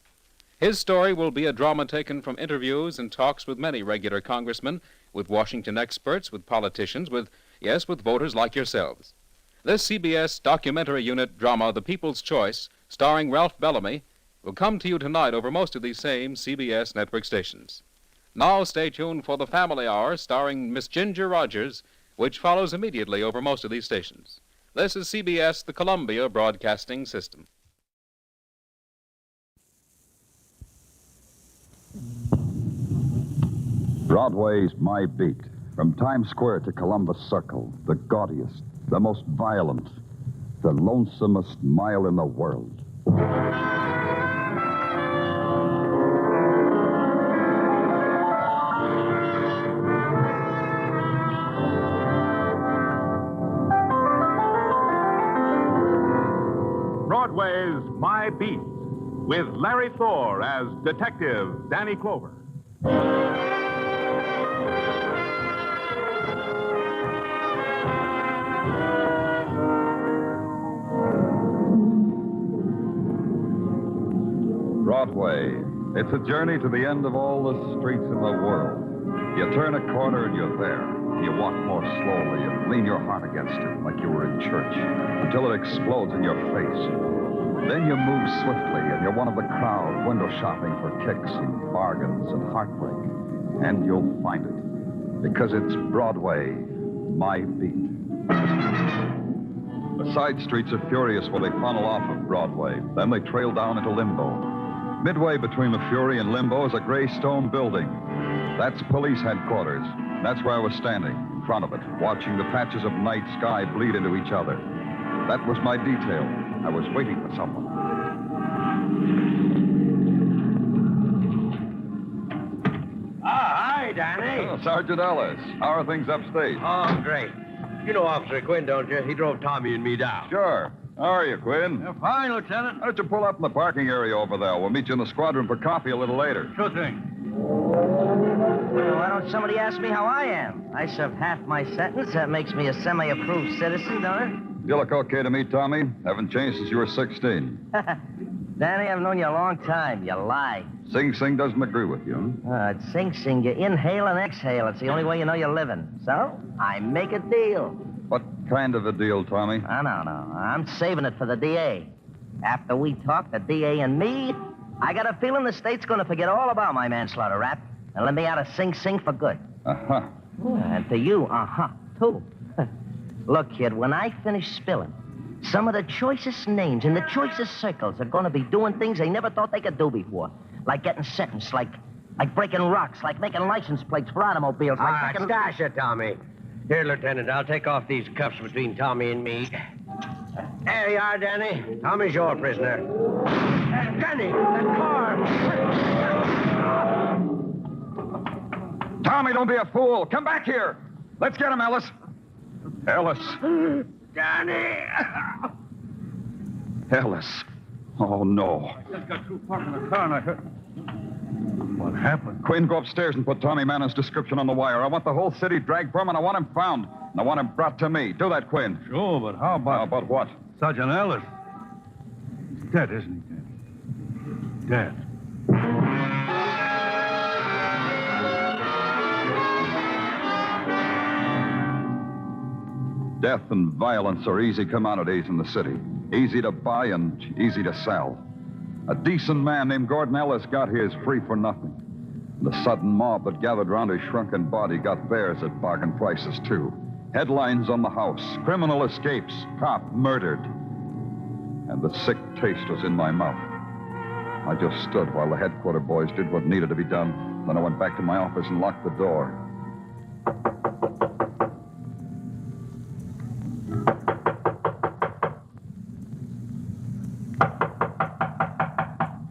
His story will be a drama taken from interviews and talks with many regular congressmen, with Washington experts, with politicians, with voters like yourselves. This CBS documentary unit drama, The People's Choice, starring Ralph Bellamy, will come to you tonight over most of these same CBS network stations. Now stay tuned for the Family Hour, starring Miss Ginger Rogers, which follows immediately over most of these stations. This is CBS, the Columbia Broadcasting System. Broadway's My Beat. From Times Square to Columbus Circle, the gaudiest, the most violent, the lonesomest mile in the world. Broadway's My Beat, with Larry Thor as Detective Danny Clover. Broadway. It's a journey to the end of all the streets in the world. You turn a corner and you're there. You walk more slowly and lean your heart against it like you were in church until it explodes in your face. Then you move swiftly and you're one of the crowd window shopping for kicks and bargains and heartbreak. And you'll find it because it's Broadway, My Beat. The side streets are furious while they funnel off of Broadway. Then they trail down into limbo. Midway between the Fury and Limbo is a gray stone building. That's police headquarters. That's where I was standing, in front of it, watching the patches of night sky bleed into each other. That was my detail. I was waiting for someone. Hi, Danny. Oh, Sergeant Ellis. How are things upstate? Oh, great. You know Officer Quinn, don't you? He drove Tommy and me down. Sure. How are you, Quinn? Fine, Lieutenant. Why don't you pull up in the parking area over there? We'll meet you in the squadron for coffee a little later. Sure thing. Well, why don't somebody ask me how I am? I served half my sentence. That makes me a semi-approved citizen, don't it? You look okay to me, Tommy. Haven't changed since you were 16. Danny, I've known you a long time. You lie. Sing Sing doesn't agree with you. It's Sing Sing. You inhale and exhale. It's the only way you know you're living. So, I make a deal. What kind of a deal, Tommy? No. I'm saving it for the DA. After we talk, the DA and me, I got a feeling the state's going to forget all about my manslaughter rap and let me out of Sing Sing for good. Uh-huh. And to you, too. Look, kid, when I finish spilling, some of the choicest names in the choicest circles are going to be doing things they never thought they could do before. Like getting sentenced, like breaking rocks, like making license plates for automobiles, like making... Stash it, Tommy. Here, Lieutenant, I'll take off these cuffs between Tommy and me. There you are, Danny. Tommy's your prisoner. Danny, that car! Tommy, don't be a fool. Come back here. Let's get him, Ellis. Ellis. Danny! Ellis. Oh, no. I just got through parking the car and I heard... What happened? Quinn, go upstairs and put Tommy Mannon's description on the wire. I want the whole city dragged for him, and I want him found. And I want him brought to me. Do that, Quinn. Sure, but how about... How about what? Sergeant Ellis. He's dead, isn't he, Danny? Dead. Death and violence are easy commodities in the city. Easy to buy and easy to sell. A decent man named Gordon Ellis got his free for nothing. The sudden mob that gathered round his shrunken body got theirs at bargain prices, too. Headlines on the house, criminal escapes, cop murdered. And the sick taste was in my mouth. I just stood while the headquarter boys did what needed to be done. Then I went back to my office and locked the door.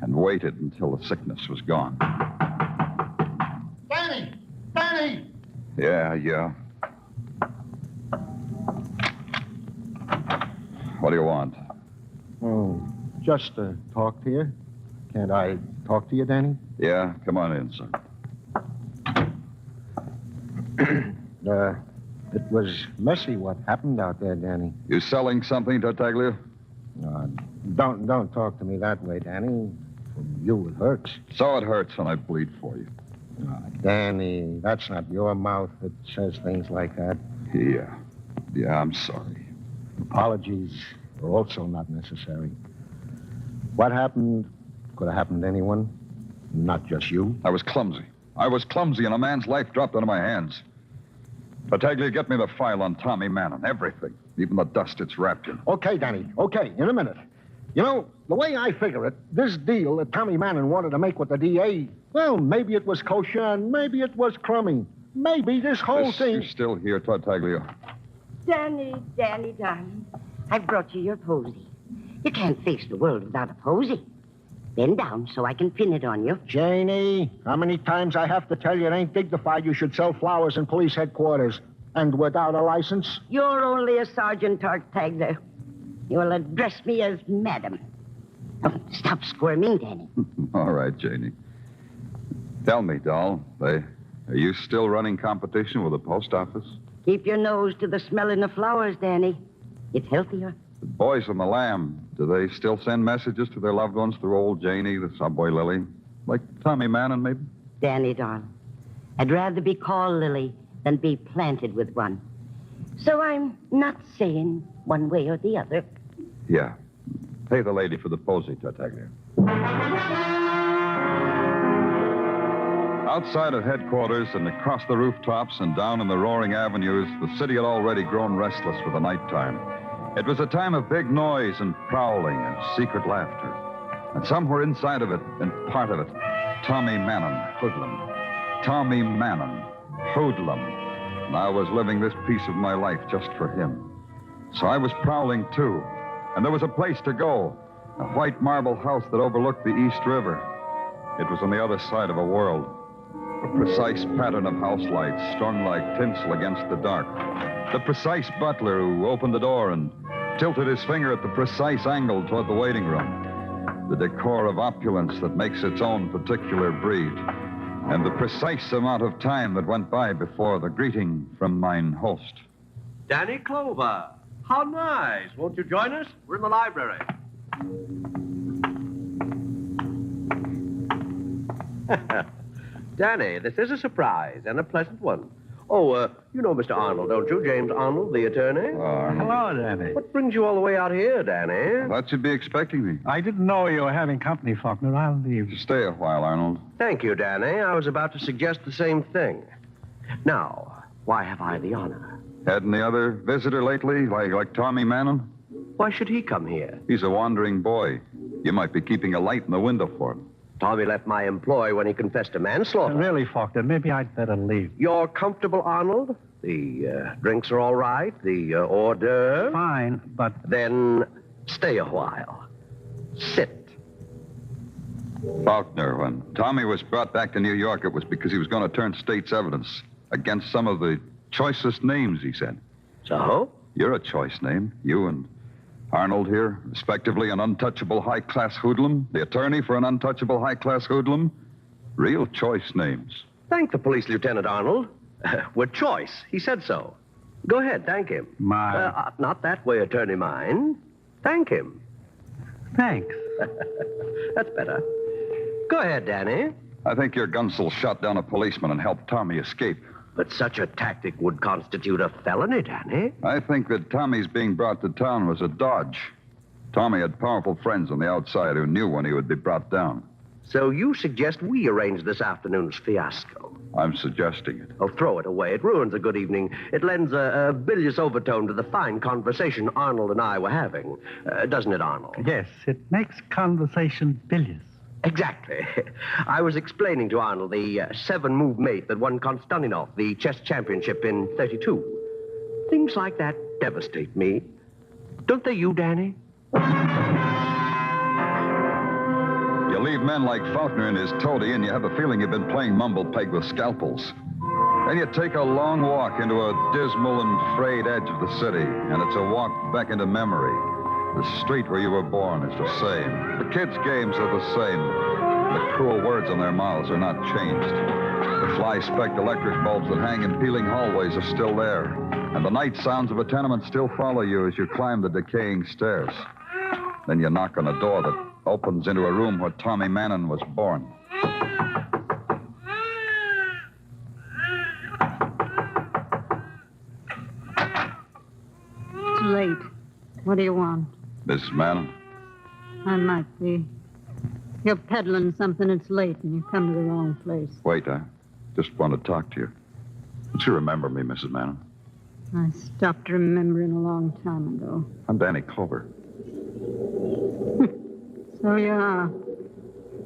And waited until the sickness was gone. Danny! Danny! Yeah. What do you want? Oh, just to talk to you. Can't I talk to you, Danny? Yeah, come on in, sir. It was messy what happened out there, Danny. You selling something, Tartaglia? Don't talk to me that way, Danny. From you, it hurts. So it hurts when I bleed for you. Danny, that's not your mouth that says things like that. Yeah, I'm sorry. Apologies are also not necessary. What happened could have happened to anyone, not just you. I was clumsy, and a man's life dropped into my hands. Tartaglia, get me the file on Tommy Mannon, everything, even the dust it's wrapped in. Okay, Danny, okay, in a minute. You know, the way I figure it, this deal that Tommy Mannon wanted to make with the DA, well, maybe it was kosher and maybe it was crummy. Maybe this whole thing... You're still here, Tartaglia. Danny, darling, I've brought you your posy. You can't face the world without a posy. Bend down so I can pin it on you. Janie, how many times I have to tell you it ain't dignified you should sell flowers in police headquarters and without a license? You're only a Sergeant Tartaglia. You'll address me as Madam. Oh, stop squirming, Danny. All right, Janie. Tell me, doll, are you still running competition with the post office? Keep your nose to the smelling of flowers, Danny. It's healthier. The boys from the Lamb, do they still send messages to their loved ones through old Janie, the subway Lily? Like Tommy Mannon, maybe? Danny, darling, I'd rather be called Lily than be planted with one. So I'm not saying one way or the other. Yeah. Pay the lady for the posy, Tartaglia. Outside of headquarters and across the rooftops and down in the roaring avenues, the city had already grown restless for the nighttime. It was a time of big noise and prowling and secret laughter. And somewhere inside of it, and part of it, Tommy Mannon, hoodlum. Tommy Mannon, hoodlum. And I was living this piece of my life just for him. So I was prowling, too. And there was a place to go, a white marble house that overlooked the East River. It was on the other side of a world. A precise pattern of house lights strung like tinsel against the dark. The precise butler who opened the door and tilted his finger at the precise angle toward the waiting room. The decor of opulence that makes its own particular breed. And the precise amount of time that went by before the greeting from mine host. Danny Clover. How nice. Won't you join us? We're in the library. Danny, this is a surprise and a pleasant one. Oh, you know Mr. Arnold, don't you? James Arnold, the attorney. Hello, Danny. What brings you all the way out here, Danny? I thought you'd be expecting me. I didn't know you were having company, Faulkner. I'll leave. Stay a while, Arnold. Thank you, Danny. I was about to suggest the same thing. Now, why have I the honor? Had any other visitor lately, like Tommy Mannon? Why should he come here? He's a wandering boy. You might be keeping a light in the window for him. Tommy left my employ when he confessed to manslaughter. Really, Faulkner, maybe I'd better leave. You're comfortable, Arnold? The drinks are all right? The hors d'oeuvres? Fine, but... Then stay a while. Sit. Faulkner, when Tommy was brought back to New York, it was because he was going to turn state's evidence against some of the choicest names, he said. So? You're a choice name. You and Arnold here, respectively, an untouchable high-class hoodlum, the attorney for an untouchable high-class hoodlum. Real choice names. Thank the police lieutenant, Arnold. With choice. He said so. Go ahead, thank him. Not that way, attorney mine. Thank him. Thanks. That's better. Go ahead, Danny. I think your gunsel shot down a policeman and helped Tommy escape. But such a tactic would constitute a felony, Danny. I think that Tommy's being brought to town was a dodge. Tommy had powerful friends on the outside who knew when he would be brought down. So you suggest we arrange this afternoon's fiasco? I'm suggesting it. Oh, throw it away. It ruins a good evening. It lends a bilious overtone to the fine conversation Arnold and I were having. Doesn't it, Arnold? Yes, it makes conversation bilious. Exactly. I was explaining to Arnold the 7-move mate that won Konstantinov the chess championship in 32. Things like that devastate me. Don't they you, Danny? You leave men like Faulkner and his toady, and you have a feeling you've been playing mumble peg with scalpels. Then you take a long walk into a dismal and frayed edge of the city, and it's a walk back into memory. The street where you were born is the same. The kids' games are the same. The cruel words on their mouths are not changed. The fly-specked electric bulbs that hang in peeling hallways are still there. And the night sounds of a tenement still follow you as you climb the decaying stairs. Then you knock on a door that opens into a room where Tommy Mannon was born. It's late. What do you want? Mrs. Mannon? I might be. You're peddling something, it's late, and you come to the wrong place. Wait, I just want to talk to you. Don't you remember me, Mrs. Mannon? I stopped remembering a long time ago. I'm Danny Clover. So you are.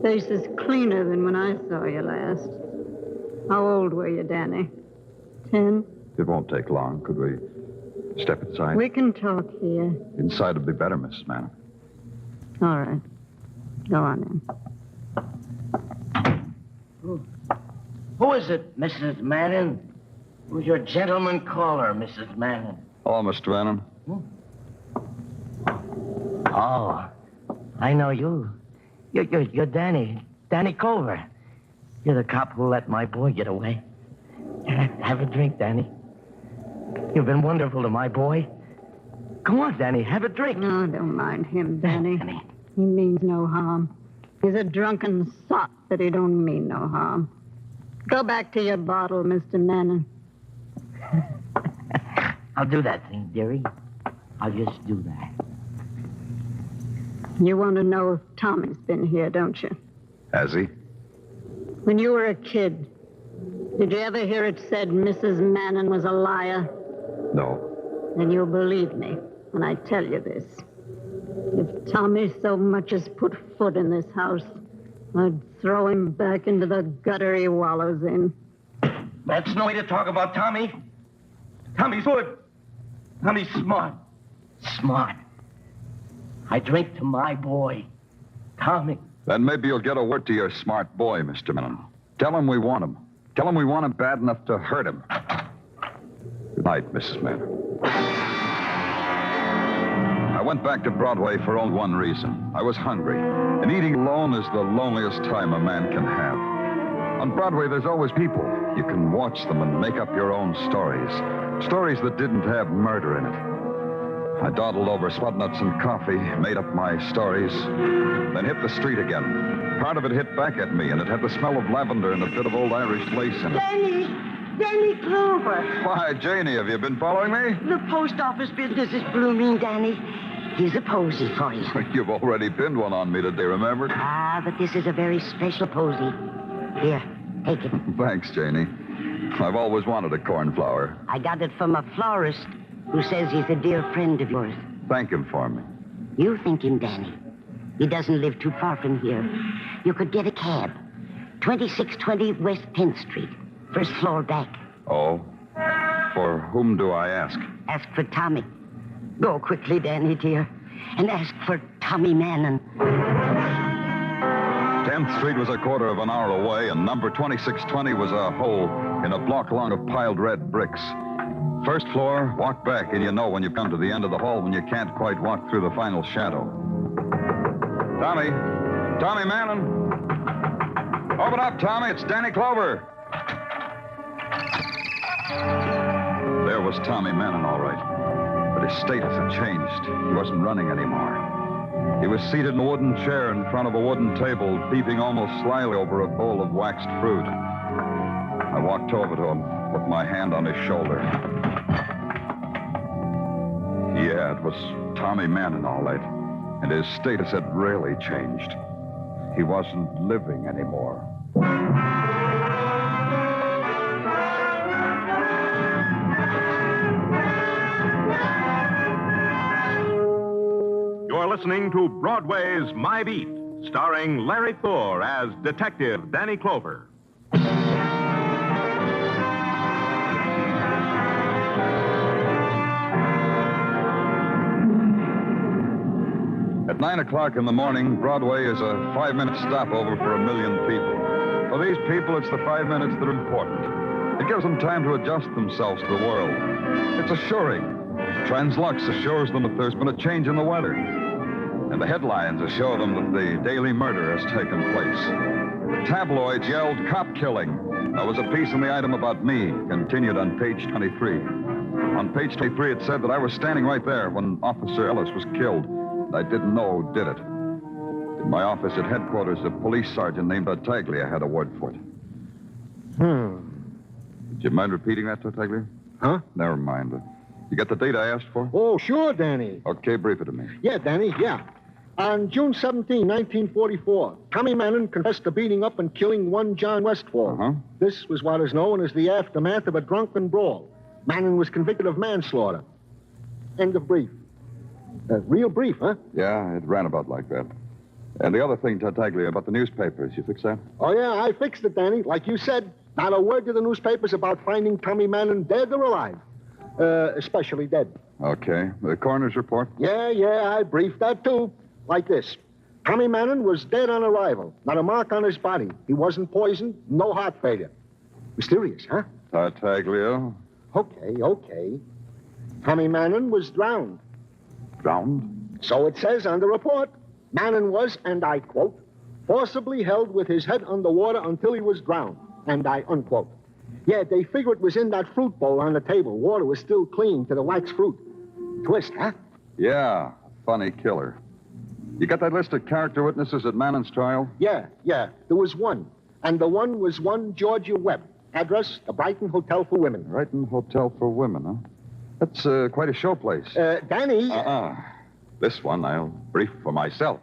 Face is cleaner than when I saw you last. How old were you, Danny? 10? It won't take long. Could we step inside? We can talk here. Inside would be better, Mrs. Mannon. All right. Go on in. Who is it, Mrs. Mannon? Who's your gentleman caller, Mrs. Mannon? Hello, Mr. Mannon. Oh, I know you. You're Danny. Danny Culver. You're the cop who let my boy get away. Have a drink, Danny. You've been wonderful to my boy. Come on, Danny, have a drink. No, don't mind him, Danny. He means no harm. He's a drunken sot, but he don't mean no harm. Go back to your bottle, Mr. Mannon. I'll do that thing, dearie. I'll just do that. You want to know if Tommy's been here, don't you? Has he? When you were a kid, did you ever hear it said Mrs. Mannon was a liar? No. Then you'll believe me when I tell you this. If Tommy so much as put foot in this house, I'd throw him back into the gutter he wallows in. That's no way to talk about Tommy. Tommy's good. Tommy's smart. Smart. I drink to my boy, Tommy. Then maybe you'll get a word to your smart boy, Mr. Mannon. Tell him we want him. Tell him we want him bad enough to hurt him. Good night, Mrs. Mannon. I went back to Broadway for only one reason. I was hungry. And eating alone is the loneliest time a man can have. On Broadway, there's always people. You can watch them and make up your own stories. Stories that didn't have murder in it. I dawdled over spud nuts and coffee, made up my stories, then hit the street again. Part of it hit back at me, and it had the smell of lavender and a bit of old Irish lace in it. Danny Clover. Why, Janie, have you been following me? The post office business is blooming, Danny. Here's a posy for you. You've already pinned one on me today, remember? Ah, but this is a very special posy. Here, take it. Thanks, Janie. I've always wanted a cornflower. I got it from a florist who says he's a dear friend of yours. Thank him for me. You thank him, Danny. He doesn't live too far from here. You could get a cab. 2620 West 10th Street. First floor back. Oh? For whom do I ask? Ask for Tommy. Go quickly, Danny, dear. And ask for Tommy Mannon. 10th Street was a quarter of an hour away, and number 2620 was a hole in a block long of piled red bricks. First floor, walk back, and you know when you come to the end of the hall when you can't quite walk through the final shadow. Tommy. Tommy Mannon. Open up, Tommy. It's Danny Clover. There was Tommy Mannon, all right. But his status had changed. He wasn't running anymore. He was seated in a wooden chair in front of a wooden table, peeping almost slyly over a bowl of waxed fruit. I walked over to him, put my hand on his shoulder. Yeah, it was Tommy Mannon, all right. And his status had really changed. He wasn't living anymore. You're listening to Broadway's My Beat, starring Larry Thor as Detective Danny Clover. At 9 o'clock in the morning, Broadway is a 5-minute stopover for 1 million people. For these people, it's the 5 minutes that are important. It gives them time to adjust themselves to the world. It's assuring. Translux assures them that there's been a change in the weather. And the headlines assure them that the daily murder has taken place. The tabloids yelled, "Cop killing." There was a piece in the item about me, continued on page 23. On page 23, it said that I was standing right there when Officer Ellis was killed. I didn't know who did it. In my office at headquarters, a police sergeant named Tartaglia had a word for it. Would you mind repeating that, Tartaglia? Huh? Never mind. You got the date I asked for? Oh, sure, Danny. Okay, brief it to me. Yeah, Danny, yeah. On June 17, 1944, Tommy Mannon confessed to beating up and killing one John Westfall. Uh-huh. This was what is known as the aftermath of a drunken brawl. Mannon was convicted of manslaughter. End of brief. Real brief, huh? Yeah, it ran about like that. And the other thing, Tartaglia, about the newspapers, you fix that? Oh, yeah, I fixed it, Danny. Like you said, not a word to the newspapers about finding Tommy Mannon dead or alive. Especially dead. Okay. The coroner's report? Yeah, I briefed that, too. Like this. Tommy Mannon was dead on arrival. Not a mark on his body. He wasn't poisoned, no heart failure. Mysterious, huh? Tartaglia. Okay. Tommy Mannon was drowned. Drowned? So it says on the report. Mannon was, and I quote, forcibly held with his head underwater until he was drowned, and I unquote. Yeah, they figure it was in that fruit bowl on the table. Water was still clinging to the wax fruit. Twist, huh? Yeah, funny killer. You got that list of character witnesses at Mannon's trial? Yeah. There was one. And the one was one Georgia Webb. Address, the Brighton Hotel for Women. Brighton Hotel for Women, huh? That's quite a showplace. Danny... This one I'll brief for myself.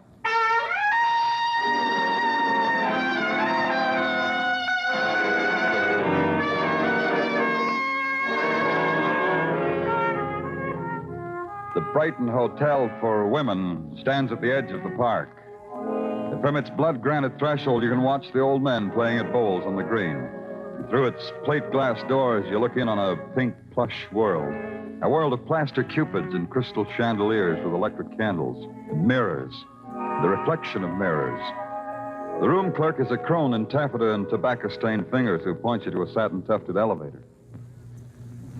The Brighton Hotel for Women stands at the edge of the park. From its blood-granite threshold, you can watch the old men playing at bowls on the green. Through its plate glass doors, you look in on a pink plush world. A world of plaster cupids and crystal chandeliers with electric candles and mirrors. The reflection of mirrors. The room clerk is a crone in taffeta and tobacco-stained fingers who points you to a satin-tufted elevator.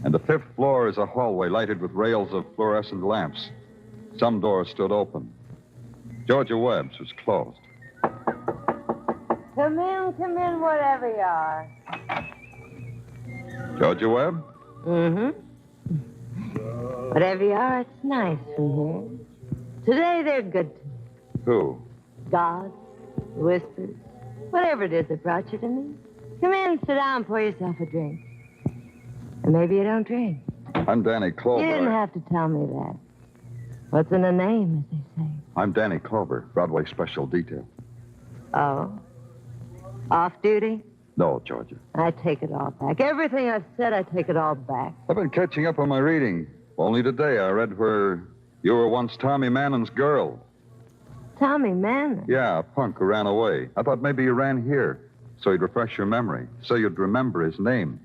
And the 5th floor is a hallway lighted with rails of fluorescent lamps. Some doors stood open. Georgia Webb's was closed. Come in, whatever you are. Georgia Webb? Mm-hmm. Whatever you are, it's nice from here. Today they're good to me. Who? God, whispers, whatever it is that brought you to me. Come in, sit down, pour yourself a drink. And maybe you don't drink. I'm Danny Clover. You didn't have to tell me that. What's in a name, as they say? I'm Danny Clover, Broadway Special Detail. Oh? Off duty? No, Georgia. I take it all back. Everything I've said, I take it all back. I've been catching up on my reading. Only today I read where you were once Tommy Mannon's girl. Tommy Manning? Yeah, a punk who ran away. I thought maybe you ran here, so he'd refresh your memory, so you'd remember his name.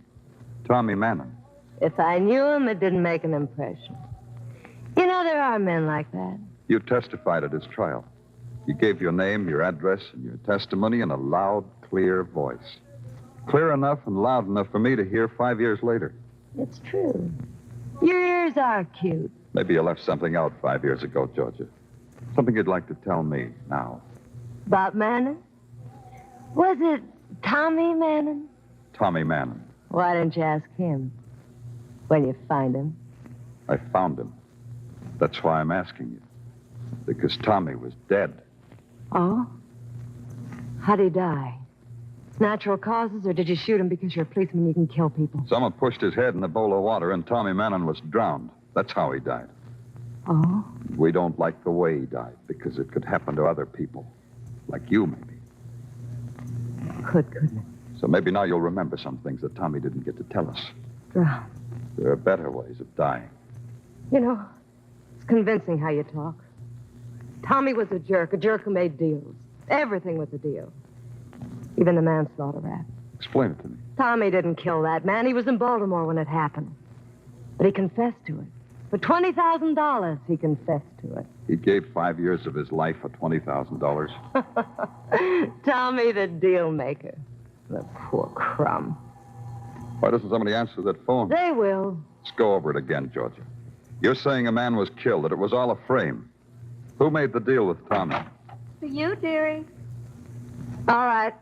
Tommy Mannon. If I knew him, it didn't make an impression. You know, there are men like that. You testified at his trial. You gave your name, your address, and your testimony in a loud, clear voice. Clear enough and loud enough for me to hear 5 years later. It's true. Your ears are cute. Maybe you left something out 5 years ago, Georgia. Something you'd like to tell me now. About Manning? Was it Tommy Manning? Tommy Mannon. Why didn't you ask him when you find him? I found him. That's why I'm asking you. Because Tommy was dead. Oh? How'd he die? Natural causes, or did you shoot him because you're a policeman and you can kill people? Someone pushed his head in a bowl of water, and Tommy Mannon was drowned. That's how he died. Oh? We don't like the way he died, because it could happen to other people. Like you, maybe. Couldn't it? So maybe now you'll remember some things that Tommy didn't get to tell us. Drowned. There are better ways of dying. You know, it's convincing how you talk. Tommy was a jerk who made deals. Everything was a deal. Even the manslaughter rap. Explain it to me. Tommy didn't kill that man. He was in Baltimore when it happened. But he confessed to it. For $20,000, he confessed to it. He gave 5 years of his life for $20,000. Tommy, the deal maker. The poor crumb. Why doesn't somebody answer that phone? They will. Let's go over it again, Georgia. You're saying a man was killed, that it was all a frame. Who made the deal with Tommy? For you, dearie. All right.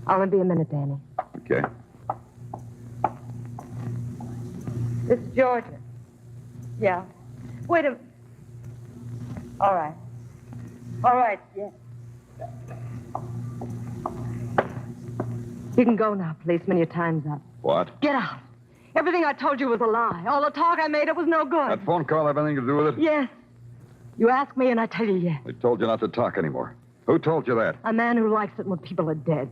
I'll be a minute, Danny. Okay. This is Georgia. Yeah. Wait a... All right. All right, yeah. You can go now, policeman. Your time's up. What? Get out. Everything I told you was a lie. All the talk I made, it was no good. That phone call have anything to do with it? Yes. You ask me, and I tell you yes. They told you not to talk anymore. Who told you that? A man who likes it when people are dead.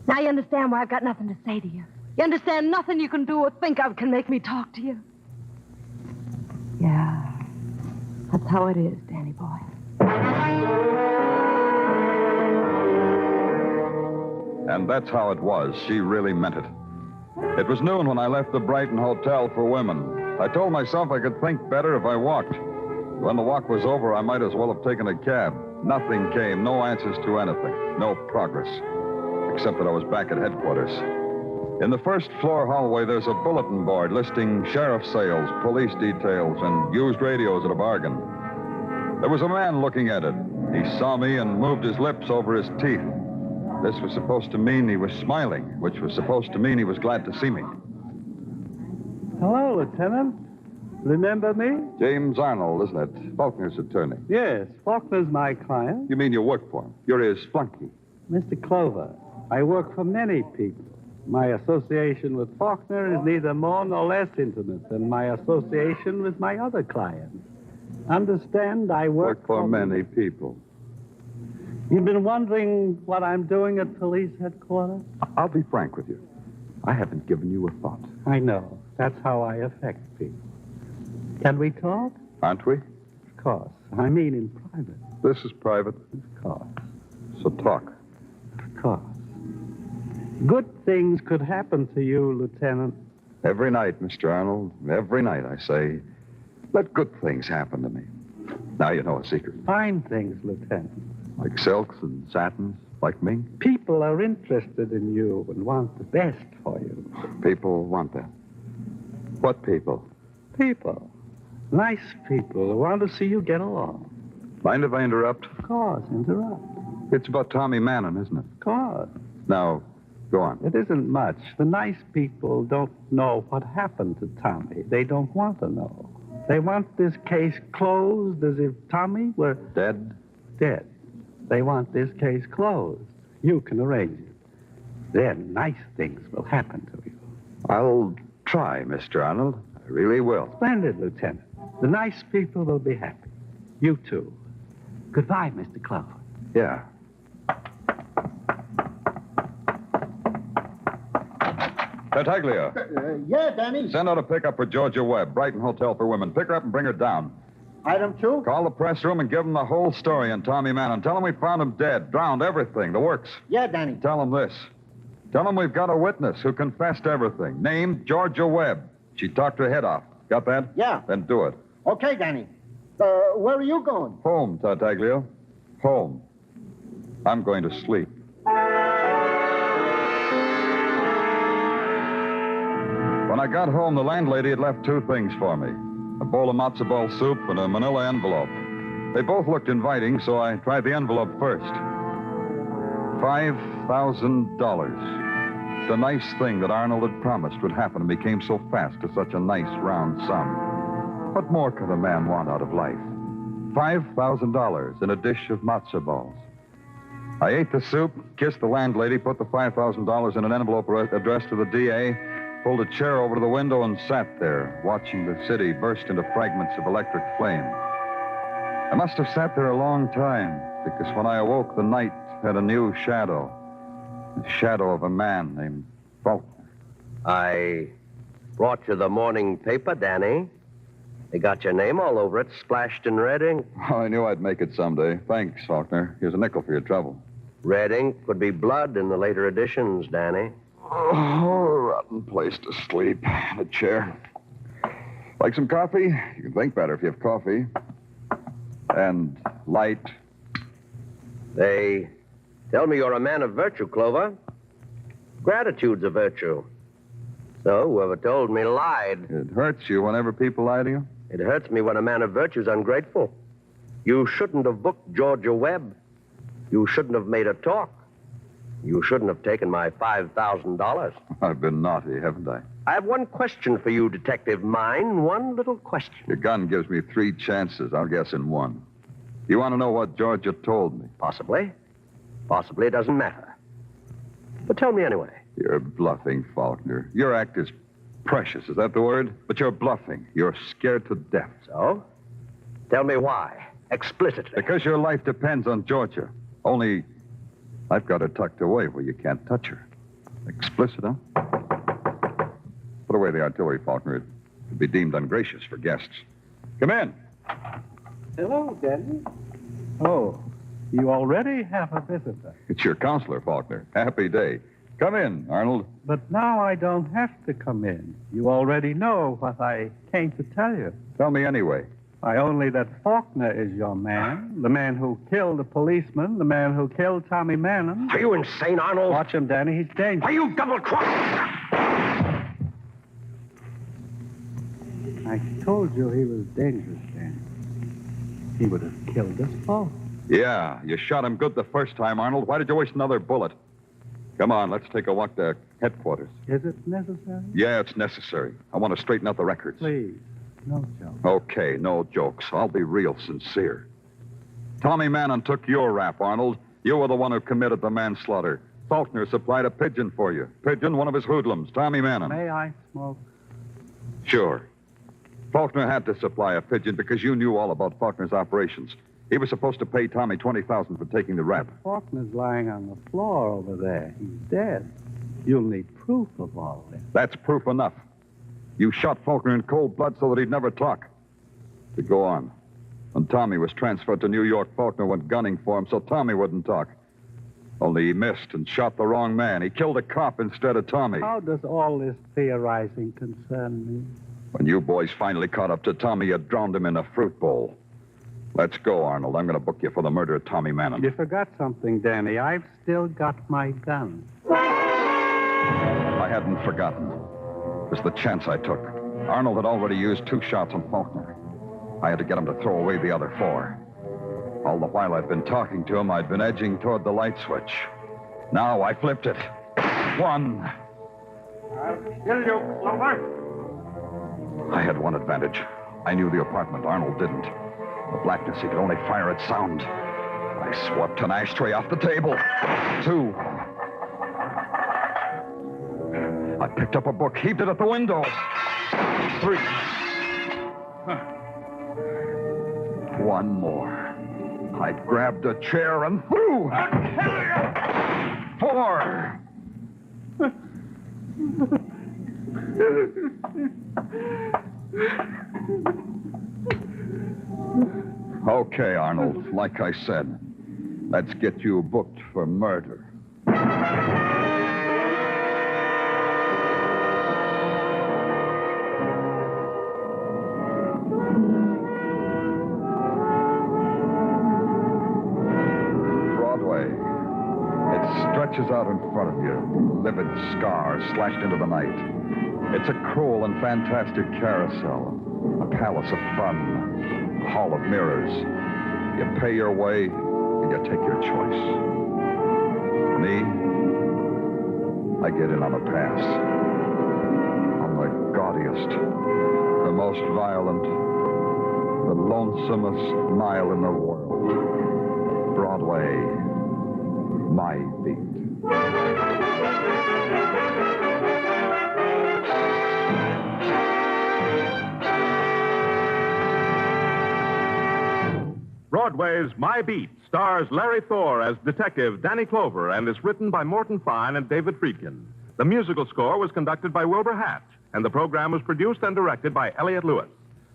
Now you understand why I've got nothing to say to you. You understand nothing you can do or think of can make me talk to you. Yeah. That's how it is, Danny boy. And that's how it was. She really meant it. It was noon when I left the Brighton Hotel for women. I told myself I could think better if I walked. When the walk was over, I might as well have taken a cab. Nothing came, no answers to anything, no progress, except that I was back at headquarters. In the first floor hallway, there's a bulletin board listing sheriff sales, police details, and used radios at a bargain. There was a man looking at it. He saw me and moved his lips over his teeth. This was supposed to mean he was smiling, which was supposed to mean he was glad to see me. Hello, Lieutenant. Remember me? James Arnold, isn't it? Faulkner's attorney. Yes, Faulkner's my client. You mean you work for him? You're his flunky. Mr. Clover, I work for many people. My association with Faulkner is neither more nor less intimate than my association with my other clients. Understand, I work for many people. You've been wondering what I'm doing at police headquarters? I'll be frank with you. I haven't given you a thought. I know. That's how I affect people. Can we talk? Aren't we? Of course. I mean in private. This is private. Of course. So talk. Of course. Good things could happen to you, Lieutenant. Every night, Mr. Arnold. Every night, I say, let good things happen to me. Now you know a secret. Fine things, Lieutenant. Like silks and satins, like me. People are interested in you and want the best for you. People want that. What people? People. Nice people who want to see you get along. Mind if I interrupt? Of course, interrupt. It's about Tommy Mannon, isn't it? Of course. Now, Go on. It isn't much. The nice people don't know what happened to Tommy. They don't want to know. They want this case closed as if Tommy were... Dead? Dead. They want this case closed. You can arrange it. Then nice things will happen to you. I'll try, Mr. Arnold. I really will. Splendid, Lieutenant. The nice people will be happy. You too. Goodbye, Mr. Clover. Yeah. Tartaglia. Yeah, Danny. Send out a pickup for Georgia Webb, Brighton Hotel for Women. Pick her up and bring her down. Item 2? Call the press room and give them the whole story on Tommy Mannon. Tell them we found him dead, drowned, everything, the works. Yeah, Danny. Tell them this. Tell them we've got a witness who confessed everything. Named Georgia Webb. She talked her head off. Got that? Yeah. Then do it. Okay, Danny. Where are you going? Home, Tartaglia. Home. I'm going to sleep. When I got home, the landlady had left 2 things for me. A bowl of matzo ball soup and a manila envelope. They both looked inviting, so I tried the envelope first. $5,000. The nice thing that Arnold had promised would happen and became so fast to such a nice round sum. What more could a man want out of life? $5,000 in a dish of matzo balls. I ate the soup, kissed the landlady, put the $5,000 in an envelope addressed to the DA, pulled a chair over to the window and sat there, watching the city burst into fragments of electric flame. I must have sat there a long time, because when I awoke, the night had a new shadow. The shadow of a man named Faulkner. I brought you the morning paper, Danny. They got your name all over it, splashed in red ink. Oh, I knew I'd make it someday. Thanks, Faulkner. Here's a nickel for your trouble. Red ink would be blood in the later editions, Danny. Oh, rotten place to sleep. In a chair. Like some coffee? You can think better if you have coffee. And light. They tell me you're a man of virtue, Clover. Gratitude's a virtue. So whoever told me lied. It hurts you whenever people lie to you? It hurts me when a man of virtue's ungrateful. You shouldn't have booked Georgia Webb. You shouldn't have made her talk. You shouldn't have taken my $5,000. I've been naughty, haven't I? I have one question for you, Detective Mine. One little question. Your gun gives me 3 chances. I'll guess in 1. You want to know what Georgia told me? Possibly. Possibly it doesn't matter. But tell me anyway. You're bluffing, Faulkner. Your act is precious. Is that the word? But you're bluffing. You're scared to death. So? Tell me why. Explicitly. Because your life depends on Georgia. Only I've got her tucked away where you can't touch her. Explicit, huh? Put away the artillery, Faulkner. It would be deemed ungracious for guests. Come in. Hello, Danny. Oh, you already have a visitor. It's your counselor, Faulkner. Happy day. Come in, Arnold. But now I don't have to come in. You already know what I came to tell you. Tell me anyway. Why, only that Faulkner is your man. The man who killed the policeman. The man who killed Tommy Mannon. Are you insane, Arnold? Watch him, Danny. He's dangerous. Are you double-crossing? I told you he was dangerous, Danny. He would have killed us both. Yeah, you shot him good the first time, Arnold. Why did you waste another bullet? Come on, let's take a walk to headquarters. Is it necessary? Yeah, it's necessary. I want to straighten out the records. Please, no joke. Okay, no jokes. I'll be real sincere. Tommy Mannon took your rap, Arnold. You were the one who committed the manslaughter. Faulkner supplied a pigeon for you. Pigeon, one of his hoodlums, Tommy Mannon. May I smoke? Sure. Faulkner had to supply a pigeon because you knew all about Faulkner's operations. He was supposed to pay Tommy $20,000 for taking the rap. Faulkner's lying on the floor over there. He's dead. You'll need proof of all this. That's proof enough. You shot Faulkner in cold blood so that he'd never talk. To go on. When Tommy was transferred to New York, Faulkner went gunning for him so Tommy wouldn't talk. Only he missed and shot the wrong man. He killed a cop instead of Tommy. How does all this theorizing concern me? When you boys finally caught up to Tommy, you drowned him in a fruit bowl. Let's go, Arnold. I'm going to book you for the murder of Tommy Mannon. You forgot something, Danny. I've still got my gun. I hadn't forgotten. It was the chance I took. Arnold had already used 2 shots on Faulkner. I had to get him to throw away the other 4. All the while I'd been talking to him, I'd been edging toward the light switch. Now I flipped it. One. I'll kill you, Clover. I had one advantage. I knew the apartment. Arnold didn't. The blackness, he could only fire at sound. I swept an ashtray off the table. 2. I picked up a book, heaved it at the window. 3. One more. I grabbed a chair and threw. 4. Okay, Arnold. Like I said, let's get you booked for murder. Broadway. It stretches out in front of you, livid scars slashed into the night. It's a cruel and fantastic carousel, a palace of fun, a hall of mirrors. You pay your way, and you take your choice. Me, I get in on a pass. I'm the gaudiest, the most violent, the lonesomest mile in the world. Broadway, my beat. Broadway's My Beat stars Larry Thor as Detective Danny Clover and is written by Morton Fine and David Friedkin. The musical score was conducted by Wilbur Hatch, and the program was produced and directed by Elliott Lewis.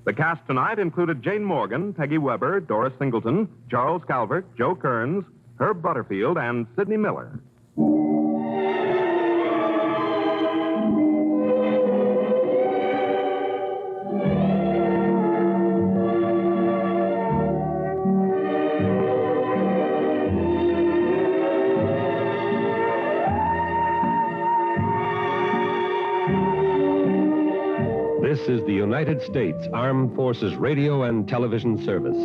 The cast tonight included Jane Morgan, Peggy Weber, Doris Singleton, Charles Calvert, Joe Kearns, Herb Butterfield, and Sidney Miller. This is the United States Armed Forces Radio and Television Service.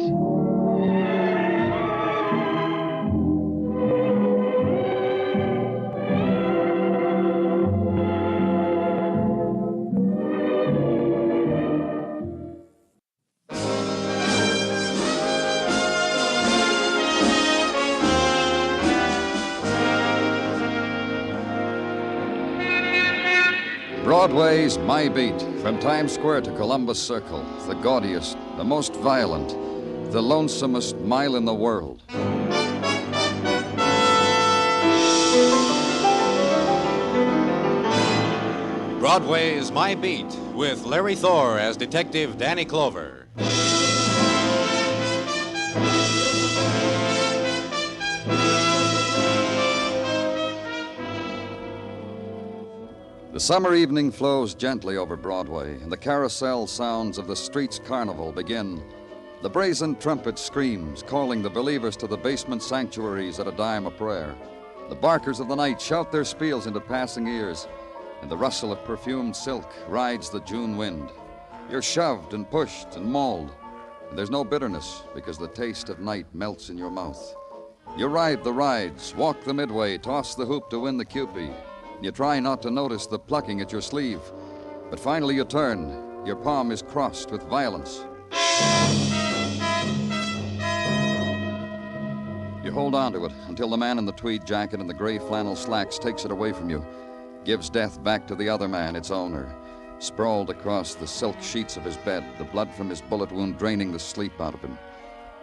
Broadway's My Beat, from Times Square to Columbus Circle, the gaudiest, the most violent, the lonesomest mile in the world. Broadway Is My Beat, with Larry Thor as Detective Danny Clover. The summer evening flows gently over Broadway, and the carousel sounds of the street's carnival begin. The brazen trumpet screams, calling the believers to the basement sanctuaries at a dime a prayer. The barkers of the night shout their spiels into passing ears, and the rustle of perfumed silk rides the June wind. You're shoved and pushed and mauled, and there's no bitterness because the taste of night melts in your mouth. You ride the rides, walk the midway, toss the hoop to win the Cupid. You try not to notice the plucking at your sleeve, but finally you turn. Your palm is crossed with violence. You hold on to it until the man in the tweed jacket and the gray flannel slacks takes it away from you, gives death back to the other man, its owner, sprawled across the silk sheets of his bed, the blood from his bullet wound draining the sleep out of him.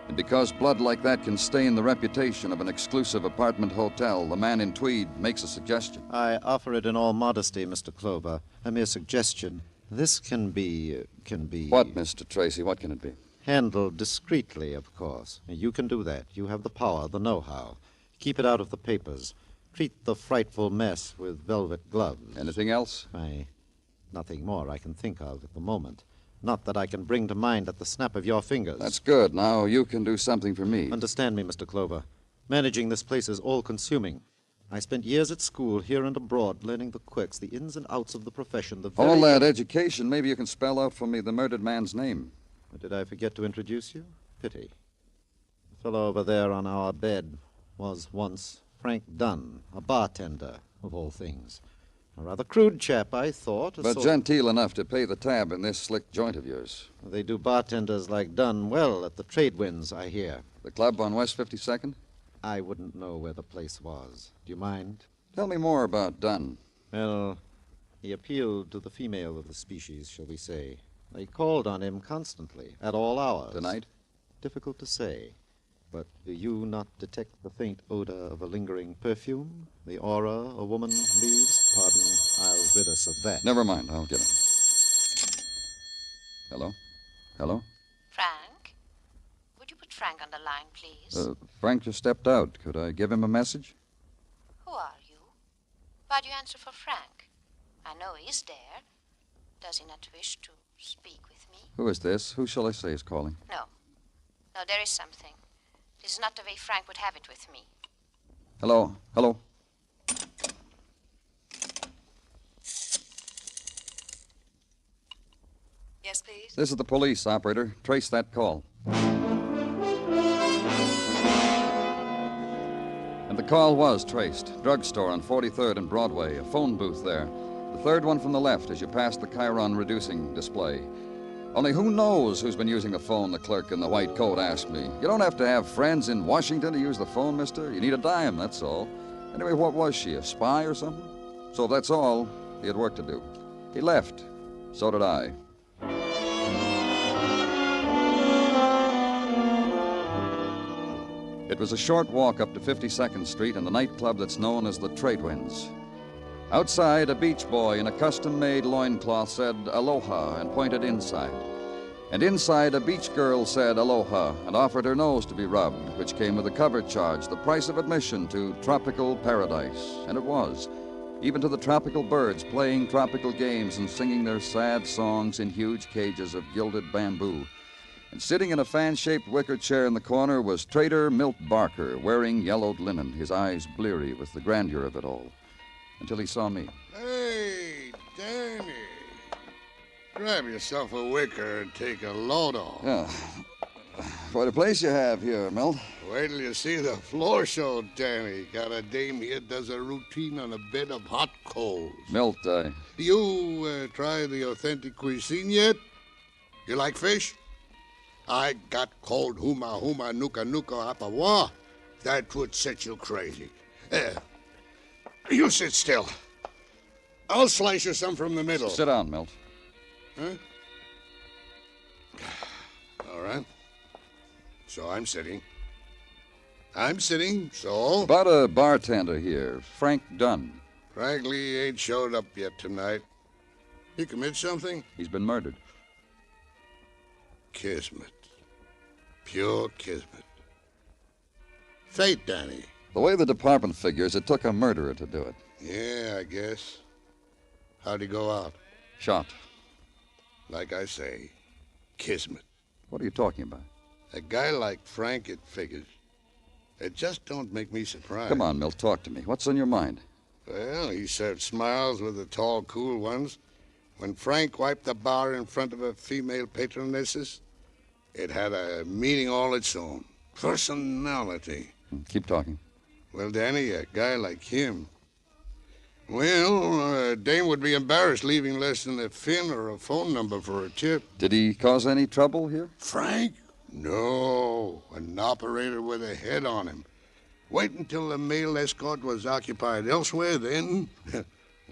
And because blood like that can stain the reputation of an exclusive apartment hotel, the man in tweed makes a suggestion. I offer it in all modesty, Mr. Clover. A mere suggestion. This can be... What, Mr. Tracy? What can it be? Handled discreetly, of course. You can do that. You have the power, the know-how. Keep it out of the papers. Treat the frightful mess with velvet gloves. Anything else? Nothing more I can think of at the moment. Not that I can bring to mind at the snap of your fingers. That's good. Now you can do something for me. Understand me, Mr. Clover. Managing this place is all-consuming. I spent years at school, here and abroad, learning the quirks, the ins and outs of the profession, All that education, maybe you can spell out for me the murdered man's name. Did I forget to introduce you? Pity. The fellow over there on our bed was once Frank Dunn, a bartender, of all things. A rather crude chap, I thought. But genteel enough to pay the tab in this slick joint of yours. They do bartenders like Dunn well at the trade winds, I hear. The club on West 52nd? I wouldn't know where the place was. Do you mind? Tell me more about Dunn. Well, he appealed to the female of the species, shall we say. They called on him constantly, at all hours. Tonight? Difficult to say. But do you not detect the faint odor of a lingering perfume? The aura a woman leaves? Pardon, I'll rid us of that. Never mind, I'll get him. Hello? Hello? Frank? Would you put Frank on the line, please? Frank just stepped out. Could I give him a message? Who are you? Why do you answer for Frank? I know he's there. Does he not wish to speak with me? Who is this? Who shall I say is calling? No. No, there is something. This is not the way Frank would have it with me. Hello? Hello? Yes, please? This is the police, operator. Trace that call. And the call was traced. Drugstore on 43rd and Broadway. A phone booth there. The third one from the left as you pass the Chiron reducing display. Only who knows who's been using the phone, the clerk in the white coat asked me. You don't have to have friends in Washington to use the phone, mister. You need a dime, that's all. Anyway, what was she, a spy or something? So if that's all, he had work to do. He left. So did I. It was a short walk up to 52nd Street and the nightclub that's known as the Trade Winds. Outside, a beach boy in a custom-made loincloth said aloha and pointed inside. And inside, a beach girl said aloha and offered her nose to be rubbed, which came with a cover charge, the price of admission to tropical paradise. And it was. Even to the tropical birds playing tropical games and singing their sad songs in huge cages of gilded bamboo. And sitting in a fan-shaped wicker chair in the corner was Trader Milt Barker, wearing yellowed linen, his eyes bleary with the grandeur of it all. Until he saw me. Hey, Danny. Grab yourself a wicker and take a load off. Yeah. What a place you have here, Milt. Wait till you see the floor show, Danny. Got a dame here does a routine on a bed of hot coals. Milt, You try the authentic cuisine yet? You like fish? I got cold huma huma nuka nuka apawa. That would set you crazy. You sit still. I'll slice you some from the middle. Sit down, Milt. Huh? All right. So I'm sitting. So? About a bartender here, Frank Dunn. Frankly, he ain't showed up yet tonight. He commit something? He's been murdered. Kismet. Pure kismet. Fate, Danny. The way the department figures, it took a murderer to do it. Yeah, I guess. How'd he go out? Shot. Like I say, kismet. What are you talking about? A guy like Frank, it figures. It just don't make me surprised. Come on, Milt, talk to me. What's on your mind? Well, he served smiles with the tall, cool ones. When Frank wiped the bar in front of a female patronesses, it had a meaning all its own. Personality. Keep talking. Well, Danny, a guy like him... Well, a dame would be embarrassed leaving less than a fin or a phone number for a tip. Did he cause any trouble here? Frank? No, an operator with a head on him. Wait until the male escort was occupied elsewhere, then...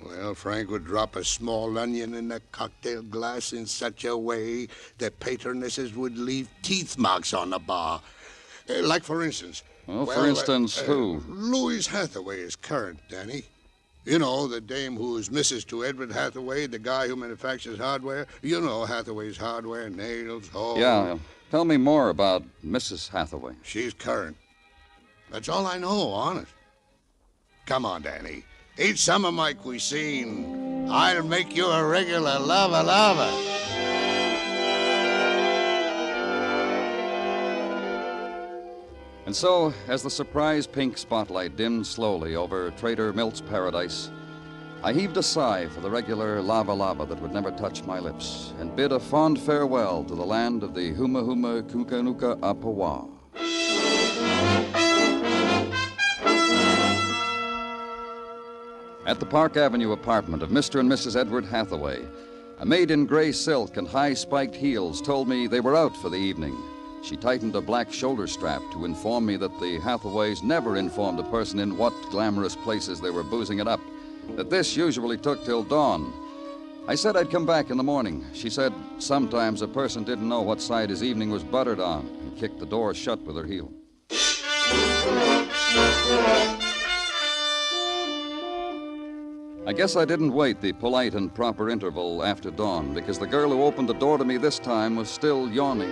Well, Frank would drop a small onion in a cocktail glass in such a way that patronesses would leave teeth marks on the bar. Like, for instance... Well, for instance, who? Louise Hathaway is current, Danny. You know, the dame who's Mrs. to Edward Hathaway, the guy who manufactures hardware. You know Hathaway's hardware, nails, hose. Yeah. Tell me more about Mrs. Hathaway. She's current. That's all I know, honest. Come on, Danny. Eat some of my cuisine. I'll make you a regular lover. And so, as the surprise pink spotlight dimmed slowly over Trader Milt's paradise, I heaved a sigh for the regular lava that would never touch my lips, and bid a fond farewell to the land of the Huma Huma Kuka Nuka Apawa. At the Park Avenue apartment of Mr. and Mrs. Edward Hathaway, a maid in gray silk and high-spiked heels told me they were out for the evening. She tightened a black shoulder strap to inform me that the Hathaways never informed a person in what glamorous places they were boozing it up, that this usually took till dawn. I said I'd come back in the morning. She said sometimes a person didn't know what side his evening was buttered on and kicked the door shut with her heel. I guess I didn't wait the polite and proper interval after dawn because the girl who opened the door to me this time was still yawning.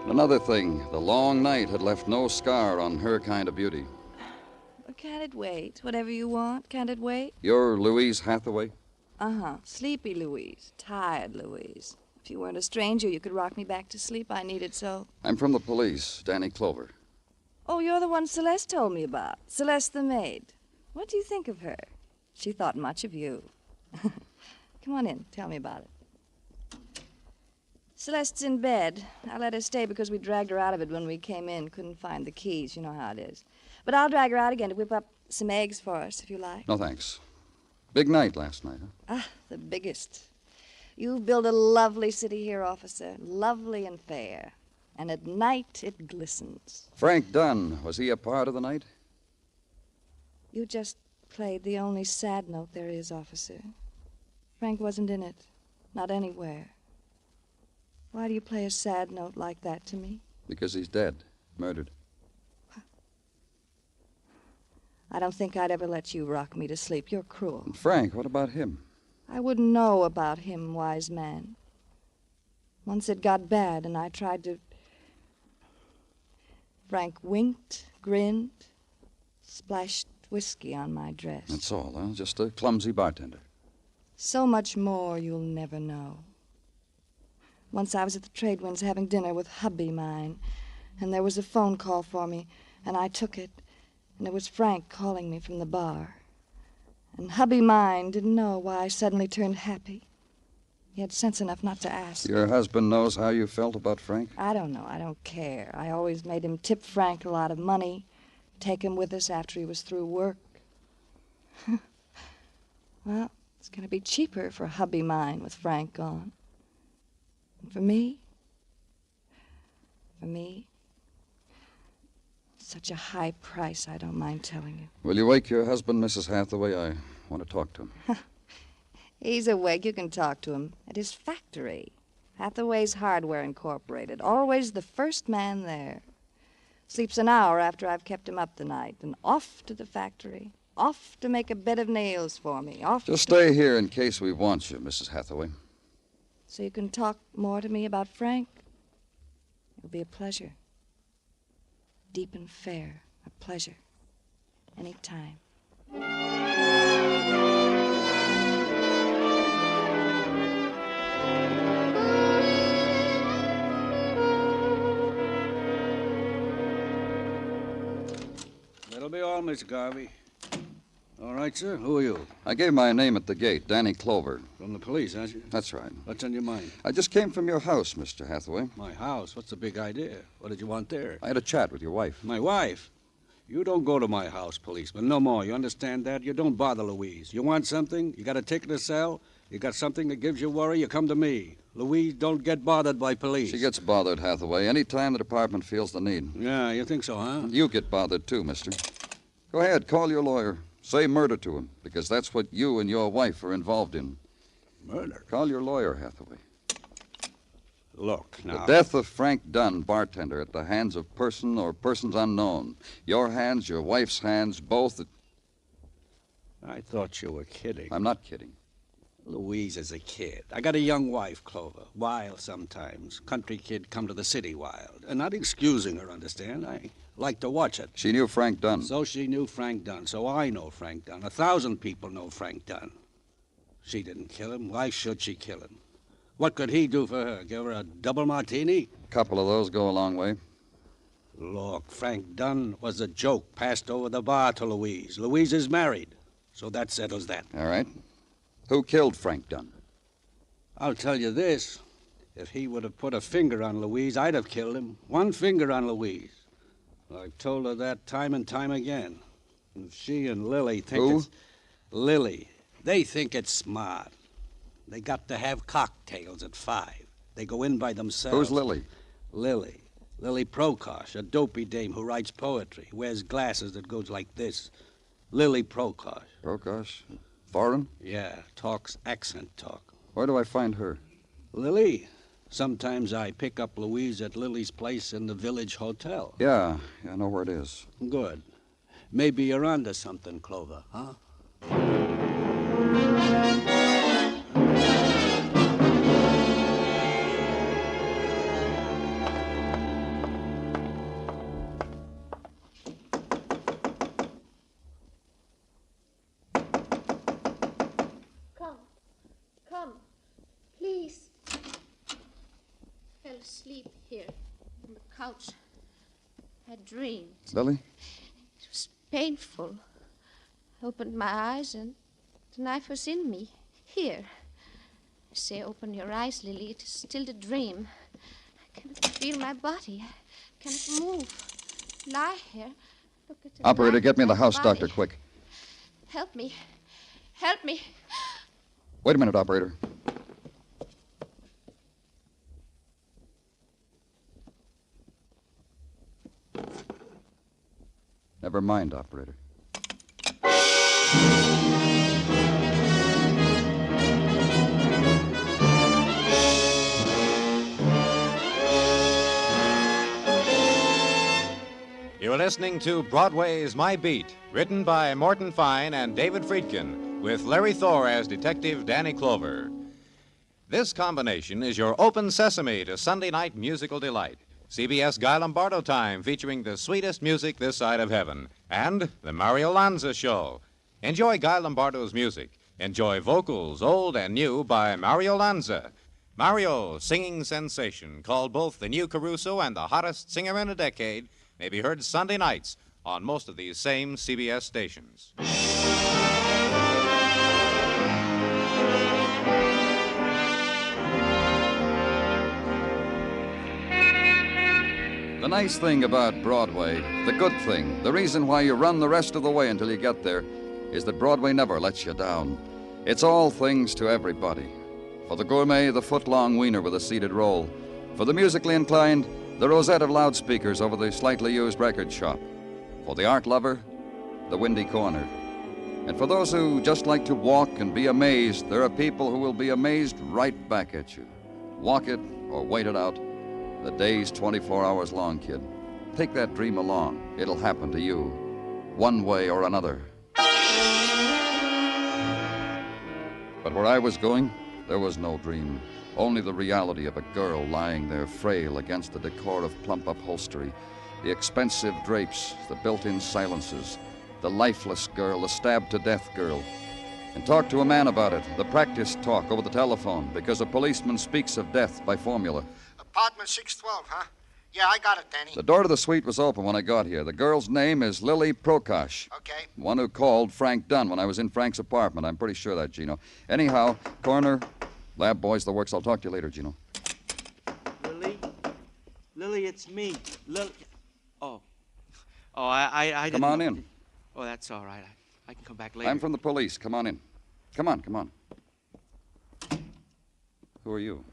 Another thing, the long night had left no scar on her kind of beauty. Can't it wait? Whatever you want, can't it wait? You're Louise Hathaway? Uh-huh. Sleepy Louise. Tired Louise. If you weren't a stranger, you could rock me back to sleep. I need it so. I'm from the police, Danny Clover. Oh, you're the one Celeste told me about. Celeste the maid. What do you think of her? She thought much of you. Come on in. Tell me about it. Celeste's in bed. I let her stay because we dragged her out of it when we came in. Couldn't find the keys. You know how it is. But I'll drag her out again to whip up some eggs for us, if you like. No, thanks. Big night last night, huh? Ah, the biggest. You've built a lovely city here, officer. Lovely and fair. And at night, it glistens. Frank Dunn, was he a part of the night? You just played the only sad note there is, officer. Frank wasn't in it. Not anywhere. Why do you play a sad note like that to me? Because he's dead. Murdered. I don't think I'd ever let you rock me to sleep. You're cruel. And Frank, what about him? I wouldn't know about him, wise man. Once it got bad and I tried to... Frank winked, grinned, splashed whiskey on my dress. That's all, huh? Just a clumsy bartender. So much more you'll never know. Once I was at the Trade Winds having dinner with hubby mine, and there was a phone call for me, and I took it, and it was Frank calling me from the bar. And hubby mine didn't know why I suddenly turned happy. He had sense enough not to ask. Your husband knows how you felt about Frank? I don't know. I don't care. I always made him tip Frank a lot of money, take him with us after he was through work. Well, it's going to be cheaper for hubby mine with Frank gone. And for me, such a high price, I don't mind telling you. Will you wake your husband, Mrs. Hathaway? I want to talk to him. He's awake. You can talk to him at his factory. Hathaway's Hardware Incorporated. Always the first man there. Sleeps an hour after I've kept him up the night. And off to the factory. Off to make a bed of nails for me. Just stay here in case we want you, Mrs. Hathaway. So you can talk more to me about Frank? It'll be a pleasure. Deep and fair. A pleasure. Any time. That'll be all, Miss Garvey. All right, sir. Who are you? I gave my name at the gate, Danny Clover. From the police, aren't you? That's right. What's on your mind? I just came from your house, Mr. Hathaway. My house? What's the big idea? What did you want there? I had a chat with your wife. My wife? You don't go to my house, policeman. No more. You understand that? You don't bother Louise. You want something? You got a ticket to sell? You got something that gives you worry? You come to me. Louise don't get bothered by police. She gets bothered, Hathaway, any time the department feels the need. Yeah, you think so, huh? You get bothered, too, mister. Go ahead, call your lawyer. Say murder to him, because that's what you and your wife are involved in. Murder? Call your lawyer, Hathaway. Look, now... The death of Frank Dunn, bartender, at the hands of person or persons unknown. Your hands, your wife's hands, both... I thought you were kidding. I'm not kidding. Louise is a kid. I got a young wife, Clover. Wild sometimes. Country kid come to the city wild. And not excusing her, understand? I like to watch it. She knew Frank Dunn. So she knew Frank Dunn. So I know Frank Dunn. 1,000 people know Frank Dunn. She didn't kill him. Why should she kill him? What could he do for her? Give her a double martini? A couple of those go a long way. Look, Frank Dunn was a joke passed over the bar to Louise. Louise is married. So that settles that. All right. Who killed Frank Dunn? I'll tell you this. If he would have put a finger on Louise, I'd have killed him. One finger on Louise. I've told her that time and time again. She and Lily think Who? it's... Lily. They think it's smart. They got to have cocktails at 5. They go in by themselves. Who's Lily? Lily. Lily Prokosh, a dopey dame who writes poetry, wears glasses that goes like this. Lily Prokosh. Prokosh? Foreign? Yeah, talks accent talk. Where do I find her? Lily? Sometimes I pick up Louise at Lily's place in the village hotel. Yeah, I know where it is. Good. Maybe you're onto something, Clover, huh? Come, please. Fell asleep here on the couch. I dreamed. Lily? It was painful. I opened my eyes and the knife was in me. Here. I say, open your eyes, Lily. It is still a dream. I cannot feel my body. I cannot move. Lie here. Look at the Operator, knife get me in the my house body. doctor, quick. Help me. Help me. Wait a minute, operator. Never mind, operator. You're listening to Broadway Is My Beat, written by Morton Fine and David Friedkin, with Larry Thor as Detective Danny Clover. This combination is your open sesame to Sunday night musical delight. CBS Guy Lombardo Time, featuring the sweetest music this side of heaven, and the Mario Lanza Show. Enjoy Guy Lombardo's music. Enjoy vocals, old and new, by Mario Lanza. Mario, singing sensation, called both the new Caruso and the hottest singer in a decade, may be heard Sunday nights on most of these same CBS stations. The nice thing about Broadway, the good thing, the reason why you run the rest of the way until you get there, is that Broadway never lets you down. It's all things to everybody. For the gourmet, the foot-long wiener with a seated roll. For the musically inclined, the rosette of loudspeakers over the slightly used record shop. For the art lover, the windy corner. And for those who just like to walk and be amazed, there are people who will be amazed right back at you. Walk it or wait it out. The day's 24 hours long, kid. Take that dream along. It'll happen to you, one way or another. But where I was going, there was no dream. Only the reality of a girl lying there frail against the decor of plump upholstery, the expensive drapes, the built-in silences, the lifeless girl, the stabbed-to-death girl. And talk to a man about it, the practice talk over the telephone, because a policeman speaks of death by formula. Apartment 612, huh? Yeah, I got it, Danny. The door to the suite was open when I got here. The girl's name is Lily Prokosh. Okay. One who called Frank Dunn when I was in Frank's apartment. I'm pretty sure of that, Gino. Anyhow, coroner, lab boys, the works. I'll talk to you later, Gino. Lily? Lily, it's me. Lily. Oh. Oh, I didn't Come on know. in. Oh, that's all right. I can come back later. I'm from the police. Come on in. Come on, come on. Who are you?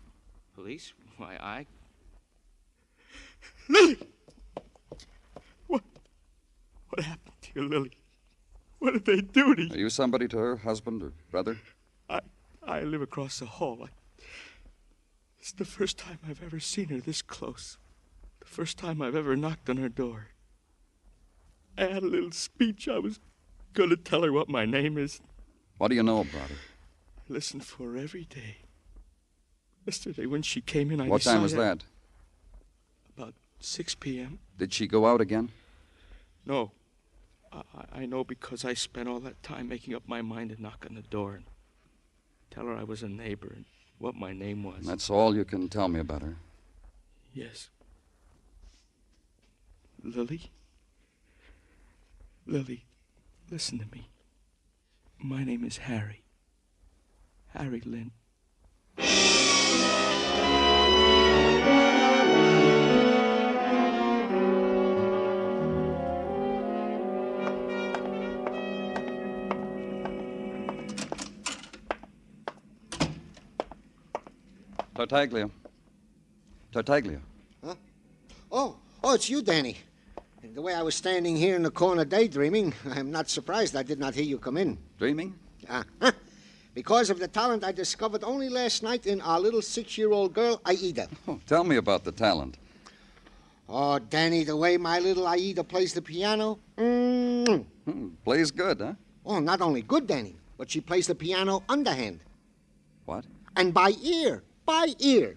Police? Why, I... Lily! What happened to you, Lily? What did they do to you? Are you somebody to her, husband or brother? I live across the hall. It's the first time I've ever seen her this close. The first time I've ever knocked on her door. I had a little speech. I was going to tell her what my name is. What do you know about her? I listened for her every day. Yesterday when she came in, I What time was decided- that? About 6 p.m. Did she go out again? No. I know because I spent all that time making up my mind to knock on the door and tell her I was a neighbor and what my name was. That's all you can tell me about her. Yes. Lily? Lily, listen to me. My name is Harry. Harry Lynn. Tartaglia. Tartaglia. Huh? Oh, it's you, Danny. The way I was standing here in the corner daydreaming, I'm not surprised I did not hear you come in. Dreaming? Because of the talent I discovered only last night in our little 6-year-old girl, Aida. Oh, tell me about the talent. Oh, Danny, the way my little Aida plays the piano. Plays good, huh? Oh, not only good, Danny, but she plays the piano underhand. What? And by ear. By ear.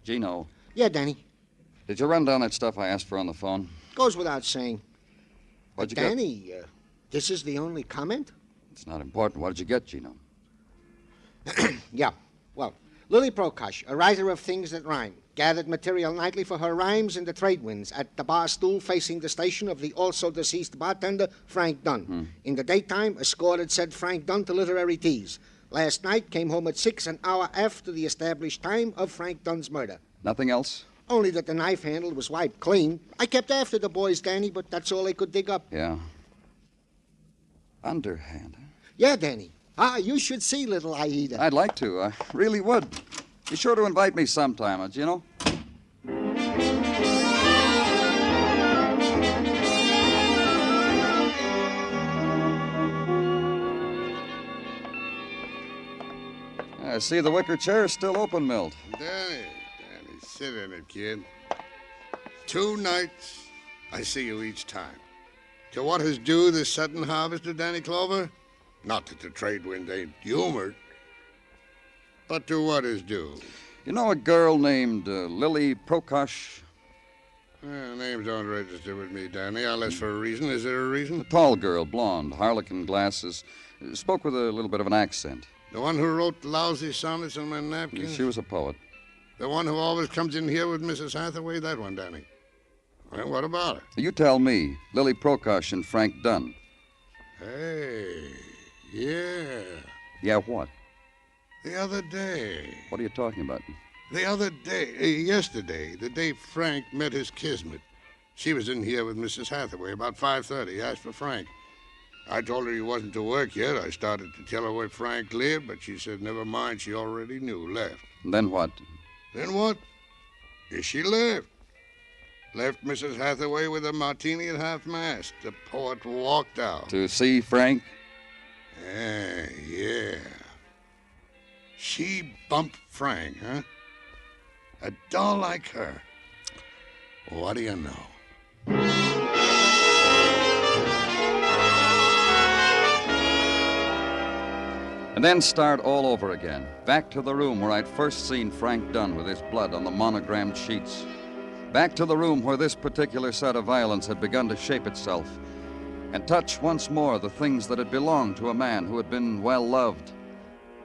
Gino. Yeah, Danny. Did you run down that stuff I asked for on the phone? Goes without saying. What'd you Danny, this is the only comment? It's not important. What did you get, Gino? Yeah. Well, Lily Prokosh, a writer of things that rhyme, gathered material nightly for her rhymes in the trade winds at the bar stool facing the station of the also deceased bartender, Frank Dunn. In the daytime, escorted said Frank Dunn to literary teas. Last night, came home at 6, an hour after the established time of Frank Dunn's murder. Nothing else? Only that the knife handle was wiped clean. I kept after the boys, Danny, but that's all they could dig up. Yeah. Underhand, huh? Yeah, Danny. You should see little Aida. I'd like to. I really would. Be sure to invite me sometime, Gino. I see the wicker chair is still open, Milt. Danny, sit in it, kid. 2 nights, I see you each time. To what is due this sudden harvest of Danny Clover? Not that the trade wind ain't humored, but to what is due? You know a girl named Lily Prokosh? Names don't register with me, Danny, unless for a reason. Is there a reason? A tall girl, blonde, harlequin glasses. Spoke with a little bit of an accent. The one who wrote lousy sonnets on my napkin? She was a poet. The one who always comes in here with Mrs. Hathaway? That one, Danny. Well, what about her? You tell me. Lily Prokosh and Frank Dunn. Hey, yeah. Yeah, what? The other day. What are you talking about? The other day, yesterday, the day Frank met his kismet. She was in here with Mrs. Hathaway about 5:30. Asked for Frank. I told her he wasn't to work yet. I started to tell her where Frank lived, but she said never mind, she already knew. Left. And then what? Then what? Yes, she left. Left Mrs. Hathaway with a martini at half-mast. The poet walked out. To see Frank? Yeah. She bumped Frank, huh? A doll like her. What do you know? And then start all over again. Back to the room where I'd first seen Frank Dunn with his blood on the monogrammed sheets. Back to the room where this particular set of violence had begun to shape itself. And touch once more the things that had belonged to a man who had been well loved.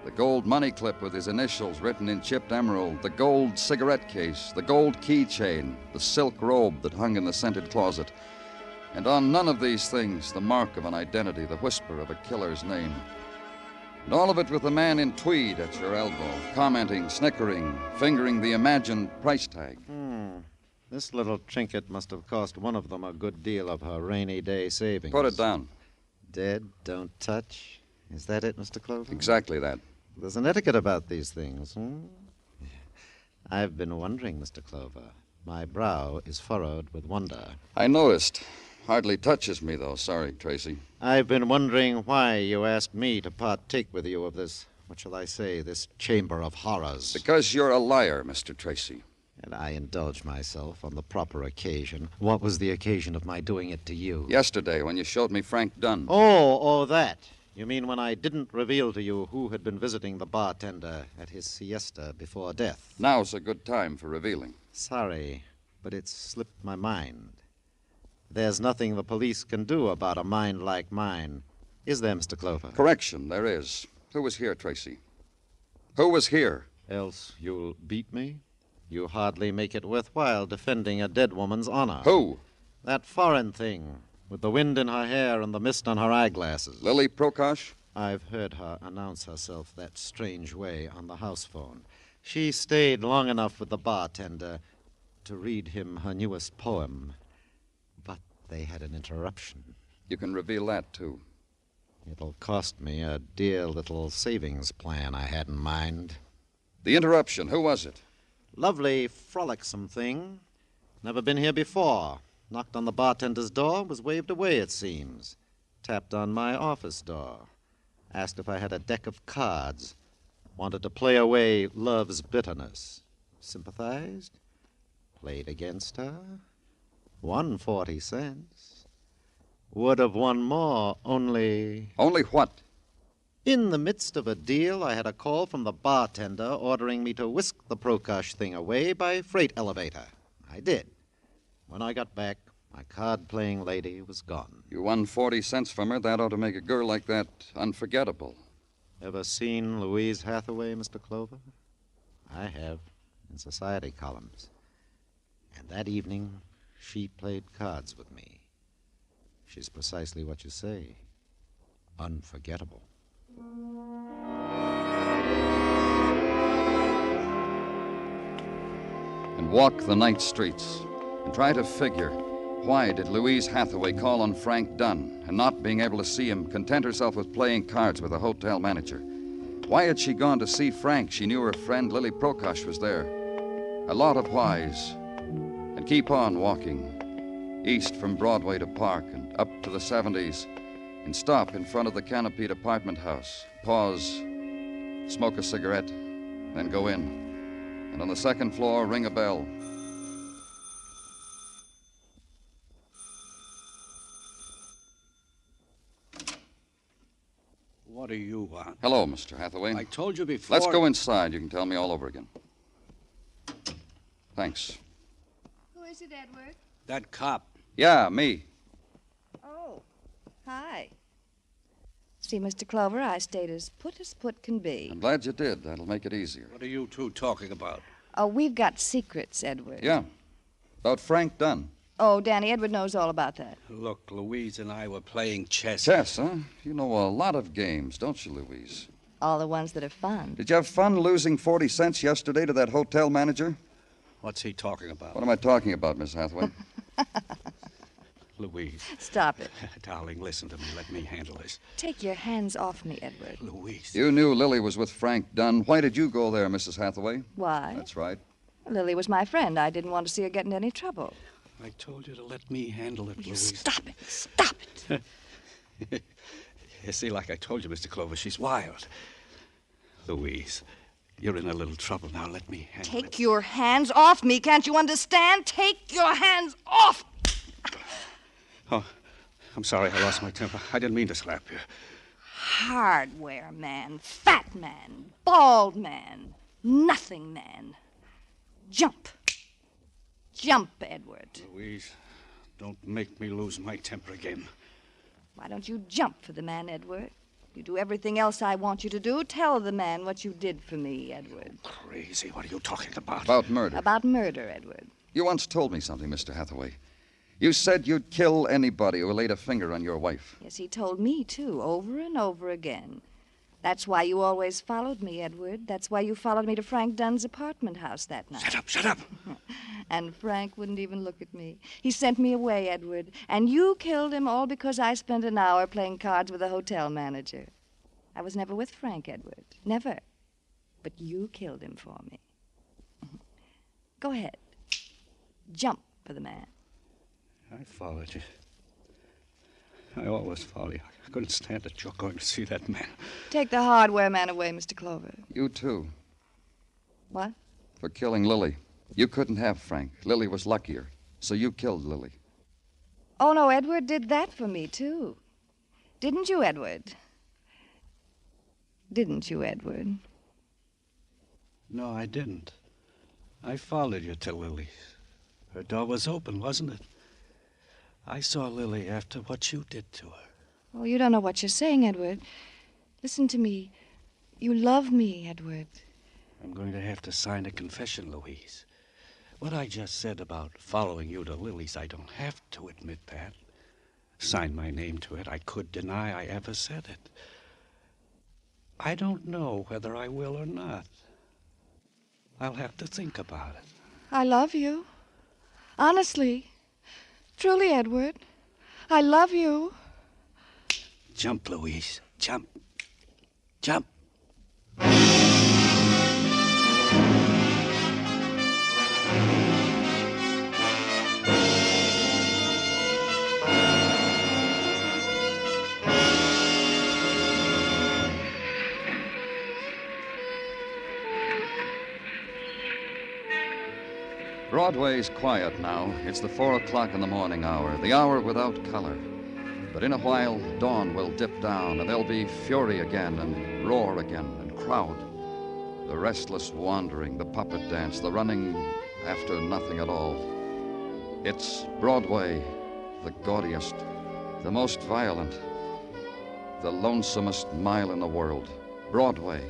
The gold money clip with his initials written in chipped emerald, the gold cigarette case, the gold keychain, the silk robe that hung in the scented closet. And on none of these things the mark of an identity, the whisper of a killer's name. And all of it with a man in tweed at your elbow, commenting, snickering, fingering the imagined price tag. This little trinket must have cost one of them a good deal of her rainy day savings. Put it down. Dead, don't touch. Is that it, Mr. Clover? Exactly that. There's an etiquette about these things, I've been wondering, Mr. Clover. My brow is furrowed with wonder. I noticed. Hardly touches me, though. Sorry, Tracy. I've been wondering why you asked me to partake with you of this, what shall I say, this chamber of horrors. Because you're a liar, Mr. Tracy. And I indulge myself on the proper occasion. What was the occasion of my doing it to you? Yesterday, when you showed me Frank Dunn. Oh, that. You mean when I didn't reveal to you who had been visiting the bartender at his siesta before death? Now's a good time for revealing. Sorry, but it's slipped my mind. There's nothing the police can do about a mind like mine. Is there, Mr. Clover? Correction, there is. Who was here, Tracy? Who was here? Else you'll beat me? You hardly make it worthwhile defending a dead woman's honor. Who? That foreign thing, with the wind in her hair and the mist on her eyeglasses. Lily Prokosh? I've heard her announce herself that strange way on the house phone. She stayed long enough with the bartender to read him her newest poem. But they had an interruption. You can reveal that, too. It'll cost me a dear little savings plan I had in mind. The interruption, who was it? Lovely, frolicsome thing. Never been here before. Knocked on the bartender's door, was waved away, it seems. Tapped on my office door. Asked if I had a deck of cards. Wanted to play away love's bitterness. Sympathized. Played against her. Won 40 cents. Would have won more, only... Only what? In the midst of a deal, I had a call from the bartender ordering me to whisk the Prokosh thing away by freight elevator. I did. When I got back, my card-playing lady was gone. You won 40 cents from her. That ought to make a girl like that unforgettable. Ever seen Louise Hathaway, Mr. Clover? I have, in society columns. And that evening, she played cards with me. She's precisely what you say. Unforgettable. And walk the night streets and try to figure, why did Louise Hathaway call on Frank Dunn and, not being able to see him, content herself with playing cards with a hotel manager? Why had she gone to see Frank? She knew her friend Lily Prokosh was there. A lot of whys. And keep on walking, east from Broadway to Park and up to the 70s, and stop in front of the canopied apartment house. Pause, smoke a cigarette, then go in. And on the second floor, ring a bell. What do you want? Hello, Mr. Hathaway. I told you before. Let's go inside. You can tell me all over again. Thanks. Who is it, Edward? That cop. Yeah, me. Oh, hi. See, Mr. Clover, I stayed as put can be. I'm glad you did. That'll make it easier. What are you two talking about? Oh, we've got secrets, Edward. Yeah. About Frank Dunn. Oh, Danny, Edward knows all about that. Look, Louise and I were playing chess. Chess, huh? You know a lot of games, don't you, Louise? All the ones that are fun. Did you have fun losing 40 cents yesterday to that hotel manager? What's he talking about? What am I talking about, Miss Hathaway? Louise. Stop it. Darling, listen to me. Let me handle this. Take your hands off me, Edward. Louise. You knew Lily was with Frank Dunn. Why did you go there, Mrs. Hathaway? Why? That's right. Lily was my friend. I didn't want to see her get into any trouble. I told you to let me handle it, Louise. Stop it. Stop it. You see, like I told you, Mr. Clover, she's wild. Louise, you're in a little trouble now. Let me handle it. Take your hands off me. Can't you understand? Take your hands off. Oh, I'm sorry. I lost my temper. I didn't mean to slap you. Hardware man, fat man, bald man, nothing man. Jump. Jump, Edward. Louise, don't make me lose my temper again. Why don't you jump for the man, Edward? You do everything else I want you to do. Tell the man what you did for me, Edward. Crazy. What are you talking about? About murder. About murder, Edward. You once told me something, Mr. Hathaway. You said you'd kill anybody who laid a finger on your wife. Yes, he told me, too, over and over again. That's why you always followed me, Edward. That's why you followed me to Frank Dunn's apartment house that night. Shut up, shut up. And Frank wouldn't even look at me. He sent me away, Edward. And you killed him all because I spent an hour playing cards with a hotel manager. I was never with Frank, Edward. Never. But you killed him for me. Go ahead. Jump for the man. I followed you. I always followed you. I couldn't stand it. You're going to see that man. Take the hardware man away, Mr. Clover. You, too. What? For killing Lily. You couldn't have Frank. Lily was luckier. So you killed Lily. Oh, no, Edward did that for me, too. Didn't you, Edward? Didn't you, Edward? No, I didn't. I followed you to Lily's. Her door was open, wasn't it? I saw Lily after what you did to her. Oh, you don't know what you're saying, Edward. Listen to me. You love me, Edward. I'm going to have to sign a confession, Louise. What I just said about following you to Lily's, I don't have to admit that. Sign my name to it. I could deny I ever said it. I don't know whether I will or not. I'll have to think about it. I love you. Honestly. Truly, Edward. I love you. Jump, Louise. Jump. Jump. Broadway's quiet now. It's the 4 o'clock in the morning hour, the hour without color. But in a while, dawn will dip down, and there'll be fury again, and roar again, and crowd. The restless wandering, the puppet dance, the running after nothing at all. It's Broadway, the gaudiest, the most violent, the lonesomest mile in the world. Broadway,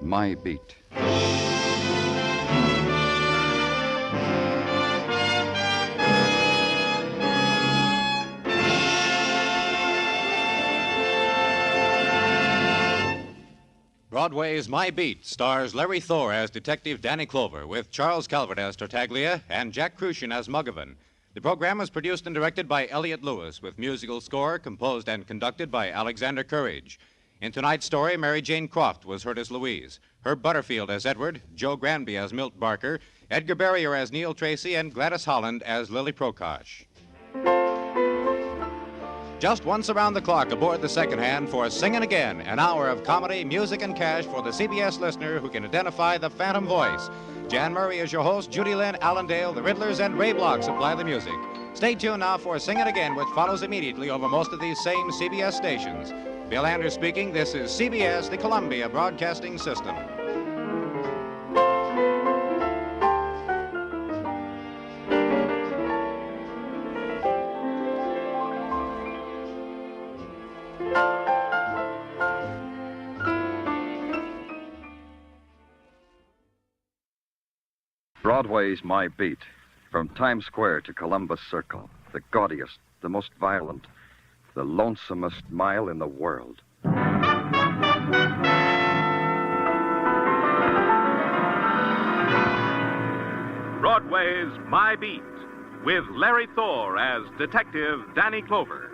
my beat. Broadway Is My Beat stars Larry Thor as Detective Danny Clover with Charles Calvert as Tartaglia and Jack Crucian as Muggavan. The program was produced and directed by Elliott Lewis with musical score composed and conducted by Alexander Courage. In tonight's story, Mary Jane Croft was heard as Louise, Herb Butterfield as Edward, Joe Granby as Milt Barker, Edgar Barrier as Neil Tracy, and Gladys Holland as Lily Prokosh. Just once around the clock aboard the second hand for Singin' Again, an hour of comedy, music, and cash for the CBS listener who can identify the phantom voice. Jan Murray is your host, Judy Lynn, Alan Dale, the Riddlers, and Ray Block supply the music. Stay tuned now for Singin' Again, which follows immediately over most of these same CBS stations. Bill Anders speaking. This is CBS, the Columbia Broadcasting System. Broadway's My Beat. From Times Square to Columbus Circle. The gaudiest, the most violent, the lonesomest mile in the world. Broadway's My Beat, with Larry Thor as Detective Danny Clover.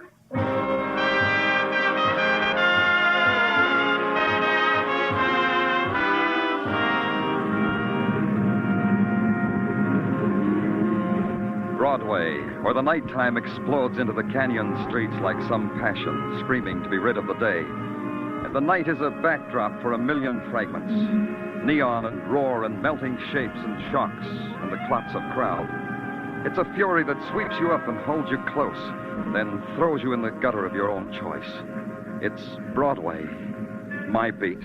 Broadway, where the nighttime explodes into the canyon streets like some passion, screaming to be rid of the day. And the night is a backdrop for a million fragments. Neon and roar and melting shapes and shocks and the clots of crowd. It's a fury that sweeps you up and holds you close, then throws you in the gutter of your own choice. It's Broadway, my beat.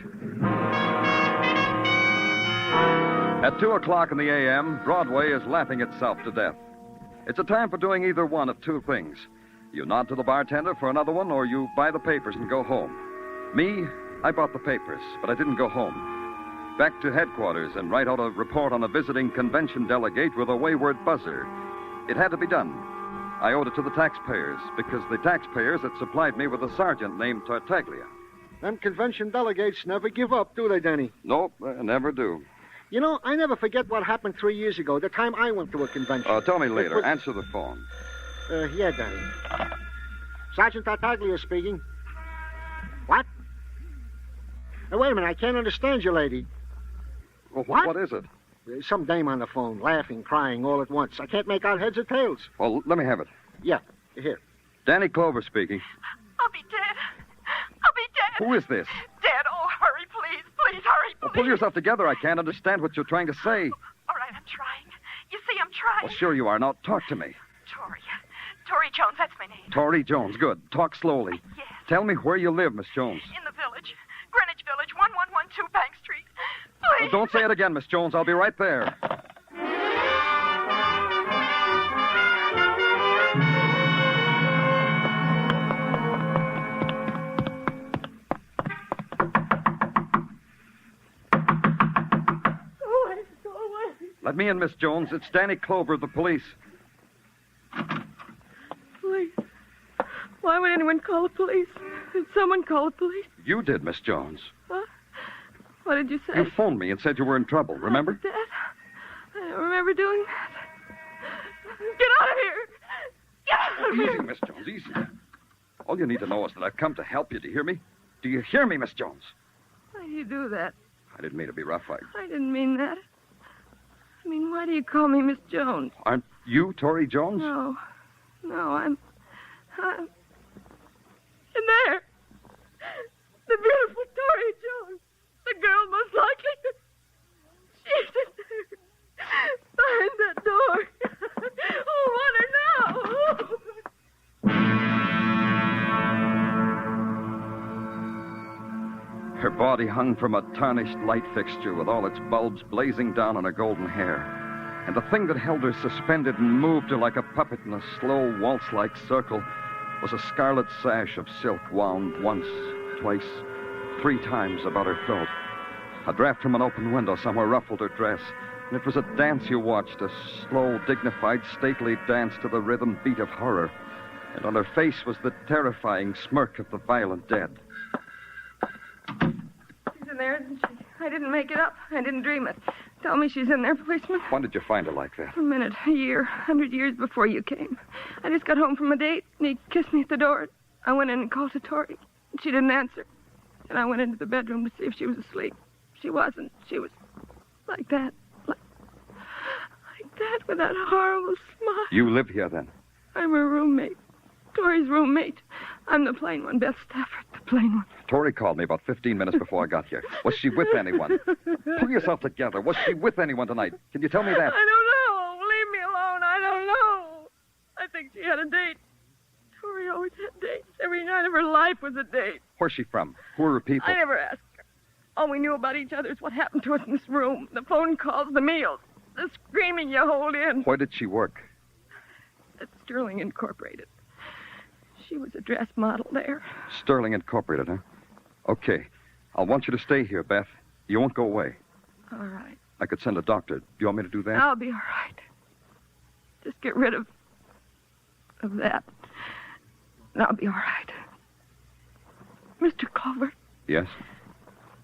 At 2 o'clock in the a.m., Broadway is laughing itself to death. It's a time for doing either one of two things. You nod to the bartender for another one, or you buy the papers and go home. Me, I bought the papers, but I didn't go home. Back to headquarters and write out a report on a visiting convention delegate with a wayward buzzer. It had to be done. I owed it to the taxpayers, because the taxpayers had supplied me with a sergeant named Tartaglia. Them convention delegates never give up, do they, Danny? Nope, never do. You know, I never forget what happened 3 years ago, the time I went to a convention. Tell me later. Answer the phone. Yeah, Danny. Sergeant Tartaglia speaking. What? Wait a minute, I can't understand you, lady. Well, What? What is it? Some dame on the phone, laughing, crying all at once. I can't make out heads or tails. Well, let me have it. Yeah, here. Danny Clover speaking. I'll be dead. I'll be dead. Who is this? Dead. Oh, hurry, please. Please, hurry, please. Well, pull yourself together. I can't understand what you're trying to say. All right, I'm trying. You see, I'm trying. Well, sure you are. Now, talk to me. Tori Jones, that's my name. Tori Jones. Good. Talk slowly. Yes. Tell me where you live, Miss Jones. In the village. Greenwich Village, 1112 Bank Street. Please. Don't say it again, Miss Jones. I'll be right there. Go away. Go away. Let me in, Miss Jones. It's Danny Clover of the police. Police? Why would anyone call the police? Did someone call the police? You did, Miss Jones. Huh? What did you say? You phoned me and said you were in trouble, remember? Dad? I don't remember doing that. Get out of here! Get out of Easy, here! Miss Jones, easy. All you need to know is that I've come to help you. Do you hear me? Do you hear me, Miss Jones? Why do you do that? I didn't mean to be rough. I didn't mean that. I mean, why do you call me Miss Jones? Aren't you Tori Jones? No, I'm... In there! The beautiful Tori Jones! The girl most likely... She's in there! Behind that door! Her body hung from a tarnished light fixture with all its bulbs blazing down on her golden hair. And the thing that held her suspended and moved her like a puppet in a slow waltz-like circle was a scarlet sash of silk wound once, twice, 3 times about her throat. A draft from an open window somewhere ruffled her dress, and it was a dance you watched, a slow, dignified, stately dance to the rhythm beat of horror. And on her face was the terrifying smirk of the violent dead. She's in there, isn't she? I didn't make it up. I didn't dream it. Tell me she's in there, policeman. When did you find her like that? A minute, a year, 100 years before you came. I just got home from a date, and he kissed me at the door. I went in and called to Tori. She didn't answer. And I went into the bedroom to see if she was asleep. She wasn't. She was like that. Like that, with that horrible smile. You live here, then? I'm her roommate. Tori's roommate. I'm the plain one, Beth Stafford, the plain one. Tori called me about 15 minutes before I got here. Was she with anyone? Pull yourself together. Was she with anyone tonight? Can you tell me that? I don't know. Leave me alone. I don't know. I think she had a date. Tori always had dates. Every night of her life was a date. Where's she from? Who are her people? I never asked her. All we knew about each other is what happened to us in this room. The phone calls, the meals, the screaming you hold in. Where did she work? At Sterling Incorporated. She was a dress model there. Sterling Incorporated, huh? Okay. I'll want you to stay here, Beth. You won't go away. All right. I could send a doctor. Do you want me to do that? I'll be all right. Just get rid of that. And I'll be all right. Mr. Clover, Yes?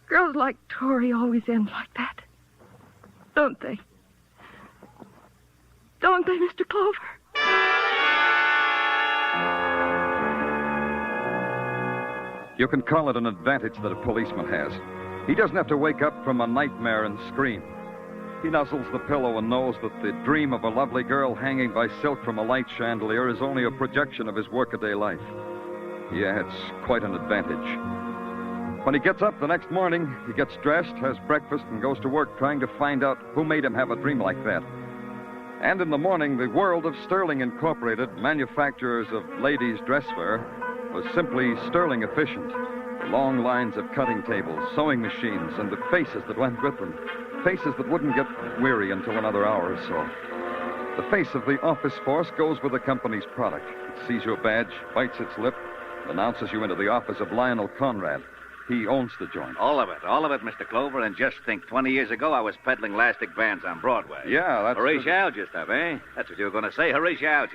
girls like Tori always end like that. Don't they? Don't they, Mr. Clover? You can call it an advantage that a policeman has. He doesn't have to wake up from a nightmare and scream. He nuzzles the pillow and knows that the dream of a lovely girl hanging by silk from a light chandelier is only a projection of his workaday life. Yeah, it's quite an advantage. When he gets up the next morning, he gets dressed, has breakfast, and goes to work trying to find out who made him have a dream like that. And in the morning, the world of Sterling Incorporated, manufacturers of ladies' dresswear, was simply sterling efficient. The long lines of cutting tables, sewing machines, and the faces that went with them. Faces that wouldn't get weary until another hour or so. The face of the office force goes with the company's product. It sees your badge, bites its lip, and announces you into the office of Lionel Conrad. He owns the joint. All of it, Mr. Clover. And just think, 20 years ago, I was peddling elastic bands on Broadway. Yeah, that's... Horatio stuff, eh? That's what you were going to say, Horatio.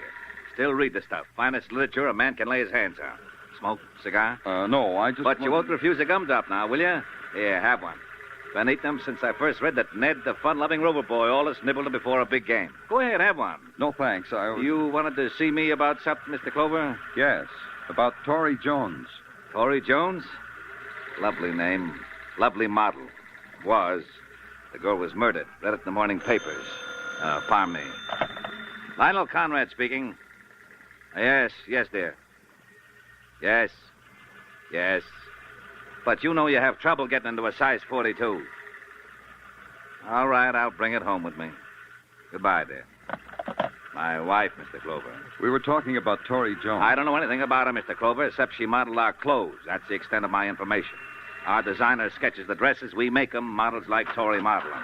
Still read the stuff. Finest literature a man can lay his hands on. Smoke, cigar? No, I just... But you won't refuse a gumdrop now, will you? Here, have one. Been eating them since I first read that Ned, the fun-loving rover boy, always nibbled them before a big game. Go ahead, have one. No, thanks. You wanted to see me about something, Mr. Clover? Yes, about Tori Jones. Tori Jones? Lovely name. Lovely model. Was. The girl was murdered. Read it in the morning papers. Pardon me. Lionel Conrad speaking. Yes, dear. Yes. But you know you have trouble getting into a size 42. All right, I'll bring it home with me. Goodbye, dear. My wife, Mr. Clover. We were talking about Tori Jones. I don't know anything about her, Mr. Clover, except she modeled our clothes. That's the extent of my information. Our designer sketches the dresses. We make them. Models like Tori model them.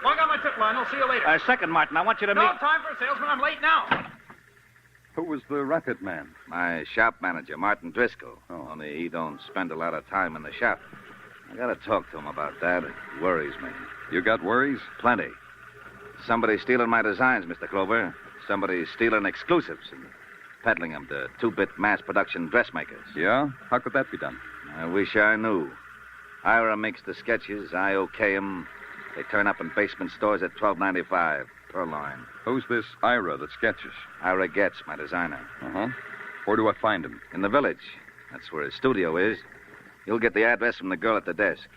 Well, I got my tip, Lionel. See you later. Second, Martin, I want you to No meet... time for a salesman. I'm late now. Who was the racket man? My shop manager, Martin Driscoll. Only he don't spend a lot of time in the shop. I gotta talk to him about that. It worries me. You got worries? Plenty. Somebody's stealing my designs, Mr. Clover. Somebody's stealing exclusives and peddling them to two-bit mass production dressmakers. Yeah? How could that be done? I wish I knew. Ira makes the sketches. I okay them. They turn up in basement stores at $12.95 per line. Who's this Ira that sketches? Ira Getz, my designer. Uh-huh. Where do I find him? In the village. That's where his studio is. You'll get the address from the girl at the desk.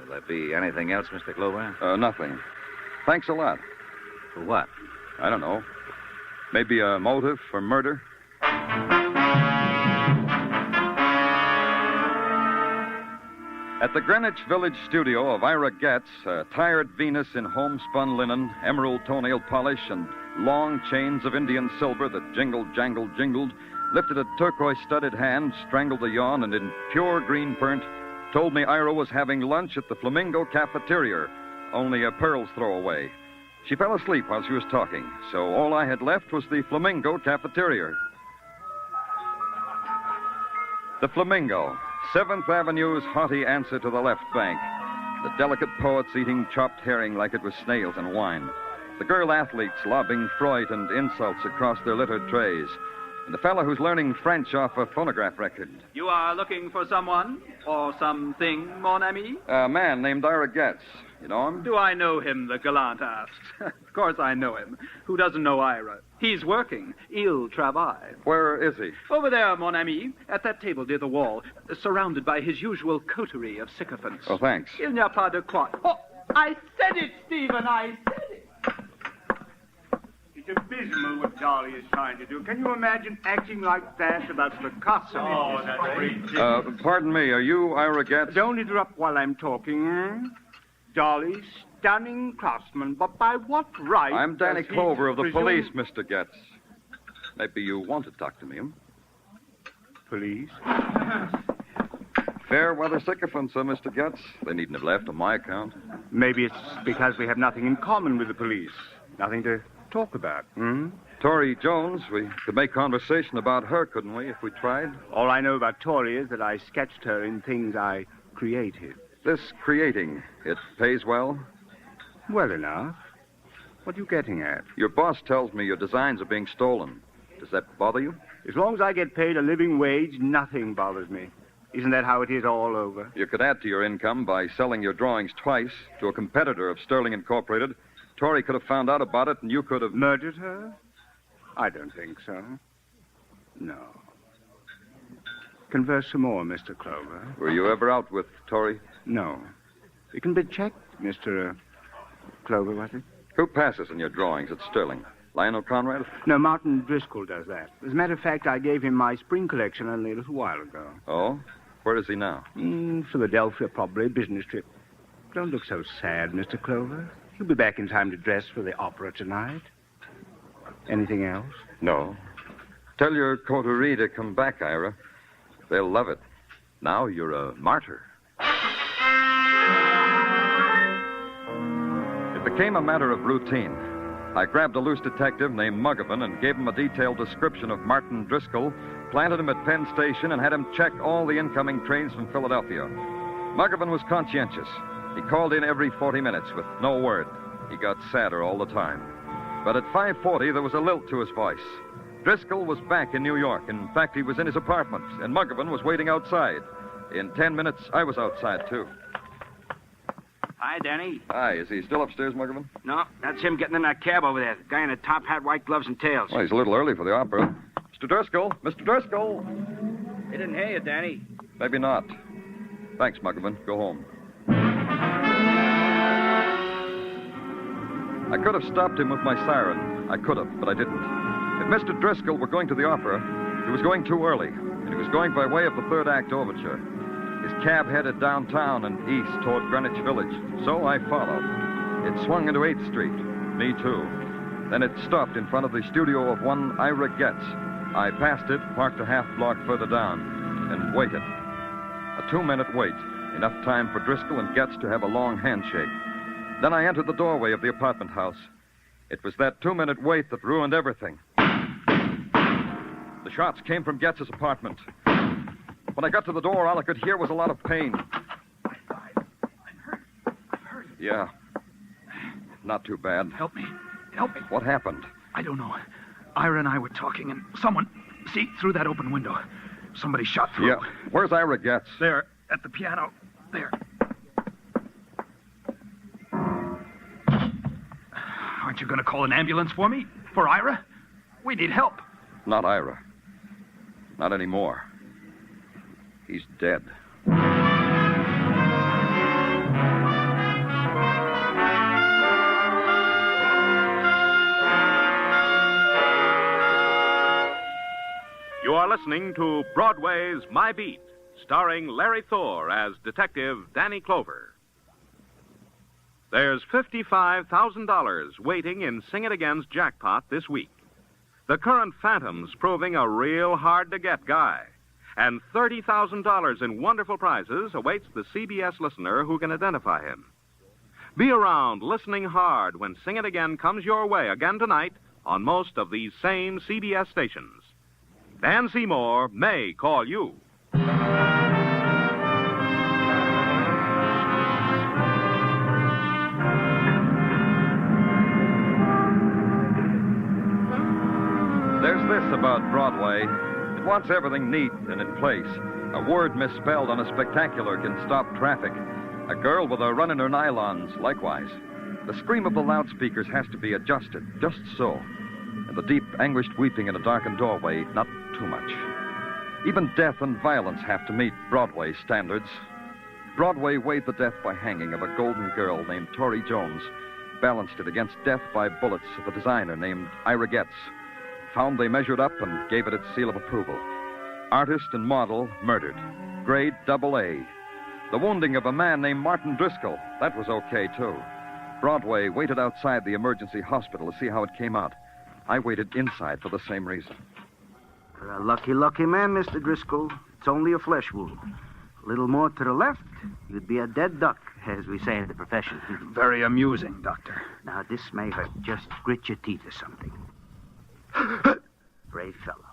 Will there be anything else, Mr. Clover? Nothing. Thanks a lot. For what? I don't know. Maybe a motive for murder? At the Greenwich Village studio of Ira Getz, a tired Venus in homespun linen, emerald toenail polish, and long chains of Indian silver that jingled, jangled, lifted a turquoise-studded hand, strangled a yawn, and in pure green burnt, Told me Ira was having lunch at the Flamingo cafeteria, only a pearl's throw away. She fell asleep while she was talking, so all I had left was the Flamingo cafeteria. The Flamingo, 7th Avenue's haughty answer to the left bank. The delicate poets eating chopped herring like it was snails and wine. The girl athletes lobbing Freud and insults across their littered trays. And the fellow who's learning French off a phonograph record. You are looking for someone or something, mon ami? A man named Ira Getz. You know him? Do I know him, the gallant asked. Of course I know him. Who doesn't know Ira? He's working. Il travaille. Where is he? Over there, mon ami, at that table near the wall, surrounded by his usual coterie of sycophants. Oh, thanks. Il n'y a pas de quoi. Oh, I said it, Stephen, I said it. It's abysmal what Dolly is trying to do. Can you imagine acting like that about Picasso? Oh, that's great. Pardon me, are you Ira Getz? Don't interrupt while I'm talking. Dolly, stunning craftsman, but by what right? I'm Danny does he Clover of the presume- police, Mr. Getz. Maybe you want to talk to me, huh? Police? Fair weather sycophants, Mr. Getz. They needn't have left on my account. Maybe it's because we have nothing in common with the police. Nothing to talk about, Tori Jones, we could make conversation about her, couldn't we, if we tried? All I know about Tori is that I sketched her in things I created. This creating, it pays well? Well enough. What are you getting at? Your boss tells me your designs are being stolen. Does that bother you? As long as I get paid a living wage, nothing bothers me. Isn't that how it is all over? You could add to your income by selling your drawings twice to a competitor of Sterling Incorporated. Tori could have found out about it, and you could have... Murdered her? I don't think so. No. Converse some more, Mr. Clover. Were you ever out with Tori? No. It can be checked, Mr. Clover, was it? Who passes in your drawings at Sterling? Lionel Conrad? No, Martin Driscoll does that. As a matter of fact, I gave him my spring collection only a little while ago. Oh? Where is he now? Philadelphia, probably. Business trip. Don't look so sad, Mr. Clover. He'll be back in time to dress for the opera tonight. Anything else? No. Tell your coterie to come back, Ira. They'll love it. Now you're a martyr. It became a matter of routine. I grabbed a loose detective named Muggavan and gave him a detailed description of Martin Driscoll, planted him at Penn Station, and had him check all the incoming trains from Philadelphia. Muggavan was conscientious. He called in every 40 minutes with no word. He got sadder all the time. But at 5:40, there was a lilt to his voice. Driscoll was back in New York. In fact, he was in his apartment, and Muggavan was waiting outside. In 10 minutes, I was outside, too. Hi, Danny. Hi, is he still upstairs, Muggavan? No, that's him getting in that cab over there. The guy in a top hat, white gloves, and tails. Well, he's a little early for the opera. Mr. Driscoll! Mr. Driscoll! He didn't hear you, Danny. Maybe not. Thanks, Muggavan. Go home. I could have stopped him with my siren. I could have, but I didn't. If Mr. Driscoll were going to the opera, he was going too early, and he was going by way of the third act overture. His cab headed downtown and east toward Greenwich Village, so I followed. It swung into 8th Street. Me too. Then it stopped in front of the studio of one Ira Getz. I passed it, parked a half block further down, and waited. A 2-minute wait, enough time for Driscoll and Getz to have a long handshake. Then I entered the doorway of the apartment house. It was that 2-minute wait that ruined everything. The shots came from Getz's apartment. When I got to the door, all I could hear was a lot of pain. I'm hurt. Yeah. Not too bad. Help me. What happened? I don't know. Ira and I were talking, and someone... See, through that open window. Somebody shot through. Yeah. Where's Ira Getz? There, at the piano. There. Aren't you going to call an ambulance for me? For Ira? We need help. Not Ira. Not anymore. He's dead. You are listening to Broadway's My Beat, starring Larry Thor as Detective Danny Clover. There's $55,000 waiting in Sing It Again's jackpot this week. The current Phantom's proving a real hard-to-get guy. And $30,000 in wonderful prizes awaits the CBS listener who can identify him. Be around, listening hard, when Sing It Again comes your way again tonight on most of these same CBS stations. Dan Seymour may call you. There's this about Broadway. It wants everything neat and in place. A word misspelled on a spectacular can stop traffic. A girl with a run in her nylons, likewise. The scream of the loudspeakers has to be adjusted, just so. And the deep, anguished weeping in a darkened doorway, not too much. Even death and violence have to meet Broadway standards. Broadway weighed the death by hanging of a golden girl named Tori Jones, balanced it against death by bullets of a designer named Ira Getz. Found they measured up and gave it its seal of approval. Artist and model murdered. Grade AA. The wounding of a man named Martin Driscoll, that was okay, too. Broadway waited outside the emergency hospital to see how it came out. I waited inside for the same reason. You're a lucky, lucky man, Mr. Driscoll. It's only a flesh wound. A little more to the left, you'd be a dead duck, as we say in the profession. Very amusing, Doctor. Now, this may hurt. Just grit your teeth or something. Brave fellow.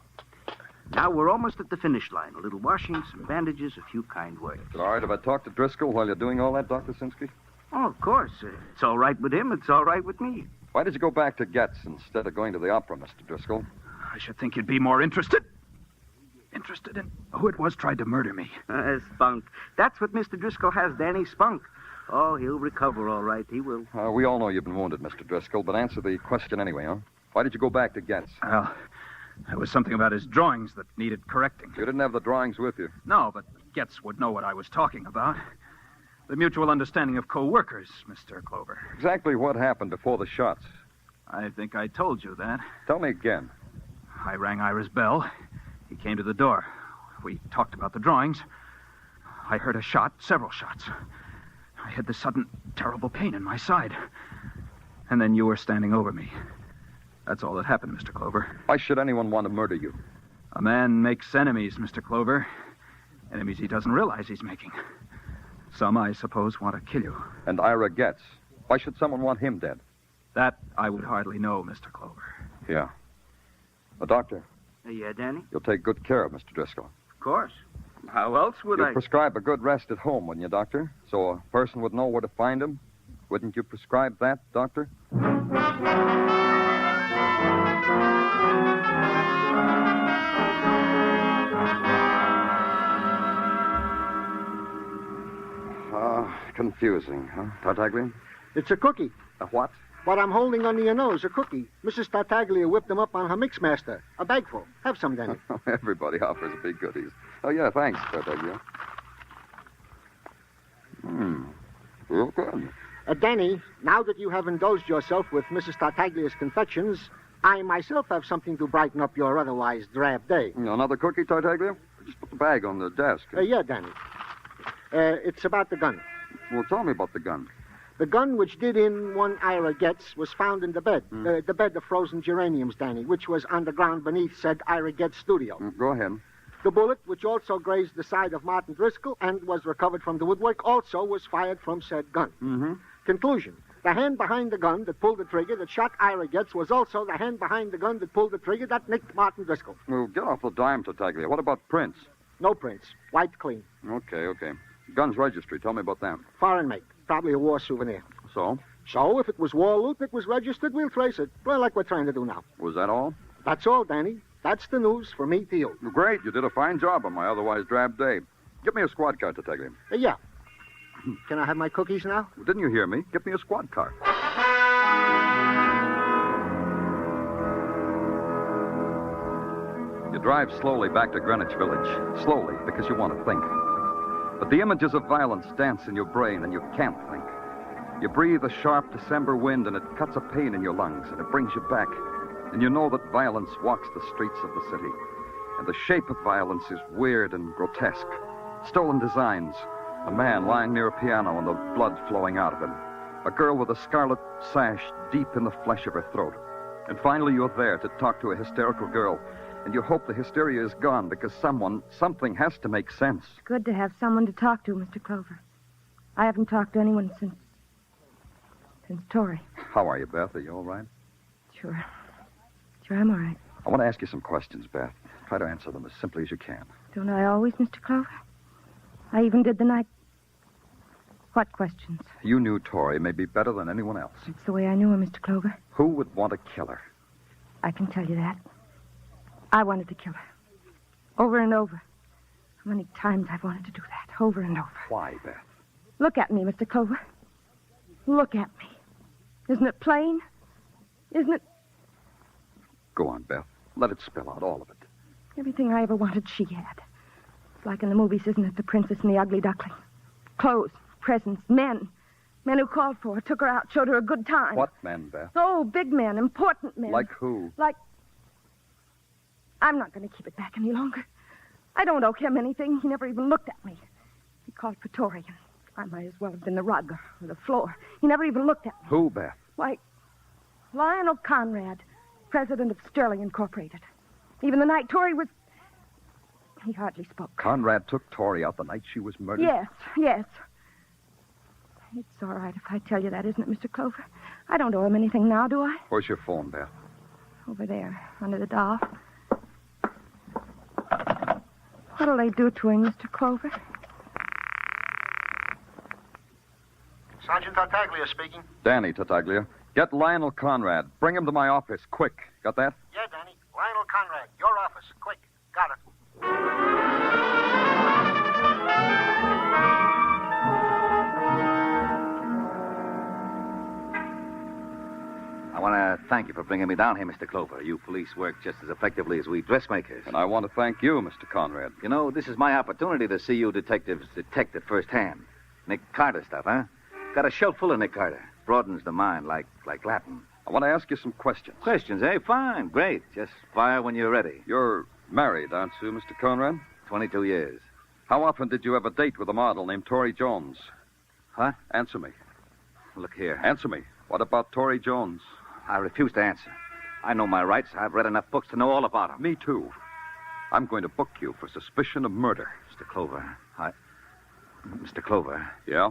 Now, we're almost at the finish line. A little washing, some bandages, a few kind words. Is it all right if I talk to Driscoll while you're doing all that, Dr. Sinsky? Oh, of course. It's all right with him. It's all right with me. Why did you go back to Getz instead of going to the opera, Mr. Driscoll? I should think you'd be more interested in who it was tried to murder me. Spunk. That's what Mr. Driscoll has, Danny. Spunk. Oh, he'll recover all right. He will. We all know you've been wounded, Mr. Driscoll, but answer the question anyway, huh? Why did you go back to Getz? Well, there was something about his drawings that needed correcting. You didn't have the drawings with you? No, but Getz would know what I was talking about. The mutual understanding of co-workers, Mr. Clover. Exactly what happened before the shots? I think I told you that. Tell me again. I rang Ira's bell. He came to the door. We talked about the drawings. I heard a shot, several shots. I had this sudden, terrible pain in my side. And then you were standing over me. That's all that happened, Mr. Clover. Why should anyone want to murder you? A man makes enemies, Mr. Clover. Enemies he doesn't realize he's making. Some, I suppose, want to kill you. And Ira Getz. Why should someone want him dead? That I would hardly know, Mr. Clover. Yeah. The doctor. Yeah, Danny? You'll take good care of Mr. Driscoll. Of course. How else would You'd prescribe a good rest at home, wouldn't you, Doctor? So a person would know where to find him? Wouldn't you prescribe that, Doctor? Confusing, huh, Tartaglia? It's a cookie. A what? What I'm holding under your nose, a cookie. Mrs. Tartaglia whipped them up on her mixmaster. A bagful. Have some, Danny. Everybody offers big goodies. Oh, yeah, thanks, Tartaglia. Real good. Danny, now that you have indulged yourself with Mrs. Tartaglia's confections, I myself have something to brighten up your otherwise drab day. Another cookie, Tartaglia? Just put the bag on the desk. Yeah, Danny. It's about the gun. Well, tell me about the gun. The gun which did in one Ira Getz was found in the bed. The bed of frozen geraniums, Danny, which was underground beneath said Ira Getz studio. Go ahead. The bullet, which also grazed the side of Martin Driscoll and was recovered from the woodwork, also was fired from said gun. Mm-hmm. Conclusion. The hand behind the gun that pulled the trigger that shot Ira Getz was also the hand behind the gun that pulled the trigger that nicked Martin Driscoll. Well, get off the dime, Tartaglia. What about prints? No prints. White clean. Okay. Guns registry. Tell me about that. Foreign make. Probably a war souvenir. So? So, if it was war loot that was registered, we'll trace it. Well, like we're trying to do now. Was that all? That's all, Danny. That's the news from me to you. Great. You did a fine job on my otherwise drab day. Give me a squad car, Tartaglia. Yeah. Can I have my cookies now? Well, didn't you hear me? Give me a squad car. You drive slowly back to Greenwich Village. Slowly, because you want to think. But the images of violence dance in your brain, and you can't think. You breathe a sharp December wind, and it cuts a pain in your lungs, and it brings you back. And you know that violence walks the streets of the city. And the shape of violence is weird and grotesque. Stolen designs. A man lying near a piano and the blood flowing out of him. A girl with a scarlet sash deep in the flesh of her throat. And finally you're there to talk to a hysterical girl And you hope the hysteria is gone because something has to make sense. It's good to have someone to talk to, Mr. Clover. I haven't talked to anyone since Tori. How are you, Beth? Are you all right? Sure, I'm all right. I want to ask you some questions, Beth. Try to answer them as simply as you can. Don't I always, Mr. Clover? I even did the night. What questions? You knew Tori maybe better than anyone else. It's the way I knew her, Mr. Clover. Who would want to kill her? I can tell you that. I wanted to kill her. Over and over. How many times I've wanted to do that. Over and over. Why, Beth? Look at me, Mr. Clover. Look at me. Isn't it plain? Isn't it? Go on, Beth. Let it spill out, all of it. Everything I ever wanted, she had. It's like in the movies, isn't it? The Princess and the Ugly Duckling. Clothes, presents, men. Men who called for her, took her out, showed her a good time. What men, Beth? Oh, big men, important men. Like who? Like... I'm not going to keep it back any longer. I don't owe him anything. He never even looked at me. He called for Tori, and I might as well have been the rug or the floor. He never even looked at me. Who, Beth? Why, Lionel Conrad, president of Sterling Incorporated. Even the night Tori was... He hardly spoke. Conrad took Tori out the night she was murdered? Yes. It's all right if I tell you that, isn't it, Mr. Clover? I don't owe him anything now, do I? Where's your phone, Beth? Over there, under the doll. What'll they do to him, Mr. Clover? Sergeant Tartaglia speaking. Danny Tartaglia. Get Lionel Conrad. Bring him to my office, quick. Got that? Yeah, Danny. Lionel Conrad, your office. Quick. Got it. I want to thank you for bringing me down here, Mr. Clover. You police work just as effectively as we dressmakers. And I want to thank you, Mr. Conrad. You know, this is my opportunity to see you detectives detect it firsthand. Nick Carter stuff, huh? Got a shelf full of Nick Carter. Broadens the mind like Latin. I want to ask you some questions. Questions, eh? Fine. Great. Just fire when you're ready. You're married, aren't you, Mr. Conrad? 22 years. How often did you have a date with a model named Tori Jones? Huh? Answer me. Look here. Answer me. What about Tori Jones? I refuse to answer. I know my rights. I've read enough books to know all about them. Me too. I'm going to book you for suspicion of murder. Mr. Clover, Mr. Clover. Yeah?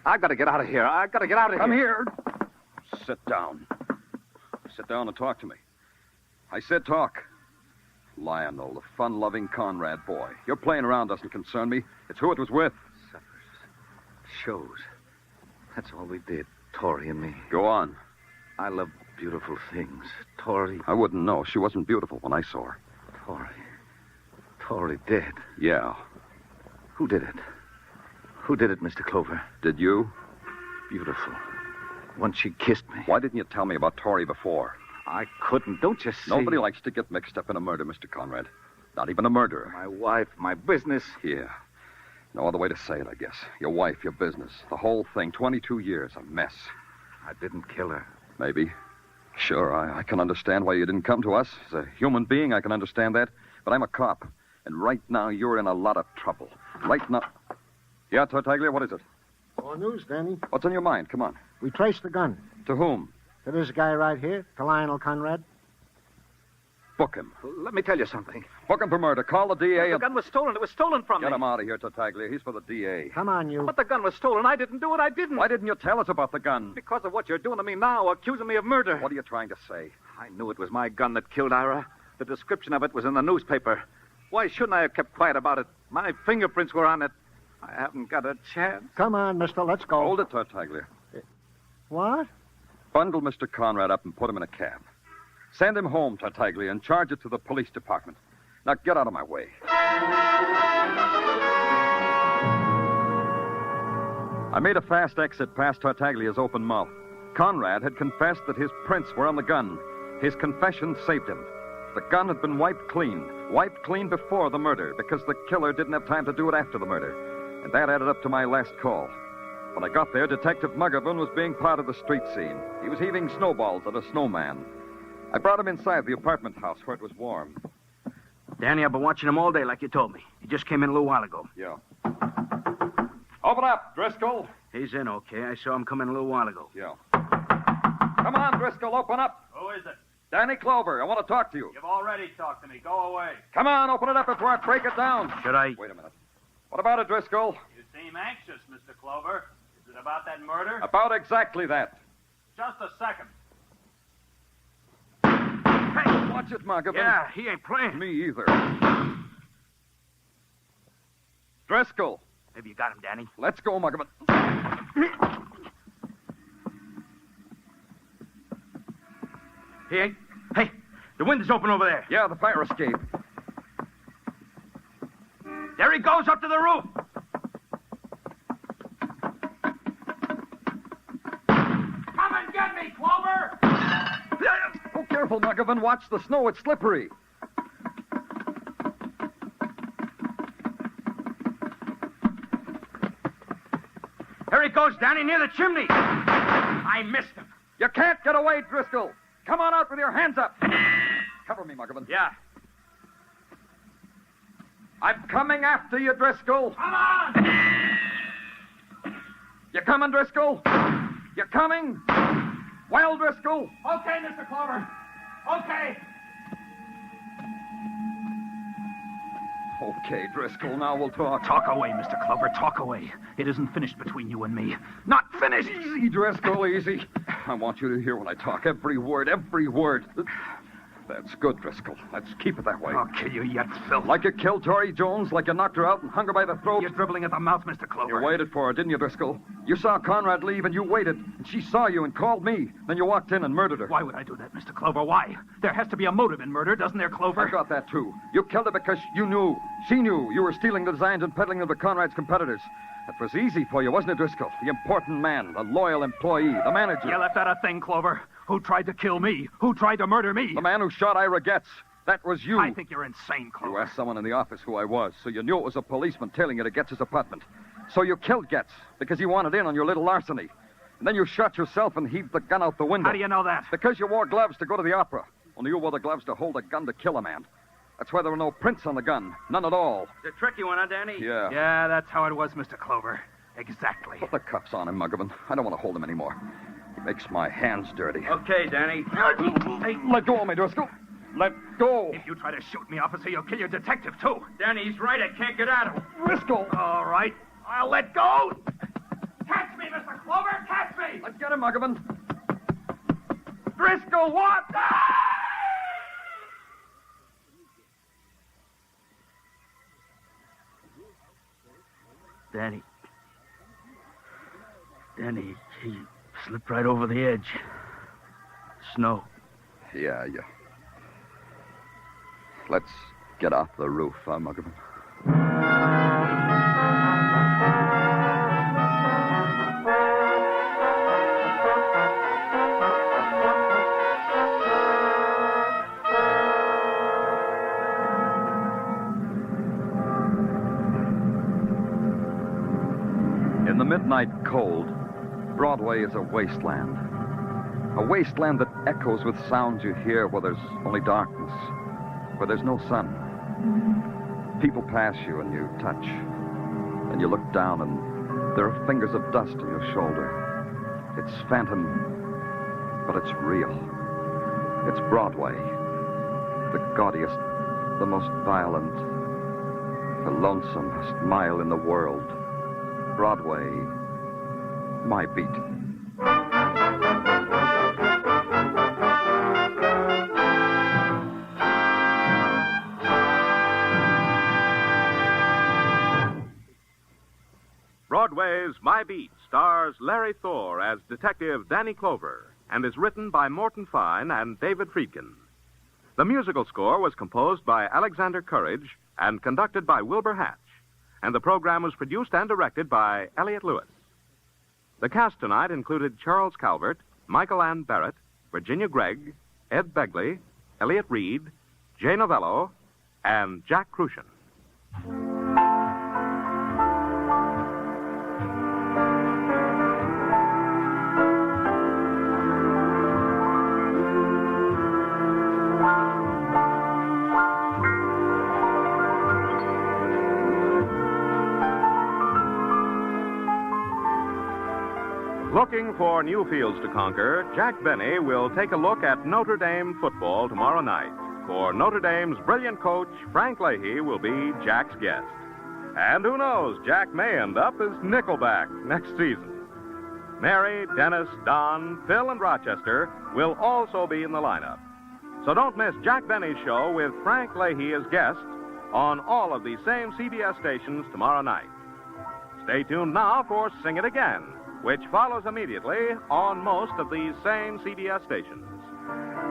I gotta get out of here. Come here. Sit down. Sit down and talk to me. I said talk. Lionel, the fun-loving Conrad boy. Your playing around doesn't concern me. It's who it was with. Suppers. Shows. That's all we did, Tori and me. Go on. I love beautiful things. Tori... I wouldn't know. She wasn't beautiful when I saw her. Tori dead. Yeah. Who did it? Who did it, Mr. Clover? Did you? Beautiful. Once she kissed me. Why didn't you tell me about Tori before? I couldn't. Don't you see? Nobody likes to get mixed up in a murder, Mr. Conrad. Not even a murderer. My wife, my business. Yeah. No other way to say it, I guess. Your wife, your business. The whole thing. 22 years. A mess. I didn't kill her. Maybe. Sure, I can understand why you didn't come to us. As a human being, I can understand that. But I'm a cop. And right now, you're in a lot of trouble. Right now... Yeah, Tartaglia, what is it? More news, Danny. What's on your mind? Come on. We traced the gun. To whom? To this guy right here, to Lionel Conrad. Book him. Let me tell you something. Book him for murder. Call the DA The gun was stolen. It was stolen from me. Get him out of here, Tartaglia. He's for the DA. Come on, you. But the gun was stolen. I didn't do it. I didn't. Why didn't you tell us about the gun? Because of what you're doing to me now, accusing me of murder. What are you trying to say? I knew it was my gun that killed Ira. The description of it was in the newspaper. Why shouldn't I have kept quiet about it? My fingerprints were on it. I haven't got a chance. Come on, mister. Let's go. Hold it, Tartaglia. What? Bundle Mr. Conrad up and put him in a cab. Send him home, Tartaglia, and charge it to the police department. Now get out of my way. I made a fast exit past Tartaglia's open mouth. Conrad had confessed that his prints were on the gun. His confession saved him. The gun had been wiped clean before the murder, because the killer didn't have time to do it after the murder. And that added up to my last call. When I got there, Detective Muggerman was being part of the street scene. He was heaving snowballs at a snowman. I brought him inside the apartment house where it was warm. Danny, I've been watching him all day like you told me. He just came in a little while ago. Yeah. Open up, Driscoll. He's in, okay. I saw him come in a little while ago. Yeah. Come on, Driscoll, open up. Who is it? Danny Clover, I want to talk to you. You've already talked to me. Go away. Come on, open it up before I break it down. Should I? Wait a minute. What about it, Driscoll? You seem anxious, Mr. Clover. Is it about that murder? About exactly that. Just a second. Hey, watch it, Muggavan. Yeah, he ain't playing. Me either. Driscoll. Maybe you got him, Danny. Let's go, Muggavan. He ain't. Hey, the window's open over there. Yeah, the fire escape. There he goes up to the roof. Come and get me, Clover! Oh, careful, Muggavan. Watch the snow. It's slippery. There he goes, Danny, near the chimney. I missed him. You can't get away, Driscoll. Come on out with your hands up. Cover me, Muggavan. Yeah. I'm coming after you, Driscoll. Come on! You coming, Driscoll? You coming? Well, Driscoll? Okay, Mr. Clover. Okay. Okay, Driscoll, now we'll talk. Talk away, Mr. Clover. Talk away. It isn't finished between you and me. Not finished. Easy, Driscoll, easy. I want you to hear when I talk. Every word, every word. That's good, Driscoll. Let's keep it that way. I'll kill you yet, Phil. Like you killed Tori Jones, like you knocked her out and hung her by the throat. You're dribbling at the mouth, Mr. Clover. You waited for her, didn't you, Driscoll? You saw Conrad leave and you waited. And she saw you and called me. Then you walked in and murdered her. Why would I do that, Mr. Clover? Why? There has to be a motive in murder, doesn't there, Clover? I got that, too. You killed her because you knew. She knew you were stealing the designs and peddling them to Conrad's competitors. That was easy for you, wasn't it, Driscoll? The important man, the loyal employee, the manager. You left out a thing, Clover. Who tried to kill me? Who tried to murder me? The man who shot Ira Getz. That was you. I think you're insane, Clover. You asked someone in the office who I was, so you knew it was a policeman tailing you to Getz's apartment. So you killed Getz because he wanted in on your little larceny. And then you shot yourself and heaved the gun out the window. How do you know that? Because you wore gloves to go to the opera. Only you wore the gloves to hold a gun to kill a man. That's why there were no prints on the gun. None at all. It's a tricky one, huh, Danny? Yeah. Yeah, that's how it was, Mr. Clover. Exactly. Put the cuffs on him, Muggavan. I don't want to hold him anymore. He makes my hands dirty. Okay, Danny. Hey, let go of me, Driscoll. Let go. If you try to shoot me, officer, you'll kill your detective, too. Danny, he's right. I can't get at him. Driscoll. All right. I'll let go. Catch me, Mr. Clover. Catch me. Let's get him, Muggavan. Driscoll, what? Danny, he slipped right over the edge. Snow. Yeah. Let's get off the roof, Muggavan. In the midnight cold, Broadway is a wasteland. A wasteland that echoes with sounds you hear where there's only darkness, where there's no sun. People pass you and you touch, and you look down and there are fingers of dust on your shoulder. It's phantom, but it's real. It's Broadway, the gaudiest, the most violent, the lonesomest mile in the world. Broadway, my beat. Broadway's My Beat stars Larry Thor as Detective Danny Clover and is written by Morton Fine and David Friedkin. The musical score was composed by Alexander Courage and conducted by Wilbur Hatch, and the program was produced and directed by Elliott Lewis. The cast tonight included Charles Calvert, Michael Ann Barrett, Virginia Gregg, Ed Begley, Elliott Reed, Jay Novello, and Jack Crucian. Looking for new fields to conquer, Jack Benny will take a look at Notre Dame football tomorrow night. For Notre Dame's brilliant coach, Frank Leahy, will be Jack's guest. And who knows, Jack may end up as Nickelback next season. Mary, Dennis, Don, Phil, and Rochester will also be in the lineup. So don't miss Jack Benny's show with Frank Leahy as guest on all of these same CBS stations tomorrow night. Stay tuned now for Sing It Again, which follows immediately on most of these same CBS stations.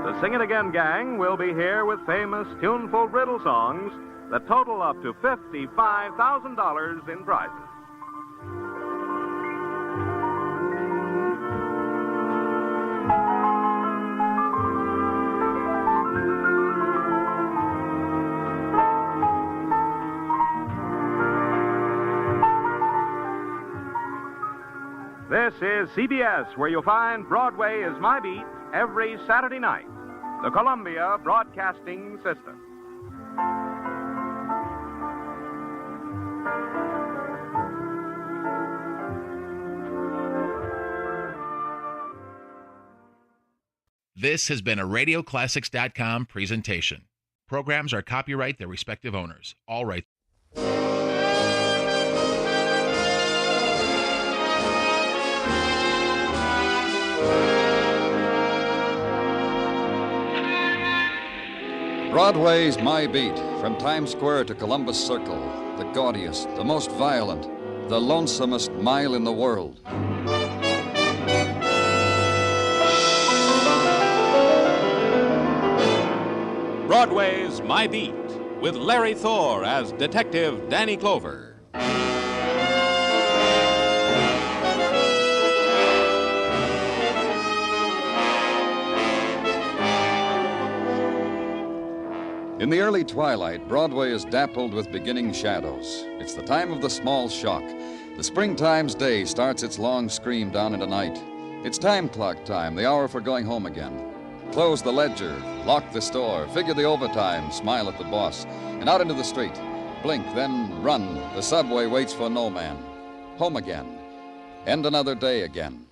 The Sing It Again gang will be here with famous tuneful riddle songs that total up to $55,000 in prizes. This is CBS, where you'll find Broadway Is My Beat every Saturday night. The Columbia Broadcasting System. This has been a RadioClassics.com presentation. Programs are copyright their respective owners. All rights. Broadway's My Beat, from Times Square to Columbus Circle, the gaudiest, the most violent, the lonesomest mile in the world. Broadway's My Beat, with Larry Thor as Detective Danny Clover. In the early twilight, Broadway is dappled with beginning shadows. It's the time of the small shock. The springtime's day starts its long scream down into night. It's time clock time, the hour for going home again. Close the ledger, lock the store, figure the overtime, smile at the boss, and out into the street. Blink, then run. The subway waits for no man. Home again. End another day again.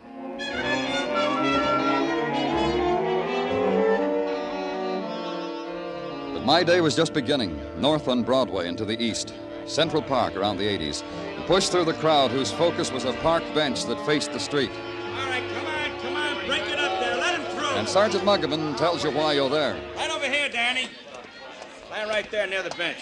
But my day was just beginning, north on Broadway and to the east. Central Park around the 80s, and pushed through the crowd whose focus was a park bench that faced the street. All right, come on, break it up there, let him through. And Sergeant Muggavan tells you why you're there. Right over here, Danny. Stand right there near the bench.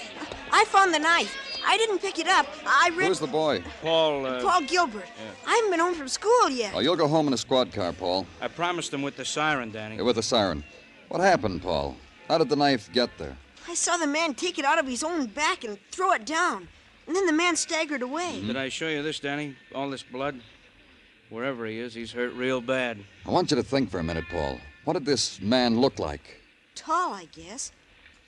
I found the knife. I didn't pick it up. Who's the boy? Paul Gilbert. Yeah. I haven't been home from school yet. Oh, you'll go home in a squad car, Paul. I promised him with the siren, Danny. Yeah, with the siren. What happened, Paul? How did the knife get there? I saw the man take it out of his own back and throw it down. And then the man staggered away. Did I show you this, Danny? All this blood? Wherever he is, he's hurt real bad. I want you to think for a minute, Paul. What did this man look like? Tall, I guess.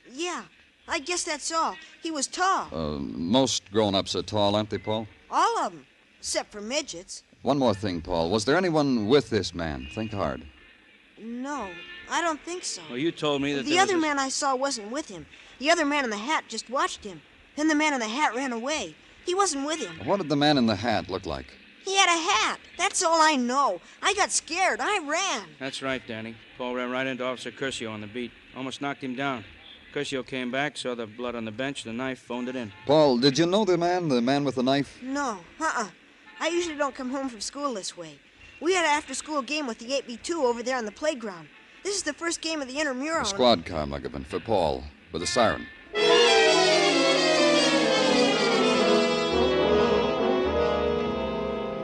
Yeah, I guess that's all. He was tall. Most grown-ups are tall, aren't they, Paul? All of them, except for midgets. One more thing, Paul. Was there anyone with this man? Think hard. No, I don't think so. Well, you told me that the other man I saw wasn't with him. The other man in the hat just watched him. Then the man in the hat ran away. He wasn't with him. What did the man in the hat look like? He had a hat. That's all I know. I got scared. I ran. That's right, Danny. Paul ran right into Officer Curcio on the beat. Almost knocked him down. Curcio came back, saw the blood on the bench, the knife, phoned it in. Paul, did you know the man with the knife? No, I usually don't come home from school this way. We had an after-school game with the 8B2 over there on the playground. This is the first game of the intramural. A squad car, Muggavan, for Paul, with a siren.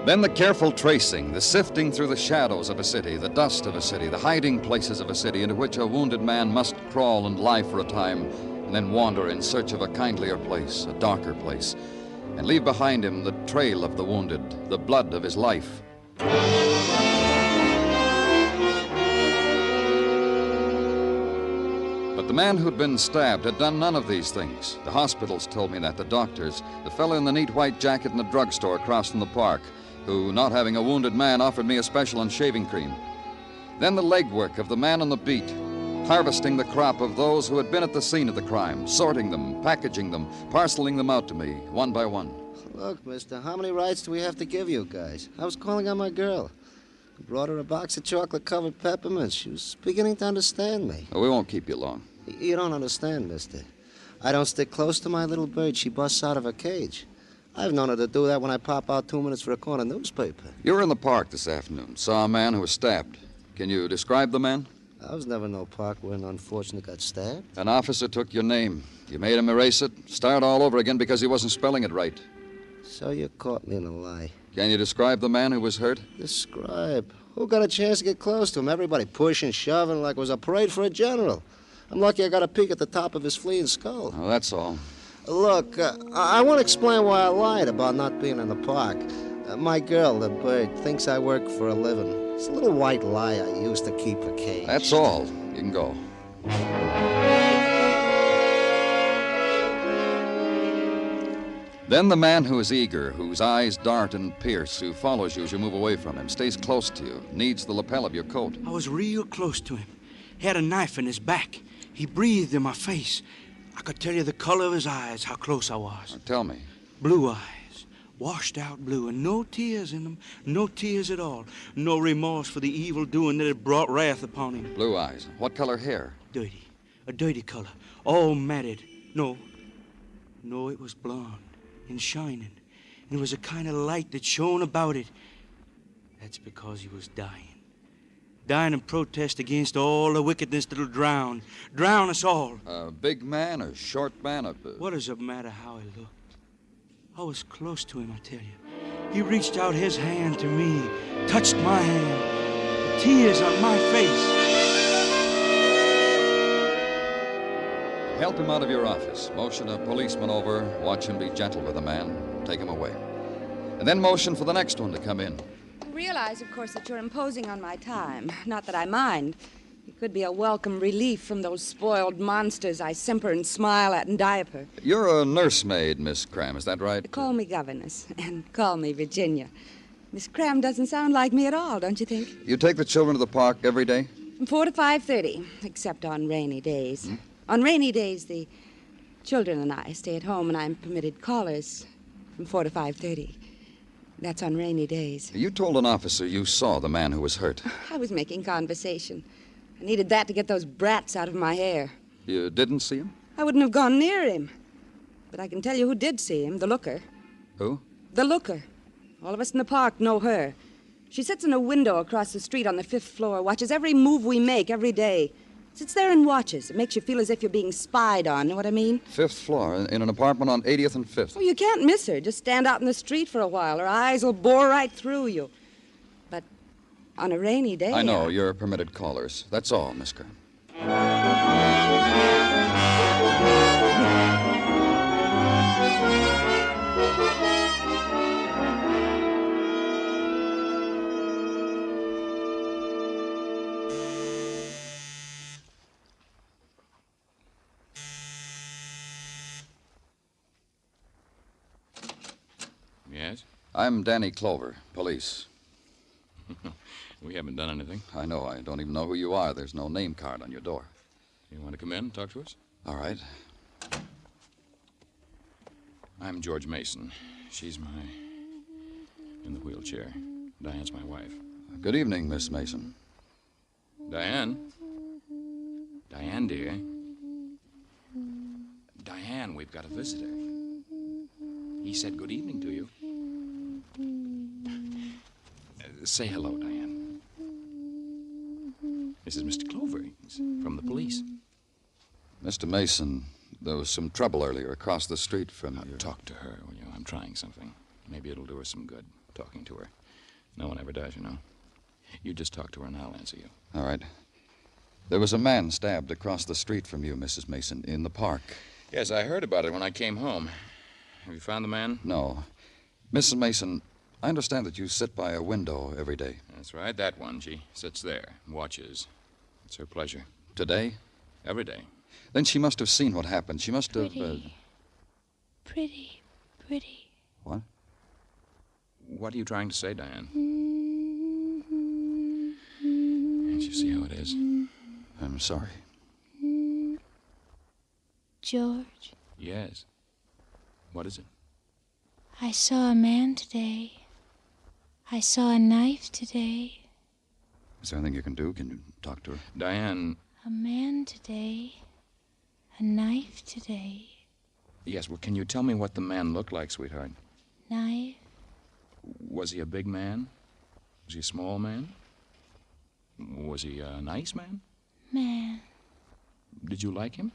Then the careful tracing, the sifting through the shadows of a city, the dust of a city, the hiding places of a city into which a wounded man must crawl and lie for a time, and then wander in search of a kindlier place, a darker place, and leave behind him the trail of the wounded, the blood of his life. But the man who'd been stabbed had done none of these things. The hospitals told me that, the doctors, the fellow in the neat white jacket in the drugstore across from the park, who, not having a wounded man, offered me a special on shaving cream. Then the legwork of the man on the beat, harvesting the crop of those who had been at the scene of the crime, sorting them, packaging them, parceling them out to me, one by one. Look, mister, how many rides do we have to give you guys? I was calling on my girl. I brought her a box of chocolate-covered peppermints. She was beginning to understand me. We won't keep you long. You don't understand, mister. I don't stick close to my little bird. She busts out of her cage. I've known her to do that when I pop out 2 minutes for a corner newspaper. You were in the park this afternoon. Saw a man who was stabbed. Can you describe the man? I was never in no park where an unfortunate got stabbed. An officer took your name. You made him erase it, start all over again because he wasn't spelling it right. So you caught me in a lie. Can you describe the man who was hurt? Describe? Who got a chance to get close to him? Everybody pushing, shoving like it was a parade for a general. I'm lucky I got a peek at the top of his fleeing skull. Oh, that's all. Look, I want to explain why I lied about not being in the park. My girl, the bird, thinks I work for a living. It's a little white lie I used to keep her caged. That's all. You can go. Then the man who is eager, whose eyes dart and pierce, who follows you as you move away from him, stays close to you, needs the lapel of your coat. I was real close to him. He had a knife in his back. He breathed in my face. I could tell you the color of his eyes, how close I was. Now, tell me. Blue eyes, washed out blue, and no tears in them, no tears at all. No remorse for the evil doing that had brought wrath upon him. Blue eyes. What color hair? Dirty. A dirty color. All matted. No, it was blonde and shining. And there was a kind of light that shone about it. That's because he was dying. Dying in protest against all the wickedness that'll drown us all. A big man, a short man, What does it matter how he looked? I was close to him, I tell you. He reached out his hand to me, touched my hand, the tears on my face. Help him out of your office. Motion a policeman over. Watch him be gentle with the man. Take him away. And then motion for the next one to come in. Realize, of course, that you're imposing on my time. Not that I mind. It could be a welcome relief from those spoiled monsters I simper and smile at and diaper. You're a nursemaid, Miss Cram, is that right? Call me governess, and call me Virginia. Miss Cram doesn't sound like me at all, don't you think? You take the children to the park every day? From 4 to 5:30, except on rainy days. On rainy days, the children and I stay at home, and I'm permitted callers from 4 to 5:30. That's on rainy days. You told an officer you saw the man who was hurt. I was making conversation. I needed that to get those brats out of my hair. You didn't see him? I wouldn't have gone near him. But I can tell you who did see him, the looker. Who? The looker. All of us in the park know her. She sits in a window across the street on the 5th floor, watches every move we make every day. Sits there and watches. It makes you feel as if you're being spied on, know what I mean? 5th floor, in an apartment on 80th and 5th. Oh, you can't miss her. Just stand out in the street for a while. Her eyes will bore right through you. But on a rainy day... I know, you're permitted callers. That's all, Miss Cram. Yes? I'm Danny Clover, police. We haven't done anything. I know. I don't even know who you are. There's no name card on your door. You want to come in and talk to us? All right. I'm George Mason. She's in the wheelchair. Diane's my wife. Good evening, Miss Mason. Diane? Diane, dear. Diane, we've got a visitor. He said good evening to you. Say hello, Diane. This is Mr. Clover. He's from the police. Mr. Mason, there was some trouble earlier across the street from your... Talk to her, will you? I'm trying something. Maybe it'll do her some good, talking to her. No one ever does, you know. You just talk to her and I'll answer you. All right. There was a man stabbed across the street from you, Mrs. Mason, in the park. Yes, I heard about it when I came home. Have you found the man? No. Mrs. Mason, I understand that you sit by a window every day. That's right, that one. She sits there, watches. It's her pleasure. Today? Every day. Then she must have seen what happened. She must have... Pretty. What? What are you trying to say, Diane? Can't you see how it is? I'm sorry. George, Yes. What is it? I saw a man today. I saw a knife today. Is there anything you can do? Can you talk to her? Diane. A man today. A knife today. Yes, well, can you tell me what the man looked like, sweetheart? Knife. Was he a big man? Was he a small man? Was he a nice man? Man. Did you like him?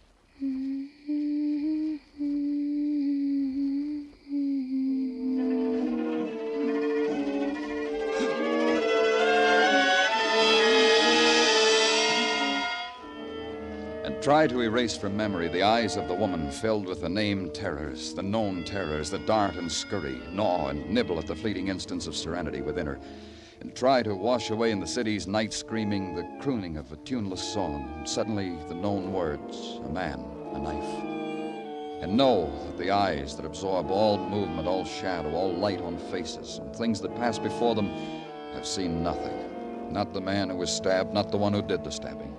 And try to erase from memory the eyes of the woman filled with the named terrors, the known terrors that dart and scurry, gnaw and nibble at the fleeting instants of serenity within her. And try to wash away in the city's night screaming the crooning of a tuneless song, and suddenly the known words, a man, a knife. And know that the eyes that absorb all movement, all shadow, all light on faces, and things that pass before them, have seen nothing. Not the man who was stabbed, not the one who did the stabbing.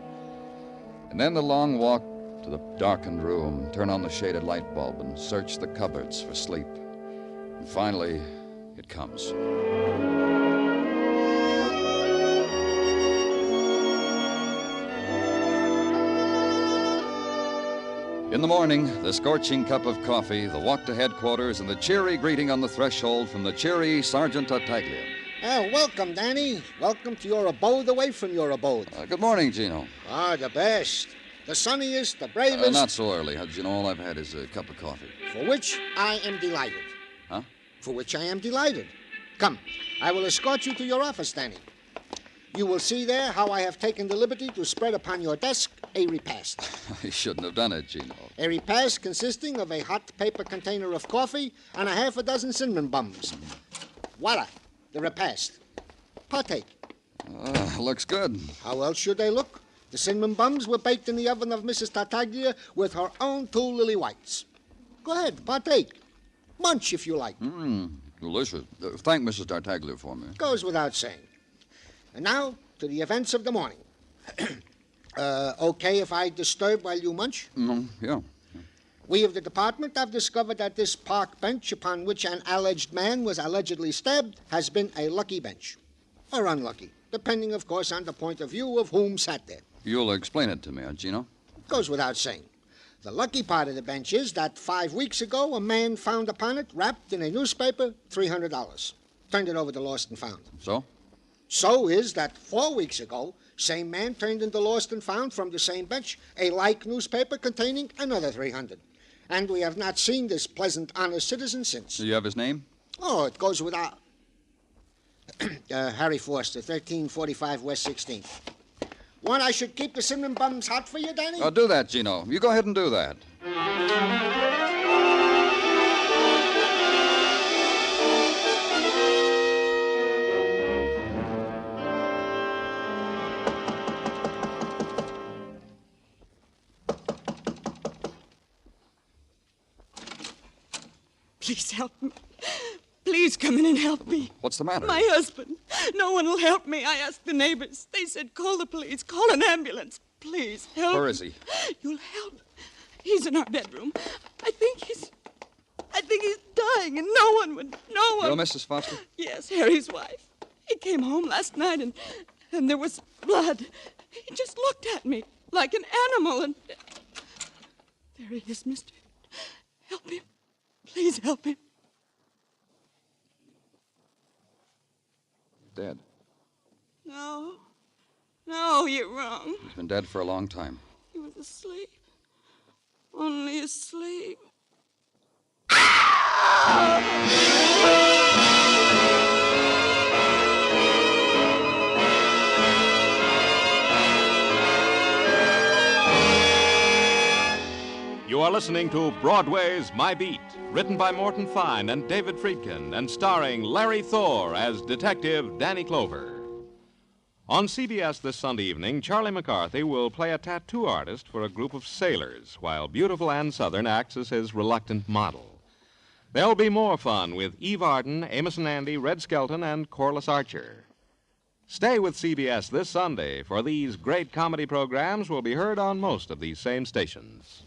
And then the long walk to the darkened room, turn on the shaded light bulb, and search the cupboards for sleep. And finally, it comes. In the morning, the scorching cup of coffee, the walk to headquarters, and the cheery greeting on the threshold from the cheery Sergeant Tartaglia. Welcome, Danny. Welcome to your abode away from your abode. Good morning, Gino. The best. The sunniest, the bravest. Not so early, Gino. All I've had is a cup of coffee. For which I am delighted. Huh? For which I am delighted. Come, I will escort you to your office, Danny. You will see there how I have taken the liberty to spread upon your desk a repast. You shouldn't have done it, Gino. A repast consisting of a hot paper container of coffee and a half a dozen cinnamon buns. Voila, the repast. Partake. Looks good. How else should they look? The cinnamon buns were baked in the oven of Mrs. Tartaglia with her own 2 lily whites. Go ahead, partake. Munch if you like. Delicious. Thank Mrs. Tartaglia for me. Goes without saying. And now, to the events of the morning. Okay if I disturb while you munch? Yeah. We of the department have discovered that this park bench upon which an alleged man was allegedly stabbed has been a lucky bench. Or unlucky, depending, of course, on the point of view of whom sat there. You'll explain it to me, Gino? Goes without saying. The lucky part of the bench is that 5 weeks ago, a man found upon it, wrapped in a newspaper, $300. Turned it over to Lost and Found. So? So is that 4 weeks ago, same man turned into Lost and Found from the same bench a like newspaper containing another $300. And we have not seen this pleasant, honest citizen since. Do you have his name? Oh, it goes without... Harry Forster, 1345 West 16th. Want I should keep the cinnamon buns hot for you, Danny? Do that, Gino. You go ahead and do that. Please help me. Please come in and help me. What's the matter? My husband. No one will help me. I asked the neighbors. They said, call the police, call an ambulance. Please help. Where is he? You'll help. He's in our bedroom. I think he's dying, and no one. You're Mrs. Foster? Yes, Harry's wife. He came home last night, and there was blood. He just looked at me like an animal, and there he is, mister. Help him. Please help him. Dead. No, you're wrong. He's been dead for a long time. He was asleep. Only asleep. You are listening to Broadway's My Beat, written by Morton Fine and David Friedkin, and starring Larry Thor as Detective Danny Clover. On CBS this Sunday evening, Charlie McCarthy will play a tattoo artist for a group of sailors, while beautiful Ann Southern acts as his reluctant model. There'll be more fun with Eve Arden, Amos and Andy, Red Skelton, and Corliss Archer. Stay with CBS this Sunday, for these great comedy programs will be heard on most of these same stations.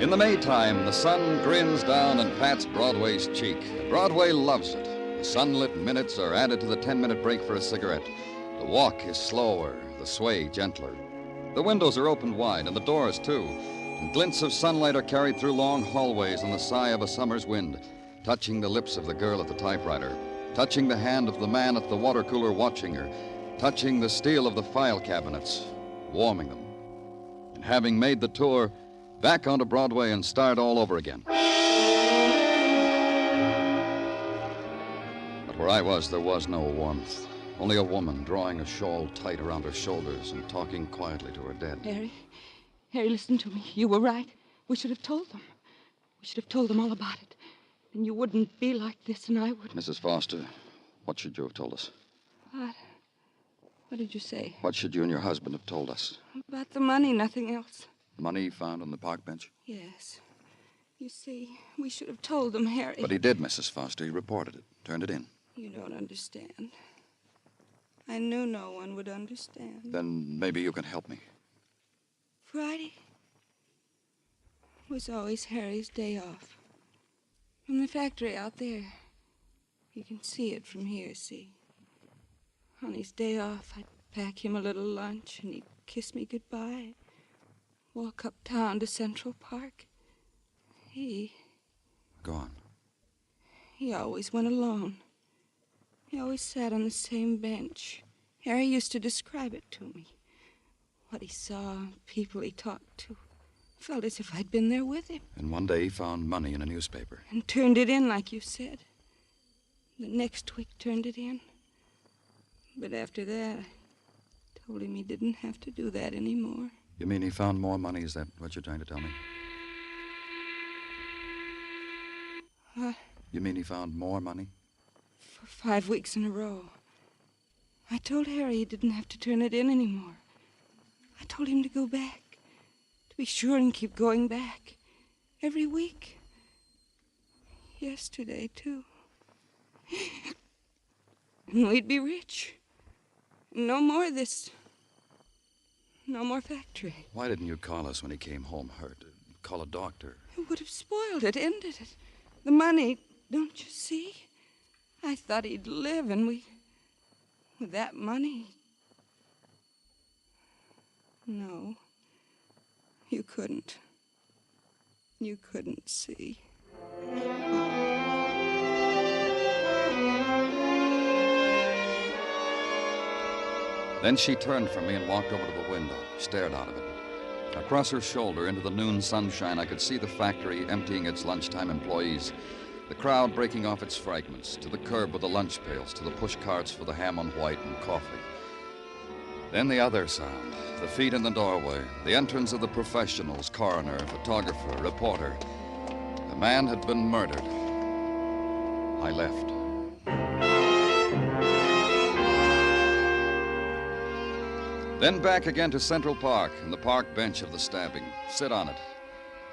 In the Maytime, the sun grins down and pats Broadway's cheek. Broadway loves it. The sunlit minutes are added to the 10-minute break for a cigarette. The walk is slower, the sway gentler. The windows are opened wide, and the doors, too. And glints of sunlight are carried through long hallways on the sigh of a summer's wind, touching the lips of the girl at the typewriter, touching the hand of the man at the water cooler watching her, touching the steel of the file cabinets, warming them. And having made the tour, back onto Broadway and start all over again. But where I was, there was no warmth. Only a woman drawing a shawl tight around her shoulders and talking quietly to her dead. Harry, listen to me. You were right. We should have told them. We should have told them all about it. Then you wouldn't be like this, and I would. Mrs. Foster, what should you have told us? What? What did you say? What should you and your husband have told us? About the money, nothing else. Money found on the park bench? Yes. You see, we should have told them, Harry. But he did, Mrs. Foster. He reported it, turned it in. You don't understand. I knew no one would understand. Then maybe you can help me. Friday was always Harry's day off. From the factory out there. You can see it from here, see? On his day off, I'd pack him a little lunch, and he'd kiss me goodbye. Walk uptown to Central Park. Go on. He always went alone. He always sat on the same bench. Harry used to describe it to me. What he saw, people he talked to. Felt as if I'd been there with him. And one day he found money in a newspaper. And turned it in, like you said. The next week turned it in. But after that, I told him he didn't have to do that anymore. You mean he found more money? Is that what you're trying to tell me? What? You mean he found more money? For 5 weeks in a row. I told Harry he didn't have to turn it in anymore. I told him to go back. To be sure and keep going back. Every week. Yesterday, too. And we'd be rich. No more of this. No more factory. Why didn't you call us when he came home hurt? Call a doctor. It would have spoiled it, ended it. The money, don't you see? I thought he'd live, and with that money... No. You couldn't. You couldn't see. Then she turned from me and walked over to the window, stared out of it. Across her shoulder into the noon sunshine, I could see the factory emptying its lunchtime employees, the crowd breaking off its fragments, to the curb with the lunch pails, to the push carts for the ham on white and coffee. Then the other sound, the feet in the doorway, the entrance of the professionals, coroner, photographer, reporter. The man had been murdered. I left. Then back again to Central Park and the park bench of the stabbing. Sit on it.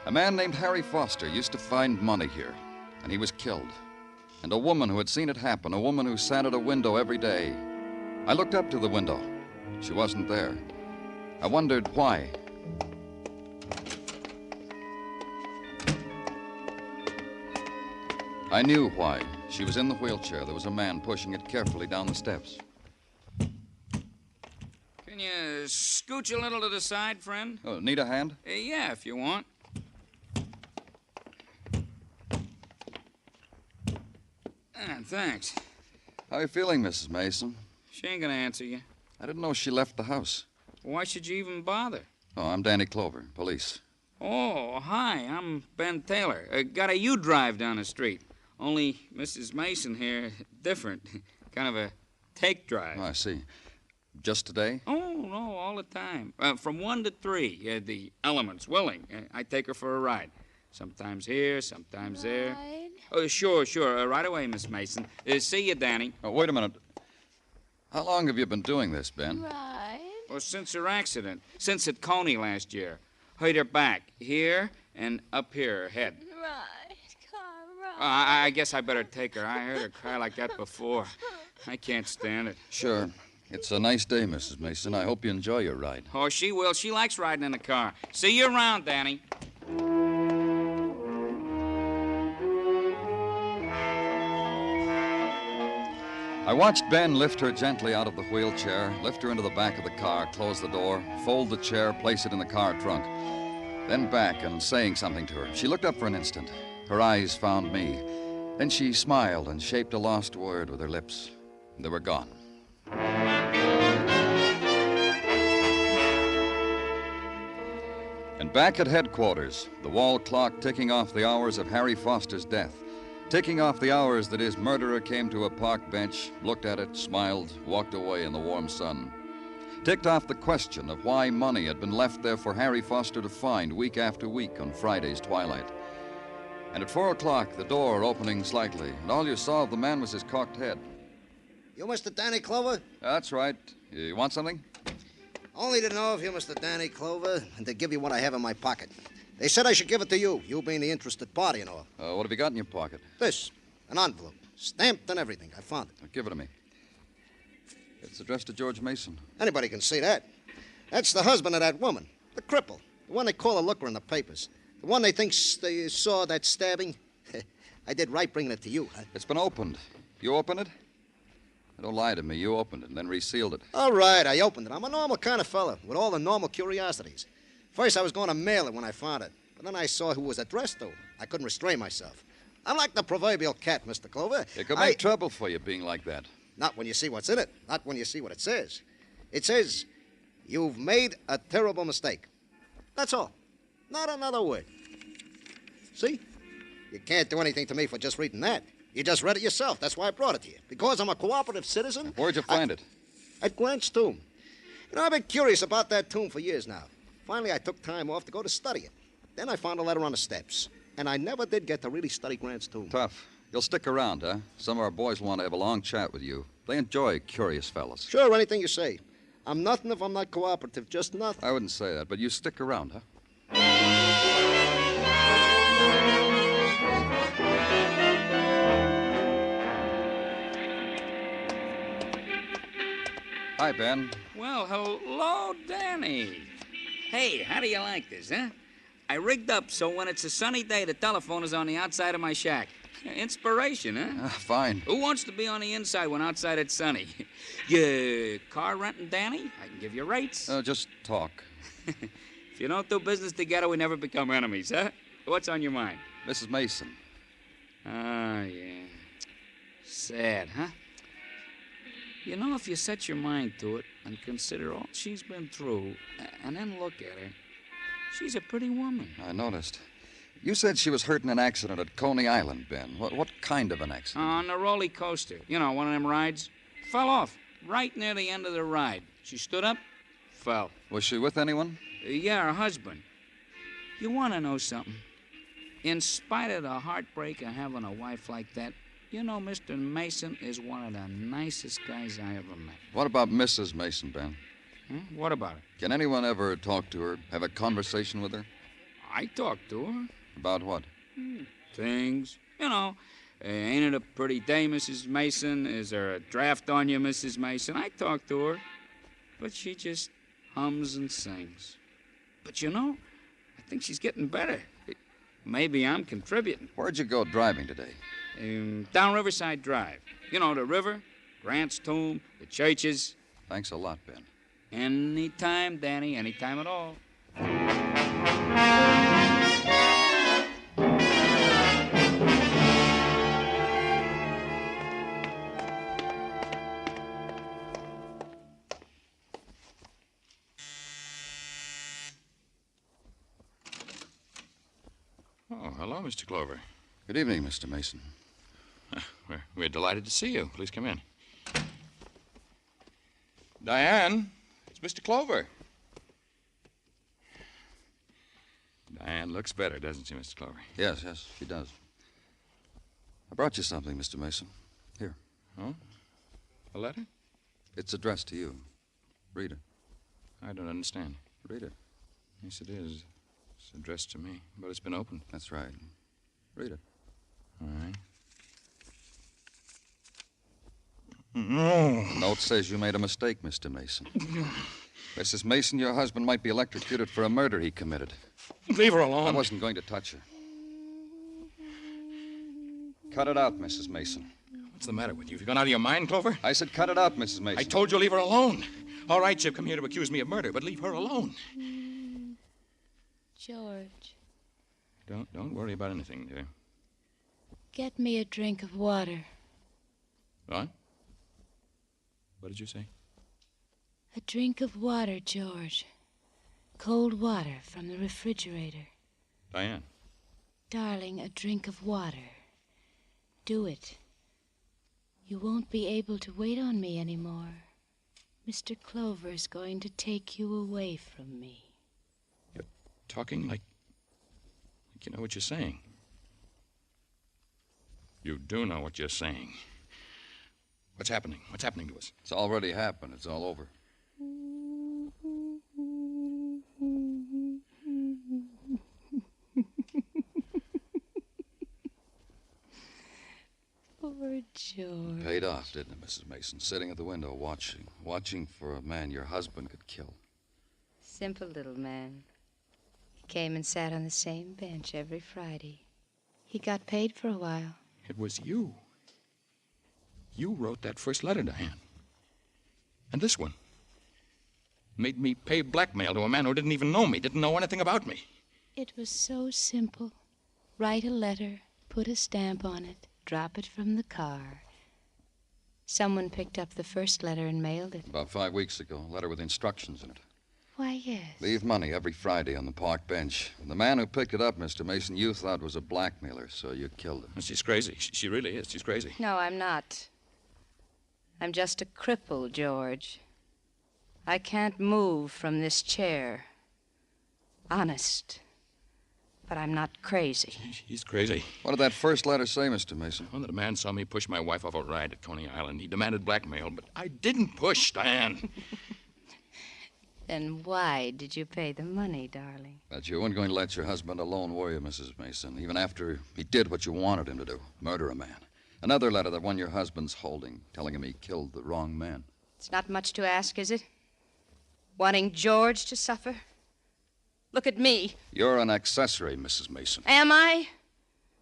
A man named Harry Foster used to find money here, and he was killed. And a woman who had seen it happen, a woman who sat at a window every day. I looked up to the window. She wasn't there. I wondered why. I knew why. She was in the wheelchair. There was a man pushing it carefully down the steps. Can you scooch a little to the side, friend? Oh, need a hand? Yeah, if you want. Thanks. How are you feeling, Mrs. Mason? She ain't gonna answer you. I didn't know she left the house. Why should you even bother? Oh, I'm Danny Clover, police. Oh, hi, I'm Ben Taylor. Got a U-drive down the street. Only Mrs. Mason here, different. Kind of a take drive. Oh, I see. Just today? Oh, no, all the time. From 1 to 3, the elements willing. I take her for a ride. Sometimes here, sometimes there. Oh, sure. Right away, Miss Mason. See you, Danny. Oh, wait a minute. How long have you been doing this, Ben? Right. Well, since her accident. Since at Coney last year. Hurt her back. Here and up here, her head. Right. Come I guess I better take her. I heard her cry like that before. I can't stand it. Sure. It's a nice day, Mrs. Mason. I hope you enjoy your ride. Oh, she will. She likes riding in the car. See you around, Danny. I watched Ben lift her gently out of the wheelchair, lift her into the back of the car, close the door, fold the chair, place it in the car trunk. Then back and saying something to her. She looked up for an instant. Her eyes found me. Then she smiled and shaped a lost word with her lips. They were gone. And back at headquarters, the wall clock ticking off the hours of Harry Foster's death. Ticking off the hours that his murderer came to a park bench, looked at it, smiled, walked away in the warm sun. Ticked off the question of why money had been left there for Harry Foster to find week after week on Friday's twilight. And at 4 o'clock, the door opening slightly, and all you saw of the man was his cocked head. You Mr. Danny Clover? That's right. You want something? Only to know if you're Mr. Danny Clover and to give you what I have in my pocket. They said I should give it to you, you being the interested party and all. What have you got in your pocket? This, an envelope, stamped and everything. I found it. Give it to me. It's addressed to George Mason. Anybody can see that. That's the husband of that woman, the cripple, the one they call a looker in the papers, the one they think they saw that stabbing. I did right bringing it to you, huh? It's been opened. You opened it? Don't lie to me. You opened it and then resealed it. All right, I opened it. I'm a normal kind of fella with all the normal curiosities. First, I was going to mail it when I found it. But then I saw who it was addressed to. I couldn't restrain myself. I'm like the proverbial cat, Mr. Clover. It could make trouble for you being like that. Not when you see what's in it. Not when you see what it says. It says, you've made a terrible mistake. That's all. Not another word. See? You can't do anything to me for just reading that. You just read it yourself. That's why I brought it to you. Because I'm a cooperative citizen. Where'd you find it? At Grant's tomb. You know, I've been curious about that tomb for years now. Finally, I took time off to go to study it. Then I found a letter on the steps. And I never did get to really study Grant's tomb. Tough. You'll stick around, huh? Some of our boys want to have a long chat with you. They enjoy curious fellas. Sure, anything you say. I'm nothing if I'm not cooperative. Just nothing. I wouldn't say that, but you stick around, huh? Hi, Ben. Well, hello, Danny. Hey, how do you like this, huh? I rigged up so when it's a sunny day, the telephone is on the outside of my shack. Inspiration, huh? Fine. Who wants to be on the inside when outside it's sunny? You car renting, Danny? I can give you rates. Just talk. If you don't do business together, we never become enemies, huh? What's on your mind? Mrs. Mason. Ah, yeah. Sad, huh? You know, if you set your mind to it and consider all she's been through, and then look at her, she's a pretty woman. I noticed. You said she was hurt in an accident at Coney Island, Ben. What kind of an accident? On the roller coaster. You know, one of them rides. Fell off right near the end of the ride. She stood up, fell. Was she with anyone? Yeah, her husband. You want to know something? In spite of the heartbreak of having a wife like that, you know, Mr. Mason is one of the nicest guys I ever met. What about Mrs. Mason, Ben? What about her? Can anyone ever talk to her, have a conversation with her? I talked to her. About what? Things. You know, ain't it a pretty day, Mrs. Mason? Is there a draft on you, Mrs. Mason? I talked to her. But she just hums and sings. But you know, I think she's getting better. Maybe I'm contributing. Where'd you go driving today? Down Riverside Drive. You know, the river, Grant's tomb, the churches. Thanks a lot, Ben. Anytime, Danny, anytime at all. Oh, hello, Mr. Clover. Good evening, Mr. Mason. We're delighted to see you. Please come in. Diane, it's Mr. Clover. Diane looks better, doesn't she, Mr. Clover? Yes, she does. I brought you something, Mr. Mason. Here. Oh? A letter? It's addressed to you. Read it. I don't understand. Read it. Yes, it is. It's addressed to me, but it's been opened. That's right. Read it. All right. The note says you made a mistake, Mr. Mason. Mrs. Mason, your husband might be electrocuted for a murder he committed. Leave her alone. I wasn't going to touch her. Cut it out, Mrs. Mason. What's the matter with you? Have you gone out of your mind, Clover? I said cut it out, Mrs. Mason. I told you leave her alone. All right, you've come here to accuse me of murder, but leave her alone. George, Don't worry about anything, dear. get me a drink of water. What? What did you say? A drink of water, George. Cold water from the refrigerator. Diane. Darling, a drink of water. Do it. You won't be able to wait on me anymore. Mr. Clover's going to take you away from me. You're talking like you know what you're saying. You do know what you're saying. What's happening? What's happening to us? It's already happened. It's all over. Poor George. Paid off, didn't it, Mrs. Mason? Sitting at the window watching for a man your husband could kill. Simple little man. He came and sat on the same bench every Friday. He got paid for a while. It was you. You wrote that first letter, Diane. And this one. Made me pay blackmail to a man who didn't even know me, didn't know anything about me. It was so simple. Write a letter, put a stamp on it, drop it from the car. Someone picked up the first letter and mailed it. About 5 weeks ago, a letter with instructions in it. Why, yes. Leave money every Friday on the park bench. And the man who picked it up, Mr. Mason, you thought was a blackmailer, so you killed him. She's crazy. She really is. She's crazy. No, I'm not. I'm just a cripple, George. I can't move from this chair. Honest. But I'm not crazy. She's crazy. What did that first letter say, Mr. Mason? Well, that a man saw me push my wife off a ride at Coney Island. He demanded blackmail, but I didn't push, Diane. Then why did you pay the money, darling? That you weren't going to let your husband alone, were you, Mrs. Mason? Even after he did what you wanted him to do, murder a man. Another letter, that one your husband's holding, telling him he killed the wrong man. It's not much to ask, is it? Wanting George to suffer? Look at me. You're an accessory, Mrs. Mason. Am I?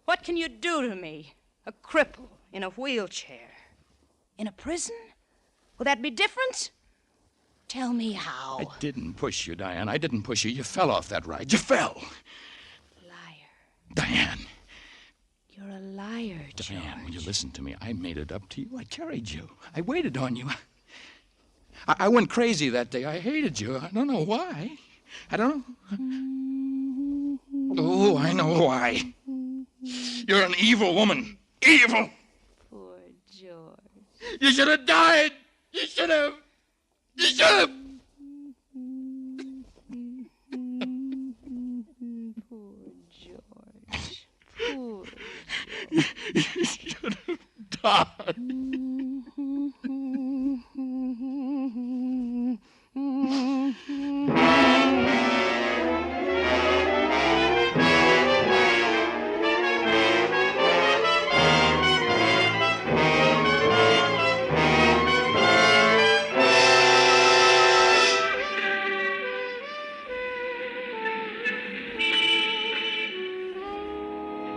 What can you do to me? A cripple in a wheelchair. In a prison? Will that be different? Tell me how. I didn't push you, Diane. I didn't push you. You fell off that ride. You fell. Liar. Diane. You're a liar, George. Diane, will you listen to me? I made it up to you. I carried you. I waited on you. I went crazy that day. I hated you. I don't know why. I don't know. Oh, I know why. You're an evil woman. Evil. Poor George. You should have died. You should have. You should have. Poor George. Poor George. You should have died.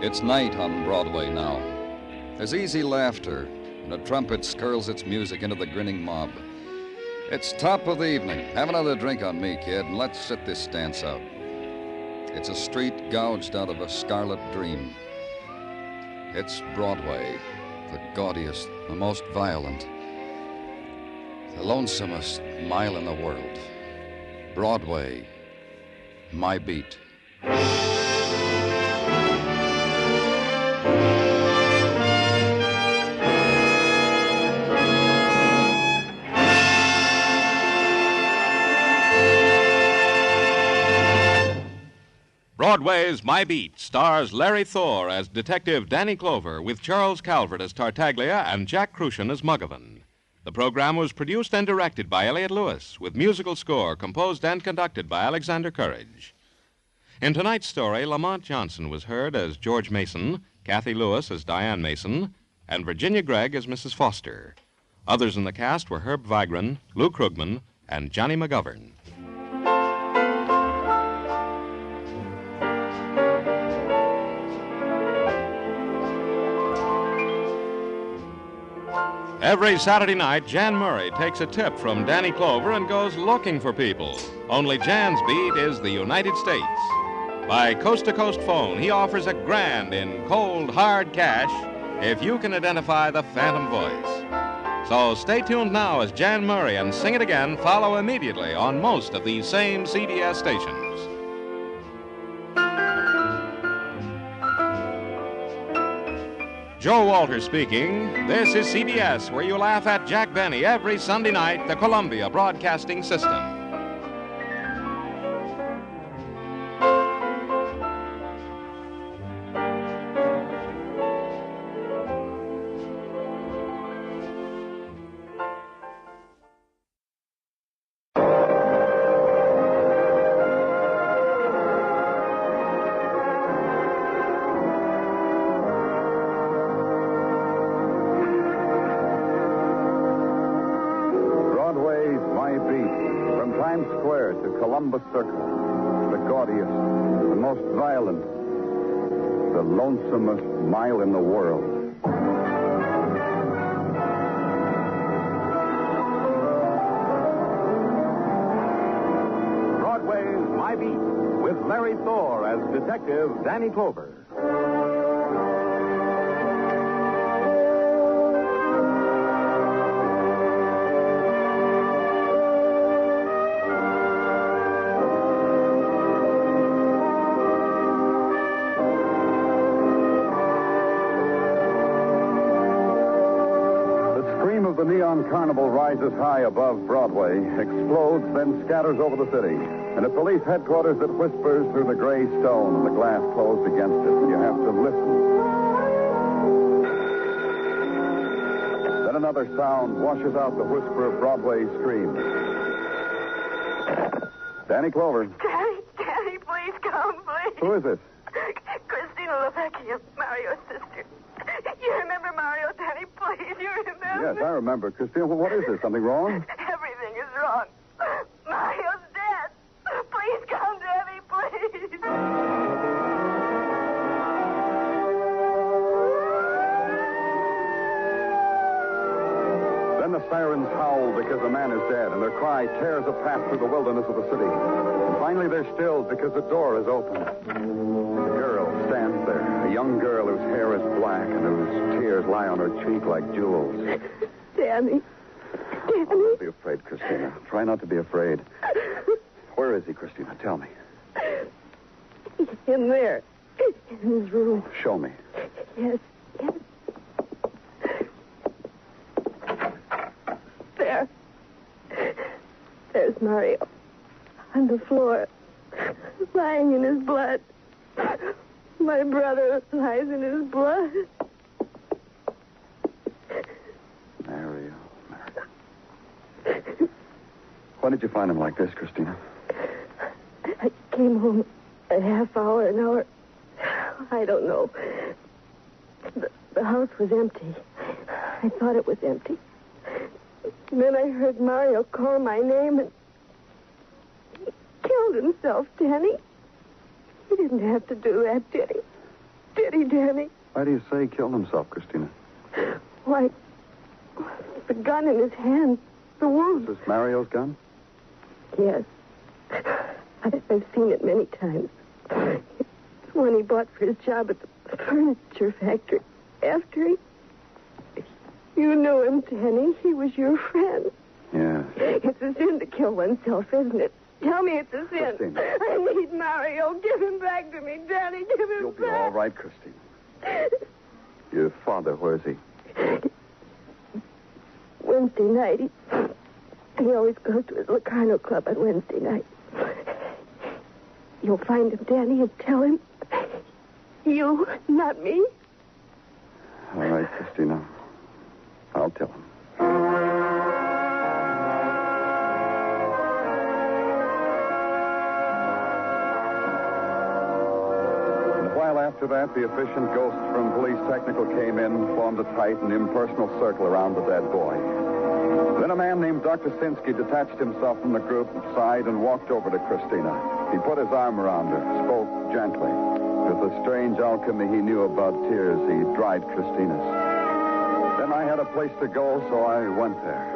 It's night on Broadway now. There's easy laughter, and a trumpet skirls its music into the grinning mob. It's top of the evening. Have another drink on me, kid, and let's sit this dance out. It's a street gouged out of a scarlet dream. It's Broadway, the gaudiest, the most violent, the lonesomest mile in the world. Broadway, my beat. Broadway's My Beat stars Larry Thor as Detective Danny Clover with Charles Calvert as Tartaglia and Jack Crucian as Muggavan. The program was produced and directed by Elliott Lewis with musical score composed and conducted by Alexander Courage. In tonight's story, Lamont Johnson was heard as George Mason, Kathy Lewis as Diane Mason, and Virginia Gregg as Mrs. Foster. Others in the cast were Herb Vigran, Lou Krugman, and Johnny McGovern. Every Saturday night, Jan Murray takes a tip from Danny Clover and goes looking for people. Only Jan's beat is the United States. By coast-to-coast phone, he offers a grand in cold, hard cash if you can identify the phantom voice. So stay tuned now as Jan Murray and Sing It Again follow immediately on most of these same CBS stations. Joe Walter speaking. This is CBS, where you laugh at Jack Benny every Sunday night, the Columbia Broadcasting System. Columbus Circle, the gaudiest, the most violent, the lonesomest mile in the world. Broadway's My Beat, with Larry Thor as Detective Danny Clover. The neon carnival rises high above Broadway, explodes, then scatters over the city. And at police headquarters, it whispers through the gray stone and the glass closed against it. You have to listen. Then another sound washes out the whisper of Broadway's scream. Danny Clover. Danny, please come, please. Who is this? Christina Lavecchia, Mario's sister. You remember Mario, Danny, please? You remember? Yes, I remember. Christina, what is this? Something wrong? Everything is wrong. Mario's dead. Please come, Danny, please. Then the sirens howl because the man is dead, and their cry tears a path through the wilderness of the city. And finally they're stilled because the door is open. The girl stands there, a young girl whose hair is black and whose tears lie on her cheek like jewels. Danny. Don't be afraid, Christina. Try not to be afraid. Where is he, Christina? Tell me. In there. In his room. Show me. Yes. There. There's Mario. On the floor. Lying in his blood. My brother lies in his blood. Mario. When did you find him like this, Christina? I came home a half hour, an hour. I don't know. The house was empty. I thought it was empty. And then I heard Mario call my name and he killed himself, Danny. He didn't have to do that, did he? Did he, Danny? Why do you say he killed himself, Christina? Why, the gun in his hand, the wound. Is this Mario's gun? Yes. I've seen it many times. It's one he bought for his job at the furniture factory. After he... You knew him, Danny. He was your friend. Yeah. It's a sin to kill oneself, isn't it? Tell me it's a sin. Christina. I need Mario. Give him back to me, Danny. Give him You'll be back. all right, Christina. Your father, where is he? Wednesday night. He always goes to his Locarno Club on Wednesday night. You'll find him, Danny, and tell him. You, not me. All right, Christina. I'll tell him. And a while after that, the efficient ghost from police technical came in, formed a tight and impersonal circle around the dead boy. Then a man named Dr. Sinsky detached himself from the group, sighed, and walked over to Christina. He put his arm around her, spoke gently. With the strange alchemy he knew about tears, he dried Christina's. Then I had a place to go, so I went there.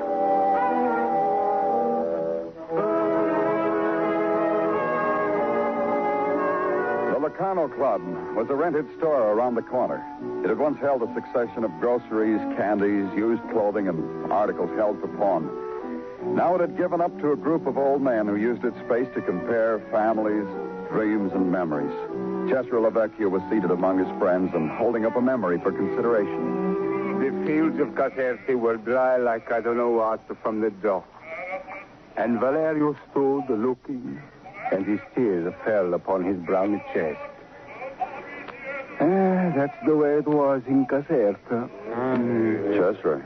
The Locarno Club was a rented store around the corner. It had once held a succession of groceries, candies, used clothing, and articles held for pawn. Now it had given up to a group of old men who used its space to compare families, dreams, and memories. Cesare Lavecchia was seated among his friends and holding up a memory for consideration. The fields of Caserta were dry like I don't know what from the dock. And Valerio stood looking, and his tears fell upon his brown chest. That's the way it was in Caserta. Cesare.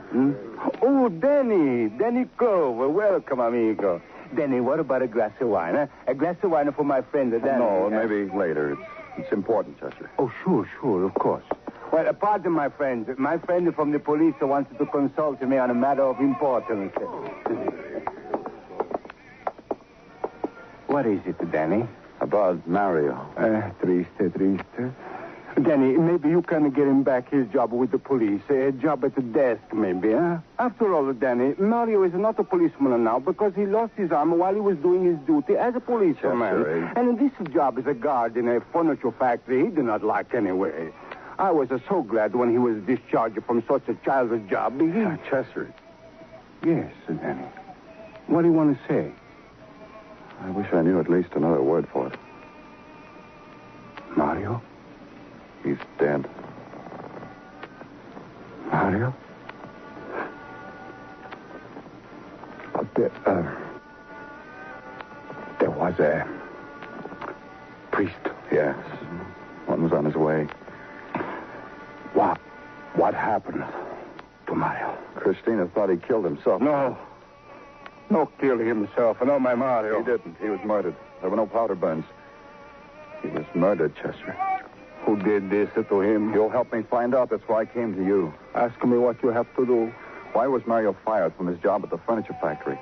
Oh, Danny Clover. Welcome, amigo. Danny, what about a glass of wine, huh? A glass of wine for my friend, Danny. No, maybe later. It's important, Cesare. Oh, sure, of course. Well, pardon, my friend. My friend from the police wants to consult me on a matter of importance. What is it, Danny? About Mario. Triste. Danny, maybe you can get him back his job with the police. A job at the desk, maybe, huh? After all, Danny, Mario is not a policeman now because he lost his arm while he was doing his duty as a policeman. Sure. And this job as a guard in a furniture factory he did not like anyway. I was so glad when he was discharged from such a childish job. Chester. Yes, Danny. What do you want to say? I wish I knew at least another word for it. Mario? He's dead. Mario? There was a priest. Yes. One was on his way. What happened to Mario? Christina thought he killed himself. No, kill himself. No, my Mario. He didn't. He was murdered. There were no powder burns. He was murdered, Chester. Who did this to him? You'll help me find out. That's why I came to you. Ask me what you have to do. Why was Mario fired from his job at the furniture factory?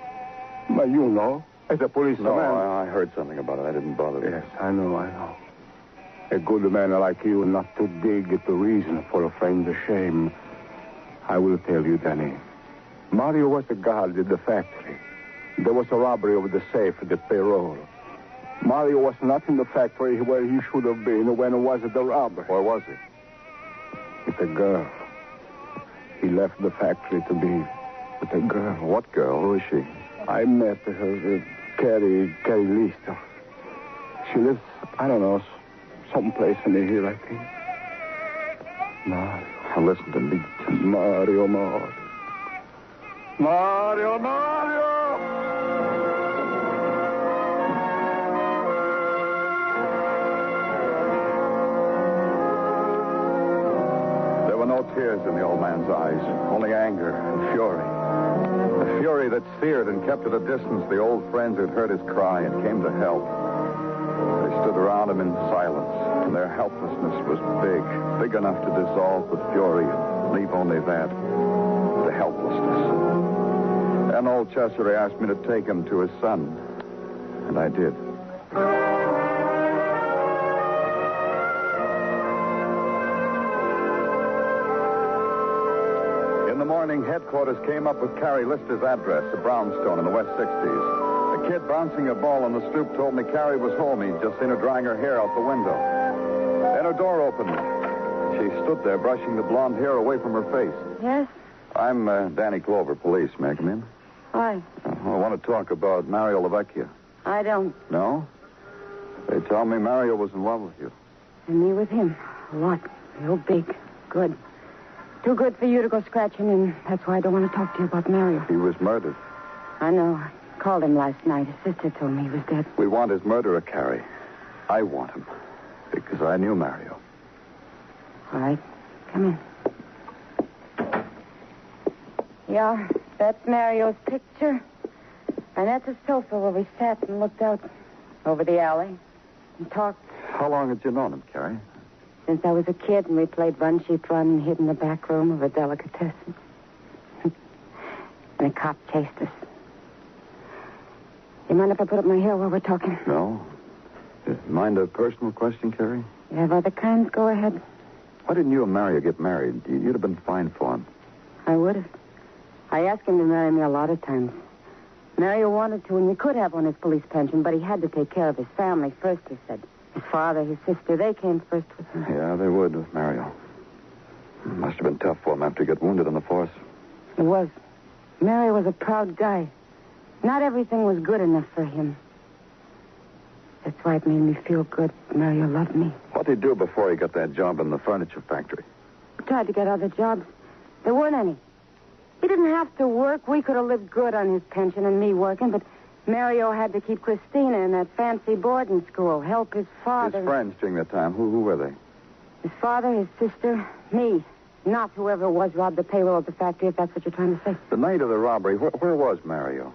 But you know, as a policeman. No, I heard something about it. I didn't bother you. Yes, I know. A good man like you not to dig at the reason for a friend's shame. I will tell you, Danny. Mario was the guard at the factory. There was a robbery of the safe at the payroll. Mario was not in the factory where he should have been when it was the robbery. Where was he? With a girl. He left the factory to be with a girl. What girl? Who is she? I met her, Carrie Lister. She lives, I don't know, someplace near here, I think. Mario. Now listen to me. Mario. There were no tears in the old man's eyes, only anger and fury. A fury that seared and kept at a distance the old friends who'd heard his cry and came to help. They stood around him in silence, and their helplessness was big enough to dissolve the fury and leave only that, the helplessness. Then old Cesare asked me to take him to his son, and I did. In the morning, headquarters came up with Carrie Lister's address, a brownstone in the West 60s. A kid bouncing a ball on the stoop told me Carrie was home. He'd just seen her drying her hair out the window. Then her door opened. She stood there brushing the blonde hair away from her face. Yes? I'm Danny Clover, police. May I come in? Why? I want to talk about Mario Lavecchia. I don't. No? They tell me Mario was in love with you. And me with him. A lot. Real big. Good. Too good for you to go scratching, and that's why I don't want to talk to you about Mario. He was murdered. I know. I called him last night. His sister told me he was dead. We want his murderer, Carrie. I want him. Because I knew Mario. All right. Come in. Yeah, that's Mario's picture. And that's a sofa where we sat and looked out over the alley and talked. How long had you known him, Carrie? Since I was a kid and we played Run, Sheep, Run and hid in the back room of a delicatessen. And a cop chased us. You mind if I put up my hair while we're talking? No. Mind a personal question, Carrie? You have other kinds? Go ahead. Why didn't you and Mario get married? You'd have been fine for him. I would have. I asked him to marry me a lot of times. Mario wanted to, and we could have on his police pension, but he had to take care of his family first, he said. His father, his sister, they came first with him. Yeah, they would with Mario. Must have been tough for him after he got wounded in the force. It was. Mario was a proud guy. Not everything was good enough for him. That's why it made me feel good. Mario loved me. What did he do before he got that job in the furniture factory? He tried to get other jobs. There weren't any. He didn't have to work. We could have lived good on his pension and me working, but Mario had to keep Christina in that fancy boarding school, help his father. His friends during that time, who were they? His father, his sister, me. Not whoever it was robbed the payroll at the factory, if that's what you're trying to say. The night of the robbery, where was Mario?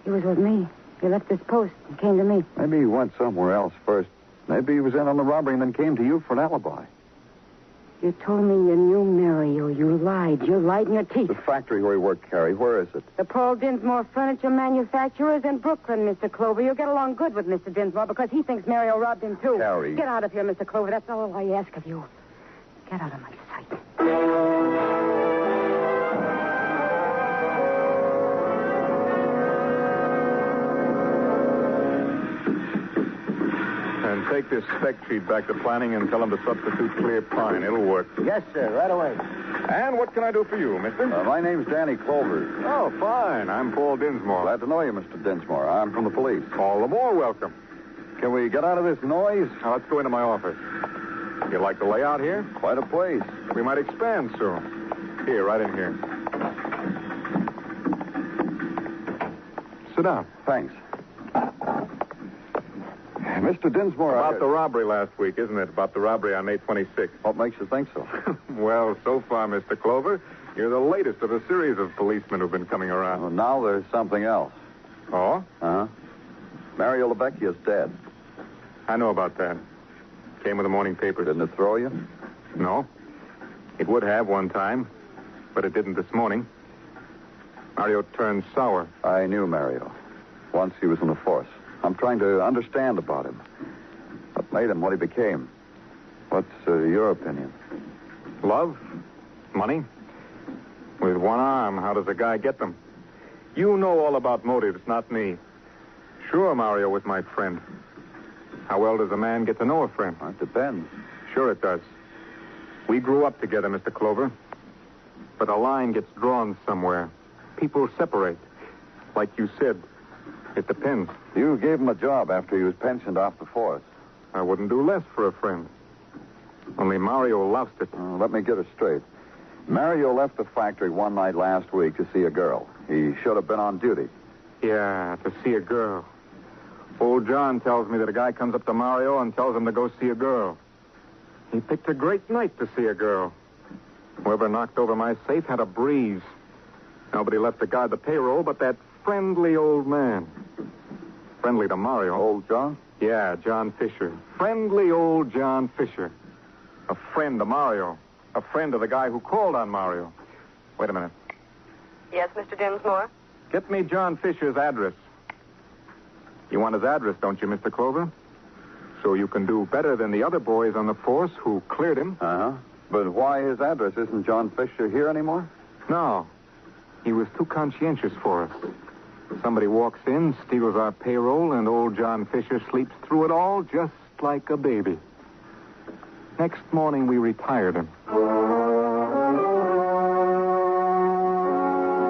He was with me. He left his post and came to me. Maybe he went somewhere else first. Maybe he was in on the robbery and then came to you for an alibi. You told me you knew Mario. You lied. You lied in your teeth. The factory where he worked, Carrie, where is it? The Paul Dinsmore Furniture Manufacturers in Brooklyn, Mr. Clover. You'll get along good with Mr. Dinsmore because he thinks Mario robbed him, too. Carrie. Get out of here, Mr. Clover. That's all I ask of you. Get out of my sight. And take this spec sheet back to planning and tell them to substitute clear pine. It'll work. Yes, sir. Right away. And what can I do for you, mister? My name's Danny Clover. Oh, fine. I'm Paul Dinsmore. Glad to know you, Mr. Dinsmore. I'm from the police. All the more welcome. Can we get out of this noise? Now, let's go into my office. You like the layout here? Quite a place. We might expand soon. Here, right in here. Sit down. Thanks. Mr. Dinsmore, About the robbery last week, isn't it? About the robbery on May 26th. What makes you think so? Well, so far, Mr. Clover, you're the latest of a series of policemen who've been coming around. Well, now there's something else. Oh? Uh-huh. Mario Lebeckia's dead. I know about that. Came with the morning papers. Didn't it throw you? No. It would have one time, but it didn't this morning. Mario turned sour. I knew Mario. Once he was in the force. I'm trying to understand about him. What made him what he became? What's your opinion? Love? Money? With one arm, how does a guy get them? You know all about motives, not me. Sure, Mario was my friend. How well does a man get to know a friend? It depends. Sure it does. We grew up together, Mr. Clover. But a line gets drawn somewhere. People separate. Like you said, it depends. You gave him a job after he was pensioned off the force. I wouldn't do less for a friend. Only Mario lost it. Let me get it straight. Mario left the factory one night last week to see a girl. He should have been on duty. Yeah, to see a girl. Old John tells me that a guy comes up to Mario and tells him to go see a girl. He picked a great night to see a girl. Whoever knocked over my safe had a breeze. Nobody left to guard the payroll but that friendly old man. Friendly to Mario. Old John? Yeah, John Fisher. Friendly old John Fisher. A friend to Mario. A friend to the guy who called on Mario. Wait a minute. Yes, Mr. Dinsmore? Get me John Fisher's address. You want his address, don't you, Mr. Clover? So you can do better than the other boys on the force who cleared him. Uh-huh. But why his address? Isn't John Fisher here anymore? No. He was too conscientious for us. Somebody walks in, steals our payroll, and old John Fisher sleeps through it all just like a baby. Next morning, we retired him.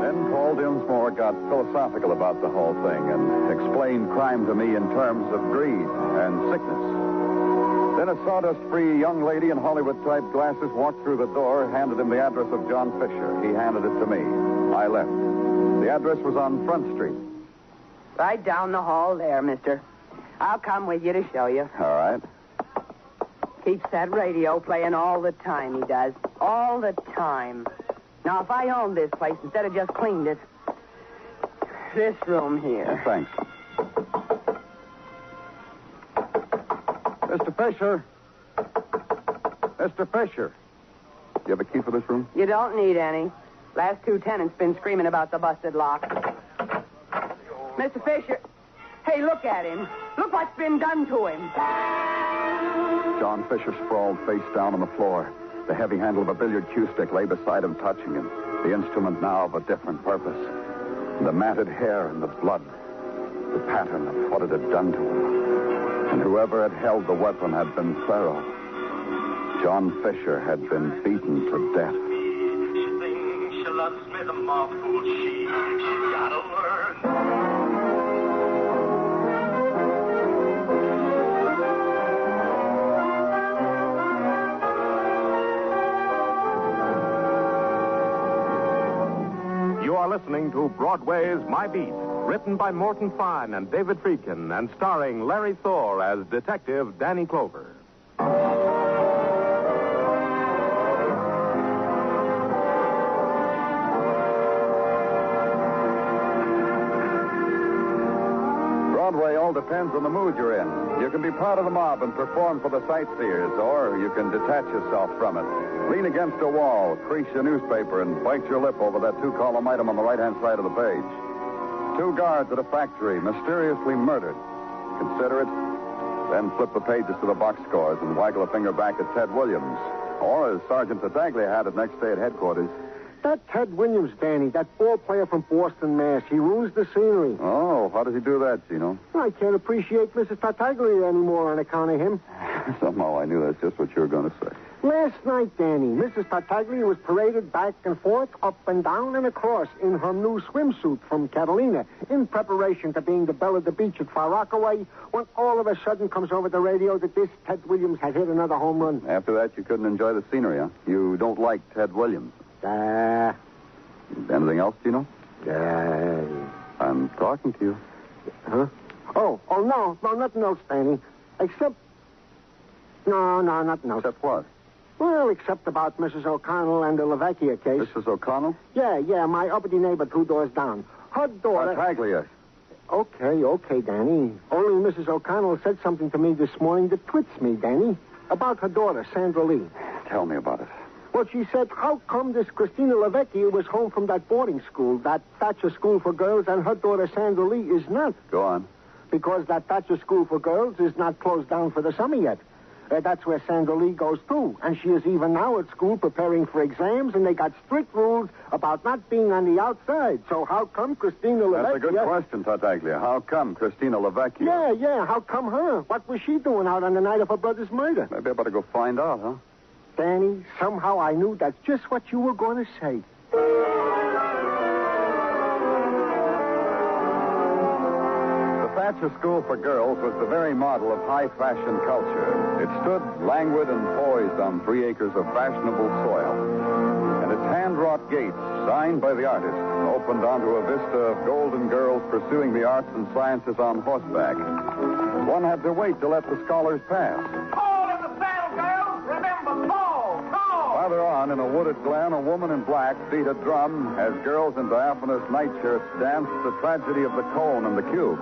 Then Paul Dinsmore got philosophical about the whole thing and explained crime to me in terms of greed and sickness. Then a sawdust-free young lady in Hollywood-type glasses walked through the door, handed him the address of John Fisher. He handed it to me. I left. The address was on Front Street. Right down the hall there, mister. I'll come with you to show you. All right. Keeps that radio playing all the time, he does. All the time. Now, if I owned this place instead of just cleaned it, this room here. Thanks. Mr. Fisher. Mr. Fisher. Do you have a key for this room? You don't need any. Last two tenants been screaming about the busted lock. Mr. Fisher. Hey, look at him. Look what's been done to him. John Fisher sprawled face down on the floor. The heavy handle of a billiard cue stick lay beside him, touching him. The instrument now of a different purpose. The matted hair and the blood. The pattern of what it had done to him. And whoever had held the weapon had been thorough. John Fisher had been beaten to death. She thinks she loves me, the more fool she gotta learn. You are listening to Broadway's My Beat, written by Morton Fine and David Friedkin, and starring Larry Thor as Detective Danny Clover. Broadway all depends on the mood you're in. You can be part of the mob and perform for the sightseers, or you can detach yourself from it. Lean against a wall, crease your newspaper, and bite your lip over that two-column item on the right-hand side of the page. 2 guards at a factory mysteriously murdered. Consider it, then flip the pages to the box scores and waggle a finger back at Ted Williams. Or, as Sergeant Tattaglia had it next day at headquarters, That Ted Williams, Danny, that ball player from Boston, Mass. He ruins the scenery. Oh, how does he do that, Gino? I can't appreciate Mrs. Tartaglia anymore on account of him. Somehow I knew that's just what you were going to say. Last night, Danny, Mrs. Tartaglia was paraded back and forth, up and down and across in her new swimsuit from Catalina, in preparation to being the belle of the beach at Far Rockaway, when all of a sudden comes over the radio that this Ted Williams had hit another home run. After that, you couldn't enjoy the scenery, huh? You don't like Ted Williams. Anything else, Gino? I'm talking to you. Huh? Oh, no, nothing else, Danny. Except... No, nothing else. Except what? Well, except about Mrs. O'Connell and the Lavecchia case. Mrs. O'Connell? Yeah, my uppity neighbor 2 doors down. Her daughter... Tartaglia. Okay, Danny. Only Mrs. O'Connell said something to me this morning that twits me, Danny. About her daughter, Sandra Lee. Tell me about it. Well, she said, how come this Christina Lavecchia was home from that boarding school, that Thatcher School for Girls, and her daughter Sandra Lee is not? Go on. Because that Thatcher School for Girls is not closed down for the summer yet. That's where Sandra Lee goes, too. And she is even now at school preparing for exams, and they got strict rules about not being on the outside. So how come Christina Lavecchia... That's a good question, Tartaglia. How come Christina Lavecchia? Yeah. How come her? What was she doing out on the night of her brother's murder? Maybe I better go find out, huh? Danny, somehow I knew that's just what you were going to say. The Thatcher School for Girls was the very model of high-fashion culture. It stood languid and poised on 3 acres of fashionable soil. And its hand-wrought gates, signed by the artist, opened onto a vista of golden girls pursuing the arts and sciences on horseback. One had to wait to let the scholars pass. Farther on, in a wooded glen, a woman in black beat a drum as girls in diaphanous nightshirts danced the tragedy of the cone and the cube.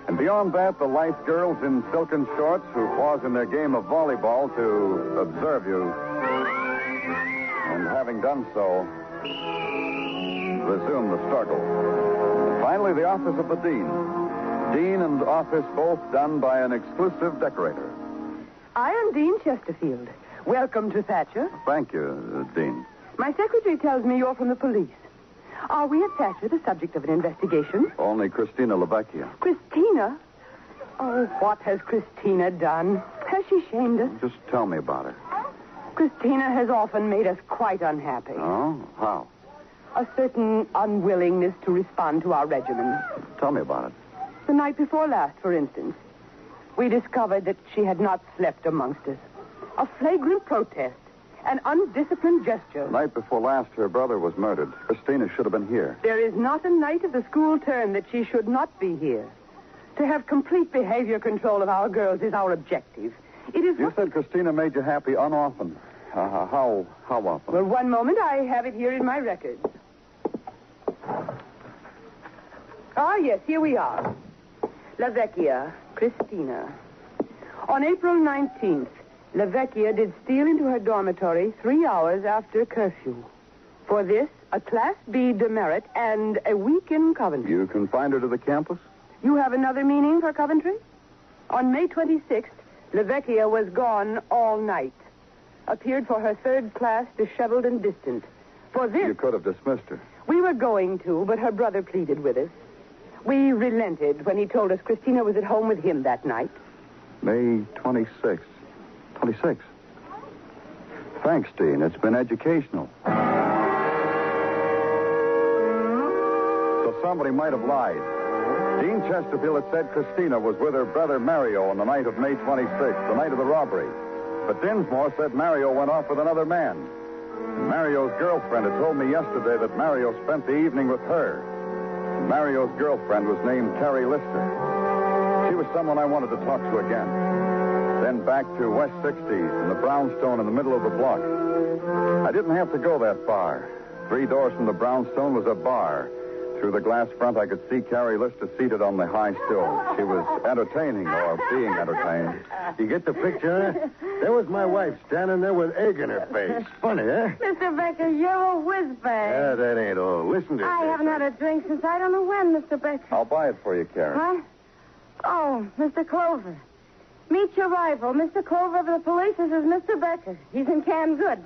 And beyond that, the lithe girls in silken shorts who pause in their game of volleyball to observe you. And having done so, resume the struggle. Finally, the office of the dean. Dean and office both done by an exclusive decorator. I am Dean Chesterfield. Welcome to Thatcher. Thank you, Dean. My secretary tells me you're from the police. Are we at Thatcher the subject of an investigation? Only Christina Lavecchia. Christina? Oh, what has Christina done? Has she shamed us? Just tell me about her. Christina has often made us quite unhappy. Oh? How? A certain unwillingness to respond to our regimen. Tell me about it. The night before last, for instance, we discovered that she had not slept amongst us. A flagrant protest. An undisciplined gesture. The night before last, her brother was murdered. Christina should have been here. There is not a night of the school term that she should not be here. To have complete behavior control of our girls is our objective. It is... You said Christina made you happy unoften. How often? Well, one moment. I have it here in my records. Ah, yes, here we are. Lavecchia, Christina. On April 19th, Lavecchia did steal into her dormitory 3 hours after curfew. For this, a Class B demerit and a week in Coventry. You confined her to the campus? You have another meaning for Coventry? On May 26th, Lavecchia was gone all night. appeared for her third class, disheveled and distant. For this, You could have dismissed her. we were going to, but her brother pleaded with us. We relented when he told us Christina was at home with him that night. May 26th. 26. Thanks, Dean. It's been educational. So somebody might have lied. Dean Chesterfield had said Christina was with her brother Mario on the night of May 26th, the night of the robbery. But Dinsmore said Mario went off with another man. Mario's girlfriend had told me yesterday that Mario spent the evening with her. Mario's girlfriend was named Carrie Lister. She was someone I wanted to talk to again. Then back to West 60s and the brownstone in the middle of the block. I didn't have to go that far. 3 doors from the brownstone was a bar. Through the glass front, I could see Carrie Lister seated on the high stool. She was entertaining, or being entertained. You get the picture, huh? There was my wife standing there with egg in her face. Funny, huh? Mr. Becker, you're a whiz-bag. Yeah, that ain't all. Listen to I this. haven't had a drink since I don't know when, Mr. Becker. I'll buy it for you, Carrie. Huh? Oh, Mr. Clover. Meet your rival, Mr. Clover of the police. This is Mr. Becker. He's in canned goods.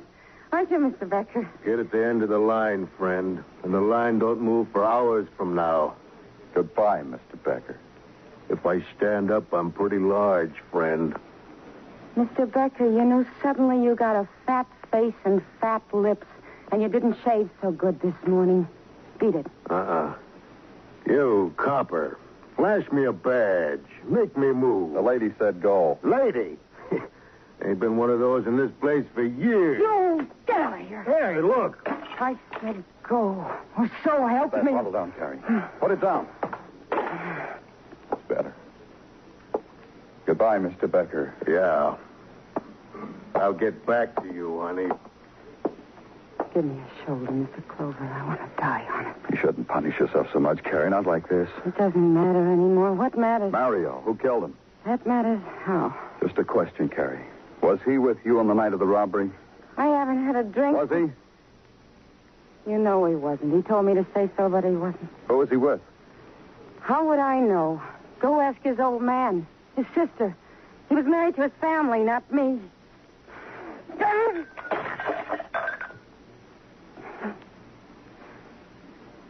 Aren't you, Mr. Becker? Get at the end of the line, friend. And the line don't move for hours from now. Goodbye, Mr. Becker. If I stand up, I'm pretty large, friend. Mr. Becker, you know, suddenly you got a fat face and fat lips, and you didn't shave so good this morning. Beat it. You, copper, flash me a badge. Make me move. The lady said go. Lady? Ain't been one of those in this place for years. You, get out of here. Hey, look. I said go. Oh, so help That me. bottle down, Carrie. Put it down. Better. Goodbye, Mr. Becker. Yeah. I'll get back to you, honey. Give me a shoulder, Mr. Clover. I want to die on it. You shouldn't punish yourself so much, Carrie. Not like this. It doesn't matter anymore. What matters? Mario, who killed him? That matters how. Just a question, Carrie. Was he with you on the night of the robbery? I haven't had a drink. Was he? You know he wasn't. He told me to say so, but he wasn't. Who was he with? How would I know? Go ask his old man, his sister. He was married to his family, not me.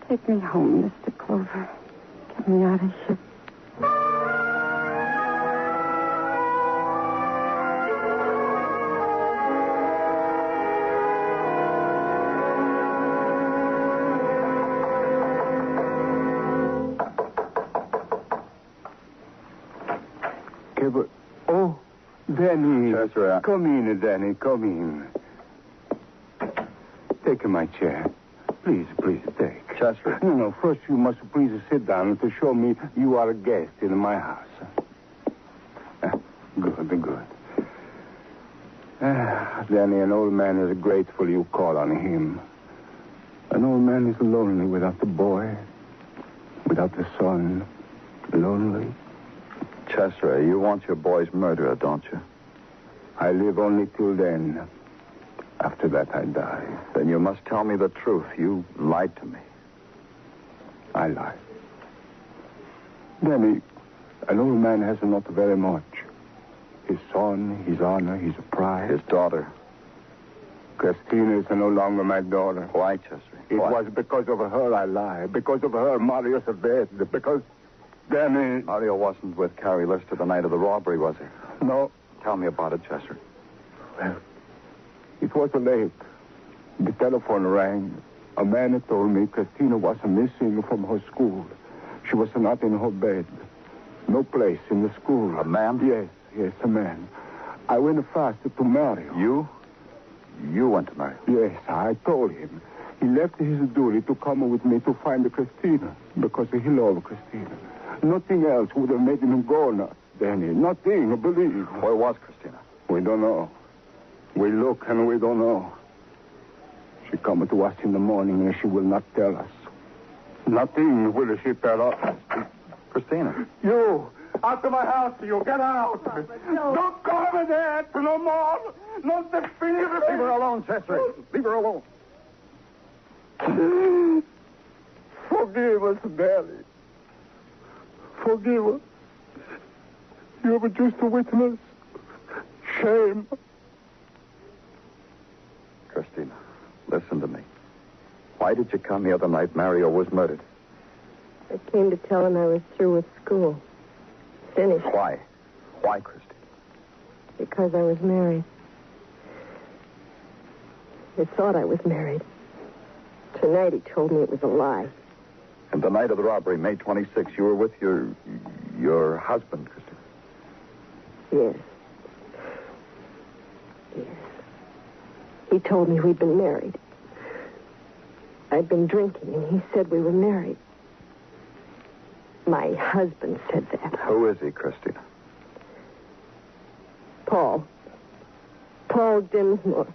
Take me home, Mr. Clover. Get me out of here. Oh, Danny. Chester, Come in, Danny. Come in. Take my chair. Please, take. Chester. No. First, you must please sit down to show me you are a guest in my house. Good. Danny, an old man is grateful you call on him. An old man is lonely without the boy, without the son. Lonely. Chester, you want your boy's murderer, don't you? I live only till then. After that, I die. Then you must tell me the truth. You lied to me. I lied. Danny, an old man has not very much. His son, his honor, his pride. His daughter. Christina is no longer my daughter. Why, Chester? It was because of her I lied. Because of her, Mario's dead. Because, Danny... Mario wasn't with Carrie Lister the night of the robbery, was he? No. Tell me about it, Chester. Well, it was late. The telephone rang. A man told me Christina was missing from her school. She was not in her bed. No place in the school. A man? Yes, a man. I went fast to Mario. You? You went to Mario? Yes, I told him. He left his duty to come with me to find Christina because he loved Christina. Nothing else would have made him go now, Danny. Nothing, believe. Where was Christina? We don't know. We look and we don't know. She come to us in the morning and she will not tell us. Nothing will she tell us. Christina. You, out of my house, you get out. Don't call me that no more. Not the finger. Leave her alone, Chester. Leave her alone. Forgive us, Danny. Forgive us. You were just a witness. Shame. Why did you come the other night Mario was murdered? I came to tell him I was through with school. Finished. Why? Why, Christy? Because I was married. I thought I was married. Tonight he told me it was a lie. And the night of the robbery, May 26th, you were with your husband, Christy? Yes. Yes. He told me we'd been married. I'd been drinking, and he said we were married. My husband said that. Who is he, Christina? Paul. Paul Dinsmore.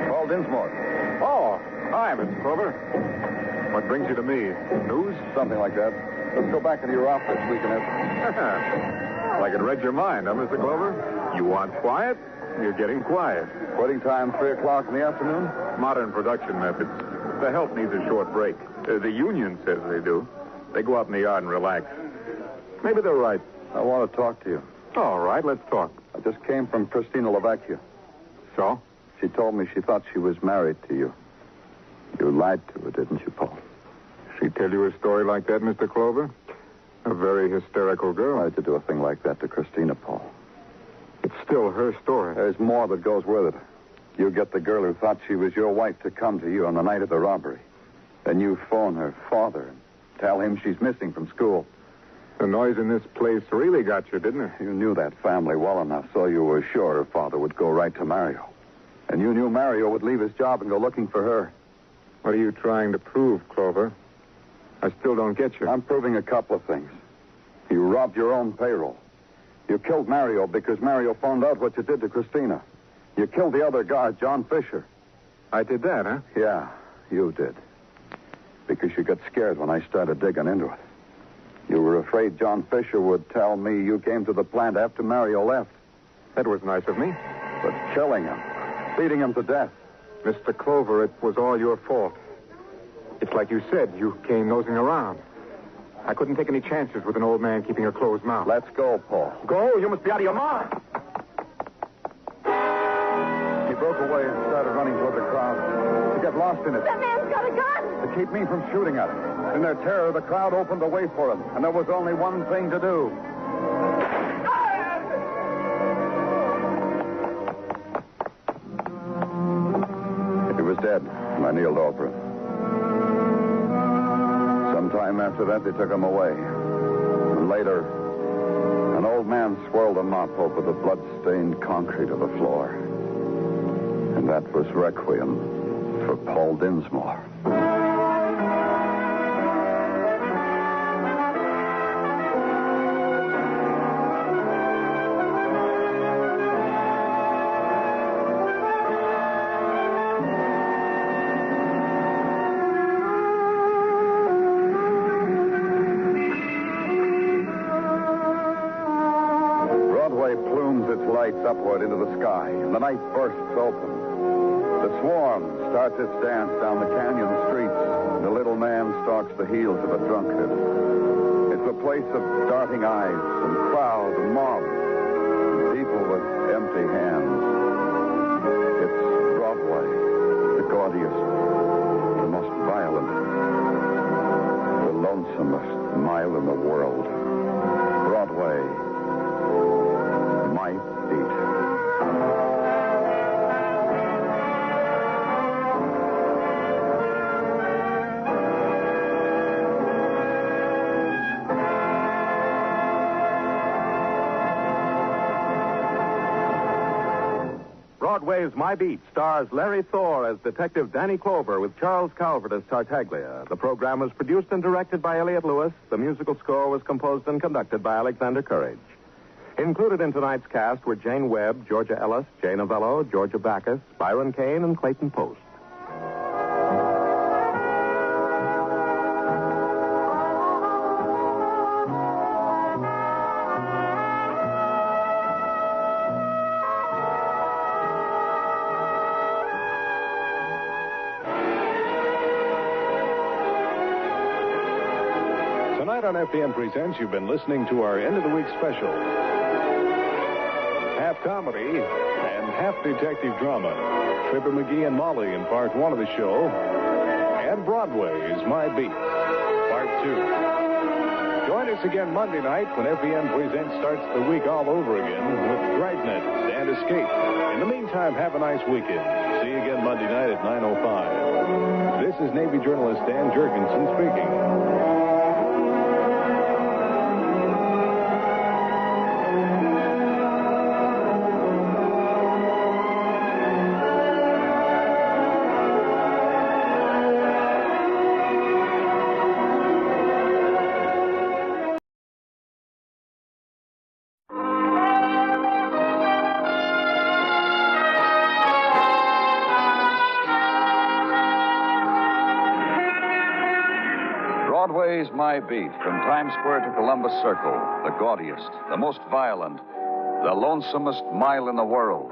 Paul Dinsmore. Oh, hi, Mr. Clover. What brings you to me? News? Something like that. Let's go back into your office. We can have... I can read your mind, huh, Mr. Clover? You want quiet? You're getting quiet. Quitting time, 3 o'clock in the afternoon? Modern production methods. The help needs a short break. The union says they do. They go out in the yard and relax. Maybe they're right. I want to talk to you. All right, let's talk. I just came from Christina Lavecchia. So? She told me she thought she was married to you. You lied to her, didn't you, Paul? She tell you a story like that, Mr. Clover? A very hysterical girl. Why'd you do a thing like that to Christina, Paul? It's still her story. There's more that goes with it. You get the girl who thought she was your wife to come to you on the night of the robbery. Then you phone her father and tell him she's missing from school. The noise in this place really got you, didn't it? You knew that family well enough, so you were sure her father would go right to Mario. And you knew Mario would leave his job and go looking for her. What are you trying to prove, Clover? I still don't get you. I'm proving a couple of things. You robbed your own payroll. You killed Mario because Mario found out what you did to Christina. You killed the other guard, John Fisher. I did that, huh? Yeah, you did. Because you got scared when I started digging into it. You were afraid John Fisher would tell me you came to the plant after Mario left. That was nice of me. But killing him, beating him to death. Mr. Clover, it was all your fault. It's like you said, you came nosing around. I couldn't take any chances with an old man keeping a closed mouth. Let's go, Paul. Go? You must be out of your mind. He broke away and started running toward the crowd. To get lost in it. That man's got a gun! To keep me from shooting at him. In their terror, the crowd opened a way for him, and there was only one thing to do. He was dead, and I kneeled over him. Sometime after that, they took him away. And later, an old man swirled a mop over the blood-stained concrete of the floor. And that was requiem for Paul Dinsmore. Upward into the sky, and the night bursts open. The swarm starts its dance down the canyon streets, and the little man stalks the heels of a drunkard. It's a place of darting eyes and crowd and mob, and people with empty hands. It's Broadway, the gaudiest, the most violent, the lonesomest mile in the world. Broadway, my beat. Broadway Is My Beat stars Larry Thor as Detective Danny Clover with Charles Calvert as Tartaglia. The program was produced and directed by Elliott Lewis. The musical score was composed and conducted by Alexander Courage. Included in tonight's cast were Jane Webb, Georgia Ellis, Jane Avello, Georgia Backus, Byron Kane, and Clayton Post. Tonight on FDN Presents, you've been listening to our end of the week special. Half comedy and half detective drama. Fibber McGee and Molly in part one of the show. And Broadway Is My Beat, part two. Join us again Monday night when FDN Presents starts the week all over again with Dragnet and Escape. In the meantime, have a nice weekend. See you again Monday night at 9:05. This is Navy journalist Dan Jurgensen speaking. Broadway Is My Beat, from Times Square to Columbus Circle, the gaudiest, the most violent, the lonesomest mile in the world.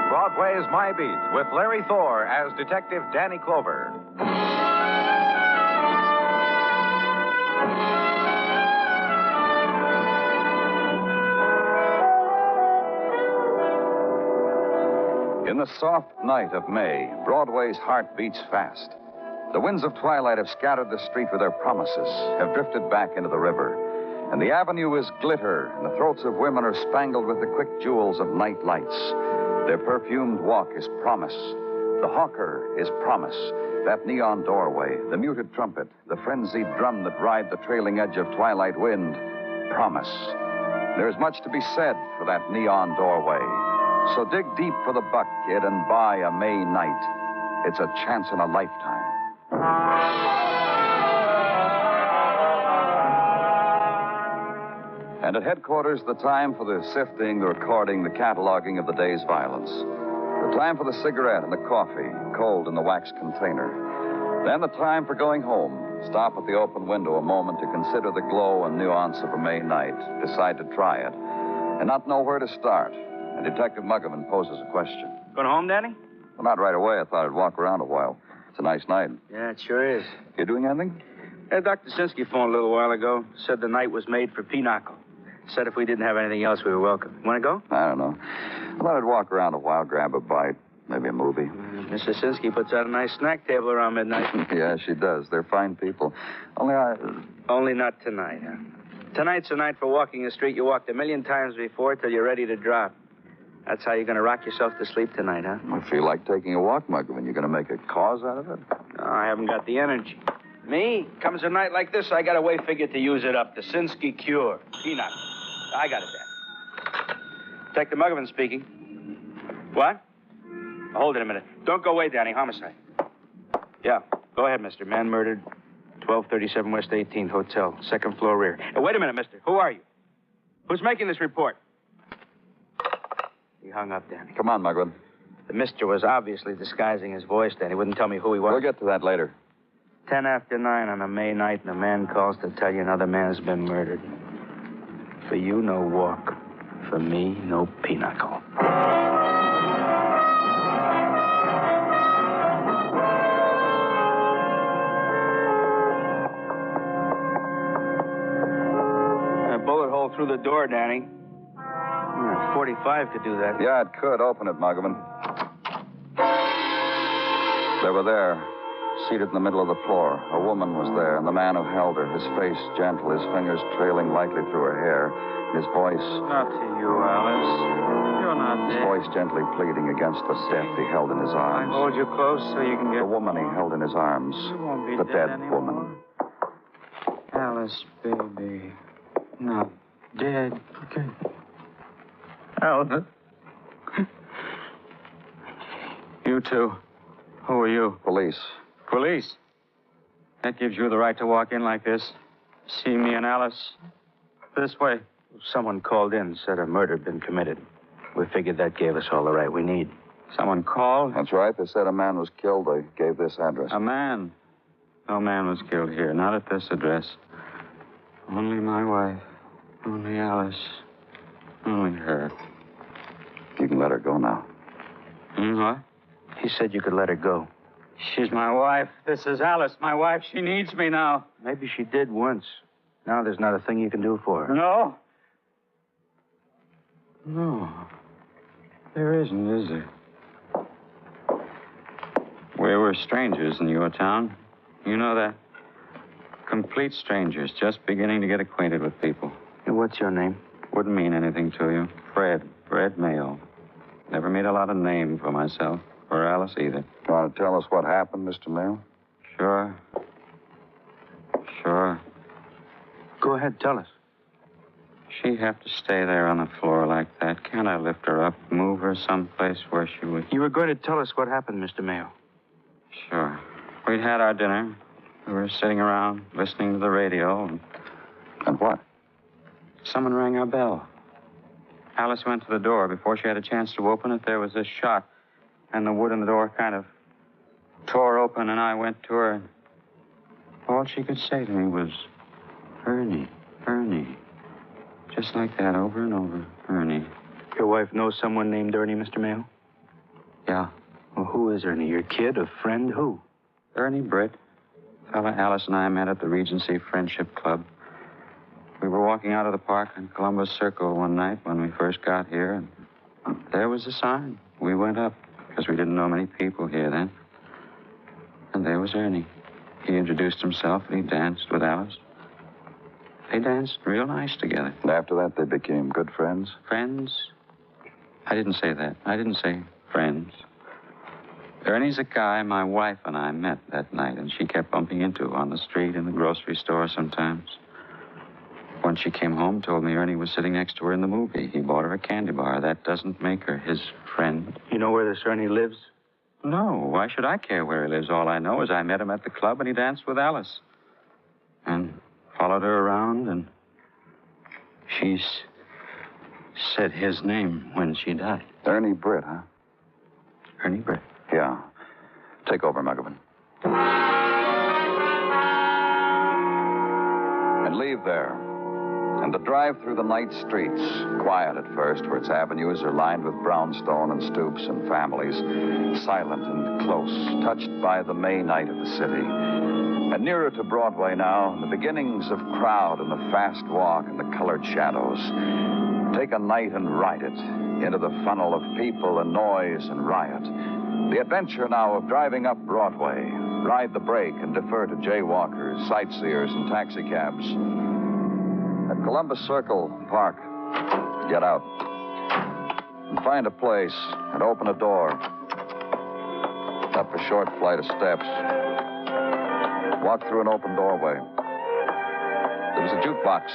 Broadway Is My Beat, with Larry Thor as Detective Danny Clover. In the soft night of May, Broadway's heart beats fast. The winds of twilight have scattered the street with their promises, have drifted back into the river. And the avenue is glitter, and the throats of women are spangled with the quick jewels of night lights. Their perfumed walk is promise. The hawker is promise. That neon doorway, the muted trumpet, the frenzied drum that ride the trailing edge of twilight wind, promise. There's much to be said for that neon doorway. So dig deep for the buck, kid, and buy a May night. It's a chance in a lifetime. And at headquarters, the time for the sifting, the recording, the cataloging of the day's violence. The time for the cigarette and the coffee, cold in the wax container. Then the time for going home. Stop at the open window a moment to consider the glow and nuance of a May night. Decide to try it. And not know where to start. And Detective Muggavan poses a question. Going home, Danny? Well, not right away. I thought I'd walk around a while. It's a nice night. Yeah, it sure is. You doing anything? Yeah, Dr. Sinsky phoned a little while ago. Said the night was made for pinochle. Said if we didn't have anything else, we were welcome. Want to go? I don't know. I thought I'd walk around a while, grab a bite, maybe a movie. Mrs. Sinsky puts out a nice snack table around midnight. Yeah, she does. They're fine people. Only not tonight, huh? Tonight's the night for walking the street you walked a million times before till you're ready to drop. That's how you're going to rock yourself to sleep tonight, huh? I feel like taking a walk, Muggavan. You're going to make a cause out of it? No, I haven't got the energy. Me? Comes a night like this, I got a way figured to use it up. The Sinsky cure. Peanut. I got it, Dan. Detective Muggavan speaking. What? Hold it a minute. Don't go away, Danny. Homicide. Yeah. Go ahead, mister. Man murdered. 1237 West 18th Hotel. Second floor rear. Hey, wait a minute, mister. Who are you? Who's making this report? He hung up, Danny. Come on, Muggavan. The mister was obviously disguising his voice, Danny. Wouldn't tell me who he was. We'll get to that later. 10 after 9 on a May night, and a man calls to tell you another man's been murdered. For you, no walk. For me, no pinochle. A bullet hole through the door, Danny. 45 could do that. Yeah, it could. Open it, Muggavan. They were there, seated in the middle of the floor. A woman was there, and the man who held her, his face gentle, his fingers trailing lightly through her hair, his voice... Not to you, Alice. You're not His dead. voice gently pleading against the death he held in his I arms. hold you close so you can get... The woman he held in his arms. You won't be The dead dead anymore. woman. Alice, baby. Not dead. Okay. Alice. You two. Who are you? Police. Police? That gives you the right to walk in like this. See me and Alice. This way. Someone called in, said a murder had been committed. We figured that gave us all the right we need. Someone called? That's right. They said a man was killed. They gave this address. A man? No man was killed here. Not at this address. Only my wife. Only Alice. Only her. You can let her go now. What? He said you could let her go. She's my wife. This is Alice, my wife. She needs me now. Maybe she did once. Now there's not a thing you can do for her. No? No. There isn't, is there? We were strangers in your town. You know that? Complete strangers, just beginning to get acquainted with people. And what's your name? Wouldn't mean anything to you. Fred Mayo. Never made a lot of name for myself. Or Alice either. You want to tell us what happened, Mr. Mayo? Sure. Go ahead, tell us. She'd have to stay there on the floor like that. Can't I lift her up, move her someplace where she would... You were going to tell us what happened, Mr. Mayo. Sure. We'd had our dinner. We were sitting around listening to the radio. And what? Someone rang our bell. Alice went to the door. Before she had a chance to open it, there was a shot. And the wood in the door kind of tore open, and I went to her. And all she could say to me was, Ernie, Ernie. Just like that, over and over. Ernie. Your wife knows someone named Ernie, Mr. Mayo? Yeah. Well, who is Ernie? Your kid, a friend, who? Ernie Britt. Fella Alice and I met at the Regency Friendship Club. We were walking out of the park on Columbus Circle one night when we first got here, and there was a sign. We went up, because we didn't know many people here then. And there was Ernie. He introduced himself, and he danced with Alice. They danced real nice together. And after that, they became good friends? Friends? I didn't say that. I didn't say friends. Ernie's a guy my wife and I met that night, and she kept bumping into on the street, in the grocery store sometimes. When she came home, told me Ernie was sitting next to her in the movie. He bought her a candy bar. That doesn't make her his friend. You know where this Ernie lives? No. Why should I care where he lives? All I know is I met him at the club, and he danced with Alice. And followed her around, and she's said his name when she died. Ernie Britt, huh? Ernie Britt. Yeah. Take over, Muggavan. And leave there. And the drive through the night streets, quiet at first, where its avenues are lined with brownstone and stoops and families, silent and close, touched by the May night of the city. And nearer to Broadway now, the beginnings of crowd and the fast walk and the colored shadows. Take a night and ride it into the funnel of people and noise and riot. The adventure now of driving up Broadway. Ride the brake and defer to jaywalkers, sightseers, and taxicabs. At Columbus Circle Park, get out. And find a place and open a door. Up a short flight of steps. Walk through an open doorway. There was a jukebox.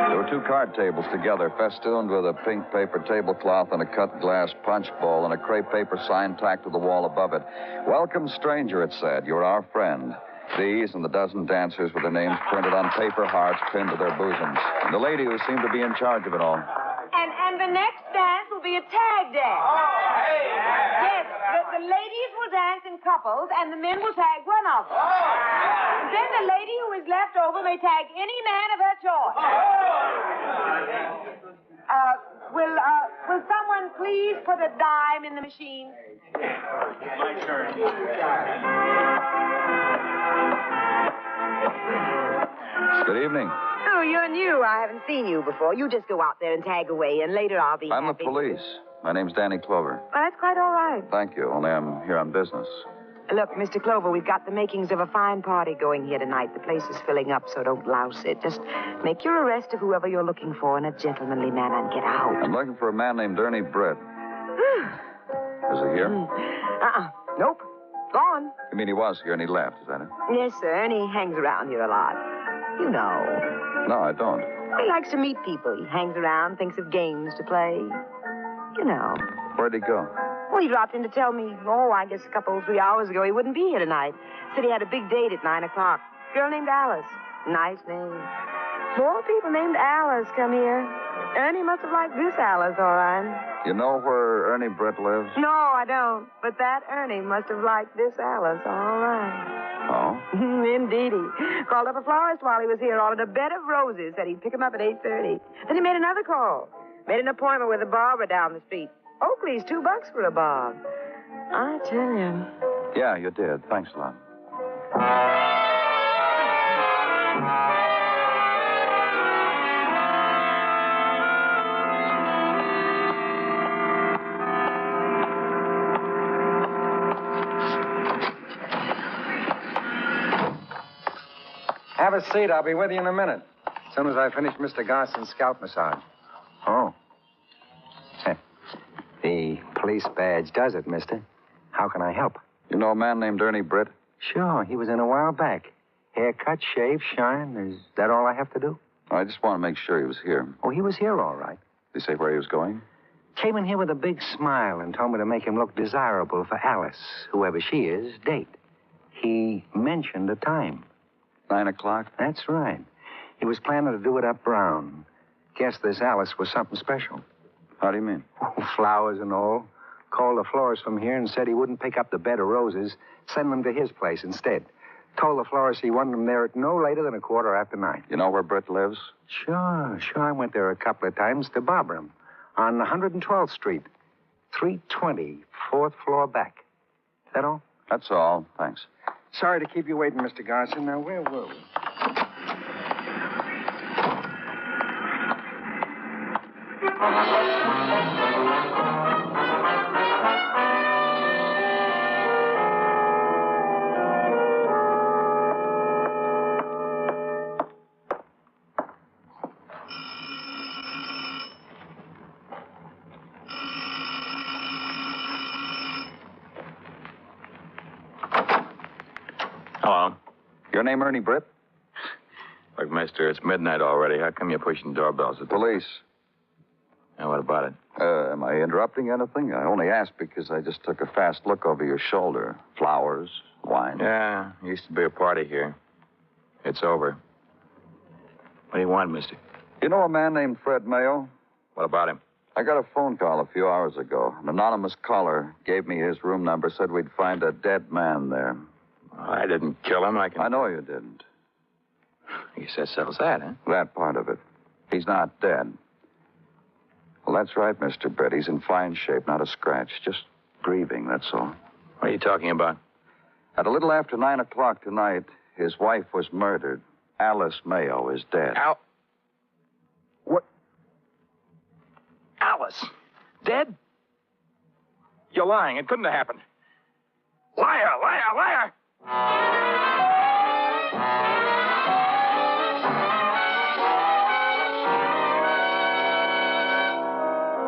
There were two card tables together, festooned with a pink paper tablecloth and a cut glass punch bowl and a crepe paper sign tacked to the wall above it. Welcome, stranger, it said. You're our friend. These and the dozen dancers with their names printed on paper hearts pinned to their bosoms. And the lady who seemed to be in charge of it all. And the next dance will be a tag dance. Oh, hey! Yes, the ladies will dance in couples, and the men will tag one of them. Oh. Then the lady who is left over may tag any man of her choice. Will someone please put a dime in the machine? My turn. Good evening. Oh, you're new. I haven't seen you before. You just go out there and tag away, and later I'll be I'm happy. the police. My name's Danny Clover. Well, that's quite all right. Thank you, only I'm here on business. Look, Mr. Clover, we've got the makings of a fine party going here tonight. The place is filling up, so don't louse it. Just make your arrest of whoever you're looking for in a gentlemanly manner and get out. I'm looking for a man named Ernie Britt. Is he here? Nope. Gone. You mean he was here and he left, is that it? Yes, sir, and he hangs around here a lot. You know. No, I don't. He likes to meet people. He hangs around, thinks of games to play. You know. Where'd he go? Well, he dropped in to tell me, I guess a 3 hours ago he wouldn't be here tonight. Said he had a big date at 9 o'clock. Girl named Alice. Nice name. More people named Alice come here. Ernie must have liked this Alice, all right. You know where Ernie Britt lives? No, I don't. But that Ernie must have liked this Alice, all right. Oh? Indeed. He called up a florist while he was here, ordered a bed of roses, said he'd pick him up at 8:30. Then he made another call. Made an appointment with a barber down the street. Oakley's $2 for a bob. I tell you. Yeah, you did. Thanks a lot. Have a seat. I'll be with you in a minute. As soon as I finish Mr. Garson's scalp massage. Oh. The police badge does it, mister. How can I help? You know a man named Ernie Britt? Sure, he was in a while back. Haircut, shave, shine. Is that all I have to do? I just want to make sure he was here. Oh, he was here all right. Did he say where he was going? Came in here with a big smile and told me to make him look desirable for Alice, whoever she is, date. He mentioned a time. 9 o'clock? That's right. He was planning to do it up brown. Guess this Alice was something special. How do you mean? Oh, flowers and all. Called the florist from here and said he wouldn't pick up the bed of roses, send them to his place instead. Told the florist he wanted them there at no later than 9:15. You know where Britt lives? Sure. I went there a couple of times to bother him. On 112th Street. 320, 4th floor back. Is that all? That's all. Thanks. Sorry to keep you waiting, Mr. Garson. Now, where were we? Hello. Your name Ernie Britt? Look, mister, it's midnight already. How come you're pushing doorbells? Police. And what about it? Am I interrupting anything? I only asked because I just took a fast look over your shoulder. Flowers, wine. Yeah, used to be a party here. It's over. What do you want, mister? You know a man named Fred Mayo? What about him? I got a phone call a few hours ago. An anonymous caller gave me his room number, said we'd find a dead man there. I didn't kill him. I know you didn't. He says settles that, huh? That part of it. He's not dead. Well, that's right, Mr. Britt. He's in fine shape, not a scratch. Just grieving, that's all. What are you talking about? At a little after 9 o'clock tonight, his wife was murdered. Alice Mayo is dead. What? Alice? Dead? You're lying. It couldn't have happened. Liar, liar, liar!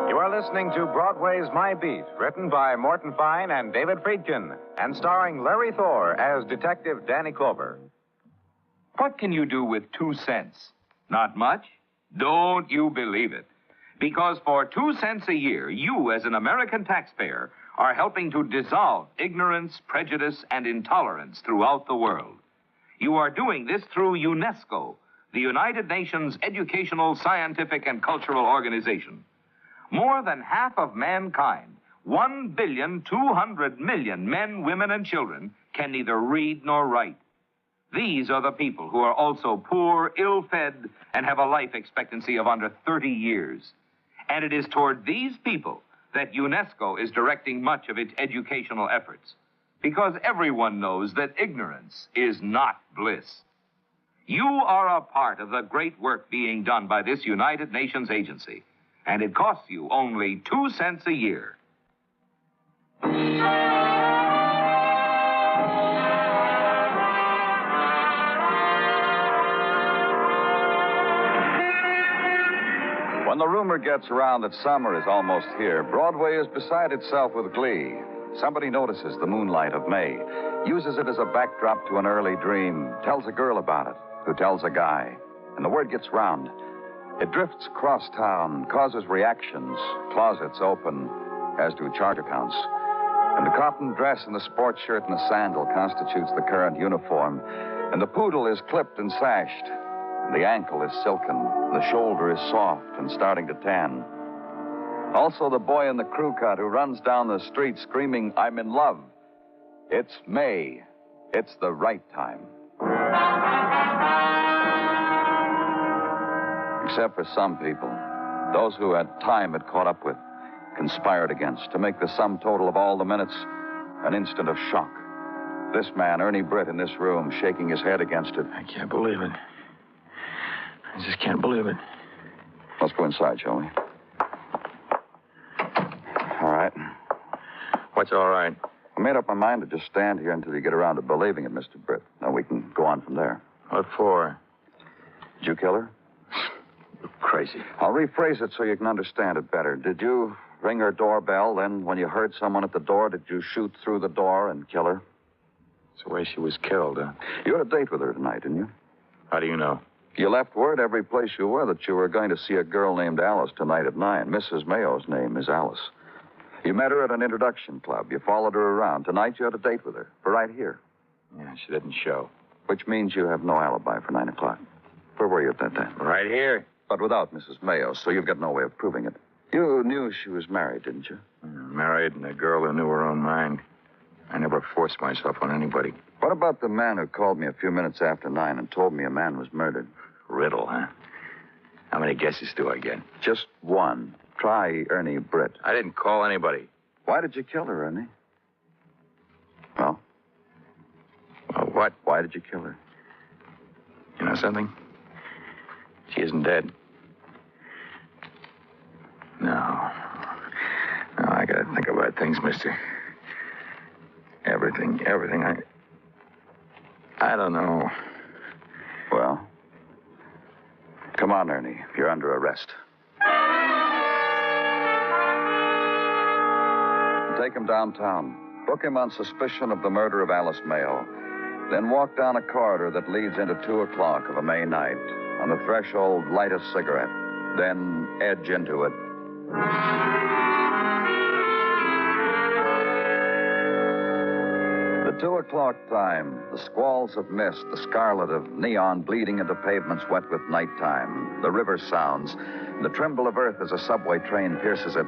You are listening to Broadway's My Beat, written by Morton Fine and David Friedkin, and starring Larry Thor as Detective Danny Clover. What can you do with 2 cents? Not much? Don't you believe it. Because for 2 cents a year, you, as an American taxpayer, are helping to dissolve ignorance, prejudice, and intolerance throughout the world. You are doing this through UNESCO, the United Nations Educational, Scientific, and Cultural Organization. More than half of mankind, 1,200,000,000 men, women, and children, can neither read nor write. These are the people who are also poor, ill-fed, and have a life expectancy of under 30 years. And it is toward these people that UNESCO is directing much of its educational efforts, because everyone knows that ignorance is not bliss. You are a part of the great work being done by this United Nations agency, and it costs you only 2 cents a year. When the rumor gets around that summer is almost here, Broadway is beside itself with glee. Somebody notices the moonlight of May, uses it as a backdrop to an early dream, tells a girl about it, who tells a guy, and the word gets round. It drifts across town, causes reactions, closets open, as do charge accounts. And the cotton dress and the sports shirt and the sandal constitutes the current uniform, and the poodle is clipped and sashed. The ankle is silken, the shoulder is soft and starting to tan. Also, the boy in the crew cut who runs down the street screaming, "I'm in love." It's May. It's the right time. Except for some people, those who had time had caught up with, conspired against, to make the sum total of all the minutes an instant of shock, This man, Ernie Britt, in this room, shaking his head against it. I can't believe it. I just can't believe it. Let's go inside, shall we? All right. What's all right? I made up my mind to just stand here until you get around to believing it, Mr. Britt. Now we can go on from there. What for? Did you kill her? Crazy. I'll rephrase it so you can understand it better. Did you ring her doorbell? Then, when you heard someone at the door, did you shoot through the door and kill her? It's the way she was killed, huh? You had a date with her tonight, didn't you? How do you know? You left word every place you were that you were going to see a girl named Alice tonight at 9. Mrs. Mayo's name is Alice. You met her at an introduction club. You followed her around. Tonight you had a date with her. For right here. Yeah, she didn't show. Which means you have no alibi for 9 o'clock. Where were you at that time? Right here. But without Mrs. Mayo, so you've got no way of proving it. You knew she was married, didn't you? Married, and a girl who knew her own mind. I never forced myself on anybody. What about the man who called me a few minutes after 9 and told me a man was murdered? Riddle, huh? How many guesses do I get? Just one. Try Ernie Britt. I didn't call anybody. Why did you kill her, Ernie? Well? Well, what? Why did you kill her? You know something? She isn't dead. No, I gotta think about things, mister. Everything. I don't know. Well, come on, Ernie. You're under arrest. Take him downtown. Book him on suspicion of the murder of Alice Mayo. Then walk down a corridor that leads into 2 o'clock of a May night. On the threshold, light a cigarette. Then edge into it. The 2 o'clock time, the squalls of mist, the scarlet of neon bleeding into pavements wet with nighttime, the river sounds, the tremble of earth as a subway train pierces it,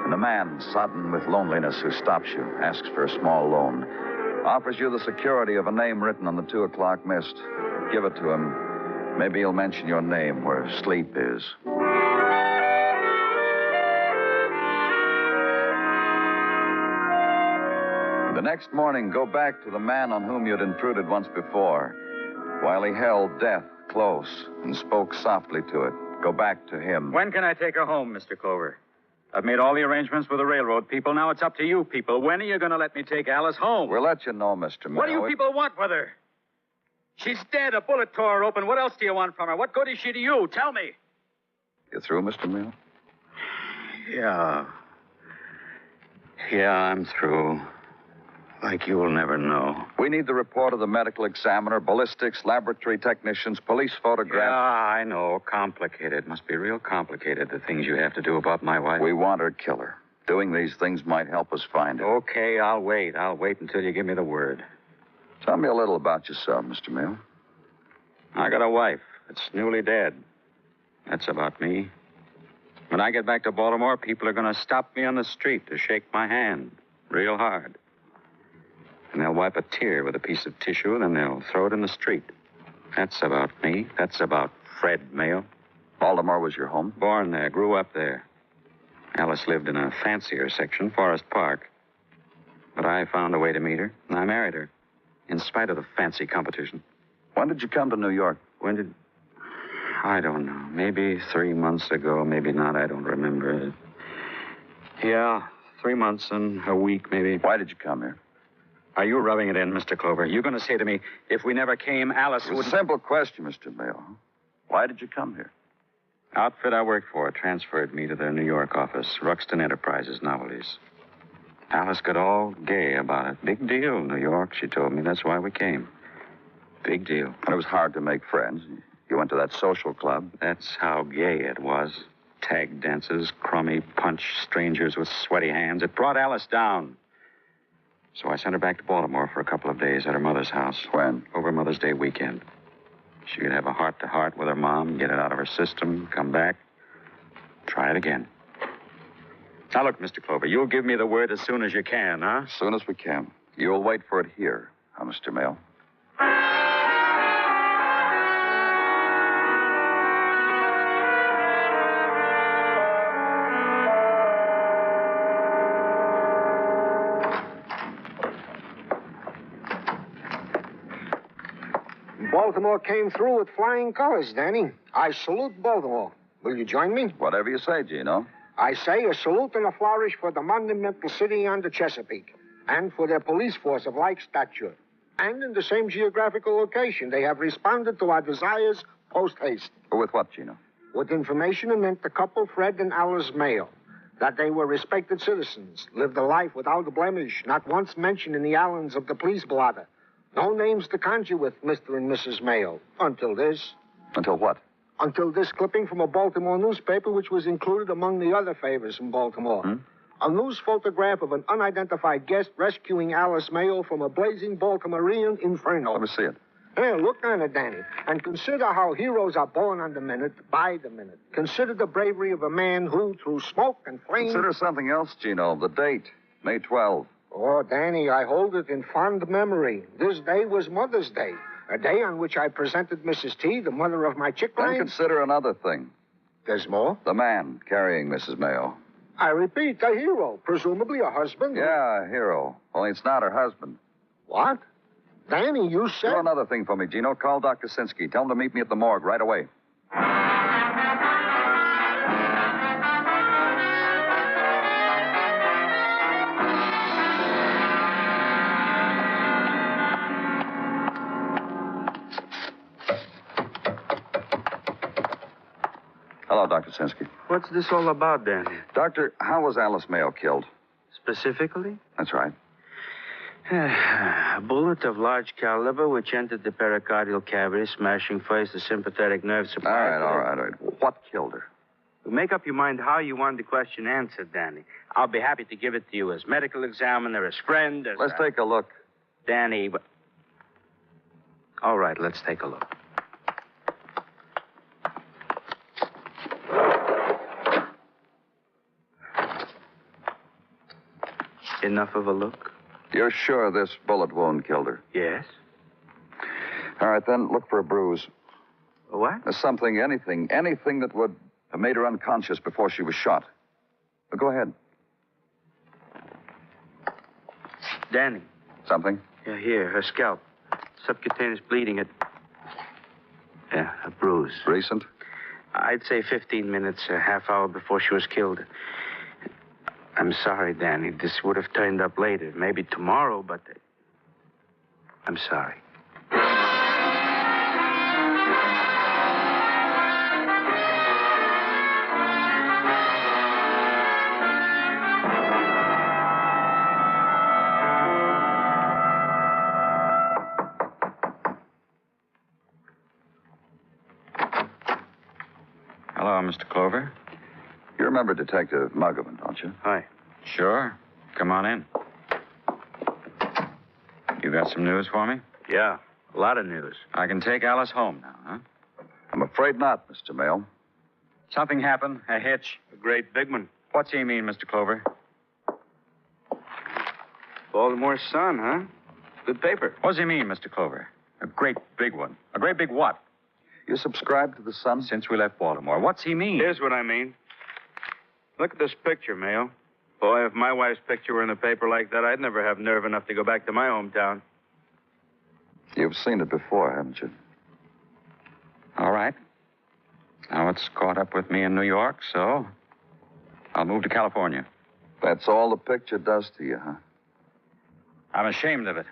and a man sodden with loneliness who stops you, asks for a small loan, offers you the security of a name written on the 2 o'clock mist. Give it to him. Maybe he'll mention your name where sleep is. The next morning, go back to the man on whom you'd intruded once before. While he held death close and spoke softly to it, go back to him. When can I take her home, Mr. Clover? I've made all the arrangements with the railroad people. Now it's up to you people. When are you going to let me take Alice home? We'll let you know, Mr. Mayo. What do you people want with her? She's dead. A bullet tore her open. What else do you want from her? What good is she to you? Tell me. You through, Mr. Mayo? Yeah, I'm through. Like you'll never know. We need the report of the medical examiner, ballistics, laboratory technicians, police photograph. Yeah, I know. Complicated. Must be real complicated, the things you have to do about my wife. We want her killer. Doing these things might help us find her. Okay, I'll wait. I'll wait until you give me the word. Tell me a little about yourself, Mr. Mayo. I got a wife that's newly dead. That's about me. When I get back to Baltimore, people are going to stop me on the street to shake my hand real hard. And they'll wipe a tear with a piece of tissue, and then they'll throw it in the street. That's about me. That's about Fred Mayo. Baltimore was your home? Born there, grew up there. Alice lived in a fancier section, Forest Park. But I found a way to meet her, and I married her, in spite of the fancy competition. When did you come to New York? I don't know. Maybe 3 months ago, maybe not. I don't remember. Yeah, 3 months and a week, maybe. Why did you come here? Are you rubbing it in, Mr. Clover? You're going to say to me, if we never came, Alice would... It's a simple question, Mr. Mayo. Why did you come here? Outfit I worked for transferred me to their New York office, Ruxton Enterprises Novelties. Alice got all gay about it. Big deal, New York, she told me. That's why we came. Big deal. And it was hard to make friends. You went to that social club. That's how gay it was. Tag dances, crummy punch, strangers with sweaty hands. It brought Alice down. So I sent her back to Baltimore for a couple of days at her mother's house. When? Over Mother's Day weekend. She could have a heart-to-heart with her mom, get it out of her system, come back, try it again. Now, look, Mr. Clover, you'll give me the word as soon as you can, huh? As soon as we can. You'll wait for it here, huh, Mr. Mayo? Baltimore came through with flying colors, Danny. I salute Baltimore. Will you join me? Whatever you say, Gino. I say a salute and a flourish for the monumental city on the Chesapeake, and for their police force of like stature. And in the same geographical location, they have responded to our desires post-haste. With what, Gino? With information anent the couple, Fred and Alice Mayo, that they were respected citizens, lived a life without a blemish, not once mentioned in the annals of the police blotter. No names to conjure with Mr. and Mrs. Mayo. Until this. Until what? Until this clipping from a Baltimore newspaper, which was included among the other favors in Baltimore. A news photograph of an unidentified guest rescuing Alice Mayo from a blazing Baltimorean inferno. Let me see it. Here, look on it, Danny, and consider how heroes are born on the minute, by the minute. Consider the bravery of a man who, through smoke and flame... Consider something else, Gino. The date, May 12. Oh, Danny, I hold it in fond memory. This day was Mother's Day, a day on which I presented Mrs. T, the mother of my chickling. Then consider another thing. There's more? The man carrying Mrs. Mayo. I repeat, a hero, presumably a husband. Yeah, a hero. Only it's not her husband. What? Danny, you said... Do another thing for me, Gino. Call Dr. Sinsky. Tell him to meet me at the morgue right away. Hello, Dr. Sinsky. What's this all about, Danny? Doctor, how was Alice Mayo killed? Specifically? That's right. A bullet of large caliber which entered the pericardial cavity, smashing first the sympathetic nerve supply. All right. What killed her? Make up your mind how you want the question answered, Danny. I'll be happy to give it to you as medical examiner, as friend, as... Let's take a look. Danny, but... All right, let's take a look. Enough of a look? You're sure this bullet wound killed her? Yes. All right, then, look for a bruise. A what? Something, anything that would have made her unconscious before she was shot. Go ahead. Danny. Something? Yeah, here, her scalp. Subcutaneous bleeding Yeah, a bruise. Recent? I'd say 15 minutes, a half hour before she was killed. I'm sorry, Danny. This would have turned up later. Maybe tomorrow, but... I'm sorry. Hello, Mr. Clover. You remember Detective Muggerman, don't you? Hi. Sure. Come on in. You got some news for me? Yeah, a lot of news. I can take Alice home now, huh? I'm afraid not, Mr. Mayo. Something happened, a hitch. A great big one. What's he mean, Mr. Clover? Baltimore Sun, huh? Good paper. What does he mean, Mr. Clover? A great big one. A great big what? You subscribe to the Sun? Since we left Baltimore. What's he mean? Here's what I mean. Look at this picture, Mayo. Boy, if my wife's picture were in the paper like that, I'd never have nerve enough to go back to my hometown. You've seen it before, haven't you? All right. Now it's caught up with me in New York, so I'll move to California. That's all the picture does to you, huh? I'm ashamed of it.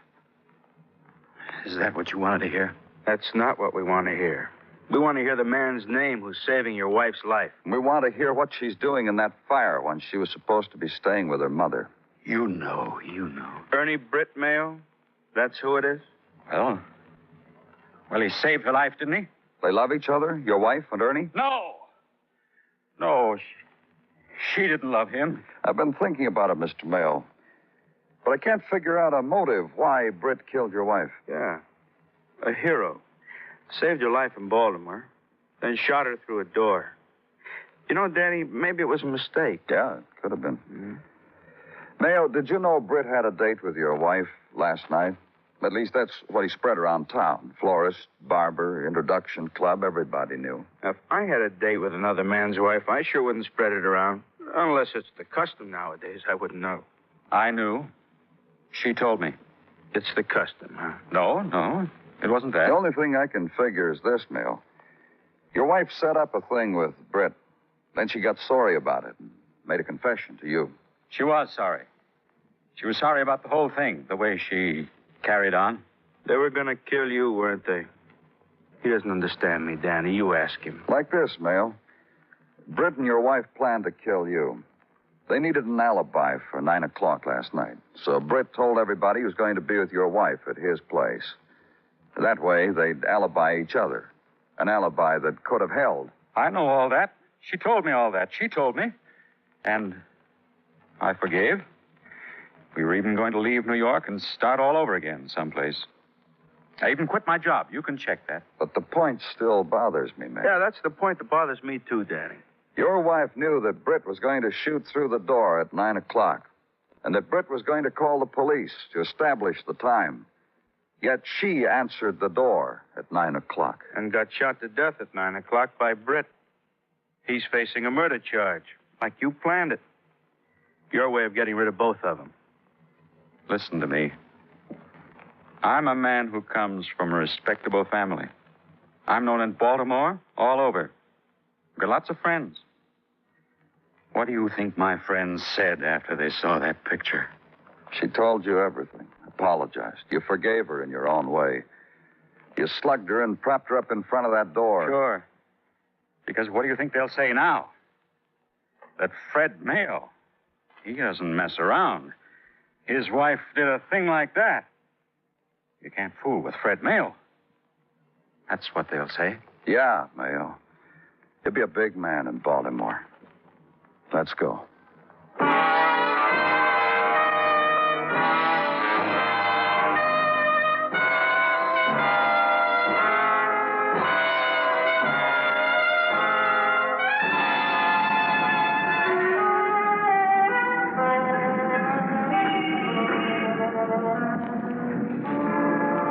Is that what you wanted to hear? That's not what we want to hear. We want to hear the man's name who's saving your wife's life. We want to hear what she's doing in that fire when she was supposed to be staying with her mother. You know. Ernie Britt, Mayo? That's who it is? Well, he saved her life, didn't he? They love each other, your wife and Ernie? No, she didn't love him. I've been thinking about it, Mr. Mayo. But I can't figure out a motive why Britt killed your wife. Yeah. A hero. Saved your life in Baltimore, then shot her through a door. You know, Danny, maybe it was a mistake. Yeah, it could have been. Mm-hmm. Mayo, did you know Britt had a date with your wife last night? At least that's what he spread around town. Florist, barber, introduction club, everybody knew. Now, if I had a date with another man's wife, I sure wouldn't spread it around. Unless it's the custom nowadays, I wouldn't know. I knew. She told me. It's the custom, huh? No. It wasn't that. The only thing I can figure is this, Mill. Your wife set up a thing with Britt. Then she got sorry about it and made a confession to you. She was sorry. She was sorry about the whole thing, the way she carried on. They were going to kill you, weren't they? He doesn't understand me, Danny. You ask him. Like this, Mill. Britt and your wife planned to kill you. They needed an alibi for 9 o'clock last night. So Britt told everybody he was going to be with your wife at his place. That way, they'd alibi each other. An alibi that could have held. I know all that. She told me all that. She told me. And I forgave. We were even going to leave New York and start all over again someplace. I even quit my job. You can check that. But the point still bothers me, man. Yeah, that's the point that bothers me, too, Danny. Your wife knew that Britt was going to shoot through the door at 9 o'clock. And that Britt was going to call the police to establish the time. Yet she answered the door at 9 o'clock. And got shot to death at 9 o'clock by Britt. He's facing a murder charge, like you planned it. Your way of getting rid of both of them. Listen to me. I'm a man who comes from a respectable family. I'm known in Baltimore, all over. I've got lots of friends. What do you think my friends said after they saw that picture? She told you everything. Apologized. You forgave her in your own way. You slugged her and propped her up in front of that door. Sure. Because what do you think they'll say now? That Fred Mayo, he doesn't mess around. His wife did a thing like that. You can't fool with Fred Mayo. That's what they'll say. Yeah, Mayo. He'll be a big man in Baltimore. Let's go.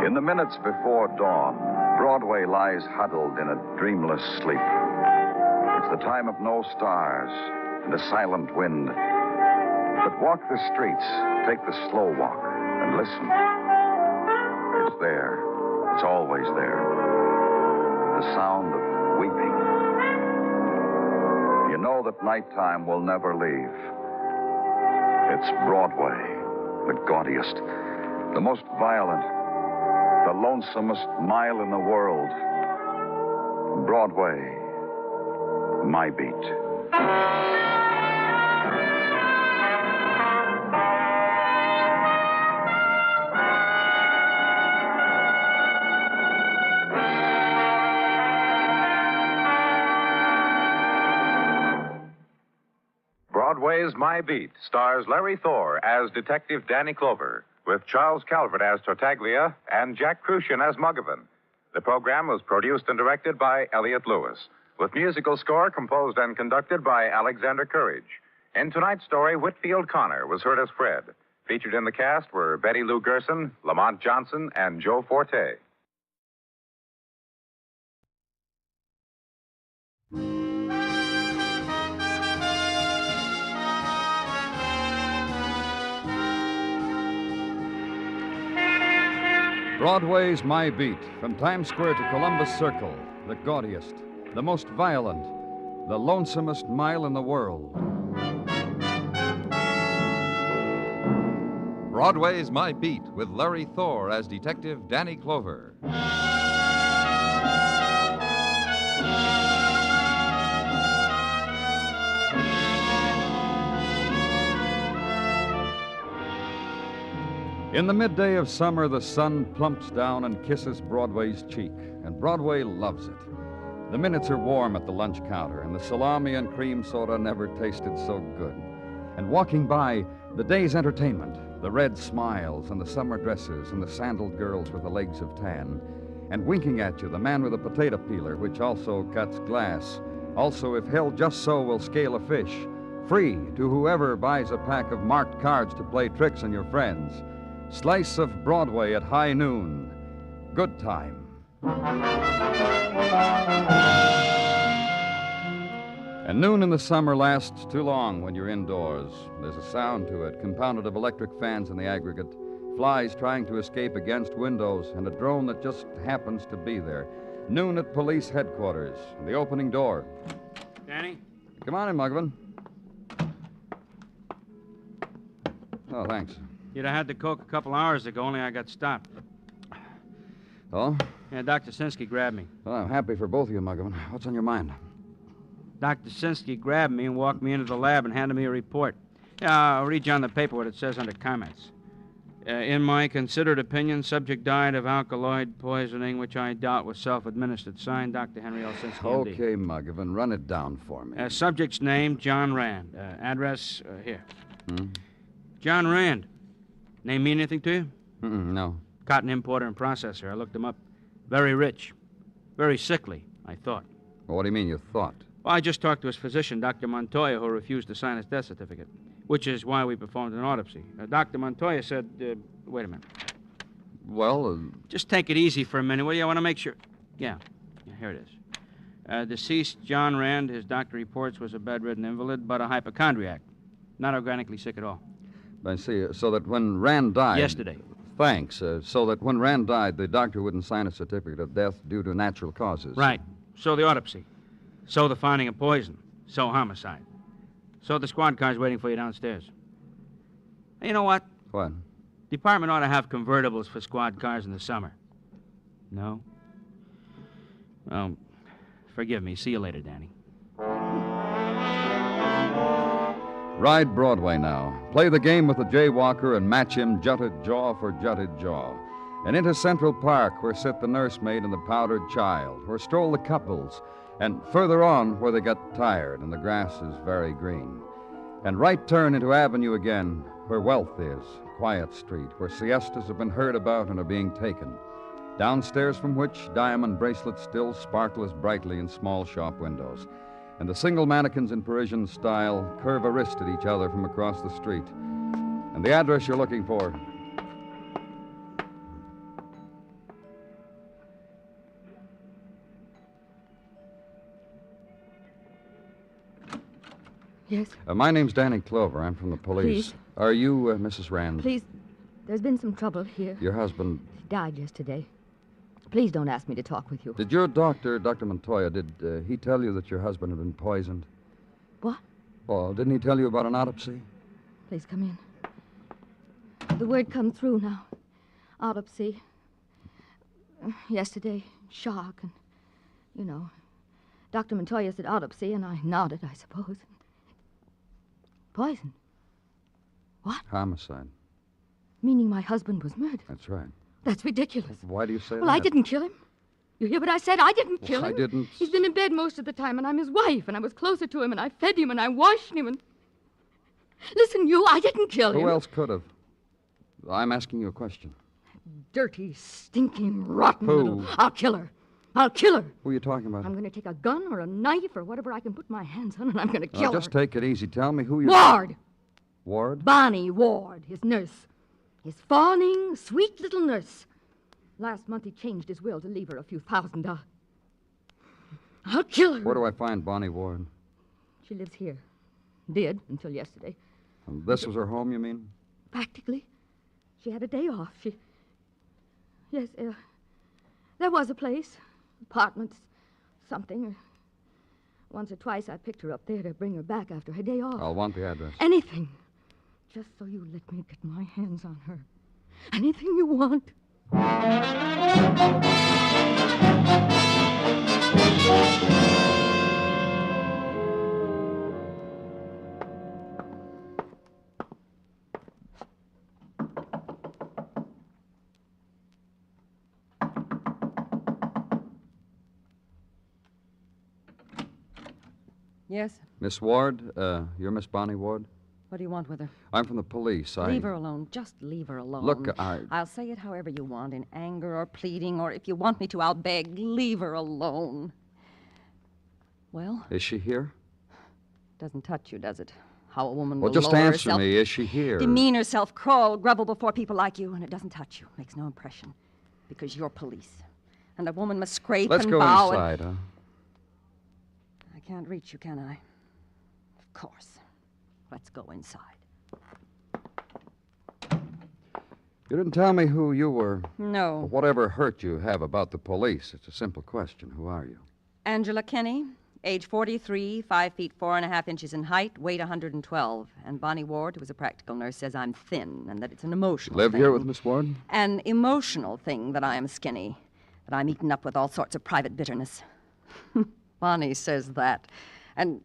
In the minutes before dawn, Broadway lies huddled in a dreamless sleep. It's the time of no stars and a silent wind. But walk the streets, take the slow walk, and listen. It's there. It's always there. The sound of weeping. You know that nighttime will never leave. It's Broadway, the gaudiest, the most violent, the lonesomest mile in the world. Broadway, my beat. Broadway's My Beat stars Larry Thor as Detective Danny Clover, with Charles Calvert as Tartaglia and Jack Crucian as Muggavan. The program was produced and directed by Elliott Lewis, with musical score composed and conducted by Alexander Courage. In tonight's story, Whitfield Connor was heard as Fred. Featured in the cast were Betty Lou Gerson, Lamont Johnson, and Joe Forte. Broadway's My Beat, from Times Square to Columbus Circle, the gaudiest, the most violent, the lonesomest mile in the world. Broadway's My Beat, with Larry Thor as Detective Danny Clover. In the midday of summer, the sun plumps down and kisses Broadway's cheek, and Broadway loves it. The minutes are warm at the lunch counter, and the salami and cream soda never tasted so good. And walking by, the day's entertainment, the red smiles and the summer dresses and the sandaled girls with the legs of tan, and winking at you, the man with a potato peeler, which also cuts glass, also, if held just so, will scale a fish, free to whoever buys a pack of marked cards to play tricks on your friends. Slice of Broadway at high noon. Good time. And noon in the summer lasts too long when you're indoors. There's a sound to it, compounded of electric fans in the aggregate, flies trying to escape against windows, and a drone that just happens to be there. Noon at police headquarters. The opening door. Danny? Come on in, Muggavan. Oh, thanks. You'd have had the coke a couple hours ago, only I got stopped. Oh? Yeah, Dr. Sinsky grabbed me. Well, I'm happy for both of you, Muggavan. What's on your mind? Dr. Sinsky grabbed me and walked me into the lab and handed me a report. Yeah, I'll read you on the paper what it says under comments. In my considered opinion, subject died of alkaloid poisoning, which I doubt was self-administered. Signed, Dr. Henry L. Sinsky, MD. Okay, Muggavan, run it down for me. Subject's name, John Rand. Address, here. Hmm? John Rand. Name mean anything to you? No. Cotton importer and processor. I looked him up. Very rich. Very sickly, I thought. Well, what do you mean you thought? Well, I just talked to his physician, Dr. Montoya, who refused to sign his death certificate, which is why we performed an autopsy. Dr. Montoya said, wait a minute. Well, Just take it easy for a minute, will you? I want to make sure. Yeah, here it is. Deceased John Rand, his doctor reports, was a bedridden invalid, but a hypochondriac. Not organically sick at all. I see. So that when Rand died... Yesterday. Thanks. So that when Rand died, the doctor wouldn't sign a certificate of death due to natural causes. Right. So the autopsy. So the finding of poison. So homicide. So the squad car's waiting for you downstairs. Hey, you know what? What? Department ought to have convertibles for squad cars in the summer. No? Well, forgive me. See you later, Danny. Ride Broadway now. Play the game with the jaywalker and match him jutted jaw for jutted jaw. And into Central Park, where sit the nursemaid and the powdered child, where stroll the couples, and further on where they get tired and the grass is very green. And right turn into Avenue again, where wealth is, quiet street, where siestas have been heard about and are being taken. Downstairs from which diamond bracelets still sparkle as brightly in small shop windows. And the single mannequins in Parisian style curve a wrist at each other from across the street. And the address you're looking for. Yes? My name's Danny Clover. I'm from the police. Please. Are you Mrs. Rand? Please, there's been some trouble here. Your husband... He died yesterday. Please don't ask me to talk with you. Did your doctor, Dr. Montoya, did he tell you that your husband had been poisoned? What? Well, didn't he tell you about an autopsy? Please come in. The word come through now. Autopsy. Yesterday, shock, and, you know, Dr. Montoya said autopsy, and I nodded, I suppose. Poison. What? Homicide. Meaning my husband was murdered. That's right. That's ridiculous. Why do you say that? Well, I didn't kill him. You hear what I said? I didn't kill him. I didn't. He's been in bed most of the time, and I'm his wife, and I was closer to him, and I fed him, and I washed him, and... Listen, I didn't kill him. Who else could have? I'm asking you a question. Dirty, stinking, rotten Who? little... I'll kill her. I'll kill her. Who are you talking about? I'm going to take a gun or a knife or whatever I can put my hands on, and I'm going to kill her. Just take it easy. Tell me who you... Ward. Ward? Bonnie Ward, his nurse. His fawning, sweet little nurse. Last month he changed his will to leave her a few $1,000. I'll kill her. Where do I find Bonnie Ward? She lives here. Did until yesterday. And this was her home, you mean? Practically. She had a day off. Yes, there was a place. Apartments, something. Once or twice I picked her up there to bring her back after her day off. I'll want the address. Anything. Just so you let me get my hands on her. Anything you want. Yes? Miss Ward, you're Miss Bonnie Ward? What do you want with her? I'm from the police. Leave her alone. Just leave her alone. Look, I'll say it however you want, in anger or pleading, or if you want me to, I'll beg. Leave her alone. Well? Is she here? Doesn't touch you, does it? How a woman Well, will just lower answer herself, me. Is she here? demean herself, crawl, grovel before people like you, and it doesn't touch you. Makes no impression. Because you're police. And a woman must scrape Let's and go bow inside, and... I can't reach you, can I? Of course. Let's go inside. You didn't tell me who you were. No. Whatever hurt you have about the police, it's a simple question. Who are you? Angela Kinney, age 43, 5 feet 4.5 inches in height, weight 112. And Bonnie Ward, who is a practical nurse, says I'm thin and that it's an emotional Live thing. here with Miss Ward? An emotional thing that I am skinny, that I'm eaten up with all sorts of private bitterness. Bonnie says that. And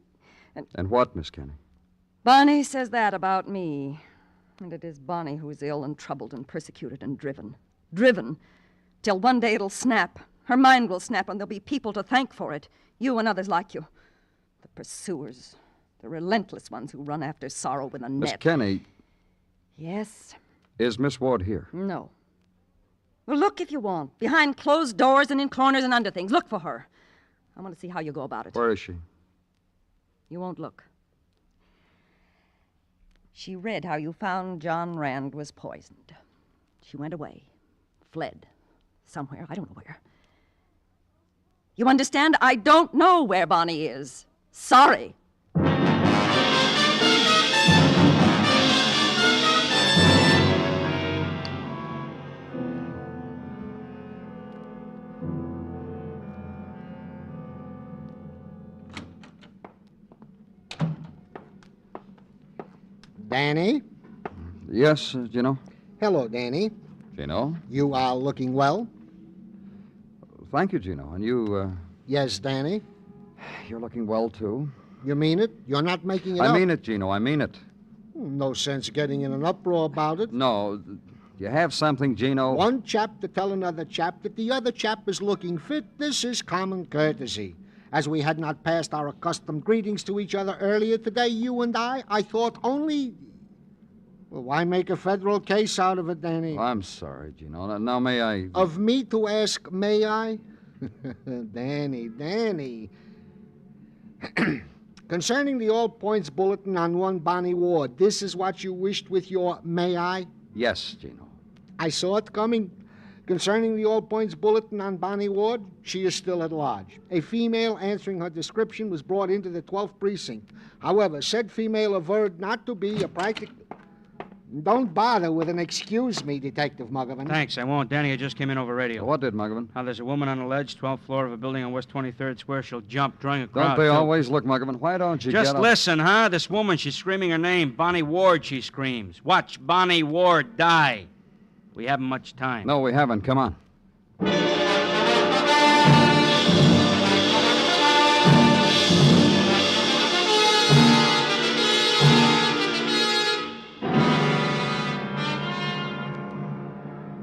what, Miss Kenny? Bonnie says that about me. And it is Bonnie who is ill and troubled and persecuted and driven. Driven. Till one day it'll snap. Her mind will snap, and there'll be people to thank for it. You and others like you. The pursuers. The relentless ones who run after sorrow with a net. Miss Kenny. Yes? Is Miss Ward here? No. Well, look if you want. Behind closed doors and in corners and under things. Look for her. I want to see how you go about it. Where is she? You won't look. She read how you found John Rand was poisoned. She went away. Fled. Somewhere. I don't know where. You understand? I don't know where Bonnie is. Sorry. Danny? Yes, Gino? Hello, Danny. Gino? You are looking well? Thank you, Gino. And you, Yes, Danny. You're looking well, too. You mean it? You're not making it up? I mean it, Gino. I mean it. No sense getting in an uproar about it. No. You have something, Gino? One chap to tell another chap that the other chap is looking fit. This is common courtesy. As we had not passed our accustomed greetings to each other earlier today, you and I thought only... Well, why make a federal case out of it, Danny? I'm sorry, Gino. Now, may I... Of me to ask, may I? Danny. Concerning the All Points Bulletin on one Bonnie Ward, this is what you wished with your may I? Yes, Gino. I saw it coming. Concerning the All Points Bulletin on Bonnie Ward, she is still at large. A female answering her description was brought into the 12th precinct. However, said female averred not to be a practical... Don't bother with an excuse me, Detective Muggavan. Thanks, I won't. Danny, I just came in over radio. What did, Muggavan? There's a woman on a ledge, 12th floor of a building on West 23rd Square. She'll jump, drawing a crowd. Don't they always look, Muggavan? Why don't you just get listen, huh? This woman, she's screaming her name. Bonnie Ward, she screams. Watch Bonnie Ward die. We haven't much time. No, we haven't. Come on.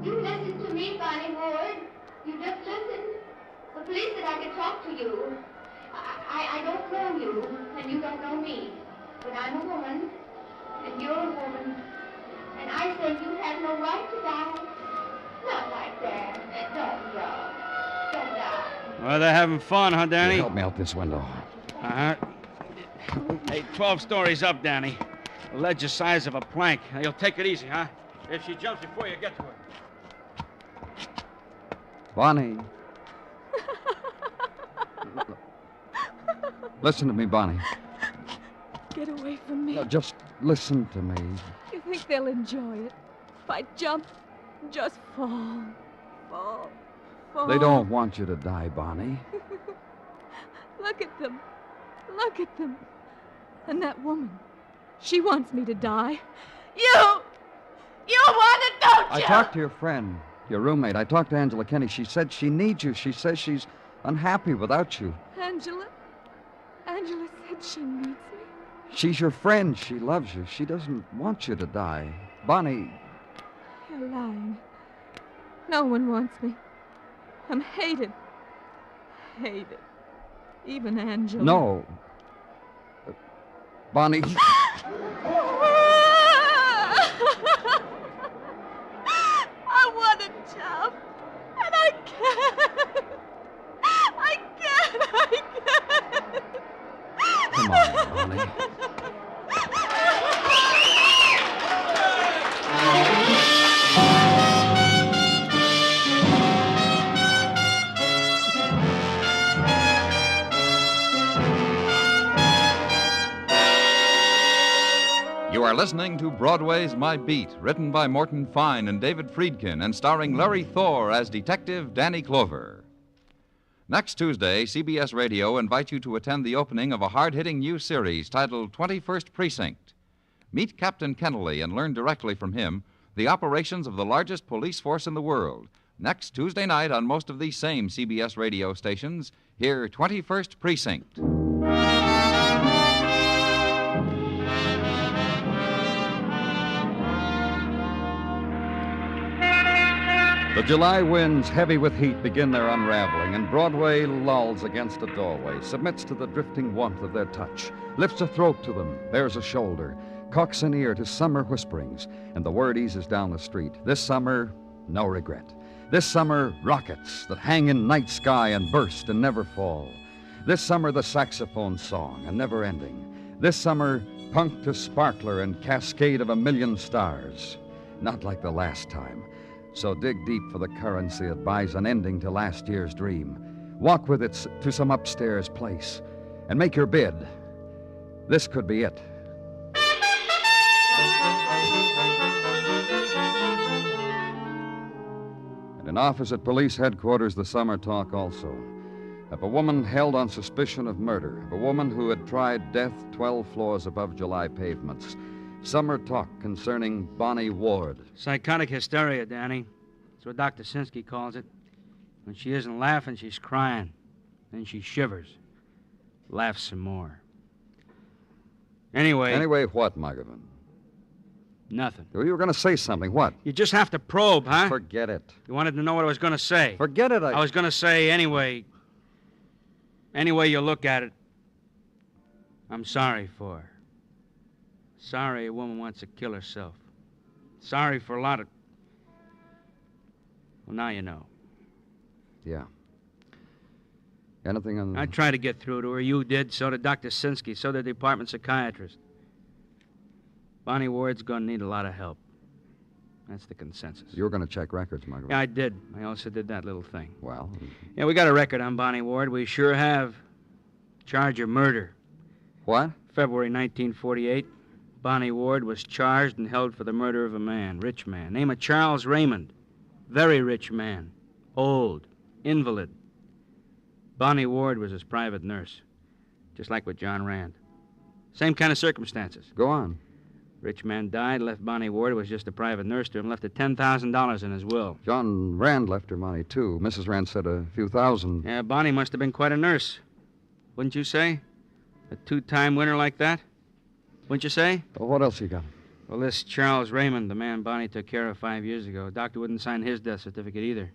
You listen to me, Bonnie Ward. You just listen. The police said I could talk to you. I don't know you, and you don't know me. But I'm a woman, and you're a woman. And I say you have no right to die. Not like that. Don't die. Don't die. Well, they're having fun, huh, Danny? Help me out this window. Uh-huh. Hey, 12 stories up, Danny. The ledge the size of a plank. Now, you'll take it easy, huh? If she jumps before you get to her. Bonnie. Listen to me, Bonnie. Get away from me. No, just listen to me. You think they'll enjoy it? If I jump, just fall. They don't want you to die, Bonnie. Look at them. Look at them. And that woman. She wants me to die. You want it, don't you? I talked to your friend, your roommate. I talked to Angela Kenny. She said she needs you. She says she's unhappy without you. Angela said she needs me. She's your friend. She loves you. She doesn't want you to die. Bonnie. You're lying. No one wants me. I'm hated. Hated. Even Angela. No. Bonnie. I want to jump. And I can't. I can't. Come on, Bonnie. You are listening to Broadway's My Beat, written by Morton Fine and David Friedkin, and starring Larry Thor as Detective Danny Clover. Next Tuesday, CBS Radio invites you to attend the opening of a hard-hitting new series titled 21st Precinct. Meet Captain Kennelly and learn directly from him the operations of the largest police force in the world. Next Tuesday night on most of these same CBS radio stations, hear 21st Precinct. The July winds, heavy with heat, begin their unraveling, and Broadway lulls against a doorway, submits to the drifting warmth of their touch, lifts a throat to them, bares a shoulder, cocks an ear to summer whisperings, and the word eases down the street. This summer, no regret. This summer, rockets that hang in night sky and burst and never fall. This summer, the saxophone song, a never ending. This summer, punk to sparkler and cascade of a million stars. Not like the last time. So dig deep for the currency that buys an ending to last year's dream. Walk with it to some upstairs place and make your bid. This could be it. And in office at police headquarters, the summer talk also. Of a woman held on suspicion of murder. Of a woman who had tried death 12 floors above July pavements. Summer talk concerning Bonnie Ward. Psychotic hysteria, Danny. That's what Dr. Sinsky calls it. When she isn't laughing, she's crying. Then she shivers. Laughs some more. Anyway... Anyway what, Muggavan? Nothing. You were going to say something. What? You just have to probe, huh? Forget it. You wanted to know what I was going to say. Forget it. I was going to say anyway... Any way you look at it, I'm sorry for her. Sorry a woman wants to kill herself. Sorry for a lot of... Well, now you know. Yeah. Anything on... I tried to get through to her. You did. So did Dr. Sinsky. So did the department psychiatrist. Bonnie Ward's going to need a lot of help. That's the consensus. You were going to check records, Margaret. Yeah, I did. I also did that little thing. Well... Yeah, we got a record on Bonnie Ward. We sure have. Charge of murder. What? February 1948. Bonnie Ward was charged and held for the murder of a man, rich man, name of Charles Raymond. Very rich man. Old. Invalid. Bonnie Ward was his private nurse. Just like with John Rand. Same kind of circumstances. Go on. Rich man died, left Bonnie Ward, was just a private nurse to him, left her $10,000 in his will. John Rand left her money, too. Mrs. Rand said a few thousand. Yeah, Bonnie must have been quite a nurse. Wouldn't you say? A two-time winner like that? Wouldn't you say? Well, what else you got? Well, this Charles Raymond, the man Bonnie took care of 5 years ago, the doctor wouldn't sign his death certificate either.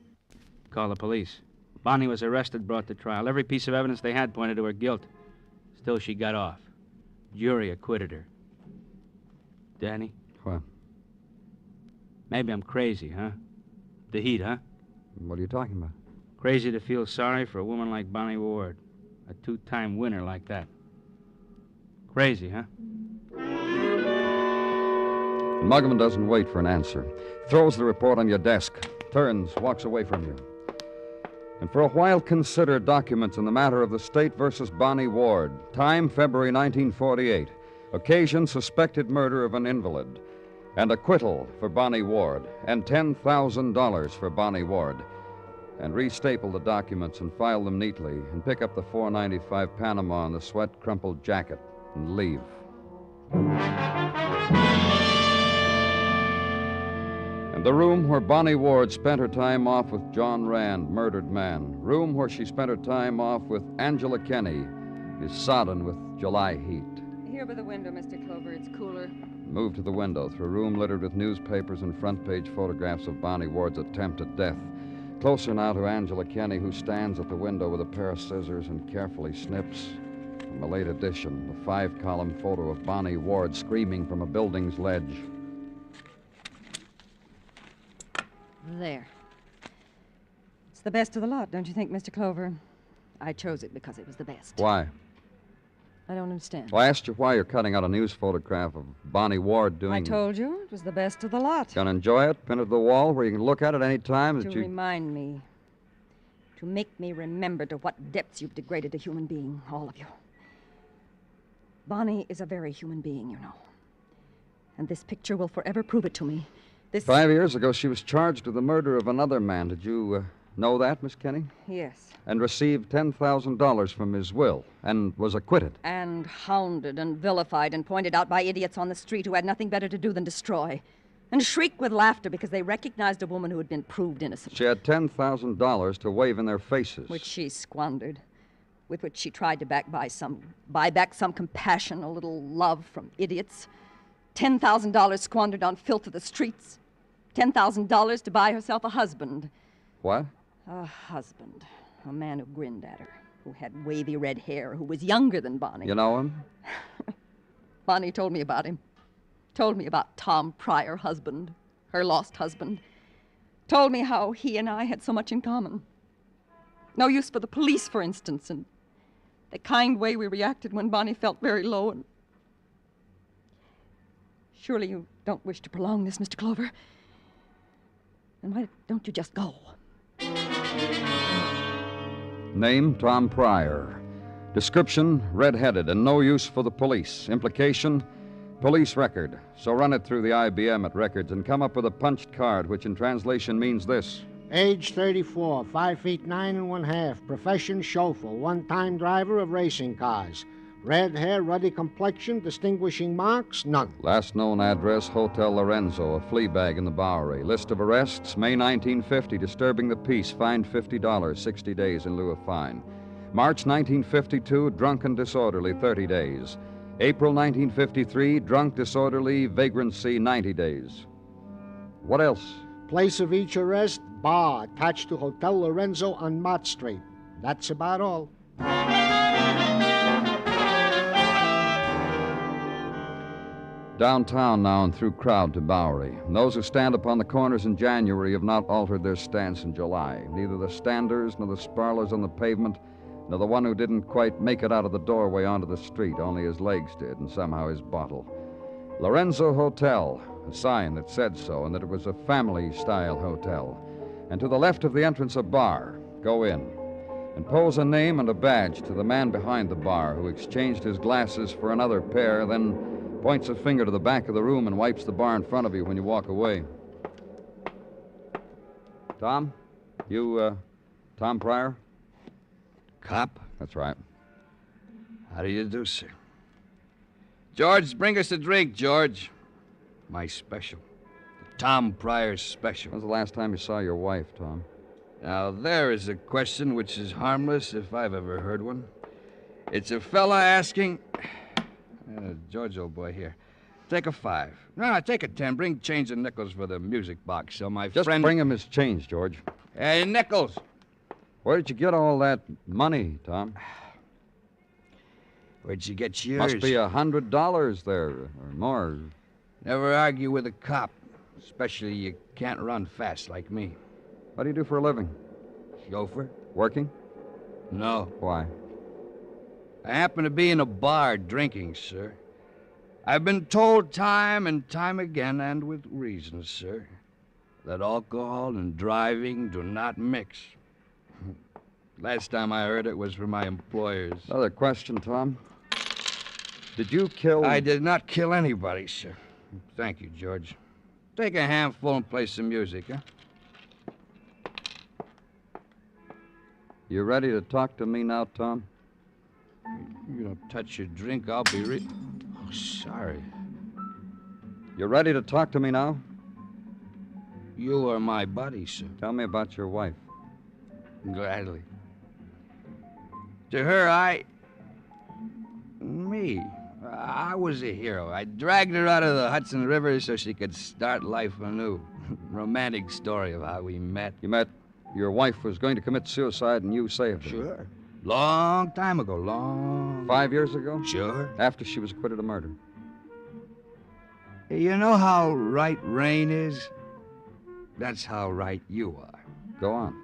Call the police. Bonnie was arrested, brought to trial. Every piece of evidence they had pointed to her guilt. Still, she got off. Jury acquitted her. Danny? What? Maybe I'm crazy, huh? The heat, huh? What are you talking about? Crazy to feel sorry for a woman like Bonnie Ward. A two-time winner like that. Crazy, huh? Muggavan doesn't wait for an answer. Throws the report on your desk. Turns, walks away from you. And for a while consider documents in the matter of the State versus Bonnie Ward. Time, February 1948. Occasion, suspected murder of an invalid. And acquittal for Bonnie Ward. And $10,000 for Bonnie Ward. And restaple the documents and file them neatly. And pick up the $4.95 Panama and the sweat-crumpled jacket. And leave. And the room where Bonnie Ward spent her time off with John Rand, murdered man. Room where she spent her time off with Angela Kenny is sodden with July heat. Here by the window, Mr. Clover. It's cooler. Move to the window through a room littered with newspapers and front-page photographs of Bonnie Ward's attempt at death. Closer now to Angela Kenny, who stands at the window with a pair of scissors and carefully snips from a late edition, the 5-column photo of Bonnie Ward screaming from a building's ledge. There. It's the best of the lot, don't you think, Mr. Clover? I chose it because it was the best. Why? I don't understand. Well, I asked you why you're cutting out a news photograph of Bonnie Ward doing... I told you it was the best of the lot. Gonna enjoy it? Pin it to the wall where you can look at it any time that To remind me. To make me remember to what depths you've degraded a human being, all of you. Bonnie is a very human being, you know. And this picture will forever prove it to me. This... 5 years ago, she was charged with the murder of another man. Did you know that, Miss Kenny? Yes. And received $10,000 from his will and was acquitted. And hounded and vilified and pointed out by idiots on the street who had nothing better to do than destroy. And shrieked with laughter because they recognized a woman who had been proved innocent. She had $10,000 to wave in their faces. Which she squandered. With which she tried to buy back some compassion, a little love from idiots. $10,000 squandered on filth of the streets. $10,000 to buy herself a husband. What? A husband. A man who grinned at her, who had wavy red hair, who was younger than Bonnie. You know him? Bonnie told me about him. Told me about Tom Pryor, husband, her lost husband. Told me how he and I had so much in common. No use for the police, for instance, and the kind way we reacted when Bonnie felt very low. And surely you don't wish to prolong this, Mr. Clover? Then why don't you just go? Name, Tom Pryor. Description, red-headed and no use for the police. Implication, police record. So run it through the IBM at records and come up with a punched card, which in translation means this. Age 34, 5 feet 9 1/2. Profession chauffeur, one-time driver of racing cars. Red hair, ruddy complexion, distinguishing marks, none. Last known address, Hotel Lorenzo, a flea bag in the Bowery. List of arrests, May 1950, disturbing the peace, fined $50, 60 days in lieu of fine. March 1952, drunk and disorderly, 30 days. April 1953, drunk, disorderly, vagrancy, 90 days. What else? Place of each arrest, bar attached to Hotel Lorenzo on Mott Street. That's about all. Downtown now and through crowd to Bowery. Those who stand upon the corners in January have not altered their stance in July. Neither the standers, nor the sparlers on the pavement, nor the one who didn't quite make it out of the doorway onto the street. Only his legs did, and somehow his bottle. Lorenzo Hotel, a sign that said so, and that it was a family-style hotel. And to the left of the entrance, a bar. Go in. And pose a name and a badge to the man behind the bar, who exchanged his glasses for another pair, then points a finger to the back of the room and wipes the bar in front of you when you walk away. Tom? You, Tom Pryor? Cop? That's right. How do you do, sir? George, bring us a drink, George. My special. The Tom Pryor special. When's the last time you saw your wife, Tom? Now, there is a question which is harmless if I've ever heard one. It's a fella asking... George, old boy, here. Take a 5. No, take a 10. Bring change and nickels for the music box so my Just friend... bring him his change, George. Hey, nickels. Where did you get all that money, Tom? Where'd you get yours? Must be $100 there, or more. Never argue with a cop, especially you can't run fast like me. What do you do for a living? Chauffeur. Working? No. Why? I happen to be in a bar drinking, sir. I've been told time and time again, and with reason, sir, that alcohol and driving do not mix. Last time I heard it was from my employers. Another question, Tom. Did you kill... I did not kill anybody, sir. Thank you, George. Take a handful and play some music, huh? You ready to talk to me now, Tom? You don't touch your drink, I'll be Oh, sorry. You ready to talk to me now? You are my buddy, sir. Tell me about your wife. Gladly. To her, I was a hero. I dragged her out of the Hudson River so she could start life anew. Romantic story of how we met. You met... Your wife was going to commit suicide and you saved her. Sure. Long time ago, long... 5 years ago? Sure. After she was acquitted of murder. You know how right rain is? That's how right you are. Go on.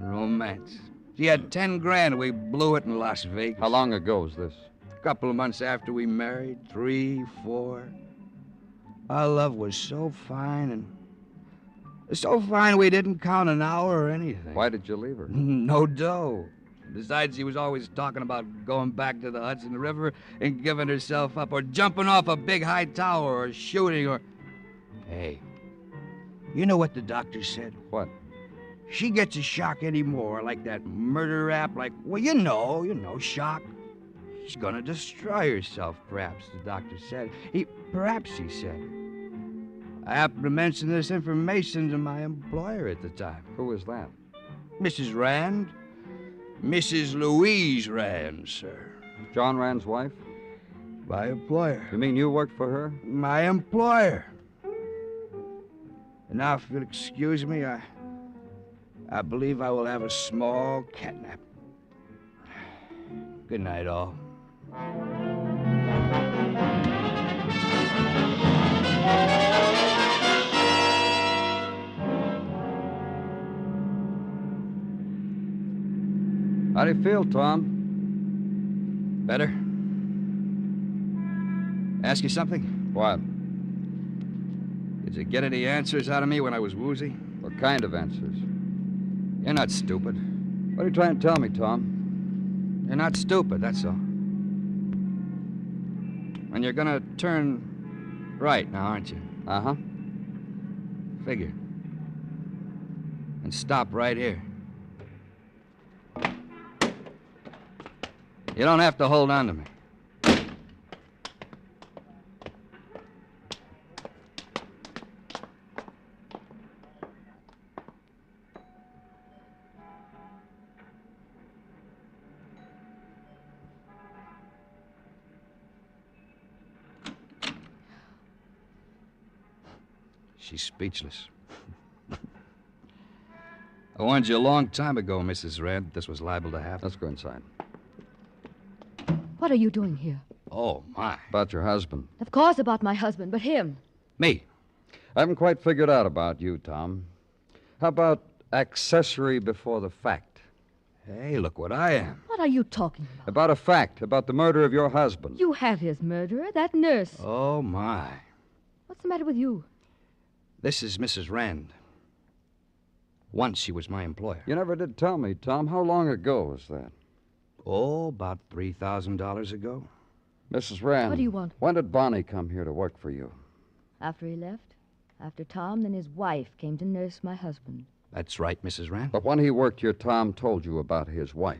Romance. She had 10 grand. We blew it in Las Vegas. How long ago was this? A couple of months after we married. 3, 4. Our love was so fine and... So fine we didn't count an hour or anything. Why did you leave her? No dough. Besides, she was always talking about going back to the Hudson River and giving herself up, or jumping off a big high tower, or shooting, or... Hey, you know what the doctor said? What? She gets a shock anymore, like that murder rap, like, well, you know, shock. She's gonna destroy herself, perhaps, the doctor said. Perhaps, he said. I happened to mention this information to my employer at the time. Who was that? Mrs. Rand. Mrs. Louise Rand, sir. John Rand's wife? My employer. You mean you worked for her? My employer. And now, if you'll excuse me, I believe I will have a small catnap. Good night, all. How do you feel, Tom? Better? Ask you something? What? Did you get any answers out of me when I was woozy? What kind of answers? You're not stupid. What are you trying to tell me, Tom? You're not stupid, that's all. And you're gonna turn right now, aren't you? Uh-huh. Figure. And stop right here. You don't have to hold on to me. She's speechless. I warned you a long time ago, Mrs. Rand, this was liable to happen. Let's go inside. What are you doing here? Oh, my. About your husband. Of course about my husband, but him. Me. I haven't quite figured out about you, Tom. How about accessory before the fact? Hey, look what I am. What are you talking about? About a fact, about the murder of your husband. You have his murderer, that nurse. Oh, my. What's the matter with you? This is Mrs. Rand. Once she was my employer. You never did tell me, Tom. How long ago was that? Oh, about $3,000 ago. Mrs. Rand. What do you want? When did Bonnie come here to work for you? After he left. After Tom, then his wife came to nurse my husband. That's right, Mrs. Rand. But when he worked here, Tom told you about his wife.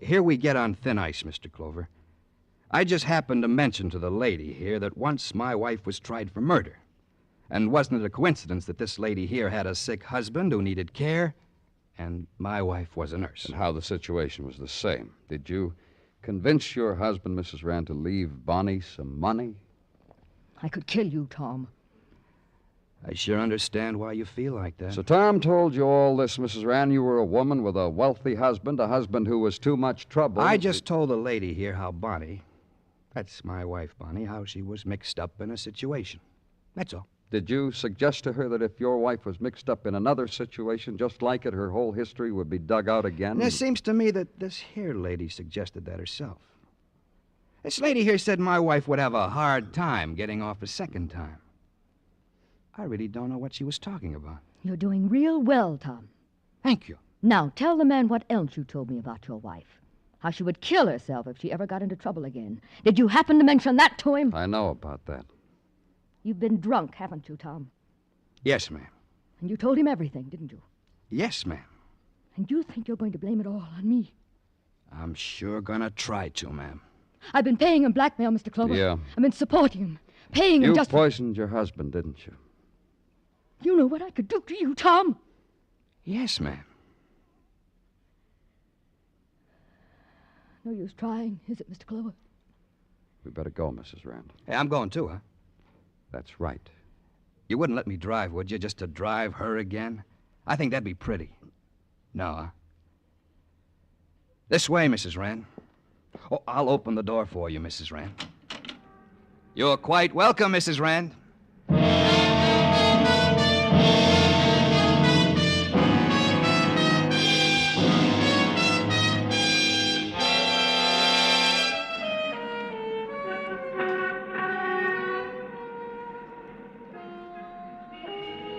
Here we get on thin ice, Mr. Clover. I just happened to mention to the lady here that once my wife was tried for murder. And wasn't it a coincidence that this lady here had a sick husband who needed care? And my wife was a nurse. And how the situation was the same. Did you convince your husband, Mrs. Rand, to leave Bonnie some money? I could kill you, Tom. I sure understand why you feel like that. So Tom told you all this, Mrs. Rand. You were a woman with a wealthy husband, a husband who was too much trouble. I just told the lady here how Bonnie, that's my wife, Bonnie, how she was mixed up in a situation. That's all. Did you suggest to her that if your wife was mixed up in another situation just like it, her whole history would be dug out again? And it seems to me that this here lady suggested that herself. This lady here said my wife would have a hard time getting off a second time. I really don't know what she was talking about. You're doing real well, Tom. Thank you. Now, tell the man what else you told me about your wife. How she would kill herself if she ever got into trouble again. Did you happen to mention that to him? I know about that. You've been drunk, haven't you, Tom? Yes, ma'am. And you told him everything, didn't you? Yes, ma'am. And you think you're going to blame it all on me? I'm sure gonna try to, ma'am. I've been paying him blackmail, Mr. Clover. Yeah. I've been supporting him, paying him You just... poisoned your husband, didn't you? You know what I could do to you, Tom? Yes, ma'am. No use trying, is it, Mr. Clover? We better go, Mrs. Rand. Hey, I'm going too, huh? That's right. You wouldn't let me drive, would you, just to drive her again? I think that'd be pretty. No, huh? This way, Mrs. Rand. Oh, I'll open the door for you, Mrs. Rand. You're quite welcome, Mrs. Rand.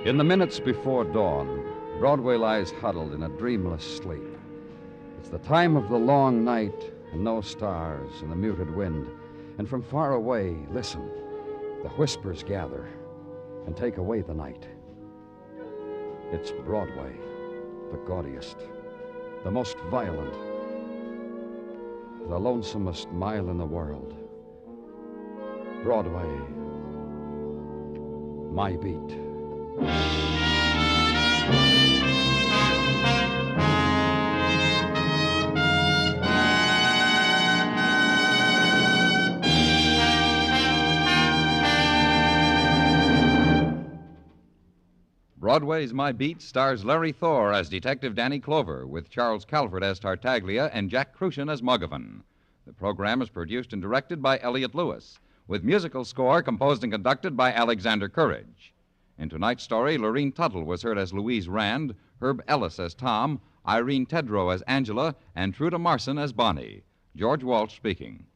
In the minutes before dawn, Broadway lies huddled in a dreamless sleep. It's It's the time of the long night and no stars and the muted wind. And from far away, listen, the whispers gather and take away the night. It's Broadway, the gaudiest, the most violent, the lonesomest mile in the world. Broadway, my beat. Broadway's My Beat stars Larry Thor as Detective Danny Clover, with Charles Calvert as Tartaglia and Jack Crucian as Muggavan. The program is produced and directed by Elliott Lewis, with musical score composed and conducted by Alexander Courage. In tonight's story, Lorene Tuttle was heard as Louise Rand, Herb Ellis as Tom, Irene Tedrow as Angela, and Truda Marson as Bonnie. George Walsh speaking.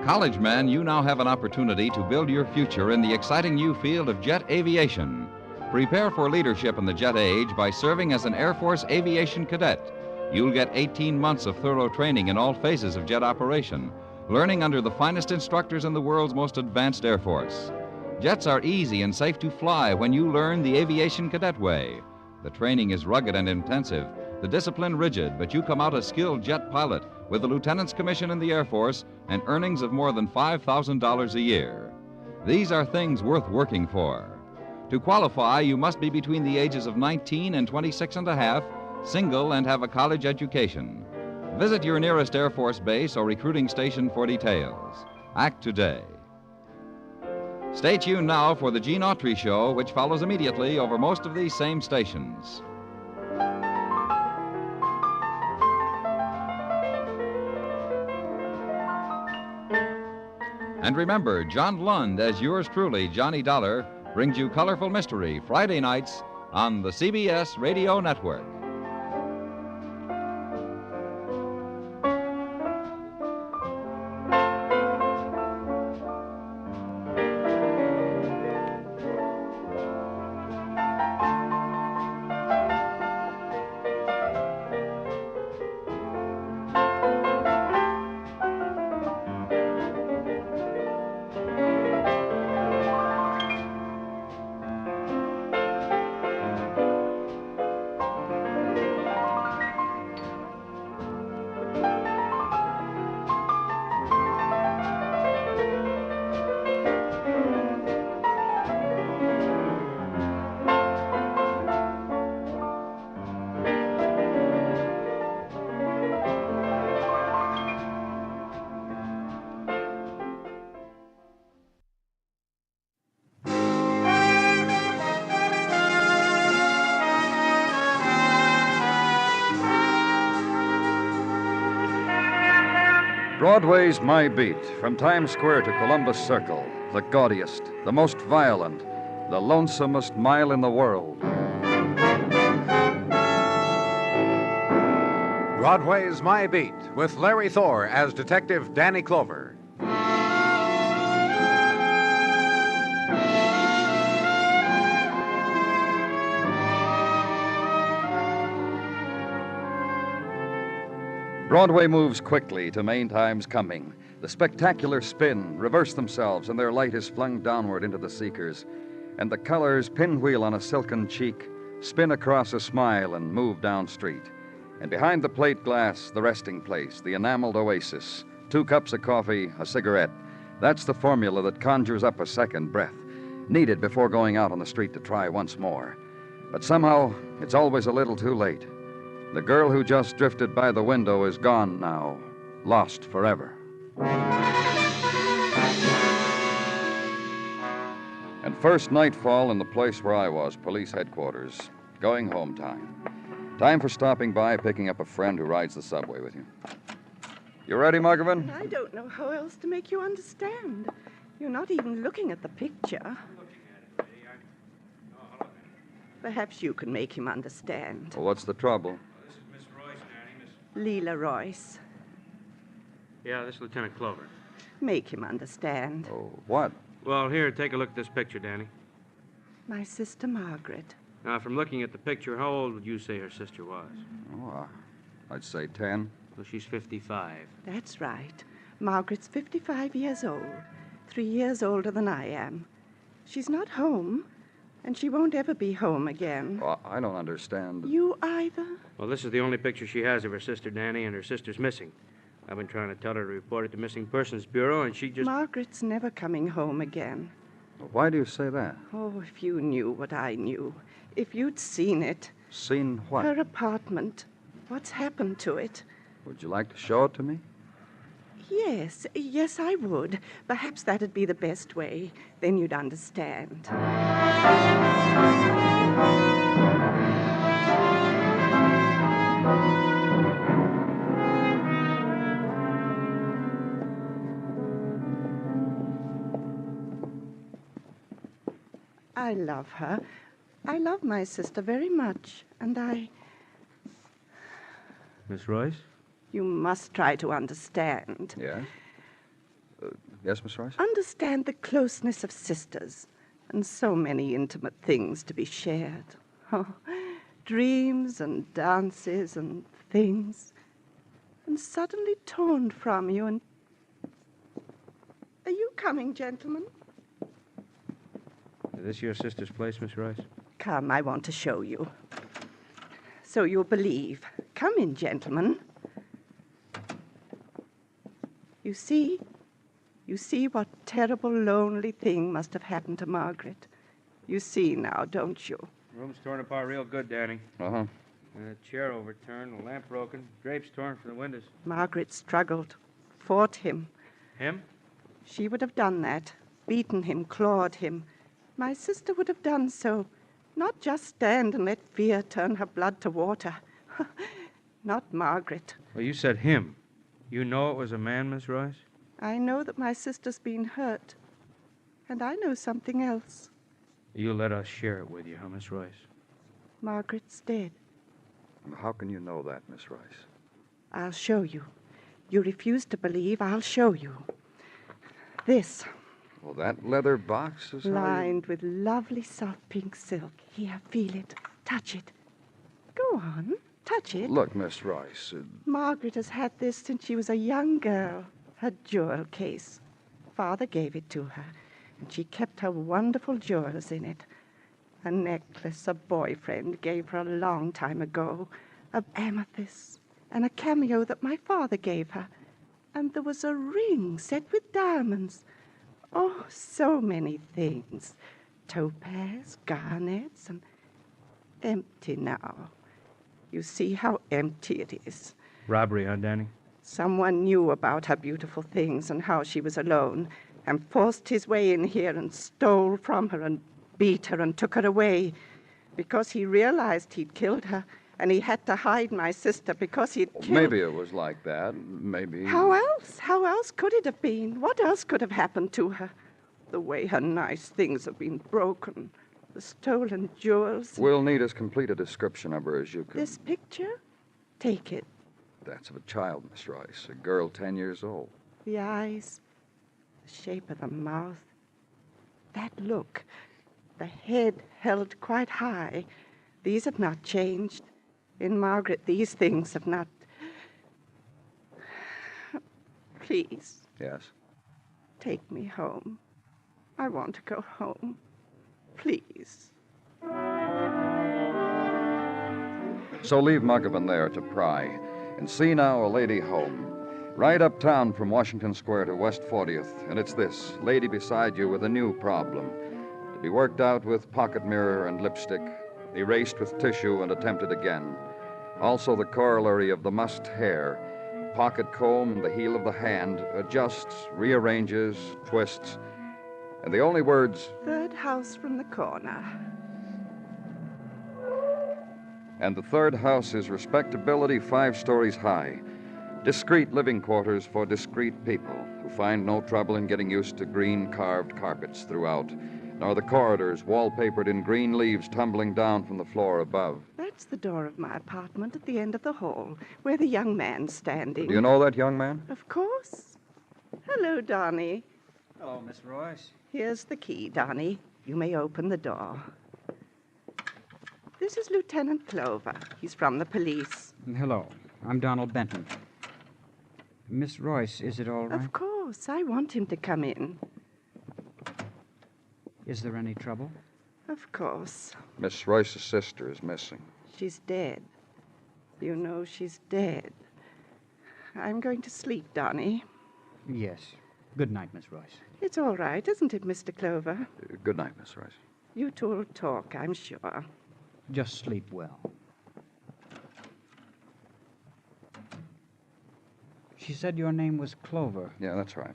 College man, you now have an opportunity to build your future in the exciting new field of jet aviation. Prepare for leadership in the jet age by serving as an Air Force aviation cadet. You'll get 18 months of thorough training in all phases of jet operation, learning under the finest instructors in the world's most advanced Air Force. Jets are easy and safe to fly when you learn the aviation cadet way. The training is rugged and intensive, the discipline rigid, but you come out a skilled jet pilot with a lieutenant's commission in the Air Force and earnings of more than $5,000 a year. These are things worth working for. To qualify, you must be between the ages of 19 and 26 and a half, single, and have a college education. Visit your nearest Air Force base or recruiting station for details. Act today. Stay tuned now for the Gene Autry Show, which follows immediately over most of these same stations. And remember, John Lund, as yours truly, Johnny Dollar, brings you Colorful Mystery Friday nights on the CBS Radio Network. Broadway's My Beat, from Times Square to Columbus Circle, the gaudiest, the most violent, the lonesomest mile in the world. Broadway's My Beat, with Larry Thor as Detective Danny Clover. Broadway moves quickly to main time's coming. The spectacular spin reverse themselves, and their light is flung downward into the seekers. And the colors pinwheel on a silken cheek, spin across a smile, and move down street. And behind the plate glass, the resting place, the enameled oasis, 2 cups of coffee, a cigarette. That's the formula that conjures up a second breath, needed before going out on the street to try once more. But somehow, it's always a little too late. The girl who just drifted by the window is gone now, lost forever. And first nightfall in the place where I was, police headquarters. Going home time. Time for stopping by, picking up a friend who rides the subway with you. You ready, Muggavan? I don't know how else to make you understand. You're not even looking at the picture. Perhaps you can make him understand. Well, what's the trouble? This is Miss Royce, Danny. Leela Royce. Yeah, this is Lieutenant Clover. Make him understand. Oh, what? Well, here, take a look at this picture, Danny. My sister Margaret. Now, from looking at the picture, how old would you say her sister was? Oh, I'd say 10. Well, she's 55. That's right. Margaret's 55 years old, 3 years older than I am. She's not home, and she won't ever be home again. Well, I don't understand. You either? Well, this is the only picture she has of her sister, Danny, and her sister's missing. I've been trying to tell her to report it to Missing Persons Bureau, and she just... Margaret's never coming home again. Why do you say that? Oh, if you knew what I knew. If you'd seen it. Seen what? Her apartment. What's happened to it? Would you like to show it to me? Yes, I would. Perhaps that'd be the best way. Then you'd understand. I love her. I love my sister very much, and Miss Royce? You must try to understand. Yes? Yes, Miss Rice? Understand the closeness of sisters, and so many intimate things to be shared. Oh, dreams and dances and things, and suddenly torn from you and... Are you coming, gentlemen? Is this your sister's place, Miss Rice? Come, I want to show you. So you'll believe. Come in, gentlemen. You see what terrible, lonely thing must have happened to Margaret. You see now, don't you? Room's torn apart real good, Danny. Uh-huh. A chair overturned, a lamp broken, drapes torn from the windows. Margaret struggled, fought him. Him? She would have done that, beaten him, clawed him. My sister would have done so, not just stand and let fear turn her blood to water. Not Margaret. Well, you said him. You know it was a man, Miss Royce? I know that my sister's been hurt, and I know something else. You let us share it with you, huh, Miss Royce? Margaret's dead. How can you know that, Miss Rice? I'll show you. You refuse to believe, I'll show you. This. Well, that leather box is lined with lovely soft pink silk. Here, feel it. Touch it. Go on. Touch it. Look, Miss Rice. Margaret has had this since she was a young girl. Her jewel case. Father gave it to her, and she kept her wonderful jewels in it. A necklace a boyfriend gave her a long time ago, of amethyst, and a cameo that my father gave her. And there was a ring set with diamonds. Oh, so many things. Topaz, garnets, and empty now. You see how empty it is. Robbery, huh, Danny? Someone knew about her beautiful things and how she was alone, and forced his way in here and stole from her and beat her and took her away because he realized he'd killed her, and he had to hide my sister because he'd killed... Maybe it was like that. Maybe... How else? How else could it have been? What else could have happened to her? The way her nice things have been broken. The stolen jewels. We'll need as complete a description of her as you can. This picture? Take it. That's of a child, Miss Rice. A girl 10 years old. The eyes. The shape of the mouth. That look. The head held quite high. These have not changed. In Margaret, these things have not... Please. Yes? Take me home. I want to go home. Please. So leave Muggavan there to pry. And see now a lady home. Right uptown from Washington Square to West 40th. And it's this, lady beside you with a new problem. To be worked out with pocket mirror and lipstick. Erased with tissue and attempted again. Also the corollary of the mussed hair. Pocket comb, the heel of the hand, adjusts, rearranges, twists. And the only words... Third house from the corner. And the third house is respectability 5 stories high. Discreet living quarters for discreet people who find no trouble in getting used to green carved carpets throughout, nor the corridors wallpapered in green leaves tumbling down from the floor above. That's the door of my apartment at the end of the hall, where the young man's standing. Do you know that young man? Of course. Hello, Donnie. Hello, Miss Royce. Here's the key, Donnie. You may open the door. This is Lieutenant Clover. He's from the police. Hello. I'm Donald Benton. Miss Royce, is it all right? Of course. I want him to come in. Is there any trouble? Of course. Miss Royce's sister is missing. She's dead. You know she's dead. I'm going to sleep, Donnie. Yes. Good night, Miss Royce. It's all right, isn't it, Mr. Clover? Good night, Miss Royce. You two will talk, I'm sure. Just sleep well. She said your name was Clover. Yeah, that's right.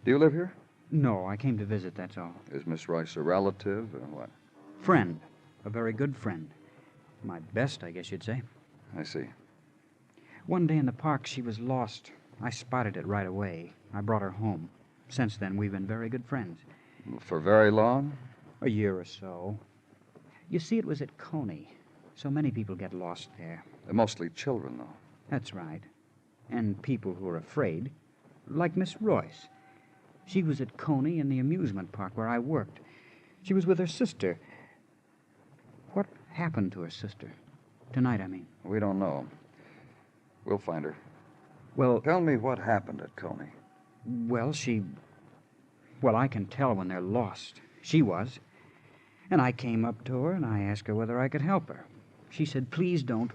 Do you live here? No, I came to visit, that's all. Is Miss Royce a relative or what? Friend. A very good friend. My best, I guess you'd say. I see. One day in the park, she was lost. I spotted it right away. I brought her home. Since then, we've been very good friends. For very long? A year or so. You see, it was at Coney. So many people get lost there. Mostly children, though. That's right. And people who are afraid. Like Miss Royce. She was at Coney in the amusement park where I worked. She was with her sister. What happened to her sister? Tonight, I mean. We don't know. We'll find her. Well... Tell me what happened at Coney. Well, Well, I can tell when they're lost. She was. And I came up to her and I asked her whether I could help her. She said, please don't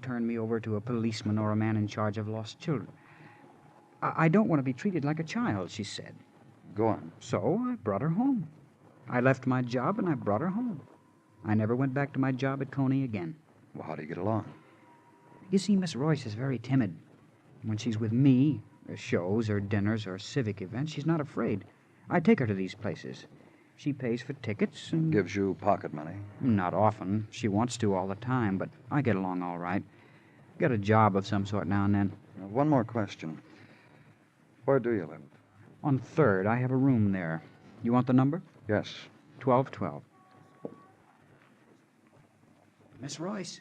turn me over to a policeman or a man in charge of lost children. I don't want to be treated like a child, she said. Go on. So I brought her home. I left my job and I brought her home. I never went back to my job at Coney again. Well, how do you get along? You see, Miss Royce is very timid. When she's with me, shows or dinners or civic events, she's not afraid. I take her to these places. She pays for tickets and... Gives you pocket money? Not often. She wants to all the time, but I get along all right. Get a job of some sort now and then. One more question. Where do you live? On 3rd. I have a room there. You want the number? Yes. 1212. Miss Royce.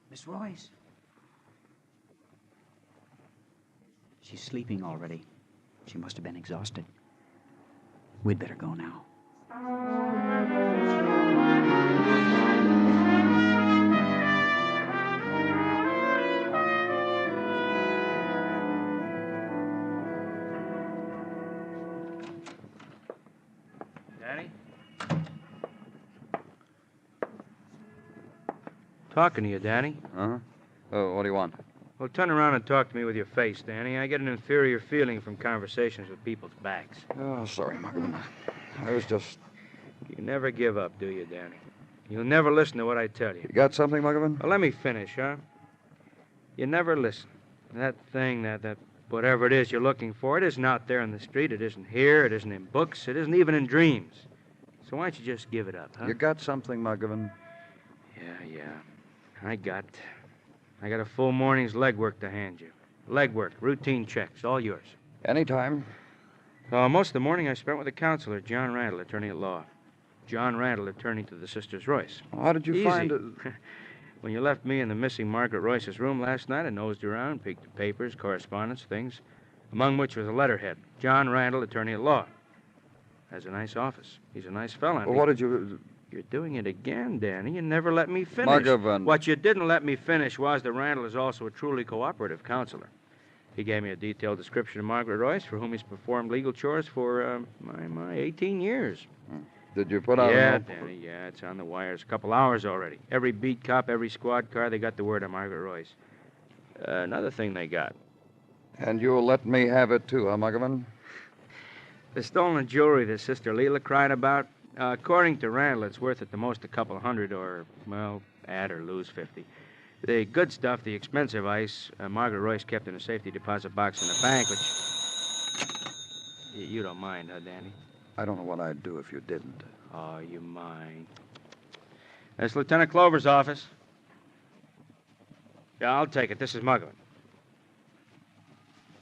Miss Royce. She's sleeping already. She must have been exhausted. We'd better go now. Danny? Talking to you, Danny. Uh-huh. Oh, what do you want? Well, turn around and talk to me with your face, Danny. I get an inferior feeling from conversations with people's backs. Oh, sorry, Muggavan. I was just... You never give up, do you, Danny? You'll never listen to what I tell you. You got something, Muggavan? Well, let me finish, huh? You never listen. That thing, that whatever it is you're looking for, it isn't out there in the street. It isn't here. It isn't in books. It isn't even in dreams. So why don't you just give it up, huh? You got something, Muggavan? Yeah. I got a full morning's legwork to hand you. Legwork, routine checks, all yours. Anytime. Most of the morning I spent with a counselor, John Randall, attorney at law. John Randall, attorney to the sisters Royce. How did you find it? When you left me in the missing Margaret Royce's room last night, I nosed around, peeked at papers, correspondence, things, among which was a letterhead. John Randall, attorney at law. Has a nice office. He's a nice fella. Well, what did you... You're doing it again, Danny. You never let me finish. Muggavan. What you didn't let me finish was that Randall is also a truly cooperative counselor. He gave me a detailed description of Margaret Royce, for whom he's performed legal chores for, my 18 years. Did you put out Yeah, Danny, yeah, it's on the wires. A couple hours already. Every beat cop, every squad car, they got the word on Margaret Royce. Another thing they got. And you'll let me have it, too, huh, Muggavan? The stolen jewelry that Sister Leela cried about, according to Randall, it's worth at the most a couple hundred or, well, add or lose 50. The good stuff, the expensive ice, Margaret Royce kept in a safety deposit box in the bank, which... You don't mind, huh, Danny? I don't know what I'd do if you didn't. Oh, you mind. That's Lieutenant Clover's office. Yeah, I'll take it. This is Muggavan.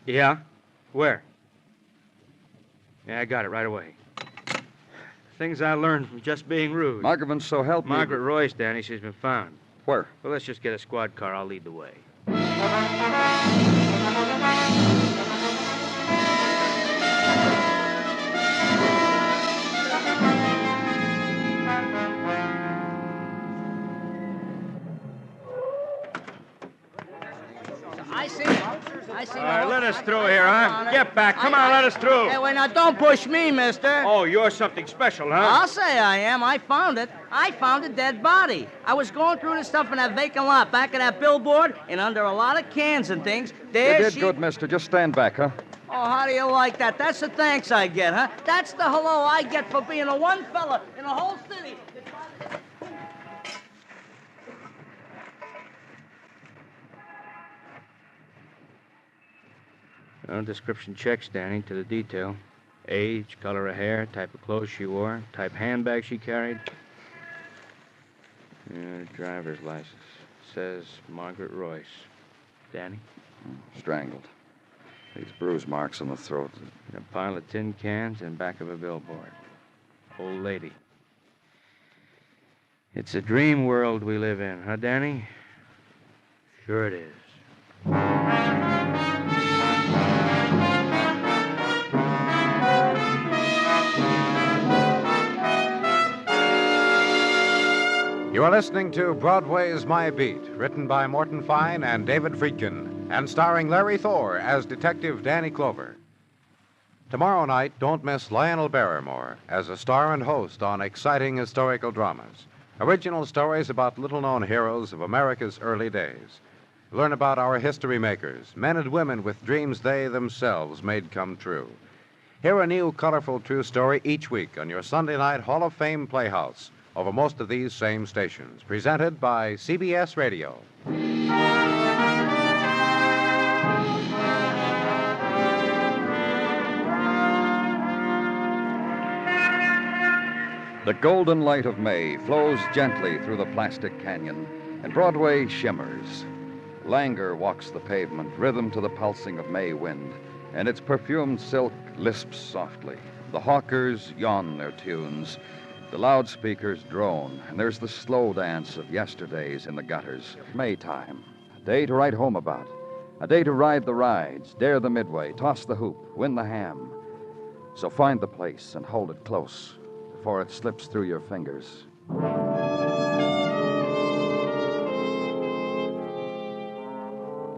Yeah? Where? Yeah, I got it right away. Things I learned from just being rude. Muggavan, so help me. Margaret Royce, Danny, she's been found. Where? Well, let's just get a squad car. I'll lead the way. All right, let us through here, huh? Get back. Come on, let us through. Hey, wait, now, don't push me, mister. Oh, you're something special, huh? I'll say I am. I found it. I found a dead body. I was going through the stuff in that vacant lot back of that billboard, and under a lot of cans and things, there You did good, mister. Just stand back, huh? Oh, how do you like that? That's the thanks I get, huh? That's the hello I get for being the one fella in the whole city. Well, description checks, Danny, to the detail. Age, color of hair, type of clothes she wore, type handbag she carried. Driver's license. Says Margaret Royce. Danny? Strangled. These bruise marks on the throat. A pile of tin cans and back of a billboard. Old lady. It's a dream world we live in, huh, Danny? Sure it is. You are listening to Broadway Is My Beat, written by Morton Fine and David Friedkin, and starring Larry Thor as Detective Danny Clover. Tomorrow night, don't miss Lionel Barrymore as a star and host on exciting historical dramas. Original stories about little-known heroes of America's early days. Learn about our history makers, men and women with dreams they themselves made come true. Hear a new, colorful true story each week on your Sunday night Hall of Fame Playhouse over most of these same stations. Presented by CBS Radio. The golden light of May flows gently through the plastic canyon, and Broadway shimmers. Languor walks the pavement, rhythm to the pulsing of May wind, and its perfumed silk lisps softly. The hawkers yawn their tunes. The loudspeakers drone, and there's the slow dance of yesterdays in the gutters. Maytime, a day to write home about, a day to ride the rides, dare the midway, toss the hoop, win the ham. So find the place and hold it close before it slips through your fingers.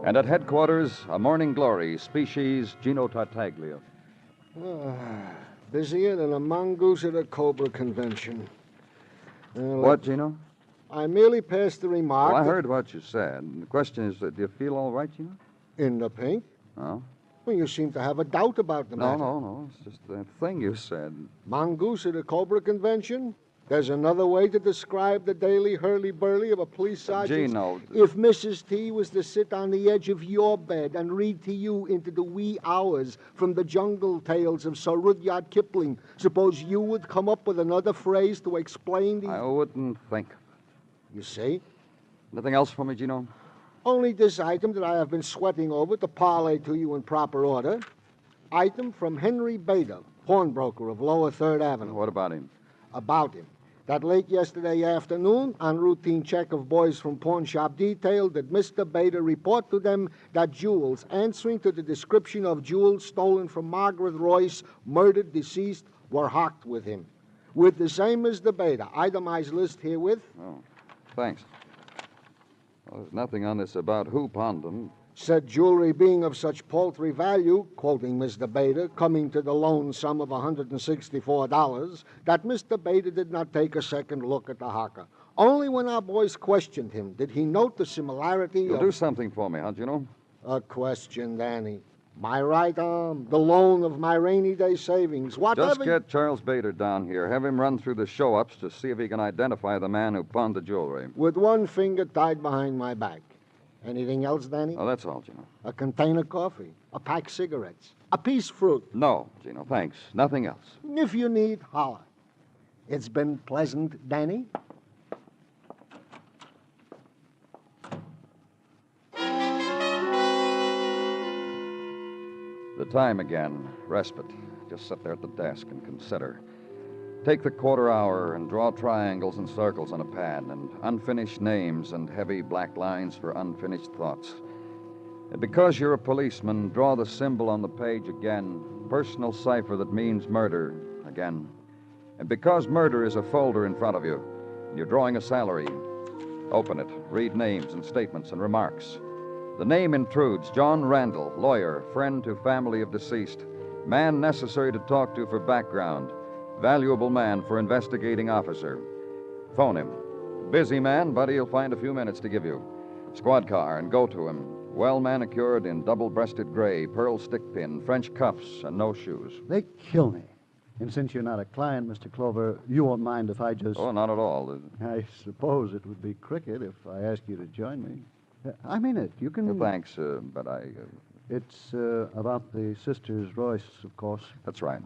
And at headquarters, a morning glory, species Gino Tartaglia. Busier than a mongoose at a Cobra convention. What, Gino? I merely passed the remark. Well, I heard what you said. The question is, do you feel all right, Gino? In the pink? Oh? Well, you seem to have a doubt about the matter. No. It's just that thing you said. Mongoose at a Cobra convention? There's another way to describe the daily hurly-burly of a police sergeant. Gino. If Mrs. T was to sit on the edge of your bed and read to you into the wee hours from the jungle tales of Sir Rudyard Kipling, suppose you would come up with another phrase to explain the... I wouldn't think. You see? Nothing else for me, Gino? Only this item that I have been sweating over to parlay to you in proper order. Item from Henry Bader, pawnbroker of Lower 3rd Avenue. What about him? About him. That late yesterday afternoon, on routine check of boys from pawn shop detailed that Mr. Bader report to them that jewels answering to the description of jewels stolen from Margaret Royce, murdered deceased, were hocked with him. With the same Mr. Bader. Itemized list herewith. Oh, thanks. Well, there's nothing on this about who pawned them. Said jewelry being of such paltry value, quoting Mr. Bader, coming to the loan sum of $164, that Mr. Bader did not take a second look at the hocker. Only when our boys questioned him did he note the similarity You'll of... do something for me, huh, Gino? A question, Danny. My right arm, the loan of my rainy day savings, whatever... Just get Charles Bader down here. Have him run through the show-ups to see if he can identify the man who pawned the jewelry. With one finger tied behind my back. Anything else, Danny? Oh, that's all, Gino. A container of coffee, a pack of cigarettes, a piece of fruit. No, Gino, thanks. Nothing else. If you need, holler. It's been pleasant, Danny. The time again. Respite. Just sit there at the desk and consider. Take the quarter hour and draw triangles and circles on a pad and unfinished names and heavy black lines for unfinished thoughts. And because you're a policeman, draw the symbol on the page again, personal cipher that means murder again. And because murder is a folder in front of you, and you're drawing a salary, open it, read names and statements and remarks. The name intrudes. John Randall, lawyer, friend to family of deceased. Man necessary to talk to for background. Valuable man for investigating officer. Phone him. Busy man, but he'll find a few minutes to give you. Squad car and go to him. Well manicured in double-breasted gray, pearl stick pin, French cuffs, and no shoes. They kill me. And since you're not a client, Mr. Clover, you won't mind if I just... Oh, not at all. I suppose it would be cricket if I asked you to join me. I mean it. You can... Thanks, but I... It's about the sisters Royce, of course. That's right.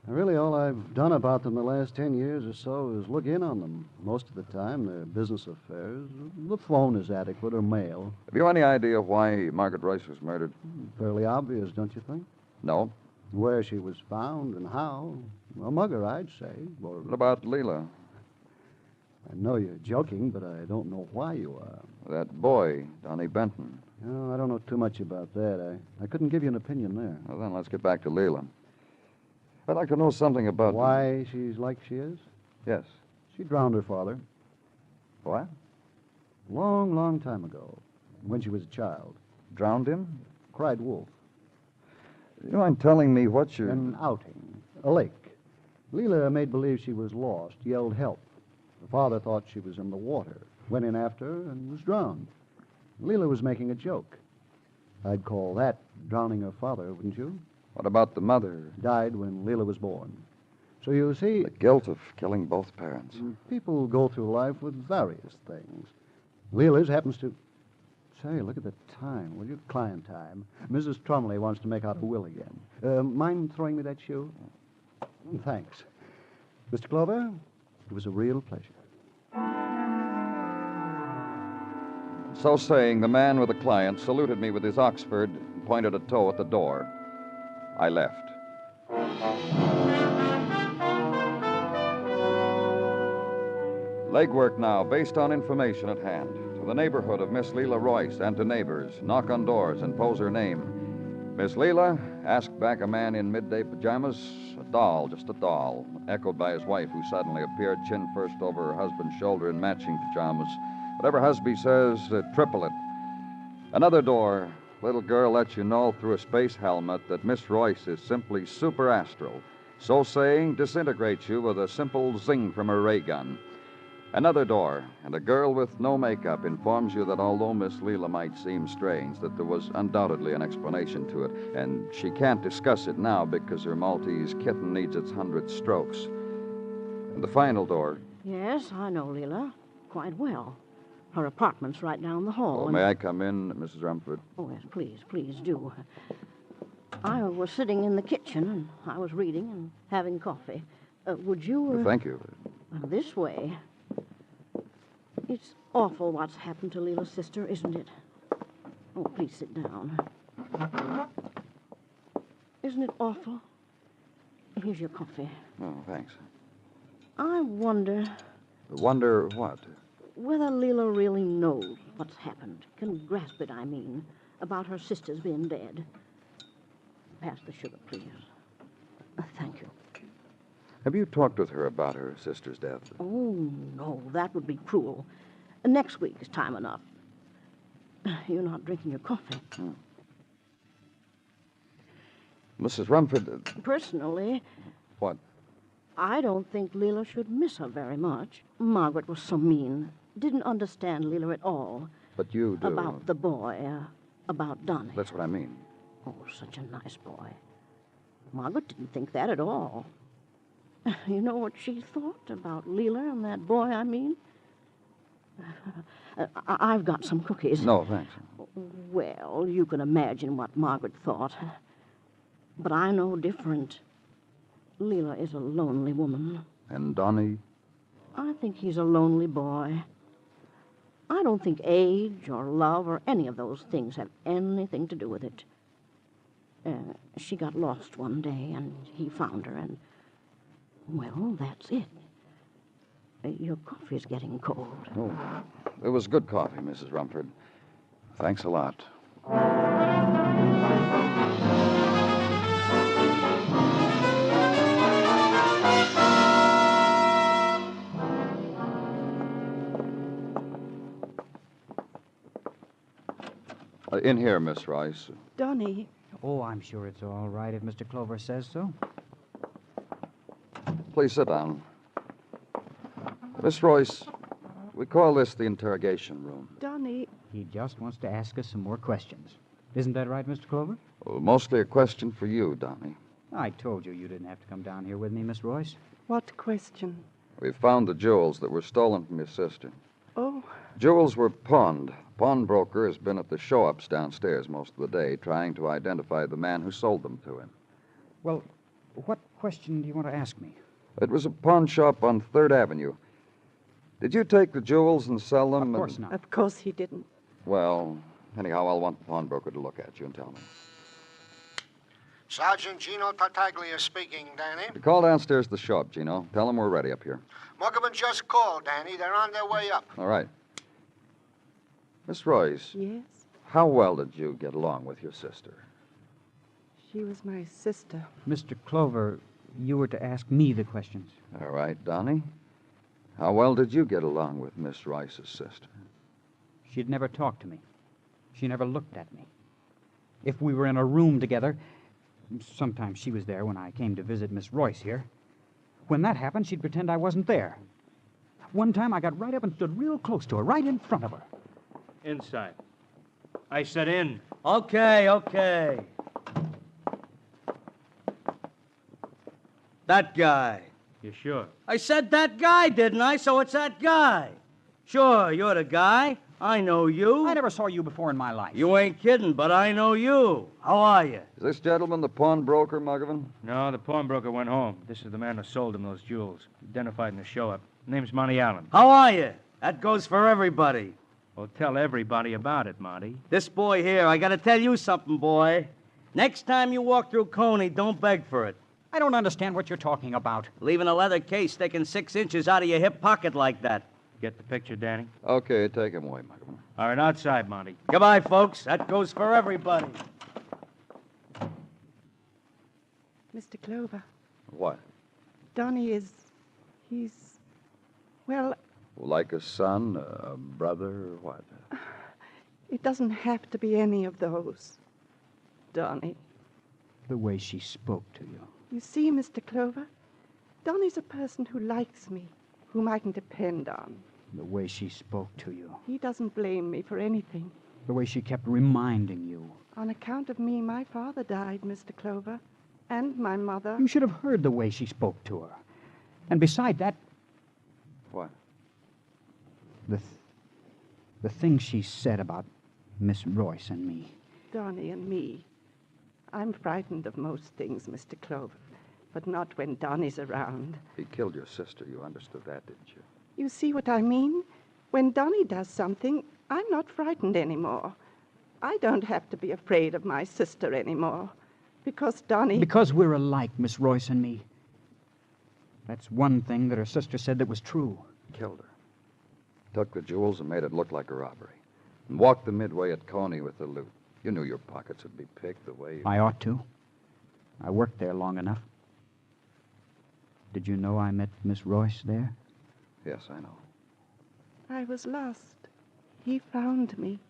Really, all I've done about them the last 10 years or so is look in on them. Most of the time, they're business affairs. The phone is adequate or mail. Have you any idea why Margaret Royce was murdered? Fairly obvious, don't you think? No. Where she was found and how. A mugger, I'd say. Or... What about Leela? I know you're joking, but I don't know why you are. That boy, Donnie Benton. No, I don't know too much about that. I couldn't give you an opinion there. Well, then let's get back to Leela. I'd like to know something about... Why she's like she is? Yes. She drowned her father. What? Long, long time ago, when she was a child. Drowned him? Cried wolf. You mind telling me what you're... An outing. A lake. Leela made believe she was lost, yelled help. Her father thought she was in the water, went in after her, and was drowned. Leela was making a joke. I'd call that drowning her father, wouldn't you? What about the mother? Died when Leela was born. So you see... The guilt of killing both parents. People go through life with various things. Leela's happens to... Say, look at the time, will you? Client time. Mrs. Trumley wants to make out a will again. Mind throwing me that shoe? Thanks. Mr. Clover, it was a real pleasure. So saying, the man with the client saluted me with his Oxford and pointed a toe at the door. I left. Legwork now, based on information at hand. To the neighborhood of Miss Leela Royce and to neighbors. Knock on doors and pose her name. Miss Leela, asked back a man in midday pajamas. A doll, just a doll. Echoed by his wife, who suddenly appeared chin first over her husband's shoulder in matching pajamas. Whatever husband says, triple it. Another door. Little girl lets you know through a space helmet that Miss Royce is simply superastral. So saying, disintegrates you with a simple zing from her ray gun. Another door, and a girl with no makeup informs you that although Miss Leela might seem strange, that there was undoubtedly an explanation to it, and she can't discuss it now because her Maltese kitten needs its 100 strokes. And the final door. Yes, I know Leela quite well. Her apartment's right down the hall. Oh, may I come in, Mrs. Rumford? Oh, yes, please do. I was sitting in the kitchen, and I was reading and having coffee. Would you... Thank you. This way. It's awful what's happened to Leela's sister, isn't it? Oh, please sit down. Isn't it awful? Here's your coffee. Oh, thanks. I wonder... Wonder what? Whether Leela really knows what's happened, can grasp it, I mean, about her sisters being dead. Pass the sugar, please. Thank you. Have you talked with her about her sister's death? Oh, no, that would be cruel. Next week is time enough. You're not drinking your coffee. Mrs. Rumford... Personally... What? I don't think Leela should miss her very much. Margaret was so mean. Didn't understand Leela at all. But you do. About the boy, about Donnie. That's what I mean. Oh, such a nice boy. Margaret didn't think that at all. You know what she thought about Leela and that boy, I mean? I've got some cookies. No, thanks. Well, you can imagine what Margaret thought. But I know different. Leela is a lonely woman. And Donnie? I think he's a lonely boy. I don't think age or love or any of those things have anything to do with it. She got lost one day, and he found her, and... Well, that's it. Your coffee's getting cold. Oh, it was good coffee, Mrs. Rumford. Thanks a lot. In here, Miss Rice. Donnie. Oh, I'm sure it's all right if Mr. Clover says so. Please sit down. Miss Royce, we call this the interrogation room. Donnie. He just wants to ask us some more questions. Isn't that right, Mr. Clover? Well, mostly a question for you, Donnie. I told you didn't have to come down here with me, Miss Royce. What question? We found the jewels that were stolen from your sister. Oh. Jewels were pawned. Pawnbroker has been at the show-ups downstairs most of the day trying to identify the man who sold them to him. Well, what question do you want to ask me? It was a pawn shop on 3rd Avenue. Did you take the jewels and sell them? Of course not. Of course he didn't. Well, anyhow, I'll want the pawnbroker to look at you and tell me. Sergeant Gino Tartaglia speaking, Danny. Call downstairs to the show-up, Gino. Tell them we're ready up here. Muggavan just called, Danny. They're on their way up. All right. Miss Royce. Yes? How well did you get along with your sister? She was my sister. Mr. Clover, you were to ask me the questions. All right, Donnie. How well did you get along with Miss Rice's sister? She'd never talked to me. She never looked at me. If we were in a room together, sometimes she was there when I came to visit Miss Royce here. When that happened, she'd pretend I wasn't there. One time I got right up and stood real close to her, right in front of her. Inside. I said in. Okay. That guy. You sure? I said that guy, didn't I? So it's that guy. Sure, you're the guy. I know you. I never saw you before in my life. You ain't kidding, but I know you. How are you? Is this gentleman the pawnbroker, Muggavan? No, the pawnbroker went home. This is the man who sold him those jewels. Identified in the show-up. Name's Monty Allen. How are you? That goes for everybody. Well, tell everybody about it, Monty. This boy here, I gotta tell you something, boy. Next time you walk through Coney, don't beg for it. I don't understand what you're talking about. Leaving a leather case sticking 6 inches out of your hip pocket like that. Get the picture, Danny? Okay, take him away, Muggavan. All right, outside, Monty. Goodbye, folks. That goes for everybody. Mr. Clover, What? Donnie he's, well, Like a son, a brother, or what? it doesn't have to be any of those. Donnie. The way she spoke to you. You see, Mr. Clover, Donnie's a person who likes me, whom I can depend on. The way she spoke to you. He doesn't blame me for anything. The way she kept reminding you. On account of me, my father died, Mr. Clover, and my mother. You should have heard the way she spoke to her. And beside that... What? The things she said about Miss Royce and me. Donnie and me. I'm frightened of most things, Mr. Clover, but not when Donnie's around. He killed your sister. You understood that, didn't you? You see what I mean? When Donnie does something, I'm not frightened anymore. I don't have to be afraid of my sister anymore. Because Donnie... Because we're alike, Miss Royce and me. That's one thing that her sister said that was true. Killed her. Took the jewels and made it look like a robbery. And walked the midway at Coney with the loot. You knew your pockets would be picked the way... I ought to. I worked there long enough. Did you know I met Miss Royce there? Yes, I know. I was lost. He found me.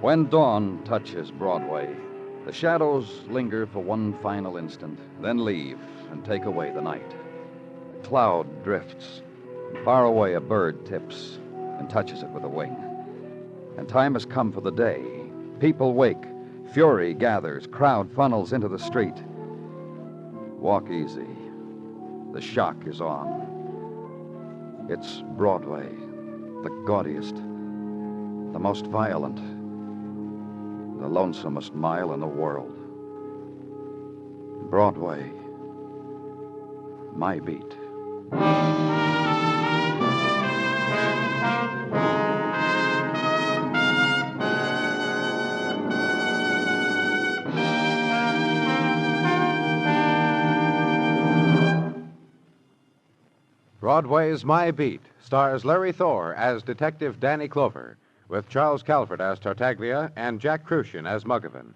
When dawn touches Broadway, the shadows linger for one final instant, then leave and take away the night. A cloud drifts, and far away a bird tips and touches it with a wing. And time has come for the day. People wake, fury gathers, crowd funnels into the street. Walk easy. The shock is on. It's Broadway, the gaudiest, the most violent, the lonesomest mile in the world. Broadway, my beat. Broadway's My Beat stars Larry Thor as Detective Danny Clover, with Charles Calvert as Tartaglia and Jack Crucian as Muggavan.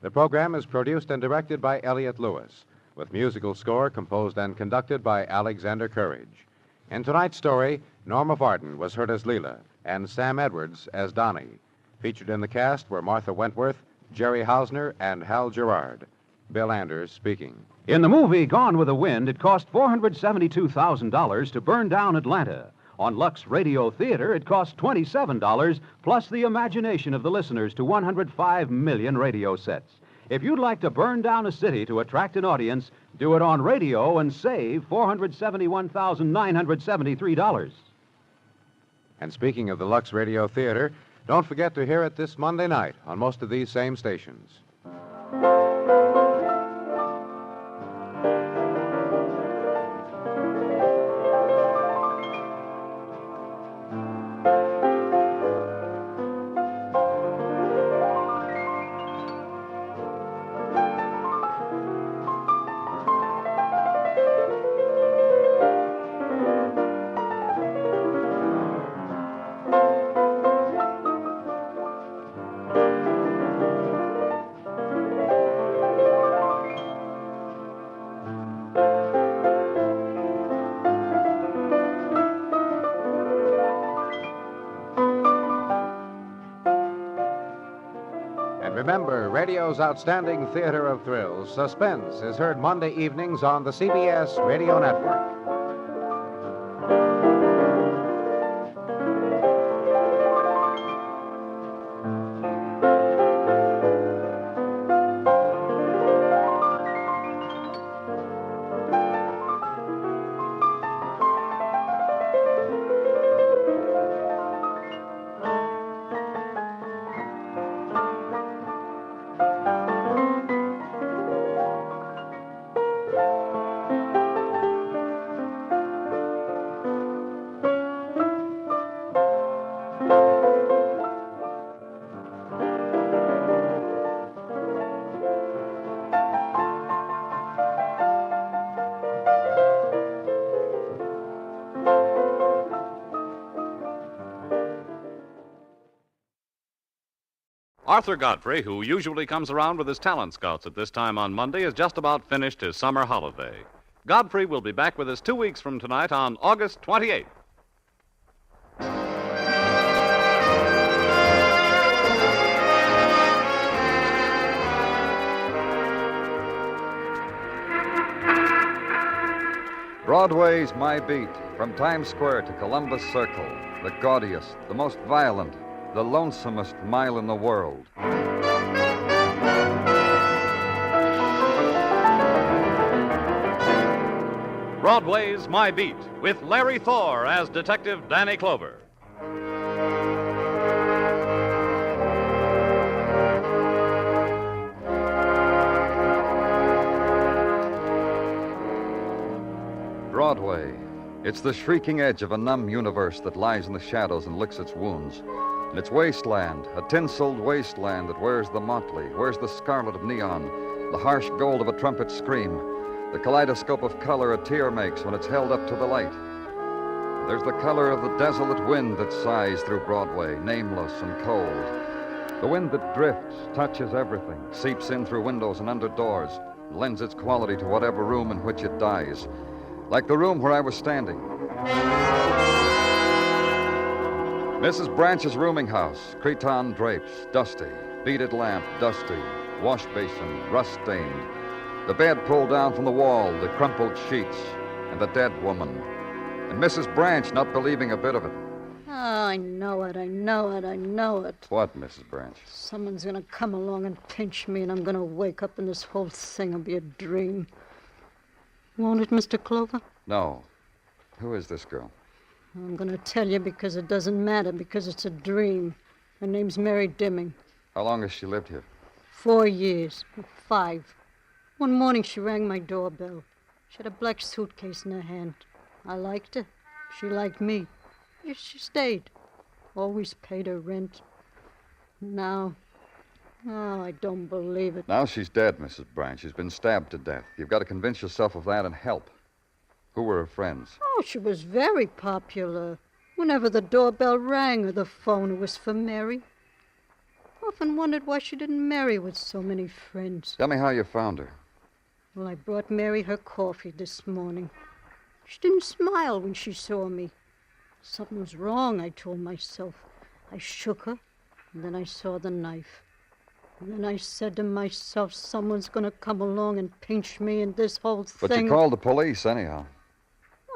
The program is produced and directed by Elliott Lewis, with musical score composed and conducted by Alexander Courage. In tonight's story, Norma Varden was heard as Leela and Sam Edwards as Donnie. Featured in the cast were Martha Wentworth, Jerry Hausner, and Hal Gerard. Bill Anders speaking. In the movie Gone with the Wind, it cost $472,000 to burn down Atlanta. On Lux Radio Theater, it cost $27, plus the imagination of the listeners to 105 million radio sets. If you'd like to burn down a city to attract an audience, do it on radio and save $471,973. And speaking of the Lux Radio Theater, don't forget to hear it this Monday night on most of these same stations. Remember, radio's outstanding theater of thrills, Suspense, is heard Monday evenings on the CBS Radio Network. Arthur Godfrey, who usually comes around with his talent scouts at this time on Monday, has just about finished his summer holiday. Godfrey will be back with us 2 weeks from tonight on August 28th. Broadway's My Beat, from Times Square to Columbus Circle, the gaudiest, the most violent, the lonesomest mile in the world. Broadway's My Beat, with Larry Thor as Detective Danny Clover. Broadway. It's the shrieking edge of a numb universe that lies in the shadows and licks its wounds. And it's wasteland, a tinseled wasteland that wears the motley, wears the scarlet of neon, the harsh gold of a trumpet scream, the kaleidoscope of color a tear makes when it's held up to the light. There's the color of the desolate wind that sighs through Broadway, nameless and cold. The wind that drifts, touches everything, seeps in through windows and under doors, lends its quality to whatever room in which it dies. Like the room where I was standing. Mrs. Branch's rooming house, cretonne drapes, dusty, beaded lamp, dusty, wash basin, rust-stained, the bed pulled down from the wall, the crumpled sheets, and the dead woman. And Mrs. Branch not believing a bit of it. Oh, I know it. What, Mrs. Branch? Someone's going to come along and pinch me, and I'm going to wake up, and this whole thing will be a dream. Won't it, Mr. Clover? No. Who is this girl? I'm going to tell you because it doesn't matter, because it's a dream. Her name's Mary Demming. How long has she lived here? 4 years. 5. One morning she rang my doorbell. She had a black suitcase in her hand. I liked her. She liked me. Yes, she stayed. Always paid her rent. Now... Oh, I don't believe it. Now she's dead, Mrs. Branch. She's been stabbed to death. You've got to convince yourself of that and help. Who were her friends? Oh, she was very popular. Whenever the doorbell rang or the phone, it was for Mary. Often wondered why she didn't marry with so many friends. Tell me how you found her. Well, I brought Mary her coffee this morning. She didn't smile when she saw me. Something was wrong, I told myself. I shook her, and then I saw the knife. And then I said to myself, someone's going to come along and pinch me in this whole thing. But you called the police, anyhow.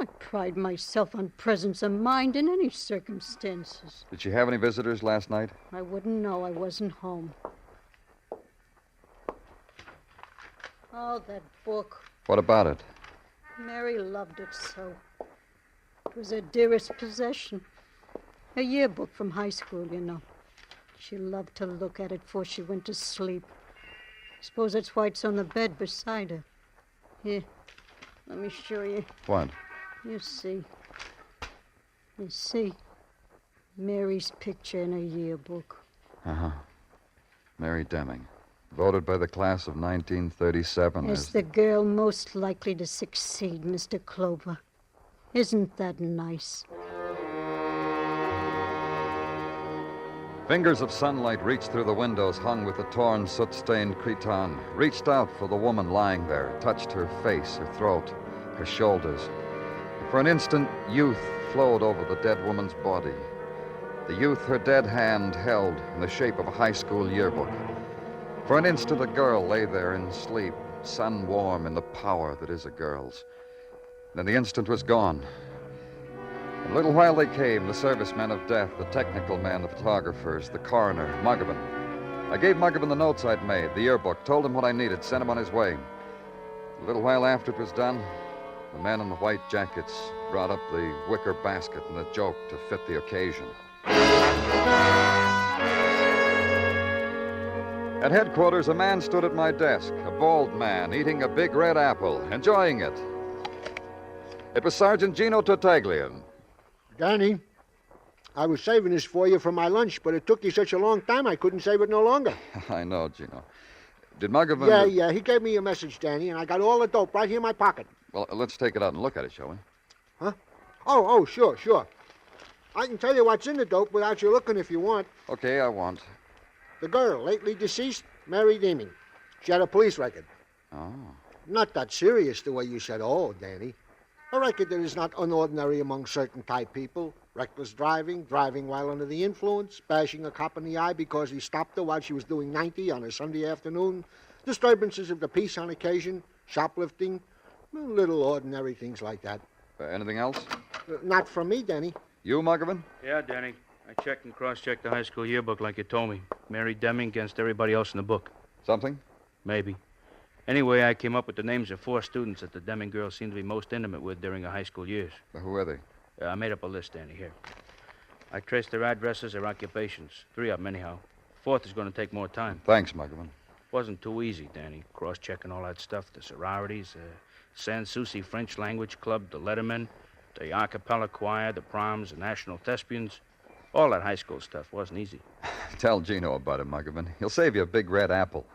I pride myself on presence of mind in any circumstances. Did she have any visitors last night? I wouldn't know. I wasn't home. Oh, that book. What about it? Mary loved it so. It was her dearest possession. A yearbook from high school, you know. She loved to look at it before she went to sleep. Suppose that's why it's on the bed beside her. Here, let me show you. What? You see. You see. Mary's picture in her yearbook. Uh-huh. Mary Demming. Voted by the class of 1937 As the girl most likely to succeed, Mr. Clover. Isn't that nice? Fingers of sunlight reached through the windows hung with the torn, soot-stained cretonne, reached out for the woman lying there, touched her face, her throat, her shoulders. For an instant, youth flowed over the dead woman's body. The youth her dead hand held in the shape of a high school yearbook. For an instant, a girl lay there in sleep, sun-warm in the power that is a girl's. Then the instant was gone. In a little while they came, the servicemen of death, the technical men, the photographers, the coroner, Muggavan. I gave Muggavan the notes I'd made, the yearbook, told him what I needed, sent him on his way. A little while after it was done, the men in the white jackets brought up the wicker basket and the joke to fit the occasion. At headquarters, a man stood at my desk, a bald man, eating a big red apple, enjoying it. It was Sergeant Gino Tartaglia. Danny, I was saving this for you for my lunch, but it took you such a long time I couldn't save it no longer. I know, Gino. Did Muggavan... Yeah, he gave me a message, Danny, and I got all the dope right here in my pocket. Well, let's take it out and look at it, shall we? Huh? Oh, sure. I can tell you what's in the dope without you looking if you want. Okay, I want. The girl, lately deceased, Mary Demming. She had a police record. Oh. Not that serious the way you said, oh, Danny. A record that is not unordinary among certain type people. Reckless driving, driving while under the influence, bashing a cop in the eye because he stopped her while she was doing 90 on a Sunday afternoon, disturbances of the peace on occasion, shoplifting, little ordinary things like that. Anything else? Not from me, Danny. You, Muggavan? Yeah, Danny. I checked and cross-checked the high school yearbook like you told me. Mary Demming against everybody else in the book. Something? Maybe. Anyway, I came up with the names of 4 students that the Demming girl seemed to be most intimate with during her high school years. Who were they? I made up a list, Danny, here. I traced their addresses, their occupations. 3 of them, anyhow. 4th is going to take more time. Thanks, Muggavan. Wasn't too easy, Danny. Cross-checking all that stuff. The sororities, Sans Souci French Language Club, the Lettermen, the a cappella choir, the proms, the National Thespians. All that high school stuff wasn't easy. Tell Gino about it, Muggavan. He'll save you a big red apple.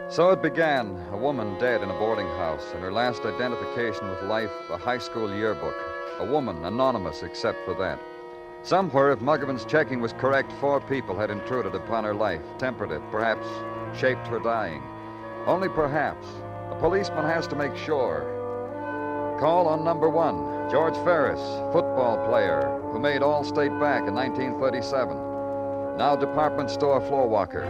So it began, a woman dead in a boarding house, and her last identification with life, a high school yearbook. A woman, anonymous except for that. Somewhere, if Muggavan's checking was correct, 4 people had intruded upon her life, tempered it, perhaps shaped her dying. Only perhaps. A policeman has to make sure. Call on number 1, George Ferris, football player, who made All-State back in 1937. Now department store floor walker.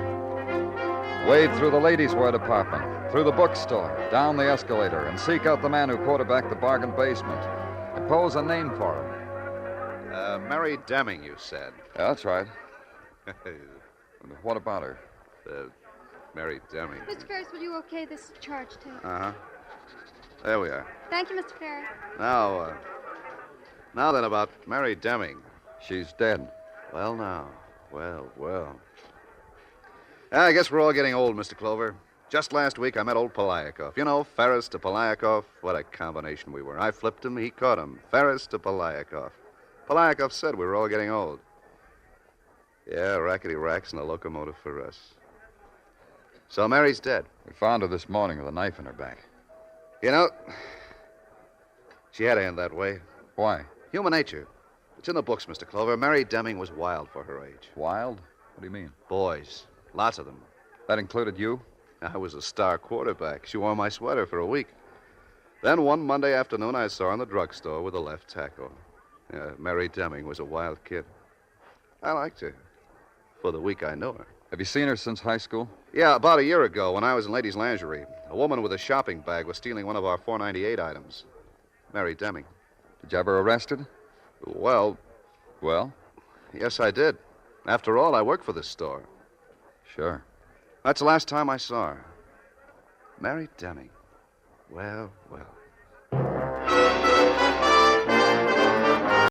Wade through the ladies' wear department, through the bookstore, down the escalator, and seek out the man who quarterbacked the bargain basement. Impose a name for him. Mary Demming, you said. Yeah, that's right. What about her? Mary Demming. Mr. Ferris, will you okay this charge tape? Uh-huh. There we are. Thank you, Mr. Ferris. Now then, about Mary Demming. She's dead. Well, now. Well. I guess we're all getting old, Mr. Clover. Just last week, I met old Polyakov. You know, Ferris to Polyakov. What a combination we were. I flipped him, he caught him. Ferris to Polyakov. Polyakov said we were all getting old. Yeah, rackety racks and a locomotive for us. So Mary's dead. We found her this morning with a knife in her back. You know, she had to end that way. Why? Human nature. It's in the books, Mr. Clover. Mary Demming was wild for her age. Wild? What do you mean? Boys. Lots of them. That included you? I was a star quarterback. She wore my sweater for a week. Then one Monday afternoon, I saw her in the drugstore with a left tackle. Mary Demming was a wild kid. I liked her. For the week I knew her. Have you seen her since high school? Yeah, about a year ago when I was in ladies' lingerie. A woman with a shopping bag was stealing one of our 498 items. Mary Demming. Did you have her arrested? Well? Yes, I did. After all, I work for this store. Sure. That's the last time I saw her. Mary Demming. Well.